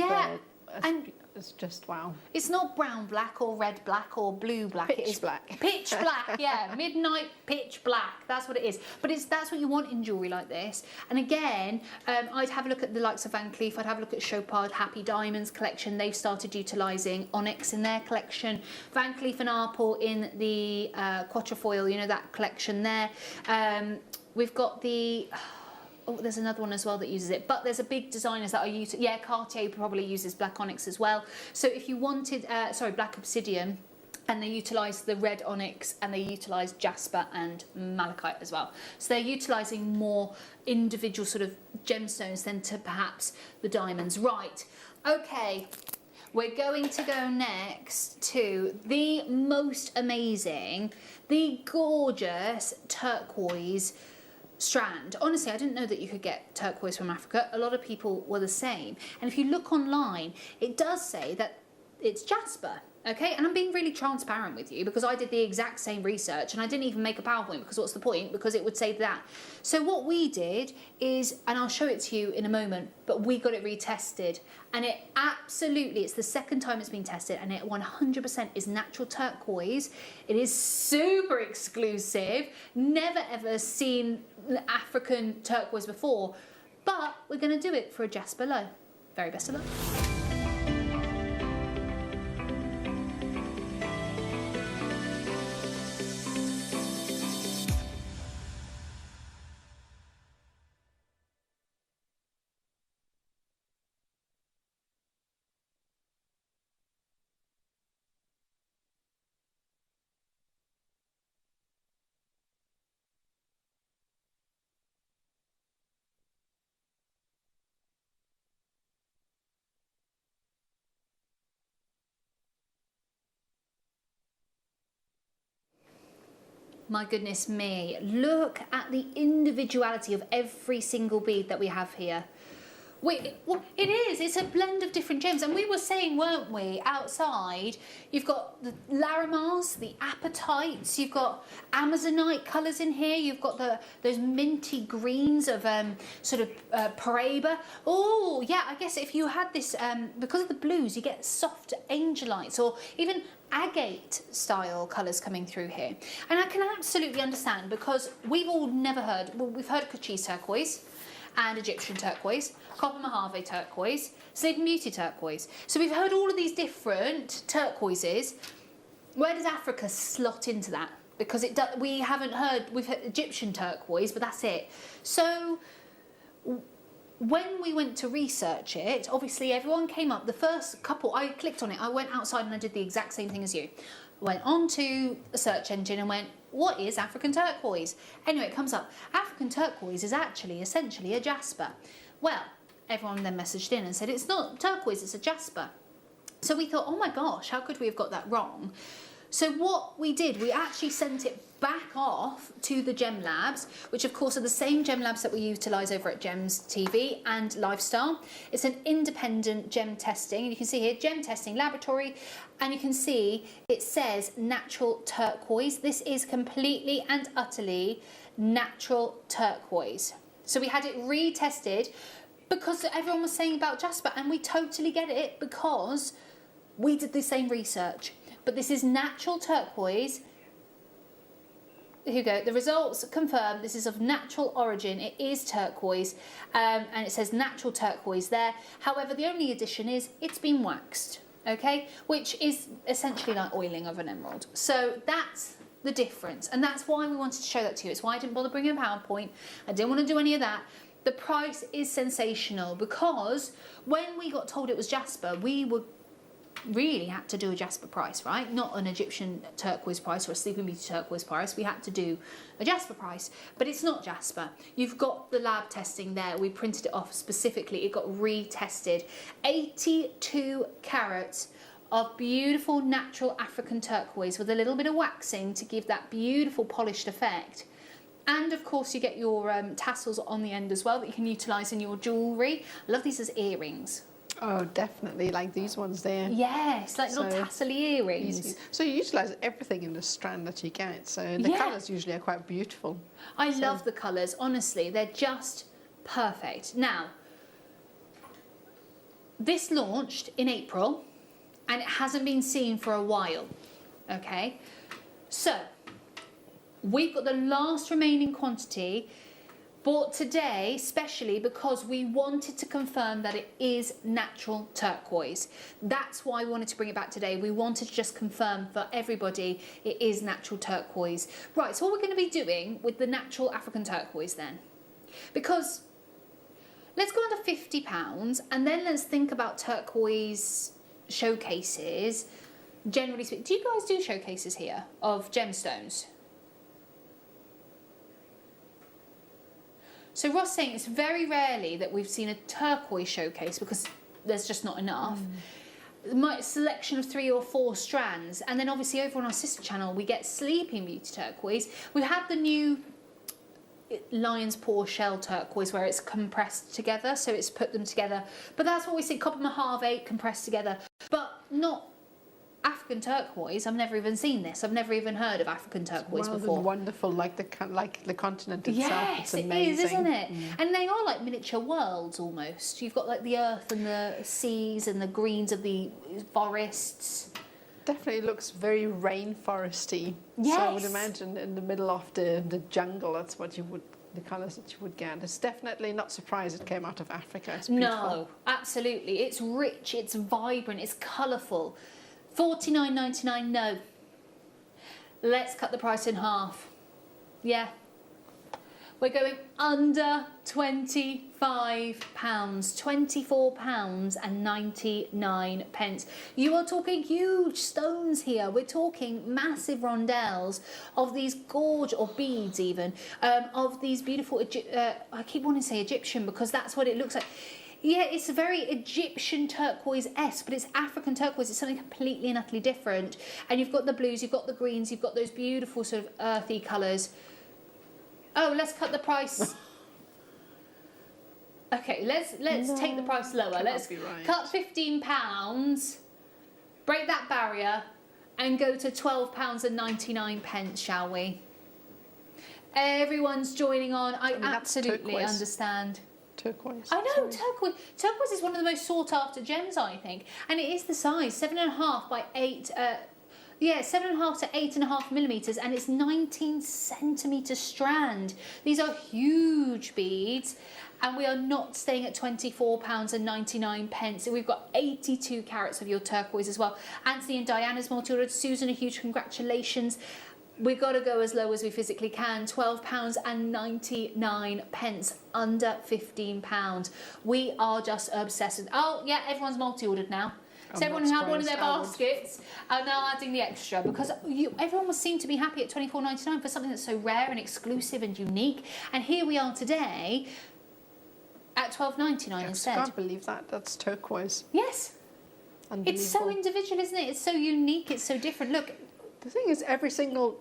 and it's just wow. It's not brown black or red black or blue black. Pitch it is black. Pitch black, yeah. Midnight pitch black. That's what it is. But that's what you want in jewellery like this. And again, I'd have a look at the likes of Van Cleef. I'd have a look at Chopard Happy Diamonds collection. They've started utilising onyx in their collection. Van Cleef and Arpels in the quatrefoil, you know, that collection there. We've got the... Oh, there's another one as well that uses it, but there's a big designers that are using. Yeah, Cartier probably uses black onyx as well. So if you wanted, black obsidian, and they utilise the red onyx, and they utilise Jasper and Malachite as well. So they're utilising more individual sort of gemstones than to perhaps the diamonds. Right, okay. We're going to go next to the most amazing, the gorgeous turquoise strand. Honestly, I didn't know that you could get turquoise from Africa. A lot of people were the same. And if you look online, it does say that it's Jasper. Okay, and I'm being really transparent with you because I did the exact same research and I didn't even make a PowerPoint because what's the point? Because it would say that. So what we did is, and I'll show it to you in a moment, but we got it retested and it absolutely, it's the second time it's been tested and it 100% is natural turquoise. It is super exclusive, never ever seen African turquoise before, but we're going to do it for a Jasper low. Very best of luck. My goodness me, look at the individuality of every single bead that we have here. Well, it is, it's a blend of different gems. And we were saying, weren't we, outside, you've got the Larimars, the Apatites, you've got Amazonite colours in here, you've got those minty greens of Paraiba. Oh, yeah, I guess if you had this, because of the blues, you get soft angelites or even agate style colours coming through here. And I can absolutely understand because we've all never heard, well, we've heard of Cochise turquoise and Egyptian turquoise, Copper Mojave turquoise, Sleeping Beauty turquoise. So we've heard all of these different turquoises. Where does Africa slot into that? Because we haven't heard, we've heard Egyptian turquoise, but that's it. So when we went to research it, obviously everyone came up, the first couple, I clicked on it, I went outside and I did the exact same thing as you. Went onto a search engine and went, what is African turquoise? Anyway, it comes up, African turquoise is actually essentially a Jasper. Well, everyone then messaged in and said, it's not turquoise, it's a Jasper. So we thought, oh my gosh, how could we have got that wrong? So what we did, we actually sent it back off to the Gem Labs, which of course are the same Gem Labs that we utilise over at Gems TV and Lifestyle. It's an independent gem testing. You can see here, gem testing laboratory, and you can see it says natural turquoise. This is completely and utterly natural turquoise. So we had it retested Because everyone was saying about Jasper, and we totally get it because we did the same research. But this is natural turquoise. Here you go. The results confirm this is of natural origin. It is turquoise, and it says natural turquoise there. However, the only addition is it's been waxed, okay? Which is essentially like oiling of an emerald. So that's the difference, and that's why we wanted to show that to you. It's why I didn't bother bringing a PowerPoint. I didn't want to do any of that. The price is sensational because when we got told it was Jasper, we were really had to do a Jasper price, right? Not an Egyptian turquoise price or a Sleeping Beauty turquoise price. We had to do a Jasper price, but it's not Jasper. You've got the lab testing there. We printed it off specifically. It got retested. 82 carats of beautiful natural African turquoise with a little bit of waxing to give that beautiful polished effect. And of course you get your tassels on the end as well that you can utilise in your jewellery. I love these as earrings. Oh, definitely, like these ones there. Yes, like little tassel earrings. Easy. So you utilise everything in the strand that you get, so the colours usually are quite beautiful. I love the colours, honestly, they're just perfect. Now, this launched in April and it hasn't been seen for a while, okay? So, we've got the last remaining quantity bought today, especially because we wanted to confirm that it is natural turquoise. That's why we wanted to bring it back today. We wanted to just confirm for everybody it is natural turquoise. Right, so what we're going to be doing with the natural African turquoise then, because let's go under £50 and then let's think about turquoise showcases. Generally speaking, do you guys do showcases here of gemstones? So Ross saying it's very rarely that we've seen a turquoise showcase because there's just not enough. My selection of 3 or 4 strands, and then obviously over on our sister channel we get Sleeping Beauty turquoise. We have the new lion's paw shell turquoise where it's compressed together, so it's put them together. But that's what we see, copper mahave compressed together, but not African turquoise. I've never even seen this. I've never even heard of African turquoise before. And wonderful, like the continent itself. Yes, it's amazing. it is, isn't it? And they are like miniature worlds almost. You've got like the earth and the seas and the greens of the forests. Definitely looks very rainforesty. Yes. So I would imagine in the middle of the jungle, that's what you would, the colours that you would get. It's definitely not surprised it came out of Africa. It's beautiful. No, absolutely. It's rich, it's vibrant, it's colourful. $49.99, no. Let's cut the price in half. Yeah. We're going under £25. £24.99. You are talking huge stones here. We're talking massive rondelles of these gorgeous, or beads even, of these beautiful, I keep wanting to say Egyptian because that's what it looks like. Yeah, it's a very Egyptian turquoise-esque, but it's African turquoise. It's something completely and utterly different. And you've got the blues, you've got the greens, you've got those beautiful sort of earthy colours. Oh, let's cut the price. Okay, let's take the price lower. Let's cut £15, break that barrier, and go to £12.99, shall we? Everyone's joining on. I absolutely understand. Turquoise. I know, turquoise. Turquoise is one of the most sought after gems, I think. And it is the size, 7.5 by 8, 7.5 to 8.5 millimetres, and it's 19 centimetre strand. These are huge beads, and we are not staying at £24.99. We've got 82 carats of your turquoise as well. Anthony and Diana's multi-ordered. Susan, a huge congratulations. We've got to go as low as we physically can, £12.99, under £15. We are just obsessed. Oh, yeah, everyone's multi-ordered now. So everyone who had one in their baskets are now adding the extra because everyone was seen to be happy at £24.99 for something that's so rare and exclusive and unique. And here we are today at £12.99 instead. I can't believe that. That's turquoise. Yes. It's so individual, isn't it? It's so unique. It's so different. Look. The thing is, every single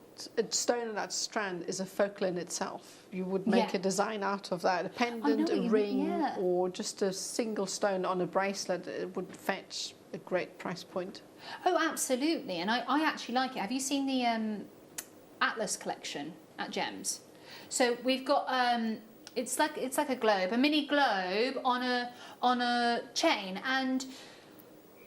stone in that strand is a focal in itself. You would make a design out of that. A pendant, a ring, or just a single stone on a bracelet. It would fetch a great price point. Oh, absolutely. And I actually like it. Have you seen the Atlas collection at Gems? So we've got, It's like a globe, a mini globe on a chain, and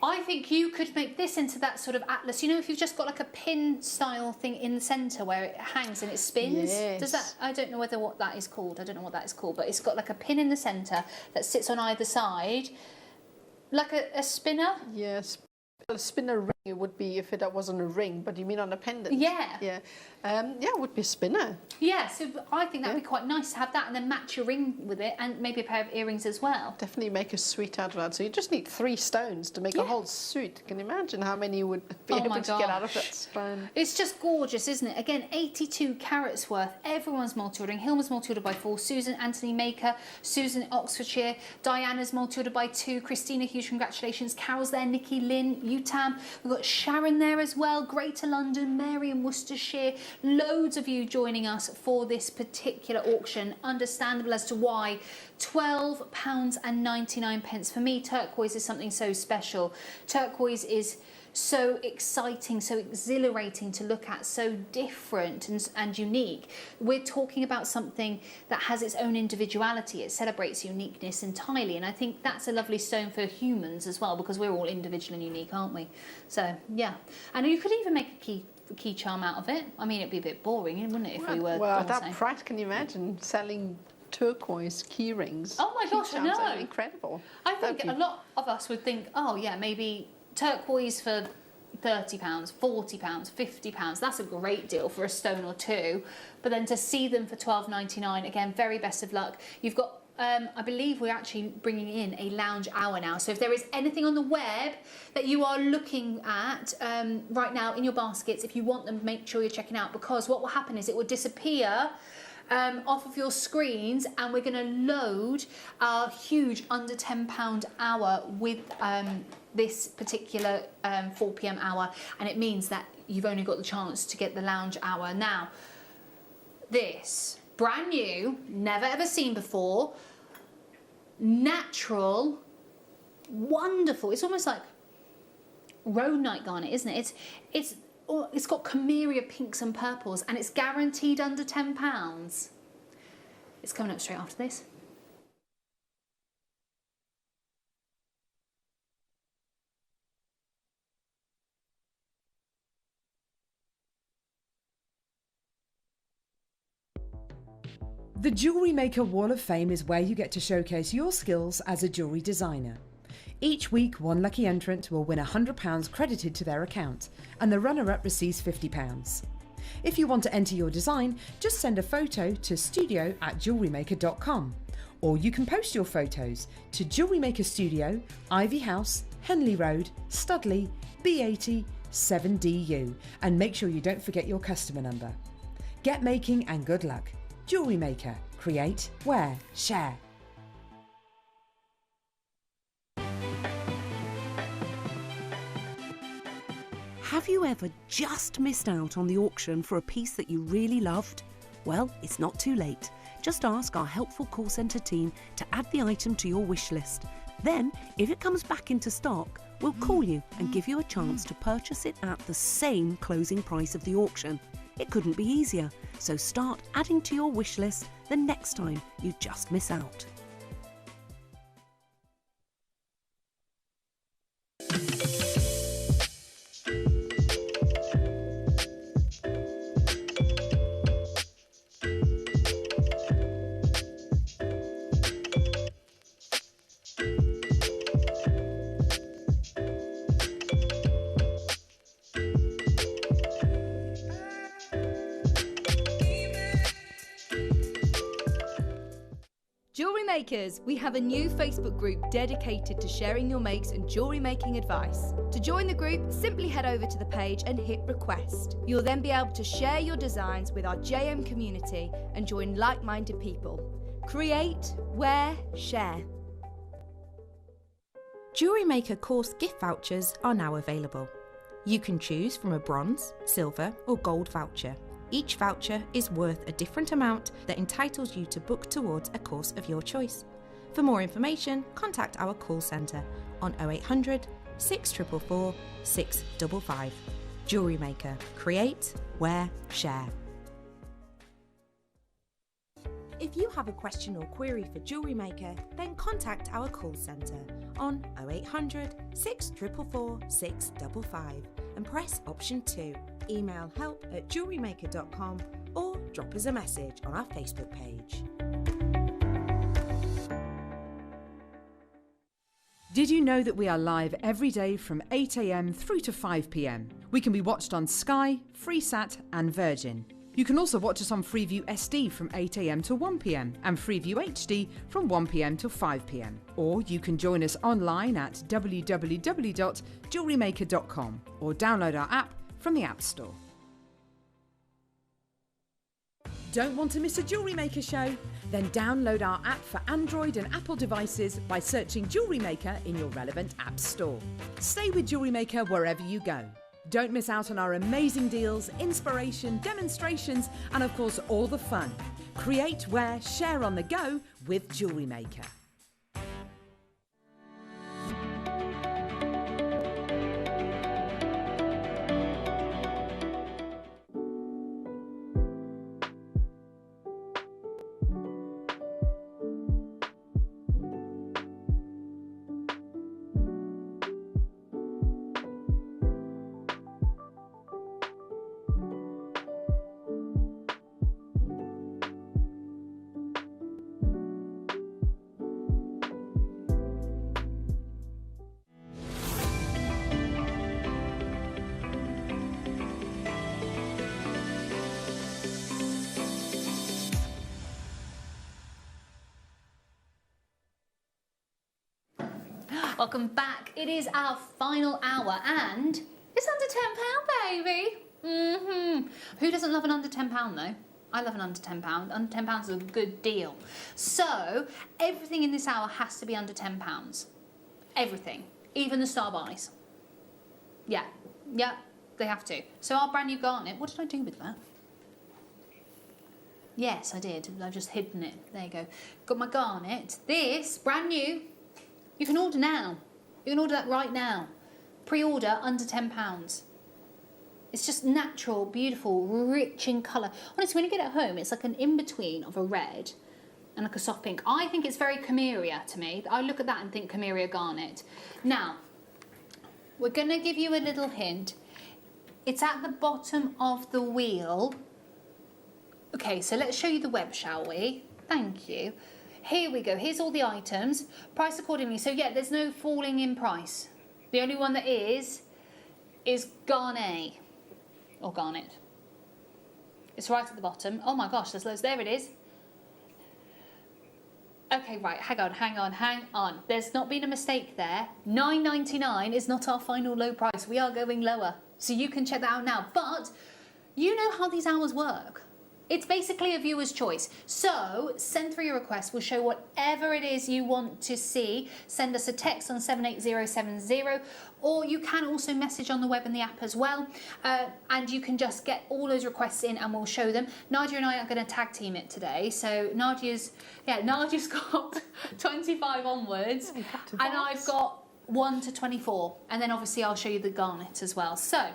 I think you could make this into that sort of atlas. You know, if you've just got like a pin style thing in the centre where it hangs and it spins. Yes. Does that? I don't know what that is called. I don't know what that is called, but it's got like a pin in the centre that sits on either side, like a spinner. Yes. A spinner ring it would be if it wasn't a ring, but you mean on a pendant? Yeah. Yeah. Yeah, it would be a spinner. Yeah, so I think that'd be quite nice to have that and then match your ring with it and maybe a pair of earrings as well. Definitely make a suite out of that. So you just need 3 stones to make a whole suit. Can you imagine how many you would be able to get out of that stone? It's just gorgeous, isn't it? Again, 82 carats worth. Everyone's multi-ordering. Hilma's multi-ordered by 4. Susan, Anthony Maker, Susan Oxfordshire, Diana's multi-ordered by 2. Christina, huge congratulations. Carol's there, Nikki, Lynn, Utam. We've got Sharon there as well. Greater London, Mary in Worcestershire. Loads of you joining us for this particular auction. Understandable as to why. £12.99. For me, turquoise is something so special. Turquoise is so exciting, so exhilarating to look at, so different and unique. We're talking about something that has its own individuality. It celebrates uniqueness entirely, and I think that's a lovely stone for humans as well, because we're all individual and unique, aren't we? So yeah, and you could even make a key charm out of it. I mean, it'd be a bit boring, wouldn't it, if we were at that price? Can you imagine selling turquoise key rings? Oh my gosh, I know. That'd be incredible. I think a lot of us would think, oh yeah, maybe turquoise for £30, £40, £50. That's a great deal for a stone or two. But then to see them for £12.99, again, very best of luck. You've got, I believe we're actually bringing in a lounge hour now. So if there is anything on the web that you are looking at right now in your baskets, if you want them, make sure you're checking out, because what will happen is it will disappear off of your screens, and we're going to load our huge under £10 hour with this particular 4 p.m. hour, and it means that you've only got the chance to get the lounge hour. Now, this brand new, never ever seen before, natural, wonderful. It's almost like rhodonite garnet, isn't it? It's got camellia pinks and purples, and it's guaranteed under £10. It's coming up straight after this. The Jewellery Maker Wall of Fame is where you get to showcase your skills as a jewellery designer. Each week, one lucky entrant will win £100 credited to their account, and the runner-up receives £50. If you want to enter your design, just send a photo to studio@jewellerymaker.com, or you can post your photos to Jewellery Maker Studio, Ivy House, Henley Road, Studley, B80 7DU, and make sure you don't forget your customer number. Get making and good luck. Jewellery Maker. Create, wear, share. Have you ever just missed out on the auction for a piece that you really loved? Well, it's not too late. Just ask our helpful call centre team to add the item to your wish list. Then, if it comes back into stock, we'll call you and give you a chance to purchase it at the same closing price of the auction. It couldn't be easier, so start adding to your wish list the next time you just miss out. Jewellery Makers, we have a new Facebook group dedicated to sharing your makes and jewellery making advice. To join the group, simply head over to the page and hit request. You'll then be able to share your designs with our JM community and join like-minded people. Create, wear, share. Jewellery Maker course gift vouchers are now available. You can choose from a bronze, silver or gold voucher. Each voucher is worth a different amount that entitles you to book towards a course of your choice. For more information, contact our call centre on 0800 644 655. Jewellery Maker. Create, wear, share. If If you have a question or query for Jewellery Maker, then contact our call centre on 0800 644 655 and press option 2. Email help@jewellerymaker.com or drop us a message on our Facebook page. Did you know that we are live every day from 8 a.m. through to 5 p.m? We can be watched on Sky, Freesat and Virgin. You can also watch us on Freeview SD from 8 a.m. to 1 p.m. and Freeview HD from 1 p.m. to 5 p.m. Or you can join us online at www.jewellerymaker.com or download our app from the App Store. Don't want to miss a Jewellery Maker show? Then download our app for Android and Apple devices by searching Jewellery Maker in your relevant app store. Stay with Jewellery Maker wherever you go. Don't miss out on our amazing deals, inspiration, demonstrations, and of course all the fun. Create, wear, share on the go with Jewellery Maker. Welcome back. It is our final hour and it's under £10, baby. Who doesn't love an under £10 though? I love an under £10. Under £10 is a good deal. So everything in this hour has to be under £10. Everything, even the star buys. Yeah, they have to. So our brand new garnet, what did I do with that? Yes, I did. I've just hidden it. There you go. Got my garnet. This, brand new. You can order now. You can order that right now. Pre-order under £10. It's just natural, beautiful, rich in colour. Honestly, when you get it home, it's like an in-between of a red and like a soft pink. I think it's very Cameria to me. I look at that and think Cameria garnet. Now, we're going to give you a little hint. It's at the bottom of the wheel. Okay, so let's show you the web, shall we? Thank you. Here we go. Here's all the items. Price accordingly. So yeah, there's no falling in price. The only one that is Garnet. Or Garnet. It's right at the bottom. Oh my gosh, there's loads. There it is. Okay, right, hang on. There's not been a mistake there. $9.99 is not our final low price. We are going lower. So you can check that out now. But you know how these hours work. It's basically a viewer's choice. So send through your request. We'll show whatever it is you want to see. Send us a text on 78070, or you can also message on the web and the app as well. And you can just get all those requests in and we'll show them. Nadia and I are going to tag team it today. So Nadia's got 25 onwards, and I've got 1 to 24. And then obviously I'll show you the garnet as well. So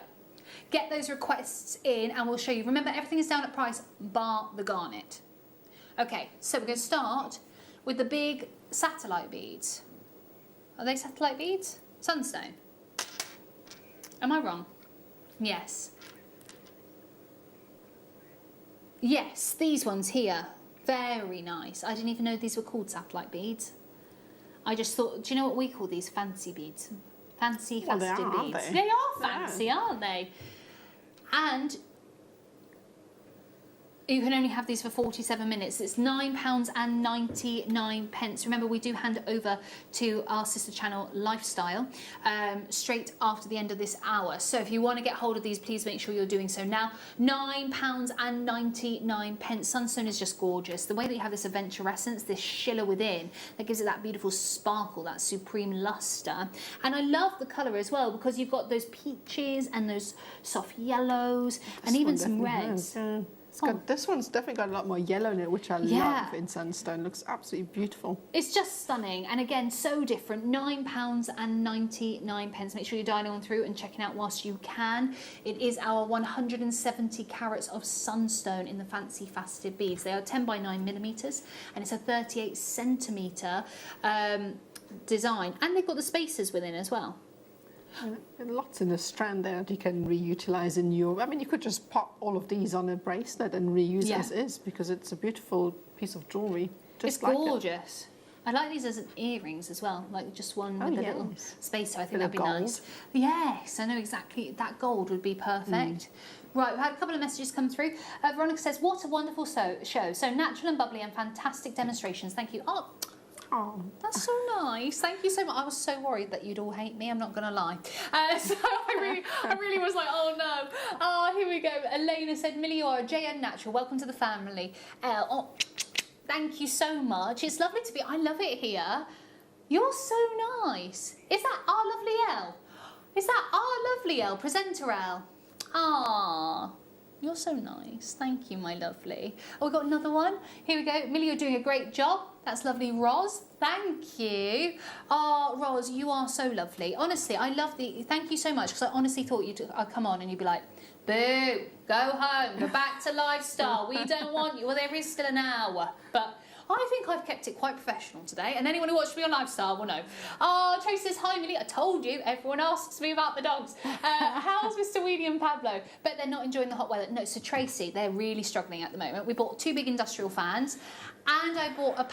get those requests in and we'll show you. Remember, everything is down at price bar the garnet. Okay, so we're going to start with the big satellite beads. Are they satellite beads? Sunstone. Am I wrong? Yes. Yes, these ones here. Very nice. I didn't even know these were called satellite beads. I just thought, do you know what we call these? Fancy beads. Fancy faceted beads. They are fancy, aren't they? And you can only have these for 47 minutes. It's £9.99. Remember, we do hand it over to our sister channel, Lifestyle, straight after the end of this hour. So if you want to get hold of these, please make sure you're doing so now. £9.99. Sunstone is just gorgeous. The way that you have this aventurescence, this shiller within, that gives it that beautiful sparkle, that supreme luster. And I love the colour as well, because you've got those peaches and those soft yellows and even some reds. This one's definitely got a lot more yellow in it, which I love in sandstone. Looks absolutely beautiful. It's just stunning, and again, so different. £9.99. Make sure you're dialing on through and checking out whilst you can. It is our 170 carats of sunstone in the fancy faceted beads. They are 10 by 9 millimeters, and it's a 38 centimetre design, and they've got the spacers within as well. Lots in a strand there that you can reutilise in your... I mean, you could just pop all of these on a bracelet and reuse it as is, because it's a beautiful piece of jewellery. It's gorgeous. I like these as earrings as well, like just one with a little spacer. I think that'd be nice. Yes, I know exactly. That gold would be perfect. Right, we've had a couple of messages come through. Veronica says, what a wonderful show. So natural and bubbly and fantastic demonstrations. Thank you. Oh, that's so nice. Thank you so much. I was so worried that you'd all hate me. I'm not going to lie. So I really was like, oh no. Oh, here we go. Elena said, Millie, you're a JN Natural. Welcome to the family. Thank you so much. It's lovely to be. I love it here. You're so nice. Is that our lovely Elle? Is that our lovely Elle? Presenter Elle? Ah. You're so nice. Thank you, my lovely. Oh, we've got another one. Here we go. Millie, you're doing a great job. That's lovely, Roz. Thank you. Oh, Roz, you are so lovely. Honestly, I love the... Thank you so much, because I honestly thought I'd come on and you'd be like, boo, go home, go back to lifestyle. We don't want you. Well, there is still an hour. But I think I've kept it quite professional today, and anyone who watched me on Lifestyle will know. Oh, Tracy says, hi, Millie. I told you, everyone asks me about the dogs. How's Mr. Weedy and Pablo? But they're not enjoying the hot weather. No, so Tracy, they're really struggling at the moment. We bought 2 big industrial fans, and I bought a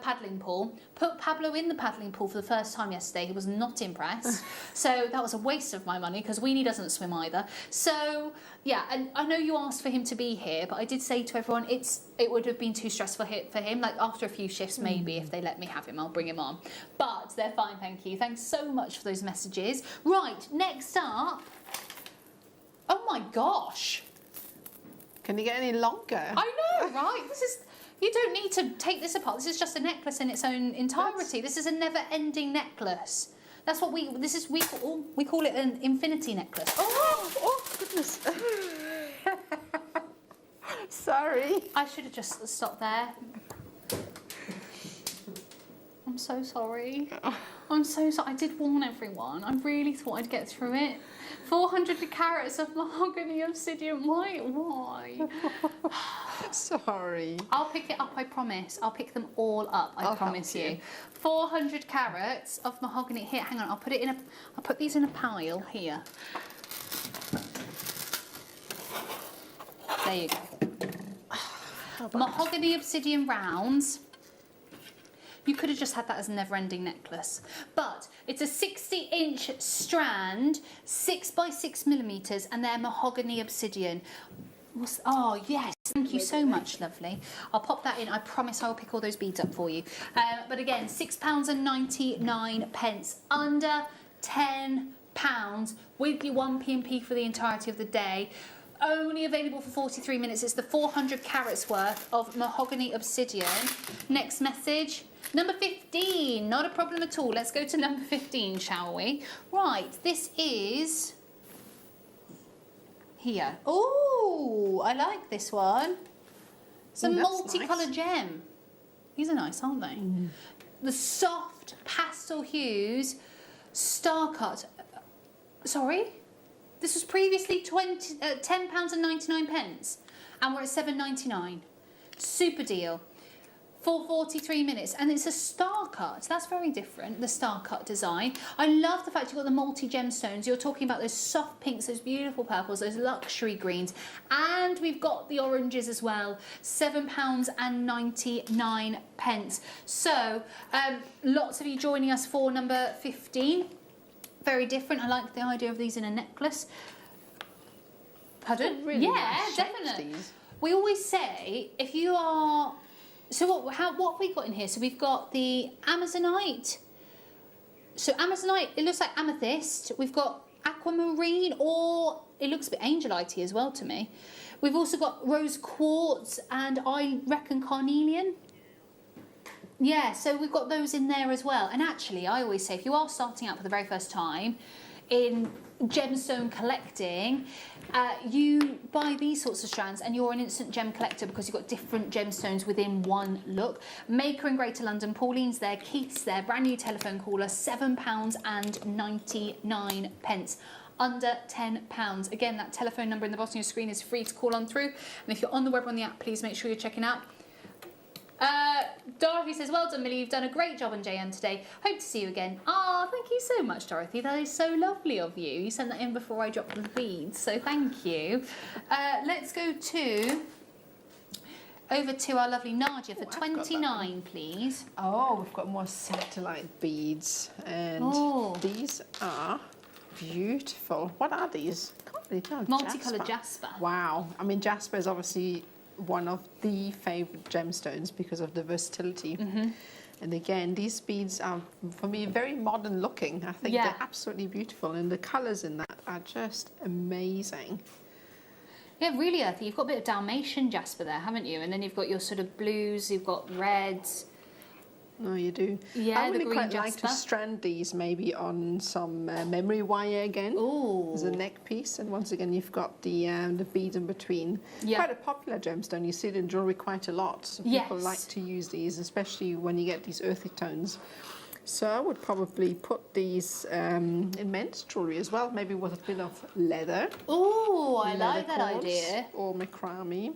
paddling pool. Put Pablo in the paddling pool for the first time yesterday. He was not impressed. So that was a waste of my money, because Weenie doesn't swim either. So, yeah, and I know you asked for him to be here, but I did say to everyone it would have been too stressful for him. Like, after a few shifts, maybe, if they let me have him, I'll bring him on. But they're fine, thank you. Thanks so much for those messages. Right, next up... Oh, my gosh. Can you get any longer? I know, right? This is... You don't need to take this apart. This is just a necklace in its own entirety. This is a never-ending necklace. That's what we call it an infinity necklace. Oh goodness. Sorry. I should have just stopped there. I'm so sorry. I'm so sorry. I did warn everyone. I really thought I'd get through it. 400 carats of mahogany obsidian white. Why? Sorry. I'll pick it up, I promise. I'll pick them all up, I promise you. 400 carats of mahogany. Here, hang on. I'll put these in a pile here. There you go. Mahogany obsidian rounds. You could have just had that as a never-ending necklace. But it's a 60-inch strand, 6 by 6 millimeters, and they're mahogany obsidian. Oh, yes. Thank you so much, lovely. I'll pop that in. I promise I will pick all those beads up for you. But again, £6.99, under £10 with your 1 P&P for the entirety of the day. Only available for 43 minutes. It's the 400 carats worth of mahogany obsidian. Next message. Number 15. Not a problem at all. Let's go to number 15, shall we? Right, this is... Here. Oh, I like this one. It's a multicolour gem. These are nice, aren't they? The soft pastel hues, star cut. Sorry? This was previously £10.99, and we're at £7.99. Super deal. For 43 minutes, and it's a star cut. That's very different, the star cut design. I love the fact you've got the multi gemstones. You're talking about those soft pinks, those beautiful purples, those luxury greens, and we've got the oranges as well. £7.99. So, lots of you joining us for number 15. Very different. I like the idea of these in a necklace. Pardon? Really nice definitely. We always say if you are. So what have we got in here? So we've got the Amazonite. So Amazonite, it looks like amethyst. We've got aquamarine, or it looks a bit angelite-y as well to me. We've also got rose quartz, and I reckon carnelian. Yeah, so we've got those in there as well. And actually, I always say, if you are starting out for the very first time, in gemstone collecting, you buy these sorts of strands and you're an instant gem collector because you've got different gemstones within one look. Maker in Greater London, Pauline's there, Keith's there, brand new telephone caller, £7.99. Under £10. Again, that telephone number in the bottom of your screen is free to call on through. And if you're on the web or on the app, please make sure you're checking out. Dorothy says, well done, Millie, you've done a great job on JM today. Hope to see you again. Ah, thank you so much, Dorothy. That is so lovely of you. You sent that in before I dropped the beads, so thank you. Let's go over to our lovely Nadia for 29, please. Oh, we've got more satellite beads, and these are beautiful. What are these? I can't really tell. Multicolor Jasper. Wow. I mean, Jasper is obviously one of the favourite gemstones because of the versatility. And again, these beads are, for me, very modern looking. I think they're absolutely beautiful, and the colours in that are just amazing. Yeah, really earthy. You've got a bit of Dalmatian Jasper there, haven't you? And then you've got your sort of blues, you've got reds. No, you do. Yeah, I really quite Jasper. like to strand these maybe on some memory wire again. Ooh. As a neck piece, and once again you've got the bead in between. Yeah. Quite a popular gemstone. You see it in jewellery quite a lot. So people like to use these, especially when you get these earthy tones. So I would probably put these in men's jewellery as well, maybe with a bit of leather. Oh, I like that idea. Or macrame.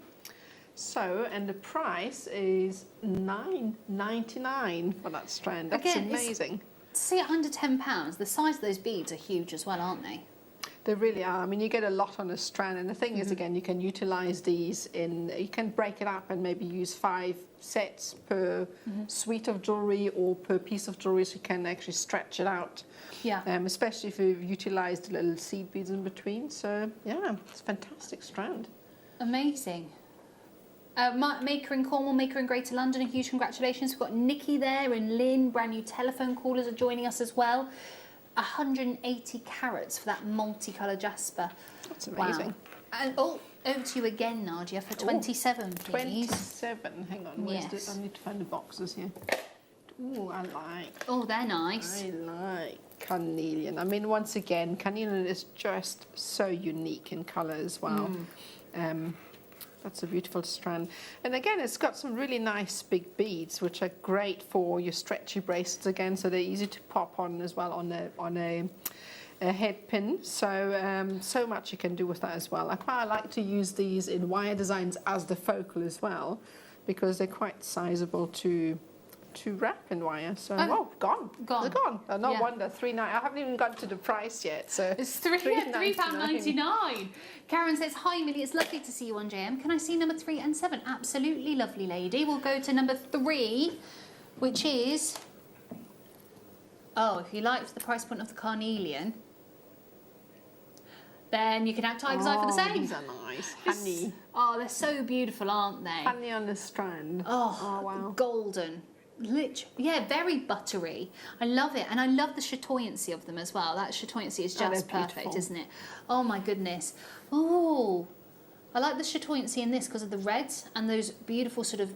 So, and the price is $9.99 for that strand. That's amazing. See, under £10, the size of those beads are huge as well, aren't they? They really are. I mean, you get a lot on a strand, and the thing is, again, you can utilise these in, you can break it up and maybe use 5 sets per suite of jewellery or per piece of jewellery, so you can actually stretch it out. Yeah. Especially if you've utilised the little seed beads in between. So, yeah, it's a fantastic strand. Amazing. Maker in Cornwall, Maker in Greater London, a huge congratulations. We've got Nikki there and Lynn, brand new telephone callers are joining us as well. 180 carats for that multicolour Jasper. That's amazing. Wow. And over to you again, Nadia, for 27, please. 27, hang on, where's this? I need to find the boxes here. Ooh, I like. Oh, they're nice. I like carnelian. I mean, once again, carnelian is just so unique in colour as well. That's a beautiful strand. And again, it's got some really nice big beads, which are great for your stretchy bracelets again, so they're easy to pop on as well on a head pin. So, so much you can do with that as well. I quite like to use these in wire designs as the focal as well, because they're quite sizable to wrap in wire. So, gone. They're gone. No wonder, $3.99. I haven't even got to the price yet. So it's £3.99. Karen says, hi Millie, it's lovely to see you on JM. Can I see number 3 and 7? Absolutely, lovely lady. We'll go to number 3, which is, if you liked the price point of the carnelian, then you can have tiger's eye for the same. These are nice. Honey. Oh, they're so beautiful, aren't they? Honey on the strand. Oh wow. Golden. Yeah, very buttery. I love it, and I love the chatoyancy of them as well. That chatoyancy is just perfect, isn't it? Oh my goodness. Oh, I like the chatoyancy in this because of the reds and those beautiful sort of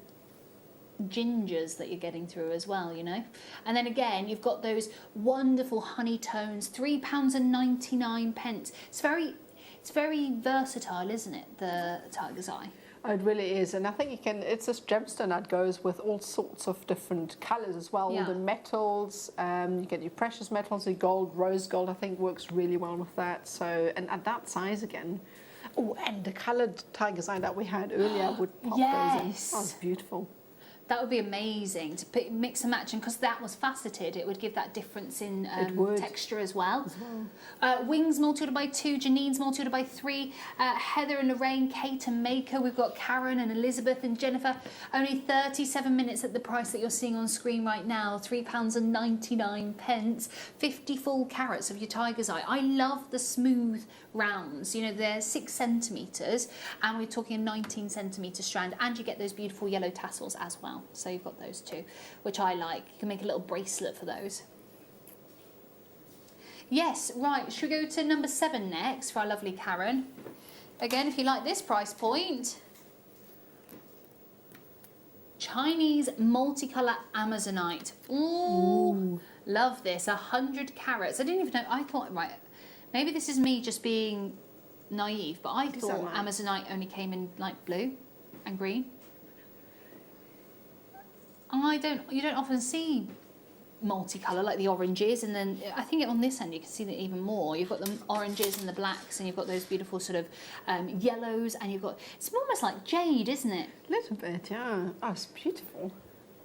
gingers that you're getting through as well, you know. And then again, you've got those wonderful honey tones. £3.99. It's very versatile, isn't it? The tiger's eye. Oh, it really is, and I think it's a gemstone that goes with all sorts of different colours as well. All the metals, you get your precious metals, your gold, rose gold, I think works really well with that. So, and at that size again. Oh, and the coloured tiger's eye that we had earlier would pop those in. Oh, it's beautiful. That would be amazing to mix and match, and because that was faceted, it would give that difference in texture as well. Wings multi-order by 2, Janine's multi-order by 3, Heather and Lorraine, Kate and Maker. We've got Karen and Elizabeth and Jennifer. Only 37 minutes at the price that you're seeing on screen right now, £3.99. 50 full carats of your tiger's eye. I love the smooth rounds. You know, they're 6 centimetres, and we're talking a 19 centimetre strand, and you get those beautiful yellow tassels as well. So you've got those two, which I like. You can make a little bracelet for those. Yes, right. Should we go to number 7 next for our lovely Karen? Again, if you like this price point. Chinese multicolour Amazonite. Ooh, love this. 100 carats. I didn't even know. I thought, right, Maybe this is me just being naive, but I thought Amazonite only came in like blue and green. You don't often see multicolour like the oranges, and then I think on this end you can see that even more. You've got the oranges and the blacks, and you've got those beautiful sort of yellows, and you've got, it's almost like jade, isn't it? A little bit, yeah. Oh, it's beautiful.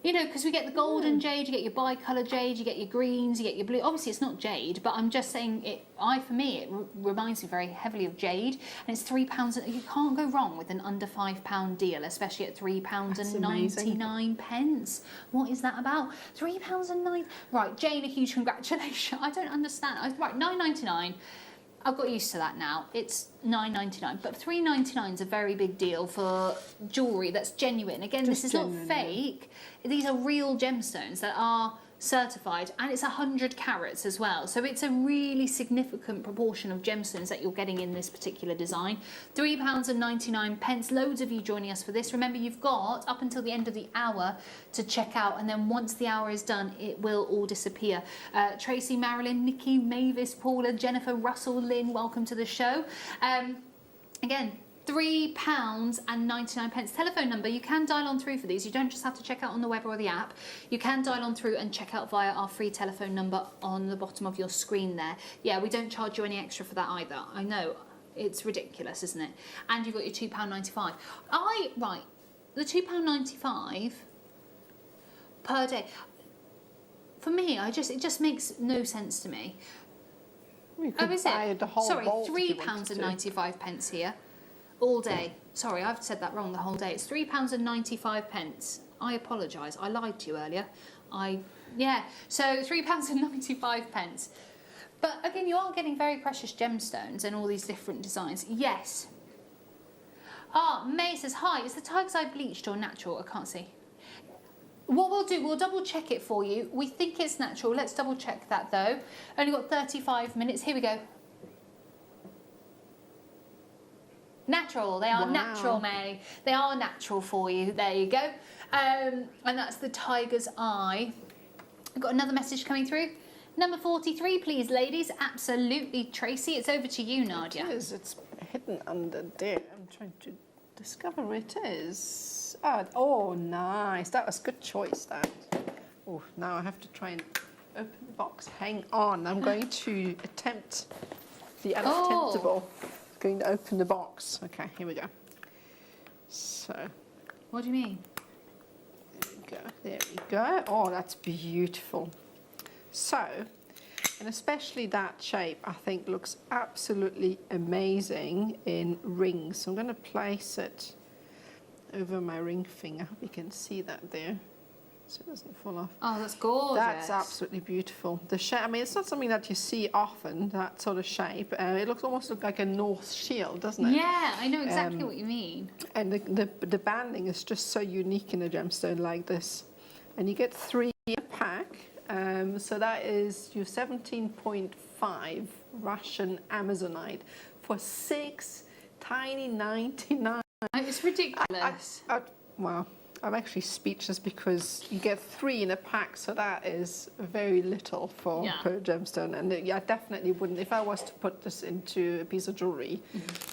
You know, because we get the golden jade, you get your bicolour jade, you get your greens, you get your blue. Obviously, it's not jade, but I'm just saying for me, it reminds me very heavily of jade. And it's £3. You can't go wrong with an under £5 deal, especially at £3.99. What is that about? £3.09. Right, Jane, a huge congratulations. I don't understand. Right, £9.99. I've got used to that now. It's £9.99, but £3.99 is a very big deal for jewellery that's genuine. Again, this is not fake. These are real gemstones that are certified, and it's 100 carats as well. So it's a really significant proportion of gemstones that you're getting in this particular design. £3.99. Loads of you joining us for this. Remember, you've got up until the end of the hour to check out, and then once the hour is done, it will all disappear. Tracy, Marilyn, Nikki, Mavis, Paula, Jennifer, Russell, Lynn, welcome to the show. Again, £3.99. Telephone number, you can dial on through for these. You don't just have to check out on the web or the app. You can dial on through and check out via our free telephone number on the bottom of your screen there. Yeah, we don't charge you any extra for that either. I know, it's ridiculous, isn't it? And you've got your £2.95. Right, the £2.95 per day. For me, it just makes no sense to me. You could buy the whole vault £3.95 here. All day. Sorry, I've said that wrong the whole day. It's £3.95. I apologise. I lied to you earlier. So £3.95. But again, you are getting very precious gemstones and all these different designs. Yes. May says, hi, is the tiger's eye bleached or natural? I can't see. What we'll do, we'll double check it for you. We think it's natural. Let's double check that though. Only got 35 minutes. Here we go. Natural, they are natural, May. They are natural for you. There you go. And that's the tiger's eye. I've got another message coming through. Number 43, please, ladies. Absolutely, Tracy. It's over to you, Nadia. It is. It's hidden under there. I'm trying to discover where it is. Oh, nice. That was a good choice, that. Oh, now I have to try and open the box. Hang on. I'm going to attempt the unattemptable. Going to open the box. Okay, here we go. So. What do you mean? There we go. There we go. Oh, that's beautiful. So, and especially that shape, I think looks absolutely amazing in rings. So I'm going to place it over my ring finger. I hope you can see that there, so it doesn't fall off. Oh, that's gorgeous. That's absolutely beautiful. The shape, I mean, it's not something that you see often, that sort of shape. It looks almost like a North Shield, doesn't it? Yeah, I know exactly what you mean. And the banding is just so unique in a gemstone like this. And you get 3 in a pack. So that is your 17.5 Russian Amazonite for $6.99. It's ridiculous. Wow. I'm actually speechless because you get 3 in a pack, so that is very little for per gemstone. And I definitely wouldn't, if I was to put this into a piece of jewellery,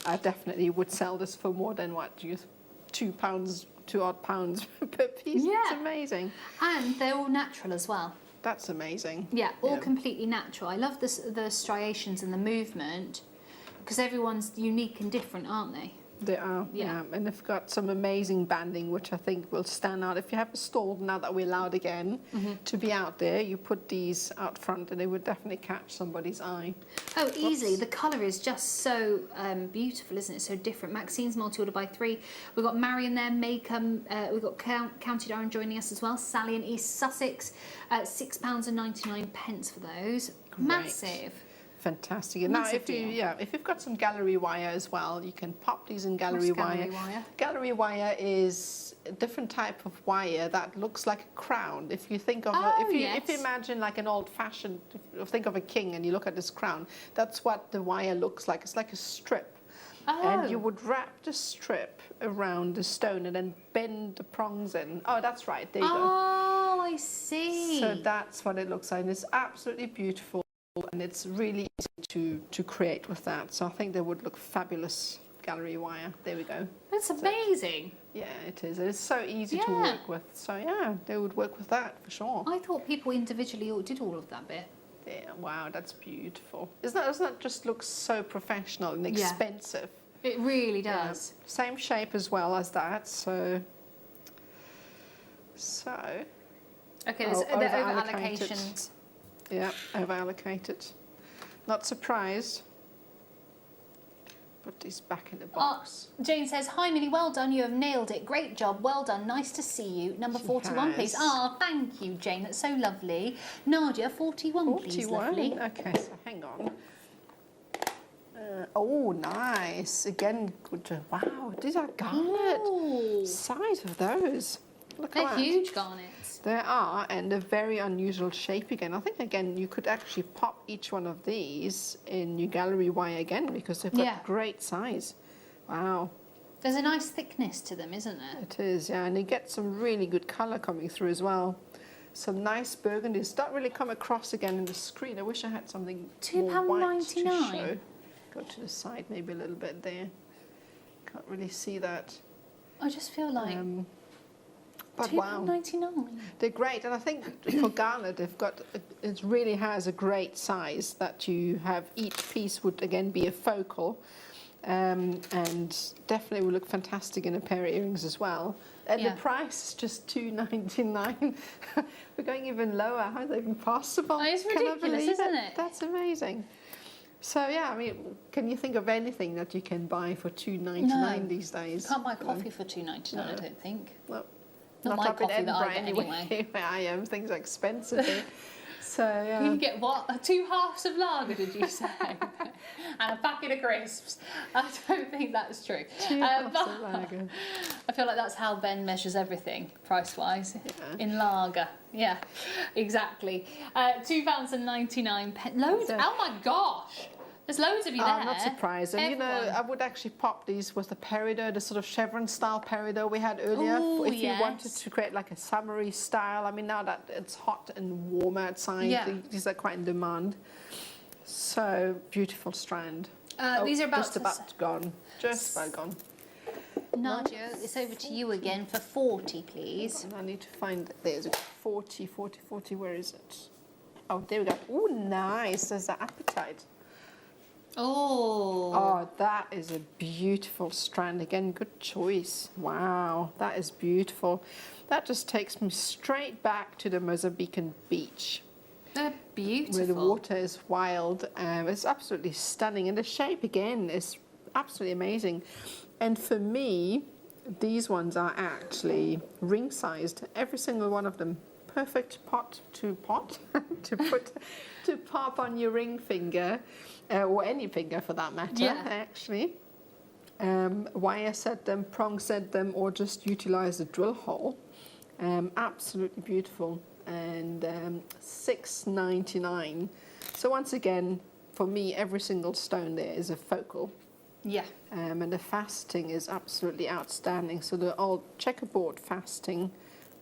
I definitely would sell this for more than what, £2 odd pounds per piece. Yeah. It's amazing. And they're all natural as well. That's amazing. Yeah, all completely natural. I love the striations and the movement because everyone's unique and different, aren't they? They are, yeah. And they've got some amazing banding, which I think will stand out. If you have a stall, now that we're allowed again to be out there, you put these out front and they would definitely catch somebody's eye. Oh, easily. The colour is just so beautiful, isn't it? So different. Maxine's multi-order by 3. We've got Marion there, Maycomb. We've got County Durham joining us as well. Sally in East Sussex. £6.99 for those. Great. Massive. Fantastic. And now, if you've got some gallery wire as well, you can pop these in gallery wire. Gallery wire is a different type of wire that looks like a crown. If you think of if you imagine like an old-fashioned, think of a king and you look at this crown, that's what the wire looks like. It's like a strip. And you would wrap the strip around the stone and then bend the prongs in. Oh, that's right. There you go. Oh, I see. So that's what it looks like. And it's absolutely beautiful. and it's really easy to create with that. So I think they would look fabulous. Gallery wire. There we go. That's amazing. Yeah, it is. It's so easy to work with. So yeah, they would work with that for sure. I thought people individually did all of that bit. Yeah, wow, that's beautiful. Doesn't that just look so professional and expensive? It really does. Yeah. Same shape as well as that. So. Okay, there's the over allocations. Yeah, over allocated. Not surprised. Put these back in the box. Jane says, "Hi Millie, well done. You have nailed it. Great job. Well done. Nice to see you. Number 41, please." Oh, thank you, Jane. That's so lovely. Nadia, 41, please, lovely. Okay, so hang on. Oh, nice. Again, good job. Wow, these are garnet. Size of those. Look at that. They're huge garnets. They are, and a very unusual shape again. I think, again, you could actually pop each one of these in your gallery wire again because they've got great size. Wow. There's a nice thickness to them, isn't there? It is, yeah, and you get some really good colour coming through as well. Some nice burgundies. Don't really come across again in the screen. I wish I had something more white to show. Go to the side maybe a little bit there. Can't really see that. I just feel like... But wow, £2.99. They're great, and I think for garnet, it really has a great size that you have. Each piece would again be a focal, and definitely would look fantastic in a pair of earrings as well. And the price is just £2.99. We're going even lower. How is that even possible? Oh, it's ridiculous, isn't it? That's amazing. So yeah, I mean, can you think of anything that you can buy for £2.99 these days? You can't buy coffee for £2.99, I don't think. Well, not my coffee that I get anyway. Where I am, things are expensive here. So yeah. You can get what? 2 halves of lager, did you say? And a packet of crisps. I don't think that's true. 2 halves of lager. I feel like that's how Ben measures everything, price-wise, in lager. Yeah, exactly. £2.99. Loads. Oh my gosh. There's loads of you there. I'm not surprised. And you know, I would actually pop these with the peridot, the sort of chevron style peridot we had earlier. Ooh, if you wanted to create like a summery style. I mean, now that it's hot and warm outside, these are quite in demand. So beautiful strand. These are just about gone. Just about gone. Nadia, it's over to you again for 40, please. I need to find, there's a 40, where is it? Oh, there we go. Oh, nice. There's the Appetite. Oh, that is a beautiful strand. Again, good choice. Wow, that is beautiful. That just takes me straight back to the Mozambican beach. They're beautiful. Where the water is wild. It's absolutely stunning. And the shape, again, is absolutely amazing. And for me, these ones are actually ring-sized. Every single one of them. Perfect pot to pop on your ring finger, or any finger for that matter, actually. Wire set them, prong set them, or just utilize the drill hole. Absolutely beautiful. And $6.99. So once again, for me, every single stone there is a focal. Yeah. And the faceting is absolutely outstanding. So the old checkerboard faceting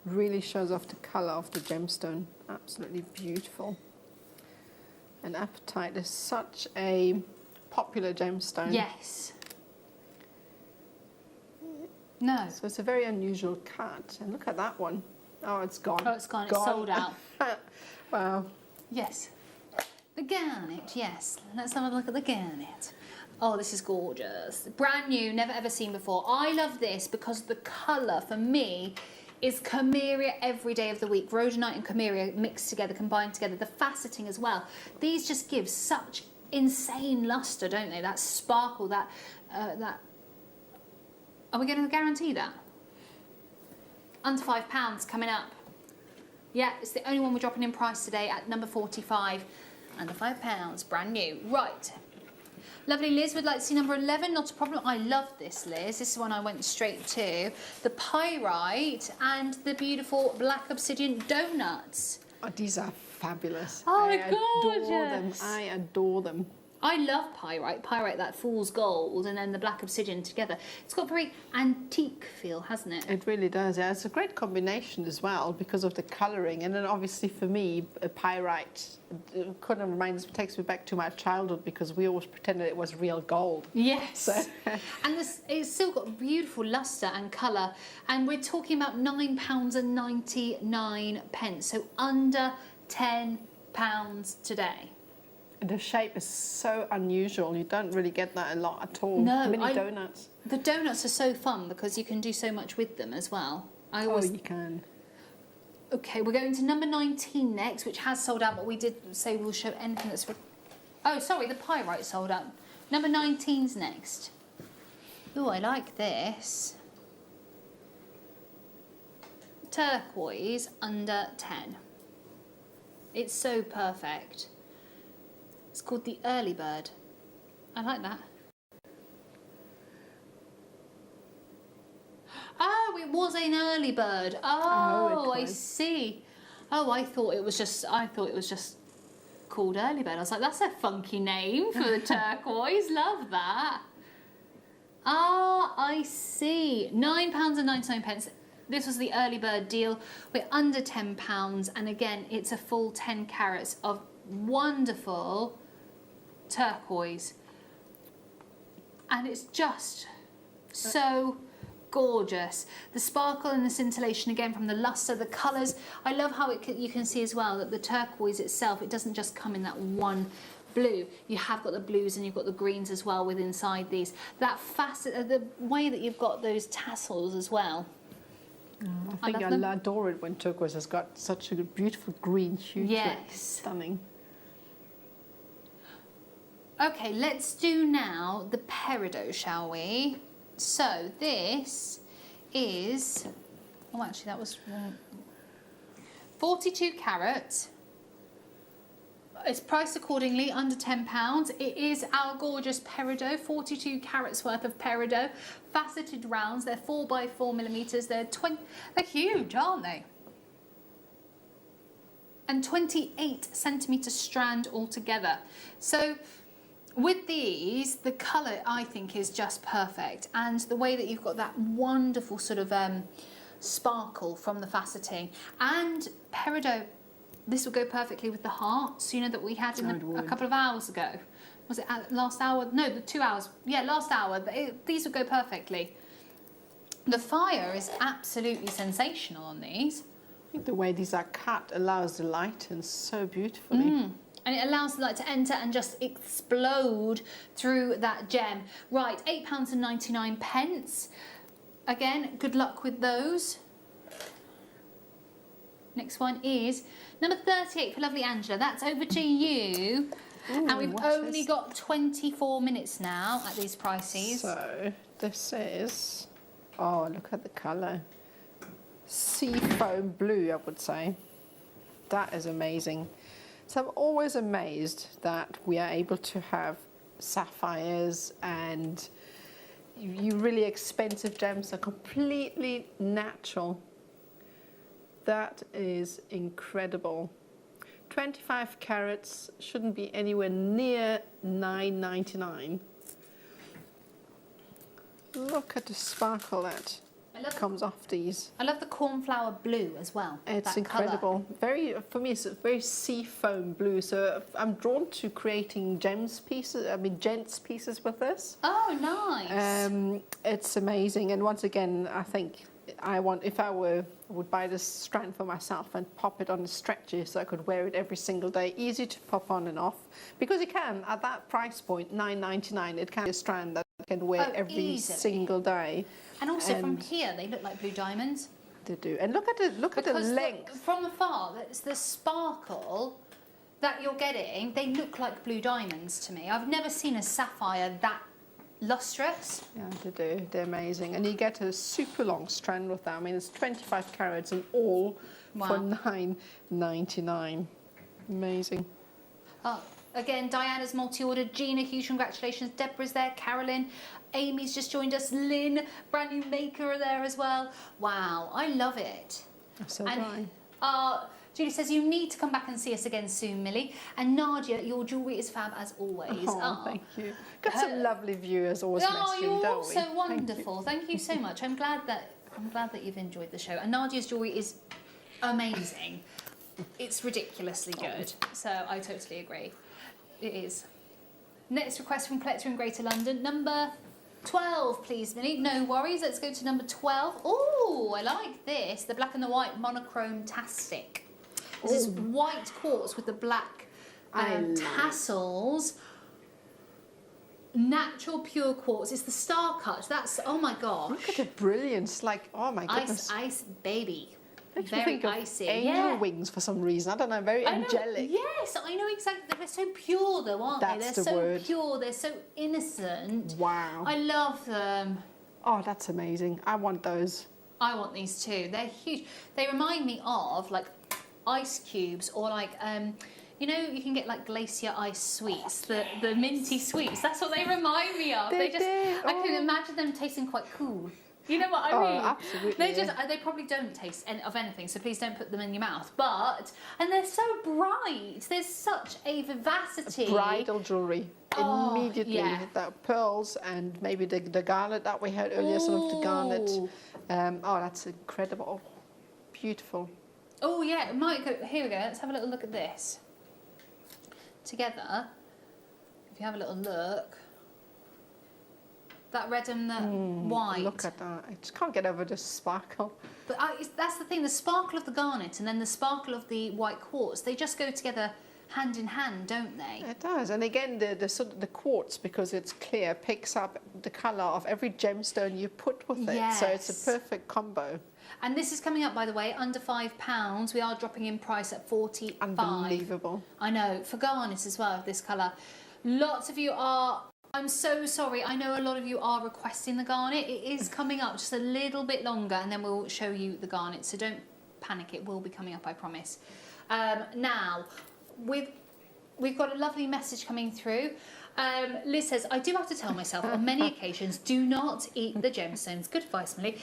really shows off the colour of the gemstone. Absolutely beautiful. And Appetite is such a popular gemstone. Yes. No. So it's a very unusual cut. And look at that one. Oh, it's gone. Oh, it's gone. It's sold out. Wow. Yes. The garnet, yes. Let's have a look at the garnet. Oh, this is gorgeous. Brand new, never ever seen before. I love this because the colour, for me, is Cameria every day of the week. Rhodonite and Cameria mixed together, combined together. The faceting as well. These just give such insane lustre, don't they? That sparkle, that... Are we going to guarantee that? Under £5 coming up. Yeah, it's the only one we're dropping in price today at number 45. Under £5, brand new. Right. Lovely Liz would like to see number 11, not a problem. I love this, Liz. This is one I went straight to. The pyrite and the beautiful black obsidian donuts. Oh, these are fabulous. Oh, I gorgeous. adore them. I adore them. I love pyrite. Pyrite, that fool's gold, and then the black obsidian together. It's got a very antique feel, hasn't it? It really does, yeah. It's a great combination as well because of the colouring. And then obviously for me, a pyrite kind of takes me back to my childhood because we always pretended it was real gold. Yes. So. And it's still got beautiful lustre and colour. And we're talking about £9.99, so under £10 today. The shape is so unusual. You don't really get that a lot at all. No, Mini donuts. The donuts are so fun because you can do so much with them as well. You can. Okay, we're going to number 19 next, which has sold out, but we did say we'll show anything that's... Oh, sorry, the pyrite sold out. Number 19's next. Oh, I like this. Turquoise under 10. It's so perfect. It's called the Early Bird. I like that. Oh, it was an early bird. Oh, I see. Oh, I thought it was just called early bird. I was like, that's a funky name for the turquoise. Love that. Ah, I see. £9.99. This was the early bird deal. We're under £10, and again, it's a full 10 carats of wonderful turquoise, and it's just so gorgeous. The sparkle and the scintillation again from the luster, the colours. I love how you can see as well that the turquoise itself, it doesn't just come in that one blue. You have got the blues and you've got the greens as well with inside these. That facet, the way that you've got those tassels as well. I think I adore it when turquoise has got such a beautiful green hue. Yes. Stunning. Okay, let's do now the peridot, shall we? So this is, oh actually that was wrong. 42 carats. It's priced accordingly, under £10. It is our gorgeous peridot, 42 carats worth of peridot. Faceted rounds, they're 4 by 4 millimetres. They're huge, aren't they? And 28 centimetre strand altogether. So with these, the colour I think is just perfect, and the way that you've got that wonderful sort of sparkle from the faceting. And peridot, this will go perfectly with the hearts, you know, that we had in a couple of hours ago. Was it last hour? No, the 2 hours. Yeah, last hour. These will go perfectly. The fire is absolutely sensational on these. I think the way these are cut allows the light in so beautifully. And it allows the light to enter and just explode through that gem. Right, £8.99. Again, good luck with those. Next one is number 38 for lovely Angela. That's over to you. Ooh, and we've only got 24 minutes now at these prices. So this is, oh, look at the colour. Sea foam blue, I would say. That is amazing. So I'm always amazed that we are able to have sapphires and really expensive gems are completely natural. That is incredible. 25 carats shouldn't be anywhere near $9.99. Look at the sparkle that comes off these. I love the cornflower blue as well. It's incredible. Colour. For me, it's a very sea foam blue. So I'm drawn to creating gents pieces with this. Oh, nice. It's amazing. And once again, I think I would buy this strand for myself and pop it on a stretcher so I could wear it every single day. Easy to pop on and off. Because you can, at that price point, $9.99, it can be a strand that you can wear every single day. And also from here, they look like blue diamonds. They do. And look at the length. From afar, it's the sparkle that you're getting. They look like blue diamonds to me. I've never seen a sapphire that lustrous. Yeah, they do. They're amazing. And you get a super long strand with that. I mean, it's 25 carats in all for $9.99. Amazing. Oh, again, Diana's multi-ordered. Gina, huge congratulations. Deborah's there. Carolyn. Amy's just joined us. Lynn, brand new maker are there as well. Wow, I love it. So do I. Our Julie says, you need to come back and see us again soon, Millie. And Nadia, your jewellery is fab as always. Oh, thank you. Got some lovely viewers always messaging, you're don't also we? wonderful. Thank you so much. I'm glad that you've enjoyed the show. And Nadia's jewellery is amazing. It's ridiculously good. So I totally agree. It is. Next request from Collector in Greater London, number 12, please, Millie. No worries. Let's go to number 12. Oh, I like this. The black and the white monochrome tastic. This is white quartz with the black tassels. Natural pure quartz. It's the star cut. That's, oh my gosh. Look at the brilliance. Like, oh my goodness. Ice, baby. Makes me Very think of icy. angel wings for some reason. I don't know, very angelic. Yes, I know exactly. They're so pure though, aren't they? That's They're the so word. pure. They're so innocent. Wow. I love them. Oh, that's amazing. I want those. I want these too. They're huge. They remind me of like ice cubes or like you know, you can get like glacier ice sweets, the minty sweets. That's what they remind me of. They just, I can imagine them tasting quite cool. You know what I mean? Oh, absolutely. They probably don't taste of anything, so please don't put them in your mouth. And they're so bright. There's such a vivacity. Bridal jewellery. Immediately. Yeah. The pearls and maybe the garnet that we had earlier, some of the garnet. Oh, that's incredible. Beautiful. Oh, yeah. It might go. Here we go. Let's have a little look at this. Together, if you have a little look. That red and the white. Look at that. I just can't get over the sparkle. But that's the thing, the sparkle of the garnet and then the sparkle of the white quartz, they just go together hand in hand, don't they? It does. And again, the quartz, because it's clear, picks up the colour of every gemstone you put with it. So it's a perfect combo. And this is coming up, by the way, under £5. We are dropping in price at £45. Unbelievable. I know, for garnet as well, of this colour. Lots of you are... I'm so sorry. I know a lot of you are requesting the garnet. It is coming up just a little bit longer and then we'll show you the garnet. So don't panic. It will be coming up, I promise. Now, we've got a lovely message coming through. Liz says, I do have to tell myself on many occasions, do not eat the gemstones. Good advice, Millie.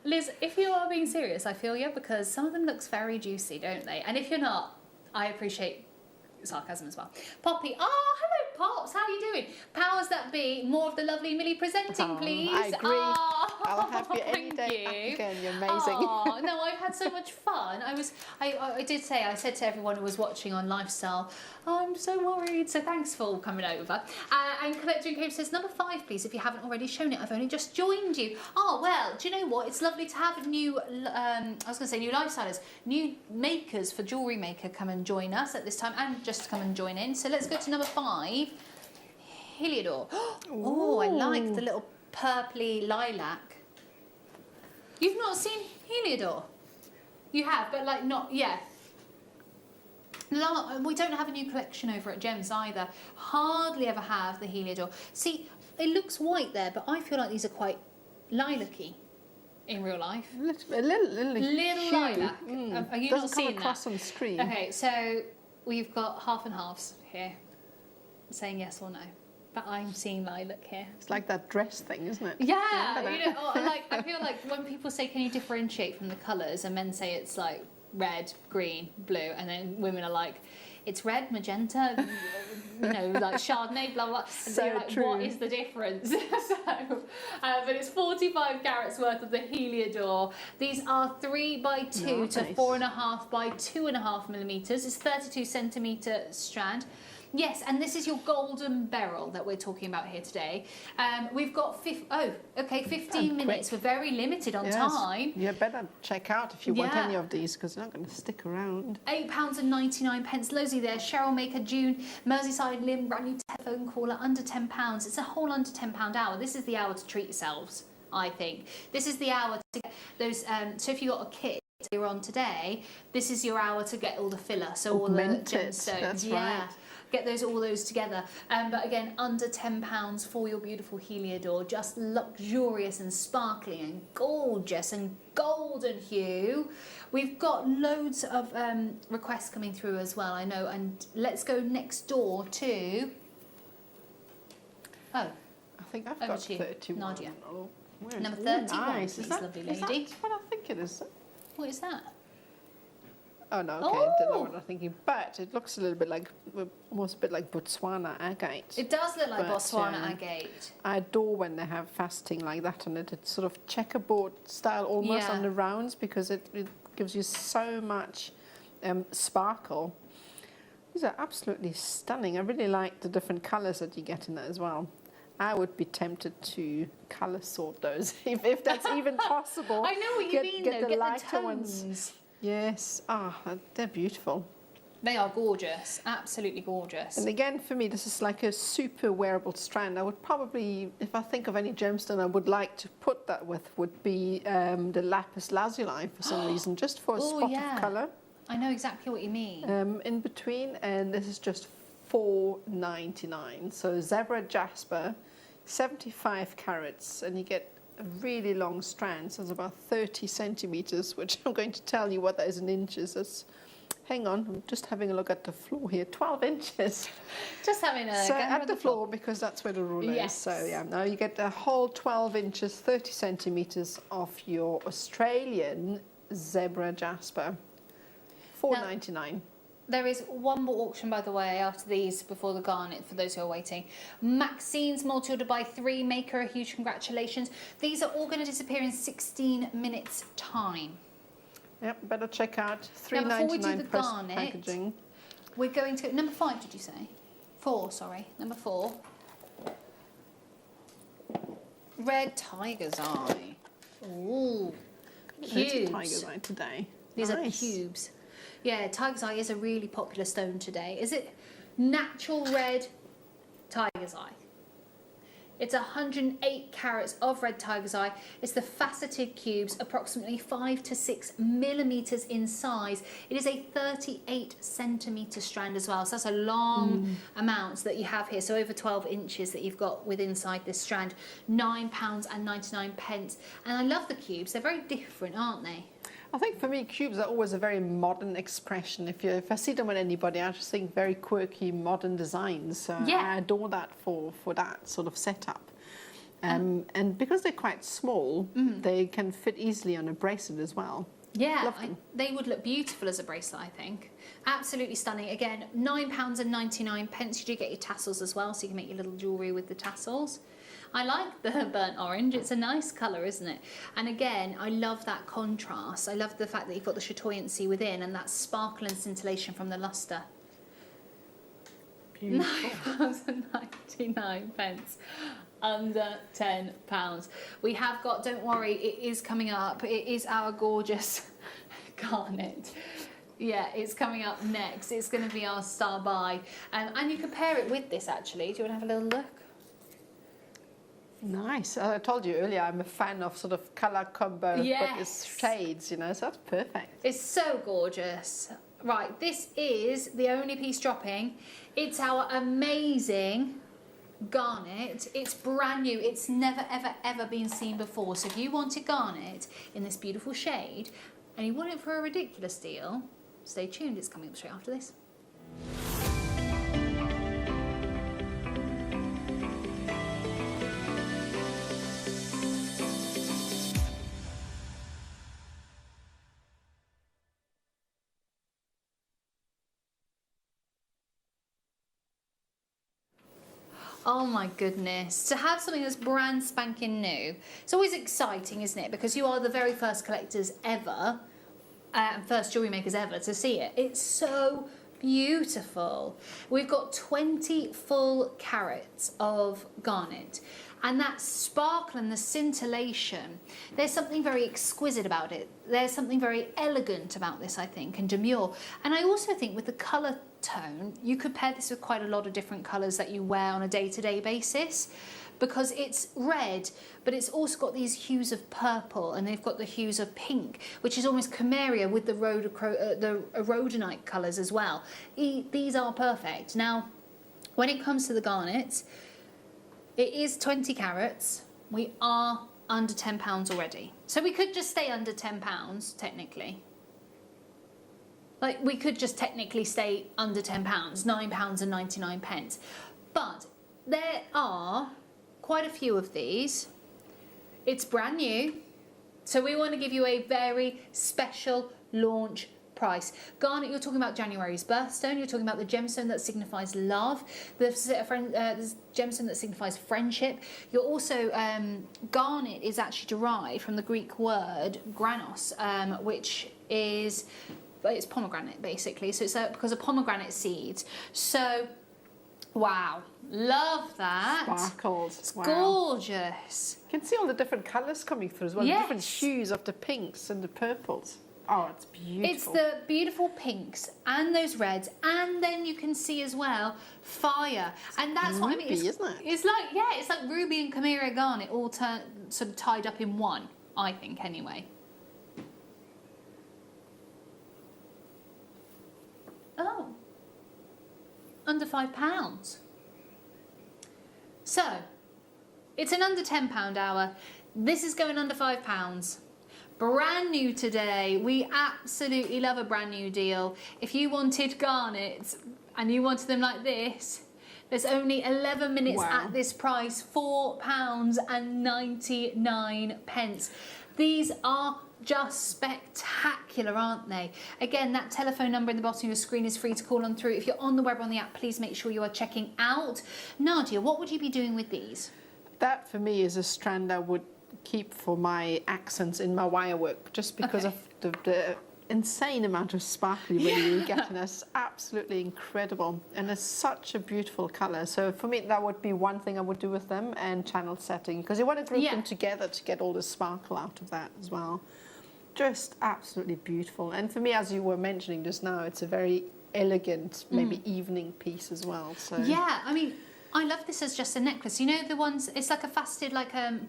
Liz, if you are being serious, I feel you, because some of them looks very juicy, don't they? And if you're not, I appreciate sarcasm as well. Poppy, hello Pops, how are you doing? Powers that be, more of the lovely Millie presenting, please. I agree. I'll have you any day back again. You're amazing. No, I've had so much fun. I said to everyone who was watching on Lifestyle, I'm so worried. So thanks for all coming over. And Collector in Cave says, number 5, please, if you haven't already shown it. I've only just joined you. Oh, well, do you know what? It's lovely to have new, new lifestylers, new makers for Jewellery Maker come and join us at this time and just come and join in. So let's go to number 5. Heliodor. Oh, I like the little purpley lilac. You've not seen Heliodor? You have, but like not, yeah. No, we don't have a new collection over at Gems either. Hardly ever have the Heliodor. See, it looks white there, but I feel like these are quite lilac-y in real life. A little lilac. Are you not seeing that? Doesn't come across on screen. Okay, so we've got half and halves here, saying yes or no. But I'm seeing lilac here. It's like that dress thing, isn't it? Yeah, I feel like when people say, can you differentiate from the colours, and men say it's like red, green, blue, and then women are like, it's red, magenta, like Chardonnay, blah, blah. And So you're like, true. what is the difference? But it's 45 carats worth of the Heliodor. These are 3 by 2 to 4.5 by 2.5 millimetres. It's 32 centimetre strand. Yes, and this is your golden beryl that we're talking about here today. We've got 15 minutes. We're very limited on time. You better check out if you want any of these, because they're not going to stick around. £8.99. Loadsy there. Cheryl Maker, June, Merseyside Lim, brand new telephone caller, under £10. It's a whole under £10 hour. This is the hour to treat yourselves, I think. This is the hour to get those. So if you got a kit you're on today, this is your hour to get all the filler. So Augmented, all the gemstones. that's right. Get all those together. But again, under £10 for your beautiful Heliodor. Just luxurious and sparkling and gorgeous and golden hue. We've got loads of requests coming through as well, I know. And let's go next door to... I think I've got 31. Nadia. Oh, Number 31, nice. please, Is that, lovely is lady. that what I think it is? What is that? Oh no, okay, I don't know what I'm thinking, but it looks a little bit like, almost a bit like Botswana agate. It does look like Botswana agate. I adore when they have faceting like that on it. It's sort of checkerboard style almost on the rounds, because it gives you so much sparkle. These are absolutely stunning. I really like the different colours that you get in it as well. I would be tempted to colour sort those, if that's even possible. I know what you mean, get though. the Get lighter the tones. ones. Yes, they're beautiful. They are gorgeous, absolutely gorgeous. And again, for me, this is like a super wearable strand. I would probably, if I think of any gemstone I would like to put that with, would be the lapis lazuli for some reason, just for a spot of colour. I know exactly what you mean. In between, and this is just $4.99. So zebra jasper, 75 carats, and you get a really long strand, so it's about 30 centimeters, which I'm going to tell you what that is in inches. That's, hang on, I'm just having a look at the floor here, 12 inches. Just having a so at the floor, because that's where the ruler is. So yeah, now you get the whole 12 inches, 30 centimeters of your Australian zebra jasper. $4.99. There is one more auction, by the way, after these, before the garnet, for those who are waiting. Maxine's multi-order by 3 maker, a huge congratulations. These are all going to disappear in 16 minutes time. Yep, better check out $3.99 packaging. We're going to number 5, did you say? 4, sorry, number 4. Red tiger's eye. Ooh, cubes. Tiger's eye today. These are cubes. Yeah, tiger's eye is a really popular stone today. Is it natural red tiger's eye? It's 108 carats of red tiger's eye. It's the faceted cubes, approximately 5 to 6 millimeters in size. It is a 38 centimeter strand as well. So that's a long amount that you have here. So over 12 inches that you've got within inside this strand. £9.99. And I love the cubes. They're very different, aren't they? I think for me, cubes are always a very modern expression. If I see them on anybody, I just think very quirky, modern designs. So I adore that for that sort of setup. And because they're quite small, they can fit easily on a bracelet as well. Yeah, they would look beautiful as a bracelet, I think. Absolutely stunning. Again, £9.99. You do get your tassels as well, so you can make your little jewellery with the tassels. I like the burnt orange. It's a nice colour, isn't it? And again, I love that contrast. I love the fact that you've got the chatoyancy within and that sparkle and scintillation from the lustre. £9.99. Under £10. We have got, don't worry, it is coming up. It is our gorgeous garnet. Yeah, it's coming up next. It's going to be our star buy. And you can pair it with this, actually. Do you want to have a little look? Nice. I told you earlier, I'm a fan of sort of colour combo, but it's shades, you know, so that's perfect. It's so gorgeous. Right, this is the only piece dropping. It's our amazing garnet. It's brand new. It's never, ever, ever been seen before. So if you wanted garnet in this beautiful shade and you want it for a ridiculous deal, stay tuned. It's coming up straight after this. Oh my goodness, to have something that's brand spanking new, it's always exciting, isn't it? Because you are the very first collectors ever, first jewellery makers ever to see it. It's so beautiful. We've got 20 full carats of garnet. And that sparkle and the scintillation, there's something very exquisite about it. There's something very elegant about this, I think, and demure. And I also think with the colour tone, you could pair this with quite a lot of different colours that you wear on a day-to-day basis, because it's red, but it's also got these hues of purple, and they've got the hues of pink, which is almost Cashmere with the rhodonite colours as well. These are perfect. Now, when it comes to the garnets, it is 20 carats. We are under £10 already. So we could just stay under £10, technically. Like, we could just technically stay under £10, £9.99. But there are quite a few of these. It's brand new. So we want to give you a very special launch price. Garnet, you're talking about January's birthstone, you're talking about the gemstone that signifies love, the gemstone that signifies friendship. You're also, garnet is actually derived from the Greek word granos, which is, it's pomegranate basically, so it's because of pomegranate seeds. So, wow, love that. Sparkles. It's wow. Gorgeous. You can see all the different colours coming through as well, Yes. different hues of the pinks and the purples. Oh, it's beautiful. It's the beautiful pinks and those reds, and then you can see as well fire, and that's what I mean. Ruby, isn't it? It's like, yeah, it's like ruby and Chimera garnet all sort of tied up in one, I think, anyway. Oh, under £5. So, it's an under £10 hour. This is going under £5. Brand new today. We absolutely love a brand new deal. If you wanted garnets and you wanted them like this, there's only 11 minutes at this price, £4.99. These are just spectacular, aren't they? Again, that telephone number in the bottom of your screen is free to call on through. If you're on the web or on the app, please make sure you are checking out. Nadia, what would you be doing with these? That for me is a strand I would keep for my accents in my wire work, just because of the insane amount of sparkly you get, and it's absolutely incredible, and it's such a beautiful colour. So for me, that would be one thing I would do with them, and channel setting, because you want to group them together to get all the sparkle out of that as well. Just absolutely beautiful. And for me, as you were mentioning just now, it's a very elegant, maybe evening piece as well. So yeah, I mean, I love this as just a necklace. You know the ones, it's like a faceted, like I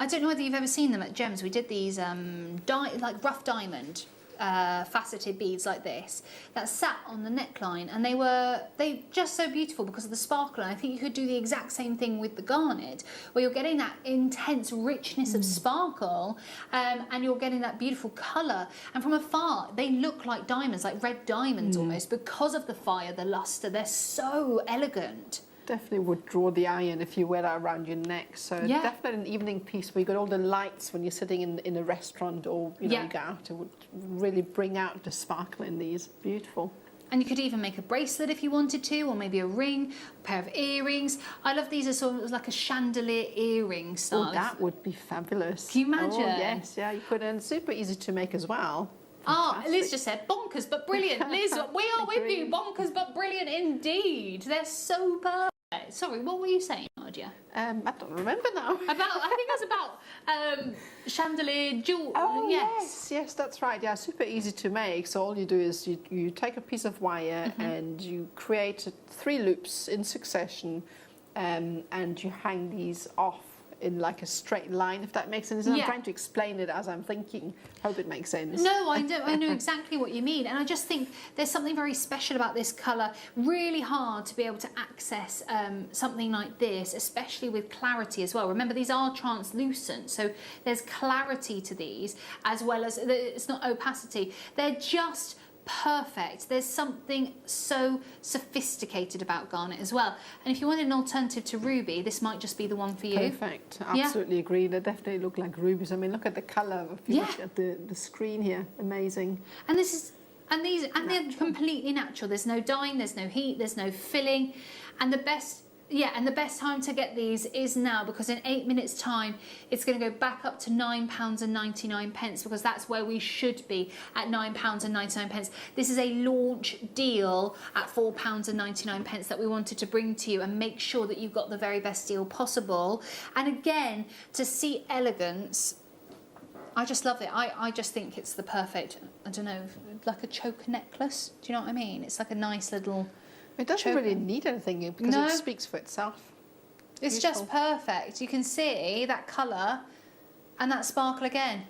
don't know whether you've ever seen them at Gems. We did these like rough diamond faceted beads like this that sat on the neckline, and they just so beautiful because of the sparkle. And I think you could do the exact same thing with the garnet, where you're getting that intense richness of sparkle, and you're getting that beautiful colour. And from afar, they look like diamonds, like red diamonds almost, because of the fire, the lustre. They're so elegant. Definitely would draw the eye in if you wear that around your neck. So definitely an evening piece where you got all the lights when you're sitting in a restaurant, or you know, you go out. It would really bring out the sparkle in these. Beautiful. And you could even make a bracelet if you wanted to, or maybe a ring, a pair of earrings. I love these as sort of like a chandelier earring style. Oh, that would be fabulous. Can you imagine? Oh, yes, yeah, you could, and super easy to make as well. Oh, Liz just said bonkers but brilliant. Liz, we are with you. Bonkers but brilliant indeed. They're so perfect. Sorry, what were you saying, Nadia? I don't remember now. I think that's about chandelier jewel. Oh, yes, that's right. Yeah, super easy to make. So all you do is you take a piece of wire and you create 3 loops in succession, and you hang these off in like a straight line, if that makes sense. I'm trying to explain it as I'm thinking. Hope it makes sense. No, I know exactly what you mean, and I just think there's something very special about this colour. Really hard to be able to access something like this, especially with clarity as well. Remember, these are translucent, so there's clarity to these, as well as it's not opacity. They're just perfect. There's something so sophisticated about garnet as well. And if you wanted an alternative to ruby, this might just be the one for you. Perfect. Absolutely agree. They definitely look like rubies. I mean, look at the colour. If you look at the screen here, amazing. And this is, and they're completely natural. There's no dyeing, there's no heat, there's no filling, and the best. Yeah, and the best time to get these is now, because in 8 minutes' time, it's going to go back up to £9.99, because that's where we should be, at £9.99. This is a launch deal at £4.99 that we wanted to bring to you and make sure that you've got the very best deal possible. And again, to see elegance, I just love it. I just think it's the perfect, I don't know, like a choker necklace. Do you know what I mean? It's like a nice little... It doesn't really need anything because it speaks for itself. It's just perfect. You can see that colour and that sparkle again.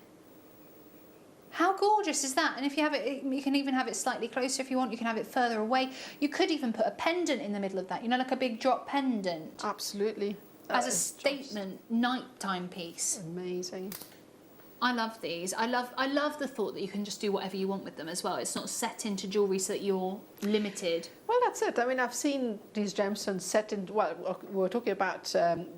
How gorgeous is that? And if you have it, you can even have it slightly closer if you want. You can have it further away. You could even put a pendant in the middle of that, you know, like a big drop pendant. Absolutely. As a statement nighttime piece. Amazing. I love these. I love the thought that you can just do whatever you want with them as well. It's not set into jewellery so that you're limited. Well, that's it. I mean, I've seen these gemstones set in, well, we were talking about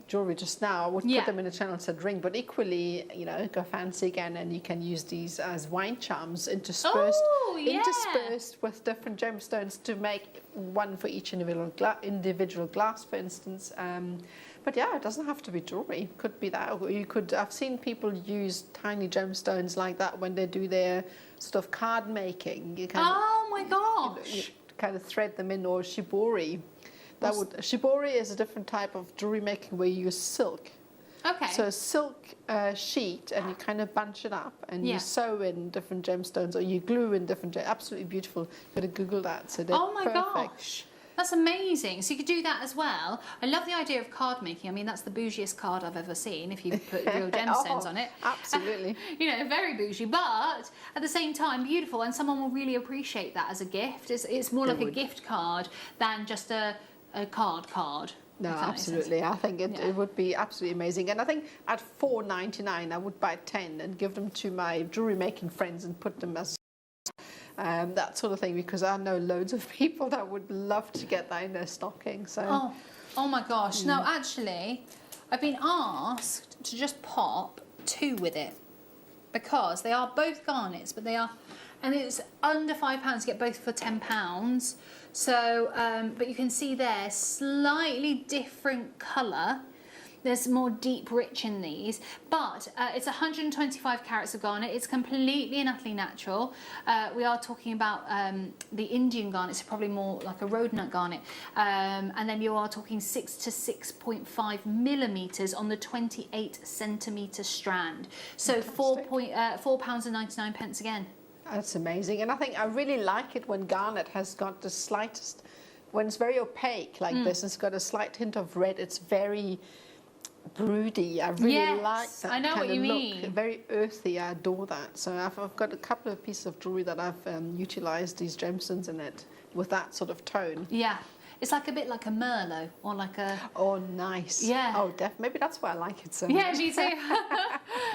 jewellery just now. I would put them in a channel set ring, but equally, you know, go fancy again, and you can use these as wine charms interspersed interspersed with different gemstones to make one for each individual glass, for instance. But yeah, it doesn't have to be jewelry. It could be that, or you could. I've seen people use tiny gemstones like that when they do their sort of card making. You kind oh my gosh! You kind of thread them in, or shibori. Shibori is a different type of jewelry making where you use silk. Okay. So a silk sheet, and you kind of bunch it up, and you sew in different gemstones, or you glue in different. Absolutely beautiful. You've got to Google that. So they're oh my perfect. Gosh. That's amazing. So you could do that as well. I love the idea of card making. I mean, that's the bougiest card I've ever seen if you put real gemstones on it. Absolutely. You know, very bougie, but at the same time, beautiful. And someone will really appreciate that as a gift. It's more like a gift card than just a card. No, absolutely. I think it would be absolutely amazing. And I think at $4.99, I would buy 10 and give them to my jewelry making friends and put them as that sort of thing, because I know loads of people that would love to get that in their stocking. So. Oh my gosh. No, actually, I've been asked to just pop 2 with it because they are both garnets, but they are, and it's under £5 to get both for £10. So, but you can see there, slightly different colour. There's more deep rich in these, but it's 125 carats of garnet. It's completely and utterly natural. We are talking about the Indian garnet, so probably more like a rhodonite garnet. And then you are talking 6 to 6.5 millimetres on the 28 centimetre strand. So £4.99 again. That's amazing. And I think I really like it when garnet has got the slightest, when it's very opaque like this, it's got a slight hint of red. It's very broody. I really like that. I know kind what you of mean. Look. Very earthy. I adore that. So I've got a couple of pieces of jewelry that I've utilised these gemstones in it with that sort of tone. Yeah. It's like a bit like a Merlot or like a... Oh, nice. Yeah. Oh, maybe that's why I like it so much. Yeah, me too.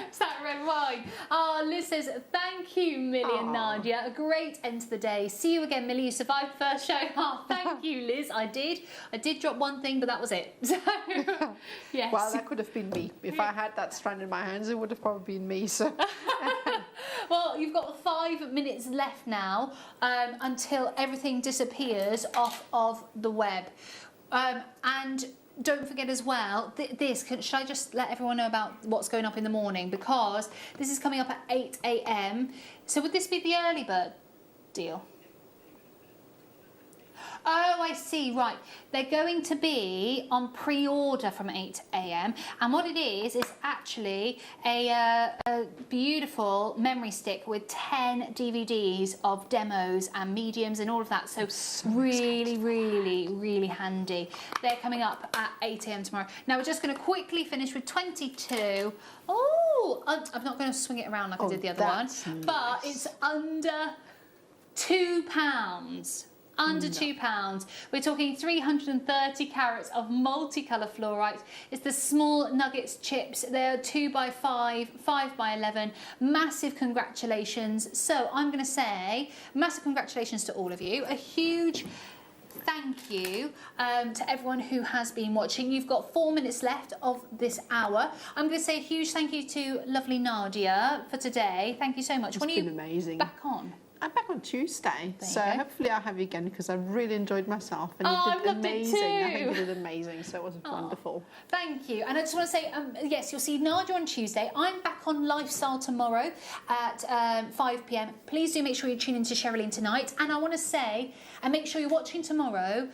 It's that red wine. Oh, Liz says, thank you, Millie and Nadia. A great end to the day. See you again, Millie. You survived the first show. Oh, thank you, Liz. I did drop one thing, but that was it. So, yes. Well, that could have been me. If I had that strand in my hands, it would have probably been me. So. Well, you've got 5 minutes left now until everything disappears off of the web. And don't forget as well, should I just let everyone know about what's going up in the morning? Because this is coming up at 8 a.m. So would this be the early bird deal? Oh, I see, right. They're going to be on pre-order from 8 a.m. And what it is actually a beautiful memory stick with 10 DVDs of demos and mediums and all of that. So really, really, really handy. They're coming up at 8 a.m. tomorrow. Now, we're just going to quickly finish with 22. Oh, I'm not going to swing it around like I did the other one. Nice. But it's under £2. Under £2. We're talking 330 carats of multicolour fluorite. It's the small nuggets chips. They're 2x5, 5x11. Massive congratulations. So I'm going to say massive congratulations to all of you. A huge thank you to everyone who has been watching. You've got 4 minutes left of this hour. I'm going to say a huge thank you to lovely Nadia for today. Thank you so much. It's been amazing. Back on? I'm back on Tuesday, so hopefully I'll have you again because I really enjoyed myself and you did amazing. I think you did amazing, so it was wonderful. Thank you. And I just want to say, yes, you'll see Nadia on Tuesday. I'm back on Lifestyle tomorrow at 5 p.m. Please do make sure you tune into Sherilyn tonight. And I want to say, and make sure you're watching tomorrow,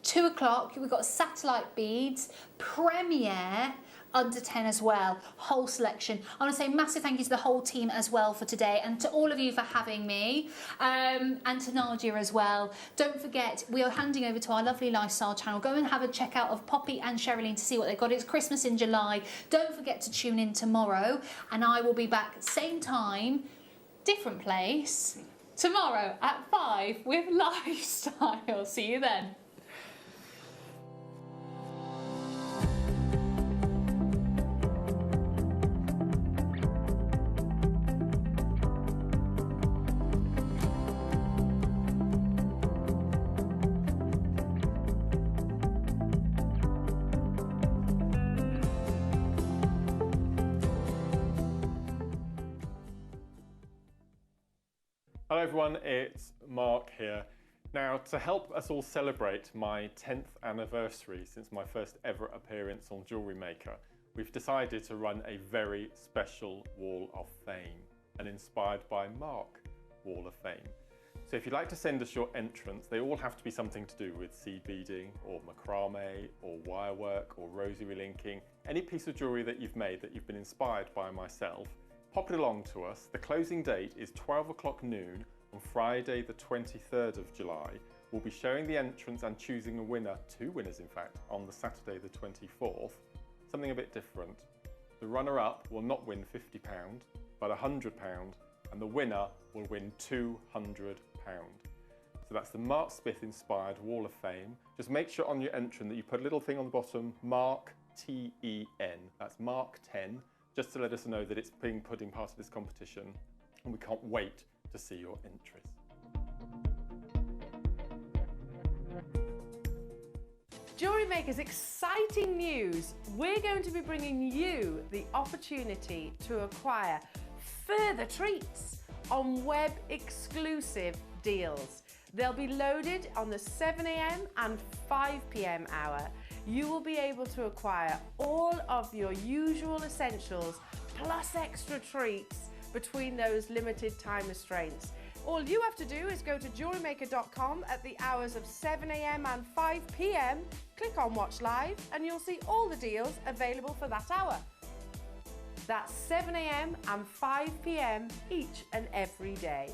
2 o'clock, we've got Satellite Beads, premiere, under 10 as well, whole selection. I want to say massive thank you to the whole team as well for today and to all of you for having me and to Nadia as well. Don't forget, we are handing over to our lovely lifestyle channel. Go and have a check out of Poppy and Sherilyn to see what they've got. It's Christmas in July. Don't forget to tune in tomorrow and I will be back same time, different place, tomorrow at 5 with Lifestyle. See you then. Hello everyone, it's Mark here. Now, to help us all celebrate my 10th anniversary since my first ever appearance on JewelleryMaker, we've decided to run a very special Wall of Fame, an inspired by Mark Wall of Fame. So if you'd like to send us your entrants, they all have to be something to do with seed beading or macrame or wirework or rosary linking, any piece of jewellery that you've made that you've been inspired by myself. Pop it along to us. The closing date is 12 o'clock noon on Friday the 23rd of July. We'll be showing the entrants and choosing a winner, 2 winners in fact, on the Saturday the 24th. Something a bit different. The runner-up will not win £50, but £100, and the winner will win £200. So that's the Mark Smith inspired Wall of Fame. Just make sure on your entrant that you put a little thing on the bottom, Mark T-E-N. That's Mark 10. Just to let us know that it's being put in part of this competition, and we can't wait to see your entries. JewelleryMaker's exciting news. We're going to be bringing you the opportunity to acquire further treats on web exclusive deals. They'll be loaded on the 7 a.m. and 5 p.m. hour. You will be able to acquire all of your usual essentials plus extra treats between those limited time restraints. All you have to do is go to JewelleryMaker.com at the hours of 7 a.m. and 5 p.m, click on Watch Live, and you'll see all the deals available for that hour. That's 7 a.m. and 5 p.m. each and every day.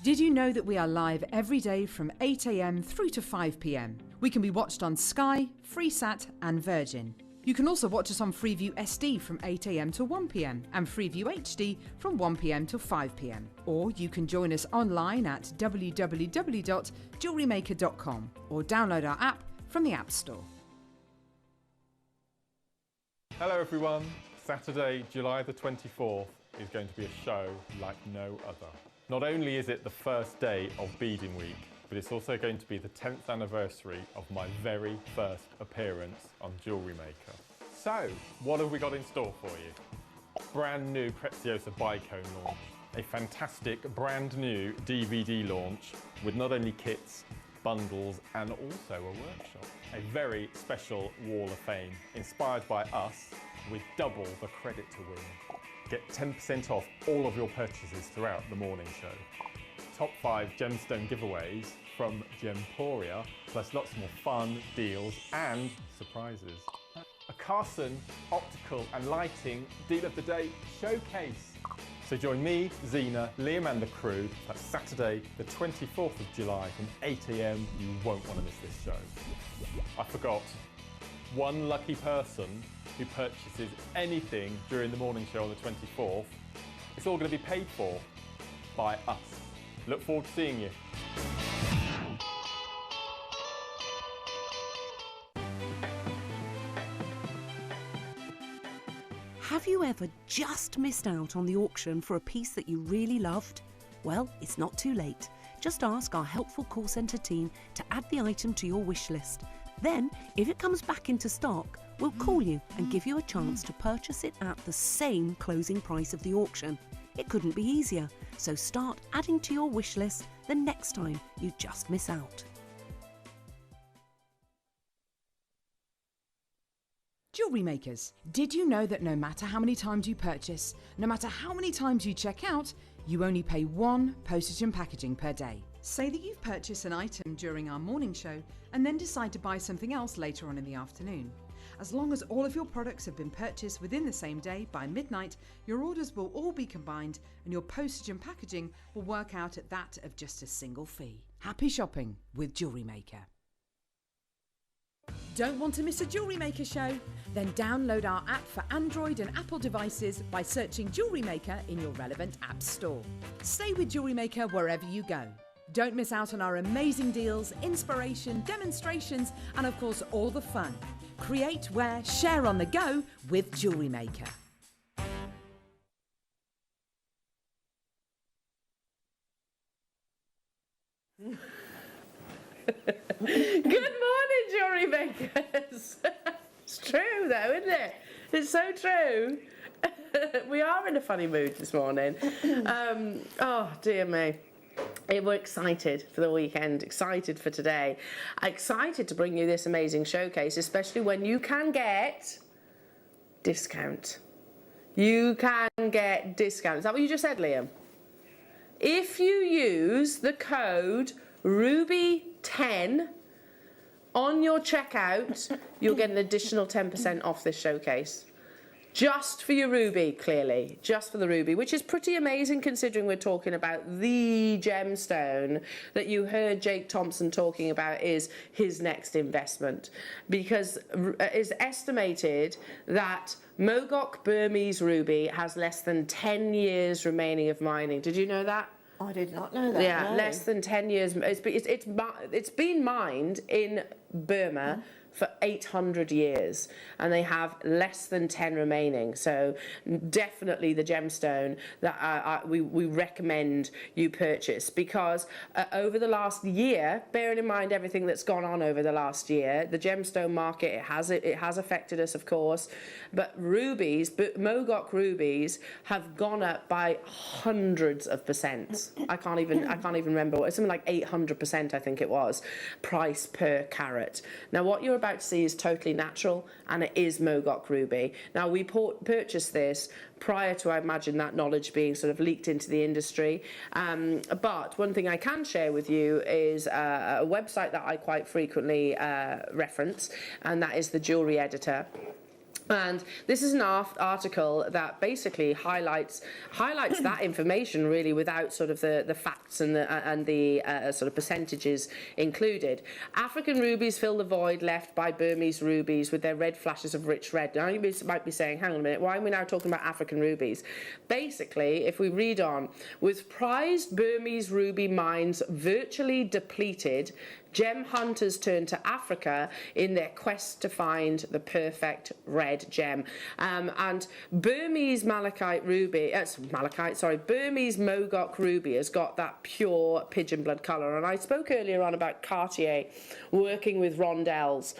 Did you know that we are live every day from 8 a.m. through to 5 p.m? We can be watched on Sky, Freesat and Virgin. You can also watch us on Freeview SD from 8 a.m. to 1 p.m. and Freeview HD from 1 p.m. to 5 p.m. Or you can join us online at www.JewelleryMaker.com or download our app from the App Store. Hello everyone. Saturday, July the 24th is going to be a show like no other. Not only is it the first day of Beading Week, but it's also going to be the 10th anniversary of my very first appearance on JewelleryMaker. So, what have we got in store for you? Brand new Preziosa Bicone launch, a fantastic brand new DVD launch with not only kits, bundles and also a workshop. A very special Wall of Fame inspired by us with double the credit to win. Get 10% off all of your purchases throughout the morning show. Top 5 gemstone giveaways from Gemporia, plus lots more fun, deals and surprises. A Carson optical and lighting deal of the day showcase. So join me, Zena, Liam and the crew. That's Saturday the 24th of July from 8 a.m. You won't want to miss this show. I forgot. One lucky person who purchases anything during the morning show on the 24th, it's all going to be paid for by us. Look forward to seeing you. Have you ever just missed out on the auction for a piece that you really loved? Well, it's not too late. Just ask our helpful call centre team to add the item to your wish list. Then, if it comes back into stock, we'll call you and give you a chance to purchase it at the same closing price of the auction. It couldn't be easier, so start adding to your wish list the next time you just miss out. Jewellery makers, did you know that no matter how many times you purchase, no matter how many times you check out, you only pay 1 postage and packaging per day? Say that you've purchased an item during our morning show and then decide to buy something else later on in the afternoon. As long as all of your products have been purchased within the same day by midnight, your orders will all be combined and your postage and packaging will work out at that of just a single fee. Happy shopping with JewelleryMaker. Don't want to miss a JewelleryMaker show? Then download our app for Android and Apple devices by searching JewelleryMaker in your relevant app store. Stay with JewelleryMaker wherever you go. Don't miss out on our amazing deals, inspiration, demonstrations, and of course all the fun. Create, wear, share on the go with JewelleryMaker. Good morning, jewellery makers. It's true though, isn't it? It's so true. We are in a funny mood this morning. Oh dear me. We're excited for the weekend, excited for today, excited to bring you this amazing showcase, especially when you can get discount. You can get discount. Is that what you just said, Liam? If you use the code Ruby10 on your checkout, you'll get an additional 10% off this showcase. Just for your ruby, clearly, just for the ruby, which is pretty amazing considering we're talking about the gemstone that you heard Jake Thompson talking about is his next investment, because it's estimated that Mogok Burmese ruby has less than 10 years remaining of mining. Did you know that? I did not know that. Yeah, no. less than 10 years. It's been mined in Burma for 800 years, and they have less than 10 remaining. So definitely the gemstone that we recommend you purchase, because over the last year, bearing in mind everything that's gone on over the last year, the gemstone market, it has affected us, of course, but rubies, Mogok rubies have gone up by hundreds of percent. I can't even remember. It's something like 800%, I think it was, price per carat. Now what you're about to see is totally natural, and it is Mogok ruby. Now we purchased this prior to, I imagine, that knowledge being sort of leaked into the industry, but one thing I can share with you is a website that I quite frequently reference, and that is the Jewelry Editor. And this is an article that basically highlights that information really, without sort of the facts and the sort of percentages included. African rubies fill the void left by Burmese rubies with their red flashes of rich red. Now you might be saying, hang on a minute, why are we now talking about African rubies? Basically, if we read on, with prized Burmese ruby mines virtually depleted, gem hunters turn to Africa in their quest to find the perfect red gem. And Burmese Burmese Mogok ruby has got that pure pigeon blood colour. And I spoke earlier on about Cartier working with rondelles.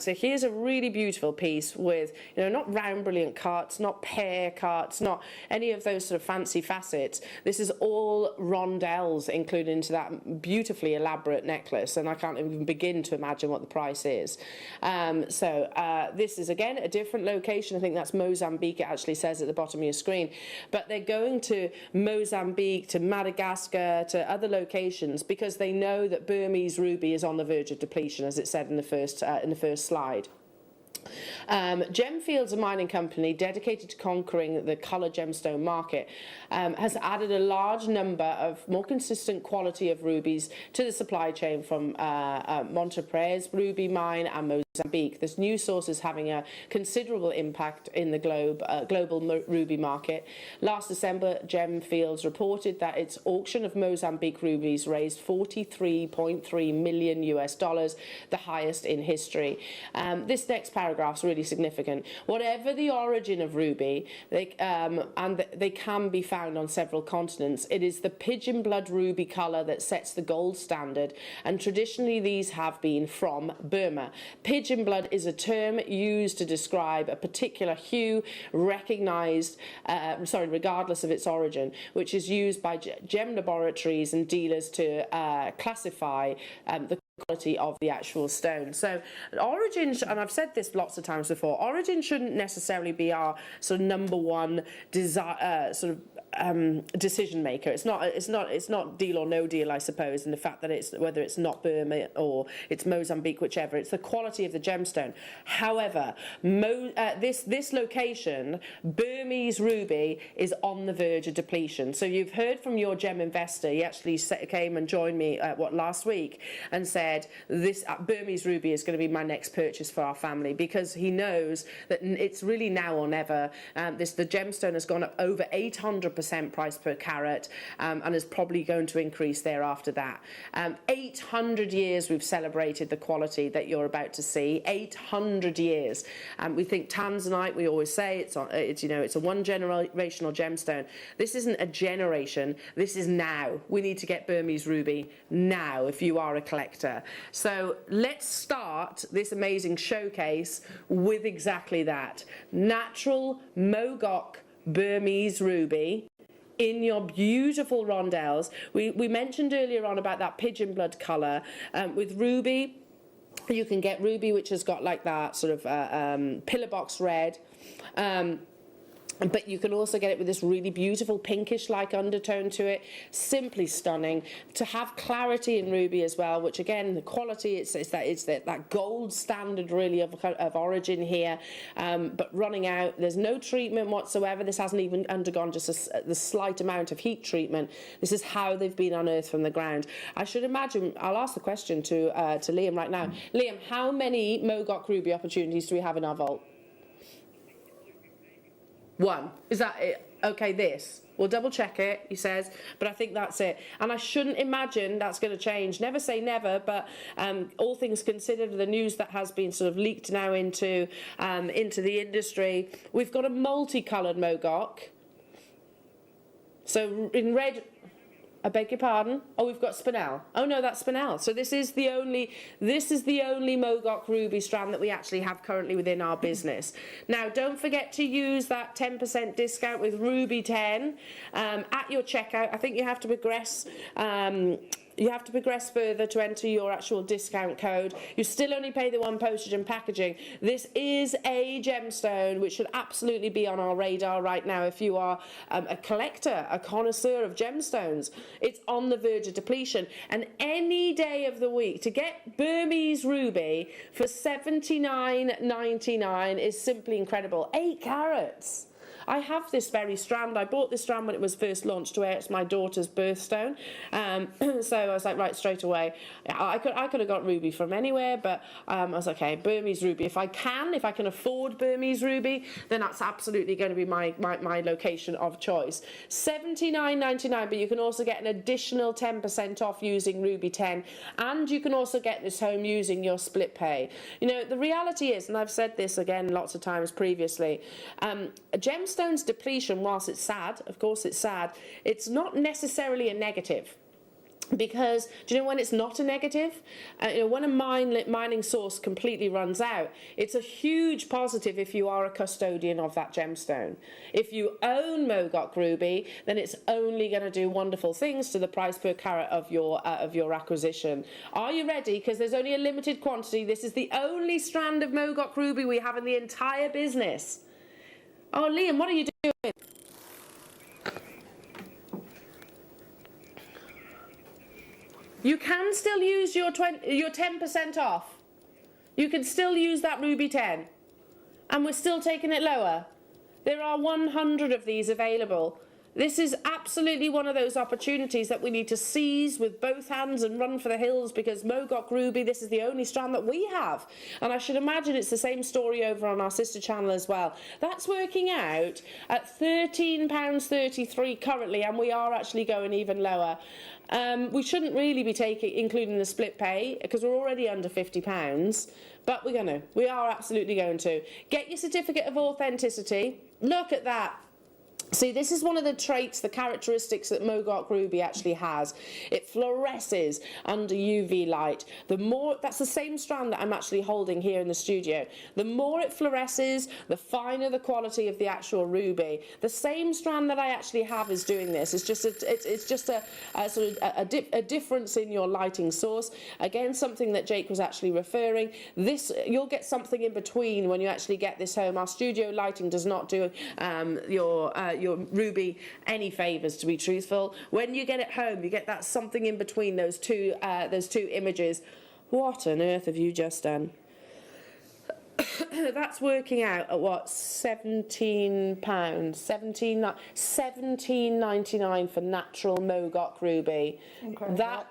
So here's a really beautiful piece with, not round brilliant cuts, not pear cuts, not any of those sort of fancy facets. This is all rondelles included into that beautifully elaborate necklace. And I can't even begin to imagine what the price is. This is, again, a different location. I think that's Mozambique, it actually says at the bottom of your screen. But they're going to Mozambique, to Madagascar, to other locations, because they know that Burmese ruby is on the verge of depletion, as it said in the first slide. Gemfields, a mining company dedicated to conquering the colour gemstone market, has added a large number of more consistent quality of rubies to the supply chain from Monteprez ruby mine and Mozambique. This new source is having a considerable impact in the global ruby market. Last December, Gemfields reported that its auction of Mozambique rubies raised $43.3 million, the highest in history. This next paragraph is really significant. Whatever the origin of ruby, they can be found on several continents. It is the pigeon blood ruby colour that sets the gold standard, and traditionally these have been from Burma. Pigeon blood is a term used to describe a particular hue regardless of its origin, which is used by gem laboratories and dealers to classify the quality of the actual stone. So origin, and I've said this lots of times before, origin shouldn't necessarily be our sort of number one decision maker. It's not deal or no deal, I suppose, in the fact that it's whether it's not Burma or it's Mozambique, whichever. It's the quality of the gemstone. However, this location, Burmese ruby, is on the verge of depletion. So you've heard from your gem investor. He actually came and joined me last week and said, this Burmese ruby is going to be my next purchase for our family, because he knows that it's really now or never. The gemstone has gone up over 800% price per carat, and is probably going to increase thereafter that. 800 years we've celebrated the quality that you're about to see. 800 years. We think tanzanite, we always say it's a one generational gemstone. This isn't a generation. This is now. We need to get Burmese ruby now if you are a collector. Maker. So let's start this amazing showcase with exactly that. Natural Mogok Burmese ruby in your beautiful rondelles. We mentioned earlier on about that pigeon blood colour. With ruby, you can get ruby which has got like that sort of pillar box red. But you can also get it with this really beautiful pinkish-like undertone to it. Simply stunning. To have clarity in ruby as well, which again, the quality, it's that gold standard really of origin here. But running out, there's no treatment whatsoever. This hasn't even undergone just the slight amount of heat treatment. This is how they've been unearthed from the ground. I should imagine, I'll ask the question to Liam right now. Liam, how many Mogok ruby opportunities do we have in our vault? One. Is that it? Okay, this. We'll double check it, he says, but I think that's it. And I shouldn't imagine that's going to change. Never say never, but all things considered, the news that has been sort of leaked now into the industry, we've got a multicoloured Mogok. So in red, I beg your pardon. Oh, we've got Spinel. Oh no, that's Spinel. So this is the only Mogok ruby strand that we actually have currently within our business. Now, don't forget to use that 10% discount with Ruby 10 at your checkout. I think you have to progress. You have to progress further to enter your actual discount code. You still only pay the one postage and packaging. This is a gemstone which should absolutely be on our radar right now if you are a collector, a connoisseur of gemstones. It's on the verge of depletion. And any day of the week, to get Burmese ruby for $79.99 is simply incredible. 8 carats. I have this very strand. I bought this strand when it was first launched to wear. It's my daughter's birthstone. So I was like, right, straight away. I could have got ruby from anywhere, but I was like, okay, Burmese ruby. If I can afford Burmese ruby, then that's absolutely going to be my location of choice. $79.99, but you can also get an additional 10% off using Ruby 10, and you can also get this home using your split pay. You know, the reality is, and I've said this again lots of times previously, gemstones depletion, whilst it's sad, of course it's sad, it's not necessarily a negative. Because, do you know when it's not a negative? You know, when a mining source completely runs out, it's a huge positive if you are a custodian of that gemstone. If you own Mogok ruby, then it's only going to do wonderful things to the price per carat of your acquisition. Are you ready? Because there's only a limited quantity. This is the only strand of Mogok ruby we have in the entire business. Oh, Liam, what are you doing? You can still use your 10% off. You can still use that Ruby 10. And we're still taking it lower. There are 100 of these available. This is absolutely one of those opportunities that we need to seize with both hands and run for the hills, because Mogok ruby, this is the only strand that we have. And I should imagine it's the same story over on our sister channel as well. That's working out at £13.33 currently, and we are actually going even lower. We shouldn't really be including the split pay because we're already under £50, but we are absolutely going to. Get your certificate of authenticity. Look at that. See, this is one of the traits, the characteristics that Mogok ruby actually has. It fluoresces under UV light. That's the same strand that I'm actually holding here in the studio. The more it fluoresces, the finer the quality of the actual ruby. The same strand that I actually have is doing this. It's just a difference in your lighting source. Again, something that Jake was actually referring. You'll get something in between when you actually get this home. Our studio lighting does not do your ruby any favours, to be truthful. When you get it home, you get that something in between those two images. What on earth have you just done? That's working out at what, £17, $17.99 for natural Mogok ruby. Incredible.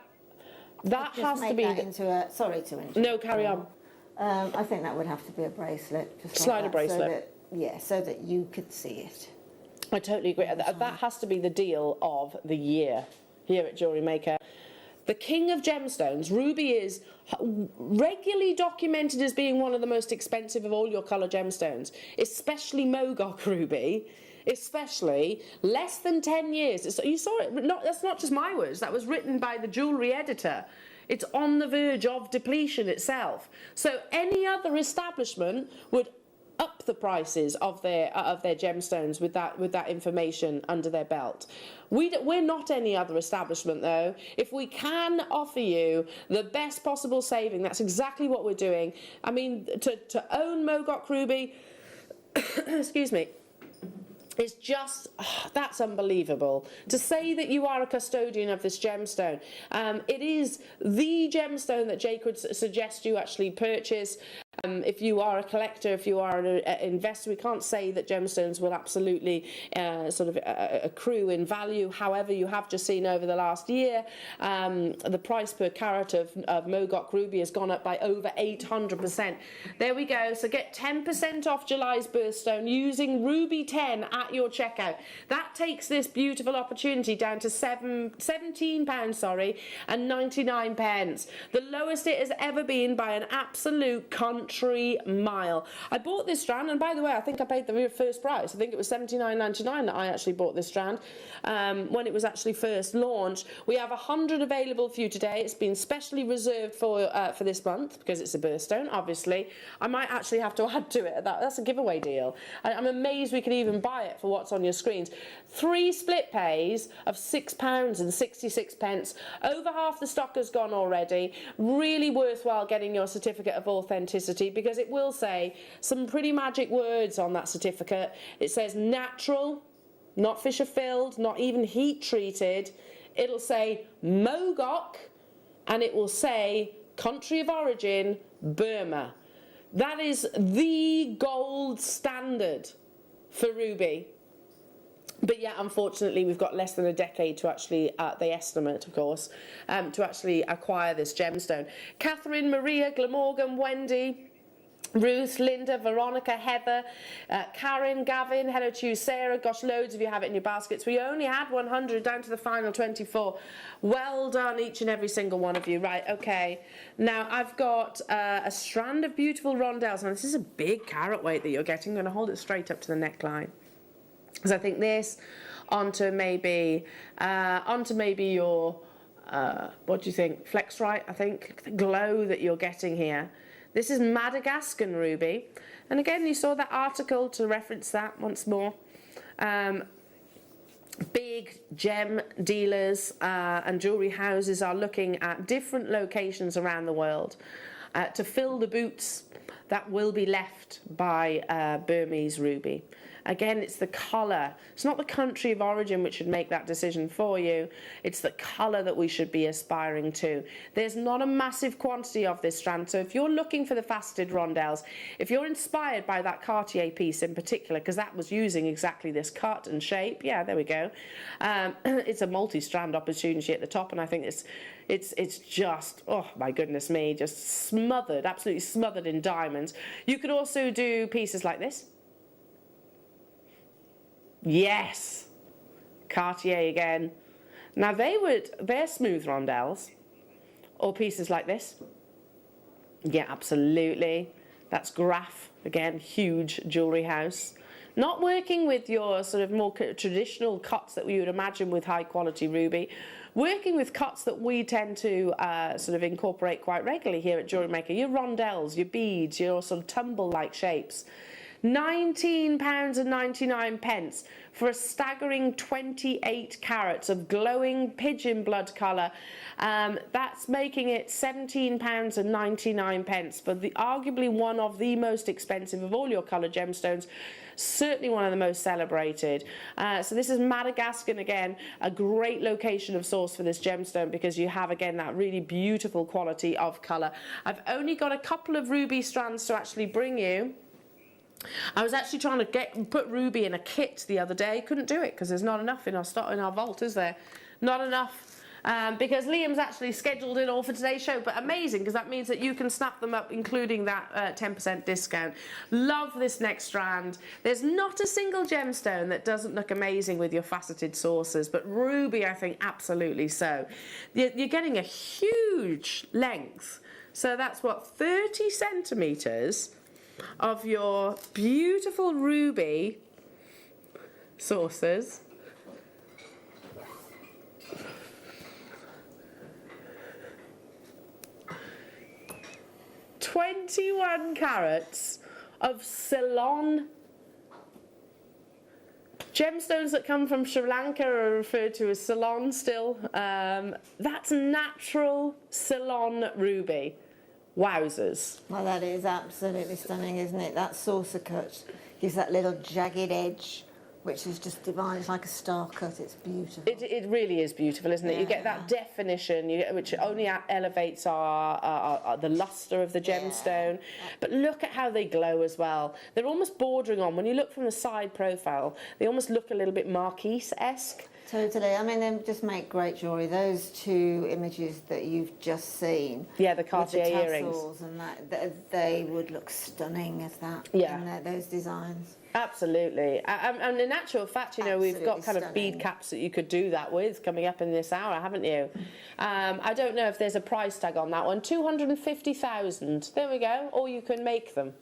That has to be sorry to interrupt. No, carry on. I think that would have to be a bracelet. Slider bracelet. So that you could see it. I totally agree. That has to be the deal of the year here at JewelleryMaker. The king of gemstones, ruby is regularly documented as being one of the most expensive of all your colour gemstones, especially Mogok ruby. Especially less than 10 years. You saw it. That's not just my words. That was written by the jewellery editor. It's on the verge of depletion itself. So any other establishment would up the prices of their gemstones with that information under their belt. We're not any other establishment though. If we can offer you the best possible saving, that's exactly what we're doing. I mean, to own Mogok Ruby, excuse me, it's just, that's unbelievable. To say that you are a custodian of this gemstone. It is the gemstone that Jake would suggest you actually purchase. If you are a collector, if you are an investor, we can't say that gemstones will absolutely sort of accrue in value. However, you have just seen over the last year, the price per carat of Mogok Ruby has gone up by over 800%. There we go. So get 10% off July's birthstone using Ruby 10 at your checkout. That takes this beautiful opportunity down to £17, and 99 pence. The lowest it has ever been by an absolute country mile. I bought this strand, and by the way, I think I paid the first price. I think it was $79.99 that I actually bought this strand when it was actually first launched. We have 100 available for you today. It's been specially reserved for this month because it's a birthstone, obviously. I might actually have to add to it. That's a giveaway deal. I'm amazed we can even buy it for what's on your screens. 3 split pays of £6.66. Over half the stock has gone already. Really worthwhile getting your certificate of authenticity, because it will say some pretty magic words on that certificate. It says natural, not Fisher filled, not even heat treated. It'll say Mogok, and it will say country of origin, Burma. That is the gold standard for ruby. But yeah, unfortunately, we've got less than a decade to actually, they estimate, of course, to actually acquire this gemstone. Catherine, Maria, Glamorgan, Wendy, Ruth, Linda, Veronica, Heather, Karen, Gavin, hello to you, Sarah. Gosh, loads of you have it in your baskets. We only had 100 down to the final 24. Well done, each and every single one of you. Right, okay. Now, I've got a strand of beautiful rondelles. Now, this is a big carat weight that you're getting. I'm going to hold it straight up to the neckline. Because I think this onto maybe your, what do you think, Flexrite, I think, the glow that you're getting here. This is Madagascan ruby. And again, you saw that article, to reference that once more. Big gem dealers and jewellery houses are looking at different locations around the world to fill the boots that will be left by Burmese ruby. Again, it's the colour. It's not the country of origin which should make that decision for you. It's the colour that we should be aspiring to. There's not a massive quantity of this strand, so if you're looking for the faceted rondelles, if you're inspired by that Cartier piece in particular, because that was using exactly this cut and shape, yeah, there we go. It's a multi-strand opportunity at the top, and I think it's just, oh my goodness me, just smothered, absolutely smothered in diamonds. You could also do pieces like this. Yes, Cartier again. Now they're smooth rondelles, or pieces like this. Yeah, absolutely. That's Graf, again, huge jewellery house. Not working with your sort of more traditional cuts that we would imagine with high quality ruby. Working with cuts that we tend to sort of incorporate quite regularly here at JewelleryMaker. Your rondelles, your beads, your sort of tumble-like shapes. £19.99 for a staggering 28 carats of glowing pigeon blood colour. That's making it £17.99 for arguably one of the most expensive of all your colour gemstones. Certainly one of the most celebrated. So this is Madagascar again, a great location of source for this gemstone because you have again that really beautiful quality of colour. I've only got a couple of ruby strands to actually bring you. I was actually trying to put ruby in a kit the other day. Couldn't do it because there's not enough in our stock, in our vault, is there? Not enough. Because Liam's actually scheduled it all for today's show, but amazing because that means that you can snap them up, including that 10% discount. Love this next strand. There's not a single gemstone that doesn't look amazing with your faceted sources, but ruby, I think, absolutely so. You're getting a huge length. So that's what, 30 centimetres of your beautiful ruby sources. 21 carats of Ceylon gemstones that come from Sri Lanka are referred to as Ceylon still. That's natural Ceylon ruby. Wowzers. Well, that is absolutely stunning, isn't it? That saucer cut gives that little jagged edge, which is just divine. It's like a star cut. It's beautiful. It really is beautiful, isn't it? Yeah. You get that definition, which only elevates the luster of the gemstone. Yeah. But look at how they glow as well. They're almost bordering on, when you look from the side profile, they almost look a little bit Marquise-esque. Totally. I mean, they just make great jewellery. Those two images that you've just seen. Yeah, the Cartier with the earrings. tassels and that, they would look stunning as that. Yeah. In those designs. Absolutely. And in actual fact, you know, we've got kind of bead caps that you could do that with coming up in this hour, haven't you? I don't know if there's a price tag on that one. 250,000. There we go. Or you can make them.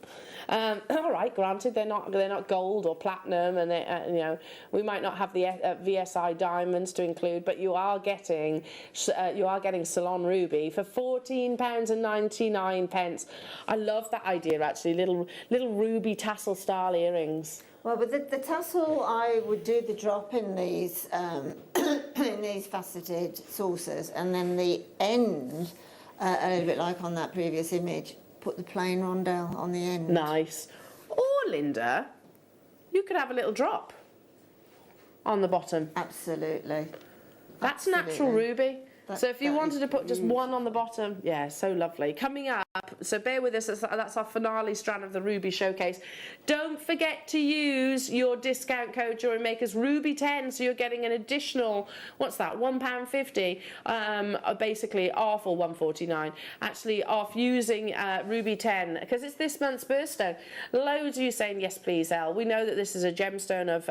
All right, granted, they're not gold or platinum, and you know, we might not have the VSI diamonds to include, but you are getting Ceylon ruby for £14.99. I love that idea, actually. Little ruby tassel style earrings. Well, but the tassel, I would do the drop in these in these faceted saucers, and then the end, a little bit like on that previous image, put the plain rondelle on the end. Nice. Or, Linda, you could have a little drop on the bottom. Absolutely. That's natural ruby. So if you wanted to put just one on the bottom, yeah, so lovely. Coming up, so bear with us, that's our finale strand of the Ruby Showcase. Don't forget to use your discount code JewelleryMakers Ruby10, so you're getting an additional, what's that, £1.50, basically off, or $1.49, actually off using Ruby10, because it's this month's birthstone. Loads of you saying, yes please, Elle. We know that this is a gemstone of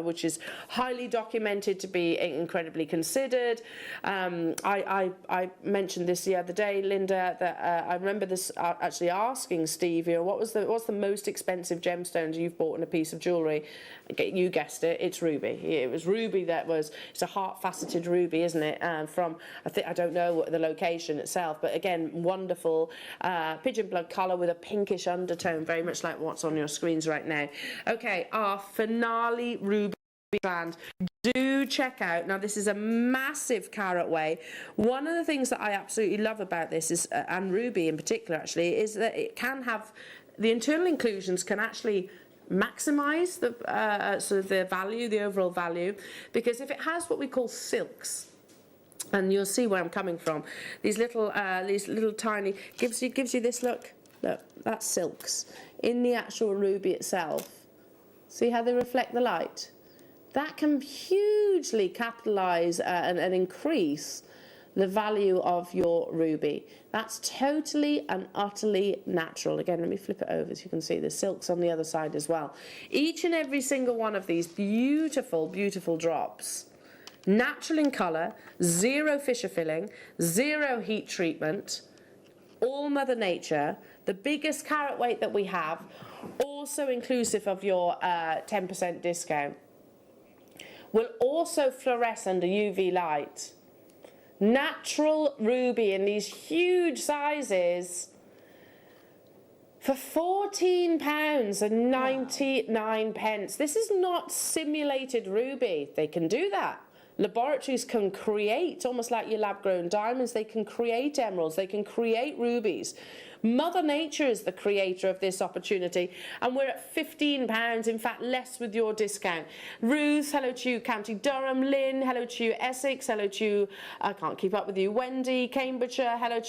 which is highly documented to be incredibly considered. I mentioned this the other day, Linda, that I remember this actually asking Steve, you know, what's the most expensive gemstones you've bought in a piece of jewellery? You guessed it, it's ruby. It was ruby it's a heart-faceted ruby, isn't it? From, I don't know the location itself, but again, wonderful pigeon blood colour with a pinkish undertone, very much like what's on your screens right now. Okay, our finale ruby strand. Do check out, now this is a massive carat weight. One of the things that I absolutely love about this is, and ruby in particular actually, is that it can have, the internal inclusions can actually maximise the sort of the value, the overall value, because if it has what we call silks, and you'll see where I'm coming from, these little tiny, gives you this look, that's silks, in the actual ruby itself. See how they reflect the light? That can hugely capitalise and increase the value of your ruby. That's totally and utterly natural. Again, let me flip it over so you can see the silks on the other side as well. Each and every single one of these beautiful, beautiful drops, natural in colour, zero fissure filling, zero heat treatment, all Mother Nature, the biggest carat weight that we have, also inclusive of your 10% discount. Will also fluoresce under UV light. Natural ruby in these huge sizes for £14.99. This is not simulated ruby. They can do that. Laboratories can create, almost like your lab-grown diamonds, they can create emeralds, they can create rubies. Mother Nature is the creator of this opportunity, and we're at £15, in fact less with your discount. Ruth, hello to you, County Durham. Lynn, hello to you, Essex, hello to you, I can't keep up with you, Wendy, Cambridgeshire, hello to you.